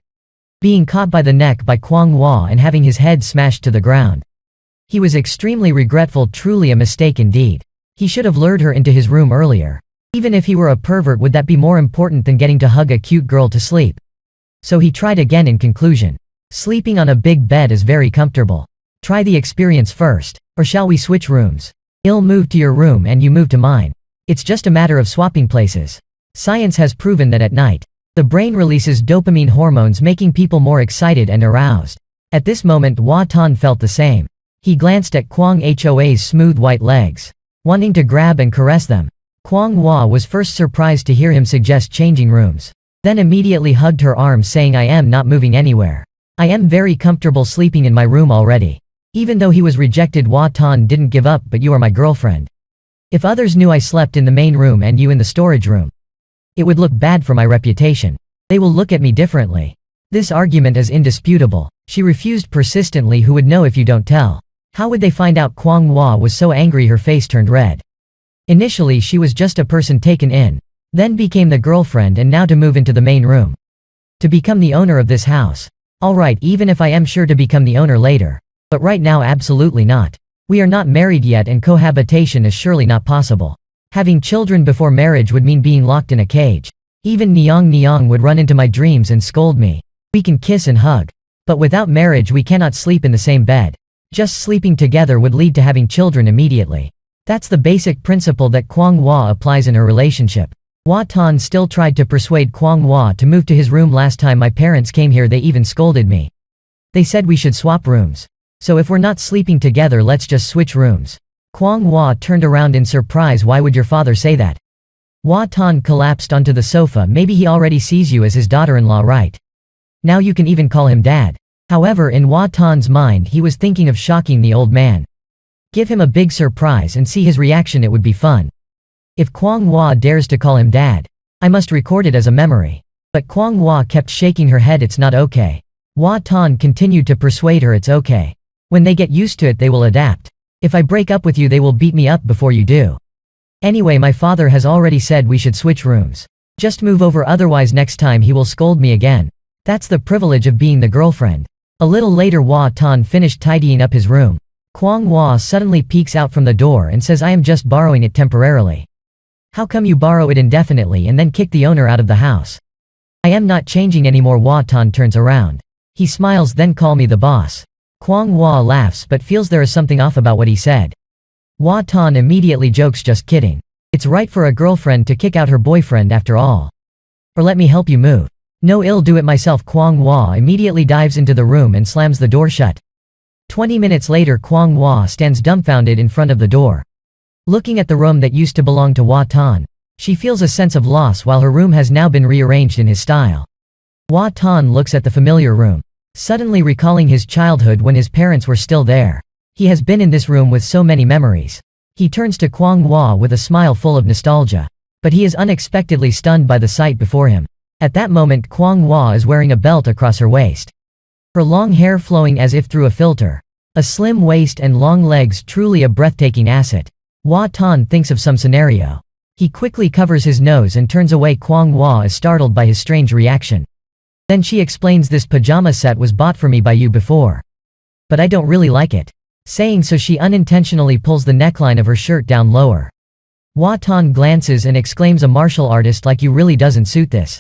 being caught by the neck by Kwang Hua and having his head smashed to the ground. He was extremely regretful, truly a mistake indeed. He should have lured her into his room earlier. Even if he were a pervert, would that be more important than getting to hug a cute girl to sleep? So he tried again. In conclusion, sleeping on a big bed is very comfortable. Try the experience first. Or shall we switch rooms? I'll move to your room and you move to mine. It's just a matter of swapping places. Science has proven that at night, the brain releases dopamine hormones, making people more excited and aroused. At this moment Hua Tan felt the same. He glanced at Kwang Hoa's smooth white legs, wanting to grab and caress them. Kwang Hua was first surprised to hear him suggest changing rooms, then immediately hugged her arms, saying, "I am not moving anywhere. I am very comfortable sleeping in my room already." Even though he was rejected, Hua Tan didn't give up. "But you are my girlfriend. If others knew I slept in the main room and you in the storage room, it would look bad for my reputation. They will look at me differently." This argument is indisputable. She refused persistently. "Who would know if you don't tell? How would they find out?" Kwang Hua was so angry her face turned red. Initially she was just a person taken in, then became the girlfriend, and now to move into the main room. To become the owner of this house. Alright, even if I am sure to become the owner later. But right now absolutely not. We are not married yet and cohabitation is surely not possible. Having children before marriage would mean being locked in a cage. Even Nyang would run into my dreams and scold me. We can kiss and hug. But without marriage we cannot sleep in the same bed. Just sleeping together would lead to having children immediately. That's the basic principle that Kwang Hua applies in her relationship. Hua Tan still tried to persuade Kwang Hua to move to his room. "Last time my parents came here they even scolded me. They said we should swap rooms. So if we're not sleeping together, let's just switch rooms." Kwang Hua turned around in surprise. "Why would your father say that?" Hua Tan collapsed onto the sofa. "Maybe he already sees you as his daughter-in-law, right? Now you can even call him dad." However, in Hua Tan's mind he was thinking of shocking the old man. Give him a big surprise and see his reaction. It would be fun. If Kwang Hua dares to call him dad, I must record it as a memory. But Kwang Hua kept shaking her head. "It's not okay." Hua Tan continued to persuade her. "It's okay. When they get used to it they will adapt. If I break up with you they will beat me up before you do. Anyway, my father has already said we should switch rooms. Just move over, otherwise next time he will scold me again. That's the privilege of being the girlfriend." A little later Hua Tan finished tidying up his room. Kwang Hua suddenly peeks out from the door and says, "I am just borrowing it temporarily." "How come you borrow it indefinitely and then kick the owner out of the house?" "I am not changing anymore." Hua Tan turns around. He smiles, "Then call me the boss." Kwang Hua laughs but feels there is something off about what he said. Hua Tan immediately jokes, "Just kidding. It's right for a girlfriend to kick out her boyfriend after all. Or let me help you move." "No, I'll do it myself." Kwang Hua immediately dives into the room and slams the door shut. 20 minutes later Kwang Hua stands dumbfounded in front of the door, looking at the room that used to belong to Hua Tan. She feels a sense of loss while her room has now been rearranged in his style. Hua Tan looks at the familiar room, suddenly recalling his childhood when his parents were still there. He has been in this room with so many memories. He turns to Kwang Hua with a smile full of nostalgia. But he is unexpectedly stunned by the sight before him. At that moment Kwang Hua is wearing a belt across her waist, her long hair flowing as if through a filter. A slim waist and long legs, truly a breathtaking asset. Hua Tan thinks of some scenario. He quickly covers his nose and turns away. Kwang Hua is startled by his strange reaction. Then she explains, "This pajama set was bought for me by you before. But I don't really like it." Saying so she unintentionally pulls the neckline of her shirt down lower. Hua Tan glances and exclaims, "A martial artist like you really doesn't suit this."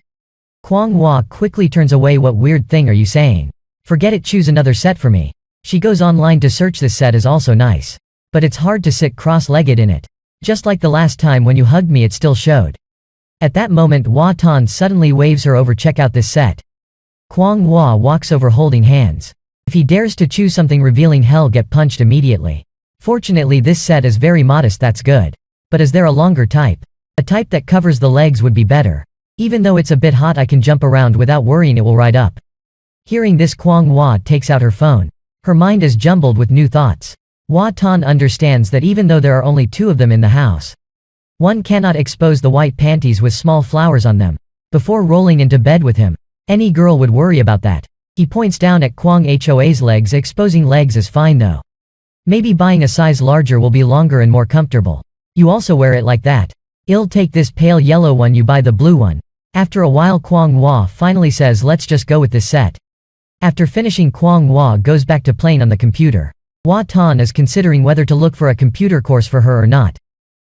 Kwang Hua quickly turns away. "What weird thing are you saying? Forget it, choose another set for me." She goes online to search. This set is also nice. But it's hard to sit cross-legged in it. Just like the last time when you hugged me it still showed. At that moment Hua Tan suddenly waves her over. "Check out this set." Kwang Hua walks over holding hands. If he dares to choose something revealing, he'll get punched immediately. Fortunately this set is very modest. That's good. But is there a longer type? A type that covers the legs would be better. Even though it's a bit hot I can jump around without worrying it will ride up. Hearing this Kwang Hua takes out her phone. Her mind is jumbled with new thoughts. Hua Tan understands that even though there are only 2 of them in the house, one cannot expose the white panties with small flowers on them before rolling into bed with him. Any girl would worry about that. He points down at Kwang Hoa's legs. "Exposing legs is fine though. Maybe buying a size larger will be longer and more comfortable. You also wear it like that. I'll take this pale yellow one, you buy the blue one." After a while Kwang Hua finally says let's just go with this set. After finishing Kwang Hua goes back to playing on the computer. Hua Tan is considering whether to look for a computer course for her or not.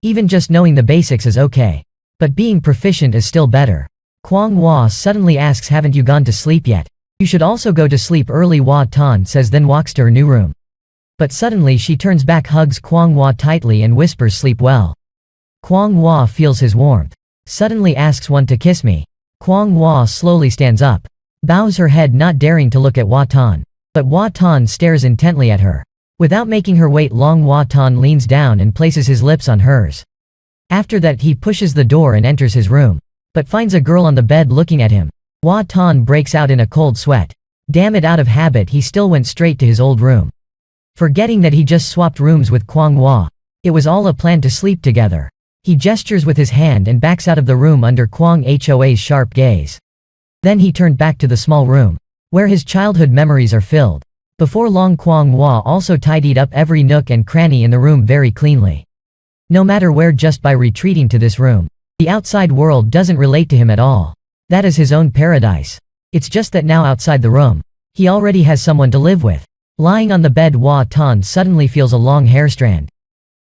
Even just knowing the basics is okay. But being proficient is still better. Kwang Hua suddenly asks haven't you gone to sleep yet? You should also go to sleep early Hua Tan says then walks to her new room. But suddenly she turns back hugs Kwang Hua tightly and whispers sleep well. Kwang Hua feels his warmth. Suddenly asks want to kiss me. Kwang Hua slowly stands up. Bows her head not daring to look at Hua Tan. But Hua Tan stares intently at her. Without making her wait long Hua Tan leans down and places his lips on hers. After that he pushes the door and enters his room. But finds a girl on the bed looking at him. Hua Tan breaks out in a cold sweat. Damn it, out of habit he still went straight to his old room. Forgetting that he just swapped rooms with Kwang Hua. It was all a plan to sleep together. He gestures with his hand and backs out of the room under Kwang Hoa's sharp gaze. Then he turned back to the small room, where his childhood memories are filled. Before long Kwang Hua also tidied up every nook and cranny in the room very cleanly. No matter where, just by retreating to this room, the outside world doesn't relate to him at all. That is his own paradise. It's just that now outside the room, he already has someone to live with. Lying on the bed Hua Tan suddenly feels a long hair strand.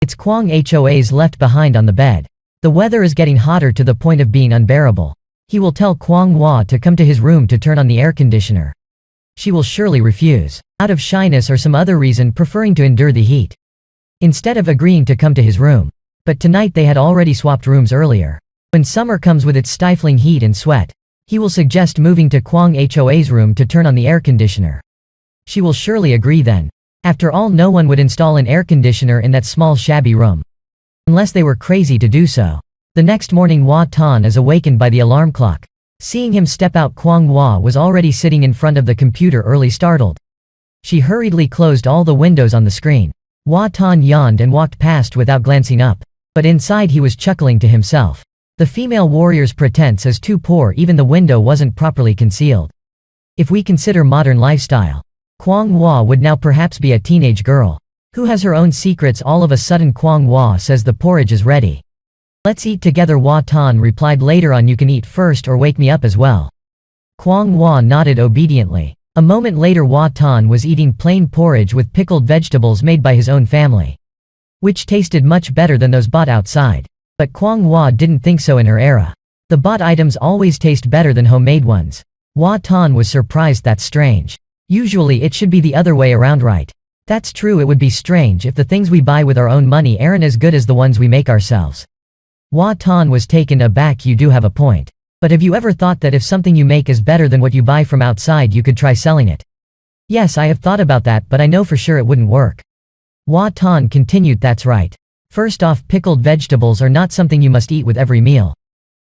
It's Kwang Hoa's left behind on the bed. The weather is getting hotter to the point of being unbearable. He will tell Kwang Hua to come to his room to turn on the air conditioner. She will surely refuse, out of shyness or some other reason preferring to endure the heat. Instead of agreeing to come to his room. But tonight they had already swapped rooms earlier. When summer comes with its stifling heat and sweat, he will suggest moving to Kwang Hoa's room to turn on the air conditioner. She will surely agree then. After all, no one would install an air conditioner in that small shabby room. Unless they were crazy to do so. The next morning Hua Tan is awakened by the alarm clock. Seeing him step out, Kwang Hua was already sitting in front of the computer early startled. She hurriedly closed all the windows on the screen. Hua Tan yawned and walked past without glancing up. But inside he was chuckling to himself. The female warrior's pretense is too poor, even the window wasn't properly concealed. If we consider modern lifestyle, Kwang Hua would now perhaps be a teenage girl, who has her own secrets. All of a sudden Kwang Hua says the porridge is ready. Let's eat together. Hua Tan replied later on you can eat first or wake me up as well. Kwang Hua nodded obediently. A moment later Hua Tan was eating plain porridge with pickled vegetables made by his own family, which tasted much better than those bought outside. But Kwang Hua didn't think so in her era. The bought items always taste better than homemade ones. Hua Tan was surprised. That's strange. Usually it should be the other way around, right? That's true, it would be strange if the things we buy with our own money aren't as good as the ones we make ourselves. Hua Tan was taken aback. You do have a point. But have you ever thought that if something you make is better than what you buy from outside you could try selling it? Yes, I have thought about that, but I know for sure it wouldn't work. Hua Tan continued, that's right. First off, pickled vegetables are not something you must eat with every meal.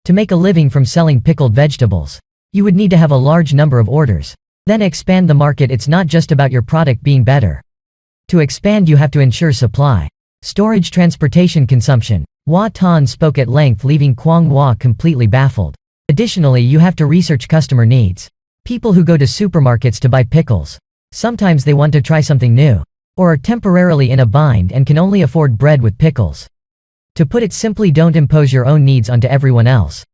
To make a living from selling pickled vegetables, you would need to have a large number of orders. Then expand the market. It's not just about your product being better. To expand you have to ensure supply, storage, transportation, consumption. Hua Tan spoke at length, leaving Kwang Hua completely baffled. Additionally, you have to research customer needs. People who go to supermarkets to buy pickles, sometimes they want to try something new, or are temporarily in a bind and can only afford bread with pickles. To put it simply, don't impose your own needs onto everyone else.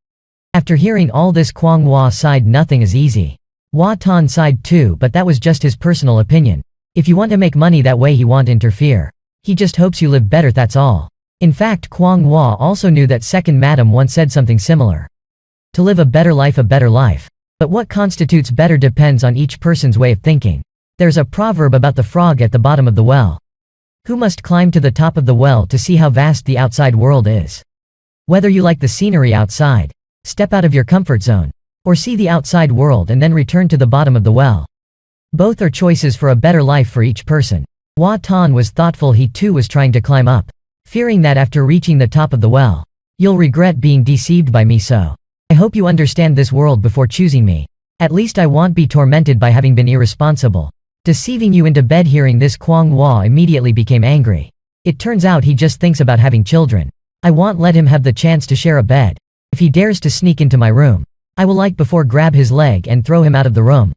After hearing all this Kwang Hua sighed. Nothing is easy. Hua Tan sighed too, but that was just his personal opinion. If you want to make money that way he won't interfere. He just hopes you live better, that's all. In fact, Kwang Hua also knew that second madam once said something similar. To live a better life, a better life. But what constitutes better depends on each person's way of thinking. There's a proverb about the frog at the bottom of the well, who must climb to the top of the well to see how vast the outside world is. Whether you like the scenery outside, step out of your comfort zone, or see the outside world and then return to the bottom of the well. Both are choices for a better life for each person. Hua Tan was thoughtful. He too was trying to climb up, fearing that after reaching the top of the well, you'll regret being deceived by me, so I hope you understand this world before choosing me. At least I won't be tormented by having been irresponsible, deceiving you into bed. Hearing this, Kwang Hua immediately became angry. It turns out he just thinks about having children. I won't let him have the chance to share a bed. If he dares to sneak into my room, I will before grab his leg and throw him out of the room.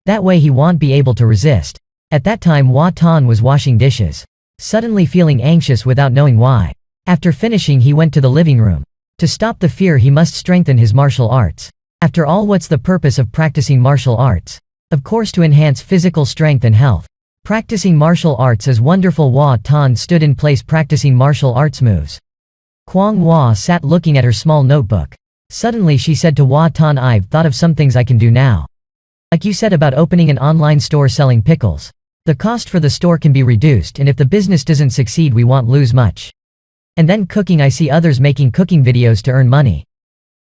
That way he won't be able to resist. At that time Hua Tan was washing dishes, suddenly feeling anxious without knowing why. After finishing he went to the living room. To stop the fear he must strengthen his martial arts. After all, what's the purpose of practicing martial arts? Of course, to enhance physical strength and health. Practicing martial arts is wonderful. Hua Tan stood in place practicing martial arts moves. Kwang Hua sat looking at her small notebook. Suddenly she said to Hua Tan, "I've thought of some things I can do now. Like you said about opening an online store selling pickles. The cost for the store can be reduced, and if the business doesn't succeed we won't lose much. And then cooking, I see others making cooking videos to earn money.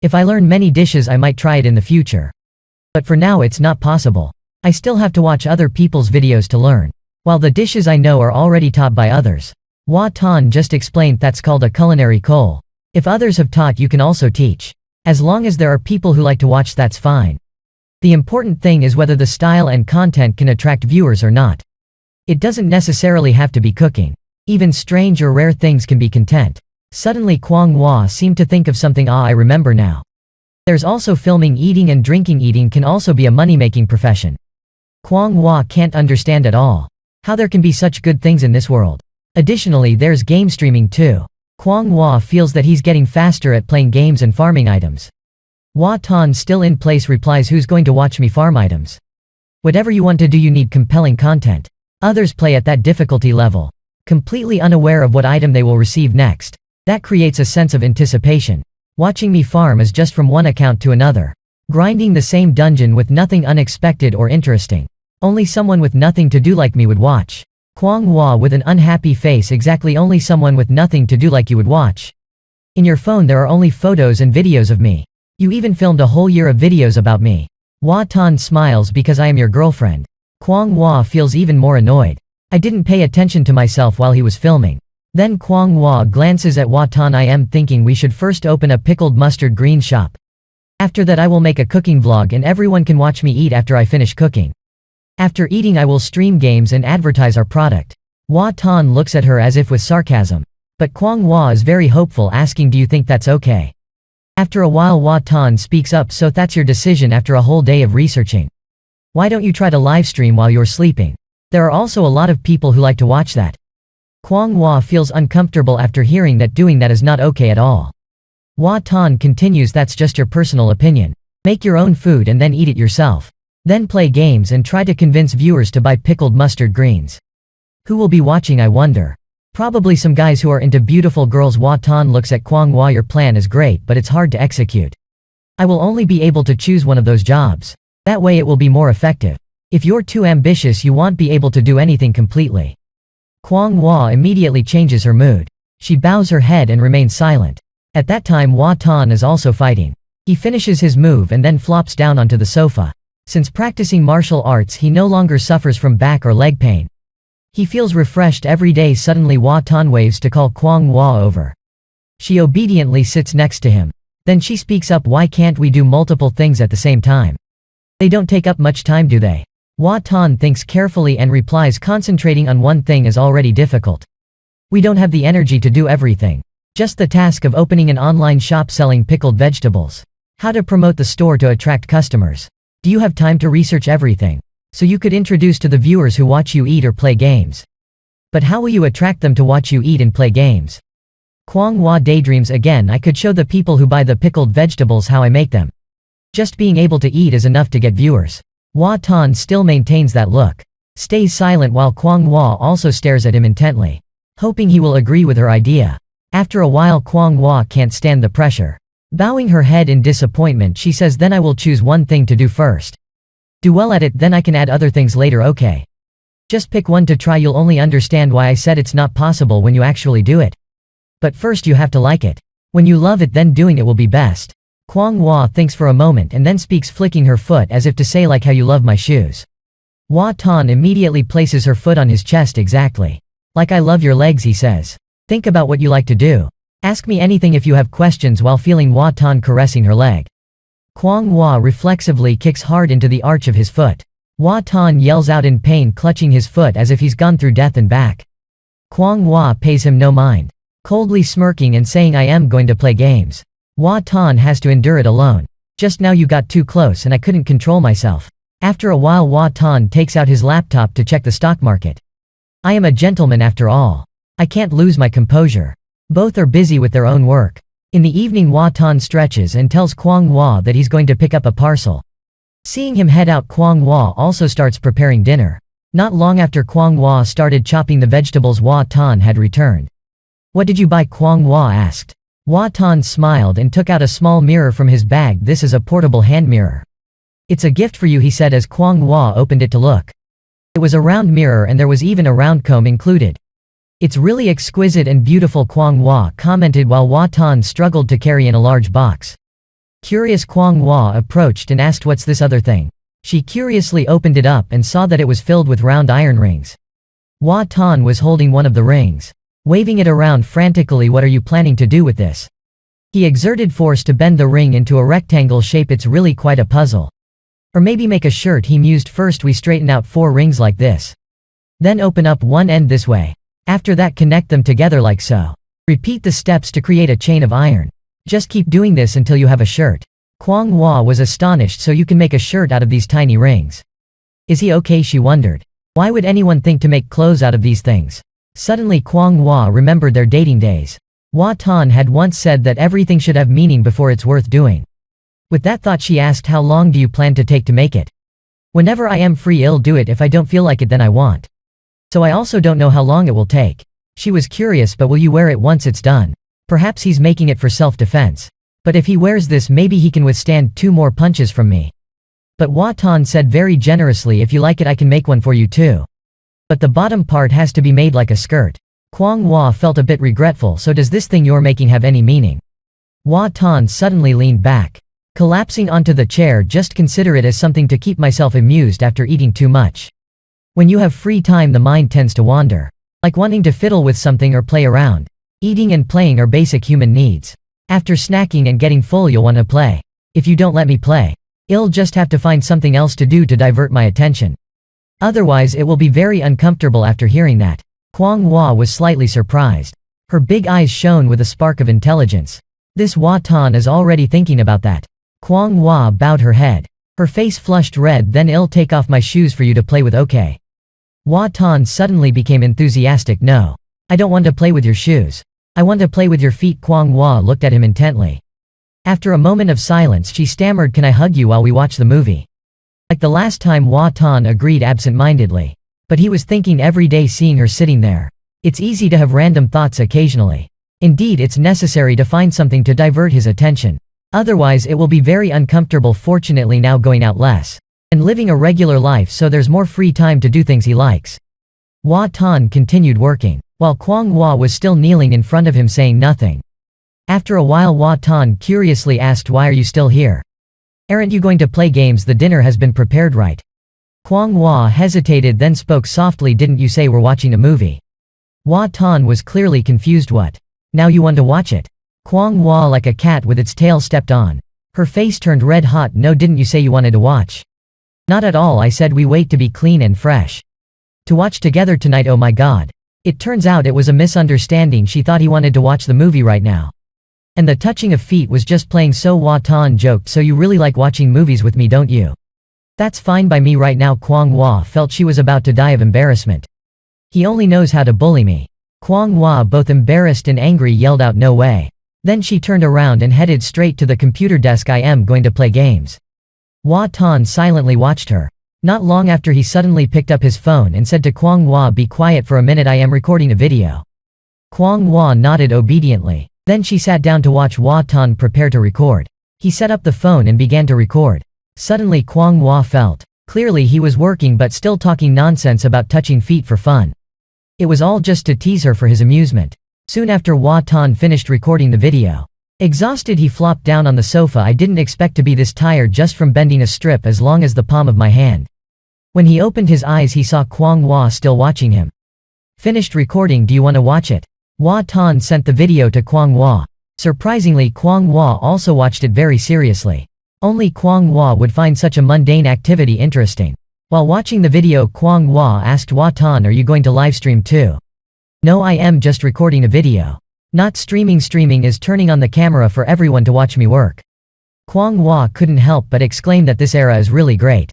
If I learn many dishes I might try it in the future. But for now it's not possible. I still have to watch other people's videos to learn. While the dishes I know are already taught by others." Hua Tan just explained that's called a culinary coal. If others have taught, you can also teach. As long as there are people who like to watch, that's fine. The important thing is whether the style and content can attract viewers or not. It doesn't necessarily have to be cooking. Even strange or rare things can be content. Suddenly Kwang Hua seemed to think of something. I remember now. There's also filming. Eating and drinking. Eating can also be a money-making profession. Kwang Hua can't understand at all how there can be such good things in this world. Additionally, there's game streaming too. Kwang Hua feels that he's getting faster at playing games and farming items. Hua Tan, still in place, replies, "Who's going to watch me farm items? Whatever you want to do, you need compelling content." Others play at that difficulty level, completely unaware of what item they will receive next. That creates a sense of anticipation. Watching me farm is just from one account to another, grinding the same dungeon with nothing unexpected or interesting. Only someone with nothing to do like me would watch. Kwang Hua with an unhappy face, exactly, only someone with nothing to do like you would watch. In your phone there are only photos and videos of me. You even filmed a whole year of videos about me. Hua Tan smiles, "Because I am your girlfriend." Kwang Hua feels even more annoyed. "I didn't pay attention to myself while he was filming." Then Kwang Hua glances at Hua Tan. "I am thinking we should first open a pickled mustard green shop. After that I will make a cooking vlog and everyone can watch me eat after I finish cooking. After eating I will stream games and advertise our product." Hua Tan looks at her as if with sarcasm. But Kwang Hua is very hopeful, asking, "Do you think that's okay?" After a while Hua Tan speaks up, "So that's your decision after a whole day of researching? Why don't you try to live stream while you're sleeping? There are also a lot of people who like to watch that." Kwang Hua feels uncomfortable after hearing that doing that is not okay at all. Hua Tan continues, "That's just your personal opinion. Make your own food and then eat it yourself. Then play games and try to convince viewers to buy pickled mustard greens. Who will be watching, I wonder? Probably some guys who are into beautiful girls." Hua Tan looks at Kwang Hua. "Your plan is great, but it's hard to execute. I will only be able to choose one of those jobs. That way it will be more effective. If you're too ambitious you won't be able to do anything completely." Kwang Hua immediately changes her mood. She bows her head and remains silent. At that time Hua Tan is also fighting. He finishes his move and then flops down onto the sofa. Since practicing martial arts he no longer suffers from back or leg pain. He feels refreshed every day. Suddenly Hua Tan waves to call Kwang Hua over. She obediently sits next to him. Then she speaks up, "Why can't we do multiple things at the same time? They don't take up much time, do they?" Hua Tan thinks carefully and replies, "Concentrating on one thing is already difficult. We don't have the energy to do everything. Just the task of opening an online shop selling pickled vegetables. How to promote the store to attract customers. Do you have time to research everything? So you could introduce to the viewers who watch you eat or play games. But how will you attract them to watch you eat and play games?" Kwang Hua daydreams again. "I could show the people who buy the pickled vegetables how I make them. Just being able to eat is enough to get viewers." Hua Tan still maintains that look. Stays silent while Kwang Hua also stares at him intently, hoping he will agree with her idea. After a while Kwang Hua can't stand the pressure. Bowing her head in disappointment she says, "Then I will choose one thing to do first. Do well at it, then I can add other things later, okay? Just pick one to try. You'll only understand why I said it's not possible when you actually do it. But first you have to like it. When you love it then doing it will be best." Kwang Hua thinks for a moment and then speaks, flicking her foot as if to say, "Like how you love my shoes." Hua Tan immediately places her foot on his chest. "Exactly. Like I love your legs," he says. "Think about what you like to do. Ask me anything if you have questions," while feeling Hua Tan caressing her leg. Kwang Hua reflexively kicks hard into the arch of his foot. Hua Tan yells out in pain, clutching his foot as if he's gone through death and back. Kwang Hua pays him no mind, coldly smirking and saying, "I am going to play games." Hua Tan has to endure it alone. "Just now you got too close and I couldn't control myself." After a while Hua Tan takes out his laptop to check the stock market. "I am a gentleman after all. I can't lose my composure." Both are busy with their own work. In the evening Hua Tan stretches and tells Kwang Hua that he's going to pick up a parcel. Seeing him head out, Kwang Hua also starts preparing dinner. Not long after Kwang Hua started chopping the vegetables, Hua Tan had returned. "What did you buy?" Kwang Hua asked. Hua Tan smiled and took out a small mirror from his bag. "This is a portable hand mirror. It's a gift for you," he said as Kwang Hua opened it to look. It was a round mirror and there was even a round comb included. "It's really exquisite and beautiful," Kwang Hua commented while Hua Tan struggled to carry in a large box. Curious, Kwang Hua approached and asked, "What's this other thing?" She curiously opened it up and saw that it was filled with round iron rings. Hua Tan was holding one of the rings, waving it around frantically. "What are you planning to do with this?" He exerted force to bend the ring into a rectangle shape. "It's really quite a puzzle. Or maybe make a shirt," he mused. "First we straighten out 4 rings like this. Then open up one end this way. After that connect them together like so. Repeat the steps to create a chain of iron. Just keep doing this until you have a shirt." Kwang Hua was astonished. "So you can make a shirt out of these tiny rings?" "Is he okay?" she wondered. "Why would anyone think to make clothes out of these things?" Suddenly Kwang Hua remembered their dating days. Hua Tan had once said that everything should have meaning before it's worth doing. With that thought she asked, "How long do you plan to take to make it?" "Whenever I am free. I'll do it. If I don't feel like it then I won't. So I also don't know how long it will take." She was curious. "But will you wear it once it's done?" Perhaps he's making it for self-defense. "But if he wears this maybe he can withstand 2 more punches from me." But Hua Tan said very generously, "If you like it I can make one for you too. But the bottom part has to be made like a skirt." Kwang Hua felt a bit regretful. "So does this thing you're making have any meaning?" Hua Tan suddenly leaned back, collapsing onto the chair. "Just consider it as something to keep myself amused after eating too much. When you have free time the mind tends to wander. Like wanting to fiddle with something or play around. Eating and playing are basic human needs. After snacking and getting full you'll want to play. If you don't let me play, I'll just have to find something else to do to divert my attention. Otherwise it will be very uncomfortable." After hearing that, Kwang Hua was slightly surprised. Her big eyes shone with a spark of intelligence. "This Hua Tan is already thinking about that." Kwang Hua bowed her head. Her face flushed red. "Then I'll take off my shoes for you to play with, okay?" Hua Tan suddenly became enthusiastic. "No. I don't want to play with your shoes. I want to play with your feet." Kwang Hua looked at him intently. After a moment of silence she stammered, "Can I hug you while we watch the movie?" Like the last time, Hua Tan agreed absent-mindedly. But he was thinking every day seeing her sitting there. It's easy to have random thoughts occasionally. Indeed, it's necessary to find something to divert his attention. Otherwise it will be very uncomfortable. Fortunately now going out less and living a regular life, so there's more free time to do things he likes. Hua Tan continued working, while Kwang Hua was still kneeling in front of him saying nothing. After a while Hua Tan curiously asked, "Why are you still here? Aren't you going to play games? The dinner has been prepared, right?" Kwang Hua hesitated then spoke softly, "Didn't you say we're watching a movie?" Hua Tan was clearly confused. "What? Now you want to watch it?" Kwang Hua, like a cat with its tail, stepped on. Her face turned red hot. "No, didn't you say you wanted to watch?" "Not at all. I said we wait to be clean and fresh. To watch together tonight." "Oh my god. It turns out it was a misunderstanding. She thought he wanted to watch the movie right now. And the touching of feet was just playing." So Hua Tan joked, "So you really like watching movies with me, don't you?" "That's fine by me right now." Kwang Hua felt she was about to die of embarrassment. "He only knows how to bully me." Kwang Hua, both embarrassed and angry, yelled out, "No way." Then she turned around and headed straight to the computer desk. "I am going to play games." Hua Tan silently watched her. Not long after he suddenly picked up his phone and said to Kwang Hua, "Be quiet for a minute, I am recording a video." Kwang Hua nodded obediently. Then she sat down to watch Hua Tan prepare to record. He set up the phone and began to record. Suddenly Kwang Hua felt clearly he was working but still talking nonsense about touching feet for fun. It was all just to tease her for his amusement. Soon after Hua Tan finished recording the video. Exhausted, he flopped down on the sofa. "I didn't expect to be this tired just from bending a strip as long as the palm of my hand." When he opened his eyes he saw Kwang Hua still watching him. "Finished recording, do you want to watch it?" Hua Tan sent the video to Kwang Hua. Surprisingly, Kwang Hua also watched it very seriously. Only Kwang Hua would find such a mundane activity interesting. While watching the video, Kwang Hua asked Hua Tan, "Are you going to livestream too?" "No, I am just recording a video. Not streaming. Streaming is turning on the camera for everyone to watch me work." Kwang Hua couldn't help but exclaim that this era is really great.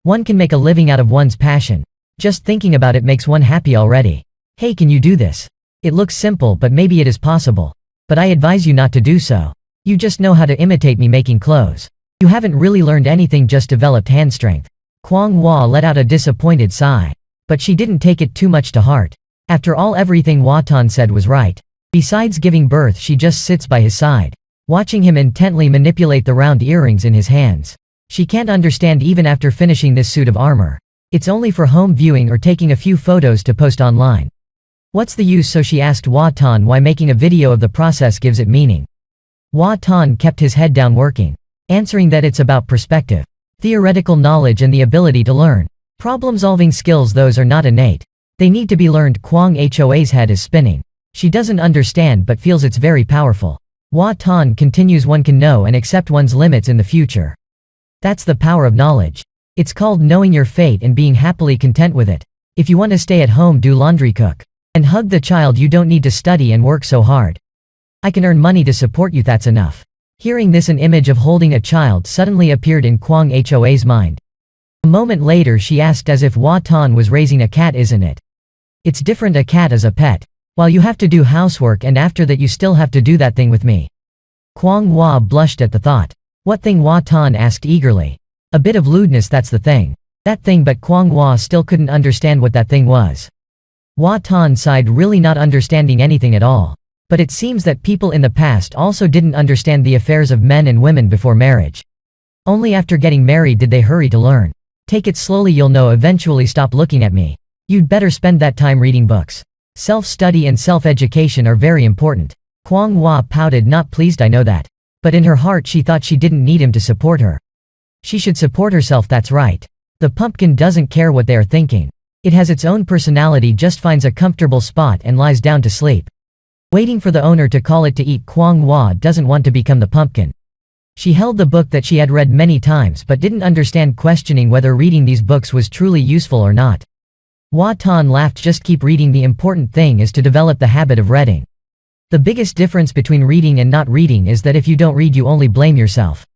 One can make a living out of one's passion. Just thinking about it makes one happy already. "Hey, can you do this? It looks simple but maybe it is possible." But I advise you not to do so. You just know how to imitate me making clothes. You haven't really learned anything, just developed hand strength. Kwang Hua let out a disappointed sigh. But she didn't take it too much to heart. After all, everything Hua Tan said was right. Besides giving birth, she just sits by his side, watching him intently manipulate the round earrings in his hands. She can't understand even after finishing this suit of armor. It's only for home viewing or taking a few photos to post online. What's the use? So she asked Hua Tan why making a video of the process gives it meaning. Hua Tan kept his head down working, answering that it's about perspective, theoretical knowledge and the ability to learn. Problem-solving skills, those are not innate. They need to be learned. Kwang Hoa's head is spinning. She doesn't understand but feels it's very powerful. Hua Tan continues, one can know and accept one's limits in the future. That's the power of knowledge. It's called knowing your fate and being happily content with it. If you want to stay at home, do laundry, cook, and hug the child. You don't need to study and work so hard. I can earn money to support you, that's enough. Hearing this, an image of holding a child suddenly appeared in Kwang Hoa's mind. A moment later she asked, as if Hua Tan was raising a cat, isn't it? It's different, a cat is a pet. While you have to do housework and after that you still have to do that thing with me. Kwang Hua blushed at the thought. What thing? Hua Tan asked eagerly. A bit of lewdness, that's the thing. That thing, but Kwang Hua still couldn't understand what that thing was. Hua Tan sighed, really not understanding anything at all. But it seems that people in the past also didn't understand the affairs of men and women before marriage. Only after getting married did they hurry to learn. Take it slowly, you'll know eventually. Stop looking at me. You'd better spend that time reading books. Self-study and self-education are very important. Kwang Hua pouted, not pleased. I know that. But in her heart she thought she didn't need him to support her. She should support herself, that's right. The pumpkin doesn't care what they are thinking. It has its own personality, just finds a comfortable spot and lies down to sleep, waiting for the owner to call it to eat. Kwang Hua doesn't want to become the pumpkin. She held the book that she had read many times but didn't understand, questioning whether reading these books was truly useful or not. Hua Tan laughed, just keep reading. The important thing is to develop the habit of reading. The biggest difference between reading and not reading is that if you don't read you only blame yourself.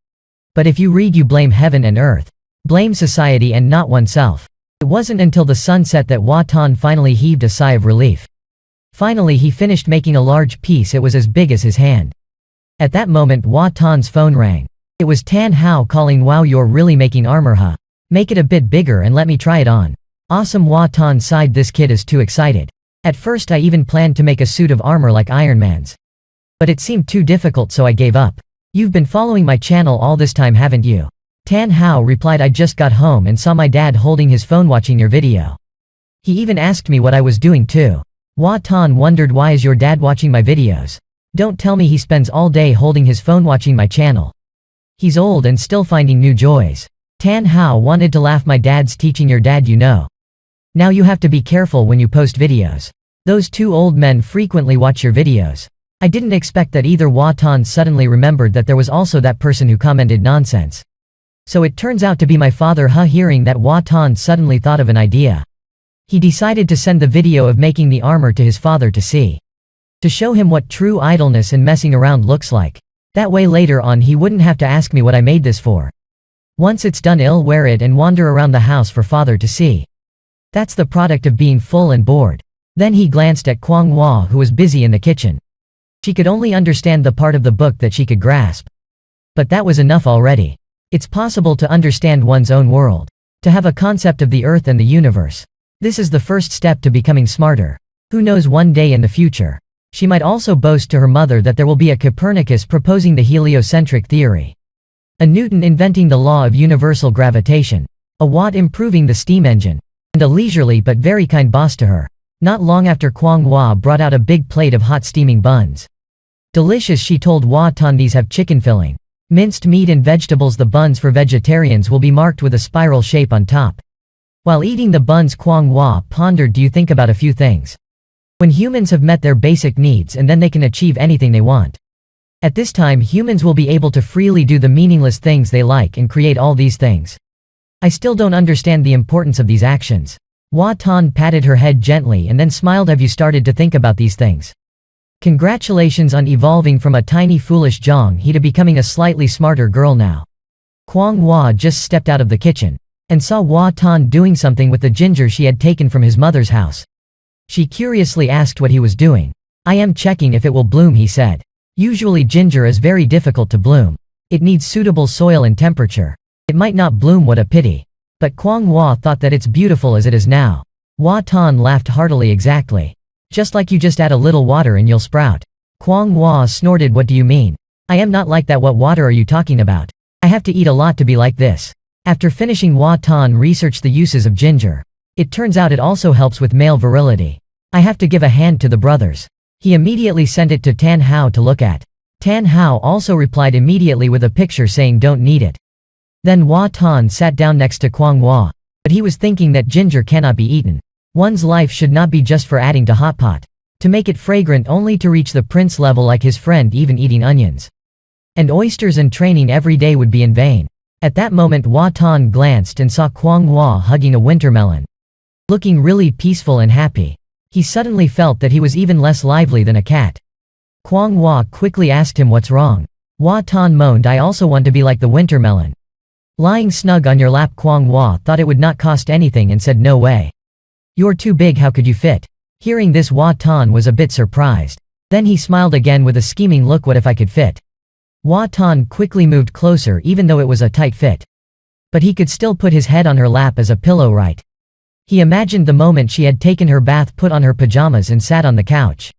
But if you read you blame heaven and earth. Blame society and not oneself. It wasn't until the sun set that Hua Tan finally heaved a sigh of relief. Finally he finished making a large piece. It was as big as his hand. At that moment Hua Tan's phone rang. It was Tan Hao calling. Wow, you're really making armor, huh? Make it a bit bigger and let me try it on. Awesome. Hua Tan sighed, this kid is too excited. At first I even planned to make a suit of armor like Iron Man's. But it seemed too difficult, so I gave up. You've been following my channel all this time, haven't you? Tan Hao replied, I just got home and saw my dad holding his phone watching your video. He even asked me what I was doing too. Hua Tan wondered, why is your dad watching my videos? Don't tell me he spends all day holding his phone watching my channel. He's old and still finding new joys. Tan Hao wanted to laugh, my dad's teaching your dad, you know. Now you have to be careful when you post videos. Those two old men frequently watch your videos. I didn't expect that either. Hua Tan suddenly remembered that there was also that person who commented nonsense. So it turns out to be my father, huh? Hearing that, Hua Tan suddenly thought of an idea. He decided to send the video of making the armor to his father to see. To show him what true idleness and messing around looks like. That way later on he wouldn't have to ask me what I made this for. Once it's done, I'll wear it and wander around the house for father to see. That's the product of being full and bored. Then he glanced at Kwang Hua, who was busy in the kitchen. She could only understand the part of the book that she could grasp. But that was enough already. It's possible to understand one's own world. To have a concept of the earth and the universe. This is the first step to becoming smarter. Who knows, one day in the future, she might also boast to her mother that there will be a Copernicus proposing the heliocentric theory. A Newton inventing the law of universal gravitation. A Watt improving the steam engine. And a leisurely but very kind boss to her. Not long after, Kwang Hua brought out a big plate of hot steaming buns. Delicious, she told Hua Tan. These have chicken filling, minced meat and vegetables. The buns for vegetarians will be marked with a spiral shape on top. While eating the buns, Kwang Hua pondered, do you think about a few things? When humans have met their basic needs, and then they can achieve anything they want. At this time humans will be able to freely do the meaningless things they like and create all these things. I still don't understand the importance of these actions. Hua Tan patted her head gently and then smiled. Have you started to think about these things? Congratulations on evolving from a tiny foolish Zhang He to becoming a slightly smarter girl now. Kwang Hua just stepped out of the kitchen and saw Hua Tan doing something with the ginger she had taken from his mother's house. She curiously asked what he was doing. I am checking if it will bloom, he said. Usually ginger is very difficult to bloom. It needs suitable soil and temperature. It might not bloom, what a pity. But Kwang Hua thought that it's beautiful as it is now. Hua Tan laughed heartily. Exactly. Just like you just add a little water and you'll sprout. Kwang Hua snorted. What do you mean? I am not like that. What water are you talking about? I have to eat a lot to be like this. After finishing, Hua Tan researched the uses of ginger. It turns out it also helps with male virility. I have to give a hand to the brothers. He immediately sent it to Tan Hao to look at. Tan Hao also replied immediately with a picture saying don't need it. Then Hua Tan sat down next to Kwang Hua. But he was thinking that ginger cannot be eaten. One's life should not be just for adding to hot pot. To make it fragrant only to reach the prince level like his friend, even eating onions and oysters and training every day would be in vain. At that moment Hua Tan glanced and saw Kwang Hua hugging a winter melon. Looking really peaceful and happy. He suddenly felt that he was even less lively than a cat. Kwang Hua quickly asked him what's wrong. Hua Tan moaned, I also want to be like the winter melon. Lying snug on your lap. Kwang Hua thought it would not cost anything and said no way. You're too big, how could you fit? Hearing this Hua Tan was a bit surprised. Then he smiled again with a scheming look, what if I could fit? Hua Tan quickly moved closer even though it was a tight fit. But he could still put his head on her lap as a pillow, right? He imagined the moment she had taken her bath, put on her pajamas and sat on the couch.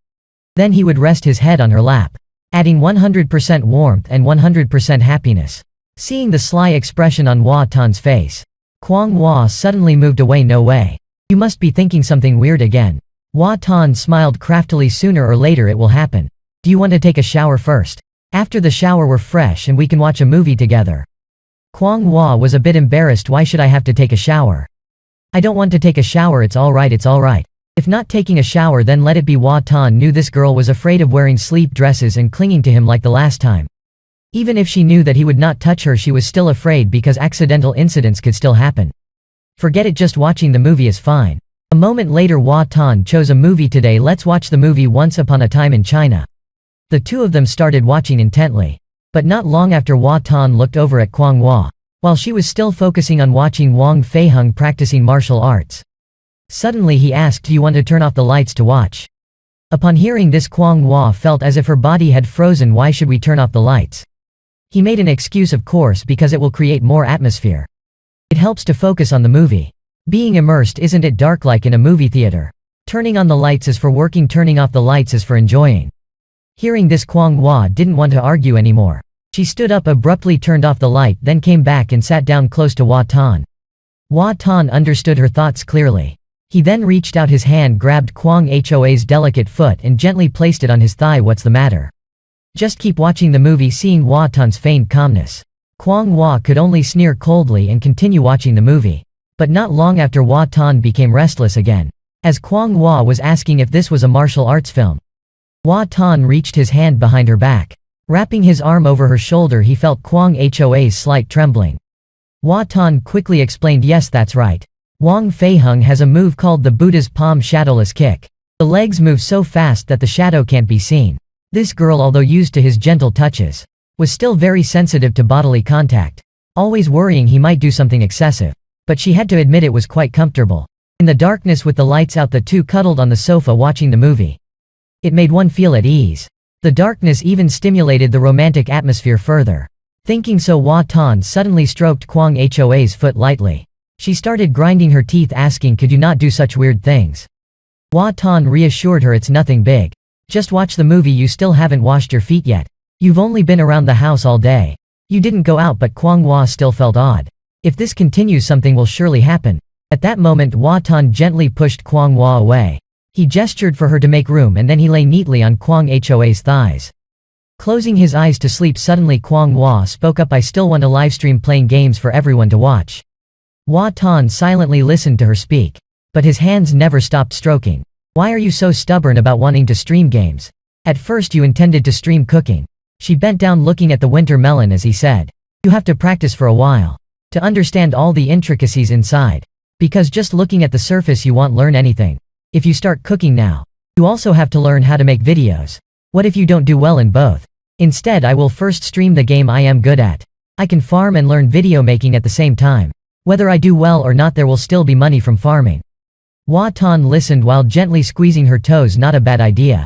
Then he would rest his head on her lap, adding 100% warmth and 100% happiness. Seeing the sly expression on Hua Tan's face, Kwang Hua suddenly moved away. No way. You must be thinking something weird again. Hua Tan smiled craftily. Sooner or later it will happen. Do you want to take a shower first? After the shower we're fresh and we can watch a movie together. Kwang Hua was a bit embarrassed. Why should I have to take a shower? I don't want to take a shower. It's alright, it's alright. If not taking a shower then let it be. Hua Tan knew this girl was afraid of wearing sleep dresses and clinging to him like the last time. Even if she knew that he would not touch her, she was still afraid because accidental incidents could still happen. Forget it, just watching the movie is fine. A moment later Hua Tan chose a movie. Today let's watch the movie Once Upon a Time in China. The two of them started watching intently. But not long after Hua Tan looked over at Kwang Hua. While she was still focusing on watching Wang Feiheng practicing martial arts. Suddenly he asked, do you want to turn off the lights to watch? Upon hearing this Kwang Hua felt as if her body had frozen. Why should we turn off the lights? He made an excuse, of course, because it will create more atmosphere. It helps to focus on the movie. Being immersed, isn't it dark like in a movie theater? Turning on the lights is for working, turning off the lights is for enjoying. Hearing this Kwang Hua didn't want to argue anymore. She stood up abruptly, turned off the light, then came back and sat down close to Hua Tan. Hua Tan understood her thoughts clearly. He then reached out his hand, grabbed Kwang Hoa's delicate foot and gently placed it on his thigh. What's the matter? Just keep watching the movie. Seeing Hua Tan's feigned calmness, Kwang Hua could only sneer coldly and continue watching the movie. But not long after Hua Tan became restless again, as Kwang Hua was asking if this was a martial arts film. Hua Tan reached his hand behind her back. Wrapping his arm over her shoulder, he felt Kwang Hoa's slight trembling. Hua Tan quickly explained, yes, that's right. Wang Feiheng has a move called the Buddha's palm shadowless kick. The legs move so fast that the shadow can't be seen. This girl, although used to his gentle touches, was still very sensitive to bodily contact, always worrying he might do something excessive. But she had to admit it was quite comfortable. In the darkness with the lights out, the two cuddled on the sofa watching the movie. It made one feel at ease. The darkness even stimulated the romantic atmosphere further. Thinking so, Hua Tan suddenly stroked Kwang Hoa's foot lightly. She started grinding her teeth, asking, could you not do such weird things? Hua Tan reassured her, it's nothing big. Just watch the movie, you still haven't washed your feet yet. You've only been around the house all day. You didn't go out. But Kwang Hua still felt odd. If this continues, something will surely happen. At that moment Hua Tan gently pushed Kwang Hua away. He gestured for her to make room and then he lay neatly on Kwang Hoa's thighs. Closing his eyes to sleep, suddenly Kwang Hua spoke up, I still want to livestream playing games for everyone to watch. Hua Tan silently listened to her speak. But his hands never stopped stroking. Why are you so stubborn about wanting to stream games? At first you intended to stream cooking. She bent down looking at the winter melon as he said. You have to practice for a while. To understand all the intricacies inside. Because just looking at the surface you won't learn anything. If you start cooking now, you also have to learn how to make videos. What if you don't do well in both? Instead, I will first stream the game I am good at. I can farm and learn video making at the same time. Whether I do well or not, there will still be money from farming. Hua Tan listened while gently squeezing her toes. Not a bad idea.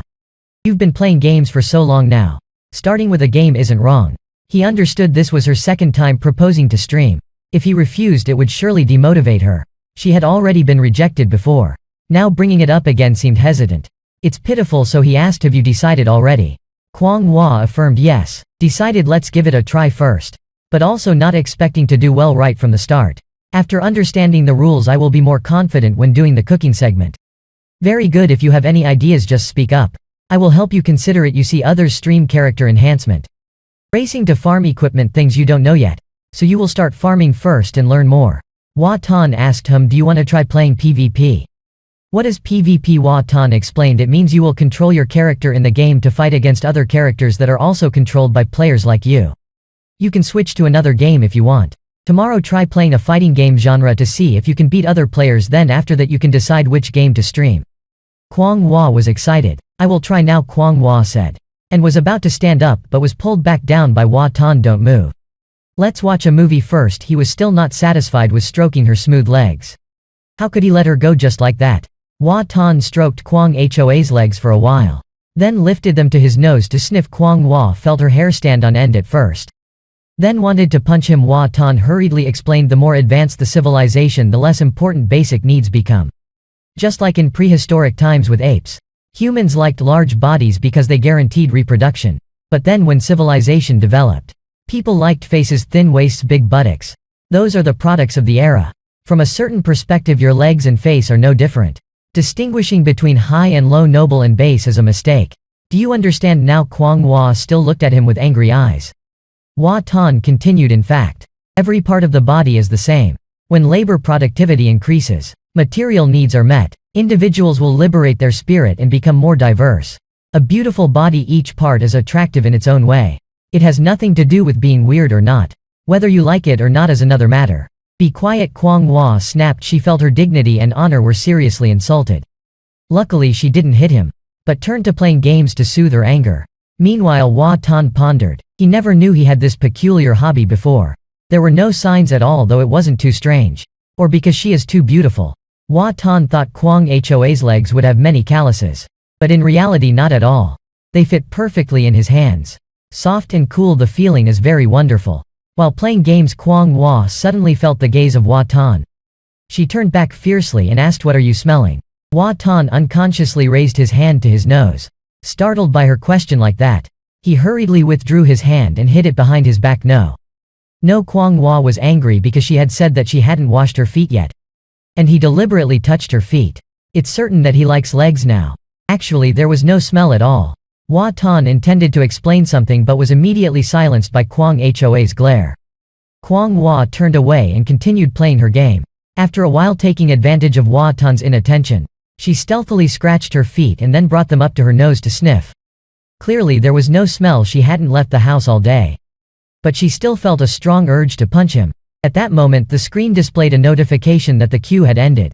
You've been playing games for so long now. Starting with a game isn't wrong. He understood this was her second time proposing to stream. If he refused, it would surely demotivate her. She had already been rejected before. Now bringing it up again seemed hesitant. It's pitiful, so he asked, have you decided already? Kwang Hwa affirmed yes. Decided, let's give it a try first. But also not expecting to do well right from the start. After understanding the rules, I will be more confident when doing the cooking segment. Very good, if you have any ideas just speak up. I will help you consider it. You see others stream character enhancement. Racing to farm equipment, things you don't know yet. So you will start farming first and learn more. Hwa Tan asked him, do you want to try playing PvP? What is PvP? Hwa Tan explained, it means you will control your character in the game to fight against other characters that are also controlled by players like you. You can switch to another game if you want. Tomorrow try playing a fighting game genre to see if you can beat other players, then after that you can decide which game to stream. Kwang Hwa was excited. I will try now, Kwang Hwa said. And was about to stand up but was pulled back down by Hwa Tan. Don't move. Let's watch a movie first. He was still not satisfied with stroking her smooth legs. How could he let her go just like that? Hwa Tan stroked Kwang Hwa's legs for a while. Then lifted them to his nose to sniff. Kwang Hwa felt her hair stand on end at first. Then wanted to punch him. Hwa Tan hurriedly explained, the more advanced the civilization, the less important basic needs become. Just like in prehistoric times with apes. Humans liked large bodies because they guaranteed reproduction. But then when civilization developed, people liked faces, thin waists, big buttocks. Those are the products of the era. From a certain perspective, your legs and face are no different. Distinguishing between high and low, noble and base is a mistake. Do you understand now? Kwang Hwa still looked at him with angry eyes. Hwa Tan continued, in fact, every part of the body is the same. When labor productivity increases, material needs are met, individuals will liberate their spirit and become more diverse. A beautiful body, each part is attractive in its own way. It has nothing to do with being weird or not. Whether you like it or not is another matter. Be quiet, Kwang Hwa snapped. She felt her dignity and honor were seriously insulted. Luckily she didn't hit him, but turned to playing games to soothe her anger. Meanwhile, Hwa Tan pondered. He never knew he had this peculiar hobby before. There were no signs at all, though it wasn't too strange. Or because she is too beautiful. Hwa Tan thought Kwang Hwa's legs would have many calluses. But in reality not at all. They fit perfectly in his hands. Soft and cool, the feeling is very wonderful. While playing games, Kwang Hwa suddenly felt the gaze of Hwa Tan. She turned back fiercely and asked, what are you smelling? Hwa Tan unconsciously raised his hand to his nose. Startled by her question like that, he hurriedly withdrew his hand and hid it behind his back. No, Kwang Hwa was angry because she had said that she hadn't washed her feet yet. And he deliberately touched her feet. It's certain that he likes legs now. Actually, there was no smell at all. Hwa Tan intended to explain something but was immediately silenced by Kwang Hwa's glare. Kwang Hwa turned away and continued playing her game. After a while, taking advantage of Hwa Tan's inattention, she stealthily scratched her feet and then brought them up to her nose to sniff. Clearly there was no smell. She hadn't left the house all day. But she still felt a strong urge to punch him. At that moment the screen displayed a notification that the queue had ended.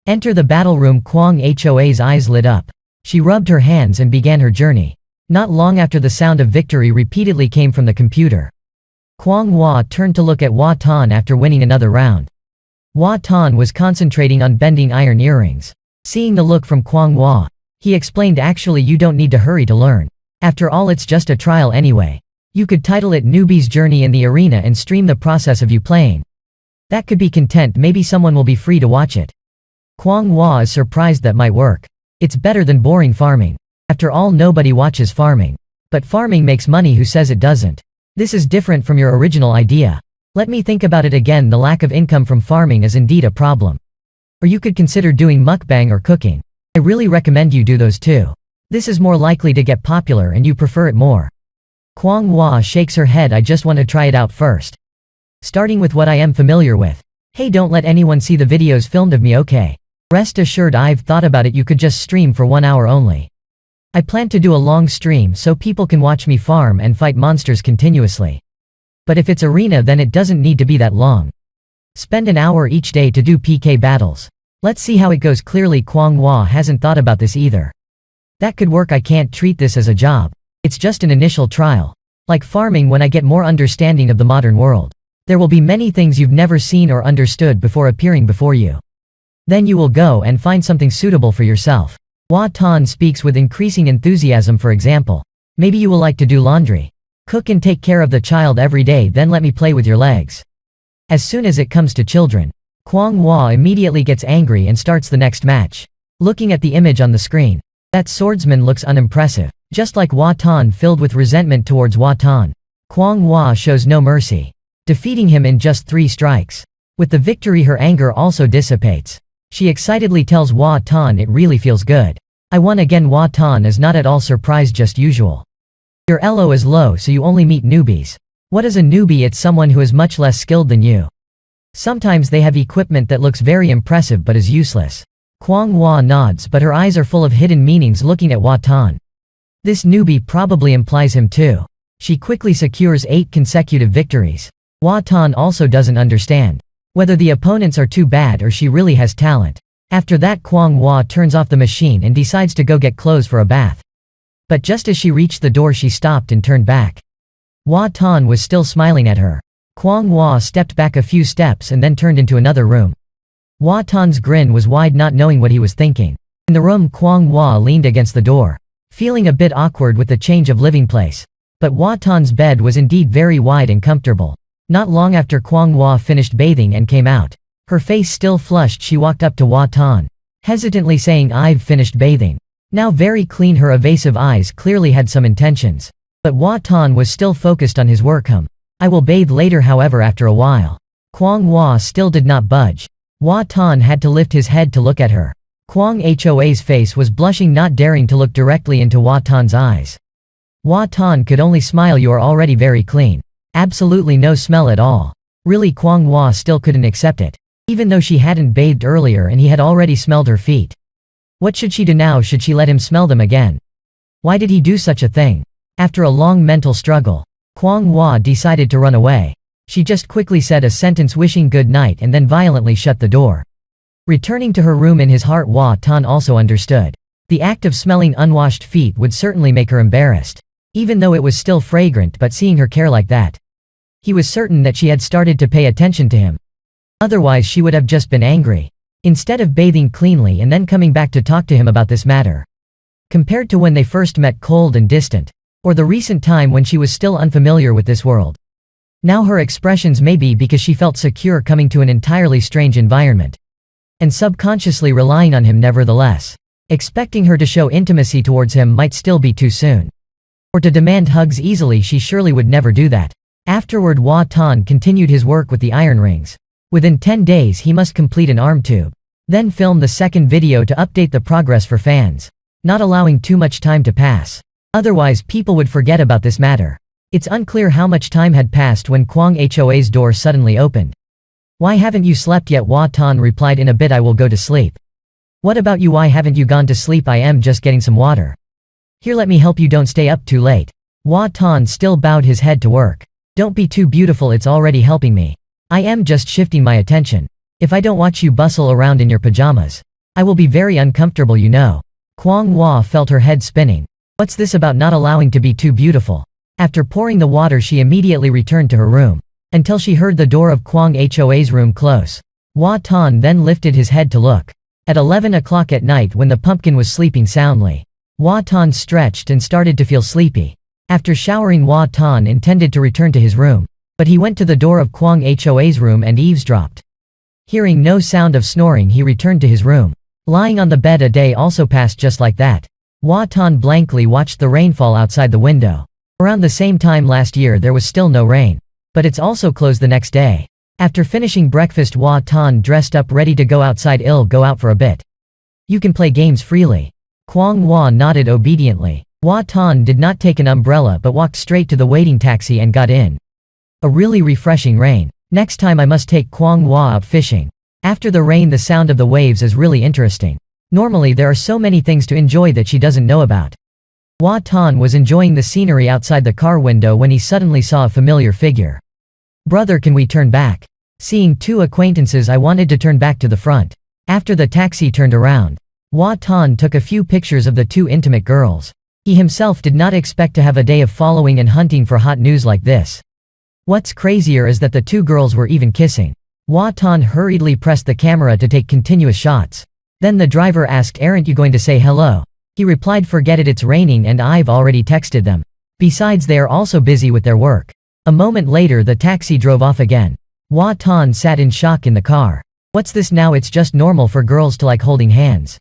Enter the battle room. Kwang Hwa's eyes lit up. She rubbed her hands and began her journey. Not long after, the sound of victory repeatedly came from the computer. Kwang Hwa turned to look at Hwa Tan after winning another round. Hwa Tan was concentrating on bending iron earrings. Seeing the look from Kwang Hwa, he explained, actually you don't need to hurry to learn. After all, it's just a trial anyway. You could title it Newbie's Journey in the Arena and stream the process of you playing. That could be content. Maybe someone will be free to watch it. Kwang Hwa is surprised that might work. It's better than boring farming. After all, nobody watches farming. But farming makes money. Who says it doesn't? This is different from your original idea. Let me think about it again. The lack of income from farming is indeed a problem. Or you could consider doing mukbang or cooking. I really recommend you do those too. This is more likely to get popular and you prefer it more. Kwang Hwa shakes her head. I just want to try it out first. Starting with what I am familiar with. Hey, don't let anyone see the videos filmed of me, okay? Rest assured, I've thought about it. You could just stream for 1 hour only. I plan to do a long stream so people can watch me farm and fight monsters continuously. But if it's arena, then it doesn't need to be that long. Spend an hour each day to do PK battles. Let's see how it goes. Clearly Kwang Hwa hasn't thought about this either. That could work. I can't treat this as a job. It's just an initial trial. Like farming, when I get more understanding of the modern world, there will be many things you've never seen or understood before appearing before you. Then you will go and find something suitable for yourself. Hwa Tan speaks with increasing enthusiasm. For example, Maybe you will like to do laundry. Cook and take care of the child every day, then let me play with your legs. As soon as it comes to children, Kwang Hwa immediately gets angry and starts the next match. Looking at the image on the screen, that swordsman looks unimpressive, just like Hwa Tan, filled with resentment towards Hwa Tan. Kwang Hwa shows no mercy, defeating him in just 3 strikes. With the victory, her anger also dissipates. She excitedly tells Hwa Tan it really feels good. I won again. Hwa Tan is not at all surprised, just usual. Your elo is low, so you only meet newbies. What is a newbie? It's someone who is much less skilled than you. Sometimes they have equipment that looks very impressive but is useless. Kwang Hwa nods, but her eyes are full of hidden meanings looking at Hwa Tan. This newbie probably implies him too. She quickly secures 8 consecutive victories. Hwa Tan also doesn't understand whether the opponents are too bad or she really has talent. After that, Kwang Hwa turns off the machine and decides to go get clothes for a bath. But just as she reached the door, she stopped and turned back. Hwa Tan was still smiling at her. Kwang Hwa stepped back a few steps and then turned into another room. Hwa Tan's grin was wide, not knowing what he was thinking. In the room, Kwang Hwa leaned against the door, feeling a bit awkward with the change of living place. But Hwa Tan's bed was indeed very wide and comfortable. Not long after Kwang Hwa finished bathing and came out, her face still flushed, she walked up to Hwa Tan, hesitantly saying, I've finished bathing. Now very clean. Her evasive eyes clearly had some intentions. But Hwa Tan was still focused on his work. I will bathe later. However, after a while, Kwang Hwa still did not budge. Hwa Tan had to lift his head to look at her. Kwang Hwa's face was blushing, not daring to look directly into Hwa Tan's eyes. Hwa Tan could only smile. You are already very clean. Absolutely no smell at all. Really, Kwang Hwa still couldn't accept it, even though she hadn't bathed earlier and he had already smelled her feet. What should she do now? Should she let him smell them again? Why did he do such a thing? After a long mental struggle, Kwang Hwa decided to run away. She just quickly said a sentence wishing good night and then violently shut the door. Returning to her room, in his heart Hwa Tan also understood. The act of smelling unwashed feet would certainly make her embarrassed, even though it was still fragrant. But seeing her care like that, he was certain that she had started to pay attention to him. Otherwise she would have just been angry, instead of bathing cleanly and then coming back to talk to him about this matter. Compared to when they first met, cold and distant, or the recent time when she was still unfamiliar with this world, now her expressions may be because she felt secure coming to an entirely strange environment, and subconsciously relying on him nevertheless. Expecting her to show intimacy towards him might still be too soon. Or to demand hugs easily, she surely would never do that. Afterward, Hwa Tan continued his work with the iron rings. Within 10 days he must complete an arm tube, then film the second video to update the progress for fans, not allowing too much time to pass. Otherwise people would forget about this matter. It's unclear how much time had passed when Kwang Hwa's door suddenly opened. Why haven't you slept yet? Hwa Tan replied, in a bit I will go to sleep. What about you? Why haven't you gone to sleep? I am just getting some water. Here, let me help you, don't stay up too late. Hwa Tan still bowed his head to work. Don't be too beautiful, it's already helping me. I am just shifting my attention. If I don't watch you bustle around in your pajamas, I will be very uncomfortable, you know. Kwang Hwa felt her head spinning. What's this about not allowing to be too beautiful? After pouring the water she immediately returned to her room, until she heard the door of Kwang Hwa's room close. Hwa Tan then lifted his head to look. At 11 o'clock at night, when the pumpkin was sleeping soundly, Hwa Tan stretched and started to feel sleepy. After showering, Hwa Tan intended to return to his room, but he went to the door of Kwang Hwa's room and eavesdropped. Hearing no sound of snoring, he returned to his room. Lying on the bed, a day also passed just like that. Hwa Tan blankly watched the rainfall outside the window. Around the same time last year there was still no rain, but it's also closed the next day. After finishing breakfast, Hwa Tan dressed up ready to go outside. I'll go out for a bit. You can play games freely. Kwang Hwa nodded obediently. Hwa Tan did not take an umbrella but walked straight to the waiting taxi and got in. A really refreshing rain. Next time I must take Kwang Hwa out fishing. After the rain, the sound of the waves is really interesting. Normally there are so many things to enjoy that she doesn't know about. Hwa Tan was enjoying the scenery outside the car window when he suddenly saw a familiar figure. Brother, can we turn back? Seeing 2 acquaintances, I wanted to turn back to the front. After the taxi turned around, Hwa Tan took a few pictures of the 2 intimate girls. He himself did not expect to have a day of following and hunting for hot news like this. What's crazier is that the 2 girls were even kissing. Hwa Tan hurriedly pressed the camera to take continuous shots. Then the driver asked, aren't you going to say hello? He replied, forget it, it's raining and I've already texted them. Besides, they are also busy with their work. A moment later the taxi drove off again. Hua Tan sat in shock in the car. What's this now? It's just normal for girls to like holding hands.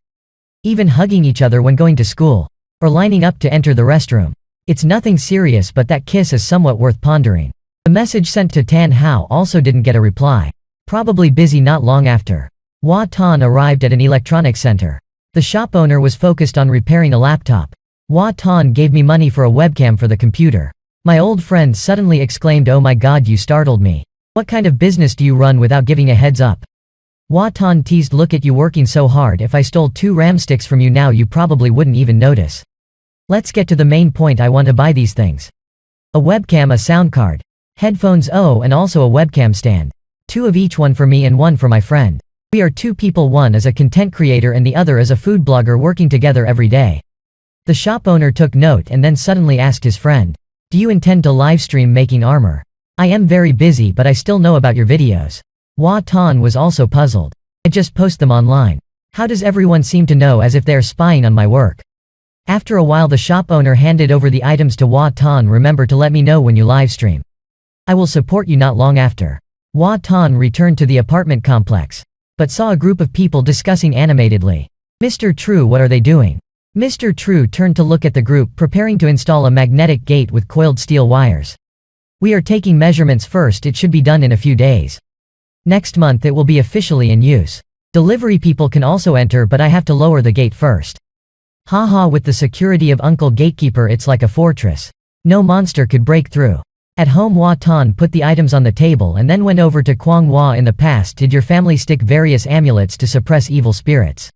Even hugging each other when going to school. Or lining up to enter the restroom. It's nothing serious, but that kiss is somewhat worth pondering. The message sent to Tan Hao also didn't get a reply. Probably busy. Not long after, Hua Tan arrived at an electronics center. The shop owner was focused on repairing a laptop. Hua Tan gave me money for a webcam for the computer. My old friend suddenly exclaimed, "Oh my god, you startled me. What kind of business do you run without giving a heads up?" Hua Tan teased, "Look at you working so hard. If I stole 2 RAM sticks from you now, you probably wouldn't even notice. Let's get to the main point. I want to buy these things. A webcam, a sound card, headphones, oh, and also a webcam stand. 2 of each, one for me and one for my friend. We are 2 people, one as a content creator and the other as a food blogger, working together every day." The shop owner took note and then suddenly asked his friend, "Do you intend to livestream making armor?" "I am very busy, but I still know about your videos." Hua Tan was also puzzled. "I just post them online. How does everyone seem to know, as if they are spying on my work?" After a while the shop owner handed over the items to Hua Tan. "Remember to let me know when you livestream. I will support you." Not long after, Hua Tan returned to the apartment complex, but saw a group of people discussing animatedly. "Mr. True, what are they doing?" Mr. True turned to look at the group preparing to install a magnetic gate with coiled steel wires. "We are taking measurements first. It should be done in a few days. Next month it will be officially in use. Delivery people can also enter, but I have to lower the gate first." Haha, with the security of Uncle Gatekeeper it's like a fortress. No monster could break through. At home, Hua Tan put the items on the table and then went over to Kwang Hua. "In the past, did your family stick various amulets to suppress evil spirits?"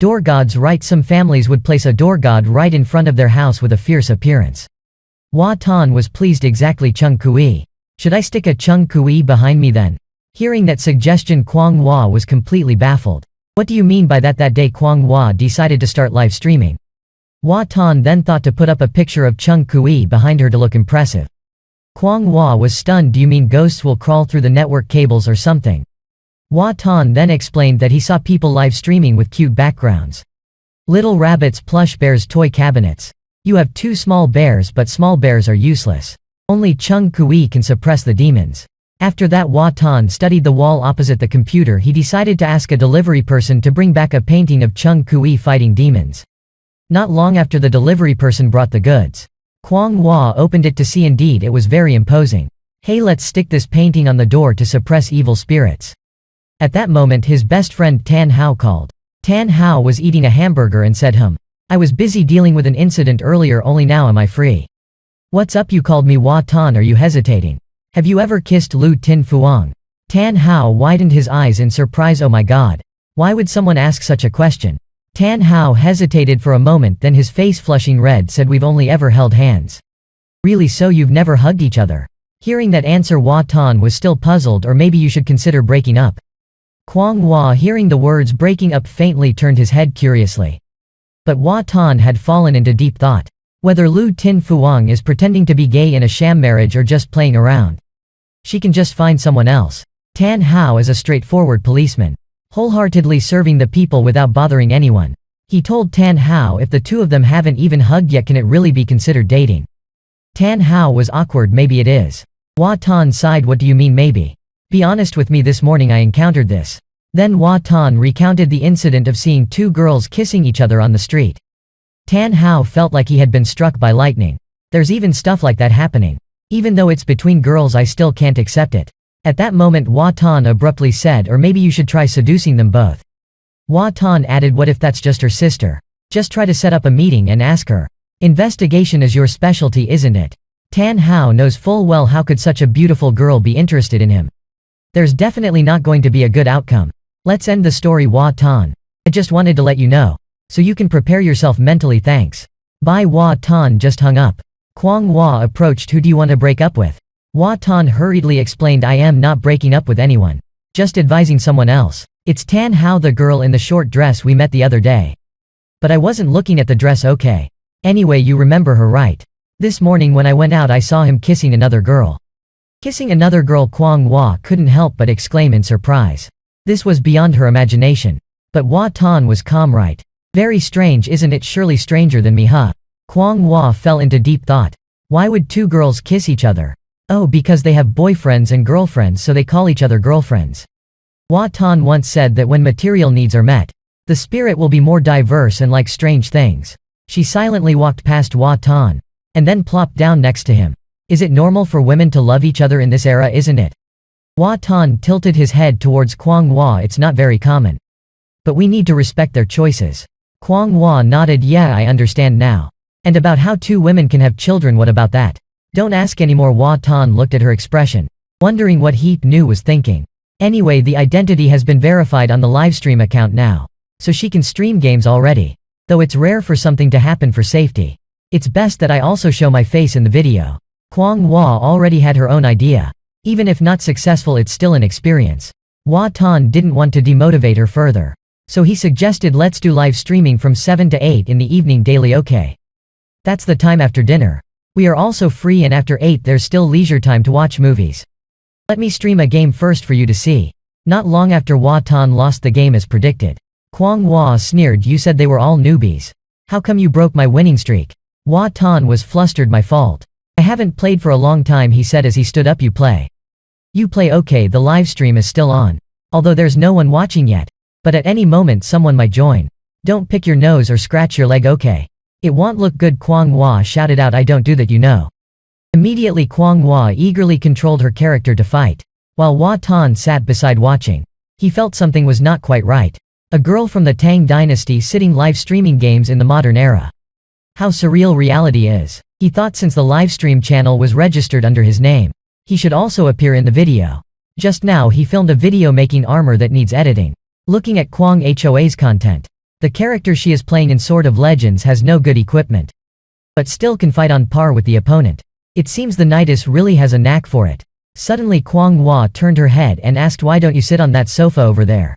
"Door gods, right. Some families would place a door god right in front of their house with a fierce appearance." Hua Tan was pleased. "Exactly, Chung Kui. Should I stick a Chung Kui behind me then?" Hearing that suggestion, Kwang Hua was completely baffled. "What do you mean by that?" That day Kwang Hua decided to start live streaming. Hua Tan then thought to put up a picture of Chung Kui behind her to look impressive. Kwang Hua was stunned. "Do you mean ghosts will crawl through the network cables or something?" Hua Tan then explained that he saw people live streaming with cute backgrounds. Little rabbits, plush bears, toy cabinets. "You have 2 small bears, but small bears are useless. Only Chung Kui can suppress the demons." After that, Hua Tan studied the wall opposite the computer. He decided to ask a delivery person to bring back a painting of Chung Kui fighting demons. Not long after, the delivery person brought the goods. Kwang Hua opened it to see indeed it was very imposing. "Hey, let's stick this painting on the door to suppress evil spirits." At that moment his best friend Tan Hao called. Tan Hao was eating a hamburger and said, "I was busy dealing with an incident earlier, only now am I free." "What's up? You called me?" "Hua Tan, are you hesitating? Have you ever kissed Lu Tin Fuang?" Tan Hao widened his eyes in surprise. "Oh my god. Why would someone ask such a question?" Tan Hao hesitated for a moment, then his face flushing red said, "We've only ever held hands." "Really? So you've never hugged each other?" Hearing that answer, Hua Tan was still puzzled. "Or maybe you should consider breaking up." Kwang Hua, hearing the words breaking up, faintly turned his head curiously. But Hua Tan had fallen into deep thought. Whether Lu Tin Fuang is pretending to be gay in a sham marriage or just playing around, she can just find someone else. Tan Hao is a straightforward policeman, wholeheartedly serving the people without bothering anyone. He told Tan Hao, "If the 2 of them haven't even hugged yet, can it really be considered dating?" Tan Hao was awkward. "Maybe it is." Hua Tan sighed. "What do you mean maybe? Be honest with me, this morning I encountered this." Then Hua Tan recounted the incident of seeing 2 girls kissing each other on the street. Tan Hao felt like he had been struck by lightning. There's even stuff like that happening. Even though it's between girls, I still can't accept it. At that moment Hua Tan abruptly said, "Or maybe you should try seducing them both." Hua Tan added, "What if that's just her sister? Just try to set up a meeting and ask her. Investigation is your specialty, isn't it?" Tan Hao knows full well how could such a beautiful girl be interested in him. There's definitely not going to be a good outcome. Let's end the story, Hua Tan. I just wanted to let you know, so you can prepare yourself mentally. Thanks. Bye. Hua Tan just hung up. Kwang Hua approached. "Who do you want to break up with?" Hua Tan hurriedly explained, "I am not breaking up with anyone. Just advising someone else. It's Tan Hao, the girl in the short dress we met the other day." "But I wasn't looking at the dress." "Okay. Anyway, you remember her, right? This morning when I went out I saw him kissing another girl." Kissing another girl? Kwang Hua couldn't help but exclaim in surprise. This was beyond her imagination. But Hua Tan was calm. "Right. Very strange, isn't it? Surely stranger than me, huh?" Kwang Hua fell into deep thought. Why would two girls kiss each other? Oh, because they have boyfriends and girlfriends, so they call each other girlfriends. Hua Tan once said that when material needs are met, the spirit will be more diverse and like strange things. She silently walked past Hua Tan, and then plopped down next to him. Is it normal for women to love each other in this era, isn't it? Hua Tan tilted his head towards Kwang Hua. It's not very common. But we need to respect their choices. Kwang Hua nodded. Yeah, I understand now. And about how two women can have children, what about that? Don't ask anymore. Hua Tan looked at her expression, wondering what he knew was thinking. Anyway, the identity has been verified on the livestream account now, so she can stream games already. Though it's rare for something to happen for safety. It's best that I also show my face in the video. Kwang Hua already had her own idea. Even if not successful, it's still an experience. Hua Tan didn't want to demotivate her further, so he suggested let's do live streaming from 7 to 8 in the evening daily. Okay. That's the time after dinner. We are also free, and after 8 there's still leisure time to watch movies. Let me stream a game first for you to see. Not long after Hua Tan lost the game as predicted. Kwang Hua sneered. You said they were all newbies. How come you broke my winning streak? Hua Tan was flustered. My fault. I haven't played for a long time, he said as he stood up. You play. You play. Okay, the live stream is still on. Although there's no one watching yet. But at any moment someone might join. Don't pick your nose or scratch your leg, okay? It won't look good, Kwang Hua shouted out. I don't do that, you know. Immediately Kwang Hua eagerly controlled her character to fight, while Hua Tan sat beside watching. He felt something was not quite right. A girl from the Tang dynasty sitting live streaming games in the modern era. How surreal reality is. He thought since the livestream channel was registered under his name, he should also appear in the video. Just now he filmed a video making armor that needs editing. Looking at Kwang Hoa's content, the character she is playing in Sword of Legends has no good equipment, but still can fight on par with the opponent. It seems the knightess really has a knack for it. Suddenly Kwang Hua turned her head and asked, why don't you sit on that sofa over there?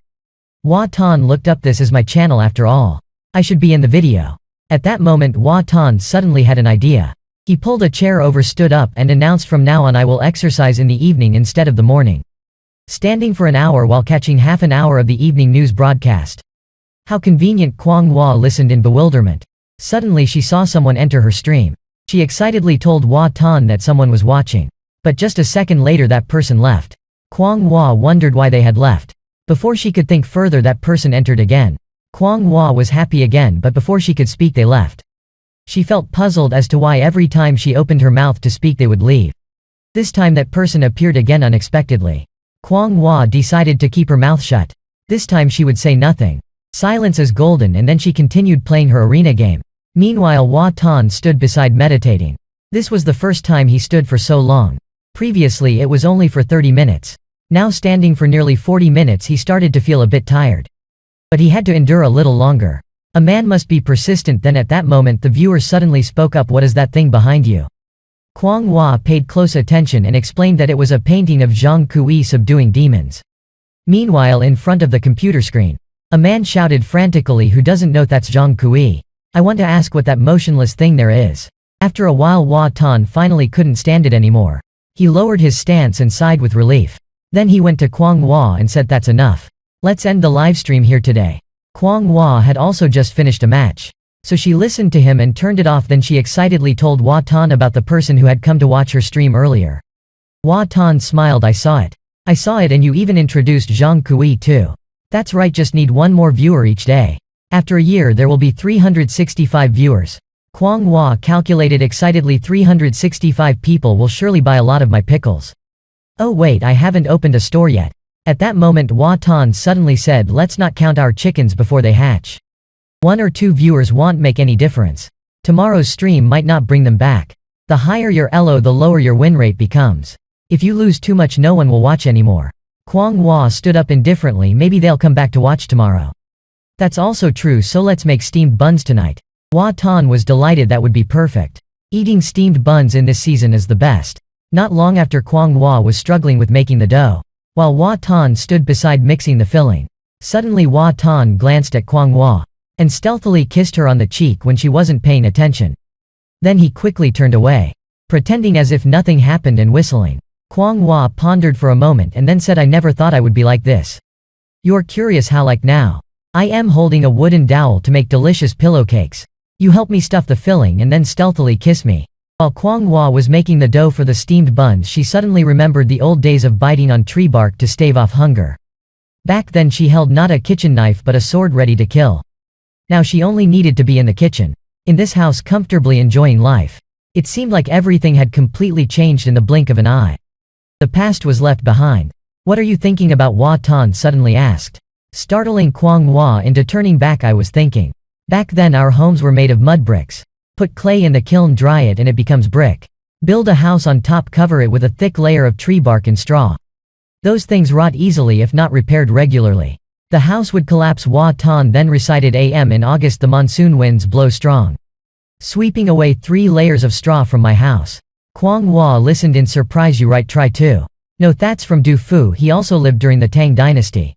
Hua Tan looked up. This is my channel after all. I should be in the video. At that moment Hua Tan suddenly had an idea. He pulled a chair over, stood up and announced, from now on I will exercise in the evening instead of the morning. Standing for an hour while catching half an hour of the evening news broadcast. How convenient. Kwang Hua listened in bewilderment. Suddenly she saw someone enter her stream. She excitedly told Hua Tan that someone was watching. But just a second later that person left. Kwang Hua wondered why they had left. Before she could think further, that person entered again. Kwang Hua was happy again, but before she could speak they left. She felt puzzled as to why every time she opened her mouth to speak they would leave. This time that person appeared again unexpectedly. Kwang Hua decided to keep her mouth shut. This time she would say nothing. Silence is golden, and then she continued playing her arena game. Meanwhile Hua Tan stood beside meditating. This was the first time he stood for so long. Previously it was only for 30 minutes. Now standing for nearly 40 minutes he started to feel a bit tired. But he had to endure a little longer. A man must be persistent. Then at that moment the viewer suddenly spoke up. What is that thing behind you? Kwang Hua paid close attention and explained that it was a painting of Zhang Kui subduing demons. Meanwhile in front of the computer screen, a man shouted frantically, who doesn't know that's Zhang Kui? I want to ask what that motionless thing there is. After a while Hua Tan finally couldn't stand it anymore. He lowered his stance and sighed with relief. Then he went to Kwang Hua and said, that's enough. Let's end the livestream here today. Kwang Hua had also just finished a match, so she listened to him and turned it off. Then she excitedly told Hua Tan about the person who had come to watch her stream earlier. Hua Tan smiled. I saw it. And you even introduced Zhang Kui too. That's right, just need one more viewer each day. After a year there will be 365 viewers. Kwang Hua calculated excitedly. 365 people will surely buy a lot of my pickles. Oh wait, I haven't opened a store yet. At that moment Hua Tan suddenly said, let's not count our chickens before they hatch. 1 or 2 viewers won't make any difference. Tomorrow's stream might not bring them back. The higher your elo, the lower your win rate becomes. If you lose too much, no one will watch anymore. Kwang Hua stood up indifferently. Maybe they'll come back to watch tomorrow. That's also true, so let's make steamed buns tonight. Hua Tan was delighted. That would be perfect. Eating steamed buns in this season is the best. Not long after, Kwang Hua was struggling with making the dough, while Hua Tan stood beside mixing the filling. Suddenly Hua Tan glanced at Kwang Hua and stealthily kissed her on the cheek when she wasn't paying attention. Then he quickly turned away, pretending as if nothing happened and whistling. Kwang Hua pondered for a moment and then said, I never thought I would be like this. You're curious how like now? I am holding a wooden dowel to make delicious pillow cakes. You help me stuff the filling and then stealthily kiss me. While Kwang Hua was making the dough for the steamed buns, she suddenly remembered the old days of biting on tree bark to stave off hunger. Back then she held not a kitchen knife but a sword ready to kill. Now she only needed to be in the kitchen, in this house, comfortably enjoying life. It seemed like everything had completely changed in the blink of an eye. The past was left behind. "What are you thinking about?" Hua Tan suddenly asked, startling Kwang Hua into turning back. "I was thinking. Back then our homes were made of mud bricks. Put clay in the kiln, dry it and it becomes brick. Build a house on top, cover it with a thick layer of tree bark and straw. Those things rot easily if not repaired regularly. The house would collapse." Hua Tan then recited, "In August the monsoon winds blow strong, sweeping away 3 layers of straw from my house." Kwang Hua listened in surprise. "You right, try too." "No, that's from Du Fu. He also lived during the Tang dynasty.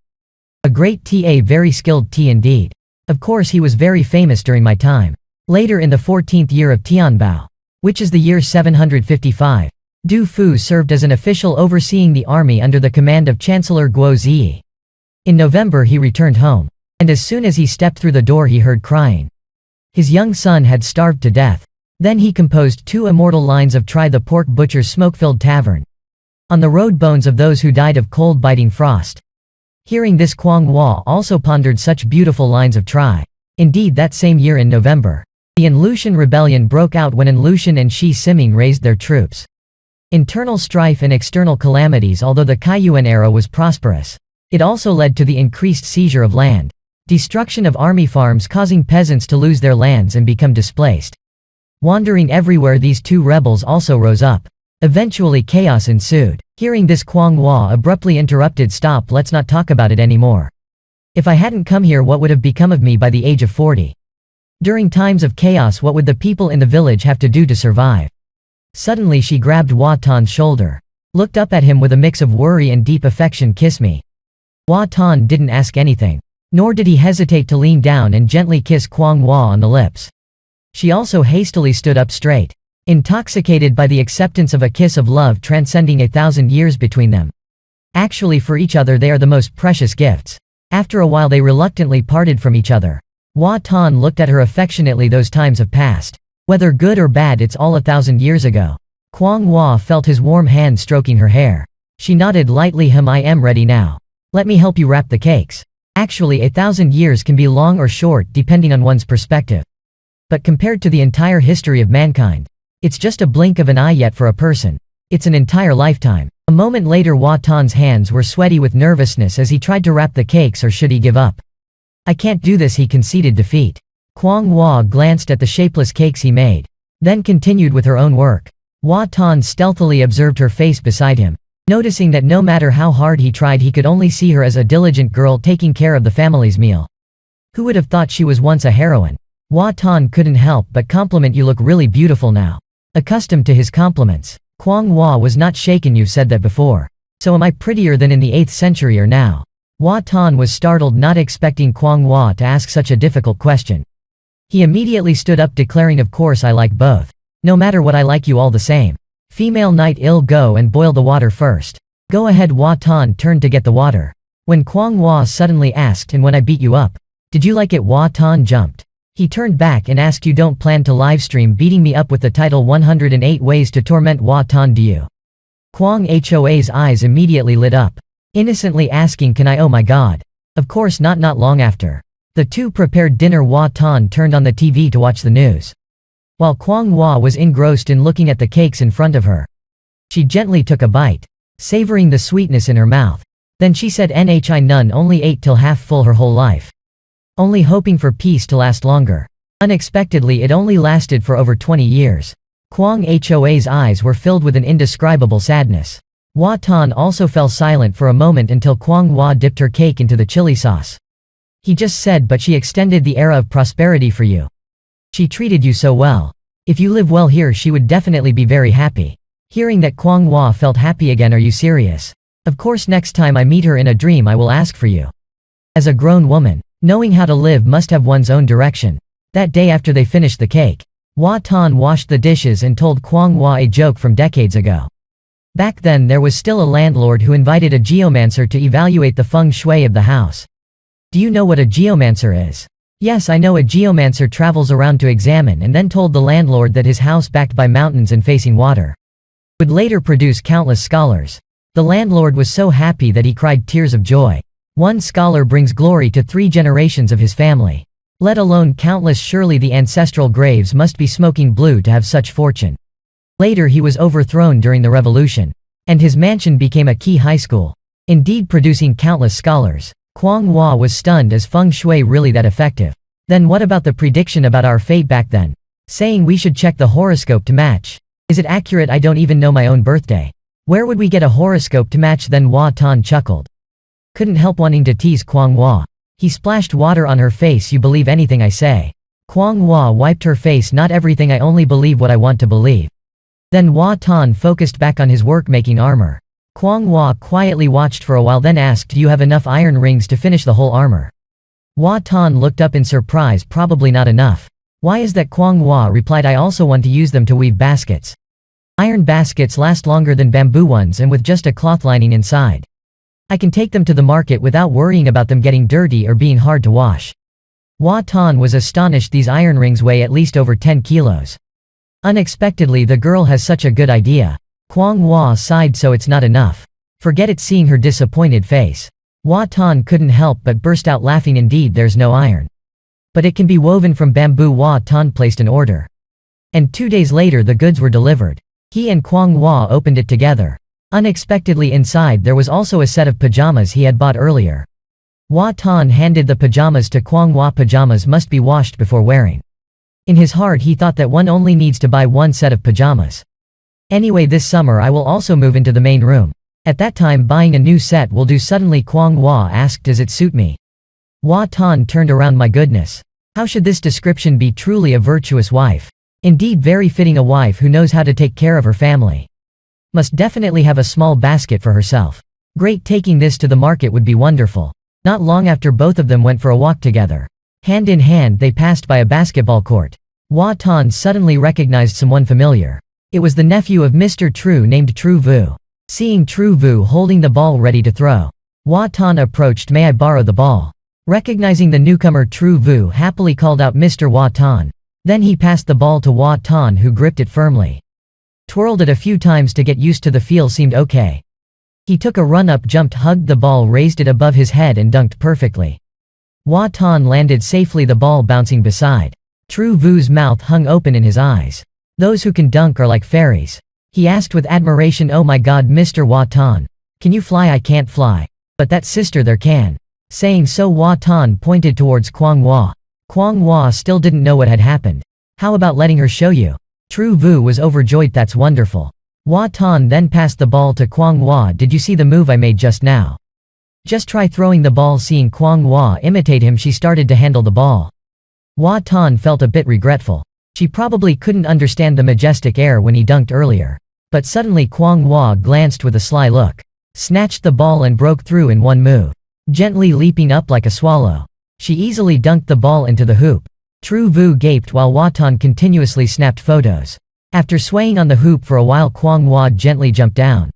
A great TA, very skilled tea indeed. Of course he was very famous during my time. Later in the 14th year of Tianbao, which is the year 755, Du Fu served as an official overseeing the army under the command of Chancellor Guo Ziyi. In November he returned home, and as soon as he stepped through the door he heard crying. His young son had starved to death. Then he composed 2 immortal lines of Try the Pork Butcher's Smoke-Filled Tavern. On the road bones of those who died of cold biting frost. Hearing this, Kwang Hua also pondered such beautiful lines of Try. Indeed, that same year in November, the An-Lushan rebellion broke out when An-Lushan and Shi Siming raised their troops. Internal strife and external calamities. Although the Kaiyuan era was prosperous, it also led to the increased seizure of land, destruction of army farms, causing peasants to lose their lands and become displaced. Wandering everywhere, these 2 rebels also rose up. Eventually chaos ensued. Hearing this, Kwang Hua abruptly interrupted, "Stop, let's not talk about it anymore. If I hadn't come here, what would have become of me by the age of 40? During times of chaos, what would the people in the village have to do to survive?" Suddenly she grabbed Hua Tan's shoulder, looked up at him with a mix of worry and deep affection. "Kiss me." Hua Tan didn't ask anything, nor did he hesitate to lean down and gently kiss Kwang Hua on the lips. She also hastily stood up straight, intoxicated by the acceptance of a kiss of love transcending 1,000 years between them. Actually, for each other they are the most precious gifts. After a while they reluctantly parted from each other. Hua Tan looked at her affectionately. "Those times have passed. Whether good or bad, it's all 1,000 years ago." Kwang Hua felt his warm hand stroking her hair. She nodded lightly. "I am ready now. Let me help you wrap the cakes." Actually, 1,000 years can be long or short depending on one's perspective. But compared to the entire history of mankind, it's just a blink of an eye, yet for a person, it's an entire lifetime. A moment later, Hua Tan's hands were sweaty with nervousness as he tried to wrap the cakes. Or should he give up? "I can't do this," he conceded defeat. Kwang Hua glanced at the shapeless cakes he made, then continued with her own work. Hua Tan stealthily observed her face beside him, noticing that no matter how hard he tried, he could only see her as a diligent girl taking care of the family's meal. Who would have thought she was once a heroine? Hua Tan couldn't help but compliment, "You look really beautiful now." Accustomed to his compliments, Kwang Hua was not shaken. "You've said that before. So am I prettier than in the 8th century or now?" Hua Tan was startled, not expecting Kwang Hua to ask such a difficult question. He immediately stood up, declaring, "Of course I like both. No matter what, I like you all the same." "Female knight, ill go and boil the water first." "Go ahead." Hua Tan turned to get the water, when Kwang Hua suddenly asked, "And when I beat you up, did you like it?" Hua Tan jumped. He turned back and asked, "You don't plan to livestream beating me up with the title 108 Ways to Torment Hua Tan, do you?" Kwang Hoa's eyes immediately lit up, innocently asking, "Can I?" "Oh my god. Of course not." Not long after the 2 prepared dinner, Hua Tan turned on the TV to watch the news. While Kwang Hua was engrossed in looking at the cakes in front of her, she gently took a bite, savoring the sweetness in her mouth. Then she said, "Nhi none only ate till half full her whole life, only hoping for peace to last longer. Unexpectedly it only lasted for over 20 years. Kwang Hoa's eyes were filled with an indescribable sadness. Hua Tan also fell silent for a moment until Kwang Hua dipped her cake into the chili sauce. "He just said, but she extended the era of prosperity for you. She treated you so well. If you live well here, she would definitely be very happy." Hearing that, Kwang Hua felt happy again. "Are you serious?" "Of course, next time I meet her in a dream I will ask for you." As a grown woman, knowing how to live must have one's own direction. That day after they finished the cake, Hua Tan washed the dishes and told Kwang Hua a joke from decades ago. Back then there was still a landlord who invited a geomancer to evaluate the feng shui of the house. "Do you know what a geomancer is?" Yes, I know a geomancer travels around to examine and then told the landlord that his house backed by mountains and facing water would later produce countless scholars. The landlord was so happy that he cried tears of joy. One scholar brings glory to 3 generations of his family. Let alone countless, surely the ancestral graves must be smoking blue to have such fortune. Later he was overthrown during the revolution, and his mansion became a key high school, indeed producing countless scholars. Kwang Hua was stunned. Is feng shui really that effective? Then what about the prediction about our fate back then? Saying we should check the horoscope to match. Is it accurate? I don't even know my own birthday. Where would we get a horoscope to match? Then Hua Tan chuckled. Couldn't help wanting to tease Kwang Hua. He splashed water on her face. You believe anything I say? Kwang Hua wiped her face. Not everything, I only believe what I want to believe. Then Hua Tan focused back on his work making armor. Kwang Hua quietly watched for a while, then asked, do you have enough iron rings to finish the whole armor? Hua Tan looked up in surprise. Probably not enough. Why is that? Kwang Hua replied, I also want to use them to weave baskets. Iron baskets last longer than bamboo ones and with just a cloth lining inside. I can take them to the market without worrying about them getting dirty or being hard to wash. Hua Tan was astonished. These iron rings weigh at least over 10 kilos. Unexpectedly, the girl has such a good idea. Kwang Hua sighed. So it's not enough. Forget it. Seeing her disappointed face, Hua Tan couldn't help but burst out laughing. Indeed, there's no iron. But it can be woven from bamboo. Hua Tan placed an order. And 2 days later the goods were delivered. He and Kwang Hua opened it together. Unexpectedly inside there was also a set of pajamas he had bought earlier. Hua Tan handed the pajamas to Kwang Hua. Pajamas must be washed before wearing. In his heart he thought that one only needs to buy one set of pajamas. Anyway, this summer I will also move into the main room. At that time buying a new set will do. Suddenly Kwang Hua asked, does it suit me? Hua Tan turned around. My goodness. How should this description be? Truly a virtuous wife. Indeed, very fitting. A wife who knows how to take care of her family must definitely have a small basket for herself. Great, taking this to the market would be wonderful. Not long after both of them went for a walk together. Hand in hand they passed by a basketball court. Hua Tan suddenly recognized someone familiar. It was the nephew of Mr. True named True Vu. Seeing True Vu holding the ball ready to throw, Hua Tan approached. May I borrow the ball? Recognizing the newcomer, True Vu happily called out, Mr. Hua Tan. Then he passed the ball to Hua Tan, who gripped it firmly. Twirled it a few times to get used to the feel. Seemed okay. He took a run-up, jumped, hugged the ball, raised it above his head and dunked perfectly. Hua Tan landed safely, the ball bouncing beside. True Vu's mouth hung open in his eyes. Those who can dunk are like fairies. He asked with admiration, oh my god, Mr. Hua Tan. Can you fly? I can't fly. But that sister there can. Saying so, Hua Tan pointed towards Kwang Hua. Kwang Hua still didn't know what had happened. How about letting her show you? True Vu was overjoyed. That's wonderful. Hua Tan then passed the ball to Kwang Hua. Did you see the move I made just now? Just try throwing the ball. Seeing Kwang Hua imitate him, she started to handle the ball. Hua Tan felt a bit regretful. She probably couldn't understand the majestic air when he dunked earlier. But suddenly Kwang Hua glanced with a sly look, snatched the ball and broke through in one move, gently leaping up like a swallow. She easily dunked the ball into the hoop. True Vu gaped while Hua Tan continuously snapped photos. After swaying on the hoop for a while, Kwang Hua gently jumped down.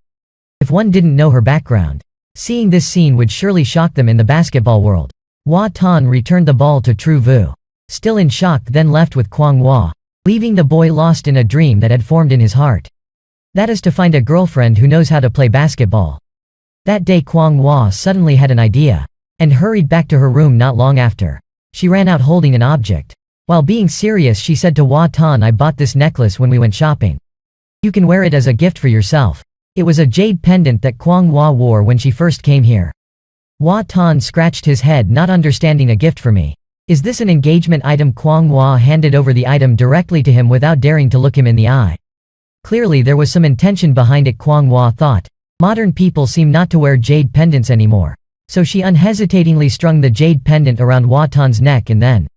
If one didn't know her background, seeing this scene would surely shock them in the basketball world. Hua Tan returned the ball to True Vu, still in shock, then left with Kwang Hua, leaving the boy lost in a dream that had formed in his heart. That is to find a girlfriend who knows how to play basketball. That day Kwang Hua suddenly had an idea, and hurried back to her room. Not long after, she ran out holding an object. While being serious, she said to Hua Tan, I bought this necklace when we went shopping. You can wear it as a gift for yourself. It was a jade pendant that Kwang Hua wore when she first came here. Hua Tan scratched his head, not understanding. A gift for me? Is this an engagement item? Kwang Hua handed over the item directly to him without daring to look him in the eye. Clearly there was some intention behind it, Kwang Hua thought. Modern people seem not to wear jade pendants anymore. So she unhesitatingly strung the jade pendant around Hua Tan's neck and then,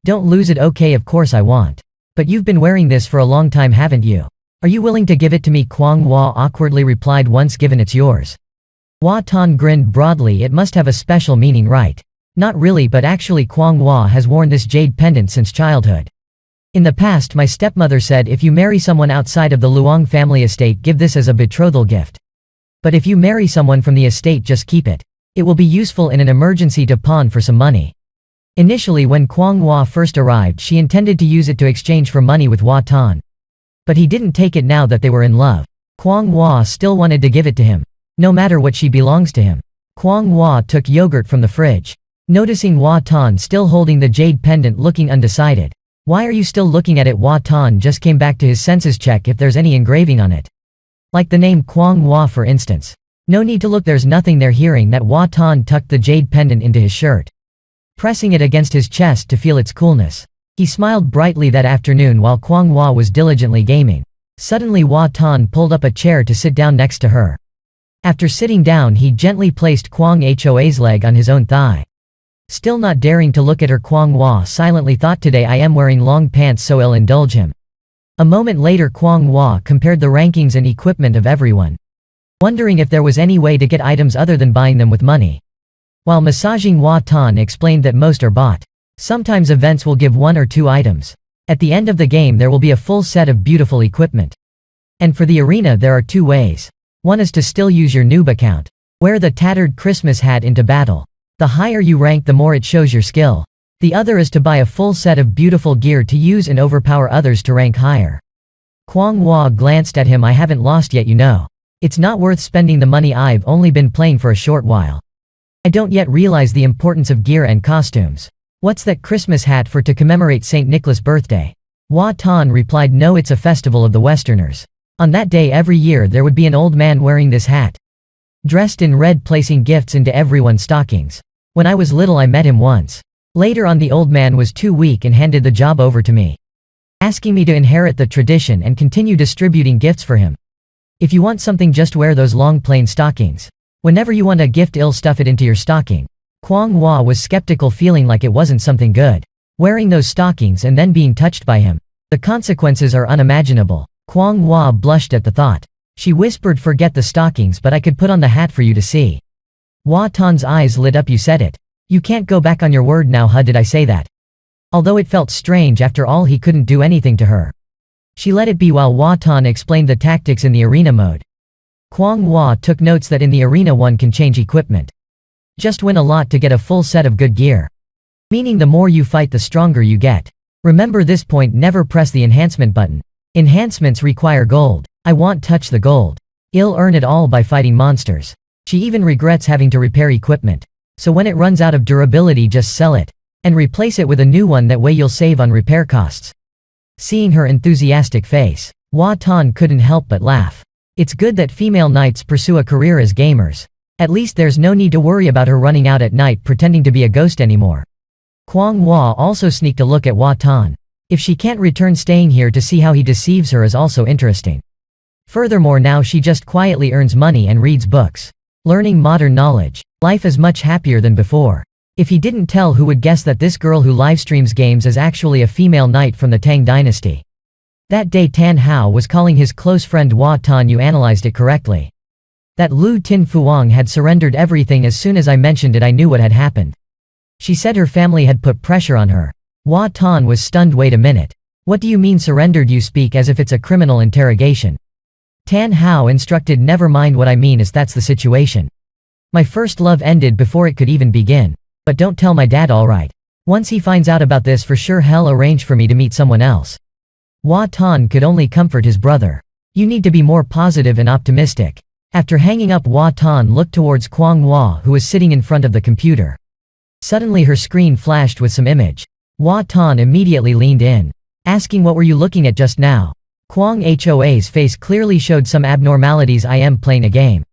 don't lose it. Okay, of course I want. But you've been wearing this for a long time, haven't you? Are you willing to give it to me? Kwang Hua awkwardly replied, once given it's yours. Hua Tan grinned broadly. It must have a special meaning, right? Not really, but actually Kwang Hua has worn this jade pendant since childhood. In the past my stepmother said if you marry someone outside of the Luong family estate, give this as a betrothal gift. But if you marry someone from the estate, just keep it. It will be useful in an emergency to pawn for some money. Initially when Kwang Hua first arrived she intended to use it to exchange for money with Hua Tan. But he didn't take it now that they were in love. Kwang Hua still wanted to give it to him. No matter what, she belongs to him. Kwang Hua took yogurt from the fridge. Noticing Hua Tan still holding the jade pendant looking undecided. Why are you still looking at it? Hua Tan just came back to his senses. Check if there's any engraving on it. Like the name Kwang Hua for instance. No need to look, there's nothing there. Hearing that, Hua Tan tucked the jade pendant into his shirt, pressing it against his chest to feel its coolness. He smiled brightly that afternoon while Kwang Hua was diligently gaming. Suddenly Hua Tan pulled up a chair to sit down next to her. After sitting down he gently placed Kwang Hoa's leg on his own thigh. Still not daring to look at her, Kwang Hua silently thought, today I am wearing long pants, so I'll indulge him. A moment later Kwang Hua compared the rankings and equipment of everyone, wondering if there was any way to get items other than buying them with money. While massaging, Hua Tan explained that most are bought. Sometimes events will give 1 or 2 items. At the end of the game there will be a full set of beautiful equipment. And for the arena there are 2 ways. One is to still use your noob account. Wear the tattered Christmas hat into battle. The higher you rank the more it shows your skill. The other is to buy a full set of beautiful gear to use and overpower others to rank higher. Kwang Hua glanced at him. I haven't lost yet, you know. It's not worth spending the money, I've only been playing for a short while. I don't yet realize the importance of gear and costumes. What's that Christmas hat for? To commemorate St. Nicholas' birthday. Hua Tan replied, no, it's a festival of the Westerners. On that day every year there would be an old man wearing this hat, dressed in red, placing gifts into everyone's stockings. When I was little I met him once. Later on the old man was too weak and handed the job over to me, asking me to inherit the tradition and continue distributing gifts for him. If you want something just wear those long plain stockings. Whenever you want a gift I'll stuff it into your stocking. Kwang Hua was skeptical, feeling like it wasn't something good, wearing those stockings and then being touched by him. The consequences are unimaginable. Kwang Hua blushed at the thought. She whispered, forget the stockings, but I could put on the hat for you to see. Hua Tan's eyes lit up. You said it. You can't go back on your word now, huh? Did I say that? Although it felt strange, after all he couldn't do anything to her. She let it be while Hua Tan explained the tactics in the arena mode. Kwang Hua took notes that in the arena one can change equipment. Just win a lot to get a full set of good gear. Meaning the more you fight the stronger you get. Remember this point, never press the enhancement button. Enhancements require gold. I won't touch the gold. I'll earn it all by fighting monsters. She even regrets having to repair equipment. So when it runs out of durability just sell it, and replace it with a new one, that way you'll save on repair costs. Seeing her enthusiastic face, Hua Tan couldn't help but laugh. It's good that female knights pursue a career as gamers. At least there's no need to worry about her running out at night pretending to be a ghost anymore. Kwang Hua also sneaked a look at Hua Tan. If she can't return, staying here to see how he deceives her is also interesting. Furthermore, now she just quietly earns money and reads books, learning modern knowledge. Life is much happier than before. If he didn't tell, who would guess that this girl who livestreams games is actually a female knight from the Tang dynasty? That day Tan Hao was calling his close friend Hua Tan. You analyzed it correctly. That Lu Tin Fuang had surrendered everything. As soon as I mentioned it I knew what had happened. She said her family had put pressure on her. Hua Tan was stunned. Wait a minute. What do you mean surrendered? You speak as if it's a criminal interrogation. Tan Hao instructed, never mind what I mean is that's the situation. My first love ended before it could even begin. But don't tell my dad, alright? Once he finds out about this, for sure he'll arrange for me to meet someone else. Hua Tan could only comfort his brother. You need to be more positive and optimistic. After hanging up, Hua Tan looked towards Kwang Hua, who was sitting in front of the computer. Suddenly her screen flashed with some image. Hua Tan immediately leaned in, asking, what were you looking at just now? Kwang Hoa's face clearly showed some abnormalities. I am playing a game.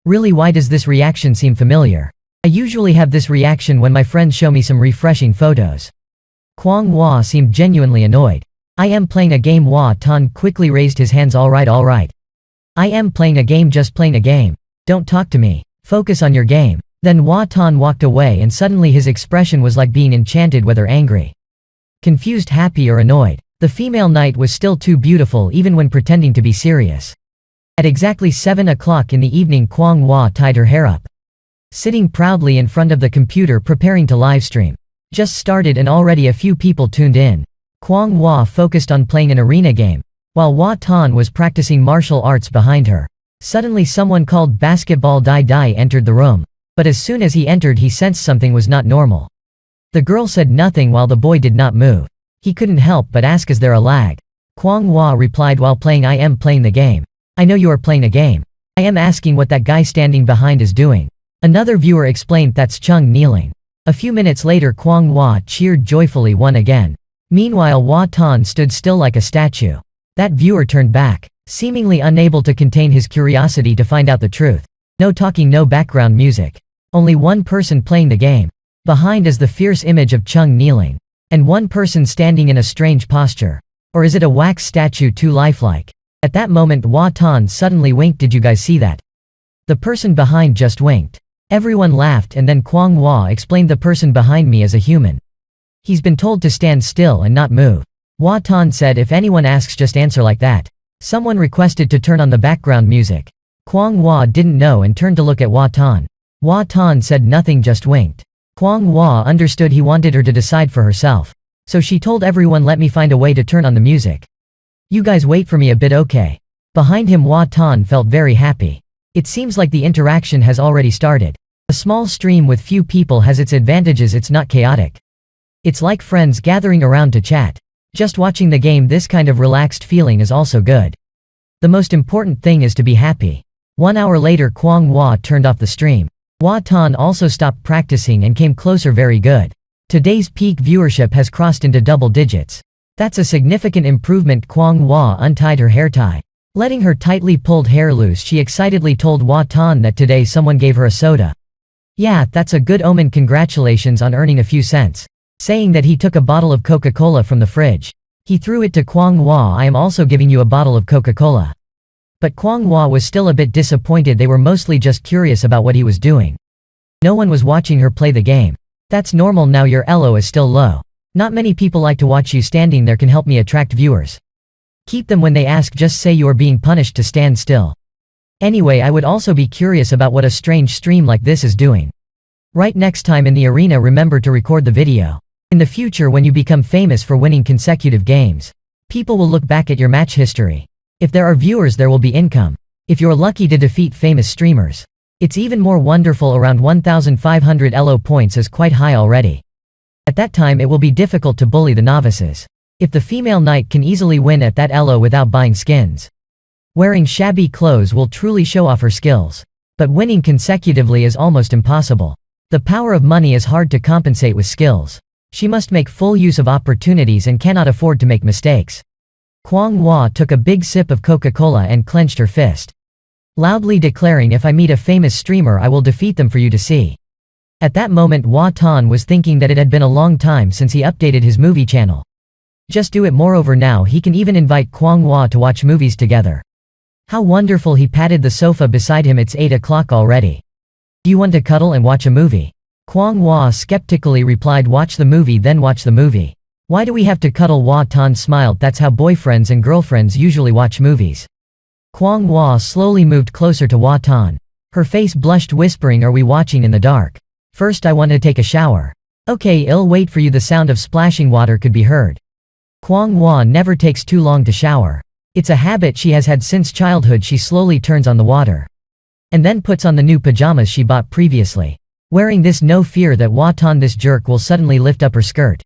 Really? Why does this reaction seem familiar? I usually have this reaction when my friends show me some refreshing photos. Kwang Hua seemed genuinely annoyed. I am playing a game. Hua Tan quickly raised his hands. Alright. I am playing a game, just playing a game. Don't talk to me. Focus on your game. Then Hua Tan walked away and suddenly his expression was like being enchanted, whether angry, confused, happy or annoyed. The female knight was still too beautiful even when pretending to be serious. At exactly 7 o'clock in the evening Kwang Hua tied her hair up, sitting proudly in front of the computer preparing to livestream. Just started and already a few people tuned in. Kwang Hua focused on playing an arena game, while Hua Tan was practicing martial arts behind her. Suddenly someone called Basketball Dai Dai entered the room. But as soon as he entered he sensed something was not normal. The girl said nothing while the boy did not move. He couldn't help but ask, is there a lag? Kwang Hua replied while playing, I am playing the game. I know you are playing a game. I am asking what that guy standing behind is doing. Another viewer explained, that's Chung kneeling. A few minutes later Kwang Hua cheered joyfully won again. Meanwhile Hua Tan stood still like a statue. That viewer turned back, seemingly unable to contain his curiosity to find out the truth. No talking, no background music. Only one person playing the game. Behind is the fierce image of Chung kneeling. And one person standing in a strange posture. Or is it a wax statue too lifelike? At that moment Hua Tan suddenly winked. Did you guys see that? The person behind just winked. Everyone laughed and then Kwang Hua explained, the person behind me is a human. He's been told to stand still and not move. Hua Tan said, if anyone asks just answer like that. Someone requested to turn on the background music. Kwang Hua didn't know and turned to look at Hua Tan. Hua Tan said nothing, just winked. Kwang Hua understood he wanted her to decide for herself. So she told everyone, let me find a way to turn on the music. You guys wait for me a bit, okay? Behind him Hua Tan felt very happy. It seems like the interaction has already started. A small stream with few people has its advantages, it's not chaotic. It's like friends gathering around to chat. Just watching the game, this kind of relaxed feeling is also good. The most important thing is to be happy. 1 hour later Kwang Hua turned off the stream. Hua Tan also stopped practicing and came closer. Very good. Today's peak viewership has crossed into double digits. That's a significant improvement. Kwang Hua untied her hair tie. Letting her tightly pulled hair loose, she excitedly told Hua Tan that today someone gave her a soda. Yeah, that's a good omen, congratulations on earning a few cents. Saying that he took a bottle of Coca-Cola from the fridge. He threw it to Kwang Hua. I am also giving you a bottle of Coca-Cola. But Kwang Hua was still a bit disappointed. They were mostly just curious about what he was doing. No one was watching her play the game. That's normal now, your elo is still low. Not many people like to watch you standing there, can help me attract viewers. Keep them when they ask, just say you are being punished to stand still. Anyway, I would also be curious about what a strange stream like this is doing. Right, next time in the arena remember to record the video. In the future when you become famous for winning consecutive games, people will look back at your match history. If there are viewers there will be income. If you're lucky to defeat famous streamers. It's even more wonderful. Around 1,500 elo points is quite high already. At that time it will be difficult to bully the novices. If the female knight can easily win at that elo without buying skins. Wearing shabby clothes will truly show off her skills. But winning consecutively is almost impossible. The power of money is hard to compensate with skills. She must make full use of opportunities and cannot afford to make mistakes. Kwang Hua took a big sip of Coca-Cola and clenched her fist. Loudly declaring, if I meet a famous streamer I will defeat them for you to see. At that moment Hua Tan was thinking that it had been a long time since he updated his movie channel. Just do it. Moreover now he can even invite Kwang Hua to watch movies together. How wonderful. He patted the sofa beside him. It's 8 o'clock already. Do you want to cuddle and watch a movie? Kwang Hua skeptically replied, watch the movie then watch the movie. Why do we have to cuddle? Hua Tan smiled, that's how boyfriends and girlfriends usually watch movies. Kwang Hua slowly moved closer to Hua Tan. Her face blushed, whispering, are we watching in the dark? First I want to take a shower. Okay, I'll wait for you. The sound of splashing water could be heard. Kwang Hua never takes too long to shower. It's a habit she has had since childhood. She slowly turns on the water. And then puts on the new pajamas she bought previously. Wearing this, no fear that Hua Tan, this jerk, will suddenly lift up her skirt.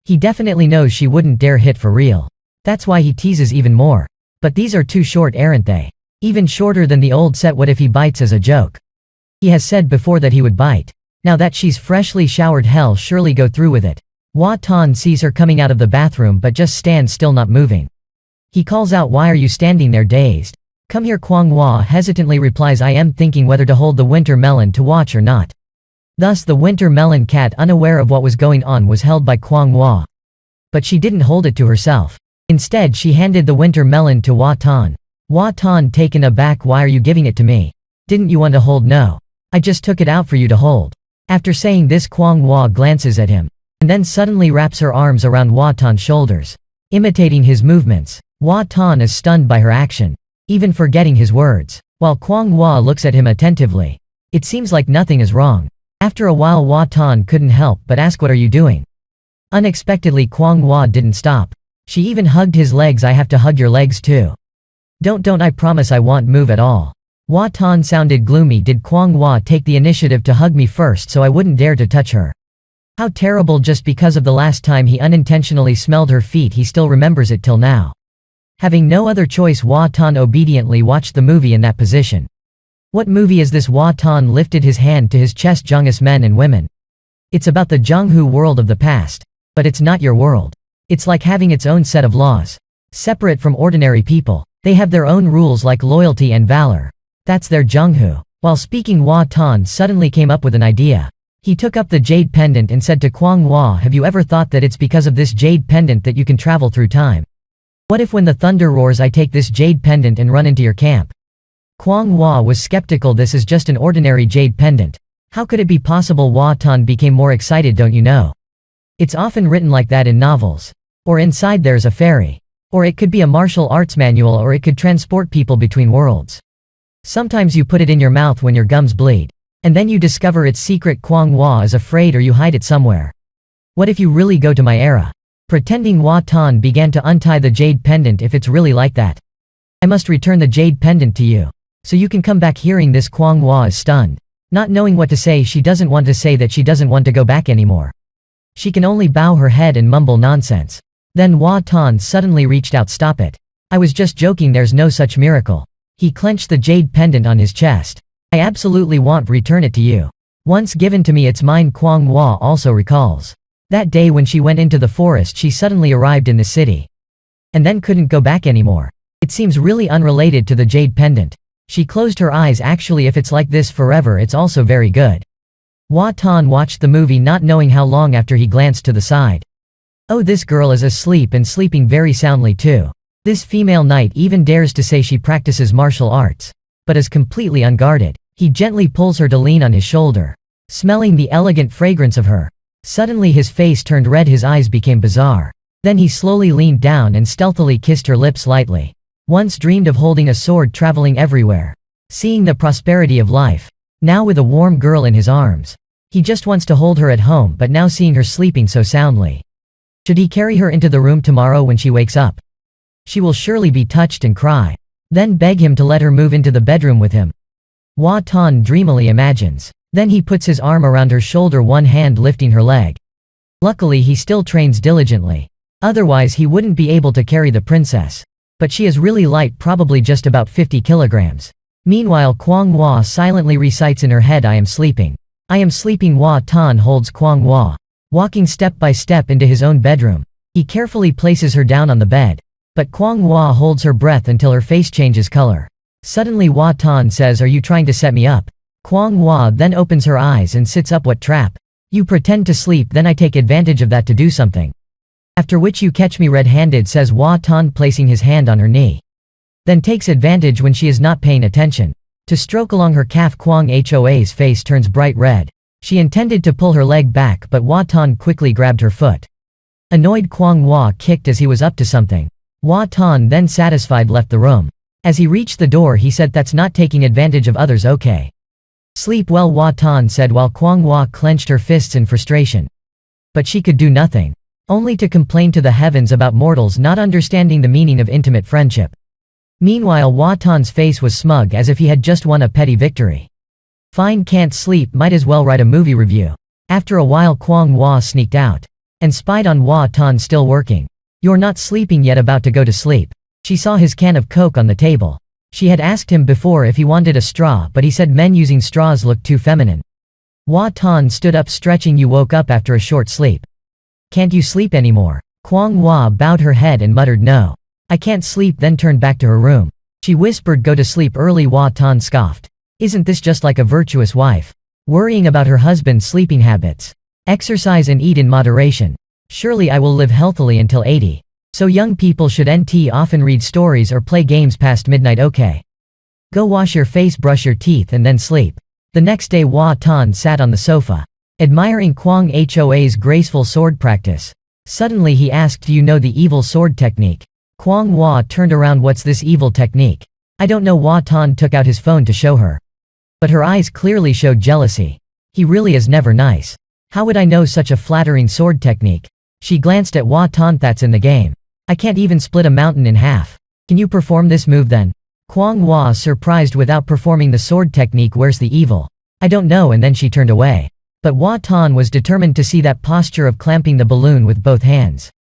He definitely knows she wouldn't dare hit for real. That's why he teases even more. But these are too short, aren't they? Even shorter than the old set. What if he bites as a joke? He has said before that he would bite. Now that she's freshly showered, he'll surely go through with it. Hua Tan sees her coming out of the bathroom but just stands still, not moving. He calls out, why are you standing there, dazed? Come here. Kwang Hua hesitantly replies, I am thinking whether to hold the winter melon to watch or not. Thus the winter melon cat, unaware of what was going on, was held by Kwang Hua. But she didn't hold it to herself. Instead she handed the winter melon to Hua Tan. Hua Tan, taken aback, why are you giving it to me? Didn't you want to hold? No. I just took it out for you to hold. After saying this Kwang Hua glances at him. And then suddenly wraps her arms around Hua Tan's shoulders. Imitating his movements. Hua Tan is stunned by her action. Even forgetting his words. While Kwang Hua looks at him attentively. It seems like nothing is wrong. After a while Hua Tan couldn't help but ask, what are you doing? Unexpectedly Kwang Hua didn't stop. She even hugged his legs. I have to hug your legs too. Don't, I promise I won't move at all. Hua Tan sounded gloomy. Did Kwang Hua take the initiative to hug me first so I wouldn't dare to touch her? How terrible, just because of the last time he unintentionally smelled her feet he still remembers it till now. Having no other choice, Hua Tan obediently watched the movie in that position. What movie is this? Hua Tan lifted his hand to his chest. Zheng's men and women. It's about the Zhenghu world of the past. But it's not your world. It's like having its own set of laws. Separate from ordinary people. They have their own rules like loyalty and valor. That's their Zhenghu. While speaking, Hua Tan suddenly came up with an idea. He took up the jade pendant and said to Kwang Hua, have you ever thought that it's because of this jade pendant that you can travel through time? What if when the thunder roars I take this jade pendant and run into your camp? Kwang Hua was skeptical. This is just an ordinary jade pendant. How could it be possible? Hua Tan became more excited. Don't you know? It's often written like that in novels. Or inside there's a fairy. Or it could be a martial arts manual, or it could transport people between worlds. Sometimes you put it in your mouth when your gums bleed. And then you discover its secret. Kwang Hua is afraid, or you hide it somewhere. What if you really go to my era? Pretending, Hua Tan began to untie the jade pendant. If it's really like that, I must return the jade pendant to you. So you can come back. Hearing this, Kwang Hua is stunned. Not knowing what to say, she doesn't want to say that she doesn't want to go back anymore. She can only bow her head and mumble nonsense. Then Hua Tan suddenly reached out. Stop it. I was just joking, there's no such miracle. He clenched the jade pendant on his chest. I absolutely want return it to you. Once given to me, it's mine. Kwang Hua also recalls that day when she went into the forest. She suddenly arrived in the city. And then couldn't go back anymore. It seems really unrelated to the jade pendant. She closed her eyes. Actually, if it's like this forever, it's also very good. Hua Tan watched the movie not knowing how long after he glanced to the side. Oh, this girl is asleep, and sleeping very soundly too. This female knight even dares to say she practices martial arts. But is completely unguarded. He gently pulls her to lean on his shoulder. Smelling the elegant fragrance of her. Suddenly his face turned red, his eyes became bizarre. Then he slowly leaned down and stealthily kissed her lips lightly. Once dreamed of holding a sword, traveling everywhere. Seeing the prosperity of life. Now with a warm girl in his arms. He just wants to hold her at home, but now seeing her sleeping so soundly. Should he carry her into the room tomorrow when she wakes up? She will surely be touched and cry. Then beg him to let her move into the bedroom with him. Hua Tan dreamily imagines. Then he puts his arm around her shoulder, one hand lifting her leg. Luckily he still trains diligently. Otherwise he wouldn't be able to carry the princess. But she is really light, probably just about 50 kilograms. Meanwhile Kwang Hua silently recites in her head, I am sleeping. I am sleeping. Hua Tan holds Kwang Hua. Walking step by step into his own bedroom. He carefully places her down on the bed. But Kwang Hua holds her breath until her face changes color. Suddenly Hua Tan says, are you trying to set me up? Kwang Hua then opens her eyes and sits up. What trap? You pretend to sleep, then I take advantage of that to do something. After which you catch me red-handed, says Hua Tan, placing his hand on her knee. Then takes advantage when she is not paying attention. To stroke along her calf. Kwang Hoa's face turns bright red. She intended to pull her leg back, but Hua Tan quickly grabbed her foot. Annoyed, Kwang Hua kicked as he was up to something. Hua Tan then satisfied left the room. As he reached the door he said, that's not taking advantage of others, okay? Sleep well, Hua Tan said while Kwang Hua clenched her fists in frustration. But she could do nothing. Only to complain to the heavens about mortals not understanding the meaning of intimate friendship. Meanwhile Hua Tan's face was smug, as if he had just won a petty victory. Fine, can't sleep, might as well write a movie review. After a while Kwang Hua sneaked out. And spied on Hua Tan still working. You're not sleeping yet, about to go to sleep. She saw his can of Coke on the table. She had asked him before if he wanted a straw, but he said men using straws looked too feminine. Hua Tan stood up, stretching. You woke up after a short sleep. Can't you sleep anymore? Kwang Hua bowed her head and muttered no. I can't sleep, then turned back to her room. She whispered, go to sleep early. Hua Tan scoffed. Isn't this just like a virtuous wife? Worrying about her husband's sleeping habits. Exercise and eat in moderation. Surely I will live healthily until 80. So young people should often read stories or play games past midnight, okay? Go wash your face, brush your teeth, and then sleep. The next day Hua Tan sat on the sofa, admiring Kwang Hoa's graceful sword practice. Suddenly he asked, do you know the evil sword technique? Kwang Hua turned around. What's this evil technique? I don't know. Hua Tan took out his phone to show her. But her eyes clearly showed jealousy. He really is never nice. How would I know such a flattering sword technique? She glanced at Hua Tan. That's in the game. I can't even split a mountain in half. Can you perform this move then? Kwang Hua surprised. Without performing the sword technique, where's the evil? I don't know. And then she turned away. But Hua Tan was determined to see that posture of clamping the balloon with both hands.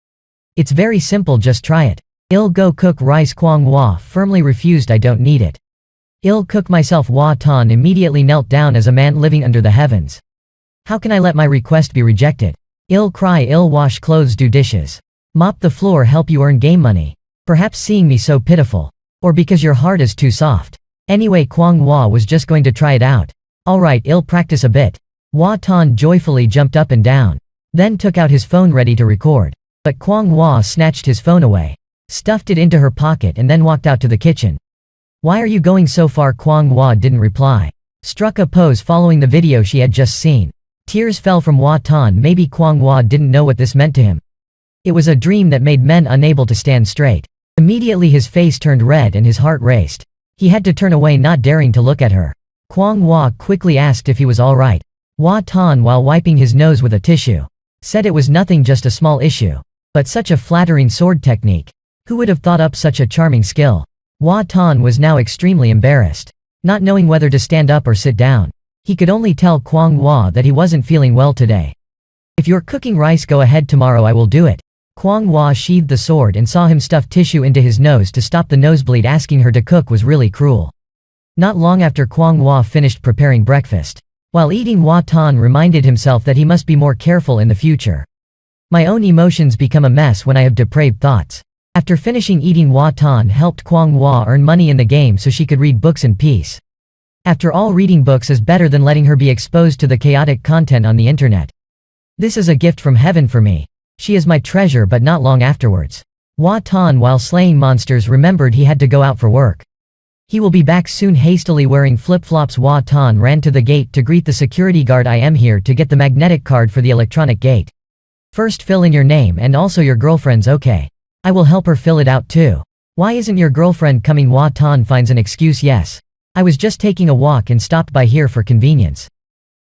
It's very simple, just try it. I'll go cook rice. Kwang Hua firmly refused. I don't need it. I'll cook myself. Hua Tan immediately knelt down as a man living under the heavens. How can I let my request be rejected? I'll cry, I'll wash clothes, do dishes, mop the floor, help you earn game money. Perhaps seeing me so pitiful. Or because your heart is too soft. Anyway, Kwang Hua was just going to try it out. Alright, I'll practice a bit. Hua Tan joyfully jumped up and down. Then took out his phone ready to record. But Kwang Hua snatched his phone away, stuffed it into her pocket and then walked out to the kitchen. Why are you going so far? Kwang Hua didn't reply. Struck a pose following the video she had just seen. Tears fell from Hua Tan. Maybe Kwang Hua didn't know what this meant to him. It was a dream that made men unable to stand straight. Immediately his face turned red and his heart raced. He had to turn away, not daring to look at her. Kwang Hua quickly asked if he was alright. Hua Tan, while wiping his nose with a tissue, said it was nothing, just a small issue. But such a flattering sword technique. Who would have thought up such a charming skill? Hua Tan was now extremely embarrassed, not knowing whether to stand up or sit down. He could only tell Kwang Hua that he wasn't feeling well today. If you're cooking rice, go ahead, tomorrow I will do it. Kwang Hua sheathed the sword and saw him stuff tissue into his nose to stop the nosebleed. Asking her to cook was really cruel. Not long after Kwang Hua finished preparing breakfast. While eating, Hua Tan reminded himself that he must be more careful in the future. My own emotions become a mess when I have depraved thoughts. After finishing eating, Hua Tan helped Kwang Hua earn money in the game so she could read books in peace. After all, reading books is better than letting her be exposed to the chaotic content on the internet. This is a gift from heaven for me. She is my treasure. But not long afterwards, Hua Tan, while slaying monsters, remembered he had to go out for work. He will be back soon. Hastily wearing flip-flops, Hua Tan ran to the gate to greet the security guard. I am here to get the magnetic card for the electronic gate. First fill in your name and also your girlfriend's. Okay. I will help her fill it out too. Why isn't your girlfriend coming? Hua Tan finds an excuse. Yes. I was just taking a walk and stopped by here for convenience.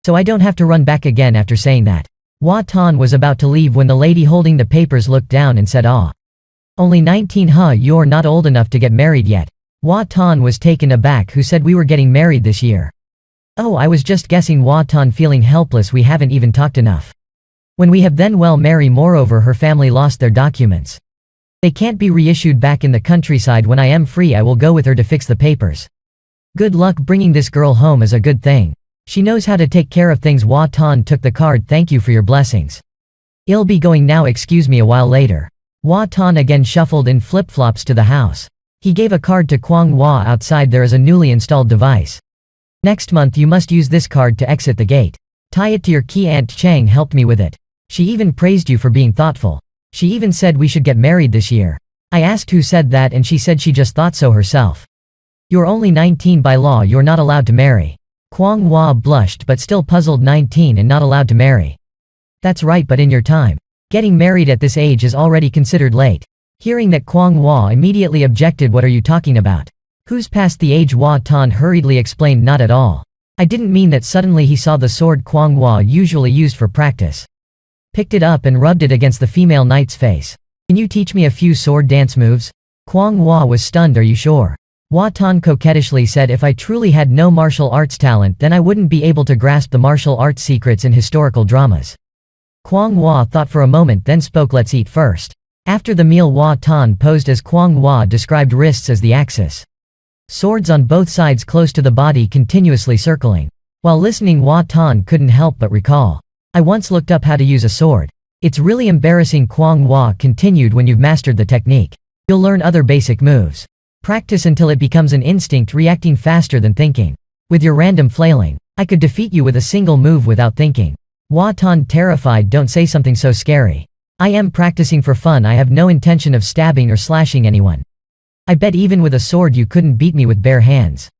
So I don't have to run back again. After saying that, Hua Tan was about to leave when the lady holding the papers looked down and said, "Ah. Only 19, huh? You're not old enough to get married yet." Hua Tan was taken aback. Who said we were getting married this year? Oh, I was just guessing. Hua Tan feeling helpless. We haven't even talked enough. When we have, then well, marry. Moreover, her family lost their documents. They can't be reissued back in the countryside. When I am free, I will go with her to fix the papers. Good luck. Bringing this girl home is a good thing. She knows how to take care of things. Hua Tan took the card. Thank you for your blessings. I'll be going now. Excuse me. A while later, Hua Tan again shuffled in flip-flops to the house. He gave a card to Kwang Hua. Outside there is a newly installed device. Next month you must use this card to exit the gate. Tie it to your key. Aunt Chang helped me with it. She even praised you for being thoughtful. She even said we should get married this year. I asked who said that and she said she just thought so herself. You're only 19. By law you're not allowed to marry. Kwang Hua blushed but still puzzled. 19 and not allowed to marry? That's right, but in your time, getting married at this age is already considered late. Hearing that, Kwang Hua immediately objected. What are you talking about? Who's past the age? Hua Tan hurriedly explained. Not at all. I didn't mean that. Suddenly he saw the sword Kwang Hua usually used for practice. Picked it up and rubbed it against the female knight's face. Can you teach me a few sword dance moves? Kwang Hua was stunned. Are you sure? Hua Tan coquettishly said, if I truly had no martial arts talent, then I wouldn't be able to grasp the martial arts secrets in historical dramas. Kwang Hua thought for a moment, then spoke. Let's eat first. After the meal, Hua Tan posed as Kwang Hua described, wrists as the axis. Swords on both sides close to the body continuously circling. While listening, Hua Tan couldn't help but recall. I once looked up how to use a sword. It's really embarrassing. Kwang Hua continued. When you've mastered the technique, you'll learn other basic moves. Practice until it becomes an instinct, reacting faster than thinking. With your random flailing, I could defeat you with a single move without thinking. Hua Tan terrified. Don't say something so scary. I am practicing for fun. I have no intention of stabbing or slashing anyone. I bet even with a sword you couldn't beat me with bare hands.